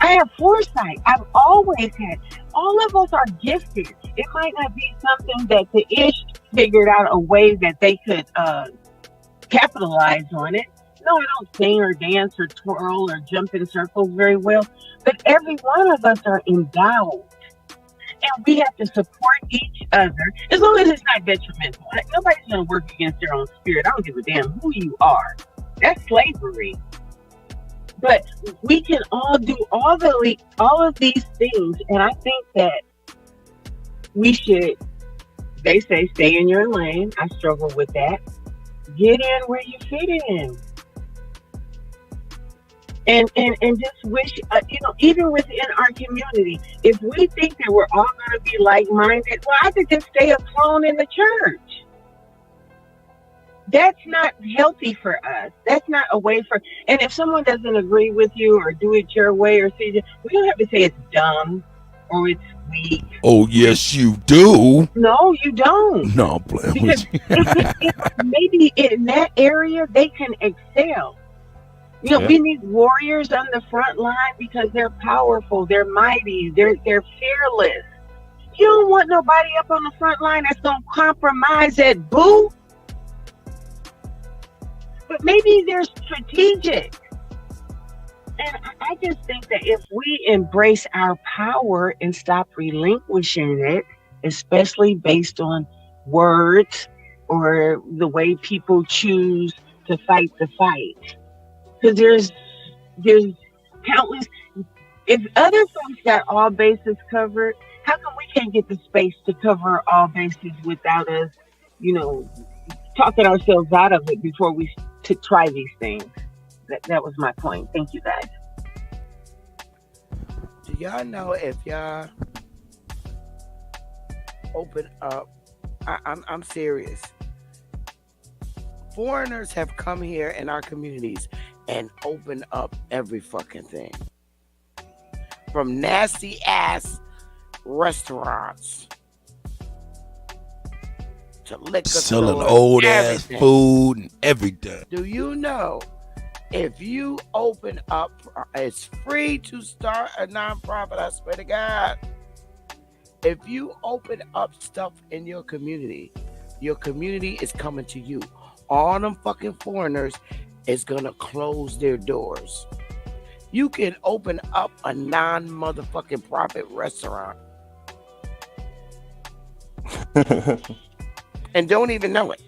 I have foresight. I've always had. All of us are gifted. It might not be something that the ish figured out a way that they could capitalize on it. No, I don't sing or dance or twirl or jump in circles very well. But every one of us are endowed. And we have to support each other as long as it's not detrimental. Nobody's going to work against their own spirit. I don't give a damn who you are. That's slavery. But we can all do all of these things. And I think that we should, they say, stay in your lane. I struggle with that. Get in where you fit in. And just wish, even within our community, if we think that we're all going to be like-minded, well, I could just stay a clone in the church. That's not healthy for us. That's not a way for, and if someone doesn't agree with you or do it your way or see, we don't have to say it's dumb or it's weak. Oh, yes, you do. No, you don't. No, I'm playing Because with you. maybe in that area, they can excel. We need warriors on the front line because they're powerful, they're mighty, they're fearless. You don't want nobody up on the front line that's going to compromise at Boule. But maybe they're strategic. And I just think that if we embrace our power and stop relinquishing it, especially based on words or the way people choose to fight the fight. Because there's countless. If other folks got all bases covered, how come we can't get the space to cover all bases without us, talking ourselves out of it before we to try these things? That was my point. Thank you, guys. Do y'all know if y'all open up? I'm serious. Foreigners have come here in our communities and open up every fucking thing. From nasty ass restaurants to liquor Selling stores, old everything. ass food and everything. Do you know if you open up, it's free to start a nonprofit, I swear to God. If you open up stuff in your community is coming to you. All them fucking foreigners is gonna close their doors. You can open up a non-motherfucking profit restaurant and don't even know it.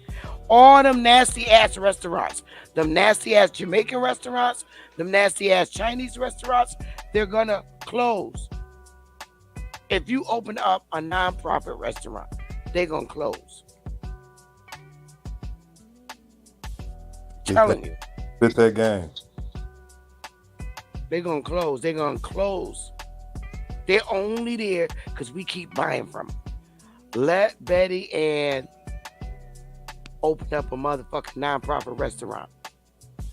All them nasty ass restaurants, them nasty ass Jamaican restaurants, them nasty ass Chinese restaurants, they're gonna close. If you open up a non-profit restaurant, they're gonna close. Telling you. Spit that game. They're gonna close. They're gonna close. They're only there because we keep buying from them. Let Betty Ann open up a motherfucking nonprofit restaurant.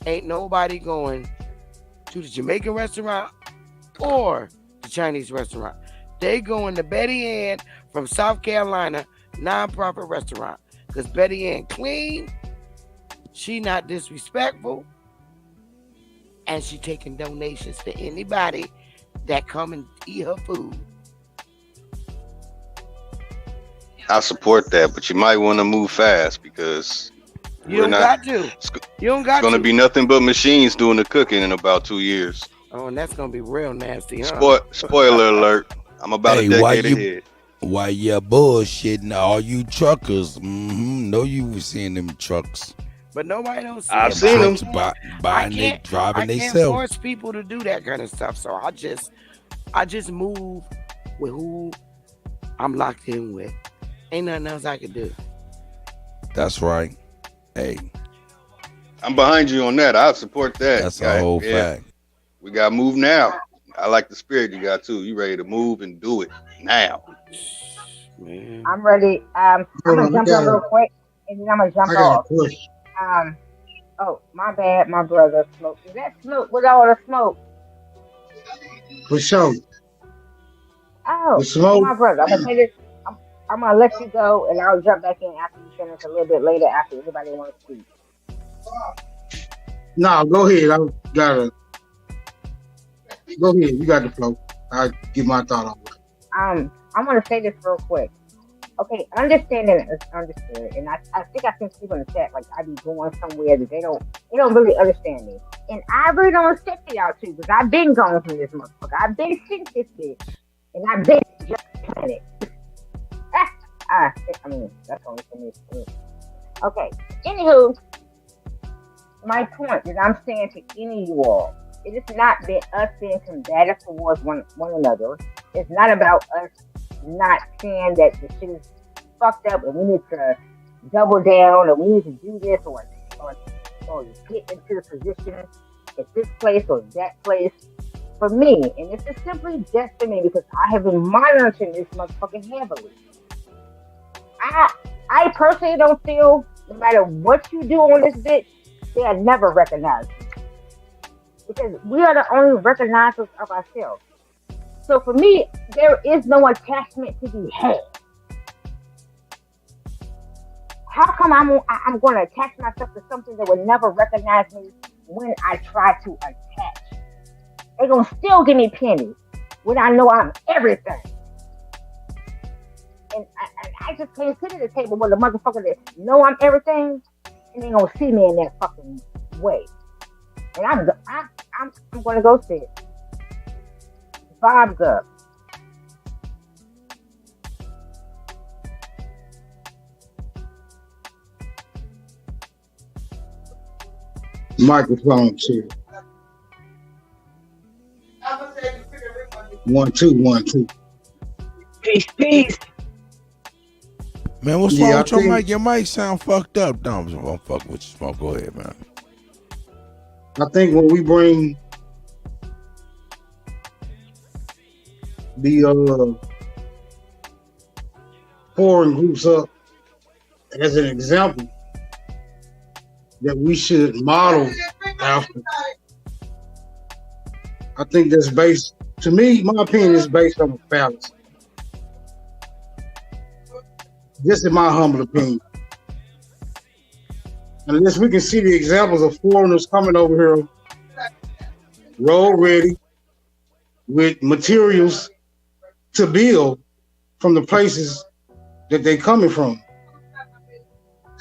Ain't nobody going to the Jamaican restaurant or the Chinese restaurant. They going to Betty Ann from South Carolina nonprofit restaurant because Betty Ann clean, she not disrespectful, and she taking donations to anybody that come and eat her food. I support that, but you might want to move fast because You don't got to. You don't got it's going to be nothing but machines doing the cooking in about 2 years. Oh, and that's gonna be real nasty, huh? Spoiler alert! I'm about a decade ahead. Why you bullshitting all you truckers? Know you was seeing them trucks. But nobody don't see I've it. seen them buying they driving they I can't self. force people to do that kind of stuff. So I just move with who I'm locked in with. Ain't nothing else I can do. That's right. Hey, I'm behind you on that. I support that. that's a whole fact. We got to move now. I like the spirit you got too. You ready to move and do it now? Man. I'm ready. I'm gonna jump in real quick, and then I'm gonna jump off. Oh, my bad, my brother. Smoke. Is that smoke? With all the smoke? For sure. Oh, The smoke. my brother. I'm gonna say this. I'm gonna let you go, and I'll jump back in after you finish a little bit later after everybody wants to speak. No, go ahead. Go ahead. You got the flow. I'll get my thought on it. I'm gonna say this real quick. Okay, understanding is understood, and I think I seen people in the chat like I be going somewhere that they don't really understand me, and I really don't accept it out too because I've been going from this motherfucker. I've been since this bitch, and I've been just playing it. I mean that's only for me. Okay. Anywho, my point that I'm saying to any of you all, it is not us being combative towards one another. It's not about us not saying that the shit is fucked up and we need to double down or we need to do this or get into the position at this place or that place. For me, and this is simply just for me because I have been monitoring this motherfucker heavily. I personally don't feel no matter what you do on this bitch, they'll never recognize you. Because we are the only recognizers of ourselves. So for me, there is no attachment to be had. How come I'm going to attach myself to something that would never recognize me when I try to attach? They're going to still give me pennies when I know I'm everything. And I just can't sit at the table with a motherfucker that know I'm everything and they going to see me in that fucking way. And I'm going to go sit. Vibes up. Microphone check. 1 2 1 2. Peace. Man, what's wrong with your mic? Your mic sound fucked up. No, I'm gonna fuck with you. Smoke. Go ahead, man. I think when we bring the foreign groups up as an example that we should model after, I think that's based, to me, my opinion is based on a fallacy. This is my humble opinion. Unless we can see the examples of foreigners coming over here road ready with materials to build from the places that they're coming from.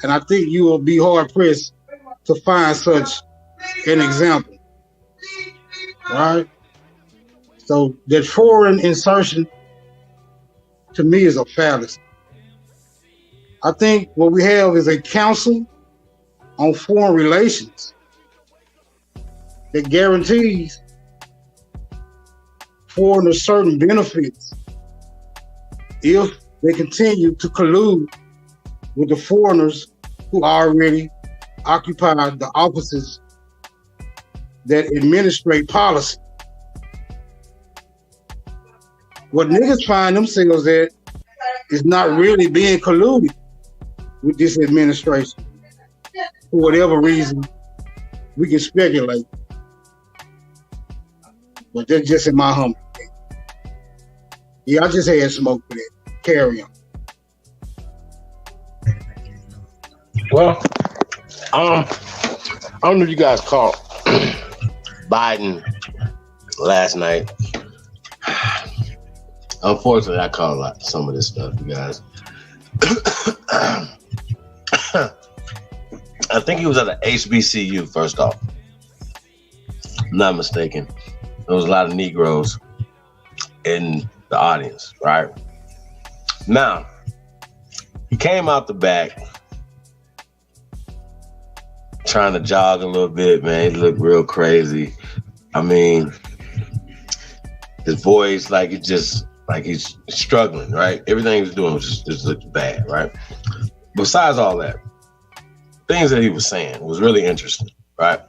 And I think you will be hard pressed to find such an example. Right? So that foreign insertion to me is a fallacy. I think what we have is a council on foreign relations that guarantees foreigners certain benefits if they continue to collude with the foreigners who already occupy the offices that administrate policy. What niggas find themselves at is not really being colluded with this administration. For whatever reason, we can speculate. But that's just in my humble opinion. Yeah, I just had smoke for that. Carry on. Well, I don't know if you guys caught Biden last night. Unfortunately, I caught some of this stuff, you guys. I think he was at the HBCU, first off. Not mistaken. There was a lot of Negroes in the audience, right? Now, he came out the back trying to jog a little bit, man. He looked real crazy. I mean, his voice, like it just, like he's struggling, right? Everything he was doing was just looked bad, right? Besides all that, things that he was saying was really interesting, right?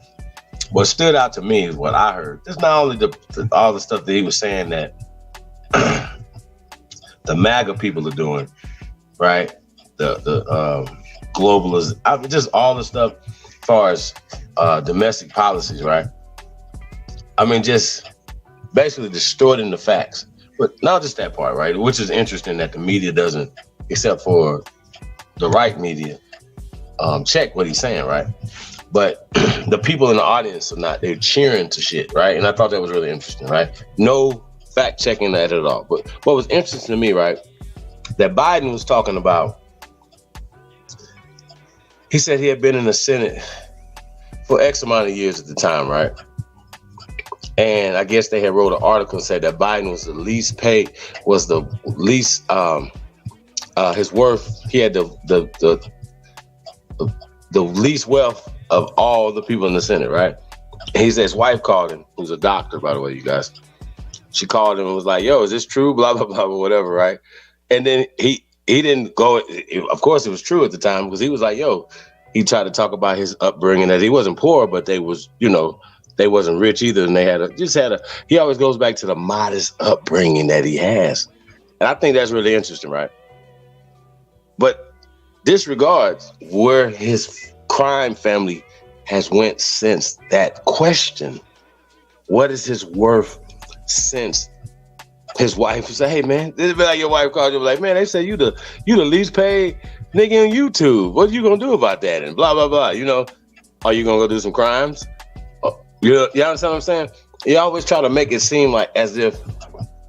What stood out to me is what I heard. It's not only all the stuff that he was saying that the MAGA people are doing, right? The globalism, just all the stuff as far as domestic policies, right? I mean, just basically distorting the facts. But not just that part, right? Which is interesting that the media doesn't, except for the right media, check what he's saying, right? But the people in the audience are not, they're cheering to shit, right? And I thought that was really interesting, right? No fact checking that at all. But what was interesting to me, right, that Biden was talking about, he said he had been in the Senate for X amount of years at the time, right? And I guess they had wrote an article and said that Biden was the least paid, was the least, his worth, he had the least wealth of all the people in the Senate, right? And he said his wife called him, who's a doctor, by the way, you guys. She called him and was like, yo, is this true? Blah, blah, blah, whatever, right? And then he didn't go, of course it was true at the time, because he was like, yo, he tried to talk about his upbringing, that he wasn't poor, but they was, you know, they wasn't rich either. And they he always goes back to the modest upbringing that he has. And I think that's really interesting, right? But disregards where his crime family has went since that question. What is his worth since his wife said, hey man, this be like your wife called you like, man, they say you the least paid nigga on YouTube. What you gonna do about that? And blah, blah, blah. You know, are you gonna go do some crimes? You understand what I'm saying? He always try to make it seem like as if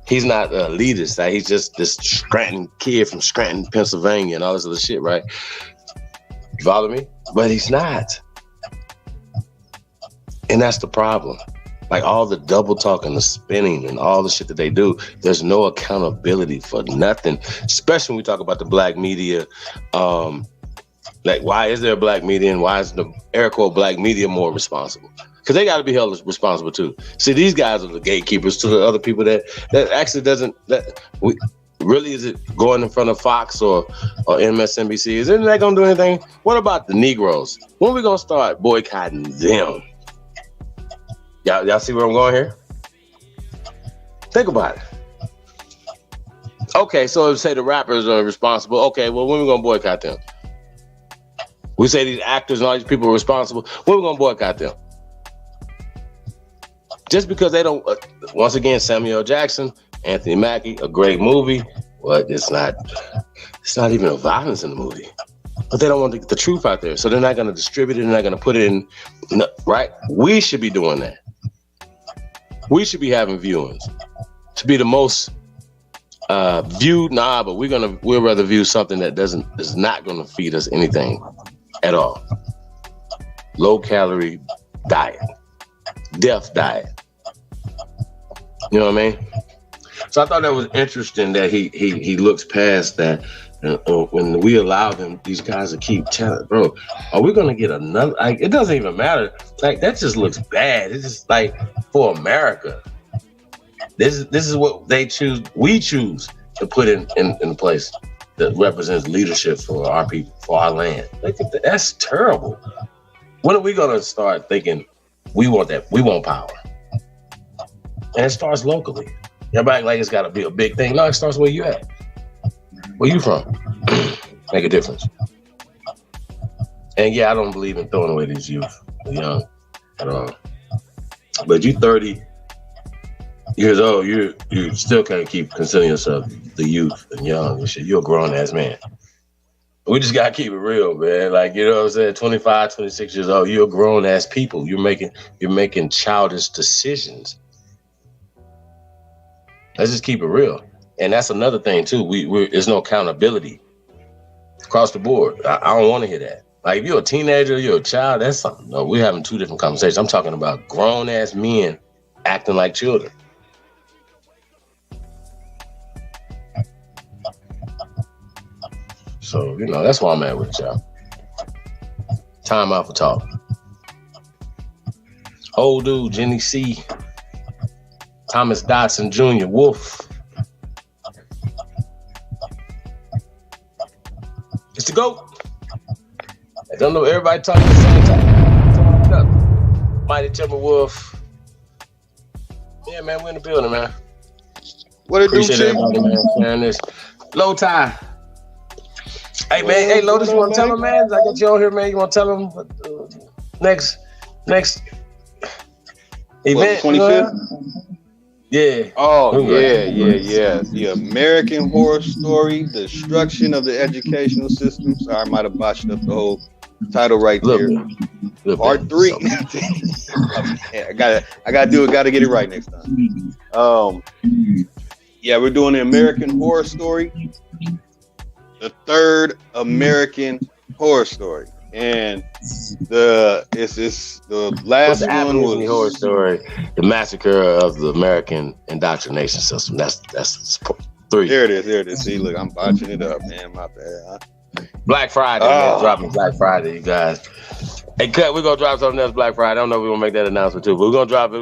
he's not a elitist, that he's just this Scranton kid from Scranton, Pennsylvania, and all this other shit, right? You follow me? But he's not. And that's the problem. Like all the double talk and the spinning and all the shit that they do, there's no accountability for nothing, especially when we talk about the black media. Like, why is there a black media and why is the air quote black media more responsible? Because they got to be held responsible too. See, these guys are the gatekeepers to the other people that actually doesn't. Really, is it going in front of Fox or MSNBC? Isn't that going to do anything? What about the Negroes? When are we going to start boycotting them? Y'all see where I'm going here? Think about it. Okay, so say the rappers are responsible. Okay, well, when are we going to boycott them? We say these actors and all these people are responsible. When are we going to boycott them? Just because they don't, once again, Samuel L. Jackson, Anthony Mackie, a great movie, but it's not even a violence in the movie. But they don't want to get the truth out there. So they're not going to distribute it. They're not going to put it in, right? We should be doing that. We should be having viewings. To be the most viewed, but we'll rather view something that is not going to feed us anything at all. Low calorie diet, death diet. You know what I mean? So I thought that was interesting that he looks past that. When we allow them, these guys to keep telling, bro, are we gonna get another? Like, it doesn't even matter. Like, that just looks bad. It's just like, for America, this is what they choose. We choose to put in place that represents leadership for our people, for our land. Like, that's terrible. When are we gonna start thinking we want that? We want power, and it starts locally. Everybody act like it's got to be a big thing. No, it starts where you at. Where you from? Make a difference. And yeah, I don't believe in throwing away these youth, the young, at all. But you 30 years old, you still can't keep considering yourself the youth and young and shit. You're a grown ass man. We just gotta keep it real, man. Like, you know what I'm saying? 25, 26 years old, you're a grown ass people. You're making childish decisions. Let's just keep it real. And that's another thing too. There's no accountability across the board. I don't want to hear that. Like, if you're a teenager, you're a child, that's something. No, we're having two different conversations. I'm talking about grown ass men acting like children. So, you know, that's why I'm at with y'all. Time out for talk. Old dude, Jenny C. Thomas Dodson Jr., Wolf. It's the GOAT. I don't know, everybody talking at the same time. Mighty Timberwolf. Yeah, man, we're in the building, man. What it do, Appreciate everybody, man, sharing this. Low tie. Hey, man, hey, Lotus, you want to tell them, man? I got you on here, man. You want to tell them next event? 25th? Yeah. Oh, yeah. The American Horror Story, Destruction of the Educational System. Sorry, I might have botched up the whole title right there. Part 3. I gotta get it right next time. Yeah, we're doing the American Horror Story, the third American Horror Story, and the last one was Horror Story, the massacre of the American indoctrination system. That's 3. There it is. See, look, I'm botching it up, man. My bad. Huh? Black Friday, man. Dropping Black Friday, you guys. Hey, Cut, we're gonna drop something else Black Friday. I don't know if we're gonna make that announcement too, but we're gonna drop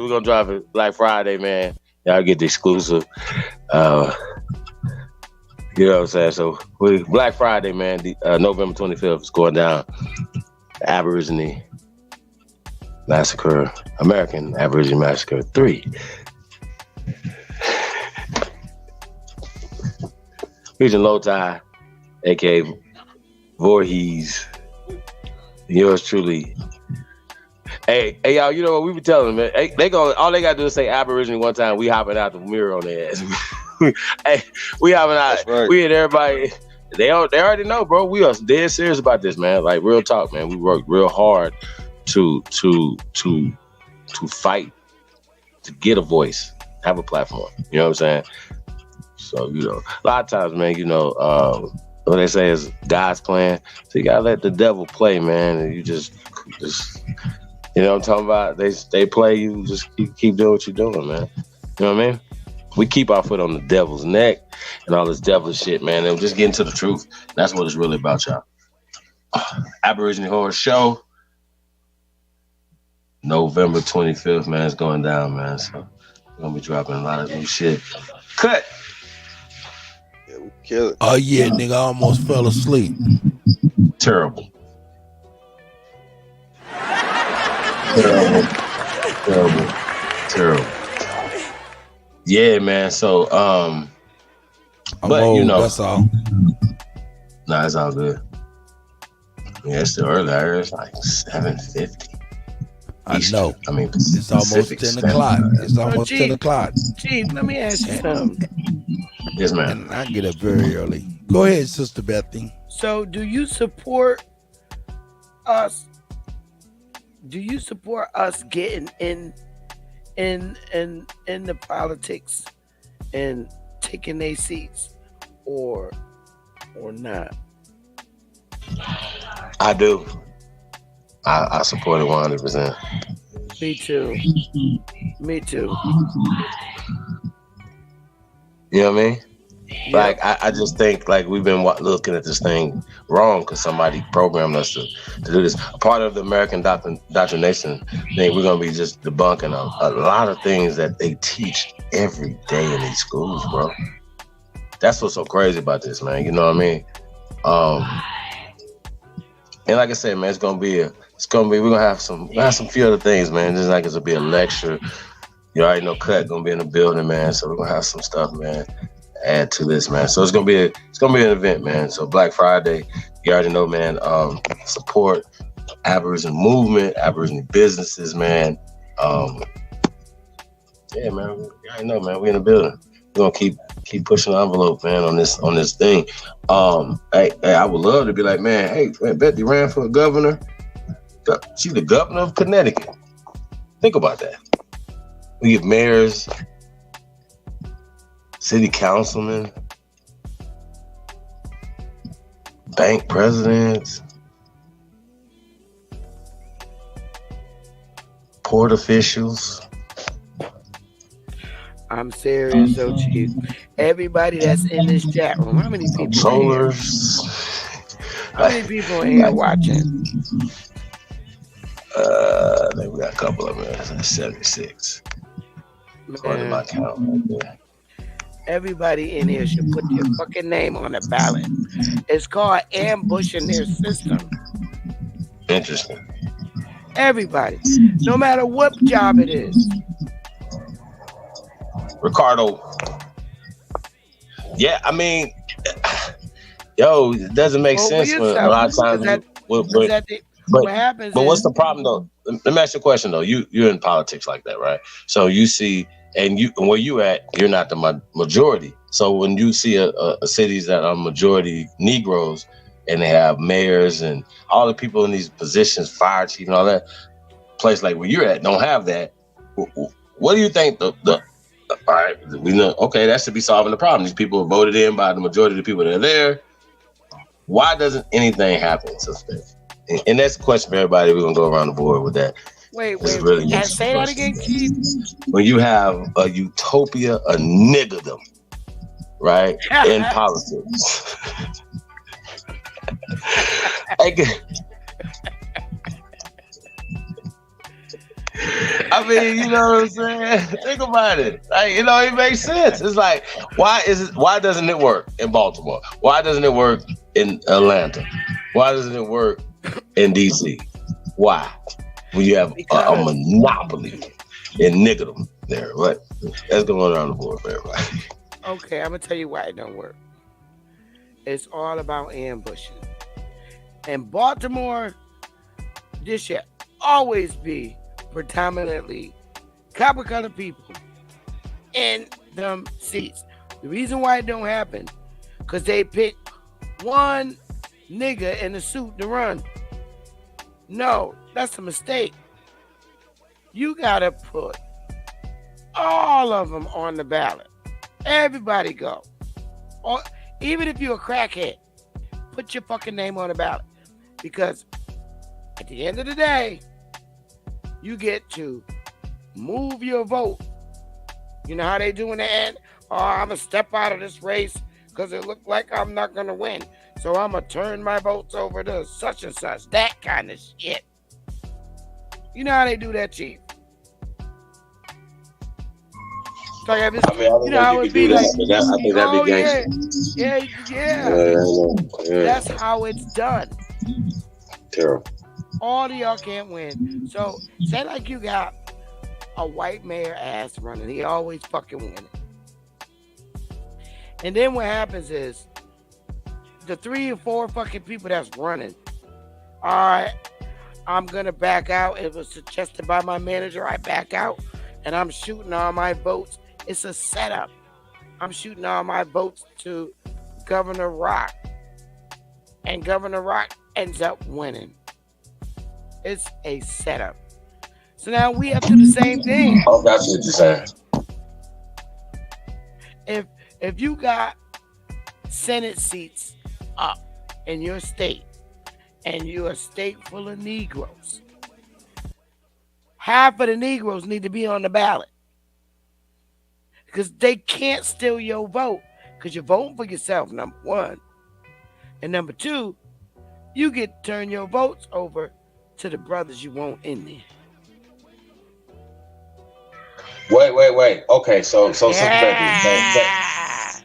it Black Friday, man. Y'all get the exclusive. You know what I'm saying? So Black Friday, man, November 25th is going down. The Aborigine Massacre, American Aborigine Massacre 3. Featuring Low Tie, aka Voorhees, yours truly. Hey, y'all, you know what we be telling them, man? Hey, all they gotta do is say Aborigine one time, we hopping out the mirror on their ass. Hey, we hopping out. Right. We and everybody, they already know, bro. We are dead serious about this, man. Like, real talk, man. We work real hard to fight, to get a voice, have a platform. You know what I'm saying? So, you know, a lot of times, man, you know, what they say is God's plan. So you gotta let the devil play, man. And you just you know what I'm talking about? They play, you just keep doing what you're doing, man. You know what I mean? We keep our foot on the devil's neck and all this devilish shit, man. And just getting to the truth. That's what it's really about, y'all. Aborigine Horror Show. November 25th, man. It's going down, man. So we're gonna be dropping a lot of new shit. Cut. Yeah, we kill it. Oh yeah, nigga, I almost fell asleep. Terrible. Terrible. Yeah, man. So, but old, you know, that's all. Nah, it's all good. Yeah, it's still early. I heard it's like 7:50. I know. I mean, it's almost 10 o'clock. It's almost 10 o'clock. Chief, let me ask you something. Yes, ma'am. And I get up very early. Go ahead, Sister Bethy. So, do you support us? Do you support us getting in the politics and taking their seats, or not? I do. I support it 100%. Me too. You know what I mean? Yeah. Like, I just think, like, we've been looking at this thing wrong because somebody programmed us to do this. Part of the American indoctrination thing, we're going to be just debunking a lot of things that they teach every day in these schools, bro. That's what's so crazy about this, man. You know what I mean? And like I said, man, we're gonna have some few other things, man. Just like it's gonna be a lecture You already know Kuttack gonna be in the building, man. So we're gonna have some stuff, man. Add to this, man. So it's gonna be an event, man. So Black Friday, you already know, man. Support Aboriginal movement, Aboriginal businesses, man. Yeah, man. You already know, man. We in the building. We're gonna keep pushing the envelope, man, on this thing. Hey, I would love to be like, man, hey, Betty ran for governor. She's the governor of Connecticut. Think about that. We get mayors, city councilmen, bank presidents, port officials. I'm serious, so Chief. Everybody that's in this chat room, how many people? Controllers. How many people in here watching? I think we got a couple of them. That's 76. According to my count right there. Everybody in here should put their fucking name on the ballot. It's called ambushing their system. Interesting. Everybody, no matter what job it is. Ricardo. Yeah, I mean, yo, it doesn't make sense when a lot of times. What happens? But what's the problem though? Let me ask you a question though. You're in politics like that, right? So you see, and where you at, you're not the majority. So when you see a cities that are majority Negroes and they have mayors and all the people in these positions, fire chief and all that, place like where you're at don't have that. What do you think all right, we know, okay, that should be solving the problem. These people are voted in by the majority of the people that are there. Why doesn't anything happen? And that's the question for everybody. We're going to go around the board with that. Wait. Really say that again, Keith. When you have a utopia of niggerdom, right, in politics. I mean, you know what I'm saying? Think about it. Like, you know, it makes sense. It's like, why doesn't it work in Baltimore? Why doesn't it work in Atlanta? Why doesn't it work in DC? Why? When you have a monopoly in niggerdom there, right? That's going around the board for everybody. Okay, I'm gonna tell you why it don't work. It's all about ambushing. In Baltimore, this should always be predominantly copper colored people in them seats. The reason why it don't happen, because they pick one nigga in a suit to run. No, that's a mistake. You gotta put all of them on the ballot. Everybody go. Or even if you're a crackhead, put your fucking name on the ballot. Because at the end of the day, you get to move your vote. You know how they do in the end? Oh, I'm going to step out of this race because it looked like I'm not going to win. So I'm going to turn my votes over to such and such. That kind of shit. You know how they do that, Chief? So you know how it be like, oh yeah. That's how it's done. Terrible. All of y'all can't win. So say like you got a white mayor ass running. He always fucking winning. And then what happens is the 3 or 4 fucking people that's running. All right, I'm gonna back out. It was suggested by my manager. I back out, and I'm shooting all my votes. It's a setup. I'm shooting all my votes to Governor Rock, and Governor Rock ends up winning. It's a setup. So now we have to do the same thing. Oh, that's what you're saying. If you got Senate seats up in your state, and you're a state full of Negroes, half of the Negroes need to be on the ballot. Because they can't steal your vote. Because you're voting for yourself, number one. And number two, you get to turn your votes over to the brothers you want in there. Wait. Okay, so Yeah.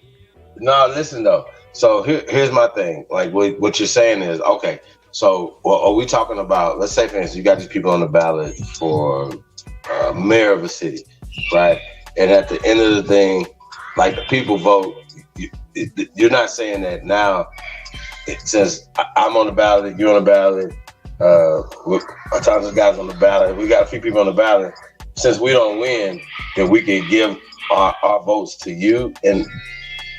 no, listen though. So here's my thing. Like what you're saying is, okay, so are we talking about, let's say for instance, you got these people on the ballot for mayor of a city, right? And at the end of the thing, like the people vote. You're not saying that now. It says I'm on the ballot, you're on the ballot. This guy's on the ballot. We got a few people on the ballot. Since we don't win, then we can give our votes to you. And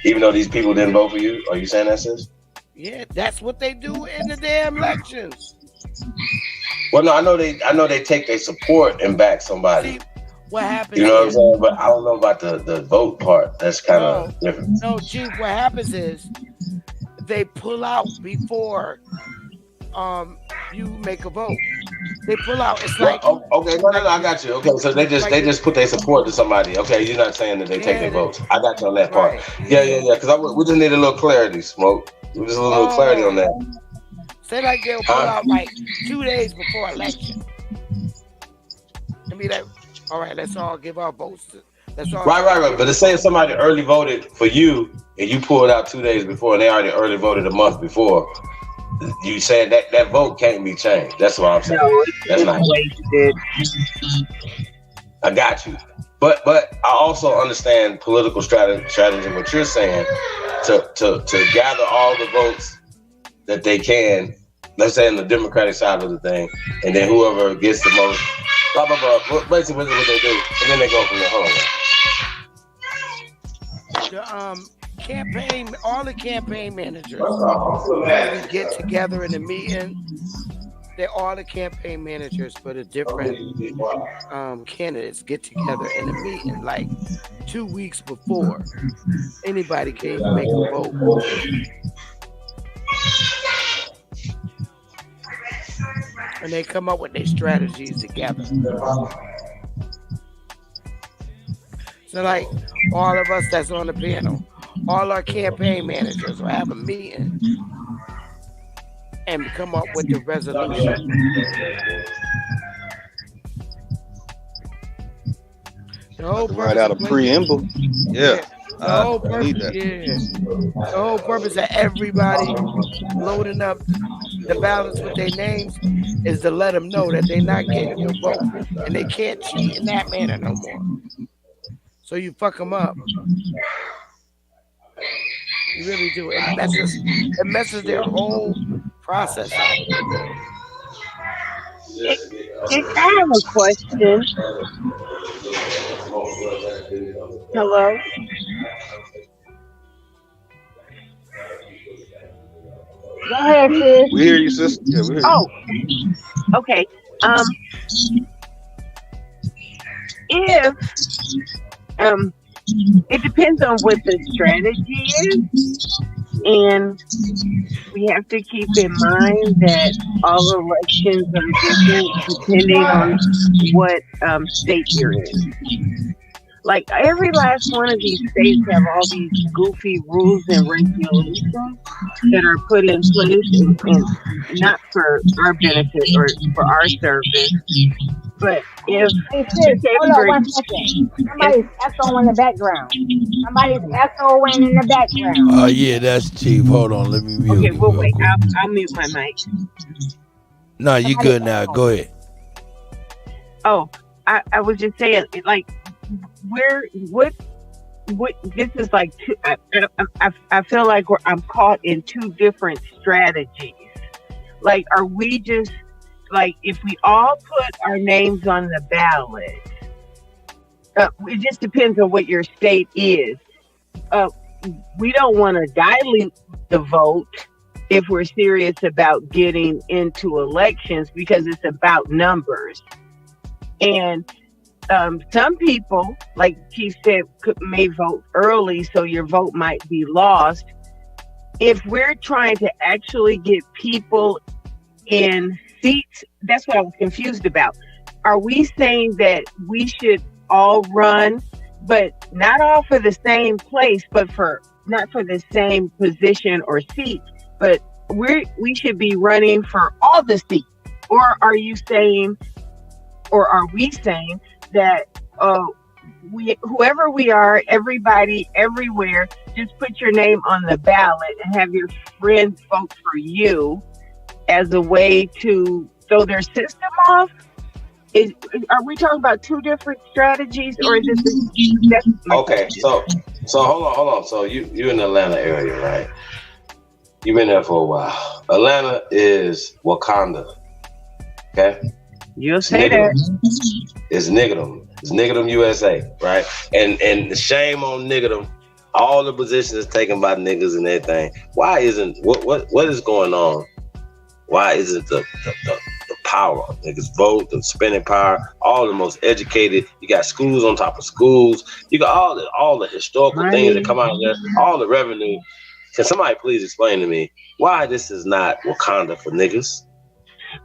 even though these people didn't vote for you, are you saying that, sis? Yeah, that's what they do in the damn elections. Well, no, I know they take their support and back somebody. See, what happens? You know what I'm saying? But I don't know about the vote part. That's kind of different. No, Chief. What happens is they pull out before you make a vote. They pull out. It's like okay, no, I got you. Okay, so they just put their support to somebody. Okay, you're not saying that they take their votes. I got you on that part. Right. Yeah. Because we just need a little clarity, Smoke. We just a little clarity on that. Say like they'll pull out like 2 days before election. And be like, all right, let's all give our votes. Right. But it's saying somebody early voted for you, and you pulled out 2 days before, and they already early voted a month before. You saying that vote can't be changed. That's what I'm saying. No, that's not wasted. I got you. But I also understand political strategy. What you're saying to gather all the votes that they can, let's say in the Democratic side of the thing, and then whoever gets the most, blah blah blah. Basically, what they do, and then they go from there. Hold on. All the campaign managers get together in a meeting. They're all the campaign managers for the different candidates get together in a meeting like 2 weeks before anybody can make a vote. And they come up with their strategies together. So like all of us that's on the panel, all our campaign managers will have a meeting and come up with the resolution. The whole right out of preamble. Yeah. The whole purpose of everybody loading up the ballots with their names is to let them know that they're not getting your vote and they can't cheat in that manner no more. So you fuck them up. You really do. It messes their whole process up. I have a question. Hello? Go ahead, sis. We hear you, sis. Yeah, we hear you. Oh, okay. If it depends on what the strategy is, and we have to keep in mind that all elections are different depending on what state you're in. Like every last one of these states have all these goofy rules and regulations that are put in place and not for our benefit or for our service. But if hold on 1 second. Somebody's echoing in the background. Oh yeah, that's Chief. Hold on, let me mute. Okay, well wait, I'll mute my mic. No, you good now. Go ahead. Oh, I was just saying, like, what this is like. I feel like I'm caught in two different strategies. Like, are we just like, if we all put our names on the ballot, it just depends on what your state is. We don't want to dilute the vote if we're serious about getting into elections, because it's about numbers. And some people, like Chief said, may vote early, so your vote might be lost. If we're trying to actually get people in seats, that's what I was confused about. Are we saying that we should all run, but not all for the same place, but not for the same position or seat, but we should be running for all the seats? Or are you saying, or are we saying that whoever we are, everybody, everywhere, just put your name on the ballot and have your friends vote for you as a way to throw their system off? Are we talking about two different strategies, or is this? Okay, so hold on. So you in the Atlanta area, right? You've been there for a while. Atlanta is Wakanda. Okay? You'll say that. It's Niggadom. It's Niggadom USA, right? And shame on Niggadom. All the positions is taken by niggas and everything. Why isn't what is going on? Why isn't the power? Niggas vote, the spending power, all the most educated. You got schools on top of schools. You got all the historical things that come out of there, all the revenue. Can somebody please explain to me why this is not Wakanda for niggas?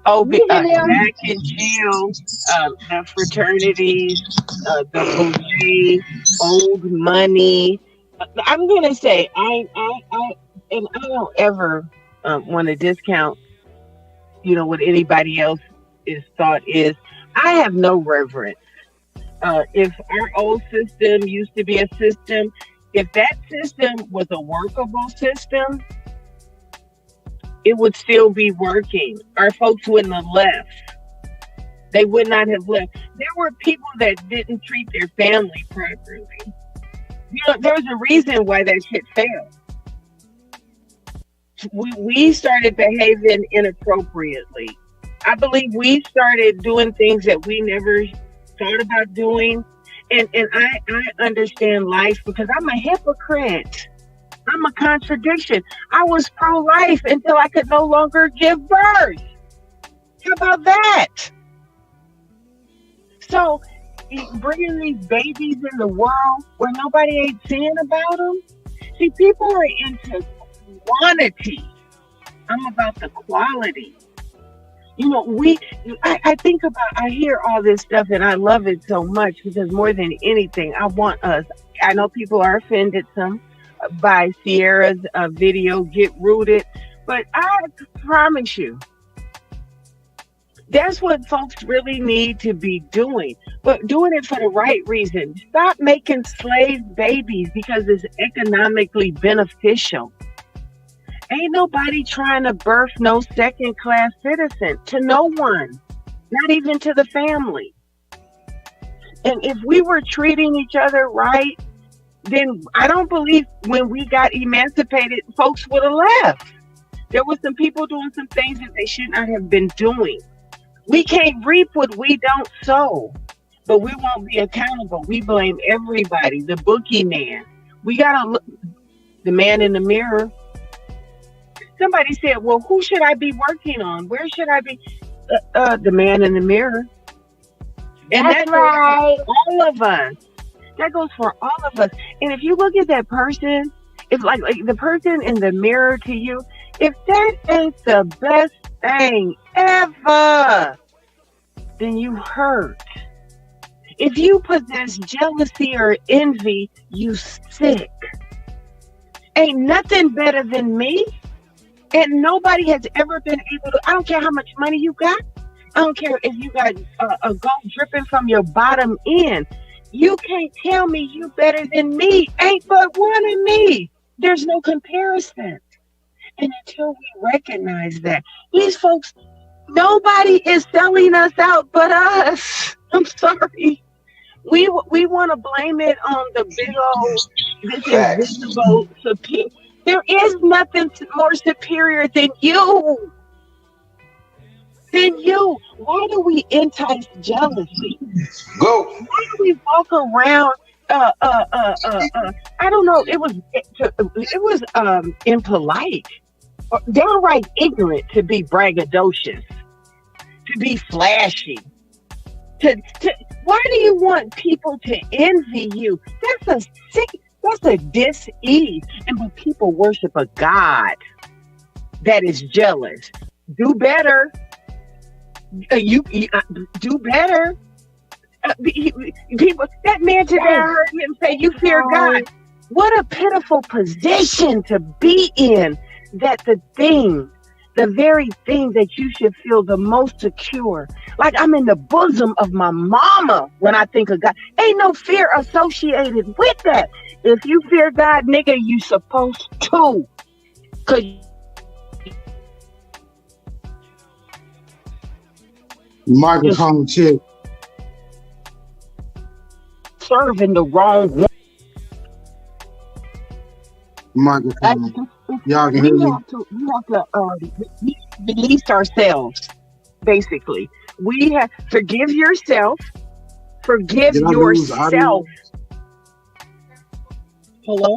Oh, back in jail, the fraternities, the Boule, old money. I'm gonna say I don't ever want to discount, what anybody else's thought is. I have no reverence. If our old system used to be a system, if that system was a workable system, it would still be working. Our folks wouldn't have left. They would not have left. There were people that didn't treat their family properly. There's a reason why that shit failed. We started behaving inappropriately. I believe we started doing things that we never thought about doing. And I understand life because I'm a hypocrite. I'm a contradiction. I was pro-life until I could no longer give birth. How about that? So, bringing these babies in the world where nobody ain't seeing about them. See, people are into quantity. I'm about the quality. I think about, I hear all this stuff and I love it so much because more than anything, I know people are offended some by Sierra's video, Get Rooted, but I promise you, that's what folks really need to be doing, but doing it for the right reason. Stop making slave babies because it's economically beneficial. Ain't nobody trying to birth no second-class citizen to no one, not even to the family. And if we were treating each other right, then I don't believe when we got emancipated, folks would have left. There were some people doing some things that they should not have been doing. We can't reap what we don't sow, but we won't be accountable. We blame everybody, the boogeyman. We gotta look, the man in the mirror. Somebody said, well, who should I be working on? Where should I be? The man in the mirror. And that's right. All of us. That goes for all of us. And if you look at that person, if like the person in the mirror to you, if that ain't the best thing ever, then you hurt. If you possess jealousy or envy, you sick. Ain't nothing better than me. And nobody has ever been able to, I don't care how much money you got. I don't care if you got a gold dripping from your bottom end. You can't tell me you better than me. Ain't but one of me. There's no comparison. And until we recognize that, these folks, nobody is selling us out but us. I'm sorry. We want to blame it on the big old, this invisible superior. There is nothing more superior than you. Why do we entice jealousy? Go. Why do we walk around? I don't know. It was impolite, or downright ignorant to be braggadocious, to be flashy. Why do you want people to envy you? That's a dis-ease. But people worship a God that is jealous. Do better. You do better. People, that man today, I heard him say, "You fear God." What a pitiful position to be in. That the very thing that you should feel the most secure, like I'm in the bosom of my mama when I think of God. Ain't no fear associated with that. If you fear God, nigga, you supposed to. Cause microphone check. serving the wrong one. Microphone. Y'all can hear We me? have to release ourselves. Basically, we have forgive yourself. Forgive Did I lose audio? yourself. Hello.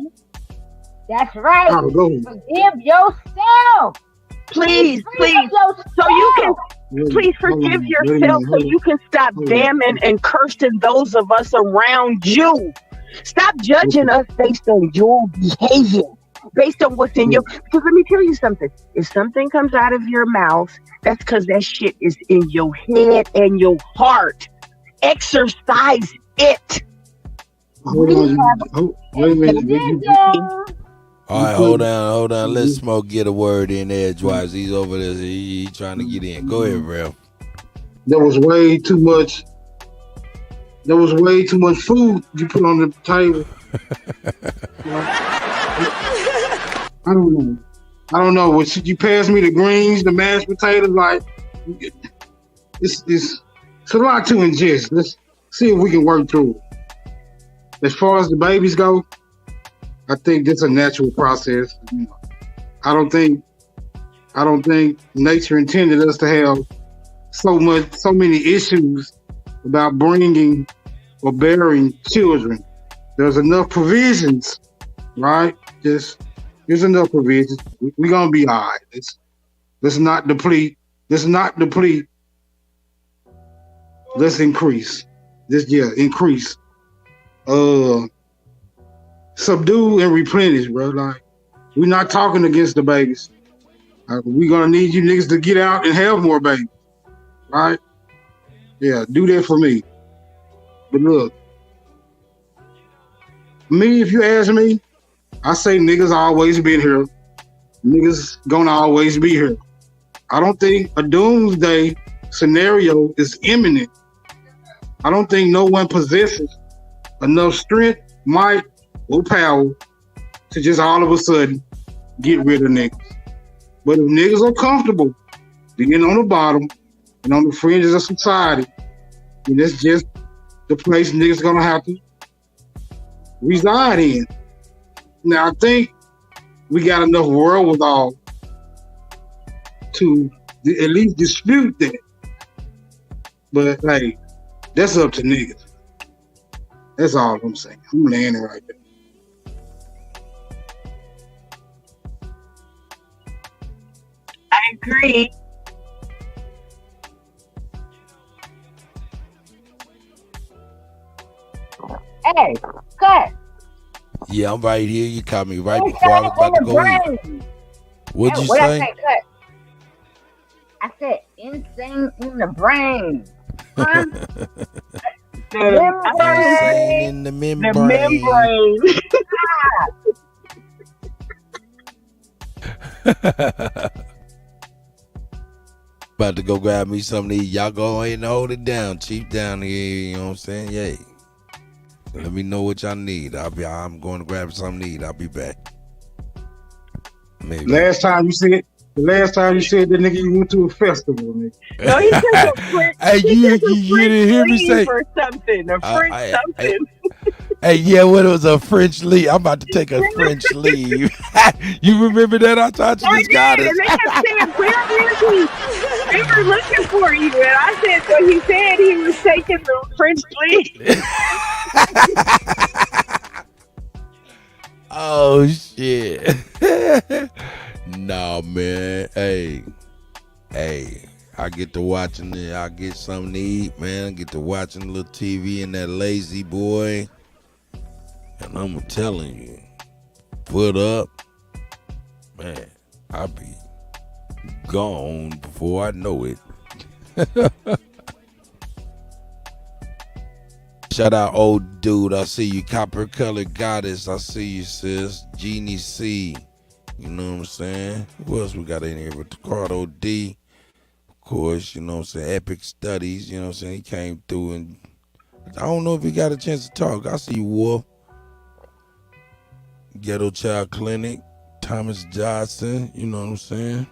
That's right. Oh, go ahead. Forgive yourself. Please, Forgive please, yourself. so you can please Hold forgive on. Wait a yourself minute. so Hold on. you can stop Hold on. damning and cursing those of us around you. Stop judging us based on your behavior, based on what's in your. Because let me tell you something. If something comes out of your mouth, that's because that shit is in your head and your heart. Exercise it. Hold on. Wait a minute. All right, hold on. Let Smoke get a word in edgewise. He's over there. He trying to get in. Go ahead, Ralph. There was way too much. There was way too much food you put on the table. I don't know. Should you pass me the greens, the mashed potatoes? Like, it's a lot to ingest. Let's see if we can work through it. As far as the babies go, I think this is a natural process. I don't think nature intended us to have so many issues about bringing or bearing children. There's enough provisions, right? There's enough provisions. We're gonna be all right. Let's not deplete. Let's increase. Increase. Subdue and replenish, bro. Like, we're not talking against the babies. We're gonna need you niggas to get out and have more babies, right? Yeah, do that for me. But look, me, if you ask me, I say niggas always been here. Niggas gonna always be here. I don't think a doomsday scenario is imminent. I don't think no one possesses enough strength, might, or power to just all of a sudden get rid of niggas. But if niggas are comfortable being on the bottom and on the fringes of society, then that's just the place niggas gonna have to reside in. Now, I think we got enough wherewithal to at least dispute that. But hey, that's up to niggas. That's all I'm saying. I'm landing right there. I agree. Hey, cut. Yeah, I'm right here. You caught me right before I was about to go in. What'd you What I say? say, cut? I said insane in the brain. Huh? Insane in the membrane. The membrane. About to go grab me some of these. Y'all go ahead and hold it down. Chief down here, you know what I'm saying? Yay. Let me know what y'all need. I'm going to grab something to eat. I'll be back. Maybe. The last time you said that nigga you went to a festival, nigga. No, he took a French. Hey, you didn't hear me say or something. A French something. Hey, yeah, what it was a French leave. I'm about to take a French leave. You remember that? I taught you this goddess. And they kept saying, where is he? They were looking for you. And I said, so he said he was taking the French leave. Oh, shit. No, man. Hey, I get to watching it. I get something to eat, man. I get to watching a little TV and that lazy boy. And I'm telling you, put up, man, I'll be gone before I know it. Shout out, old dude. I see you, copper colored goddess. I see you, sis. Jeannie C. You know what I'm saying? Who else we got in here? Ricardo D. Of course, you know what I'm saying? Epic Studies. You know what I'm saying? He came through and I don't know if he got a chance to talk. I see you, Wolf. Ghetto Child Clinic, Thomas Johnson, you know what I'm saying?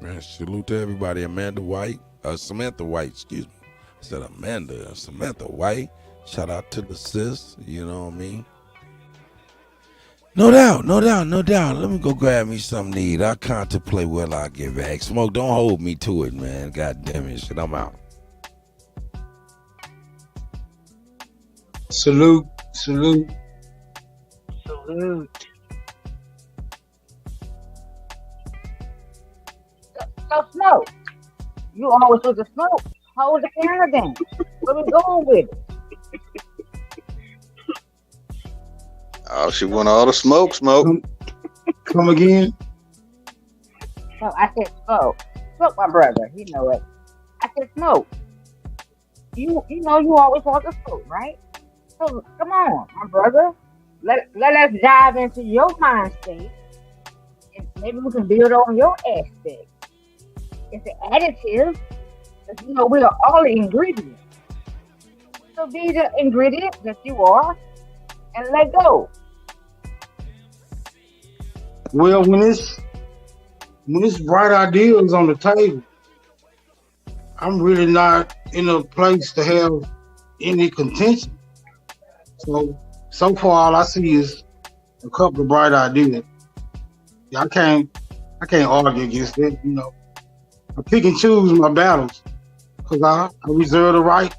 Man, salute to everybody. Samantha White, excuse me. said Samantha White. Shout out to the sis, you know what I mean? No doubt. Let me go grab me something to eat. I contemplate whether I get back. Smoke, don't hold me to it, man. God damn it, shit. I'm out. Salute. Salute. So Smoke, you always with the smoke. Hold the camera down. Where we going with it? Oh, she want all the smoke. Come again? No, I said Smoke. Smoke, my brother. You know it. I said Smoke. You know you always want the smoke, right? So come on, my brother. Let us dive into your mind state, and maybe we can build on your aspect. It's an additive. You know, we are all ingredients. So be the ingredient that you are, and let go. Well, when it's bright ideas on the table, I'm really not in a place to have any contention. So far, all I see is a couple of bright ideas. I can't argue against it. You know, I pick and choose my battles because I reserve the right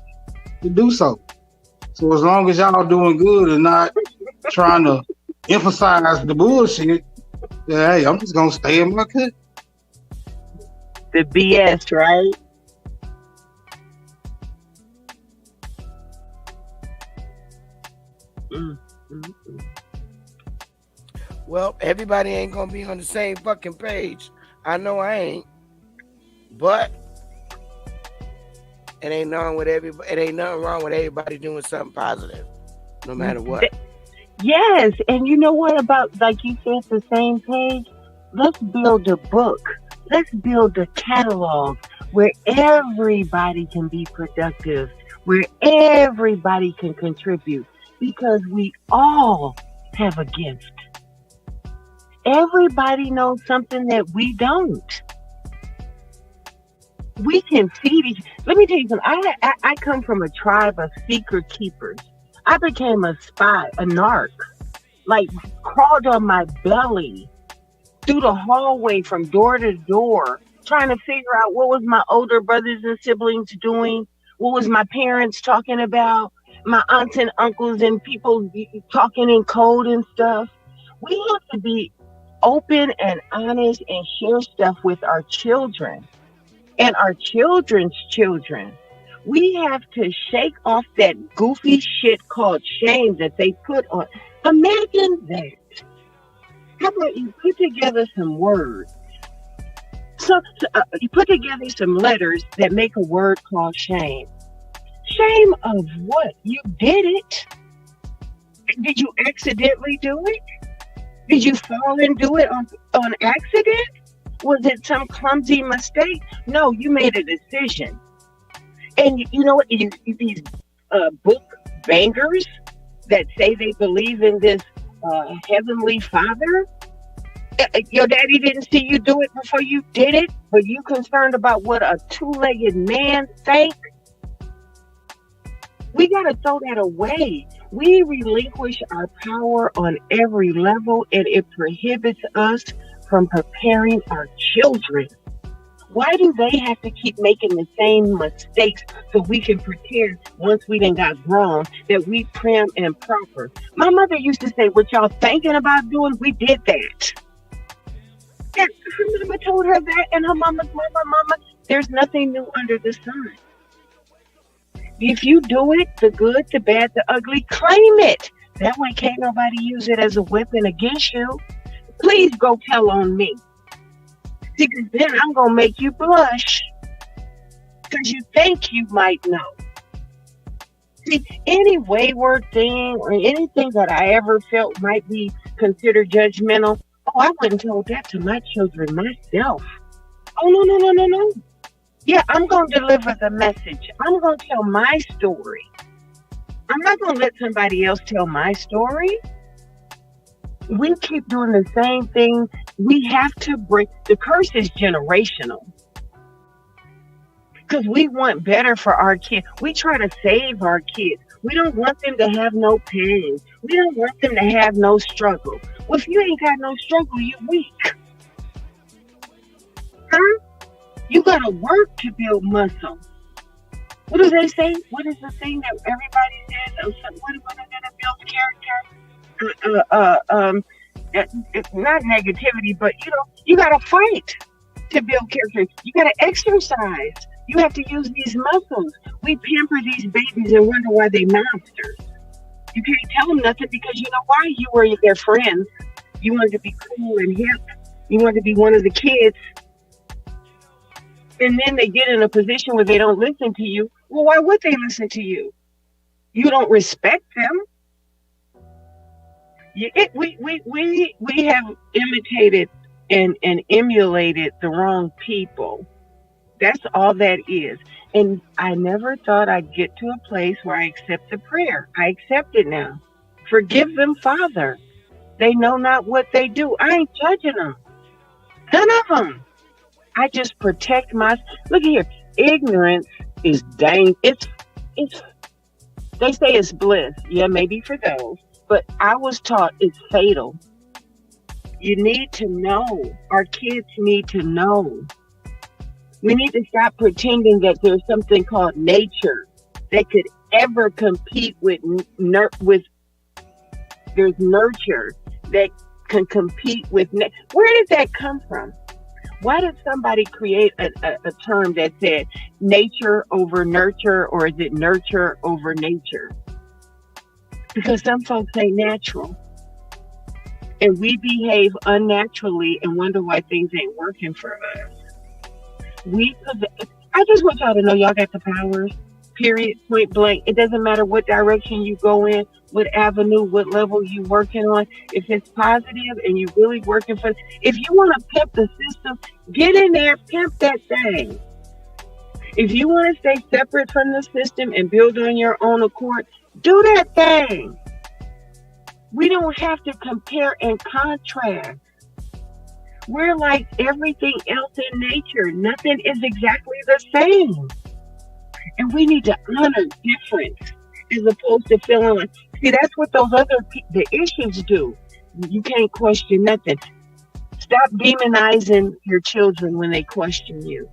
to do so. So as long as y'all doing good and not trying to emphasize the bullshit, yeah, hey, I'm just gonna stay in my cut. The BS, right? Well, everybody ain't gonna be on the same fucking page. I know I ain't, but it ain't nothing wrong with everybody doing something positive, no matter what. Yes, and you know what about, like you said, the same page? Let's build a book. Let's build a catalog where everybody can be productive, where everybody can contribute, because we all have a gift. Everybody knows something that we don't. We can feed each. Let me tell you something. I come from a tribe of secret keepers. I became a spy, a narc. Like, crawled on my belly through the hallway from door to door, trying to figure out what was my older brothers and siblings doing, what was my parents talking about, my aunts and uncles and people talking in code and stuff. We have to be open and honest and share stuff with our children and our children's children. We have to shake off that goofy shit called shame that they put on. Imagine that. How about you put together some words? So you put together some letters that make a word called shame. Shame of what? You did it. Did you accidentally do it? Did you fall and do it on accident? Was it some clumsy mistake? No, you made a decision. And you know what? These book bangers that say they believe in this heavenly Father. Your daddy didn't see you do it before you did it, but you concerned about what a two-legged man think. We got to throw that away. We relinquish our power on every level, and it prohibits us from preparing our children. Why do they have to keep making the same mistakes so we can pretend once we done got grown that we prim and proper? My mother used to say, what y'all thinking about doing, we did that. And her mama told her that, and her mama's mama, there's nothing new under the sun. If you do it, the good, the bad, the ugly, claim it. That way can't nobody use it as a weapon against you. Please go tell on me. Because then I'm going to make you blush. Because you think you might know. See, any wayward thing or anything that I ever felt might be considered judgmental, I wouldn't tell that to my children myself. Oh, no. Yeah, I'm going to deliver the message. I'm going to tell my story. I'm not going to let somebody else tell my story. We keep doing the same thing. We have to break. The curse is generational. because we want better for our kids. We try to save our kids. We don't want them to have no pain. We don't want them to have no struggle. Well, if you ain't got no struggle, you're weak. Huh? You gotta work to build muscle. What do they say? What is the thing that everybody says? What is it to build character? It's not negativity, but you gotta fight to build character. You gotta exercise. You have to use these muscles. We pamper these babies and wonder why they monsters. You can't tell them nothing because you know why? You were their friends. You wanted to be cool and hip. You wanted to be one of the kids. And then they get in a position where they don't listen to you. Well, why would they listen to you? You don't respect them. We have imitated and emulated the wrong people. That's all that is. And I never thought I'd get to a place where I accept the prayer. I accept it now. Forgive them, Father. They know not what they do. I ain't judging them. None of them. I just protect my. Look here. Ignorance is dang. It's. They say it's bliss. Yeah, maybe for those. But I was taught it's fatal. You need to know. Our kids need to know. We need to stop pretending that there's something called nature that could ever compete with there's nurture that can compete with where did that come from? Why did somebody create a term that said nature over nurture, or is it nurture over nature? Because some folks say natural. And we behave unnaturally and wonder why things ain't working for us. I just want y'all to know y'all got the powers, period, point blank. It doesn't matter what direction you go in, what avenue, what level you working on. If it's positive and you really working for, if you want to pimp the system, get in there, pimp that thing. If you want to stay separate from the system and build on your own accord, do that thing. We don't have to compare and contrast. We're like everything else in nature. Nothing is exactly the same. And we need to honor difference as opposed to feeling like, see, that's what those the issues do. You can't question nothing. Stop demonizing your children when they question you.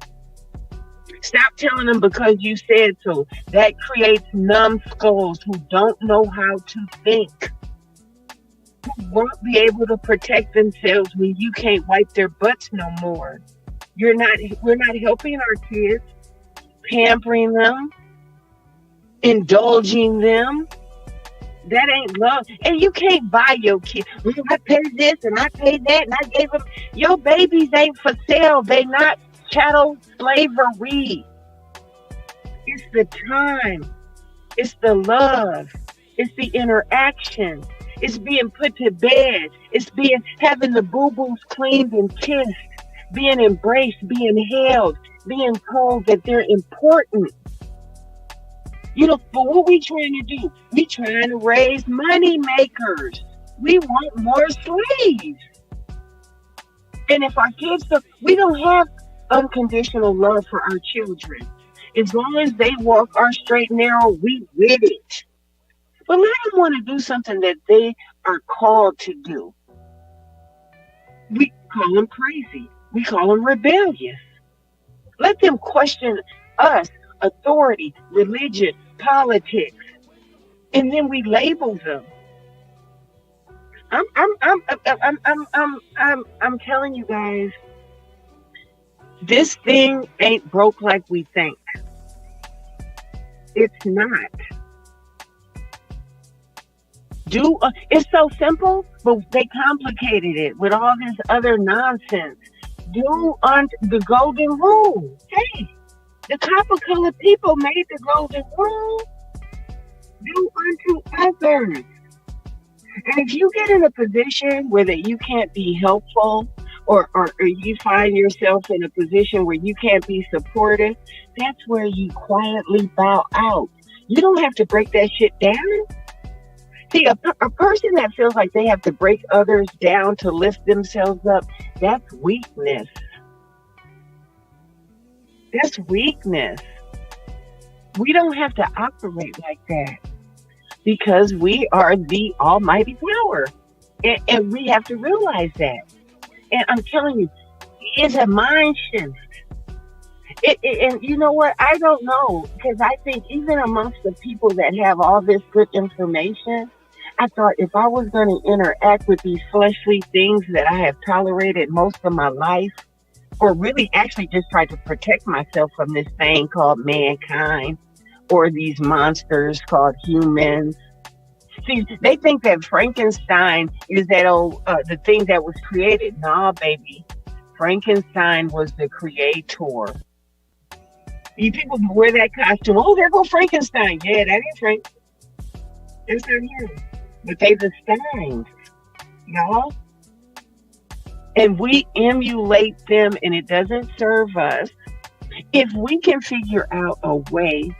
Stop telling them because you said so. That creates numbskulls who don't know how to think. Who won't be able to protect themselves when you can't wipe their butts no more. We're not helping our kids, pampering them, indulging them. That ain't love. And you can't buy your kid. I paid this and I paid that and I gave them. Your babies ain't for sale. They not chattel slavery. It's the time. It's the love. It's the interaction. It's being put to bed. It's having the boo-boos cleaned and kissed, being embraced, being held, being told that they're important. But what we trying to do? We trying to raise money makers. We want more slaves. And if our kids, we don't have unconditional love for our children. As long as they walk our straight and narrow, we with it. But let them want to do something that they are called to do. We call them crazy. We call them rebellious. Let them question us, authority, religion, politics, and then we label them. I'm telling you guys, this thing ain't broke like we think. It's not. It's so simple, but they complicated it with all this other nonsense. Do the golden rule. Hey, the copper-colored people made the golden rule. Do unto others. And if you get in a position where that you can't be helpful, or you find yourself in a position where you can't be supportive, that's where you quietly bow out. You don't have to break that shit down. See, a person that feels like they have to break others down to lift themselves up, that's weakness. That's weakness. We don't have to operate like that because we are the almighty power. And we have to realize that. And I'm telling you, it's a mind shift. And you know what? I don't know. Because I think even amongst the people that have all this good information, I thought if I was going to interact with these fleshly things that I have tolerated most of my life, or really actually just tried to protect myself from this thing called mankind, or these monsters called humans. See, they think that Frankenstein is that the thing that was created. Nah, baby. Frankenstein was the creator. You people wear that costume. Oh, there go Frankenstein. Yeah, that ain't Frank. That's not him. But they the Steins, y'all. And we emulate them, and it doesn't serve us. If we can figure out a way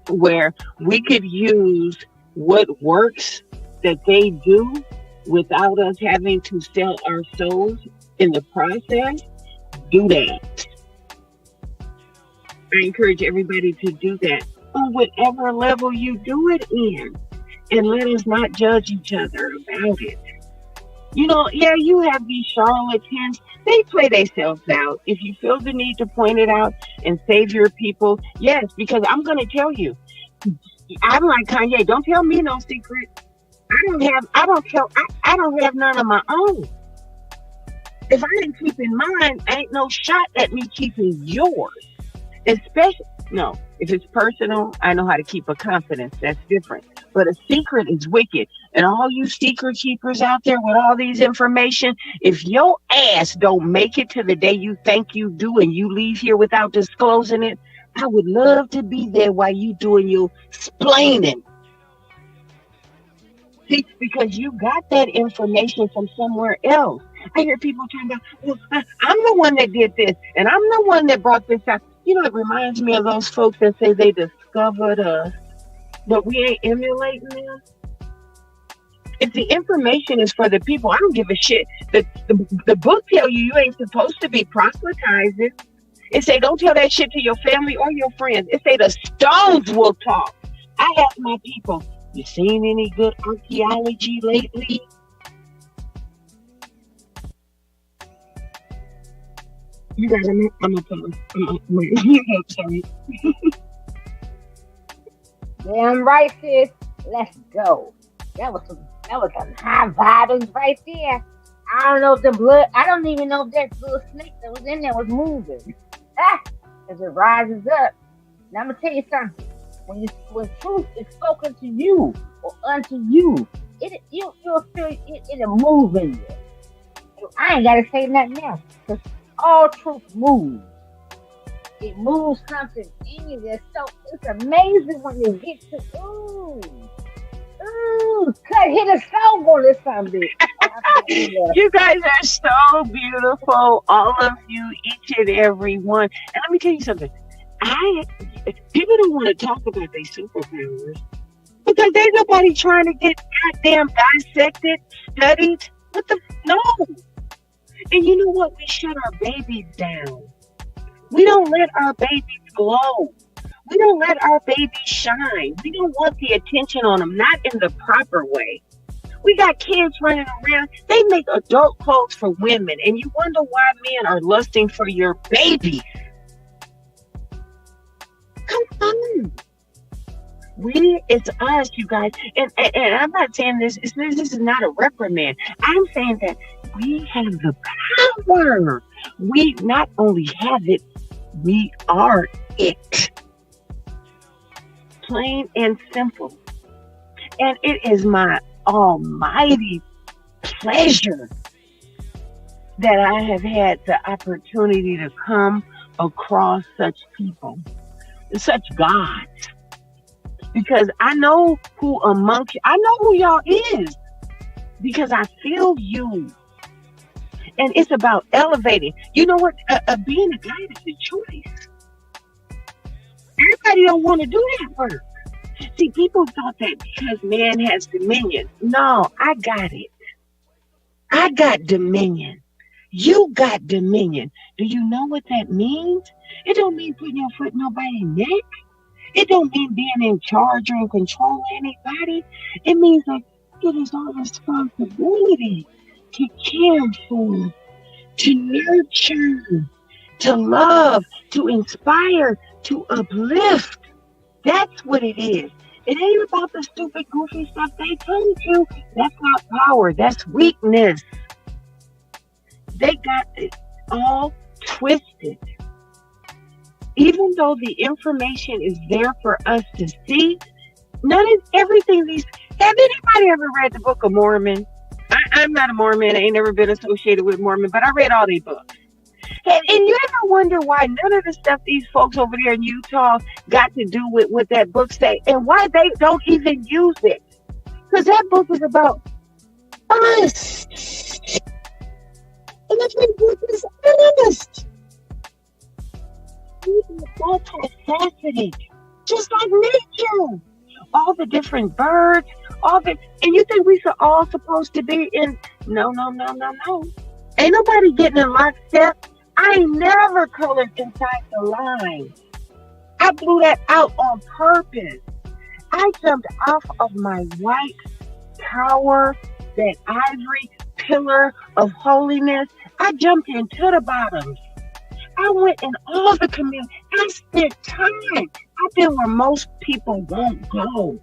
where we could use what works that they do without us having to sell our souls in the process, do that. I encourage everybody to do that on whatever level you do it in, and let us not judge each other about it. You know, yeah, you have these charlatans. They play themselves out. If you feel the need to point it out and save your people, yes, because I'm going to tell you, I'm like Kanye. Don't tell me no secret. I don't have none of my own. If I didn't keep in mine, ain't no shot at me keeping yours. Especially, no, if it's personal, I know how to keep a confidence. That's different. But a secret is wicked. And all you secret keepers out there with all these information, if your ass don't make it to the day you think you do and you leave here without disclosing it, I would love to be there while you doing your splaining. See, because you got that information from somewhere else. I hear people talking about, well, I'm the one that did this, and I'm the one that brought this out. You know, it reminds me of those folks that say they discovered us, but we ain't emulating them. If the information is for the people, I don't give a shit. The book tell you ain't supposed to be proselytizing. It say don't tell that shit to your family or your friends. It say the stones will talk. I ask my people, you seen any good archaeology lately? You got I'm sorry. Damn right, sis. Let's go. That was some high vibes right there. I don't know if the blood. I don't even know if that little snake that was in there was moving. As it rises up. Now I'm gonna tell you something. When truth is spoken to you or unto you, you'll feel it'll move in you. I ain't gotta say nothing else because all truth moves. It moves something in you that's so it's amazing when you get to hit a song on this something. You guys are so beautiful, all of you, each and every one. And let me tell you something. People don't want to talk about their superpowers because there's nobody trying to get goddamn dissected, studied. No. And you know what? We shut our babies down. We don't let our babies glow. We don't let our babies shine. We don't want the attention on them, not in the proper way. We got kids running around. They make adult clothes for women, and you wonder why men are lusting for your babies. Come on. It's us, you guys. And I'm not saying this is not a reprimand. I'm saying that we have the power. We not only have it, we are it. Plain and simple. And it is my almighty pleasure that I have had the opportunity to come across such people, such gods. Because I know who amongst you, I know who y'all is. Because I feel you. And it's about elevating. You know what? Being a guy is a choice. Everybody don't want to do that work. See, people thought that because man has dominion. No, I got it. I got dominion. You got dominion. Do you know what that means? It don't mean putting your foot in nobody's neck. It don't mean being in charge or in control of anybody. It means that it is our responsibility to care for, to nurture, to love, to inspire, to uplift. That's what it is. It ain't about the stupid, goofy stuff they told you. That's not power. That's weakness. They got it all twisted. Even though the information is there for us to see, everything these. Have anybody ever read the Book of Mormon? I'm not a Mormon. I ain't never been associated with Mormon, but I read all these books. And you ever wonder why none of the stuff these folks over there in Utah got to do with what that book say, and why they don't even use it? Because that book is about us. And that book is honest. Multifaceted, just like nature. All the different birds, and you think we are all supposed to be in? No. Ain't nobody getting in lockstep. I ain't never colored inside the line. I blew that out on purpose. I jumped off of my white tower, that ivory pillar of holiness. I jumped into the bottoms. I went in all the community. I spent time. I've been where most people won't go.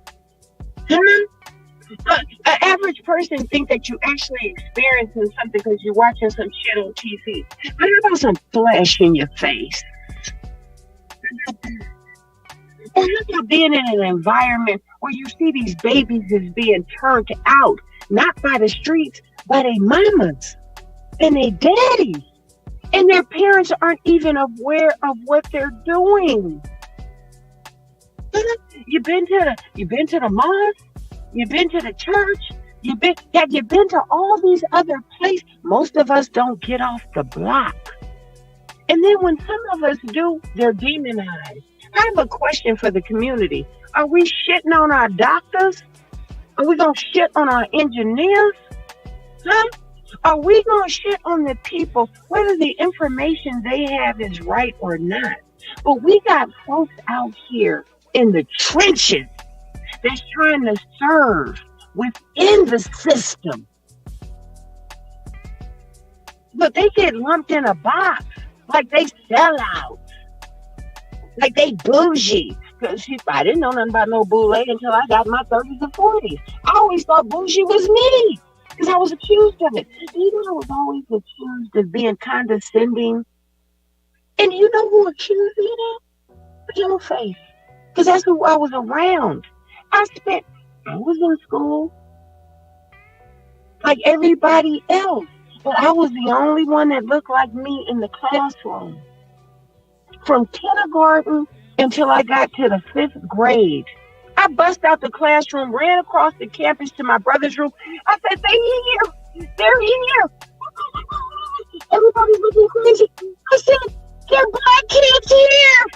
An average person think that you actually experiencing something because you're watching some shit on TV. But how about some flesh in your face? And how about being in an environment where you see these babies is being turned out, not by the streets, by their mamas and their daddies. And their parents aren't even aware of what they're doing. You've been to the mosque, you've been to the church, you've been to all these other places. Most of us don't get off the block. And then when some of us do, they're demonized. I have a question for the community. Are we shitting on our doctors? Are we gonna shit on our engineers? Huh? Are we going to shit on the people, whether the information they have is right or not? But we got folks out here in the trenches that's trying to serve within the system. But they get lumped in a box like they sell out, like they bougie. Because I didn't know nothing about no Boule until I got my 30s and 40s. I always thought bougie was me. Because I was accused of it. You know, I was always accused of being condescending. And you know who accused me of that? Your face. Because that's who I was around. I was in school like everybody else. But I was the only one that looked like me in the classroom. From kindergarten until I got to the 5th grade. I bust out the classroom, ran across the campus to my brother's room. I said, "They're here! They're here!" Everybody's looking crazy. I said, "They're black kids here!"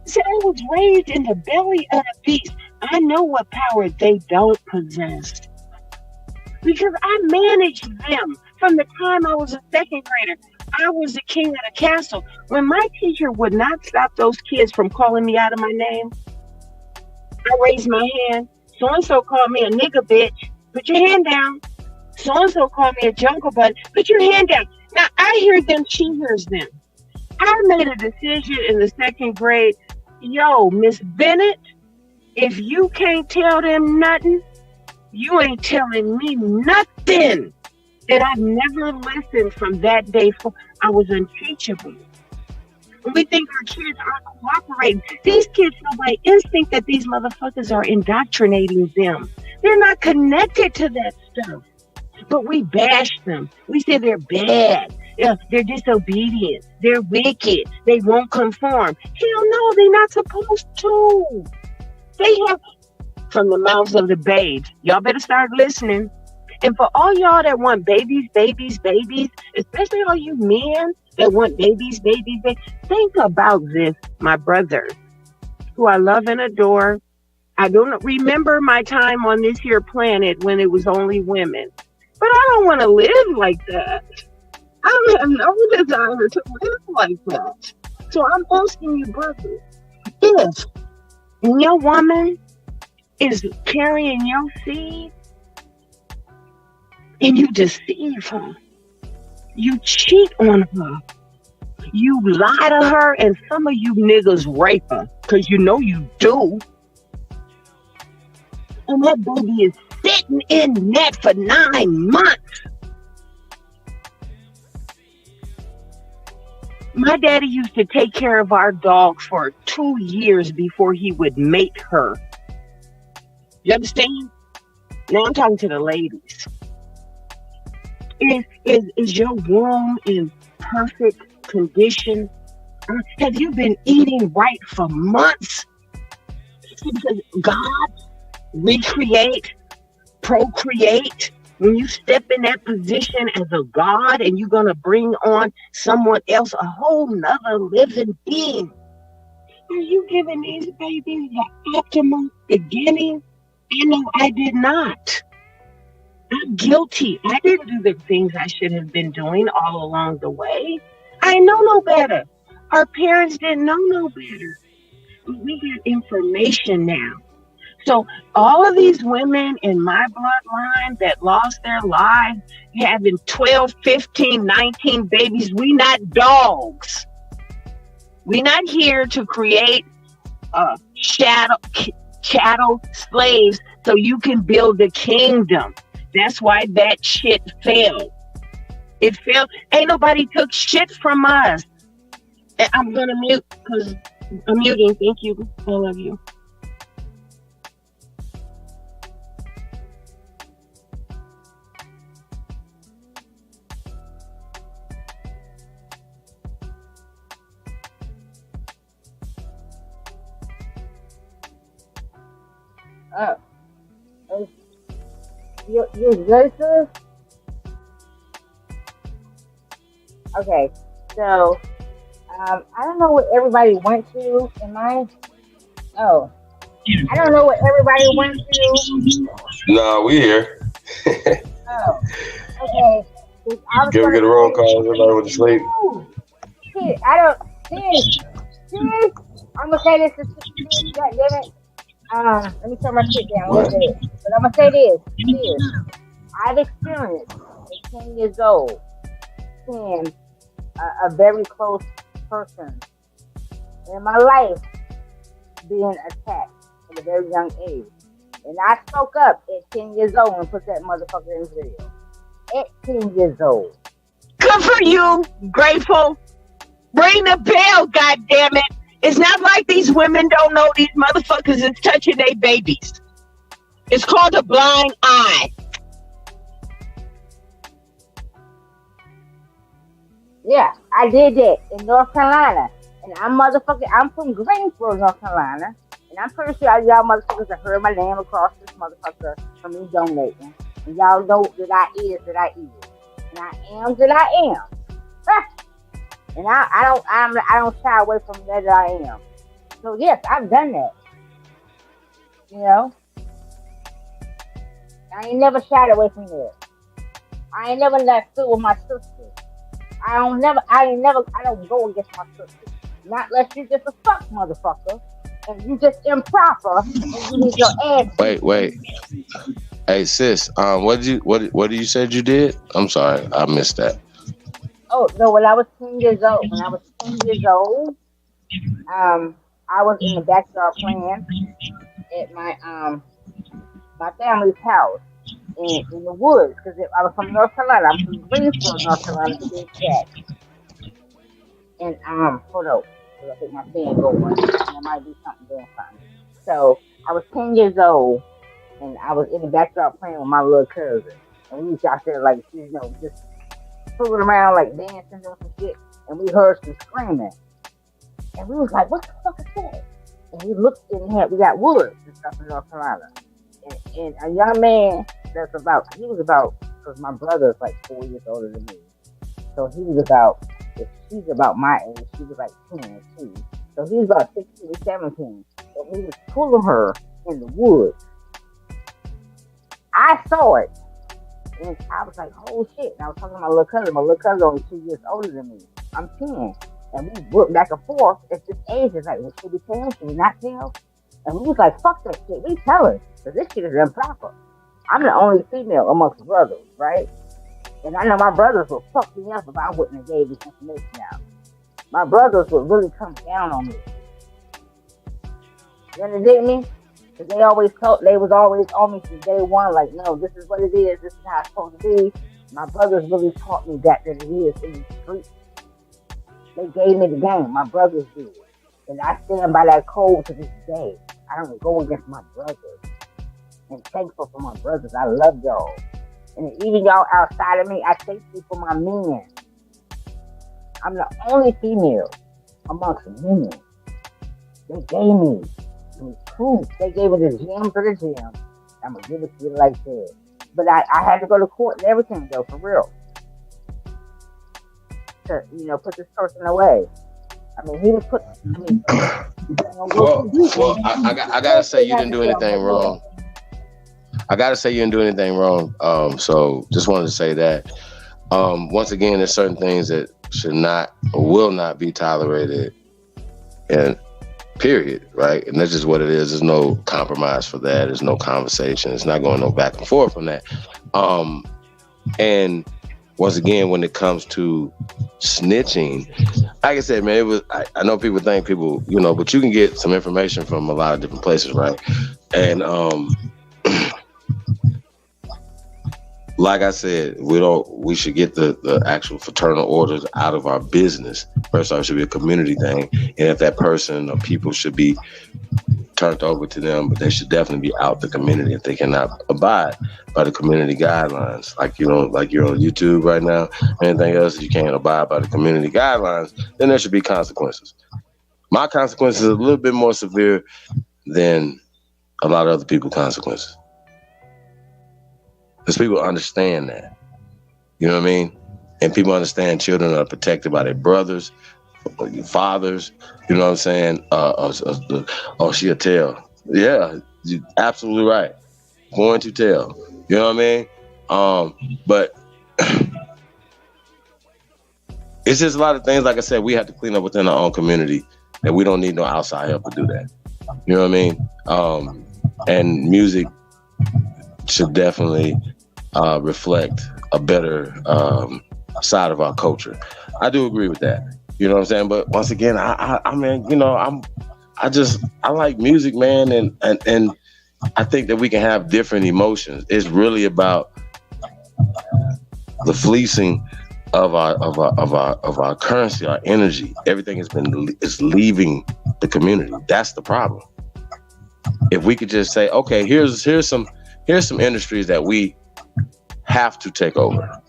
So I was raised in the belly of the beast. I know what power they don't possess. Because I managed them from the time I was a 2nd grader. I was the king of the castle. When my teacher would not stop those kids from calling me out of my name, I raised my hand. So-and-so called me a nigga bitch. Put your hand down. So-and-so called me a jungle butt. Put your hand down. Now, I hear them, she hears them. I made a decision in the 2nd grade. Yo, Miss Bennett, if you can't tell them nothing, you ain't telling me nothing. And I've never listened from that day forward. I was unteachable. We think our kids aren't cooperating. These kids know by instinct that these motherfuckers are indoctrinating them. They're not connected to that stuff. But we bash them. We say they're bad. They're disobedient. They're wicked. They won't conform. Hell no, they're not supposed to. They have, from the mouths of the babes. Y'all better start listening. And for all y'all that want babies, especially all you men that want babies, think about this, my brothers, who I love and adore. I don't remember my time on this here planet when it was only women. I don't want to live like that. I don't have no desire to live like that. So I'm asking you, brother, if your woman is carrying your seed and you deceive her, you cheat on her, you lie to her, and some of you niggas rape her, because you know you do. And that baby is sitting in that for 9 months. My daddy used to take care of our dog for 2 years before he would mate her. You understand? Now I'm talking to the ladies. Is your womb in perfect condition? Have you been eating right for months? Because God recreate, procreate. When you step in that position as a God and you're going to bring on someone else, a whole nother living being, are you giving these babies the optimal beginning? I know I did not. I'm guilty. I didn't do the things I should have been doing all along the way. I know no better. Our parents didn't know no better. But we got information now. So all of these women in my bloodline that lost their lives having 12, 15, 19 babies, we not dogs. We not here to create chattel slaves so you can build a kingdom. That's why that shit failed. It failed. Ain't nobody took shit from us. And I'm gonna mute because I'm muting. Thank you. I love you. You racist? Okay, so I don't know what everybody went to in my. Oh, I don't know what everybody went to. No, we here. Oh, okay. Can we get a roll call? Everybody went to sleep. Shit, I don't. Sis, I'm gonna say this to sis. God damn it. Let me turn my shit down a little bit. But I'm gonna say this. I've experienced at 10 years old seeing a very close person in my life being attacked at a very young age. And I spoke up at 10 years old and put that motherfucker in jail. At 10 years old. Good for you, Grateful. Ring the bell, goddammit. It's not like these women don't know these motherfuckers is touching their babies. It's called a blind eye. Yeah, I did that in North Carolina. And I'm from Greensboro, North Carolina. And I'm pretty sure y'all motherfuckers have heard my name across this motherfucker from me donating. And y'all know that I is. And I am that I am. And I don't shy away from that I am. So yes, I've done that. You know? I ain't never shied away from that. I ain't never left through with my sister. I don't go against my sister. Not unless you just a fuck motherfucker and you just improper and you need your ass. Wait. Hey sis, what did you said you did? I'm sorry, I missed that. Oh no, when I was 10 years old, I was in the backyard playing at my family's house in the woods because I was from North Carolina. I'm from Greensboro, North Carolina, to be exact. And hold on, I think my fan going. There might be something doing something. So I was 10 years old, and I was in the backyard playing with my little cousin, and we was out there like just fooling around, like dancing, doing some shit, and we heard some screaming, and we was like, "What the fuck is that?" And we looked in here. We got woods and stuff in North Carolina, and a young man because my brother is like 4 years older than me, so she's about my age. She was like 10 too, so he was about 16 or 17. So he was pulling her in the woods. I saw it. And I was like, oh shit. And I was talking to my little cousin. My little cousin only 2 years older than me. I'm 10. And we went back and forth at this age. It's like, well, should we tell? Should we not tell? And we was like, fuck that shit. We tell her. Because this shit is improper. I'm the only female amongst brothers, right? And I know my brothers would fuck me up if I wouldn't have gave this information out. My brothers would really come down on me. You understand me? Because they was always on me from day one, like, no, this is what it is, this is how it's supposed to be. My brothers really taught me that it is in the street. They gave me the game, my brothers did. And I stand by that code to this day. I don't go against my brothers. And thankful for my brothers. I love y'all. And even y'all outside of me, I thank you for my men. I'm the only female amongst men. They gave me some proof. They gave me the gems of the gym. I'm going to give it to you like that. But I had to go to court and everything, though, for real. To, put this person away. I mean, he was put... Well, I gotta say you didn't do anything wrong. I gotta say you didn't do anything wrong. So just wanted to say that. Once again, there's certain things that should not or will not be tolerated, and period, right? And that's just what it is. There's no compromise for that. There's no conversation. It's not going no back and forth on that. And once again, when it comes to snitching, like I said, man, I know people think but you can get some information from a lot of different places, right? And like I said, we should get the actual fraternal orders out of our business. First off, it should be a community thing. And if that person or people should be turned over to them, but they should definitely be out the community if they cannot abide by the community guidelines. Like you're on YouTube right now, anything else, if you can't abide by the community guidelines, then there should be consequences. My consequences are a little bit more severe than a lot of other people's consequences. Because people understand that. You know what I mean? And people understand children are protected by their brothers, or your fathers. You know what I'm saying? She'll tell. Yeah, you're absolutely right. Going to tell. You know what I mean? But it's just a lot of things, like I said, we have to clean up within our own community, and we don't need no outside help to do that. You know what I mean? And music should definitely reflect a better side of our culture. I do agree with that. You know what I'm saying? But once again, I like music, man, and I think that we can have different emotions. It's really about the fleecing of our currency, our energy. Everything is leaving the community. That's the problem. If we could just say, okay, here's some industries that we have to take over.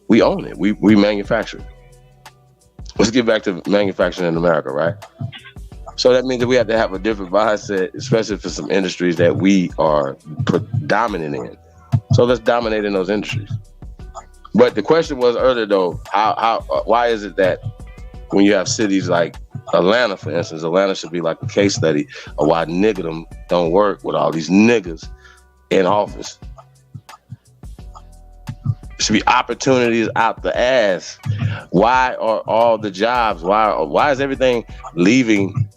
We own it. We manufacture. Let's get back to manufacturing in America, right? So that means that we have to have a different mindset, especially for some industries that we are dominant in. So let's dominate in those industries. But the question was earlier, though, why is it that when you have cities like Atlanta, for instance, Atlanta should be like a case study of why niggerdom don't work with all these niggas in office. There should be opportunities out the ass. Why are all the jobs? Why is everything leaving?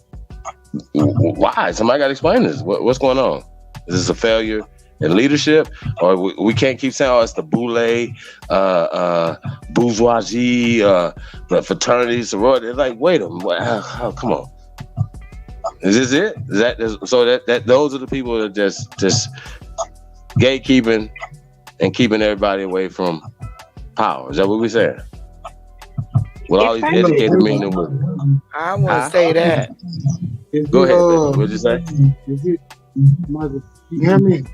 Why? Somebody got to explain this. What's going on? Is this a failure in leadership, or we can't keep saying, "Oh, it's the Boule, bourgeoisie, the fraternity, sorority"? It's like, wait a minute, come on. Is this it? That those are the people that just gatekeeping and keeping everybody away from power? Is that what we're saying? With all these educated men and women. I want to say that. Go ahead, what'd you say? Michael, you hear me?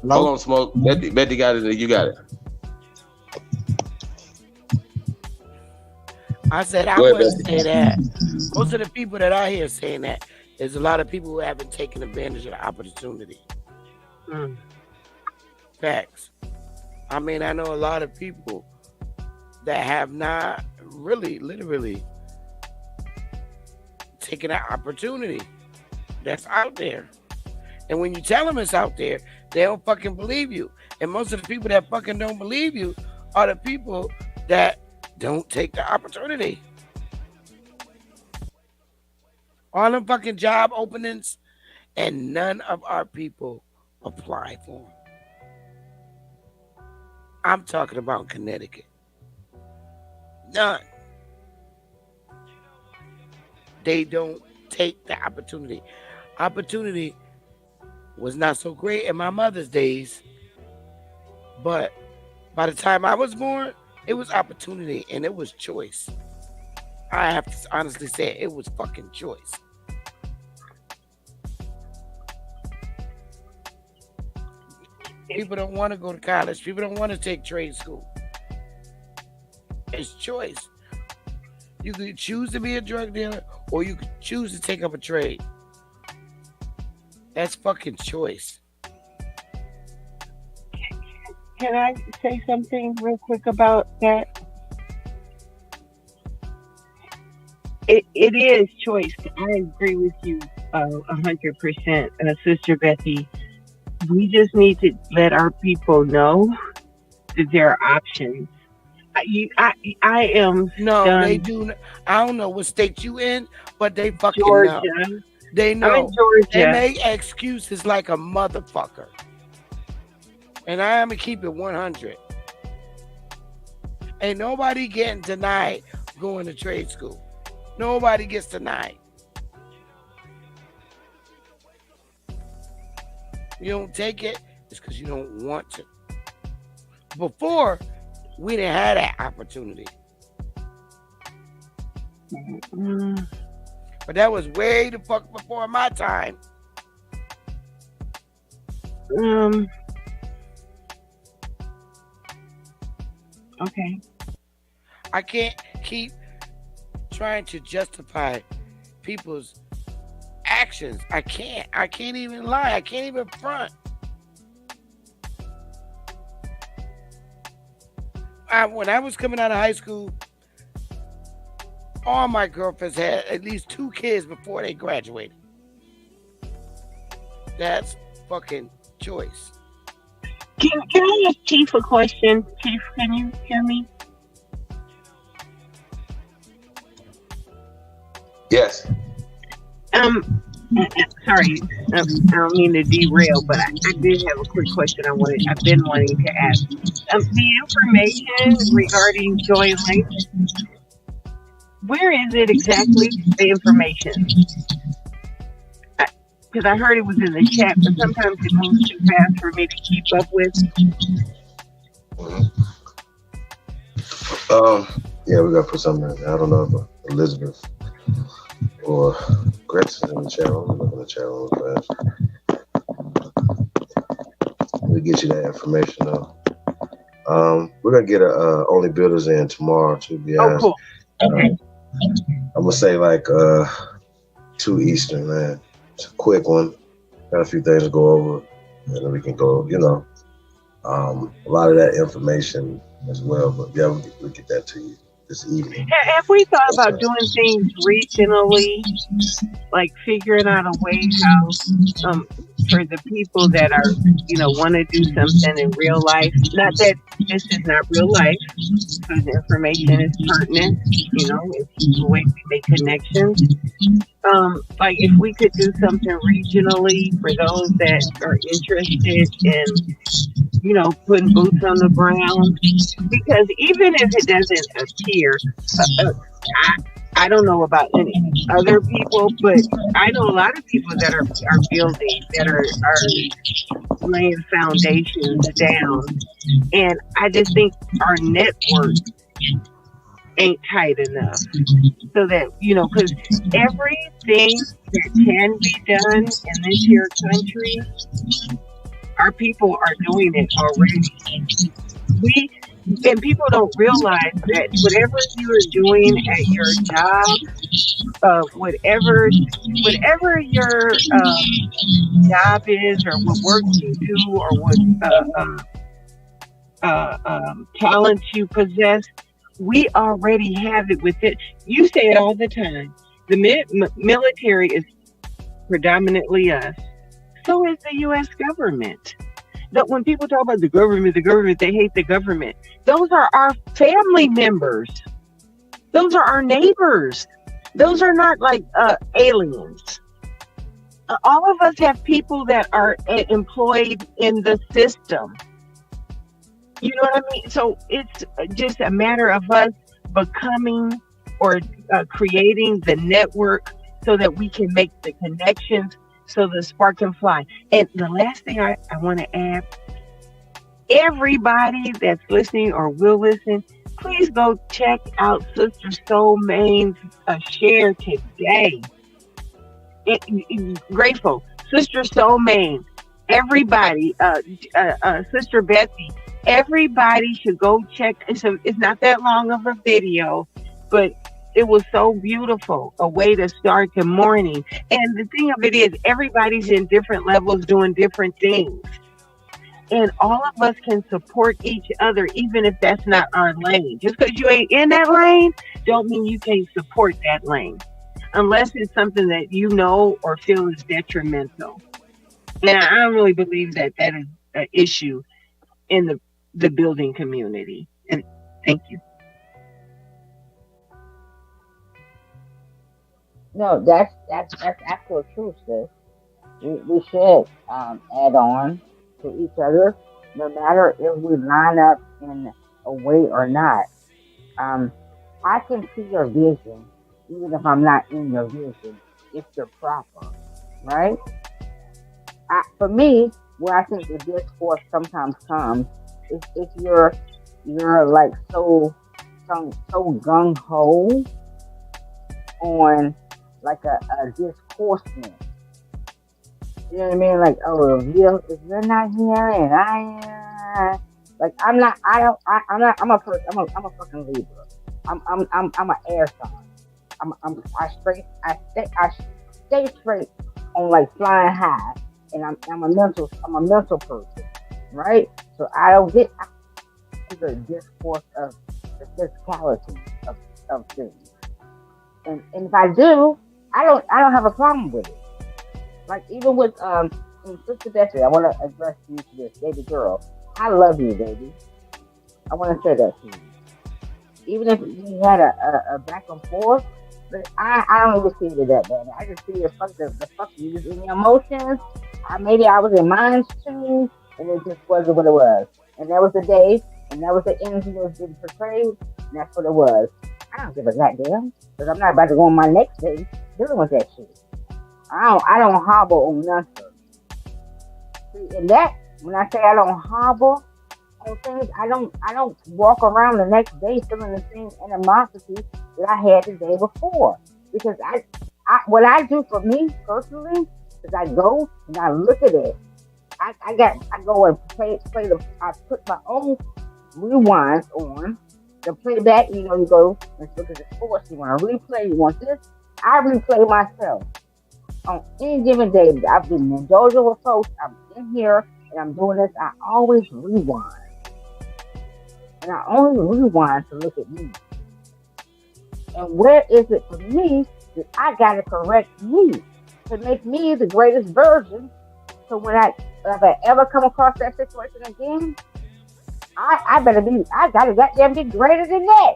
Hello? Hold on, Smoke. Betty got it. You got it. I said I want to say that. Most of the people that I hear saying that, there's a lot of people who haven't taken advantage of the opportunity. Facts. I mean, I know a lot of people that have not really, literally taken that opportunity that's out there. And when you tell them it's out there, They don't fucking believe you. And most of the people that fucking don't believe you are the people that don't take the opportunity. All them fucking job openings, and none of our people apply for them. I'm talking about Connecticut. None. They don't take the opportunity. Opportunity was not so great in my mother's days, but by the time I was born, it was opportunity and it was choice. I have to honestly say it was fucking choice. People don't want to go to college. People don't want to take trade school. It's choice. You could choose to be a drug dealer or you could choose to take up a trade. That's fucking choice. Can I say something real quick about that? It is choice. I agree with you 100%. Sister Bethy, we just need to let our people know that there are options. I am no, done. They do. I don't know what state you in, but they fucking Georgia. know. They know. I'm in Georgia. They make excuses like a motherfucker. And I am gonna keep it 100. Ain't nobody getting denied going to trade school. Nobody gets denied. You don't take it, it's because you don't want to. Before, we didn't have that opportunity. But that was way the fuck before my time. Okay. I can't keep trying to justify people's actions. I can't even lie. I can't even front. When I was coming out of high school, all my girlfriends had at least 2 kids before they graduated. That's fucking choice. Can I ask Chief a question? Chief, can you hear me? Yes. Sorry, I don't mean to derail, but I did have a quick question I've been wanting to ask. The information regarding Joy Link, where is it exactly, the information? Because I heard it was in the chat, but sometimes it moves too fast for me to keep up with. Yeah, we gotta put something in there. I don't know if Elizabeth or Gretchen in the channel. Look in the channel real fast. We'll get you that information though. We're gonna get a Only Builders in tomorrow to be honest. Cool. Okay. I'm gonna say like 2 Eastern, man. It's a quick one. Got a few things to go over, and then we can go. A lot of that information as well. But yeah, we'll get that to you this evening. Have we thought about doing things regionally, like figuring out a way how, for the people that are, want to do something in real life? Not that this is not real life, because information is pertinent. It's the way we make connections. Like if we could do something regionally for those that are interested in, putting boots on the ground, because even if it doesn't appear, I don't know about any other people, but I know a lot of people that are building, that are laying foundations down, and I just think our network ain't tight enough so that, because everything that can be done in this here country, our people are doing it already. And people don't realize that whatever you are doing at your job, whatever your job is, or what work you do, or what talents you possess, we already have it with it. You say it all the time. The military is predominantly us. So is the U.S. government. That when people talk about the government, they hate the government. Those are our family members. Those are our neighbors. Those are not like aliens. All of us have people that are employed in the system. You know what I mean? So it's just a matter of us becoming or creating the network so that we can make the connections so the spark can fly. And the last thing I want to add, everybody that's listening or will listen, please go check out Sister Soul Main's share today. Grateful. Sister Soul Main, everybody, Sister Betsy, everybody should go check. It's not that long of a video, but it was so beautiful. A way to start the morning. And the thing of it is, everybody's in different levels doing different things. And all of us can support each other, even if that's not our lane. Just because you ain't in that lane, don't mean you can't support that lane. Unless it's something that you know or feel is detrimental. And I don't really believe that that is an issue in the building community. And thank you. No, that's actual truth, sis. We should add on to each other, no matter if we line up in a way or not. I can see your vision, even if I'm not in your vision, if you're proper, right? For me, where I think the discourse sometimes comes is if you're like so gung ho on like a discoursement. You know what I mean? Like, oh, if you're not here and I am, like I'm not. I'm a person. I'm a fucking Libra. I'm an air sign. I stay straight on like flying high, and I'm a mental person, right? So I don't get to the discourse of the physicality of things, and if I do, I don't have a problem with it. Like even with Sister Betsy, I want to address you to this baby girl. I love you, baby. I want to say that to you. Even if we had a back and forth, but I don't even see it that bad. I just see the fuck you was in your emotions. Maybe I was in mine too, and it just wasn't what it was. And that was the day, and that was the energy that was being portrayed, and that's what it was. I don't give a goddamn, because I'm not about to go on my next day dealing with that shit. I don't hobble on nothing. See, and that when I say I don't hobble on things, I don't walk around the next day feeling the same animosity that I had the day before. Because what I do for me personally is I go and I look at it. I go and I put my own rewinds on the playback. You know, you go and look at the sports. You want to replay. You want this. I replay myself. On any given day, I've been in dojo with folks, I'm in here, and I'm doing this, I always rewind. And I only rewind to look at me. And where is it for me that I gotta correct me to make me the greatest version? So if I ever come across that situation again, I gotta goddamn be greater than that.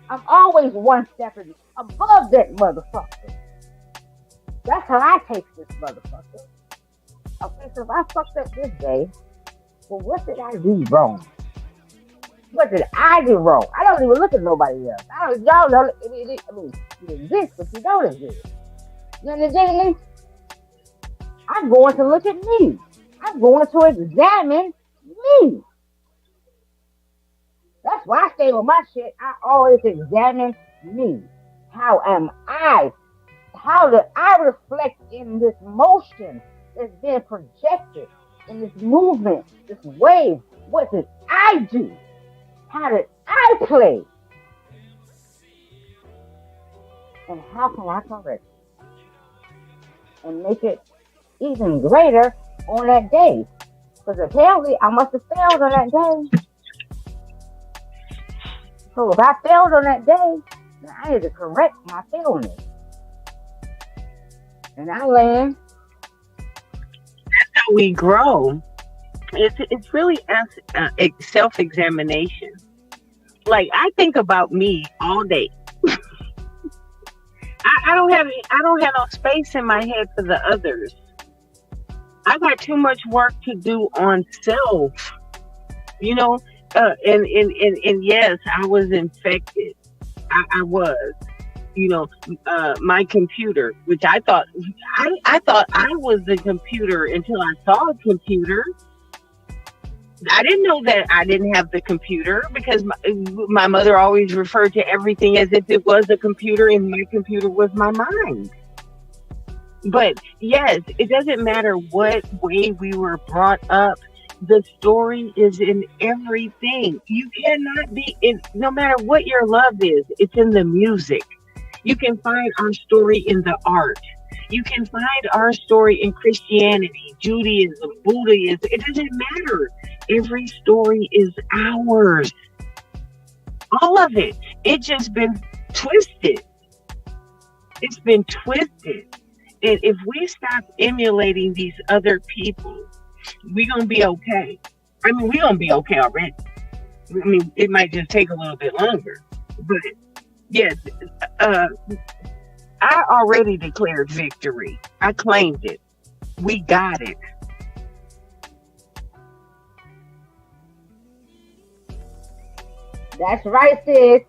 I'm always one step above that motherfucker. That's how I take this motherfucker. Okay, so if I fucked up this day, well, what did I do wrong? What did I do wrong? I don't even look at nobody else. Y'all know. I mean, you exist, but you don't exist. You understand me? I'm going to look at me. I'm going to examine me. That's why I stay with my shit. I always examine me. How am I? How do I reflect in this motion that's being projected in this movement, this wave? What did I do? How did I play? And how can I correct it? And make it even greater on that day? Because apparently I must have failed on that day. So if I failed on that day, then I need to correct my failure. And I land. That's how we grow. It's really self-examination. Like I think about me all day. I don't have no space in my head for the others. I got too much work to do on self. You know, and yes, I was infected. I was. You know, my computer, which I thought I was the computer until I saw a computer. I didn't know that I didn't have the computer because my mother always referred to everything as if it was a computer, and my computer was my mind. But yes, it doesn't matter what way we were brought up. The story is in everything. You cannot be in, no matter what your love is, it's in the music. You can find our story in the art. You can find our story in Christianity, Judaism, Buddhism. It doesn't matter. Every story is ours. All of it. It's just been twisted. It's been twisted. And if we stop emulating these other people, we're going to be okay. I mean, we're going to be okay already. I mean, it might just take a little bit longer. But yes, I already declared victory. I claimed it. We got it. That's right, sis.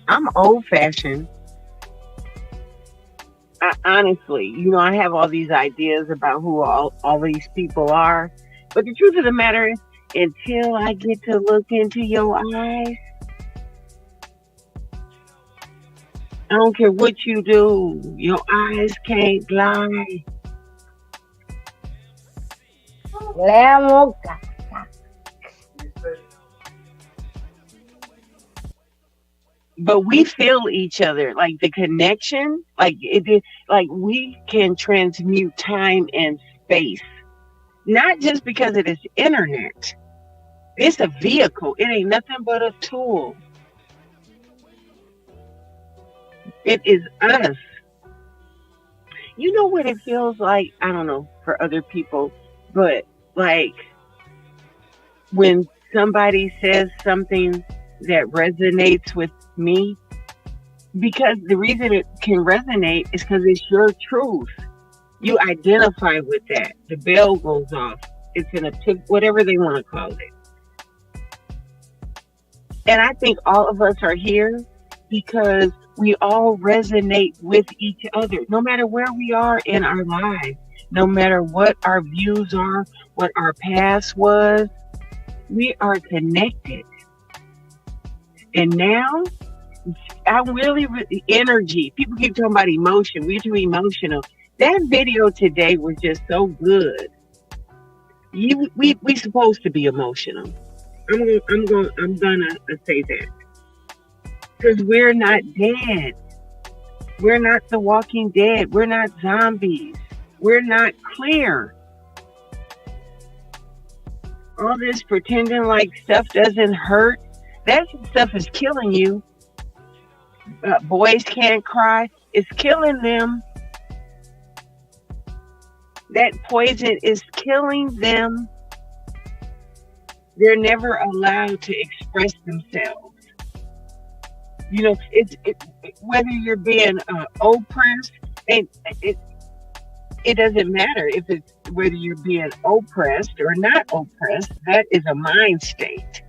I'm old-fashioned. Honestly, you know, I have all these ideas about who all these people are. But the truth of the matter is, until I get to look into your eyes, I don't care what you do. Your eyes can't lie. But we feel each other, like the connection, like we can transmute time and space, not just because it is internet. It's a vehicle. It ain't nothing but a tool. It is us. You know what it feels like? I don't know for other people, but like when somebody says something that resonates with me, because the reason it can resonate is because it's your truth. You identify with that. The bell goes off. It's in a whatever they want to call it. And I think all of us are here because we all resonate with each other, no matter where we are in our lives, no matter what our views are, what our past was, we are connected. And now, I'm really energy. People keep talking about emotion. We're too emotional. That video today was just so good. We supposed to be emotional. I'm gonna say that because we're not dead. We're not the Walking Dead. We're not zombies. We're not clear. All this pretending like stuff doesn't hurt. That stuff is killing you. Boys can't cry. It's killing them. That poison is killing them. They're never allowed to express themselves. You know, it's whether you're being oppressed, and it doesn't matter if it's whether you're being oppressed or not oppressed. That is a mind state.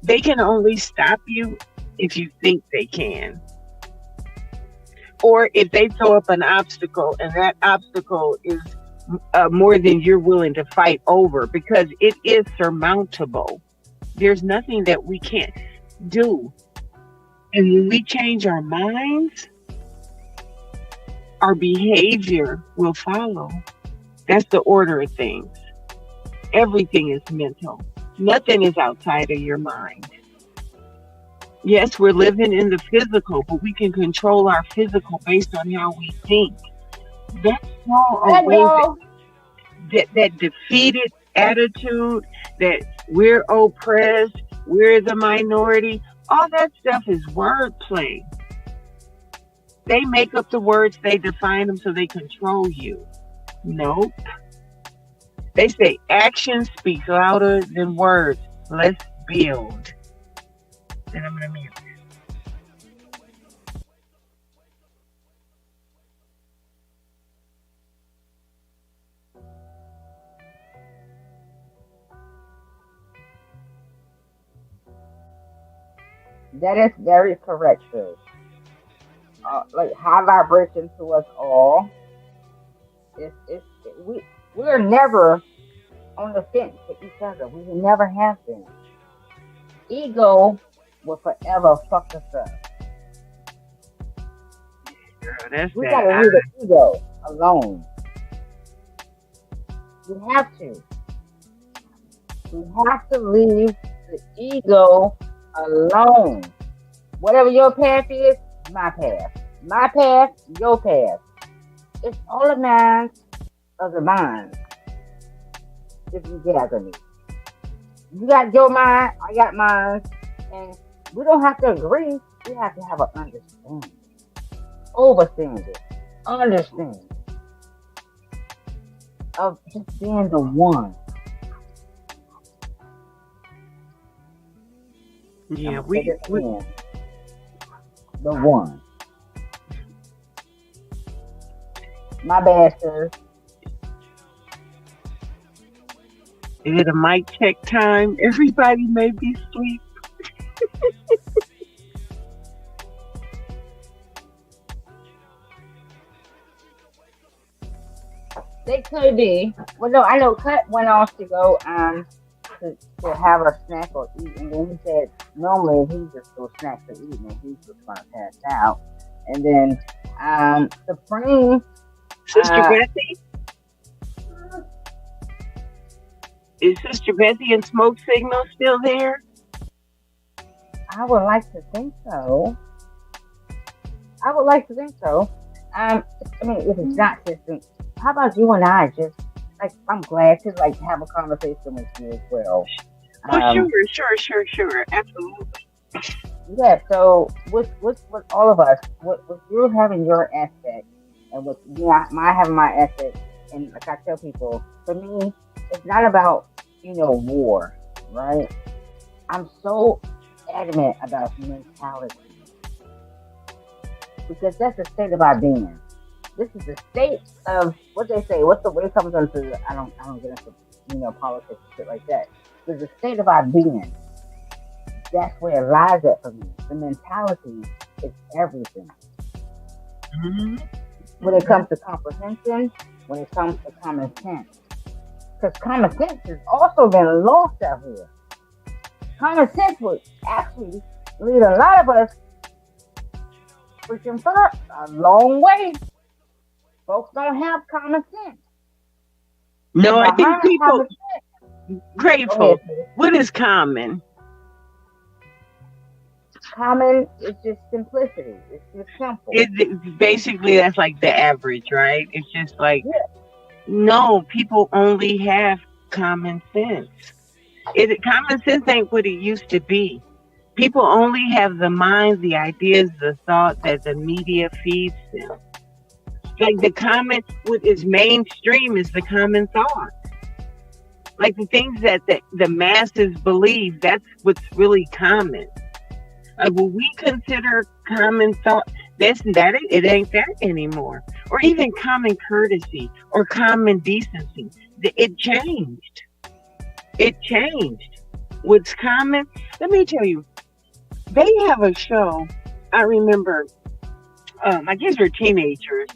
They can only stop you if you think they can. Or if they throw up an obstacle and that obstacle is more than you're willing to fight over, because it is surmountable. There's nothing that we can't do. And when we change our minds, our behavior will follow. That's the order of things. Everything is mental. Nothing is outside of your mind. Yes, we're living in the physical, but we can control our physical based on how we think. That's all that defeated attitude, that we're oppressed, we're the minority. All that stuff is wordplay. They make up the words, they define them so they control you. Nope. They say action speaks louder than words. Let's build. And I'm gonna mute. That is very correct, sis. Like high vibration to us all. We're never on the fence for each other. We never have been. Ego will forever fuck us up. Girl, We gotta leave the ego alone. We have to. We have to leave the ego alone. Whatever your path is, my path. My path, your path. It's all a matter of the mind. If you gather me. You got your mind, I got mine. And we don't have to agree. We have to have an understanding. Overstanding. Understanding. Of just being the one. Yeah, the one. My bad, sir. Is it a mic check time? Everybody may be asleep. They could be. Well, no, I know Cut went off to go to have a snack or eat, and then he said normally he just go snack or eat, and he's just gonna pass out. And then Supreme, Sister Betsy, is Sister Betsy and Smoke Signal still there? I would like to think so. I mean, if it's not sister, how about you and I just like? I'm glad to like have a conversation with you as well. Sure, absolutely. Yeah. So with all of us, with you having your aspect, and with my having my aspect, and like I tell people, for me, it's not about war, right? I'm so adamant about mentality because that's the state of our being. This is the state of what they say. What's the way it comes into? I don't get into politics and shit like that. There's the state of our being. That's where it lies at for me. The mentality is everything. Mm-hmm. When it comes to comprehension, when it comes to common sense, because common sense has also been lost out here. Common sense would actually lead a lot of us freaking far a long way. Folks don't have common sense. No, I think people grateful. What is common? Common is just simplicity. It's just simple. Basically, that's like the average, right? It's just like, no, people only have common sense. Common sense ain't what it used to be. People only have the mind, the ideas, the thought that the media feeds them. Like what is mainstream is the common thought. Like the things that the masses believe, that's what's really common. What we consider common thought, it ain't that anymore. Or even common courtesy or common decency. It changed. What's common, let me tell you, they have a show, I remember, I guess they're teenagers,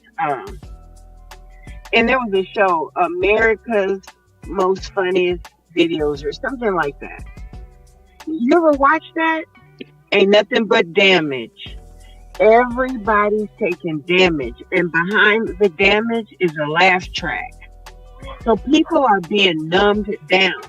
and there was a show, America's Most Funniest Videos or something like that. You ever watch that? Ain't nothing but damage. Everybody's taking damage, and behind the damage is a laugh track. So people are being numbed down,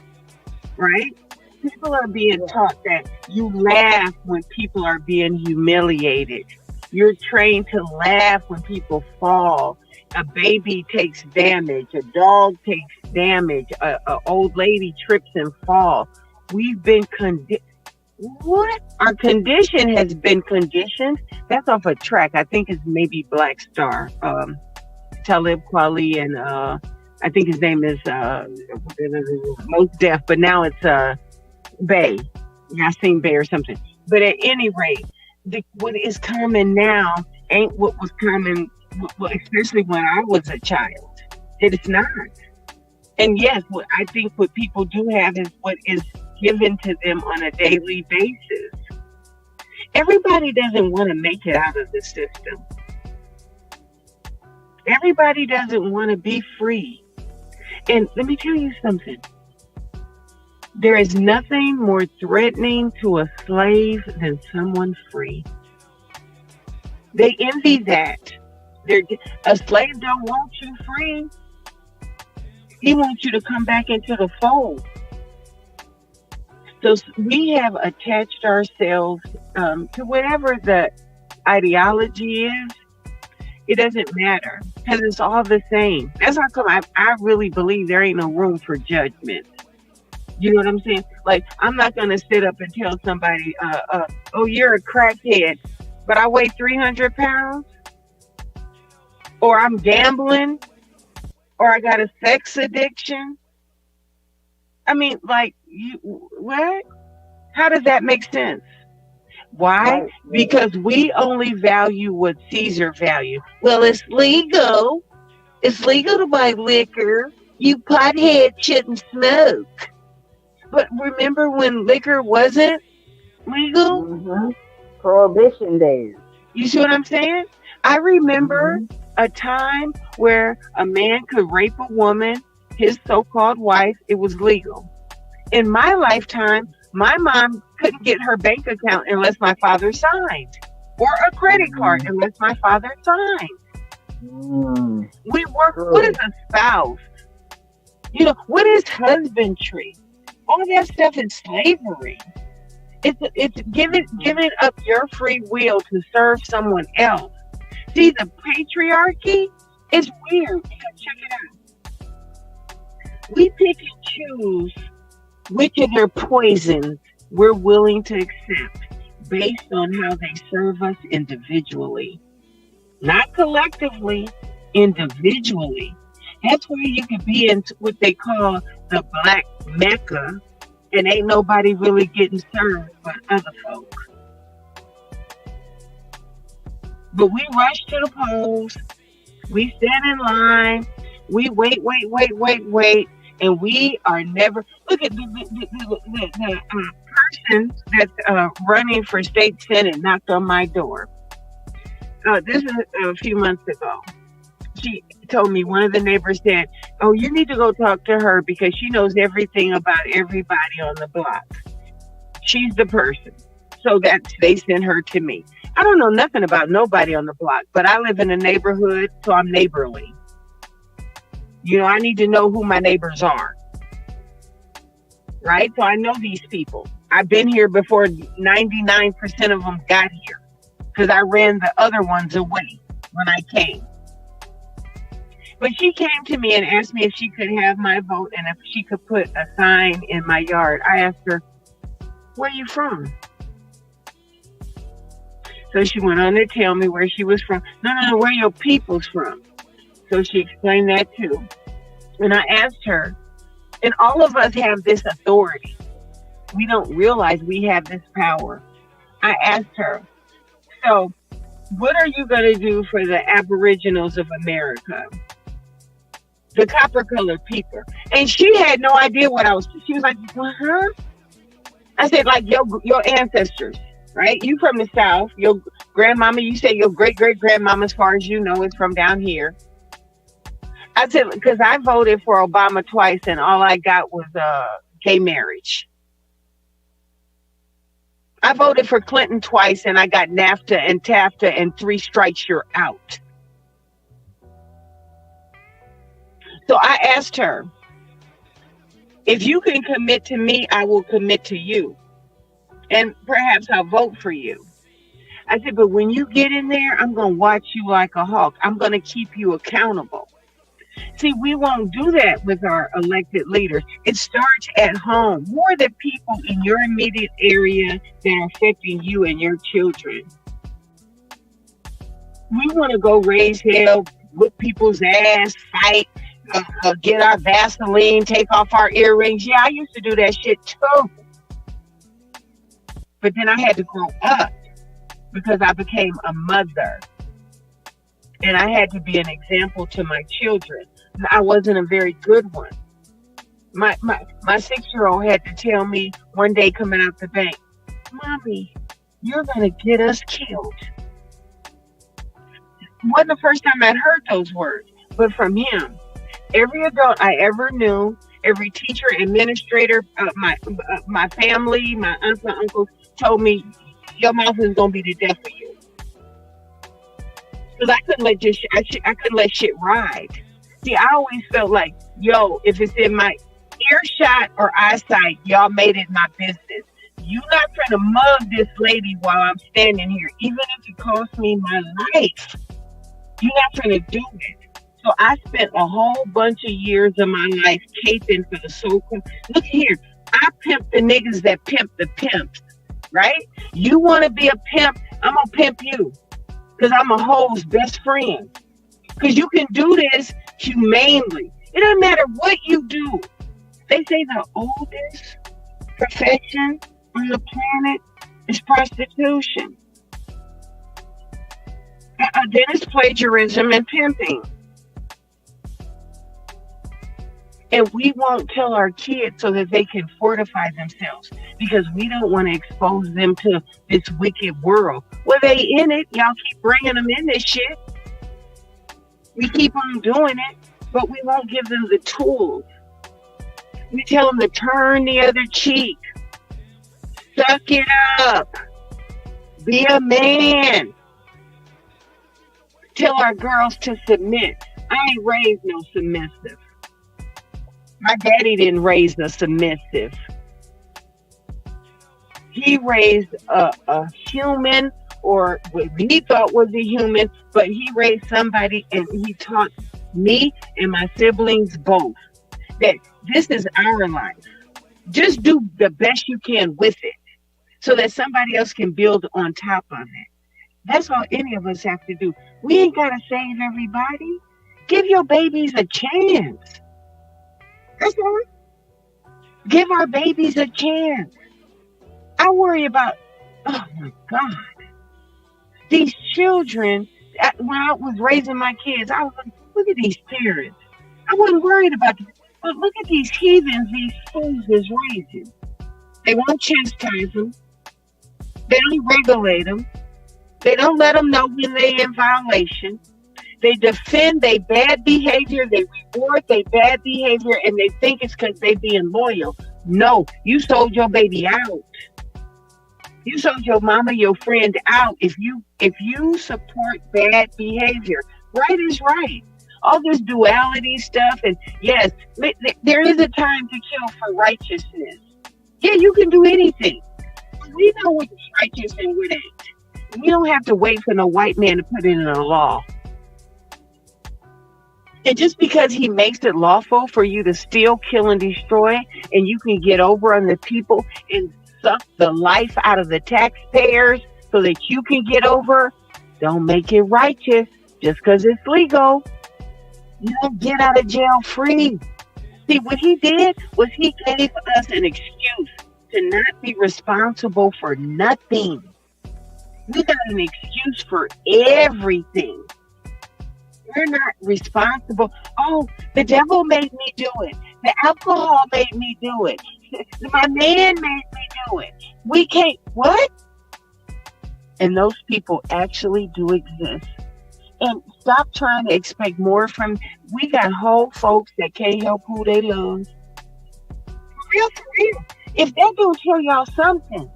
right? People are being taught that you laugh when people are being humiliated. You're trained to laugh when people fall. A baby takes damage. A dog takes damage. A old lady trips and falls. We've been What? Our condition has been conditioned. That's off a track. I think it's maybe Black Star. Talib Kweli and I think his name is Most Def, but now it's Bay. Yasin Bay or something. But at any rate, what is common now ain't what was common, well, especially when I was a child. It's not. And yes, I think what people do have is what is given to them on a daily basis. Everybody doesn't want to make it out of the system. Everybody doesn't want to be free. And let me tell you something. There is nothing more threatening to a slave than someone free. They envy that. A slave don't want you free. He wants you to come back into the fold. So we have attached ourselves to whatever the ideology is. It doesn't matter because it's all the same. That's how come I really believe there ain't no room for judgment. You know what I'm saying? Like, I'm not going to sit up and tell somebody, oh, you're a crackhead, but I weigh 300 pounds, or I'm gambling, or I got a sex addiction. I mean, like, what? How does that make sense? Why? Because we only value what Caesar valued. Well, it's legal. It's legal to buy liquor. You pothead shouldn't smoke. But remember when liquor wasn't legal? Mm-hmm. Prohibition days. You see what I'm saying? I remember a time where a man could rape a woman, his so-called wife. It was legal. In my lifetime, my mom couldn't get her bank account unless my father signed, or a credit card unless my father signed. We work. What is a spouse? You know, what is husbandry? All that stuff is slavery. It's giving up your free will to serve someone else. See, the patriarchy is weird. Check it out. We pick and choose which of their poisons we're willing to accept based on how they serve us individually. Not collectively, individually. That's why you could be in what they call the Black Mecca, and ain't nobody really getting served but other folk. But we rush to the polls, we stand in line, we wait, and we are never. Look at the person that's running for state senate knocked on my door. This is a few months ago. She told me, one of the neighbors said, oh, you need to go talk to her because she knows everything about everybody on the block. She's the person. So they sent her to me. I don't know nothing about nobody on the block, but I live in a neighborhood, so I'm neighborly. You know, I need to know who my neighbors are. Right? So I know these people. I've been here before 99% of them got here because I ran the other ones away when I came. But she came to me and asked me if she could have my vote and if she could put a sign in my yard. I asked her, where are you from? So she went on to tell me where she was from. No, where your people's from. So she explained that too. And I asked her, and all of us have this authority. We don't realize we have this power. I asked her, so what are you going to do for the Aboriginals of America? The copper-colored people. And she had no idea what I was. She was like, huh? I said, like your ancestors, right? You from the South. Your grandmama, you say your great-great-grandmama, as far as you know, is from down here. I said, because I voted for Obama twice and all I got was gay marriage. I voted for Clinton twice and I got NAFTA and TAFTA and 3 strikes, you're out. So I asked her, if you can commit to me, I will commit to you. And perhaps I'll vote for you. I said, but when you get in there, I'm going to watch you like a hawk. I'm going to keep you accountable. See, we won't do that with our elected leaders. It starts at home. Who are the people in your immediate area that are affecting you and your children? We want to go raise hell, whip people's ass, fight, get our Vaseline, take off our earrings. Yeah, I used to do that shit too. But then I had to grow up because I became a mother. And I had to be an example to my children. I wasn't a very good one. My 6-year-old had to tell me one day coming out the bank, Mommy, you're going to get us killed. It wasn't the first time I'd heard those words, but from him. Every adult I ever knew, every teacher, administrator, my family, my aunts and uncles told me, your mouth is going to be the death of you. Because I couldn't let shit ride. See, I always felt like, yo, if it's in my earshot or eyesight, y'all made it my business. You're not trying to mug this lady while I'm standing here, even if it costs me my life. You're not trying to do it. So I spent a whole bunch of years of my life caping for the so-called. Look here, I pimp the niggas that pimp the pimps, right? You want to be a pimp, I'm going to pimp you. Because I'm a hoe's best friend. Because you can do this humanely. It doesn't matter what you do. They say the oldest profession on the planet is prostitution. Then it's plagiarism and pimping. And we won't tell our kids so that they can fortify themselves because we don't want to expose them to this wicked world. Well, they in it. Y'all keep bringing them in this shit. We keep on doing it, but we won't give them the tools. We tell them to turn the other cheek. Suck it up. Be a man. Tell our girls to submit. I ain't raised no submissive. My daddy didn't raise a submissive. He raised a human, or what he thought was a human, but he raised somebody and he taught me and my siblings both that this is our life. Just do the best you can with it so that somebody else can build on top of it. That's all any of us have to do. We ain't got to save everybody. Give your babies a chance. That's all. Give our babies a chance. I worry about, oh my God, these children. When I was raising my kids, I was like, look at these parents. I wasn't worried about them. But look at these heathens these fools is raising. They won't chastise them. They don't regulate them. They don't let them know when they're in violation. They defend their bad behavior. They reward their bad behavior, and they think it's because they being loyal. No, you sold your baby out. You sold your mama, your friend out. If you support bad behavior, right is right. All this duality stuff, and yes, there is a time to kill for righteousness. Yeah, you can do anything. We know what's righteous and what ain't. We don't have to wait for no white man to put it in a law. And just because he makes it lawful for you to steal, kill, and destroy, and you can get over on the people and suck the life out of the taxpayers so that you can get over, don't make it righteous just because it's legal. You don't get out of jail free. See, what he did was he gave us an excuse to not be responsible for nothing. We got an excuse for everything. We're not responsible. Oh, the devil made me do it. The alcohol made me do it. My man made me do it. We can't, what? And those people actually do exist. And stop trying to expect more from, we got whole folks that can't help who they love. For real. If they don't tell y'all something,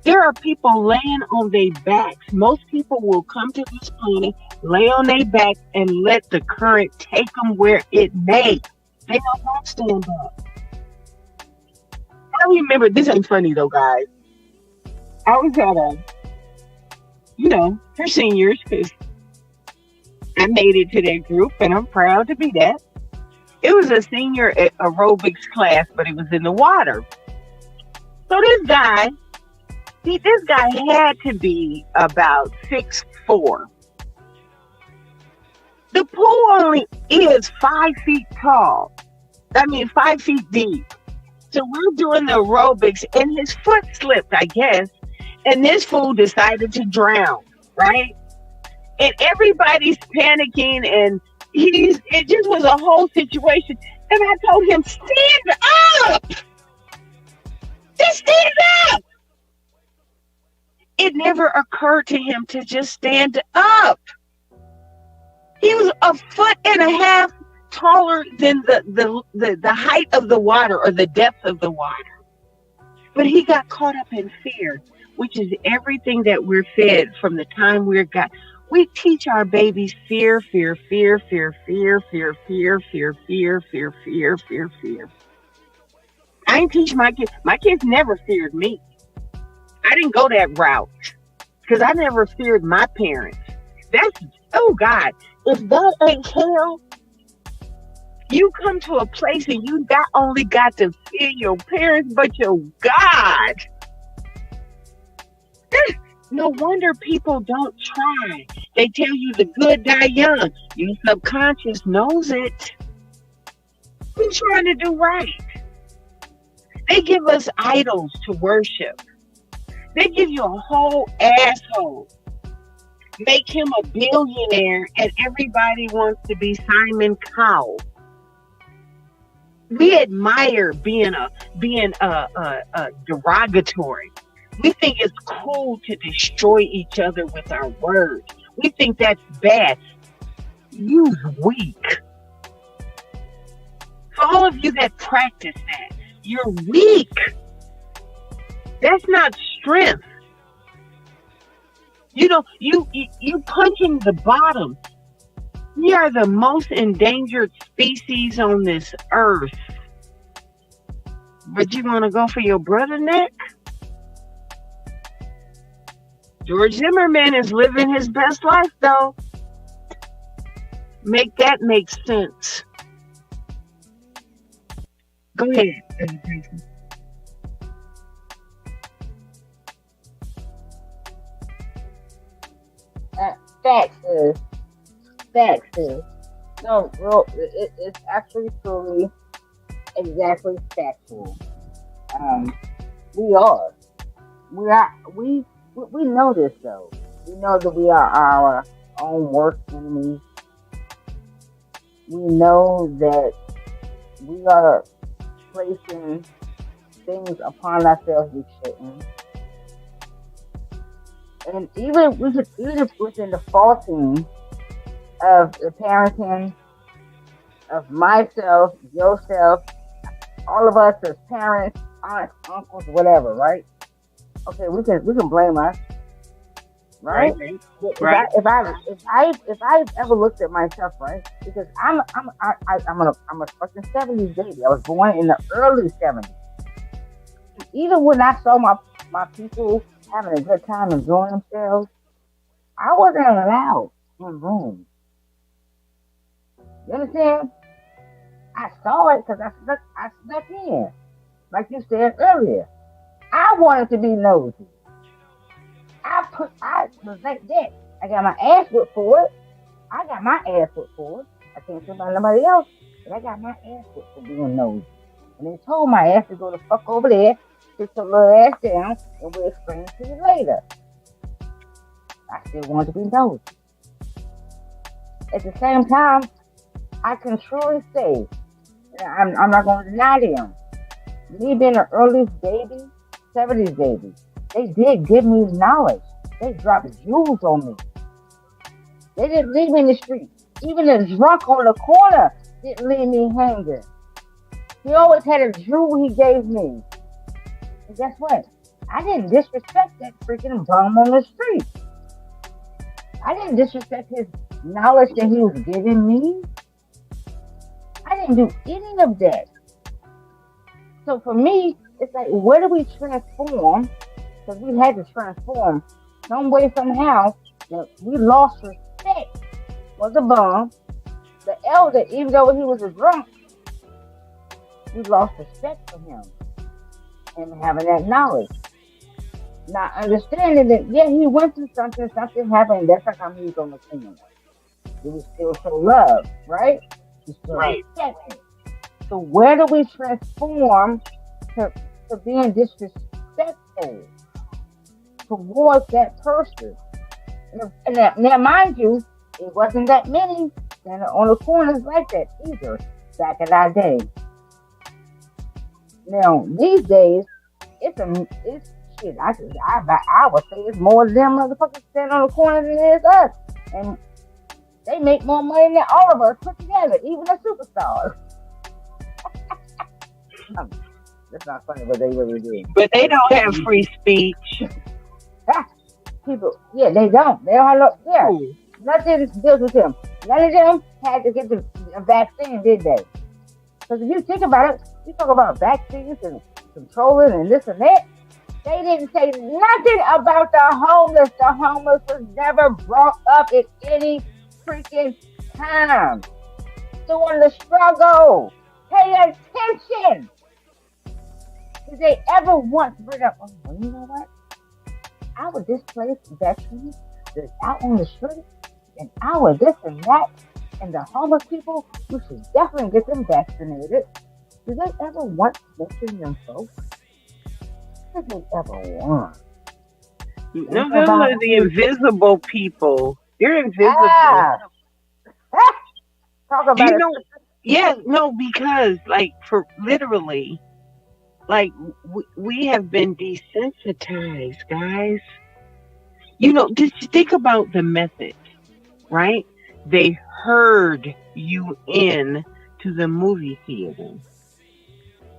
there are people laying on their backs. Most people will come to this planet, lay on their back, and let the current take them where it may. They don't want to stand up. I remember, this ain't funny though, guys. I was at for seniors, because I made it to that group, and I'm proud to be that. It was a senior aerobics class, but it was in the water. So this guy had to be about 6'4". The pool only is 5 feet tall. 5 feet deep. So we're doing the aerobics, and his foot slipped, I guess, and this fool decided to drown, right? And everybody's panicking, and it just was a whole situation. And I told him, stand up! Just stand up! It never occurred to him to just stand up. He was 1.5 feet taller than the height of the water or the depth of the water. But he got caught up in fear, which is everything that we're fed from the time we teach our babies fear, fear, fear, fear, fear, fear, fear, fear, fear, fear, fear, fear, fear. I didn't teach my kids. My kids never feared me. I didn't go that route because I never feared my parents. Oh God, if that ain't hell, you come to a place and you not only got to fear your parents, but your God. No wonder people don't try. They tell you the good die young. Your subconscious knows it. We're trying to do right. They give us idols to worship. They give you a whole asshole. Make him a billionaire, and everybody wants to be Simon Cowell. We admire being derogatory. We think it's cool to destroy each other with our words. We think that's bad. You're weak. For all of you that practice that, you're weak. That's not strength. You punching the bottom. We are the most endangered species on this earth. But you want to go for your brother neck? George Zimmerman is living his best life, though. Make that make sense. Go ahead. Facts is. No, bro, it's actually truly exactly factual. We know this though. We know that we are our own worst enemies. We know that we are placing things upon ourselves we shouldn't. And even within the faulting of the parenting of myself, yourself, all of us as parents, aunts, uncles, whatever, right? Okay, we can blame us, right? Right. If I ever looked at myself, right? Because I'm a fucking 70s baby. I was born in the early 70s. Even when I saw my people having a good time enjoying themselves, I wasn't allowed in rooms. You understand? I saw it because I snuck in. Like you said earlier. I wanted to be nosy. I was like that. I got my ass whipped for it. I can't say about nobody else, but I got my ass whipped for being nosy. And they told my ass to go the fuck over there, sit your little ass down, and we'll explain it to you later. I still wanted to be nosy. At the same time, I can truly say, I'm not going to deny them. Me being an early baby, 70s baby, they did give me knowledge. They dropped jewels on me. They didn't leave me in the street. Even the drunk on the corner didn't leave me hanging. He always had a jewel he gave me. And guess what? I didn't disrespect that freaking bum on the street. I didn't disrespect his knowledge that he was giving me. I didn't do any of that. So for me, it's like, where do we transform? Because we had to transform some way, somehow, that we lost respect was a bum. The elder, even though he was a drunk, we lost respect for him and having that knowledge. Not understanding that, yeah, he went through something, something happened, that's not how he was on the kingdom. He was still show love, right? He still Right. respected. So where do we transform to being disrespectful towards that person? Now, mind you, it wasn't that many standing on the corners like that either back in our day. Now these days, it's shit. I would say it's more of them motherfuckers standing on the corner than it is us, and they make more money than all of us put together, even the superstars. That's not funny, but they really do. But they don't have free speech. People, yeah, they don't. They don't have no, yeah. Nothing deals with them. None of them had to get the vaccine, did they? Because if you think about it, you talk about vaccines and controlling and this and that. They didn't say nothing about the homeless. The homeless was never brought up at any freaking time. During the struggle. Pay attention. Did they ever once bring up, oh, well, you know what? Our displaced veterans that's out on the street, and our this and that, and the homeless people, we should definitely get them vaccinated. Did they ever once mention them folks? Did they ever once? No, those are the invisible people. They're invisible. Talk about you it. know, yeah, no, because like for literally, like we have been desensitized, guys. You know, just think about the method, right? They herd you in to the movie theater,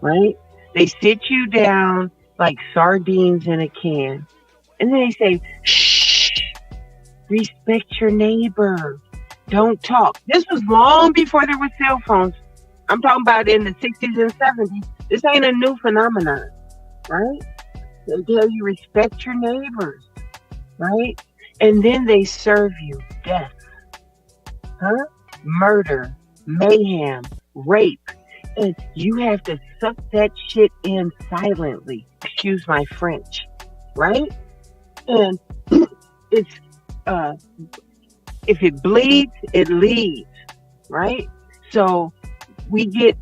right? They sit you down like sardines in a can, and then they say, "Shh, respect your neighbor. Don't talk." This was long before there were cell phones. I'm talking about in the 60s and 70s. This ain't a new phenomenon, right? They tell you respect your neighbors, right? And then they serve you death, murder, mayhem, rape. And you have to suck that shit in silently. Excuse my French, right? And it's if it bleeds, it leads, right? So we get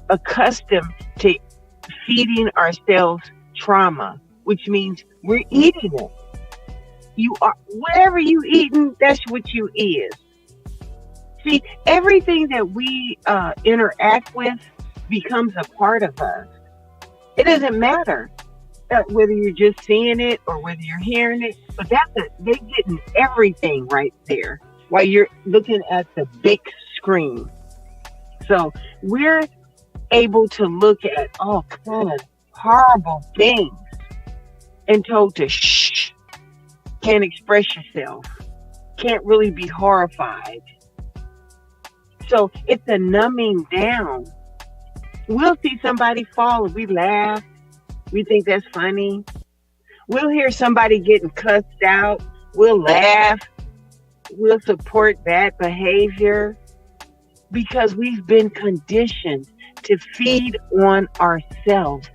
accustomed to feeding ourselves trauma, which means we're eating it. You are whatever you eating, that's what you is. See, everything that we interact with becomes a part of us. It doesn't matter whether you're just seeing it or whether you're hearing it, but they're getting everything right there while you're looking at the big screen. So we're able to look at all kind of horrible things and told to shh, can't express yourself, can't really be horrified. So it's a numbing down. We'll see somebody fall and we laugh. We think that's funny. We'll hear somebody getting cussed out. We'll laugh. We'll support bad behavior because we've been conditioned to feed on ourselves.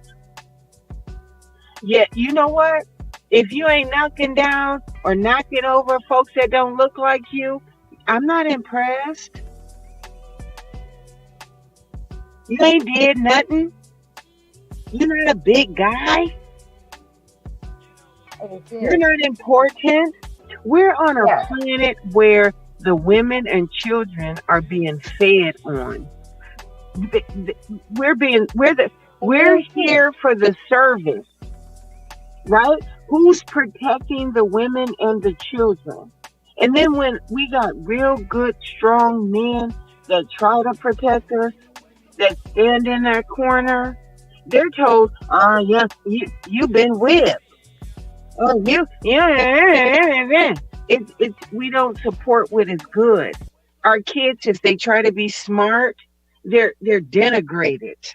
Yet, you know what? If you ain't knocking down or knocking over folks that don't look like you, I'm not impressed. You ain't did nothing. You're not a big guy. You're not important. We're on a planet where the women and children are being fed on. We're here for the service, right? Who's protecting the women and the children? And then when we got real good, strong men that try to protect us, that stand in that corner, they're told, yeah, you've been whipped. Oh, we don't support what is good. Our kids, if they try to be smart, they're denigrated.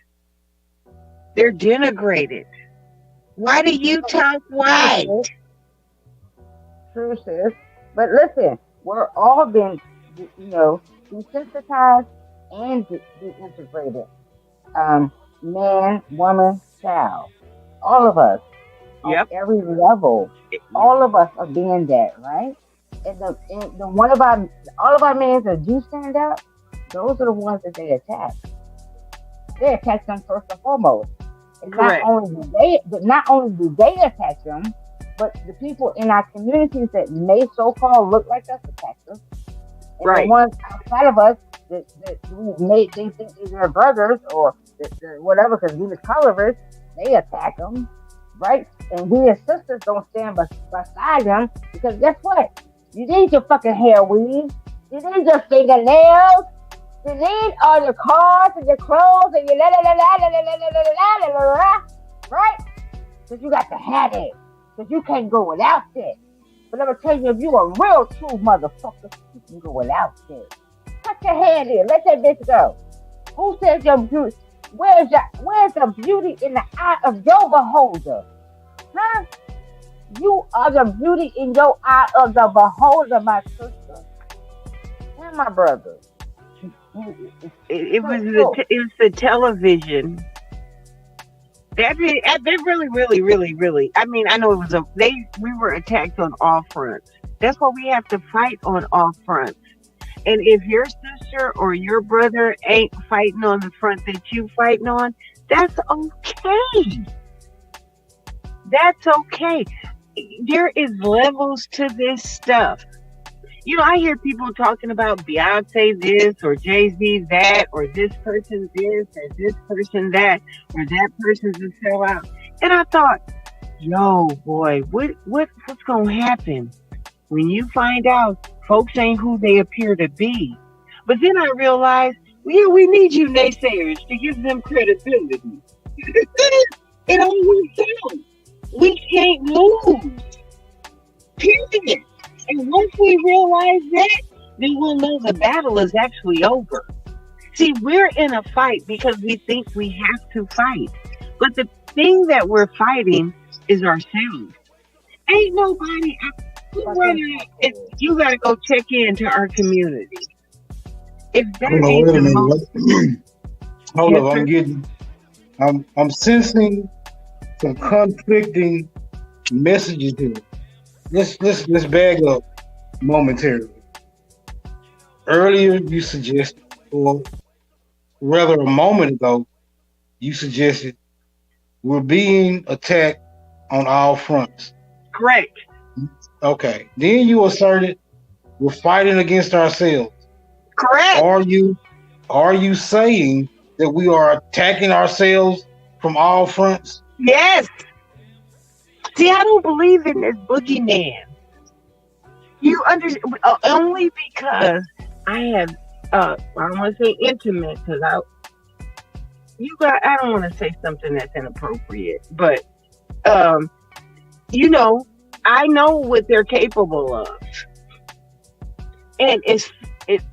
They're denigrated. Why do you talk white? True, sis. But listen, we're all been desensitized and deintegrated. Man, woman, child, all of us on every level, all of us are being that, right? And the one of our all of our men that do stand up, those are the ones that they attack. They attack them first and foremost. And Correct. not only do they attack them, but the people in our communities that may so-called look like us attack us. And Right. the ones outside of us that they think they're brothers or whatever, because we the colorists, they attack them, right? And we as sisters don't stand beside them, because guess what? You need your fucking hair weave. You need your fingernails. You need all your cars and your clothes and your right? Because you got to have it. Because you can't go without it. But I'm going to tell you, if you a real true motherfucker, you can go without it. Cut your hand in. Let that bitch go. Who says your beauty? Where's the beauty in the eye of your beholder? Huh? You are the beauty in your eye of the beholder, my sister and my brother. It was the television. That really. I mean, I know it was we were attacked on all fronts. That's why we have to fight on all fronts. And if your sister or your brother ain't fighting on the front that you fighting on, that's okay. That's okay. There is levels to this stuff. You know, I hear people talking about Beyonce this or Jay-Z that or this person this or this person that or that person's a sellout. And I thought, yo, boy, what's gonna happen when you find out folks ain't who they appear to be? But then I realized, yeah, we need you naysayers to give them credibility. It always counts. We can't lose. Period. And once we realize that, then we'll know the battle is actually over. See, we're in a fight because we think we have to fight. But the thing that we're fighting is ourselves. Ain't nobody. You got to go check into our community. If that Hold on, ain't wait a the most. minute. Hold up, I'm sensing some conflicting messages here. Let's bag up momentarily. Earlier, you suggested, or rather a moment ago, you suggested we're being attacked on all fronts. Correct. Okay. Then you asserted we're fighting against ourselves. Correct. Are you saying that we are attacking ourselves from all fronts? Yes. See, I don't believe in this boogeyman. You understand? Only because I have, I don't want to say intimate, because I don't want to say something that's inappropriate, but, you know, I know what they're capable of. And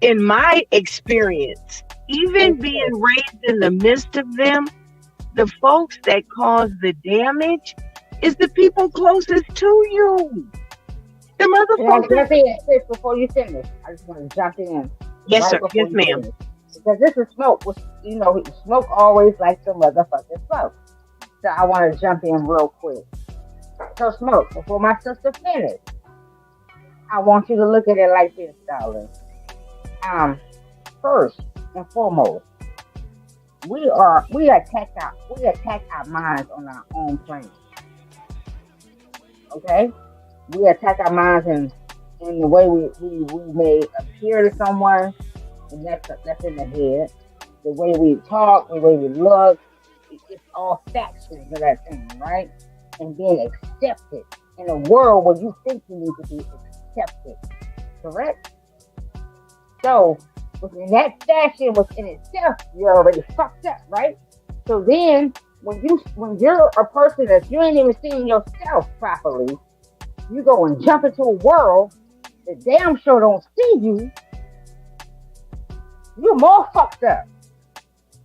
in my experience, even being raised in the midst of them, the folks that cause the damage is the people closest to you. The motherfuckers. Sis, before you finish, I just want to jump in. Yes, right sir. before Yes, you ma'am. finish. Because this is smoke. Smoke always likes the motherfucking smoke. So I want to jump in real quick. So Smoke, before my sister finishes, I want you to look at it like this, darling. First and foremost, we attack our minds on our own plane. Okay? We attack our minds in the way we may appear to someone, and that's in the head. The way we talk, the way we look, it's all factions of that thing, right? And being accepted in a world where you think you need to be accepted. Correct? So, within that fashion within itself, you're already fucked up, right? So then, when you're a person that you ain't even seeing yourself properly, you go and jump into a world that damn sure don't see you, you're more fucked up.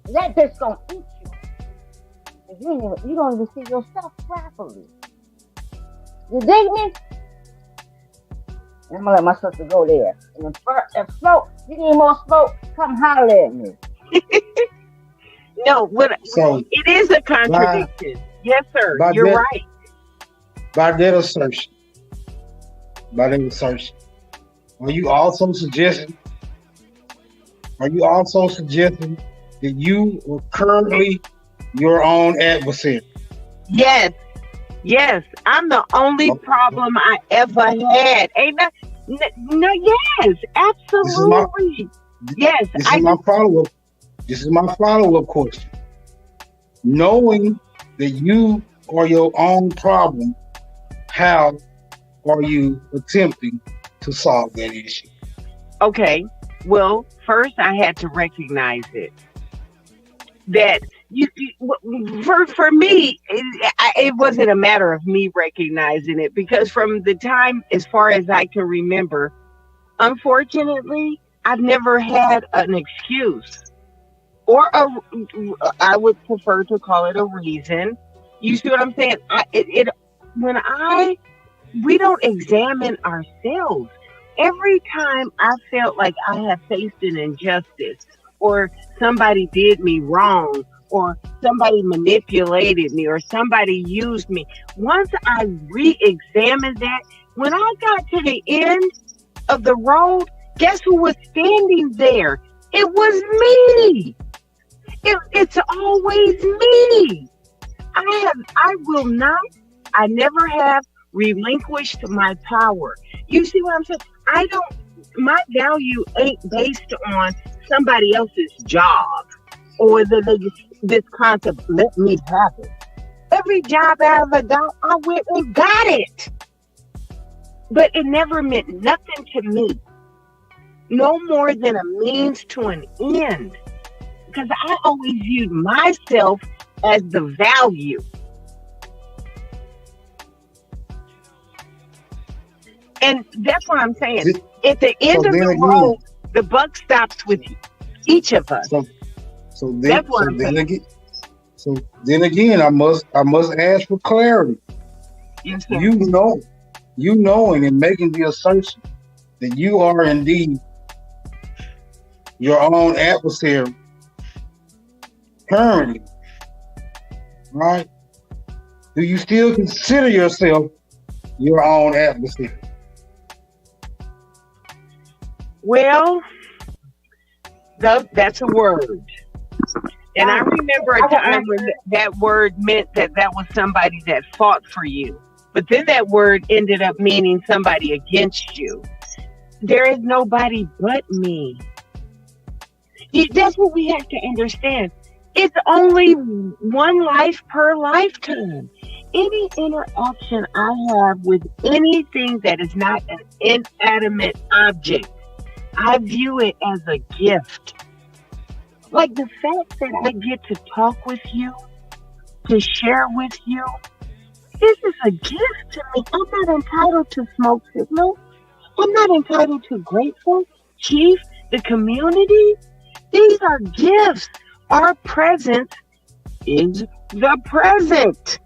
And that bitch gonna eat you. And you don't even see yourself properly. You dig me? I'm gonna let my sister go there. And if Smoke, you need more smoke, come holler at me. No, So it is a by contradiction. Yes, sir. by You're that right. by that assertion, are you also suggesting that you are currently your own adversary? Yes. Yes. I'm the only problem I ever had. Ain't that? No, yes, absolutely. Yes, This is my follow-up question. Knowing that you are your own problem, how are you attempting to solve that issue? Okay. Well, first I had to recognize it. That for me, it wasn't a matter of me recognizing it, because from the time, as far as I can remember, unfortunately, I've never had an excuse, or I would prefer to call it a reason. You see what I'm saying? We don't examine ourselves. Every time I felt like I have faced an injustice, or somebody did me wrong, or somebody manipulated me, or somebody used me, once I re-examined that, when I got to the end of the road, guess who was standing there? It was me. It's always me. I never have relinquished my power. You see what I'm saying? My value ain't based on somebody else's job, or this concept, let me have it. Every job I ever got, I went and got it. But it never meant nothing to me. No more than a means to an end. Because I always viewed myself as the value. And that's what I'm saying. At the end of the road, the buck stops with each of us. So then again, I must ask for clarity. Yes, sir. You knowing and making the assertion that you are indeed your own adversary currently, right? Do you still consider yourself your own adversary? Well, that's a word. And I remember a time when that word meant that was somebody that fought for you. But then that word ended up meaning somebody against you. There is nobody but me. That's what we have to understand. It's only one life per lifetime. Any interaction I have with anything that is not an inanimate object, I view it as a gift. Like the fact that I get to talk with you, to share with you, this is a gift to me. I'm not entitled to smoke signal. I'm not entitled to grateful, Chief, the community. These are gifts. Our presence is the present.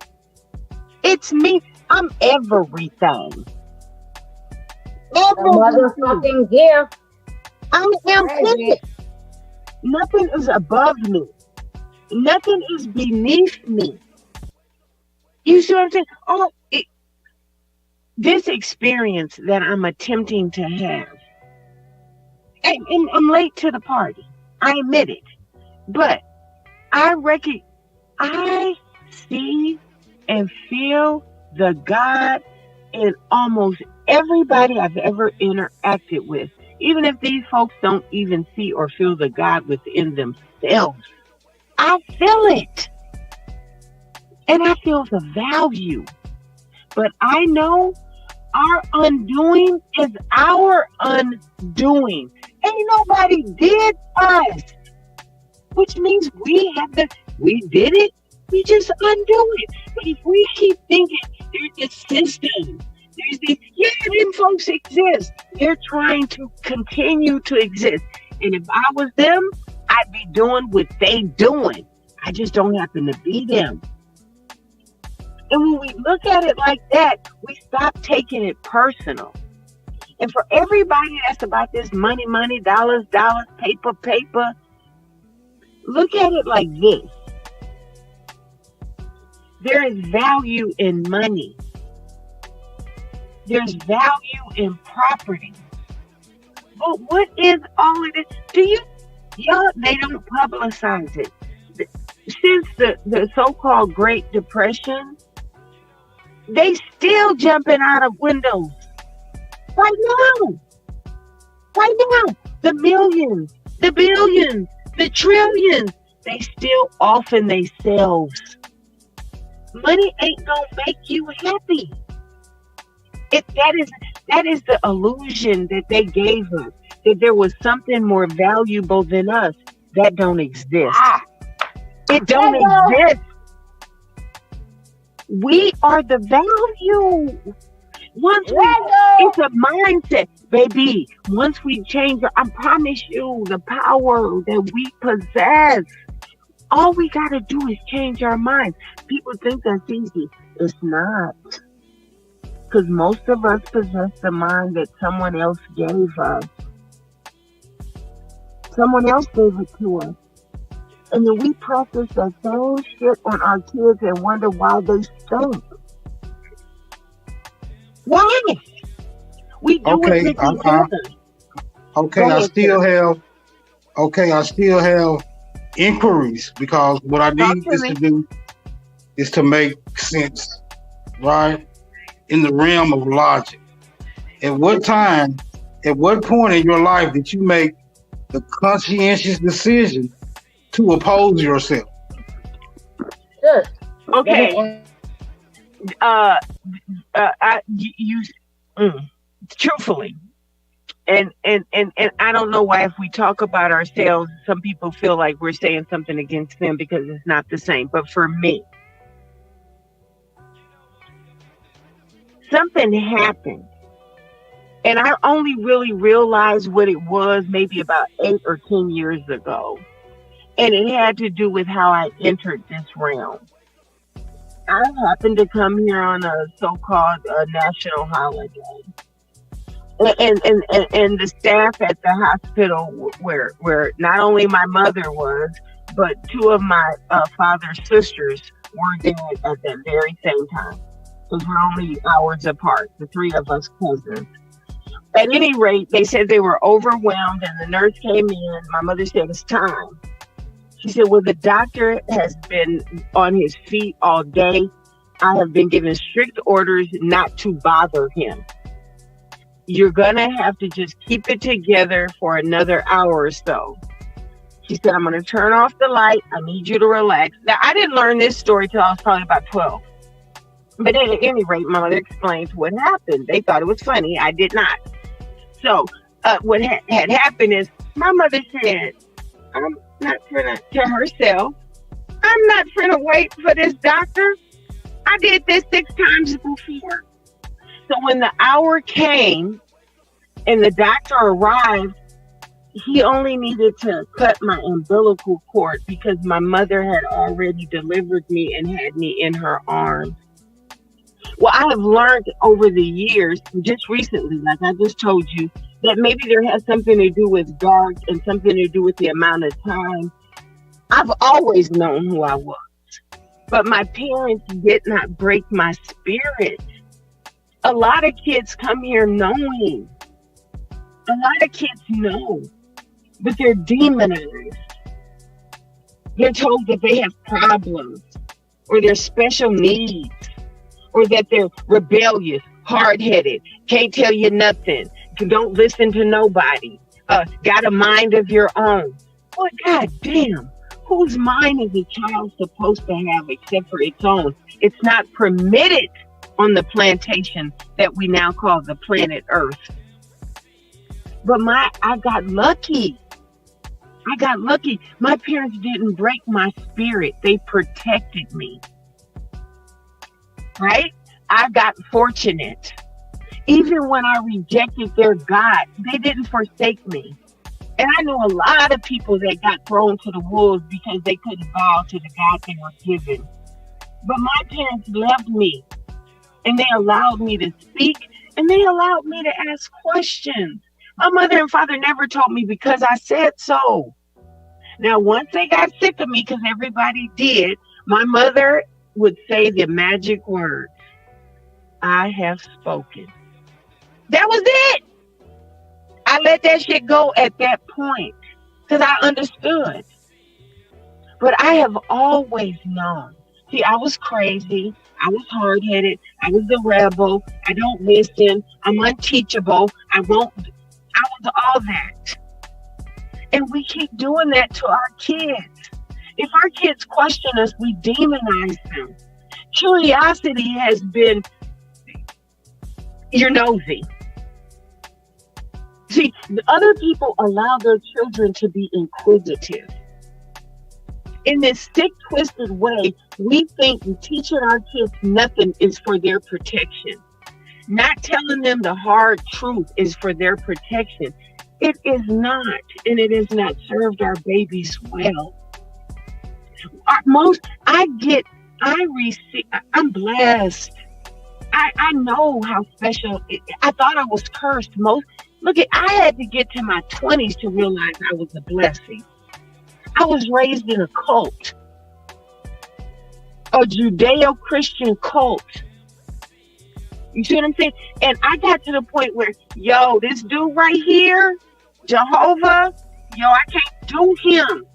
It's me. I'm everything. Motherfucking gift. I am it. Nothing is above me. Nothing is beneath me. You see what I'm saying? This experience that I'm attempting to have, and I'm late to the party. I admit it. But I see and feel the God in almost everybody I've ever interacted with. Even if these folks don't even see or feel the God within themselves, I feel it. And I feel the value. But I know our undoing is our undoing. Ain't nobody did us. Which means we did it, we just undo it. But if we keep thinking there's a system, them folks exist. They're trying to continue to exist. And if I was them, I'd be doing what they doing. I just don't happen to be them. And when we look at it like that, we stop taking it personal. And for everybody that's about this money, money, dollars, dollars, paper, paper, look at it like this. There is value in money. There's value in property. But what is all of this? Y'all, they don't publicize it. Since the so-called Great Depression, they still jumping out of windows. Right now. The millions, the billions, the trillions, they still offing themselves. Money ain't gonna make you happy. That is the illusion that they gave us, that there was something more valuable than us. That don't exist. It don't exist. We are the value. It's a mindset, baby. Once we change, I promise you, the power that we possess. All we gotta do is change our minds. People think that's easy. It's not. Because most of us possess the mind that someone else gave us. Someone else gave it to us. And then we practice that same shit on our kids and wonder why they stink. Why? We do it with each other. I still have inquiries, because what I need this to do is to make sense, right? In the realm of logic. At what point in your life did you make the conscientious decision to oppose yourself? Okay. Truthfully, and I don't know why if we talk about ourselves, some people feel like we're saying something against them because it's not the same. But for me, something happened, and I only really realized what it was maybe about 8 or 10 years ago, and it had to do with how I entered this realm. I happened to come here on a so-called national holiday. And the staff at the hospital where not only my mother was, but 2 of my father's sisters were there at that very same time. Because we're only hours apart, the 3 of us cousins. At any rate, they said they were overwhelmed, and the nurse came in. My mother said, it's time. She said, well, the doctor has been on his feet all day. I have been given strict orders not to bother him. You're going to have to just keep it together for another hour or so. She said, I'm going to turn off the light. I need you to relax. Now, I didn't learn this story till I was probably about 12. But at any rate, my mother explains what happened. They thought it was funny. I did not. So what had happened is my mother said, I'm not to herself, I'm not finna wait for this doctor. I did this 6 times before. So when the hour came and the doctor arrived, he only needed to cut my umbilical cord because my mother had already delivered me and had me in her arms. Well, I have learned over the years, just recently, like I just told you, that maybe there has something to do with dark and something to do with the amount of time. I've always known who I was, but my parents did not break my spirit. A lot of kids come here knowing. A lot of kids know, but they're demonized. They're told that they have problems, or they're special needs, or that they're rebellious, hard-headed, can't tell you nothing, don't listen to nobody, got a mind of your own. Well, goddamn, whose mind is a child supposed to have except for its own? It's not permitted on the plantation that we now call the planet Earth. But I got lucky. My parents didn't break my spirit. They protected me. Right? I got fortunate. Even when I rejected their God, they didn't forsake me. And I know a lot of people that got thrown to the wolves because they couldn't bow to the God they were given. But my parents loved me, and they allowed me to speak, And they allowed me to ask questions. My mother and father never told me because I said so. Now, once they got sick of me, because everybody did, my mother would say the magic word, I have spoken. That was it. I let that shit go at that point because I understood. But I have always known. See, I was crazy. I was hard-headed. I was the rebel. I don't listen. I'm unteachable. I was all that. And we keep doing that to our kids. If our kids question us, we demonize them. Curiosity has been, you're nosy. See, other people allow their children to be inquisitive. In this sick, twisted way, we think teaching our kids nothing is for their protection. Not telling them the hard truth is for their protection. It is not, and it has not served our babies well. I'm blessed. I know how special. I thought I was cursed. I had to get to my 20s to realize I was a blessing. I was raised in a cult, a Judeo-Christian cult. You see what I'm saying? And I got to the point where, this dude right here, Jehovah, I can't do him.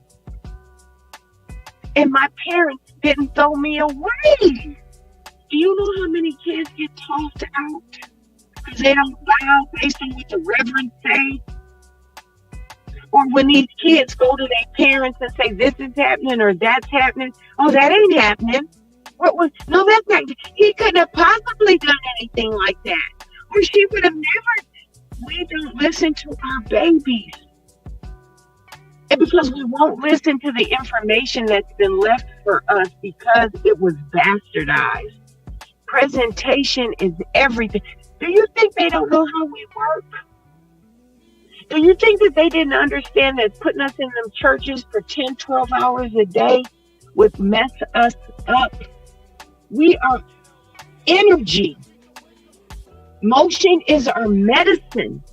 And my parents didn't throw me away. Do you know how many kids get tossed out because they don't bow based on what the reverend say? Or when these kids go to their parents and say, this is happening or that's happening. Oh, that ain't happening. No, that's not. He couldn't have possibly done anything like that. Or she would have never. We don't listen to our babies. And because we won't listen to the information that's been left for us because it was bastardized. Presentation is everything. Do you think they don't know how we work? Do you think that they didn't understand that putting us in them churches for 10, 12 hours a day would mess us up? We are energy. Motion is our medicine.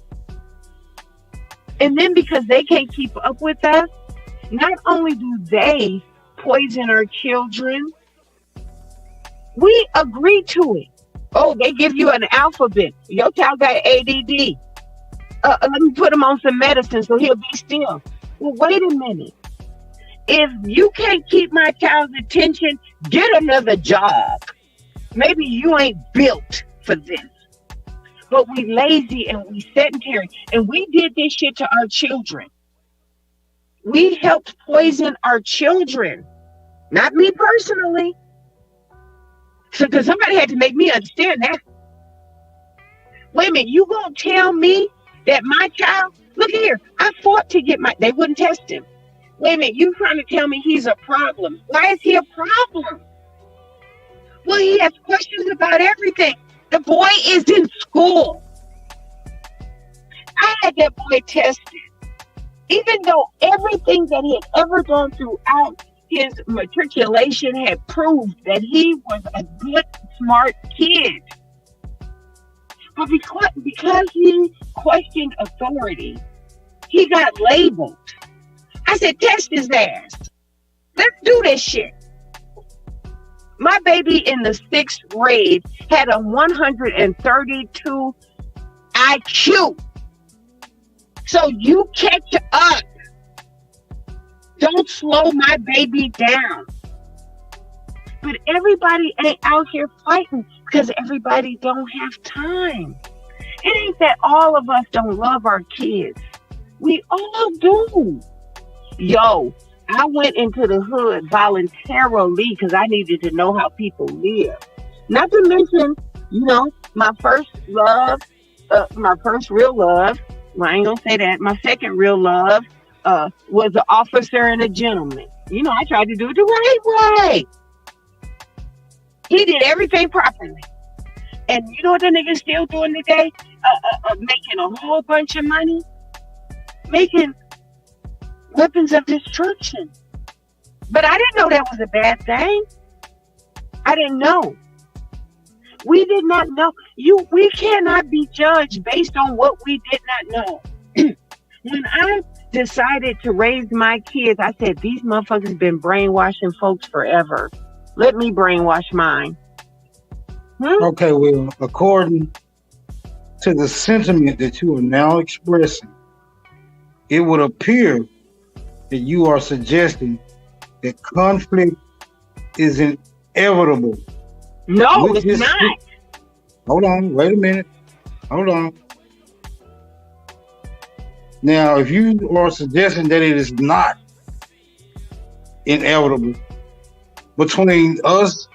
And then because they can't keep up with us, not only do they poison our children, we agree to it. Oh, they give you an alphabet. Your child got ADD. Let me put him on some medicine so he'll be still. Well, wait a minute. If you can't keep my child's attention, get another job. Maybe you ain't built for this. But we lazy and we sedentary. And we did this shit to our children. We helped poison our children. Not me personally. So, because somebody had to make me understand that. Wait a minute, you gonna tell me that my child, look here, I fought to get they wouldn't test him. Wait a minute, you trying to tell me he's a problem. Why is he a problem? Well, he has questions about everything. The boy is in school. I had that boy tested. Even though everything that he had ever gone throughout his matriculation had proved that he was a good, smart kid. But because he questioned authority, he got labeled. I said, test his ass. Let's do this shit. My baby in the 6th grade had a 132 IQ. So you catch up. Don't slow my baby down. But everybody ain't out here fighting because everybody don't have time. It ain't that all of us don't love our kids. We all do. I went into the hood voluntarily because I needed to know how people live. Not to mention, my first love, my first real love, well, I ain't gonna say that, my second real love was an officer and a gentleman. I tried to do it the right way. He did everything properly. And you know what the nigga's still doing today? Making a whole bunch of money. Making weapons of destruction. But I didn't know that was a bad thing. I didn't know. We did not know. We cannot be judged based on what we did not know. When I decided to raise my kids, I said, these motherfuckers been brainwashing folks forever. Let me brainwash mine. Okay, well, according to the sentiment that you are now expressing, it would appear that you are suggesting that conflict is inevitable. No, it's not. Hold on, wait a minute. Hold on. Now, if you are suggesting that it is not inevitable between us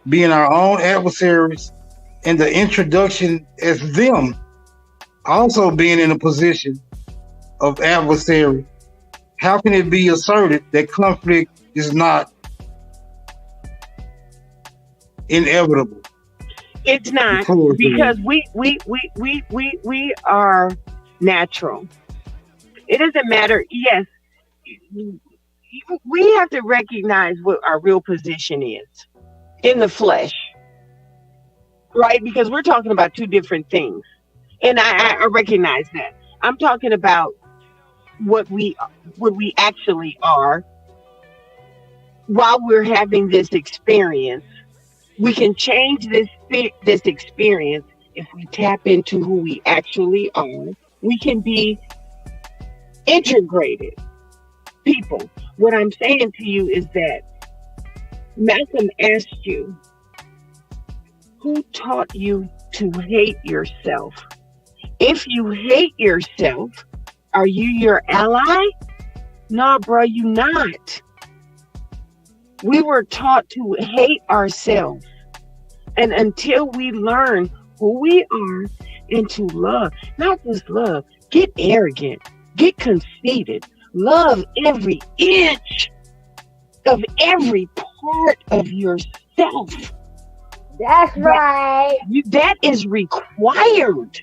being our own adversaries and the introduction as them also being in a position of adversary, how can it be asserted that conflict is not inevitable? It's not, because we are natural. It doesn't matter. Yes, we have to recognize what our real position is in the flesh, right? Because we're talking about two different things, and I recognize that. I'm talking about what we actually are while we're having this experience. We can change this experience if we tap into who we actually are. We can be integrated people. What I'm saying to you is that Malcolm asked you, who taught you to hate yourself? If you hate yourself, are you your ally? No, bro, you not. We were taught to hate ourselves. And until we learn who we are and to love, not just love, get arrogant, get conceited, love every inch of every part of yourself. That's right. That is required.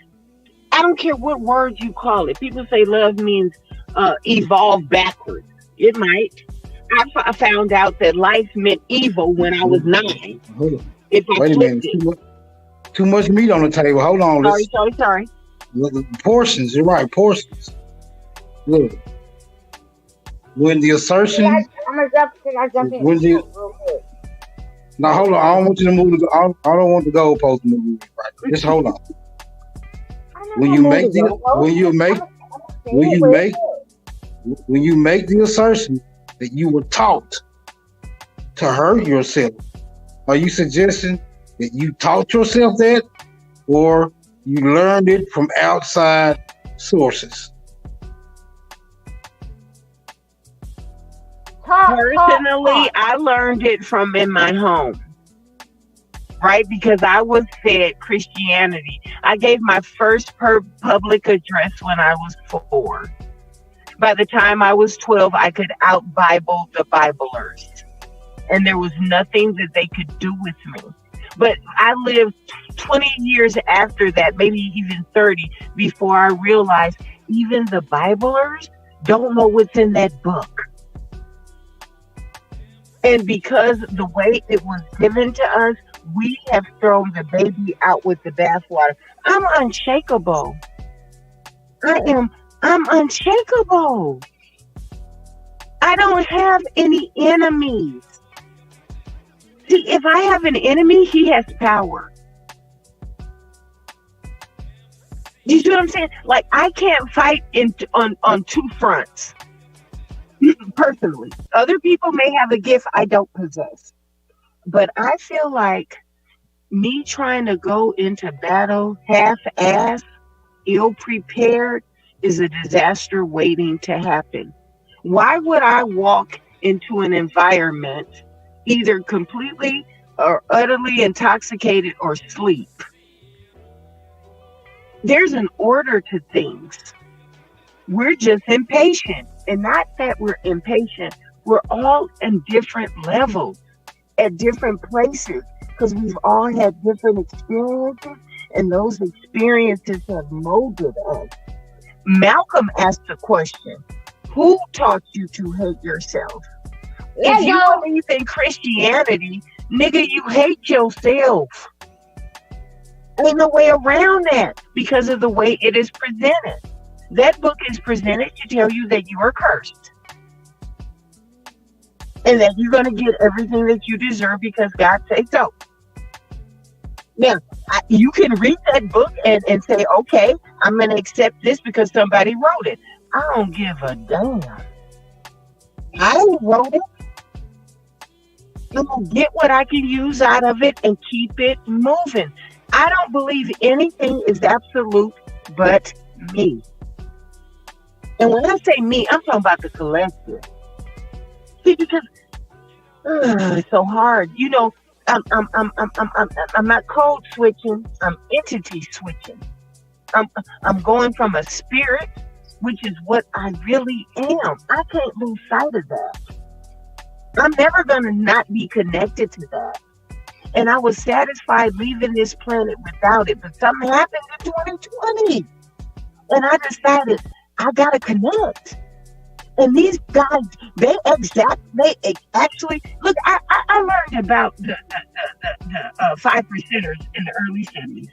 I don't care what word you call it. People say love means evolve backwards. It might. I found out that life meant evil when I was 9. If I Wait a minute. Too much meat on the table. Hold on. Sorry. Look, portions. You're right. Portions. Look. When the assertion. Can I jump in? Real quick. Now hold on. I don't want you to move. I don't want the goalpost to move. Right. Just hold on. When you make the assertion that you were taught to hurt yourself, are you suggesting that you taught yourself that, or you learned it from outside sources? Personally, I learned it from in my home, right? Because I was fed Christianity. I gave my first public address when I was 4. By the time I was 12, I could out-Bible the Biblers. And there was nothing that they could do with me. But I lived 20 years after that, maybe even 30, before I realized even the Biblers don't know what's in that book. And because the way it was given to us, we have thrown the baby out with the bathwater. I'm unshakable. I'm unshakable. I don't have any enemies. See, if I have an enemy, he has power. You see what I'm saying? Like, I can't fight on two fronts. Personally, other people may have a gift I don't possess, but I feel like me trying to go into battle half-assed, ill-prepared is a disaster waiting to happen. Why would I walk into an environment either completely or utterly intoxicated or sleep? There's an order to things. We're just impatient. And not that we're impatient. We're all in different levels, at different places, because we've all had different experiences, and those experiences have molded us. Malcolm asked the question, who taught you to hate yourself? If you believe in Christianity, nigga, you hate yourself. Ain't no way around that because of the way it is presented. That book is presented to tell you that you are cursed. And that you're going to get everything that you deserve because God says so. Now, you can read that book and say, okay, I'm going to accept this because somebody wrote it. I don't give a damn. I wrote it. I'm going to get what I can use out of it and keep it moving. I don't believe anything is absolute but me. And when I say me, I'm talking about the collective. See, because it's so hard. You know, I'm not code switching. I'm entity switching. I'm going from a spirit, which is what I really am. I can't lose sight of that. I'm never gonna not be connected to that. And I was satisfied leaving this planet without it, but something happened in 2020, and I decided I gotta connect. And these guys, they actually look. I learned about the 5%ers in the early 70s.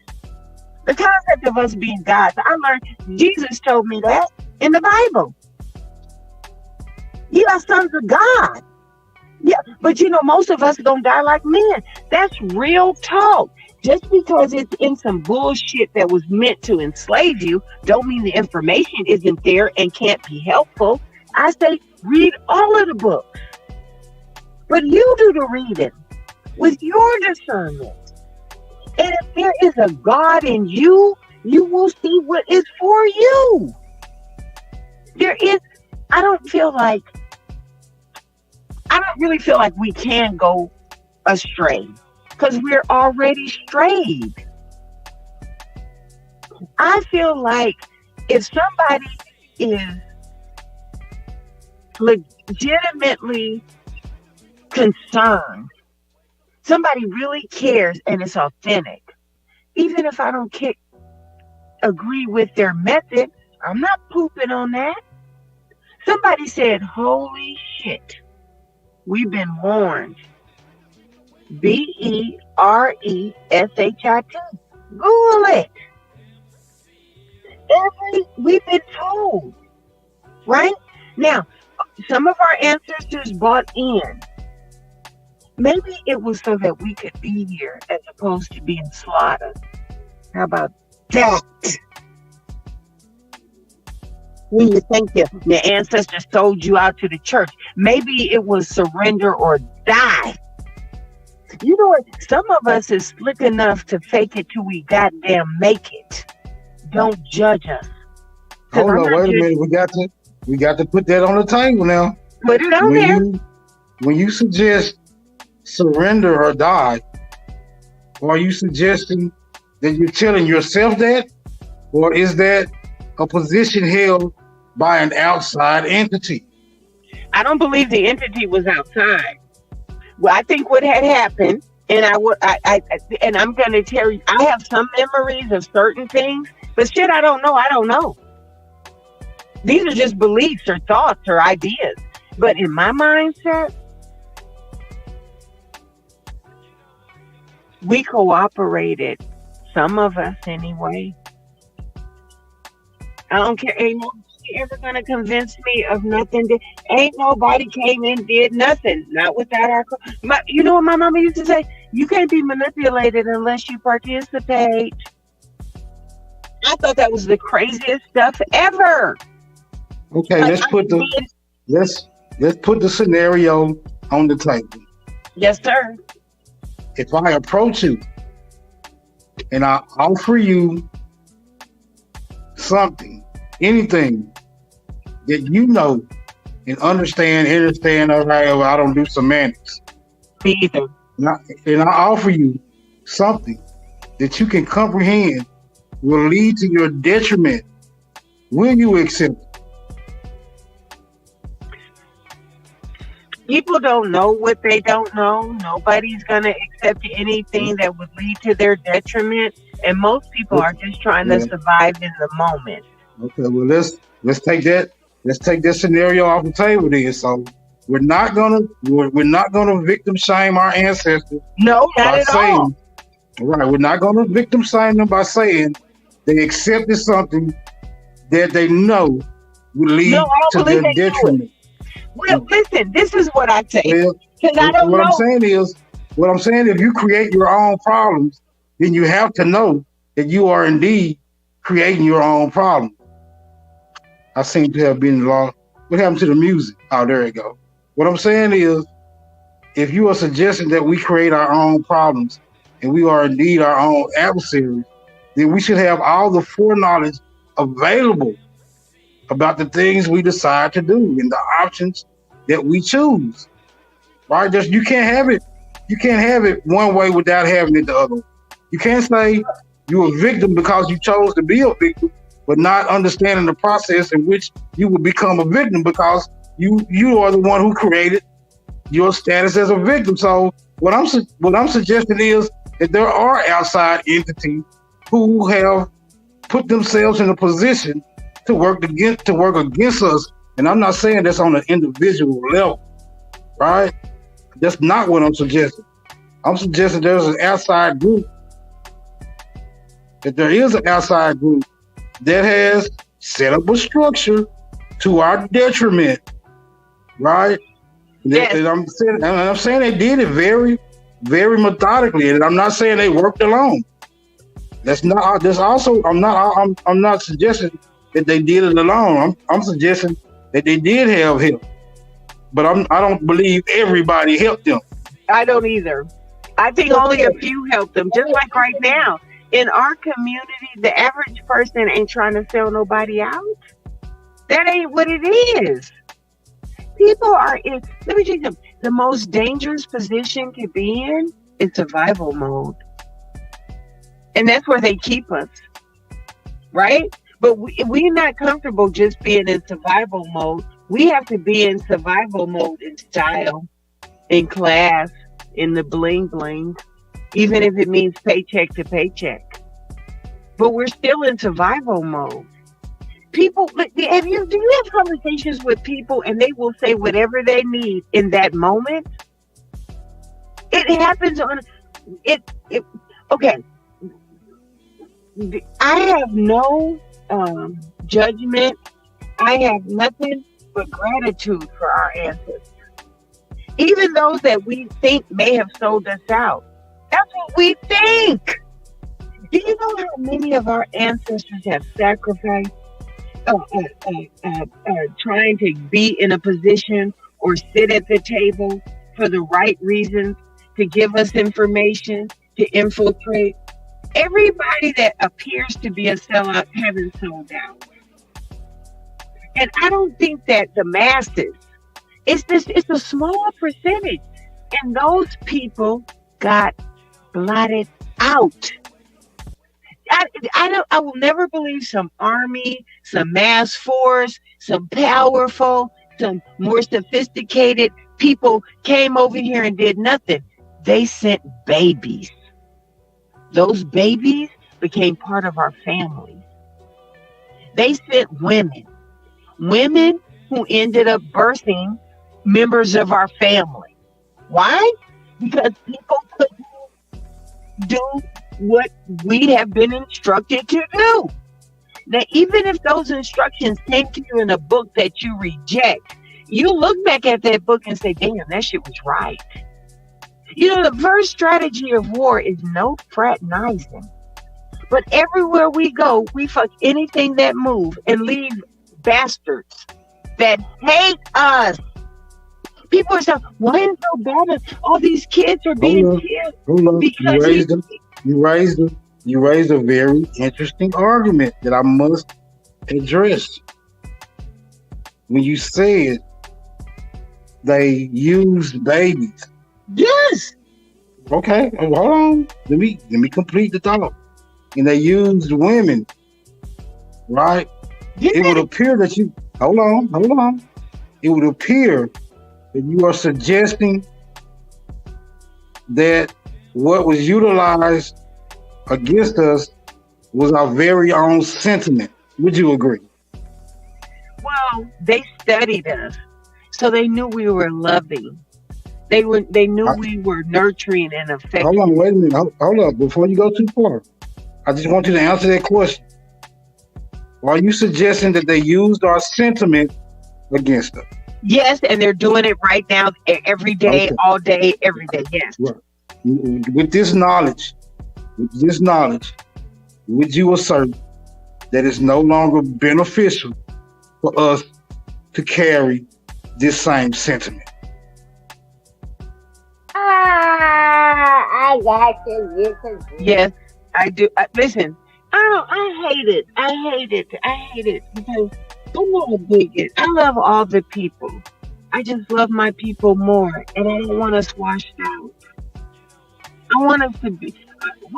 The concept of us being gods. I learned Jesus told me that in the Bible. You are sons of God. Yeah, but you know, most of us don't die like men. That's real talk. Just because it's in some bullshit that was meant to enslave you, don't mean the information isn't there and can't be helpful. I say read all of the books, but you do the reading with your discernment. And if there is a God in you, you will see what is for you. I don't really feel like we can go astray because we're already strayed. I feel like if somebody is legitimately concerned, somebody really cares and it's authentic, even if I don't agree with their method, I'm not pooping on that. Somebody said, holy shit, we've been warned. BERESHIT. Google it. We've been told. Right? Now, some of our ancestors bought in. Maybe it was so that we could be here as opposed to being slaughtered. How about that? When you think your ancestors sold you out to the church, maybe it was surrender or die. You know what? Some of us is slick enough to fake it till we goddamn make it. Don't judge us. Hold on, wait a minute. We got to put that on the table now. Put it on there. When you suggest surrender or die, are you suggesting that you're telling yourself that, or is that a position held by an outside entity? I don't believe the entity was outside. Well, I think what had happened, and I'm going to tell you, I have some memories of certain things, but shit, I don't know. These are just beliefs or thoughts or ideas. But in my mindset, we cooperated. Some of us anyway. I don't care. Ain't nobody ever gonna convince me of nothing. Ain't nobody came in did nothing. Not without our. You know what my mama used to say? You can't be manipulated unless you participate. I thought that was the craziest stuff ever. Okay, let's put the scenario on the table. Yes, sir. If I approach you and I offer you something, anything that you know and understand, all right, I don't do semantics. Me either. And I offer you something that you can comprehend will lead to your detriment. Will you accept it? People don't know what they don't know. Nobody's going to accept anything that would lead to their detriment. And most people are just trying to survive in the moment. Okay, well, let's take that scenario off the table then. So we're not gonna victim shame our ancestors. No, not at all. Right. We're not going to victim shame them by saying they accepted something that they know will lead No, I to don't believe their they do it. detriment. Well, listen, this is what I say. Well, Because I don't what I'm know. saying is, if you create your own problems, then you have to know that you are indeed creating your own problems. I seem to have been lost. What happened to the music? Oh, there it go. What I'm saying is, if you are suggesting that we create our own problems and we are indeed our own adversaries, then we should have all the foreknowledge available about the things we decide to do and the options that we choose. Right? Just you can't have it. You can't have it one way without having it the other way. You can't say you're a victim because you chose to be a victim, but not understanding the process in which you will become a victim because you are the one who created your status as a victim. So what I'm suggesting is that there are outside entities who have put themselves in a position to work against us. And I'm not saying that's on an individual level, right? That's not what I'm suggesting. I'm suggesting there's an outside group, that there is an outside group that has set up a structure to our detriment, right? Yes. And I'm saying they did it very, very methodically, and I'm not saying they worked alone. I'm not suggesting that they did it alone. I'm suggesting that they did have help, but I don't believe everybody helped them. I don't either. I think only a few helped them. Just like right now in our community, the average person ain't trying to sell nobody out. That ain't what it is. People are in, let me tell you something, the most dangerous position to be in is survival mode. And that's where they keep us, right? But we're not comfortable just being in survival mode. We have to be in survival mode in style, in class, in the bling bling, even if it means paycheck to paycheck. But we're still in survival mode. People, do you have conversations with people and they will say whatever they need in that moment? It happens on okay. I have no judgment. I have nothing but gratitude for our ancestors. Even those that we think may have sold us out. That's what we think. Do you know how many of our ancestors have sacrificed trying to be in a position or sit at the table for the right reasons, to give us information, to infiltrate? Everybody that appears to be a sellout haven't sold out. And I don't think that the masses, it's a small percentage. And those people got blotted out. I will never believe some army, some mass force, some powerful, some more sophisticated people came over here and did nothing. They sent babies. Those babies became part of our families. They sent women who ended up birthing members of our family. Why? Because people couldn't do what we have been instructed to do. Now, even if those instructions came to you in a book that you reject, you look back at that book and say, damn, that shit was right. You know, the first strategy of war is no fraternizing. But everywhere we go, we fuck anything that moves and leave bastards that hate us. People are saying, why is it so bad? All these kids are being killed. Hold on. You raised a very interesting argument that I must address. When you said they used babies. Yes. Okay, hold on. Let me complete the thought. And they used women, right? It would appear that you hold on. It would appear that you are suggesting that what was utilized against us was our very own sentiment. Would you agree? Well, they studied us, so they knew we were loving. They knew we were nurturing and affecting. Hold on, wait a minute. Hold up. Before you go too far, I just want you to answer that question. Are you suggesting that they used our sentiment against us? Yes, and they're doing it right now, every day, all day, every day. Yes. Right. With this knowledge, would you assert that it's no longer beneficial for us to carry this same sentiment? I got you. Yes, I do. Listen, I hate it. I hate it because I'm not a bigot. I love all the people. I just love my people more, and I don't want us washed out. I want us to be.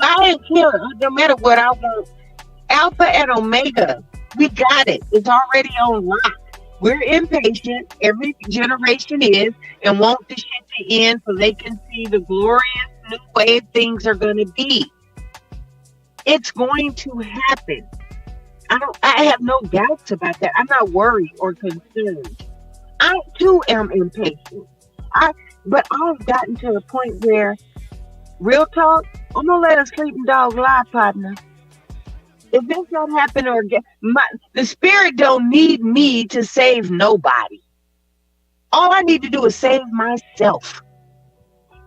I don't care. No matter what I want. Alpha and Omega, we got it. It's already on lock. We're impatient. Every generation is, and want the shit to end so they can see the glorious new way things are going to be. It's going to happen. I have no doubts about that. I'm not worried or concerned. I too am impatient. But I've gotten to a point where, real talk, I'm gonna let a sleeping dog lie, partner. If this don't happen, or the spirit don't need me to save nobody. All I need to do is save myself.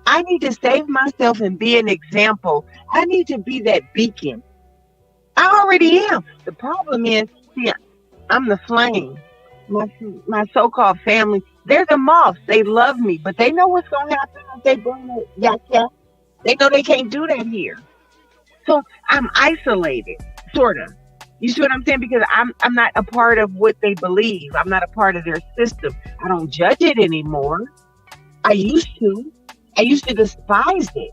I need to save myself and be an example. I need to be that beacon. I already am. The problem is, see, I'm the flame. My so-called family, they're the moths. They love me, but they know what's gonna happen if they burn it. Yeah. They know they can't do that here. So I'm isolated, sort of. You see what I'm saying? Because I'm not a part of what they believe. I'm not a part of their system. I don't judge it anymore. I used to despise it.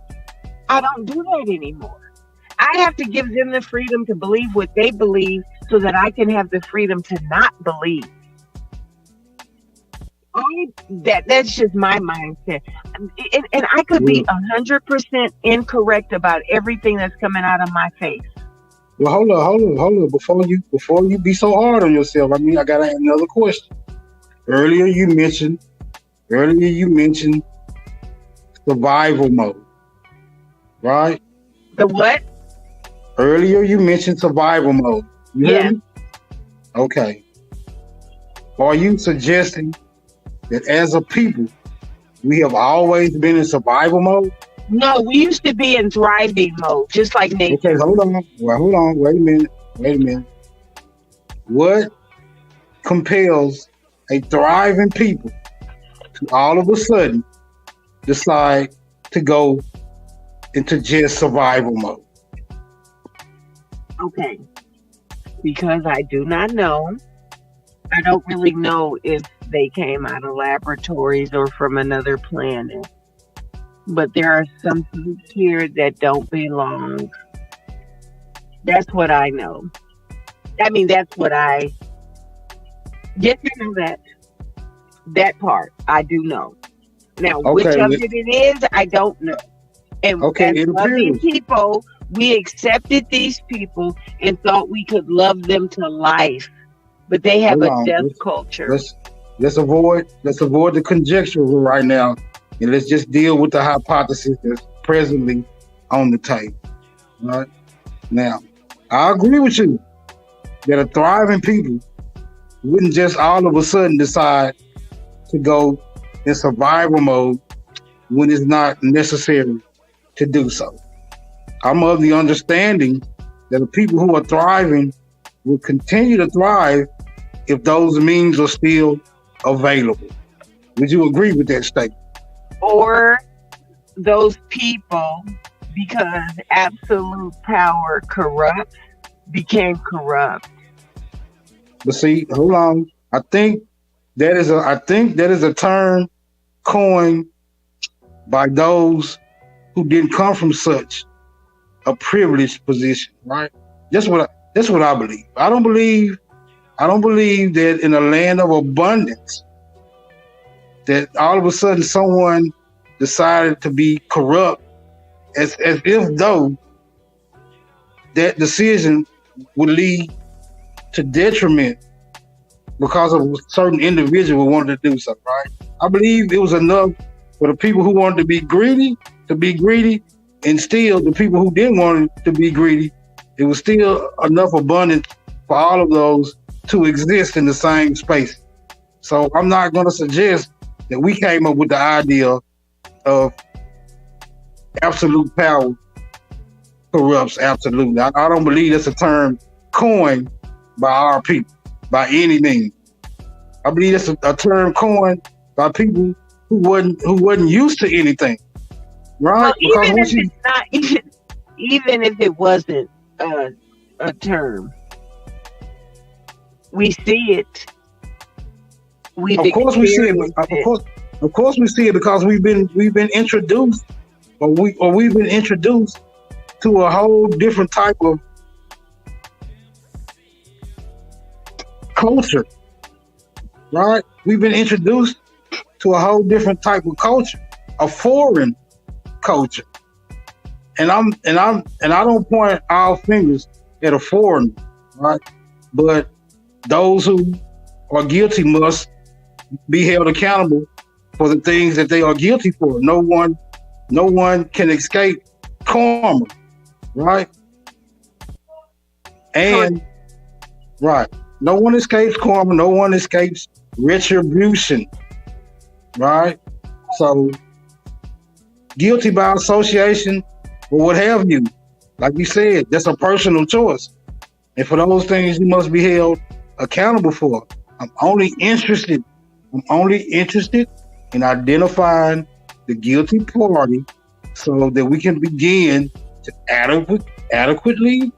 I don't do that anymore. I have to give them the freedom to believe what they believe so that I can have the freedom to not believe. That's just my mindset. And I could be 100% incorrect about everything that's coming out of my face. Well, hold on. Before you be so hard on yourself, I gotta ask another question. Earlier you mentioned survival mode, right? The what? Earlier you mentioned survival mode. You heard me? Okay. Are you suggesting that as a people, we have always been in survival mode? No, we used to be in thriving mode, just like nature. Okay, hold on. Wait a minute. What compels a thriving people to all of a sudden decide to go into just survival mode? Okay. Because I do not know. I don't really know if they came out of laboratories or from another planet. But there are some things here that don't belong. That's what I know. That's what I... Yes, I know that. That part, I do know. Now, which of it is, I don't know. And as loving people, we accepted these people and thought we could love them to life. But they have a death culture. Let's avoid the conjecture right now, and let's just deal with the hypothesis that's presently on the table. All right? Now, I agree with you that a thriving people wouldn't just all of a sudden decide to go in survival mode when it's not necessary to do so. I'm of the understanding that the people who are thriving will continue to thrive if those means are still available. Would you agree with that statement? Or those people, because absolute power corrupts, became corrupt. But see, hold on. I think that is a term coined by those who didn't come from such a privileged position, right? That's what I believe. I don't believe that in a land of abundance that all of a sudden someone decided to be corrupt as if though that decision would lead to detriment because of a certain individual wanted to do something, right? I believe it was enough for the people who wanted to be greedy, and still the people who didn't want to be greedy, it was still enough abundance for all of those to exist in the same space. So I'm not going to suggest that we came up with the idea of absolute power corrupts absolutely. I don't believe that's a term coined by our people by any means. I believe it's a term coined by people who wasn't used to anything, right? Well, even if it's not, even if it wasn't a term, we see it. Of course we see it. Of course we see it because we've been introduced, or we've been introduced to a whole different type of culture, right? We've been introduced to a whole different type of culture, a foreign culture, and I don't point our fingers at a foreigner, right? But those who are guilty must be held accountable for the things that they are guilty for. No one can escape karma, right? And right, no one escapes karma. No one escapes retribution, right? So guilty by association or what have you, like you said, that's a personal choice. And for those things, you must be held accountable for. I'm only interested in identifying the guilty party so that we can begin to adequately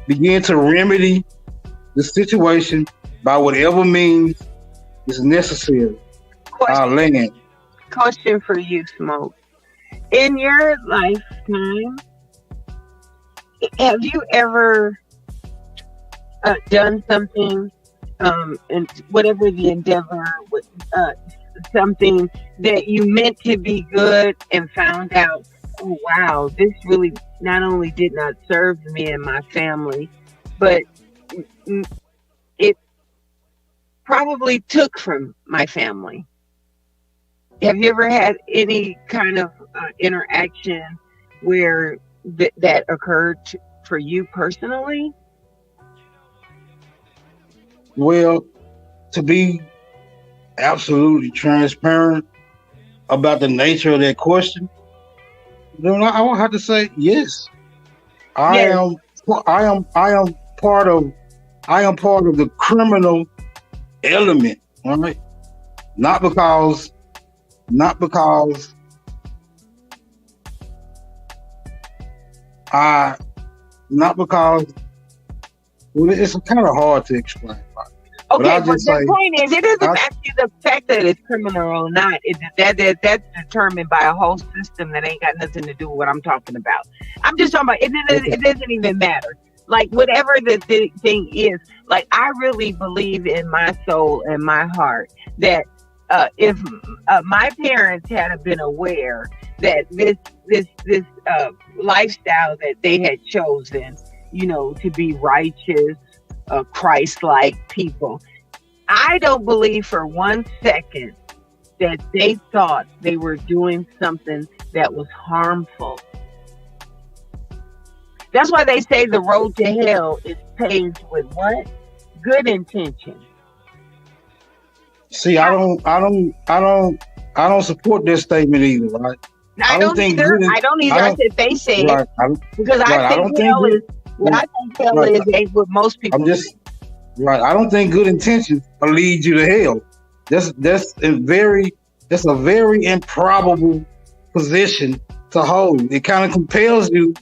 begin to remedy the situation by whatever means is necessary. Our land. Question for you, Smoke. In your lifetime, have you ever done something, and whatever the endeavor, something that you meant to be good and found out, oh wow, this really not only did not serve me and my family, but it probably took from my family? Have you ever had any kind of interaction where that occurred for you personally? Well, to be absolutely transparent about the nature of that question, I will have to say yes. I am part of the criminal element, right? Not because well, it's kind of hard to explain. Okay, but the point is, it doesn't actually the fact that it's criminal or not. That's determined by a whole system that ain't got nothing to do with what I'm talking about. I'm just talking about it doesn't even matter. Like whatever the thing is, like I really believe in my soul and my heart that if my parents had been aware that this lifestyle that they had chosen, to be righteous, Christ-like people, I don't believe for 1 second that they thought they were doing something that was harmful. That's why they say the road to hell is paved with what? Good intention. See, I don't support this statement either, right? I don't either. I said they say it because I think hell is what I think hell is ain't what most people. I don't think good intentions will lead you to hell. That's a very improbable position to hold. It kind of compels you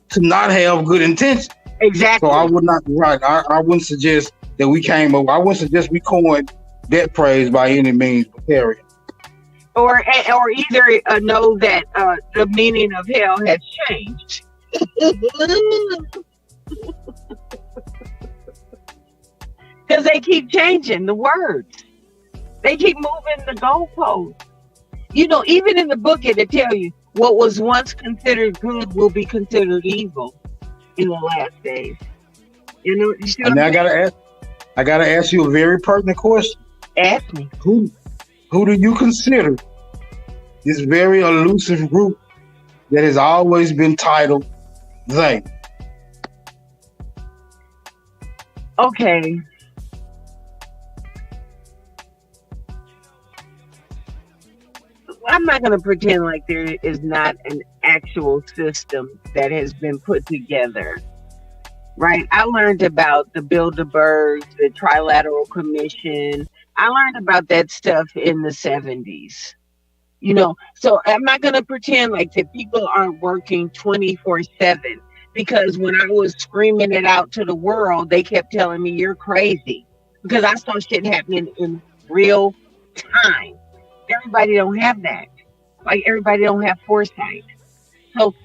to not have good intentions. Exactly. So I would not. Right. I wouldn't suggest that we came up. I wouldn't suggest we coined that phrase by any means. Period. Or either know that the meaning of hell has changed. Because they keep changing the words. They keep moving the goalposts. Even in the book, it'll tell you what was once considered good will be considered evil in the last days. You see and I gotta ask you a very pertinent question. Ask me. Who do you consider this very elusive group that has always been titled they? Okay. I'm not going to pretend like there is not an actual system that has been put together, right? I learned about the Bilderbergs, the Trilateral Commission. I learned about that stuff in the 70s. You know, so I'm not going to pretend like that people aren't working 24/7, because when I was screaming it out to the world, they kept telling me you're crazy, because I saw shit happening in real time. Everybody don't have that. Like, everybody don't have foresight. So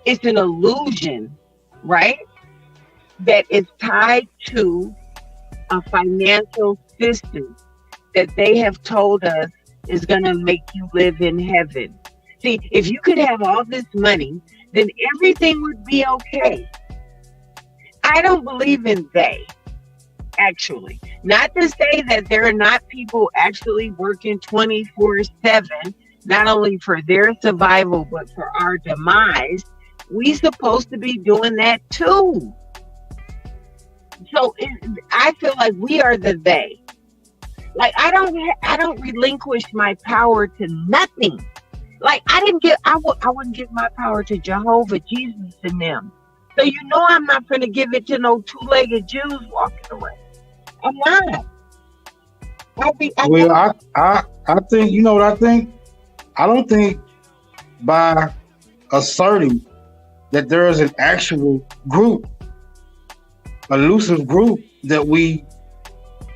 it's an illusion, right? That is tied to a financial system that they have told us is going to make you live in heaven. See, if you could have all this money, then everything would be okay. I don't believe in they, actually. Not to say that there are not people actually working 24/7, not only for their survival, but for our demise. We supposed to be doing that too. So I feel like we are the they. Like, I don't relinquish my power to nothing. Like, I wouldn't give my power to Jehovah, Jesus, and them. So you know I'm not gonna give it to no two-legged Jews walking away. I'm not. I think, you know what I think? I don't think by asserting that there is an actual group, elusive group that we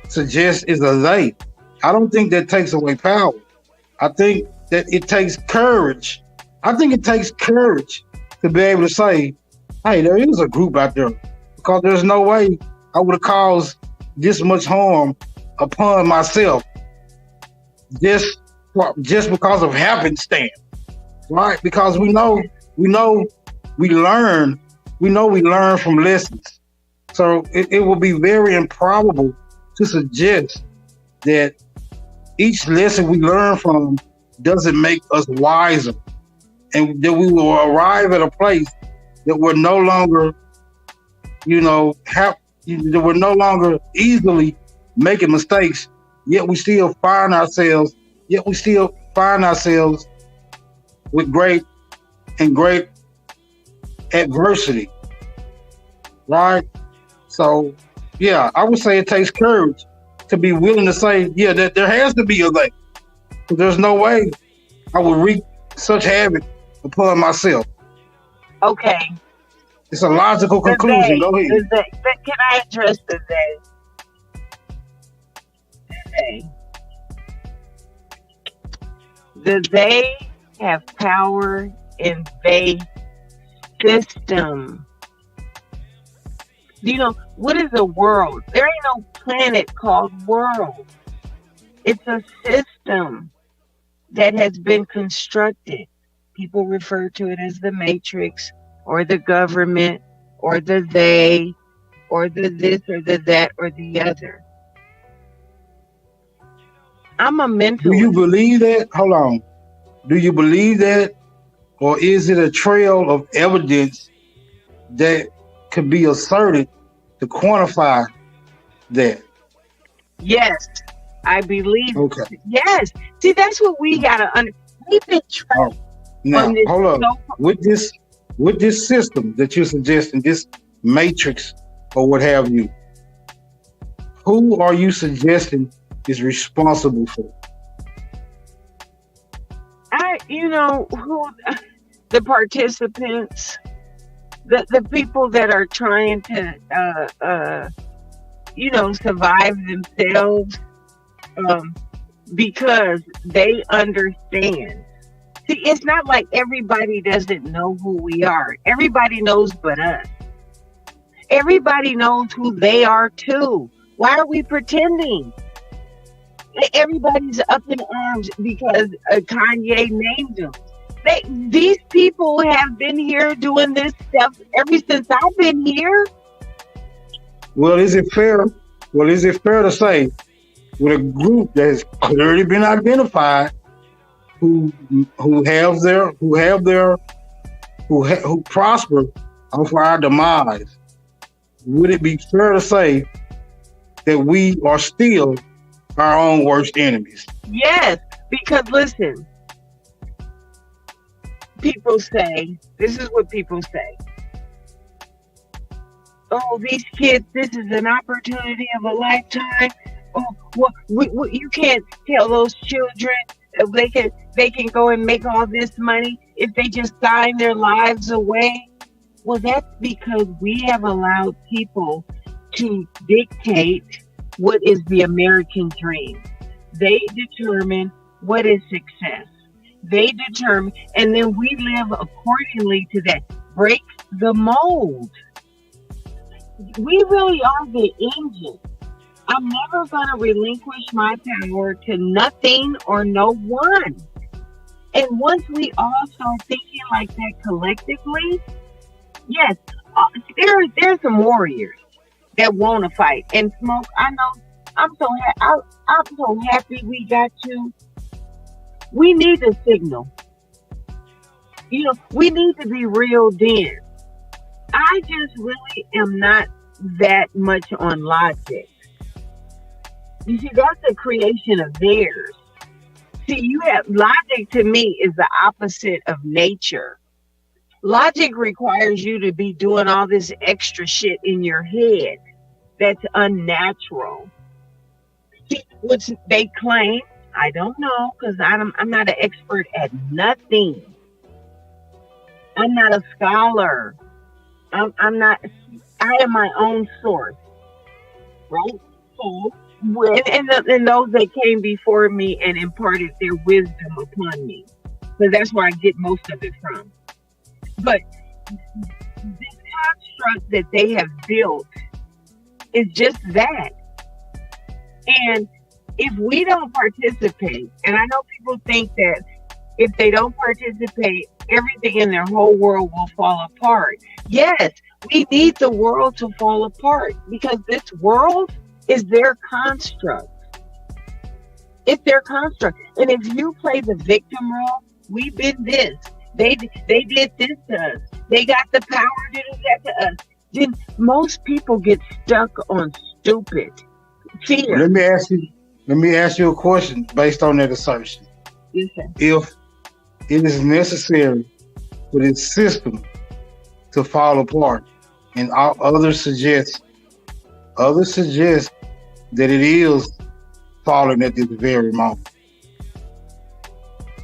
suggest is a they, I don't think that takes away power. I think that it takes courage. I think it takes courage to be able to say, hey, there is a group out there, because there's no way I would have caused this much harm upon myself just because of happenstance, right? Because we know we learn from lessons. So it will be very improbable to suggest that each lesson we learn from doesn't make us wiser, and that we will arrive at a place that we're no longer, that we're no longer easily making mistakes, yet we still find ourselves with great adversity, right? So, yeah, I would say it takes courage to be willing to say, yeah, that there has to be a they. There's no way I would wreak such havoc upon myself. Okay. It's a logical conclusion. Go ahead. Can I address the they? They have power in they system. You know, what is a world? There ain't no planet called world. It's a system that has been constructed. People refer to it as the matrix, or the government, or the they, or the this, or the that, or the other. I'm a mentalist. Do you believe that? Hold on. Do you believe that? Or is it a trail of evidence that could be asserted to quantify that? Yes, I believe. Okay. Yes. See, that's what we gotta we've been trained. Now, hold up. With this system that you're suggesting, this matrix or what have you, who are you suggesting is responsible for it? The participants, the people that are trying to, survive themselves, because they understand. See, it's not like everybody doesn't know who we are. Everybody knows but us. Everybody knows who they are too. Why are we pretending? Everybody's up in arms because Kanye named them. These people have been here doing this stuff ever since I've been here. Well, is it fair to say with a group that has clearly been identified who prosper off our demise, would it be fair to say that we are still our own worst enemies? Yes, because listen, people say, this is what people say. Oh, these kids, this is an opportunity of a lifetime. Oh, well, you can't tell those children they can go and make all this money if they just sign their lives away. Well, that's because we have allowed people to dictate what is the American dream. They determine what is success. They determine, and then we live accordingly to that. Break the mold. We really are the engine. I'm never going to relinquish my power to nothing or no one. And once we all start thinking like that collectively, yes, there's some warriors that want to fight. And Smoke, I know, I'm so happy we got you. We need a signal. You know, we need to be reeled in. I just really am not that much on logic. You see, that's a creation of theirs. See, you have logic to me is the opposite of nature. Logic requires you to be doing all this extra shit in your head that's unnatural. See, which they claim, I don't know, because I'm not an expert at nothing. I'm not a scholar. I'm not. I am my own source, right? So, and those that came before me and imparted their wisdom upon me, so that's where I get most of it from. But this construct that they have built is just that. And if we don't participate, and I know people think that if they don't participate, everything in their whole world will fall apart. Yes, we need the world to fall apart because this world is their construct. It's their construct. And if you play the victim role, we've been this. They did this to us. They got the power to do that to us. Then most people get stuck on stupid fear. Let me ask you a question based on that assertion. Yes, sir. If it is necessary for this system to fall apart, and others suggest that it is falling at this very moment.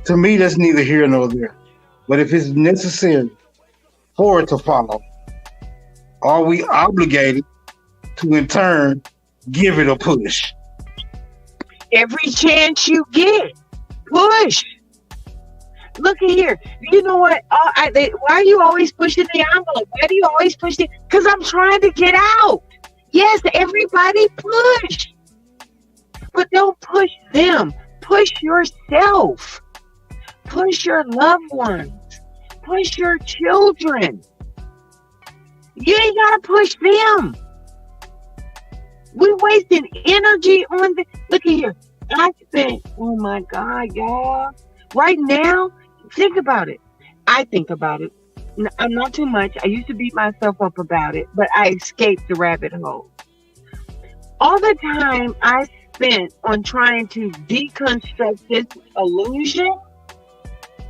To me, that's neither here nor there. But if it's necessary for it to follow, are we obligated to in turn give it a push? Every chance you get, push. Look at here. You know what? Why are you always pushing the envelope? Why do you always push it? Because I'm trying to get out. Yes, everybody push. But don't push them. Push yourself. Push your loved ones. Push your children. You ain't got to push them. We're wasting energy on the... Look at here. I spent, oh my God, y'all. Right now, think about it. I think about it. I'm not too much. I used to beat myself up about it, but I escaped the rabbit hole. All the time I spent on trying to deconstruct this illusion,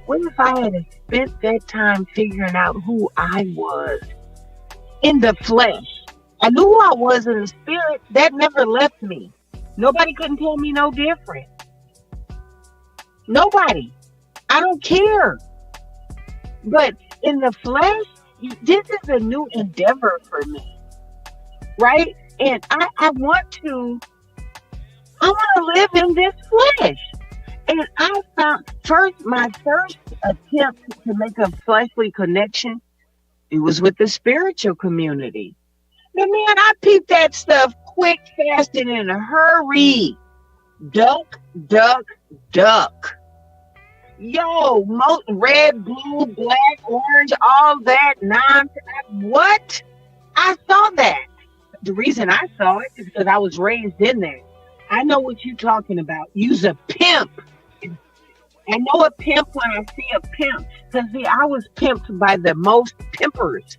what if I had spent that time figuring out who I was in the flesh? I knew who I was in the spirit. That never left me. Nobody couldn't tell me no different. Nobody. I don't care. But in the flesh, this is a new endeavor for me. Right? And I want to live in this flesh. And I found my first attempt to make a fleshly connection, it was with the spiritual community. And man, I peeped that stuff quick, fast, and in a hurry. Duck, duck, duck. Yo, red, blue, black, orange, all that nonsense. What? I saw that. The reason I saw it is because I was raised in there. I know what you're talking about. Use a pimp. I know a pimp when I see a pimp. Because see, I was pimped by the most pimpers.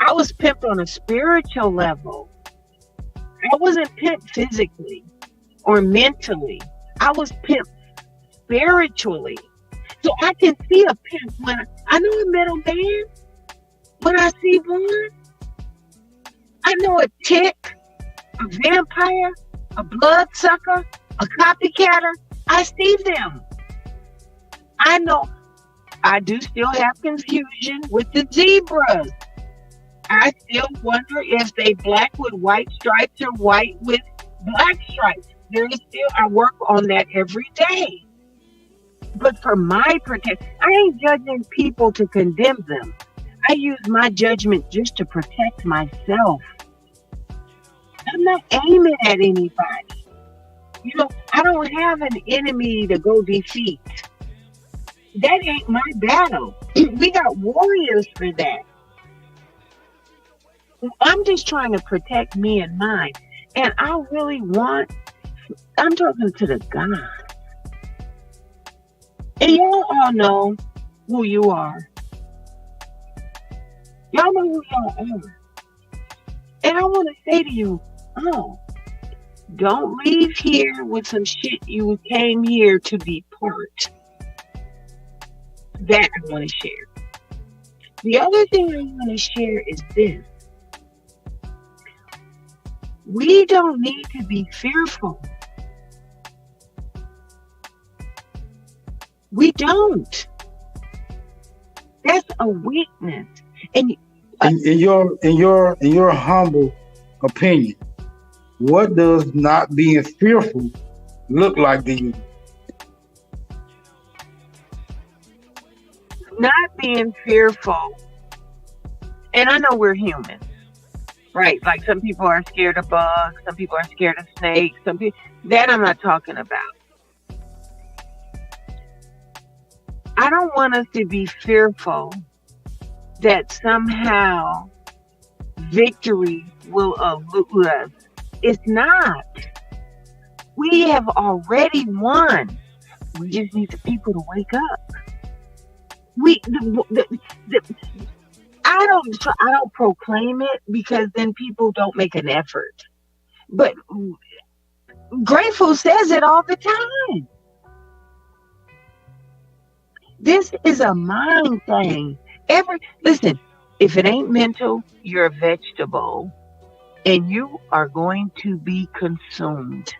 I was pimped on a spiritual level. I wasn't pimped physically or mentally. I was pimped spiritually. So I can see a pimp when I know a middleman. When I see one, I know a tick, a vampire, a bloodsucker, a copycatter. I see them. I know. I do still have confusion with the zebras. I still wonder if they black with white stripes or white with black stripes. There is still, I work on that every day. But for my protection, I ain't judging people to condemn them. I use my judgment just to protect myself. I'm not aiming at anybody. You know, I don't have an enemy to go defeat. That ain't my battle. We got warriors for that. I'm just trying to protect me and mine. And I really I'm talking to the God. And y'all all know who you are. Y'all know who y'all are. And I want to say to you, don't leave here with some shit you came here to be part. That I want to share. The other thing I want to share is this. We don't need to be fearful. We don't. That's a weakness. And in your humble opinion, what does not being fearful look like to you? Not being fearful, and I know we're human, right? Like some people are scared of bugs, some people are scared of snakes, some people, that I'm not talking about. I don't want us to be fearful that somehow victory will elude us. It's not. We have already won. We just need the people to wake up. I don't proclaim it because then people don't make an effort. But Grateful says it all the time. This is a mind thing. Listen, if it ain't mental, you're a vegetable and you are going to be consumed.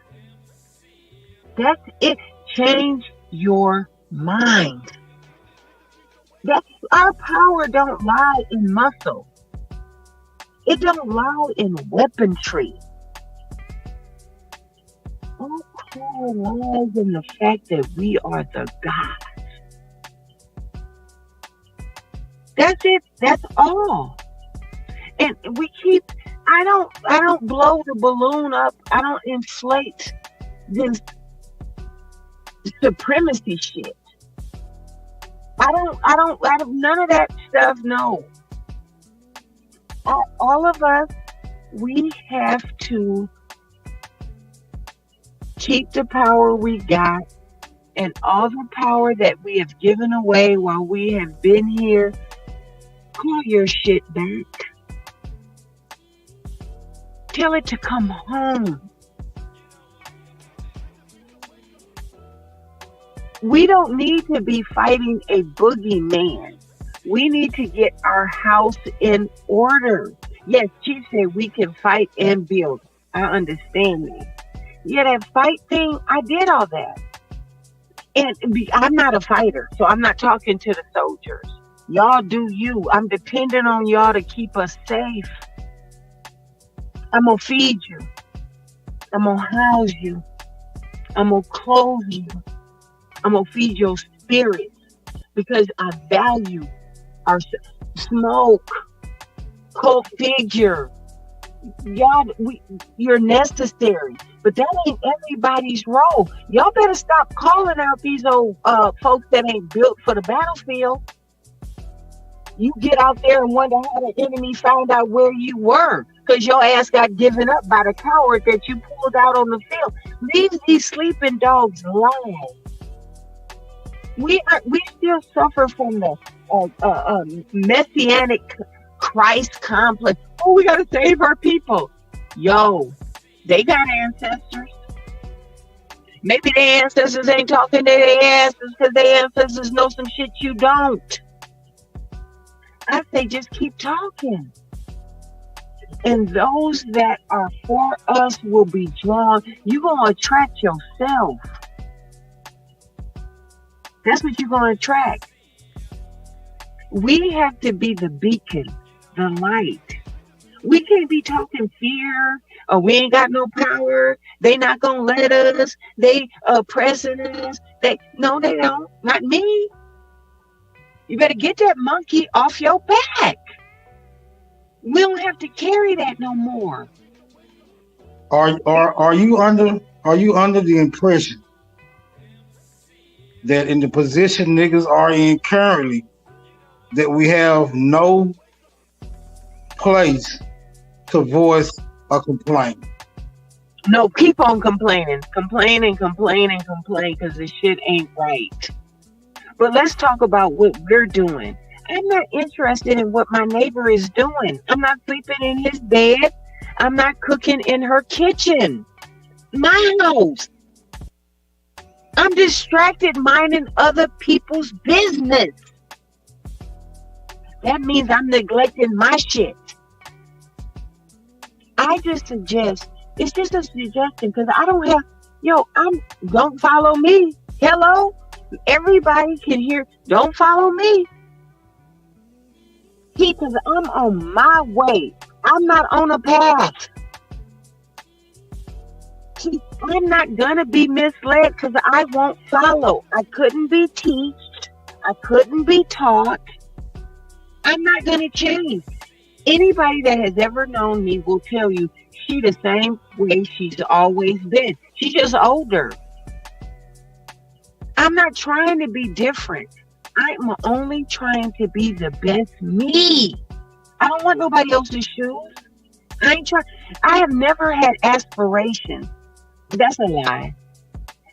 That's it. Change your mind. Our power don't lie in muscle. It don't lie in weaponry. Our power lies in the fact that we are the gods. That's it. That's all. And I don't blow the balloon up. I don't inflate this supremacy shit. I don't, none of that stuff, no. All of us, we have to keep the power we got and all the power that we have given away while we have been here. Call your shit back. Tell it to come home. We don't need to be fighting a boogeyman. We need to get our house in order. Yes, Chief said we can fight and build. I understand that. Yeah, that fight thing, I did all that. And I'm not a fighter, so I'm not talking to the soldiers. Y'all do you. I'm dependent on y'all to keep us safe. I'm going to feed you. I'm going to house you. I'm going to clothe you. I'm going to feed your spirit because I value our smoke, cold figure. Y'all, you're necessary, but that ain't everybody's role. Y'all better stop calling out these old folks that ain't built for the battlefield. You get out there and wonder how the enemy found out where you were, because your ass got given up by the coward that you pulled out on the field. Leave these sleeping dogs alone. We still suffer from the messianic Christ complex. Oh, we gotta save our people. Yo, they got ancestors. Maybe their ancestors ain't talking to their ancestors because their ancestors know some shit you don't. I say just keep talking. And those that are for us will be drawn. You're going to attract yourself. That's what you're going to attract. We have to be the beacon, the light. We can't be talking fear, or we ain't got no power. They not going to let us. They oppressing us. No, they don't. Not me. You better get that monkey off your back. We don't have to carry that no more. Are you under the impression that in the position niggas are in currently, that we have no place to voice a complaint? No, keep on complaining, because the shit ain't right. But let's talk about what we're doing. I'm not interested in what my neighbor is doing. I'm not sleeping in his bed. I'm not cooking in her kitchen. My house. I'm distracted minding other people's business. That means I'm neglecting my shit. I just suggest, it's just a suggestion, because I don't have, don't follow me. Hello? Everybody can hear, don't follow me. Because I'm on my way. I'm not on a path. See, I'm not going to be misled because I won't follow. I couldn't be taught. I couldn't be taught. I'm not going to change. Anybody that has ever known me will tell you she's the same way she's always been. She's just older. I'm not trying to be different. I'm only trying to be the best me. I don't want nobody else's shoes. I have never had aspirations. That's a lie.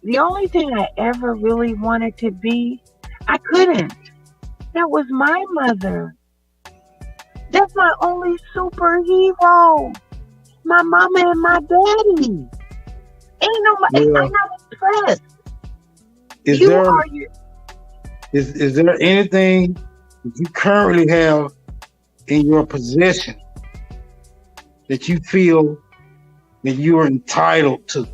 The only thing I ever really wanted to be, I couldn't. That was my mother. That's my only superhero. My mama and my daddy. Ain't nobody, I'm not impressed. Is there anything that you currently have in your possession that you feel that you are entitled to?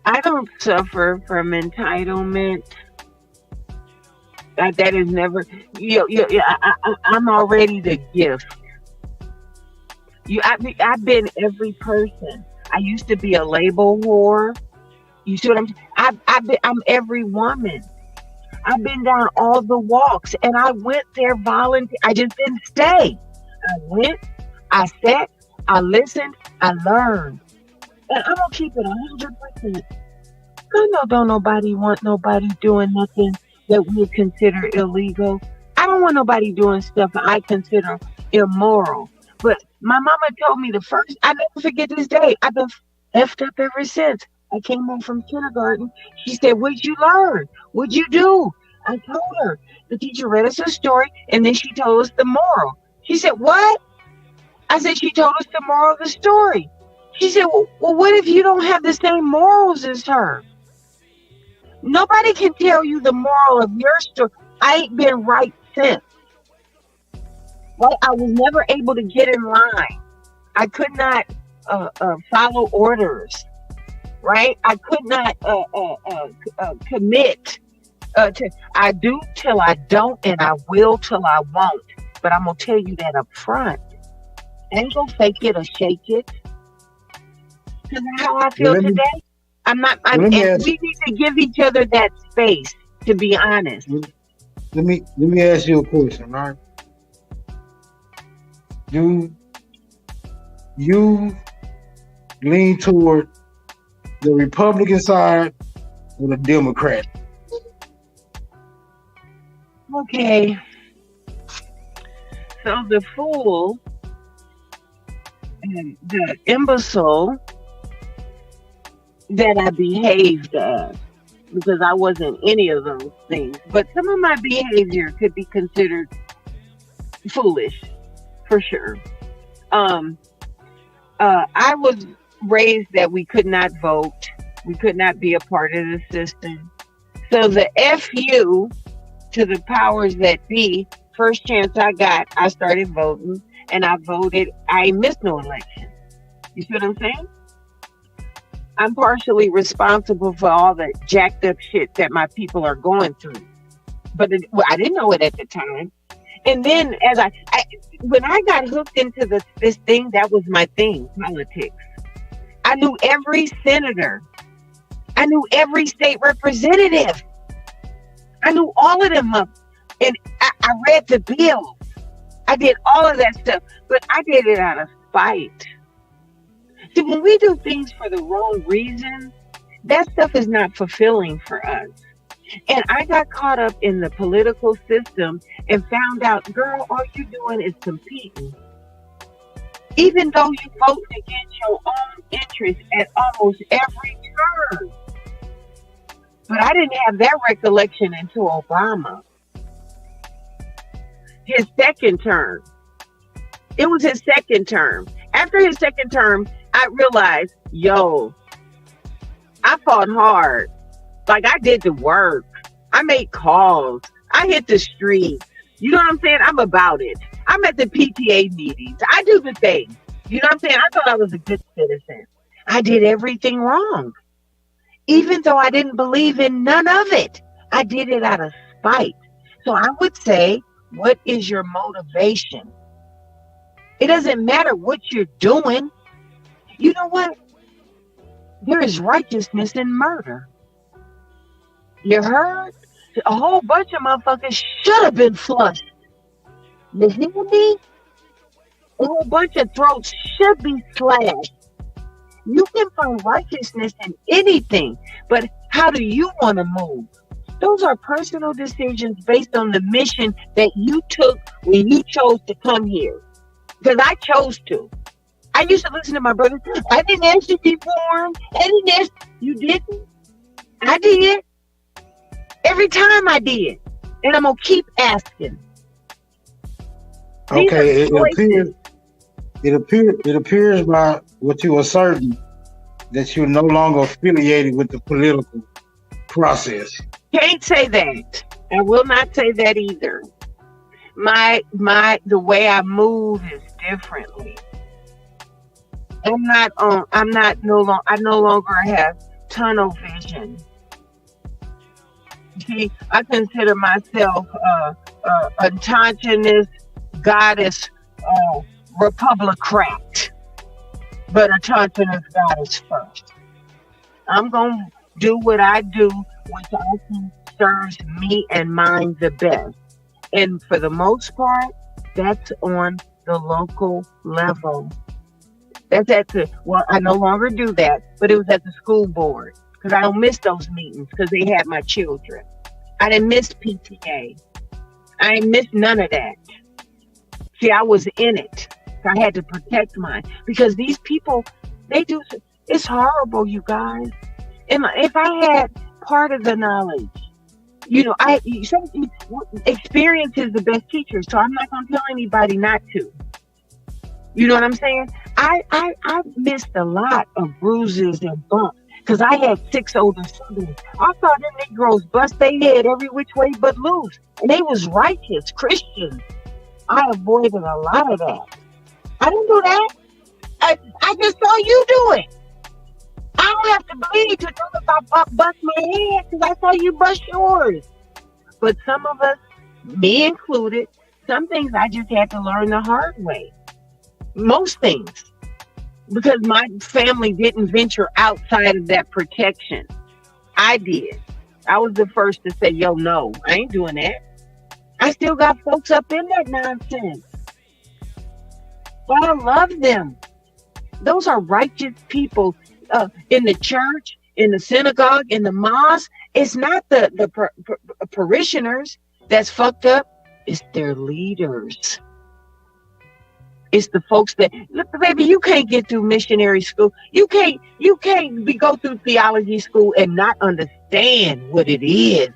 I don't suffer from entitlement. That is never. I'm already the gift. I've been every person. I used to be a label whore. You see what I'm every woman. I've been down all the walks, and I went there volunteer. I just didn't stay. I went, I sat, I listened, I learned. And I'm gonna keep it 100%. I know don't nobody want nobody doing nothing that we consider illegal. I don't want nobody doing stuff that I consider immoral. But my mama told me I never forget this day. I've been effed up ever since. I came home from kindergarten. She said, "What'd you learn? What'd you do?" I told her. The teacher read us a story, and then she told us the moral. She said, "What?" I said, "She told us the moral of the story." She said, well, what if you don't have the same morals as her? Nobody can tell you the moral of your story. I ain't been right since. Right? I was never able to get in line. I could not follow orders. Right? I could not commit to. I do till I don't, and I will till I won't. But I'm gonna tell you that up front. I ain't gonna fake it or shake it. Because how I feel today, I'm not. We need to give each other that space. To be honest. Let me ask you a question, all right? Do you lean toward the Republican side or the Democrat? Okay. So the fool, the imbecile that I behaved as, because I wasn't any of those things, but some of my behavior could be considered foolish, for sure. I was raised that we could not vote, we could not be a part of the system. So the FU to the powers that be, first chance I got, I started voting, and I voted. I missed no election. You see what I'm saying? I'm partially responsible for all the jacked up shit that my people are going through. But I didn't know it at the time. And then as when I got hooked into this thing, that was my thing, politics. I knew every senator. I knew every state representative. I knew all of them up. And I read the bills. I did all of that stuff. But I did it out of spite. See, when we do things for the wrong reason, that stuff is not fulfilling for us. And I got caught up in the political system and found out, girl, all you're doing is competing. Even though you vote against your own interests at almost every turn. But I didn't have that recollection until Obama. His second term. It was his second term. After his second term, I realized, yo, I fought hard. Like, I did the work. I made calls. I hit the street. You know what I'm saying? I'm about it. I'm at the PTA meetings. I do the thing. You know what I'm saying? I thought I was a good citizen. I did everything wrong. Even though I didn't believe in none of it. I did it out of spite. So I would say, what is your motivation? It doesn't matter what you're doing. You know what? There is righteousness in murder. You heard? A whole bunch of motherfuckers should have been flushed. You hear me? A whole bunch of throats should be slashed. You can find righteousness in anything, but how do you want to move? Those are personal decisions based on the mission that you took when you chose to come here. Because I chose to. I used to listen to my brother. I didn't ask you to be born. I didn't ask. You didn't? I did. Every time I did. And I'm going to keep asking. Okay, it appears by what you are certain that you're no longer affiliated with the political process. Can't say that. I will not say that either. The way I move is differently. I no longer have tunnel vision. See, I consider myself a autonomous goddess republicrat, but autonomous goddess first. I'm going to do what I do, which I think serves me and mine the best. And for the most part, that's on the local level. That's I no longer do that, but it was at the school board because I don't miss those meetings because they had my children. I didn't miss PTA. I didn't miss none of that. See, I was in it. I had to protect mine because these people, it's horrible, you guys. And if I had part of the knowledge, experience is the best teacher, so I'm not going to tell anybody not to. You know what I'm saying? I missed a lot of bruises and bumps because I had 6 older siblings. I saw them Negroes bust their head every which way but loose. And they was righteous Christians. I avoided a lot of that. I didn't do that. I just saw you do it. I don't have to bleed to know if I bust my head because I saw you bust yours. But some of us, me included, some things I just had to learn the hard way. Most things. Because my family didn't venture outside of that protection. I did. I was the first to say, yo, no, I ain't doing that. I still got folks up in that nonsense. But I love them. Those are righteous people in the church, in the synagogue, in the mosque. It's not the parishioners. that's fucked up is their leaders. It's the folks that look, baby. You can't get through missionary school. You can't go through theology school and not understand what it is.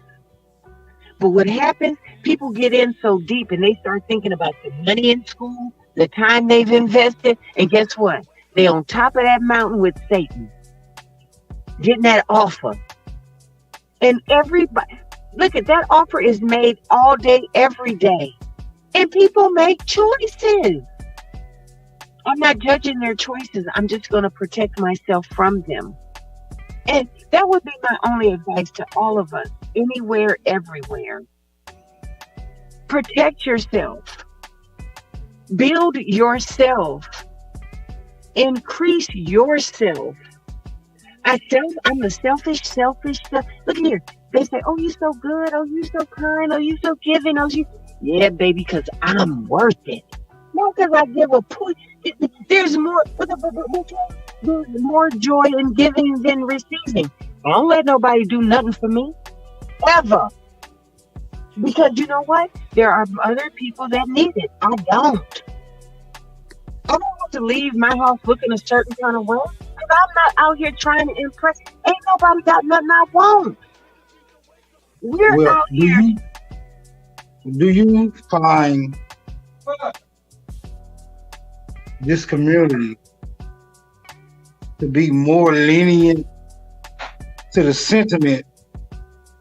But what happens? People get in so deep and they start thinking about the money in school, the time they've invested, and guess what? They on top of that mountain with Satan, getting that offer. And everybody, look at that offer is made all day, every day. And people make choices. I'm not judging their choices. I'm just going to protect myself from them. And that would be my only advice to all of us, anywhere, everywhere. Protect yourself. Build yourself. Increase yourself. I'm the selfish. Look at here. They say, oh, you're so good. Oh, you're so kind. Oh, you're so giving. Oh, yeah, baby, because I'm worth it. Not because I give a push. There's more joy in giving than receiving. I don't let nobody do nothing for me. Ever. Because you know what? There are other people that need it. I don't. I don't have to leave my house looking a certain kind of way. Because I'm not out here trying to impress. Ain't nobody got nothing I want. We're out here. Do you find this community to be more lenient to the sentiment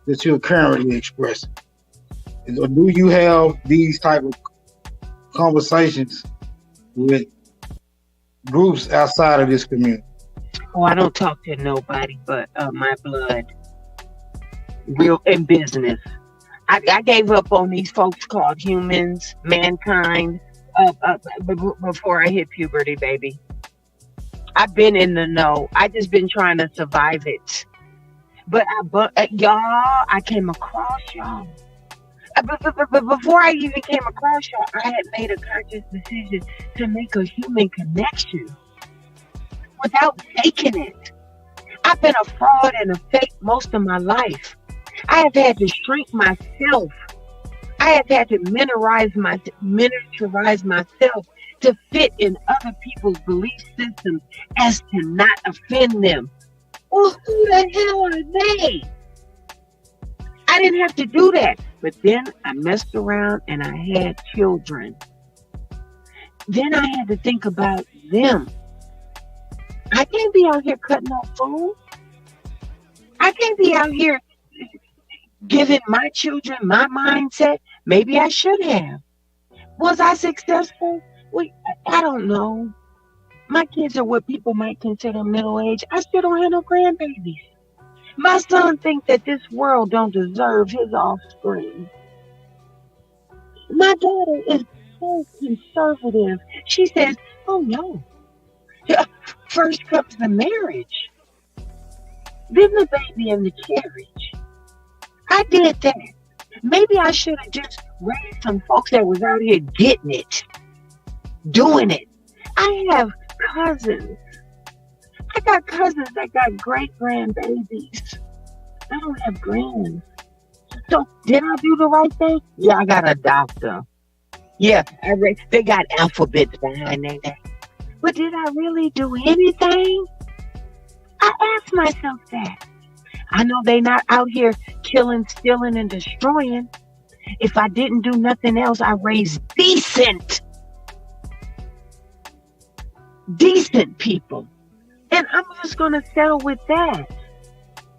that you're currently expressing? Or do you have these type of conversations with groups outside of this community? Oh, I don't talk to nobody but my blood. Real in business. I gave up on these folks called humans, mankind, before I hit puberty, baby. I've been in the know. I just been trying to survive it. But y'all, I came across y'all. But before I even came across y'all, I had made a conscious decision to make a human connection without faking it. I've been a fraud and a fake most of my life. I have had to shrink myself. I have had to miniaturize myself to fit in other people's belief systems as to not offend them. Well, who the hell are they? I didn't have to do that. But then I messed around and I had children. Then I had to think about them. I can't be out here cutting off food. I can't be out here giving my children my mindset. Maybe I should have. Was I successful? Well, I don't know. My kids are what people might consider middle-aged. I still don't have no grandbabies. My son thinks that this world don't deserve his offspring. My daughter is so conservative. She says, oh no. First comes the marriage. Then the baby and the carriage. I did that. Maybe I should have just raised some folks that was out here getting it. Doing it. I have cousins. I got cousins that got great grandbabies. I don't have grands. So did I do the right thing? Yeah, I got a doctor. Yeah, they got alphabets behind their name. But did I really do anything? I asked myself that. I know they not out here killing, stealing, and destroying. If I didn't do nothing else, I raised decent people. And I'm just going to settle with that.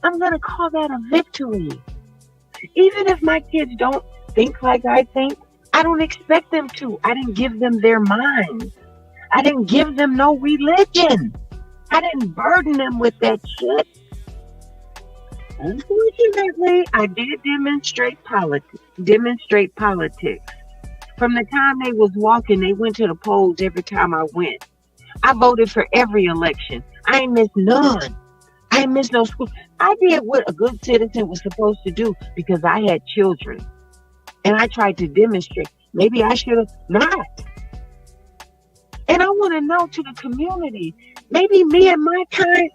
I'm going to call that a victory. Even if my kids don't think like I think, I don't expect them to. I didn't give them their minds. I didn't give them no religion. I didn't burden them with that shit. Unfortunately, I did demonstrate politics. From the time they was walking, they went to the polls every time I went. I voted for every election. I ain't missed none. I ain't missed no school. I did what a good citizen was supposed to do because I had children. And I tried to demonstrate. Maybe I should have not. And I want to know to the community, maybe me and my kind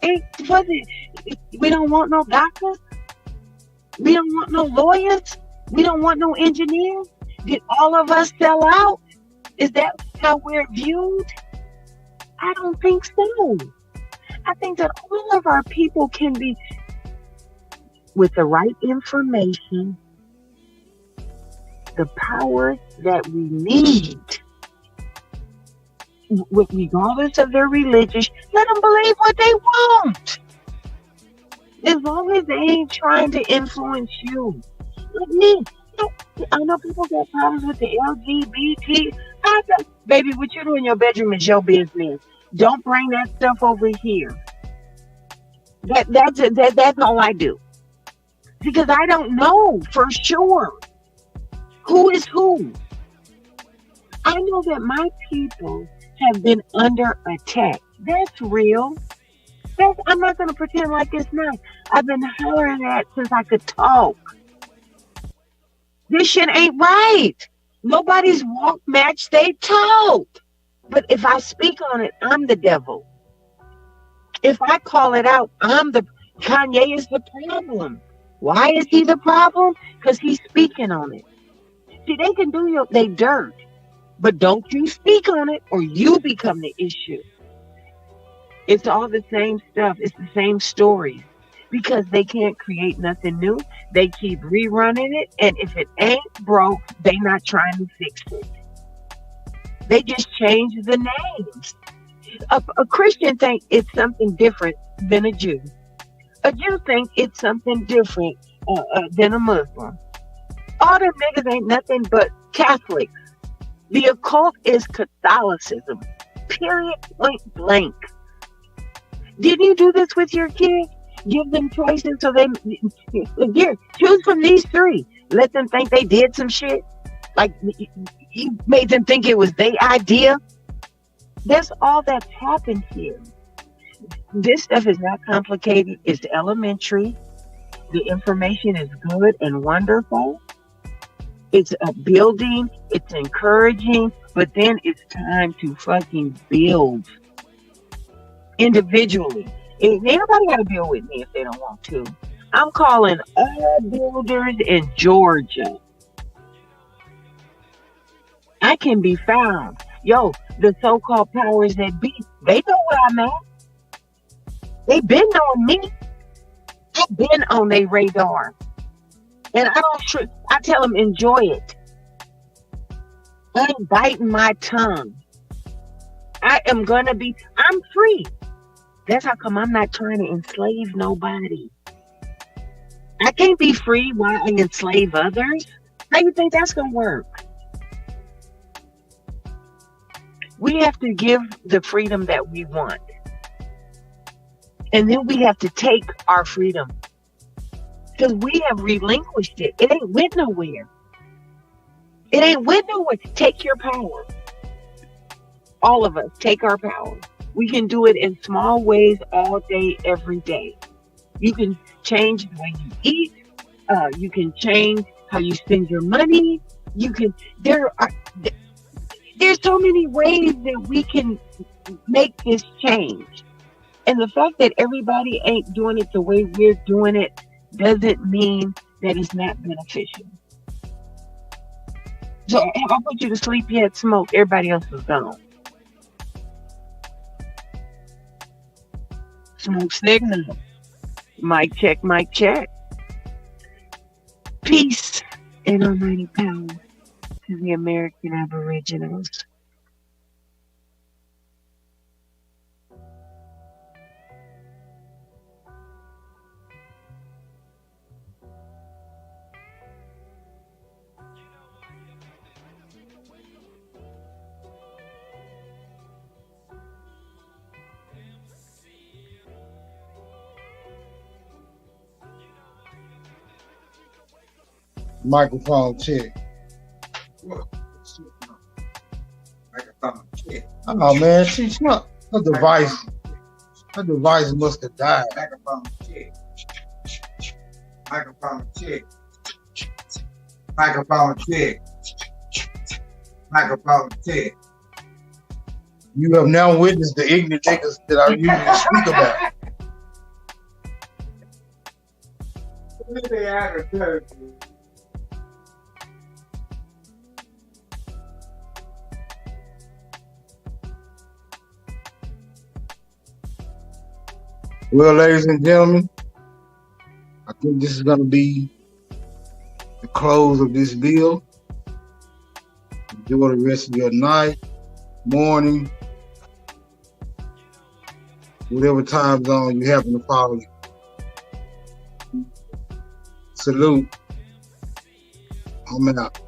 we don't want no doctors. We don't want no lawyers. We don't want no engineers? Did all of us sell out? Is that how we're viewed? I don't think so. I think that all of our people can be, with the right information, the power that we need, regardless of their religion, let them believe what they want. As long as they ain't trying to influence you. Like me, I know people got problems with the LGBT. Baby, what you do in your bedroom is your business. Don't bring that stuff over here. That's all I do. Because I don't know for sure who is who. I know that my people have been under attack. That's real. I'm not going to pretend like it's not. I've been hollering that since I could talk. This shit ain't right. Nobody's walk match they talk. But if I speak on it, I'm the devil. If I call it out, Kanye is the problem. Why is he the problem? Because he's speaking on it. See, they can do they dirt, but don't you speak on it or you become the issue. It's all the same stuff. It's the same stories because they can't create nothing new. They keep rerunning it, and if it ain't broke, they not trying to fix it. They just change the names. A Christian think it's something different than a Jew. A Jew think it's something different than a Muslim. All them niggas ain't nothing but Catholics. The occult is Catholicism. Period. Point blank. Didn't you do this with your kids? Give them choices so they choose from these three. Let them think they did some shit. Like you made them think it was their idea. That's all that's happened here. This stuff is not complicated. It's elementary. The information is good and wonderful. It's a building. It's encouraging. But then it's time to fucking build individually. Ain't nobody got to build with me if they don't want to. I'm calling all builders in Georgia. I can be found. Yo, the so-called powers that be, they know where I'm at. They been on me. I've been on their radar. And I tell them enjoy it. I'm biting my tongue. I'm free. That's how come I'm not trying to enslave nobody. I can't be free while I enslave others. How you think that's going to work? We have to give the freedom that we want. And then we have to take our freedom. Because we have relinquished it. It ain't went nowhere. It ain't went nowhere. Take your power. All of us, take our power. We can do it in small ways all day, every day. You can change the way you eat. You can change how you spend your money. There's so many ways that we can make this change. And the fact that everybody ain't doing it the way we're doing it doesn't mean that it's not beneficial. So have I put you to sleep yet, Smoke? Everybody else is gone. Smoke signal. Mic check, mic check. Peace and almighty power to the American Aboriginals. Microphone check. Oh man, she's not. Her device must have died. Microphone check. Microphone check. Microphone check. Microphone check. You have now witnessed the ignorant niggas that I usually speak about. Well, ladies and gentlemen, I think this is going to be the close of this bill. Enjoy the rest of your night, morning, whatever time zone you happen to follow. Salute. I'm out.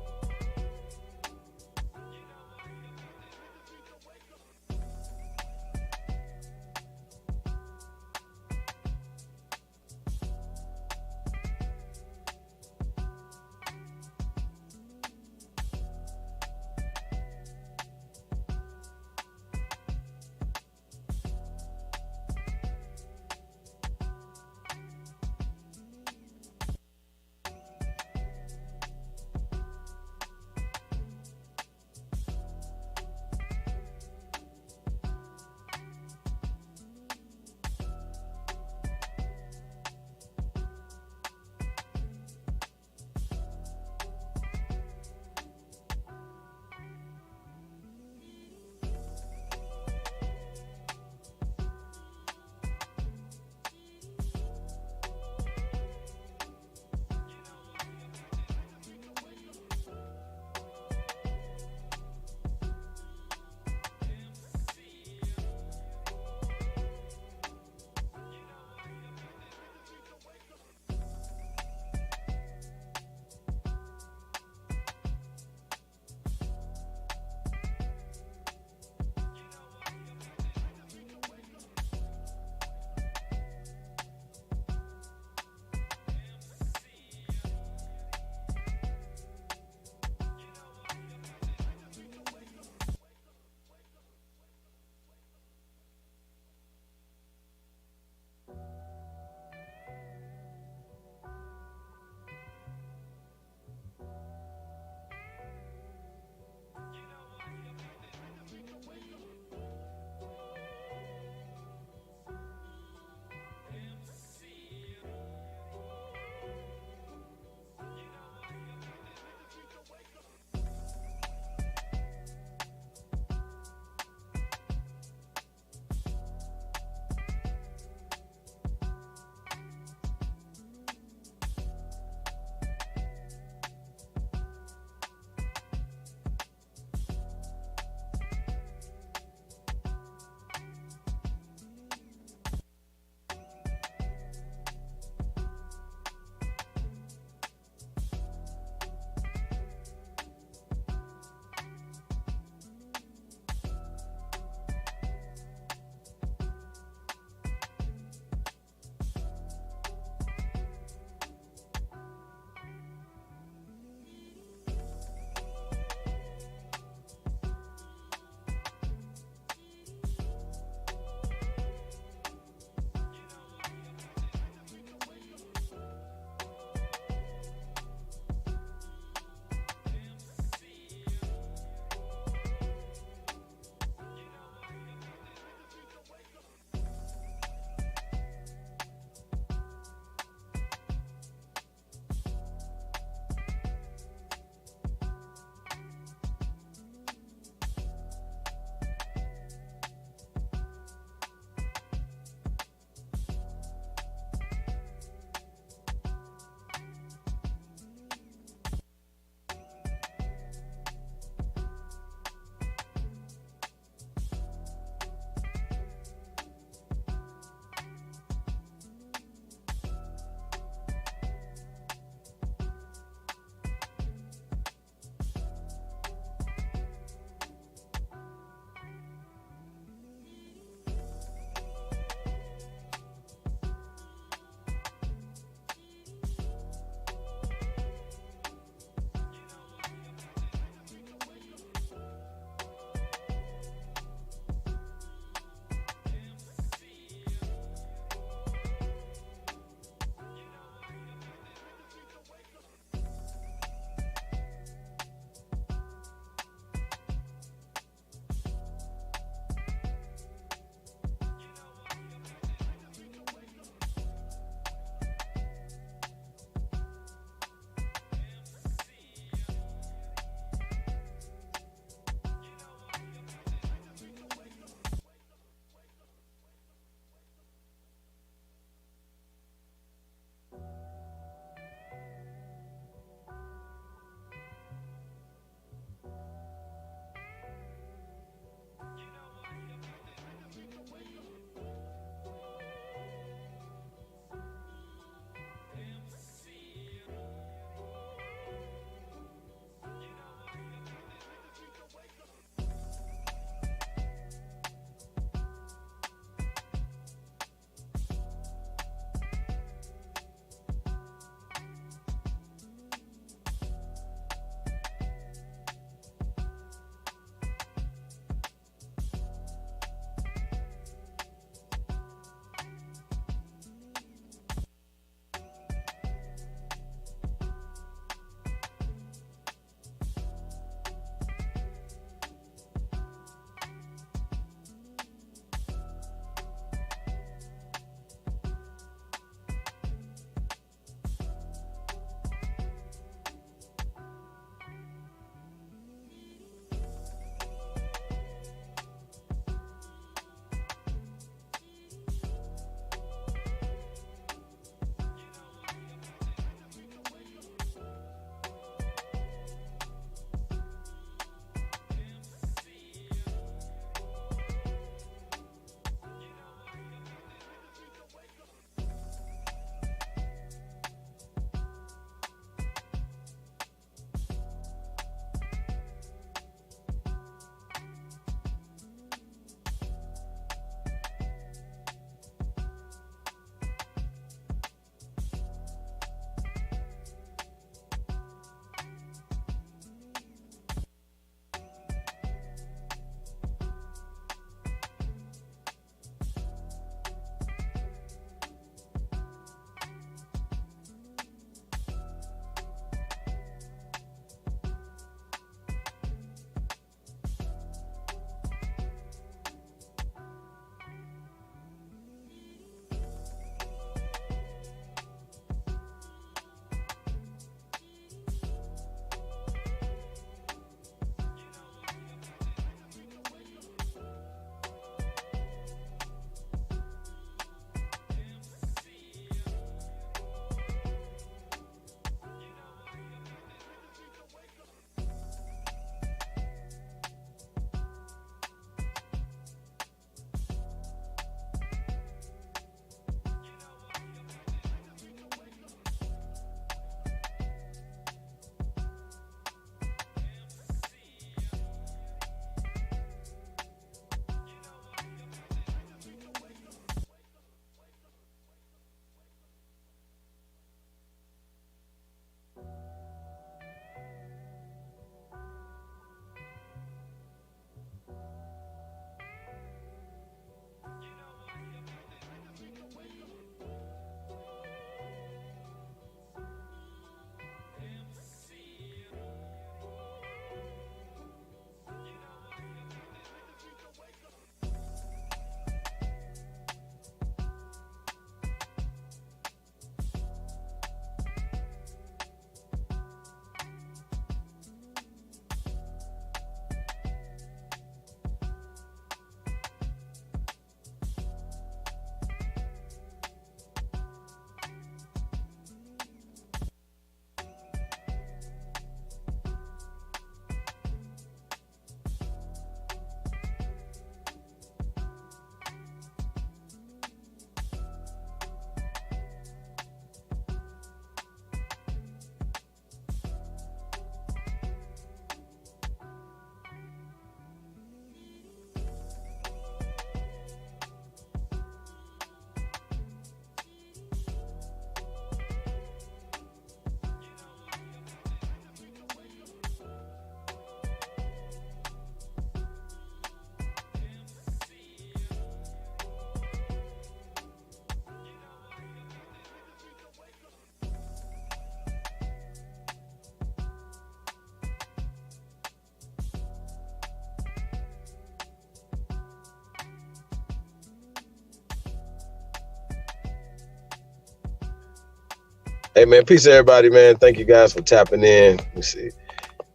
Hey, man, peace to everybody, man. Thank you guys for tapping in. Let me see.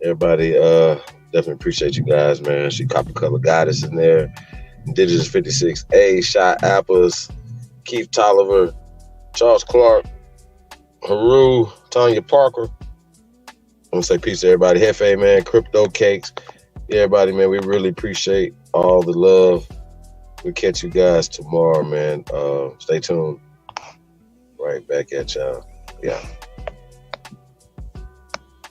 Everybody, definitely appreciate you guys, man. She Copper Color Goddess in there. Indigenous 56A, Shy Apples, Keith Tolliver, Charles Clark, Haru, Tanya Parker. I want to say peace to everybody. Hefe, man, Crypto Cakes. Yeah, everybody, man, we really appreciate all the love. We'll catch you guys tomorrow, man. Stay tuned. Right back at y'all. Yeah.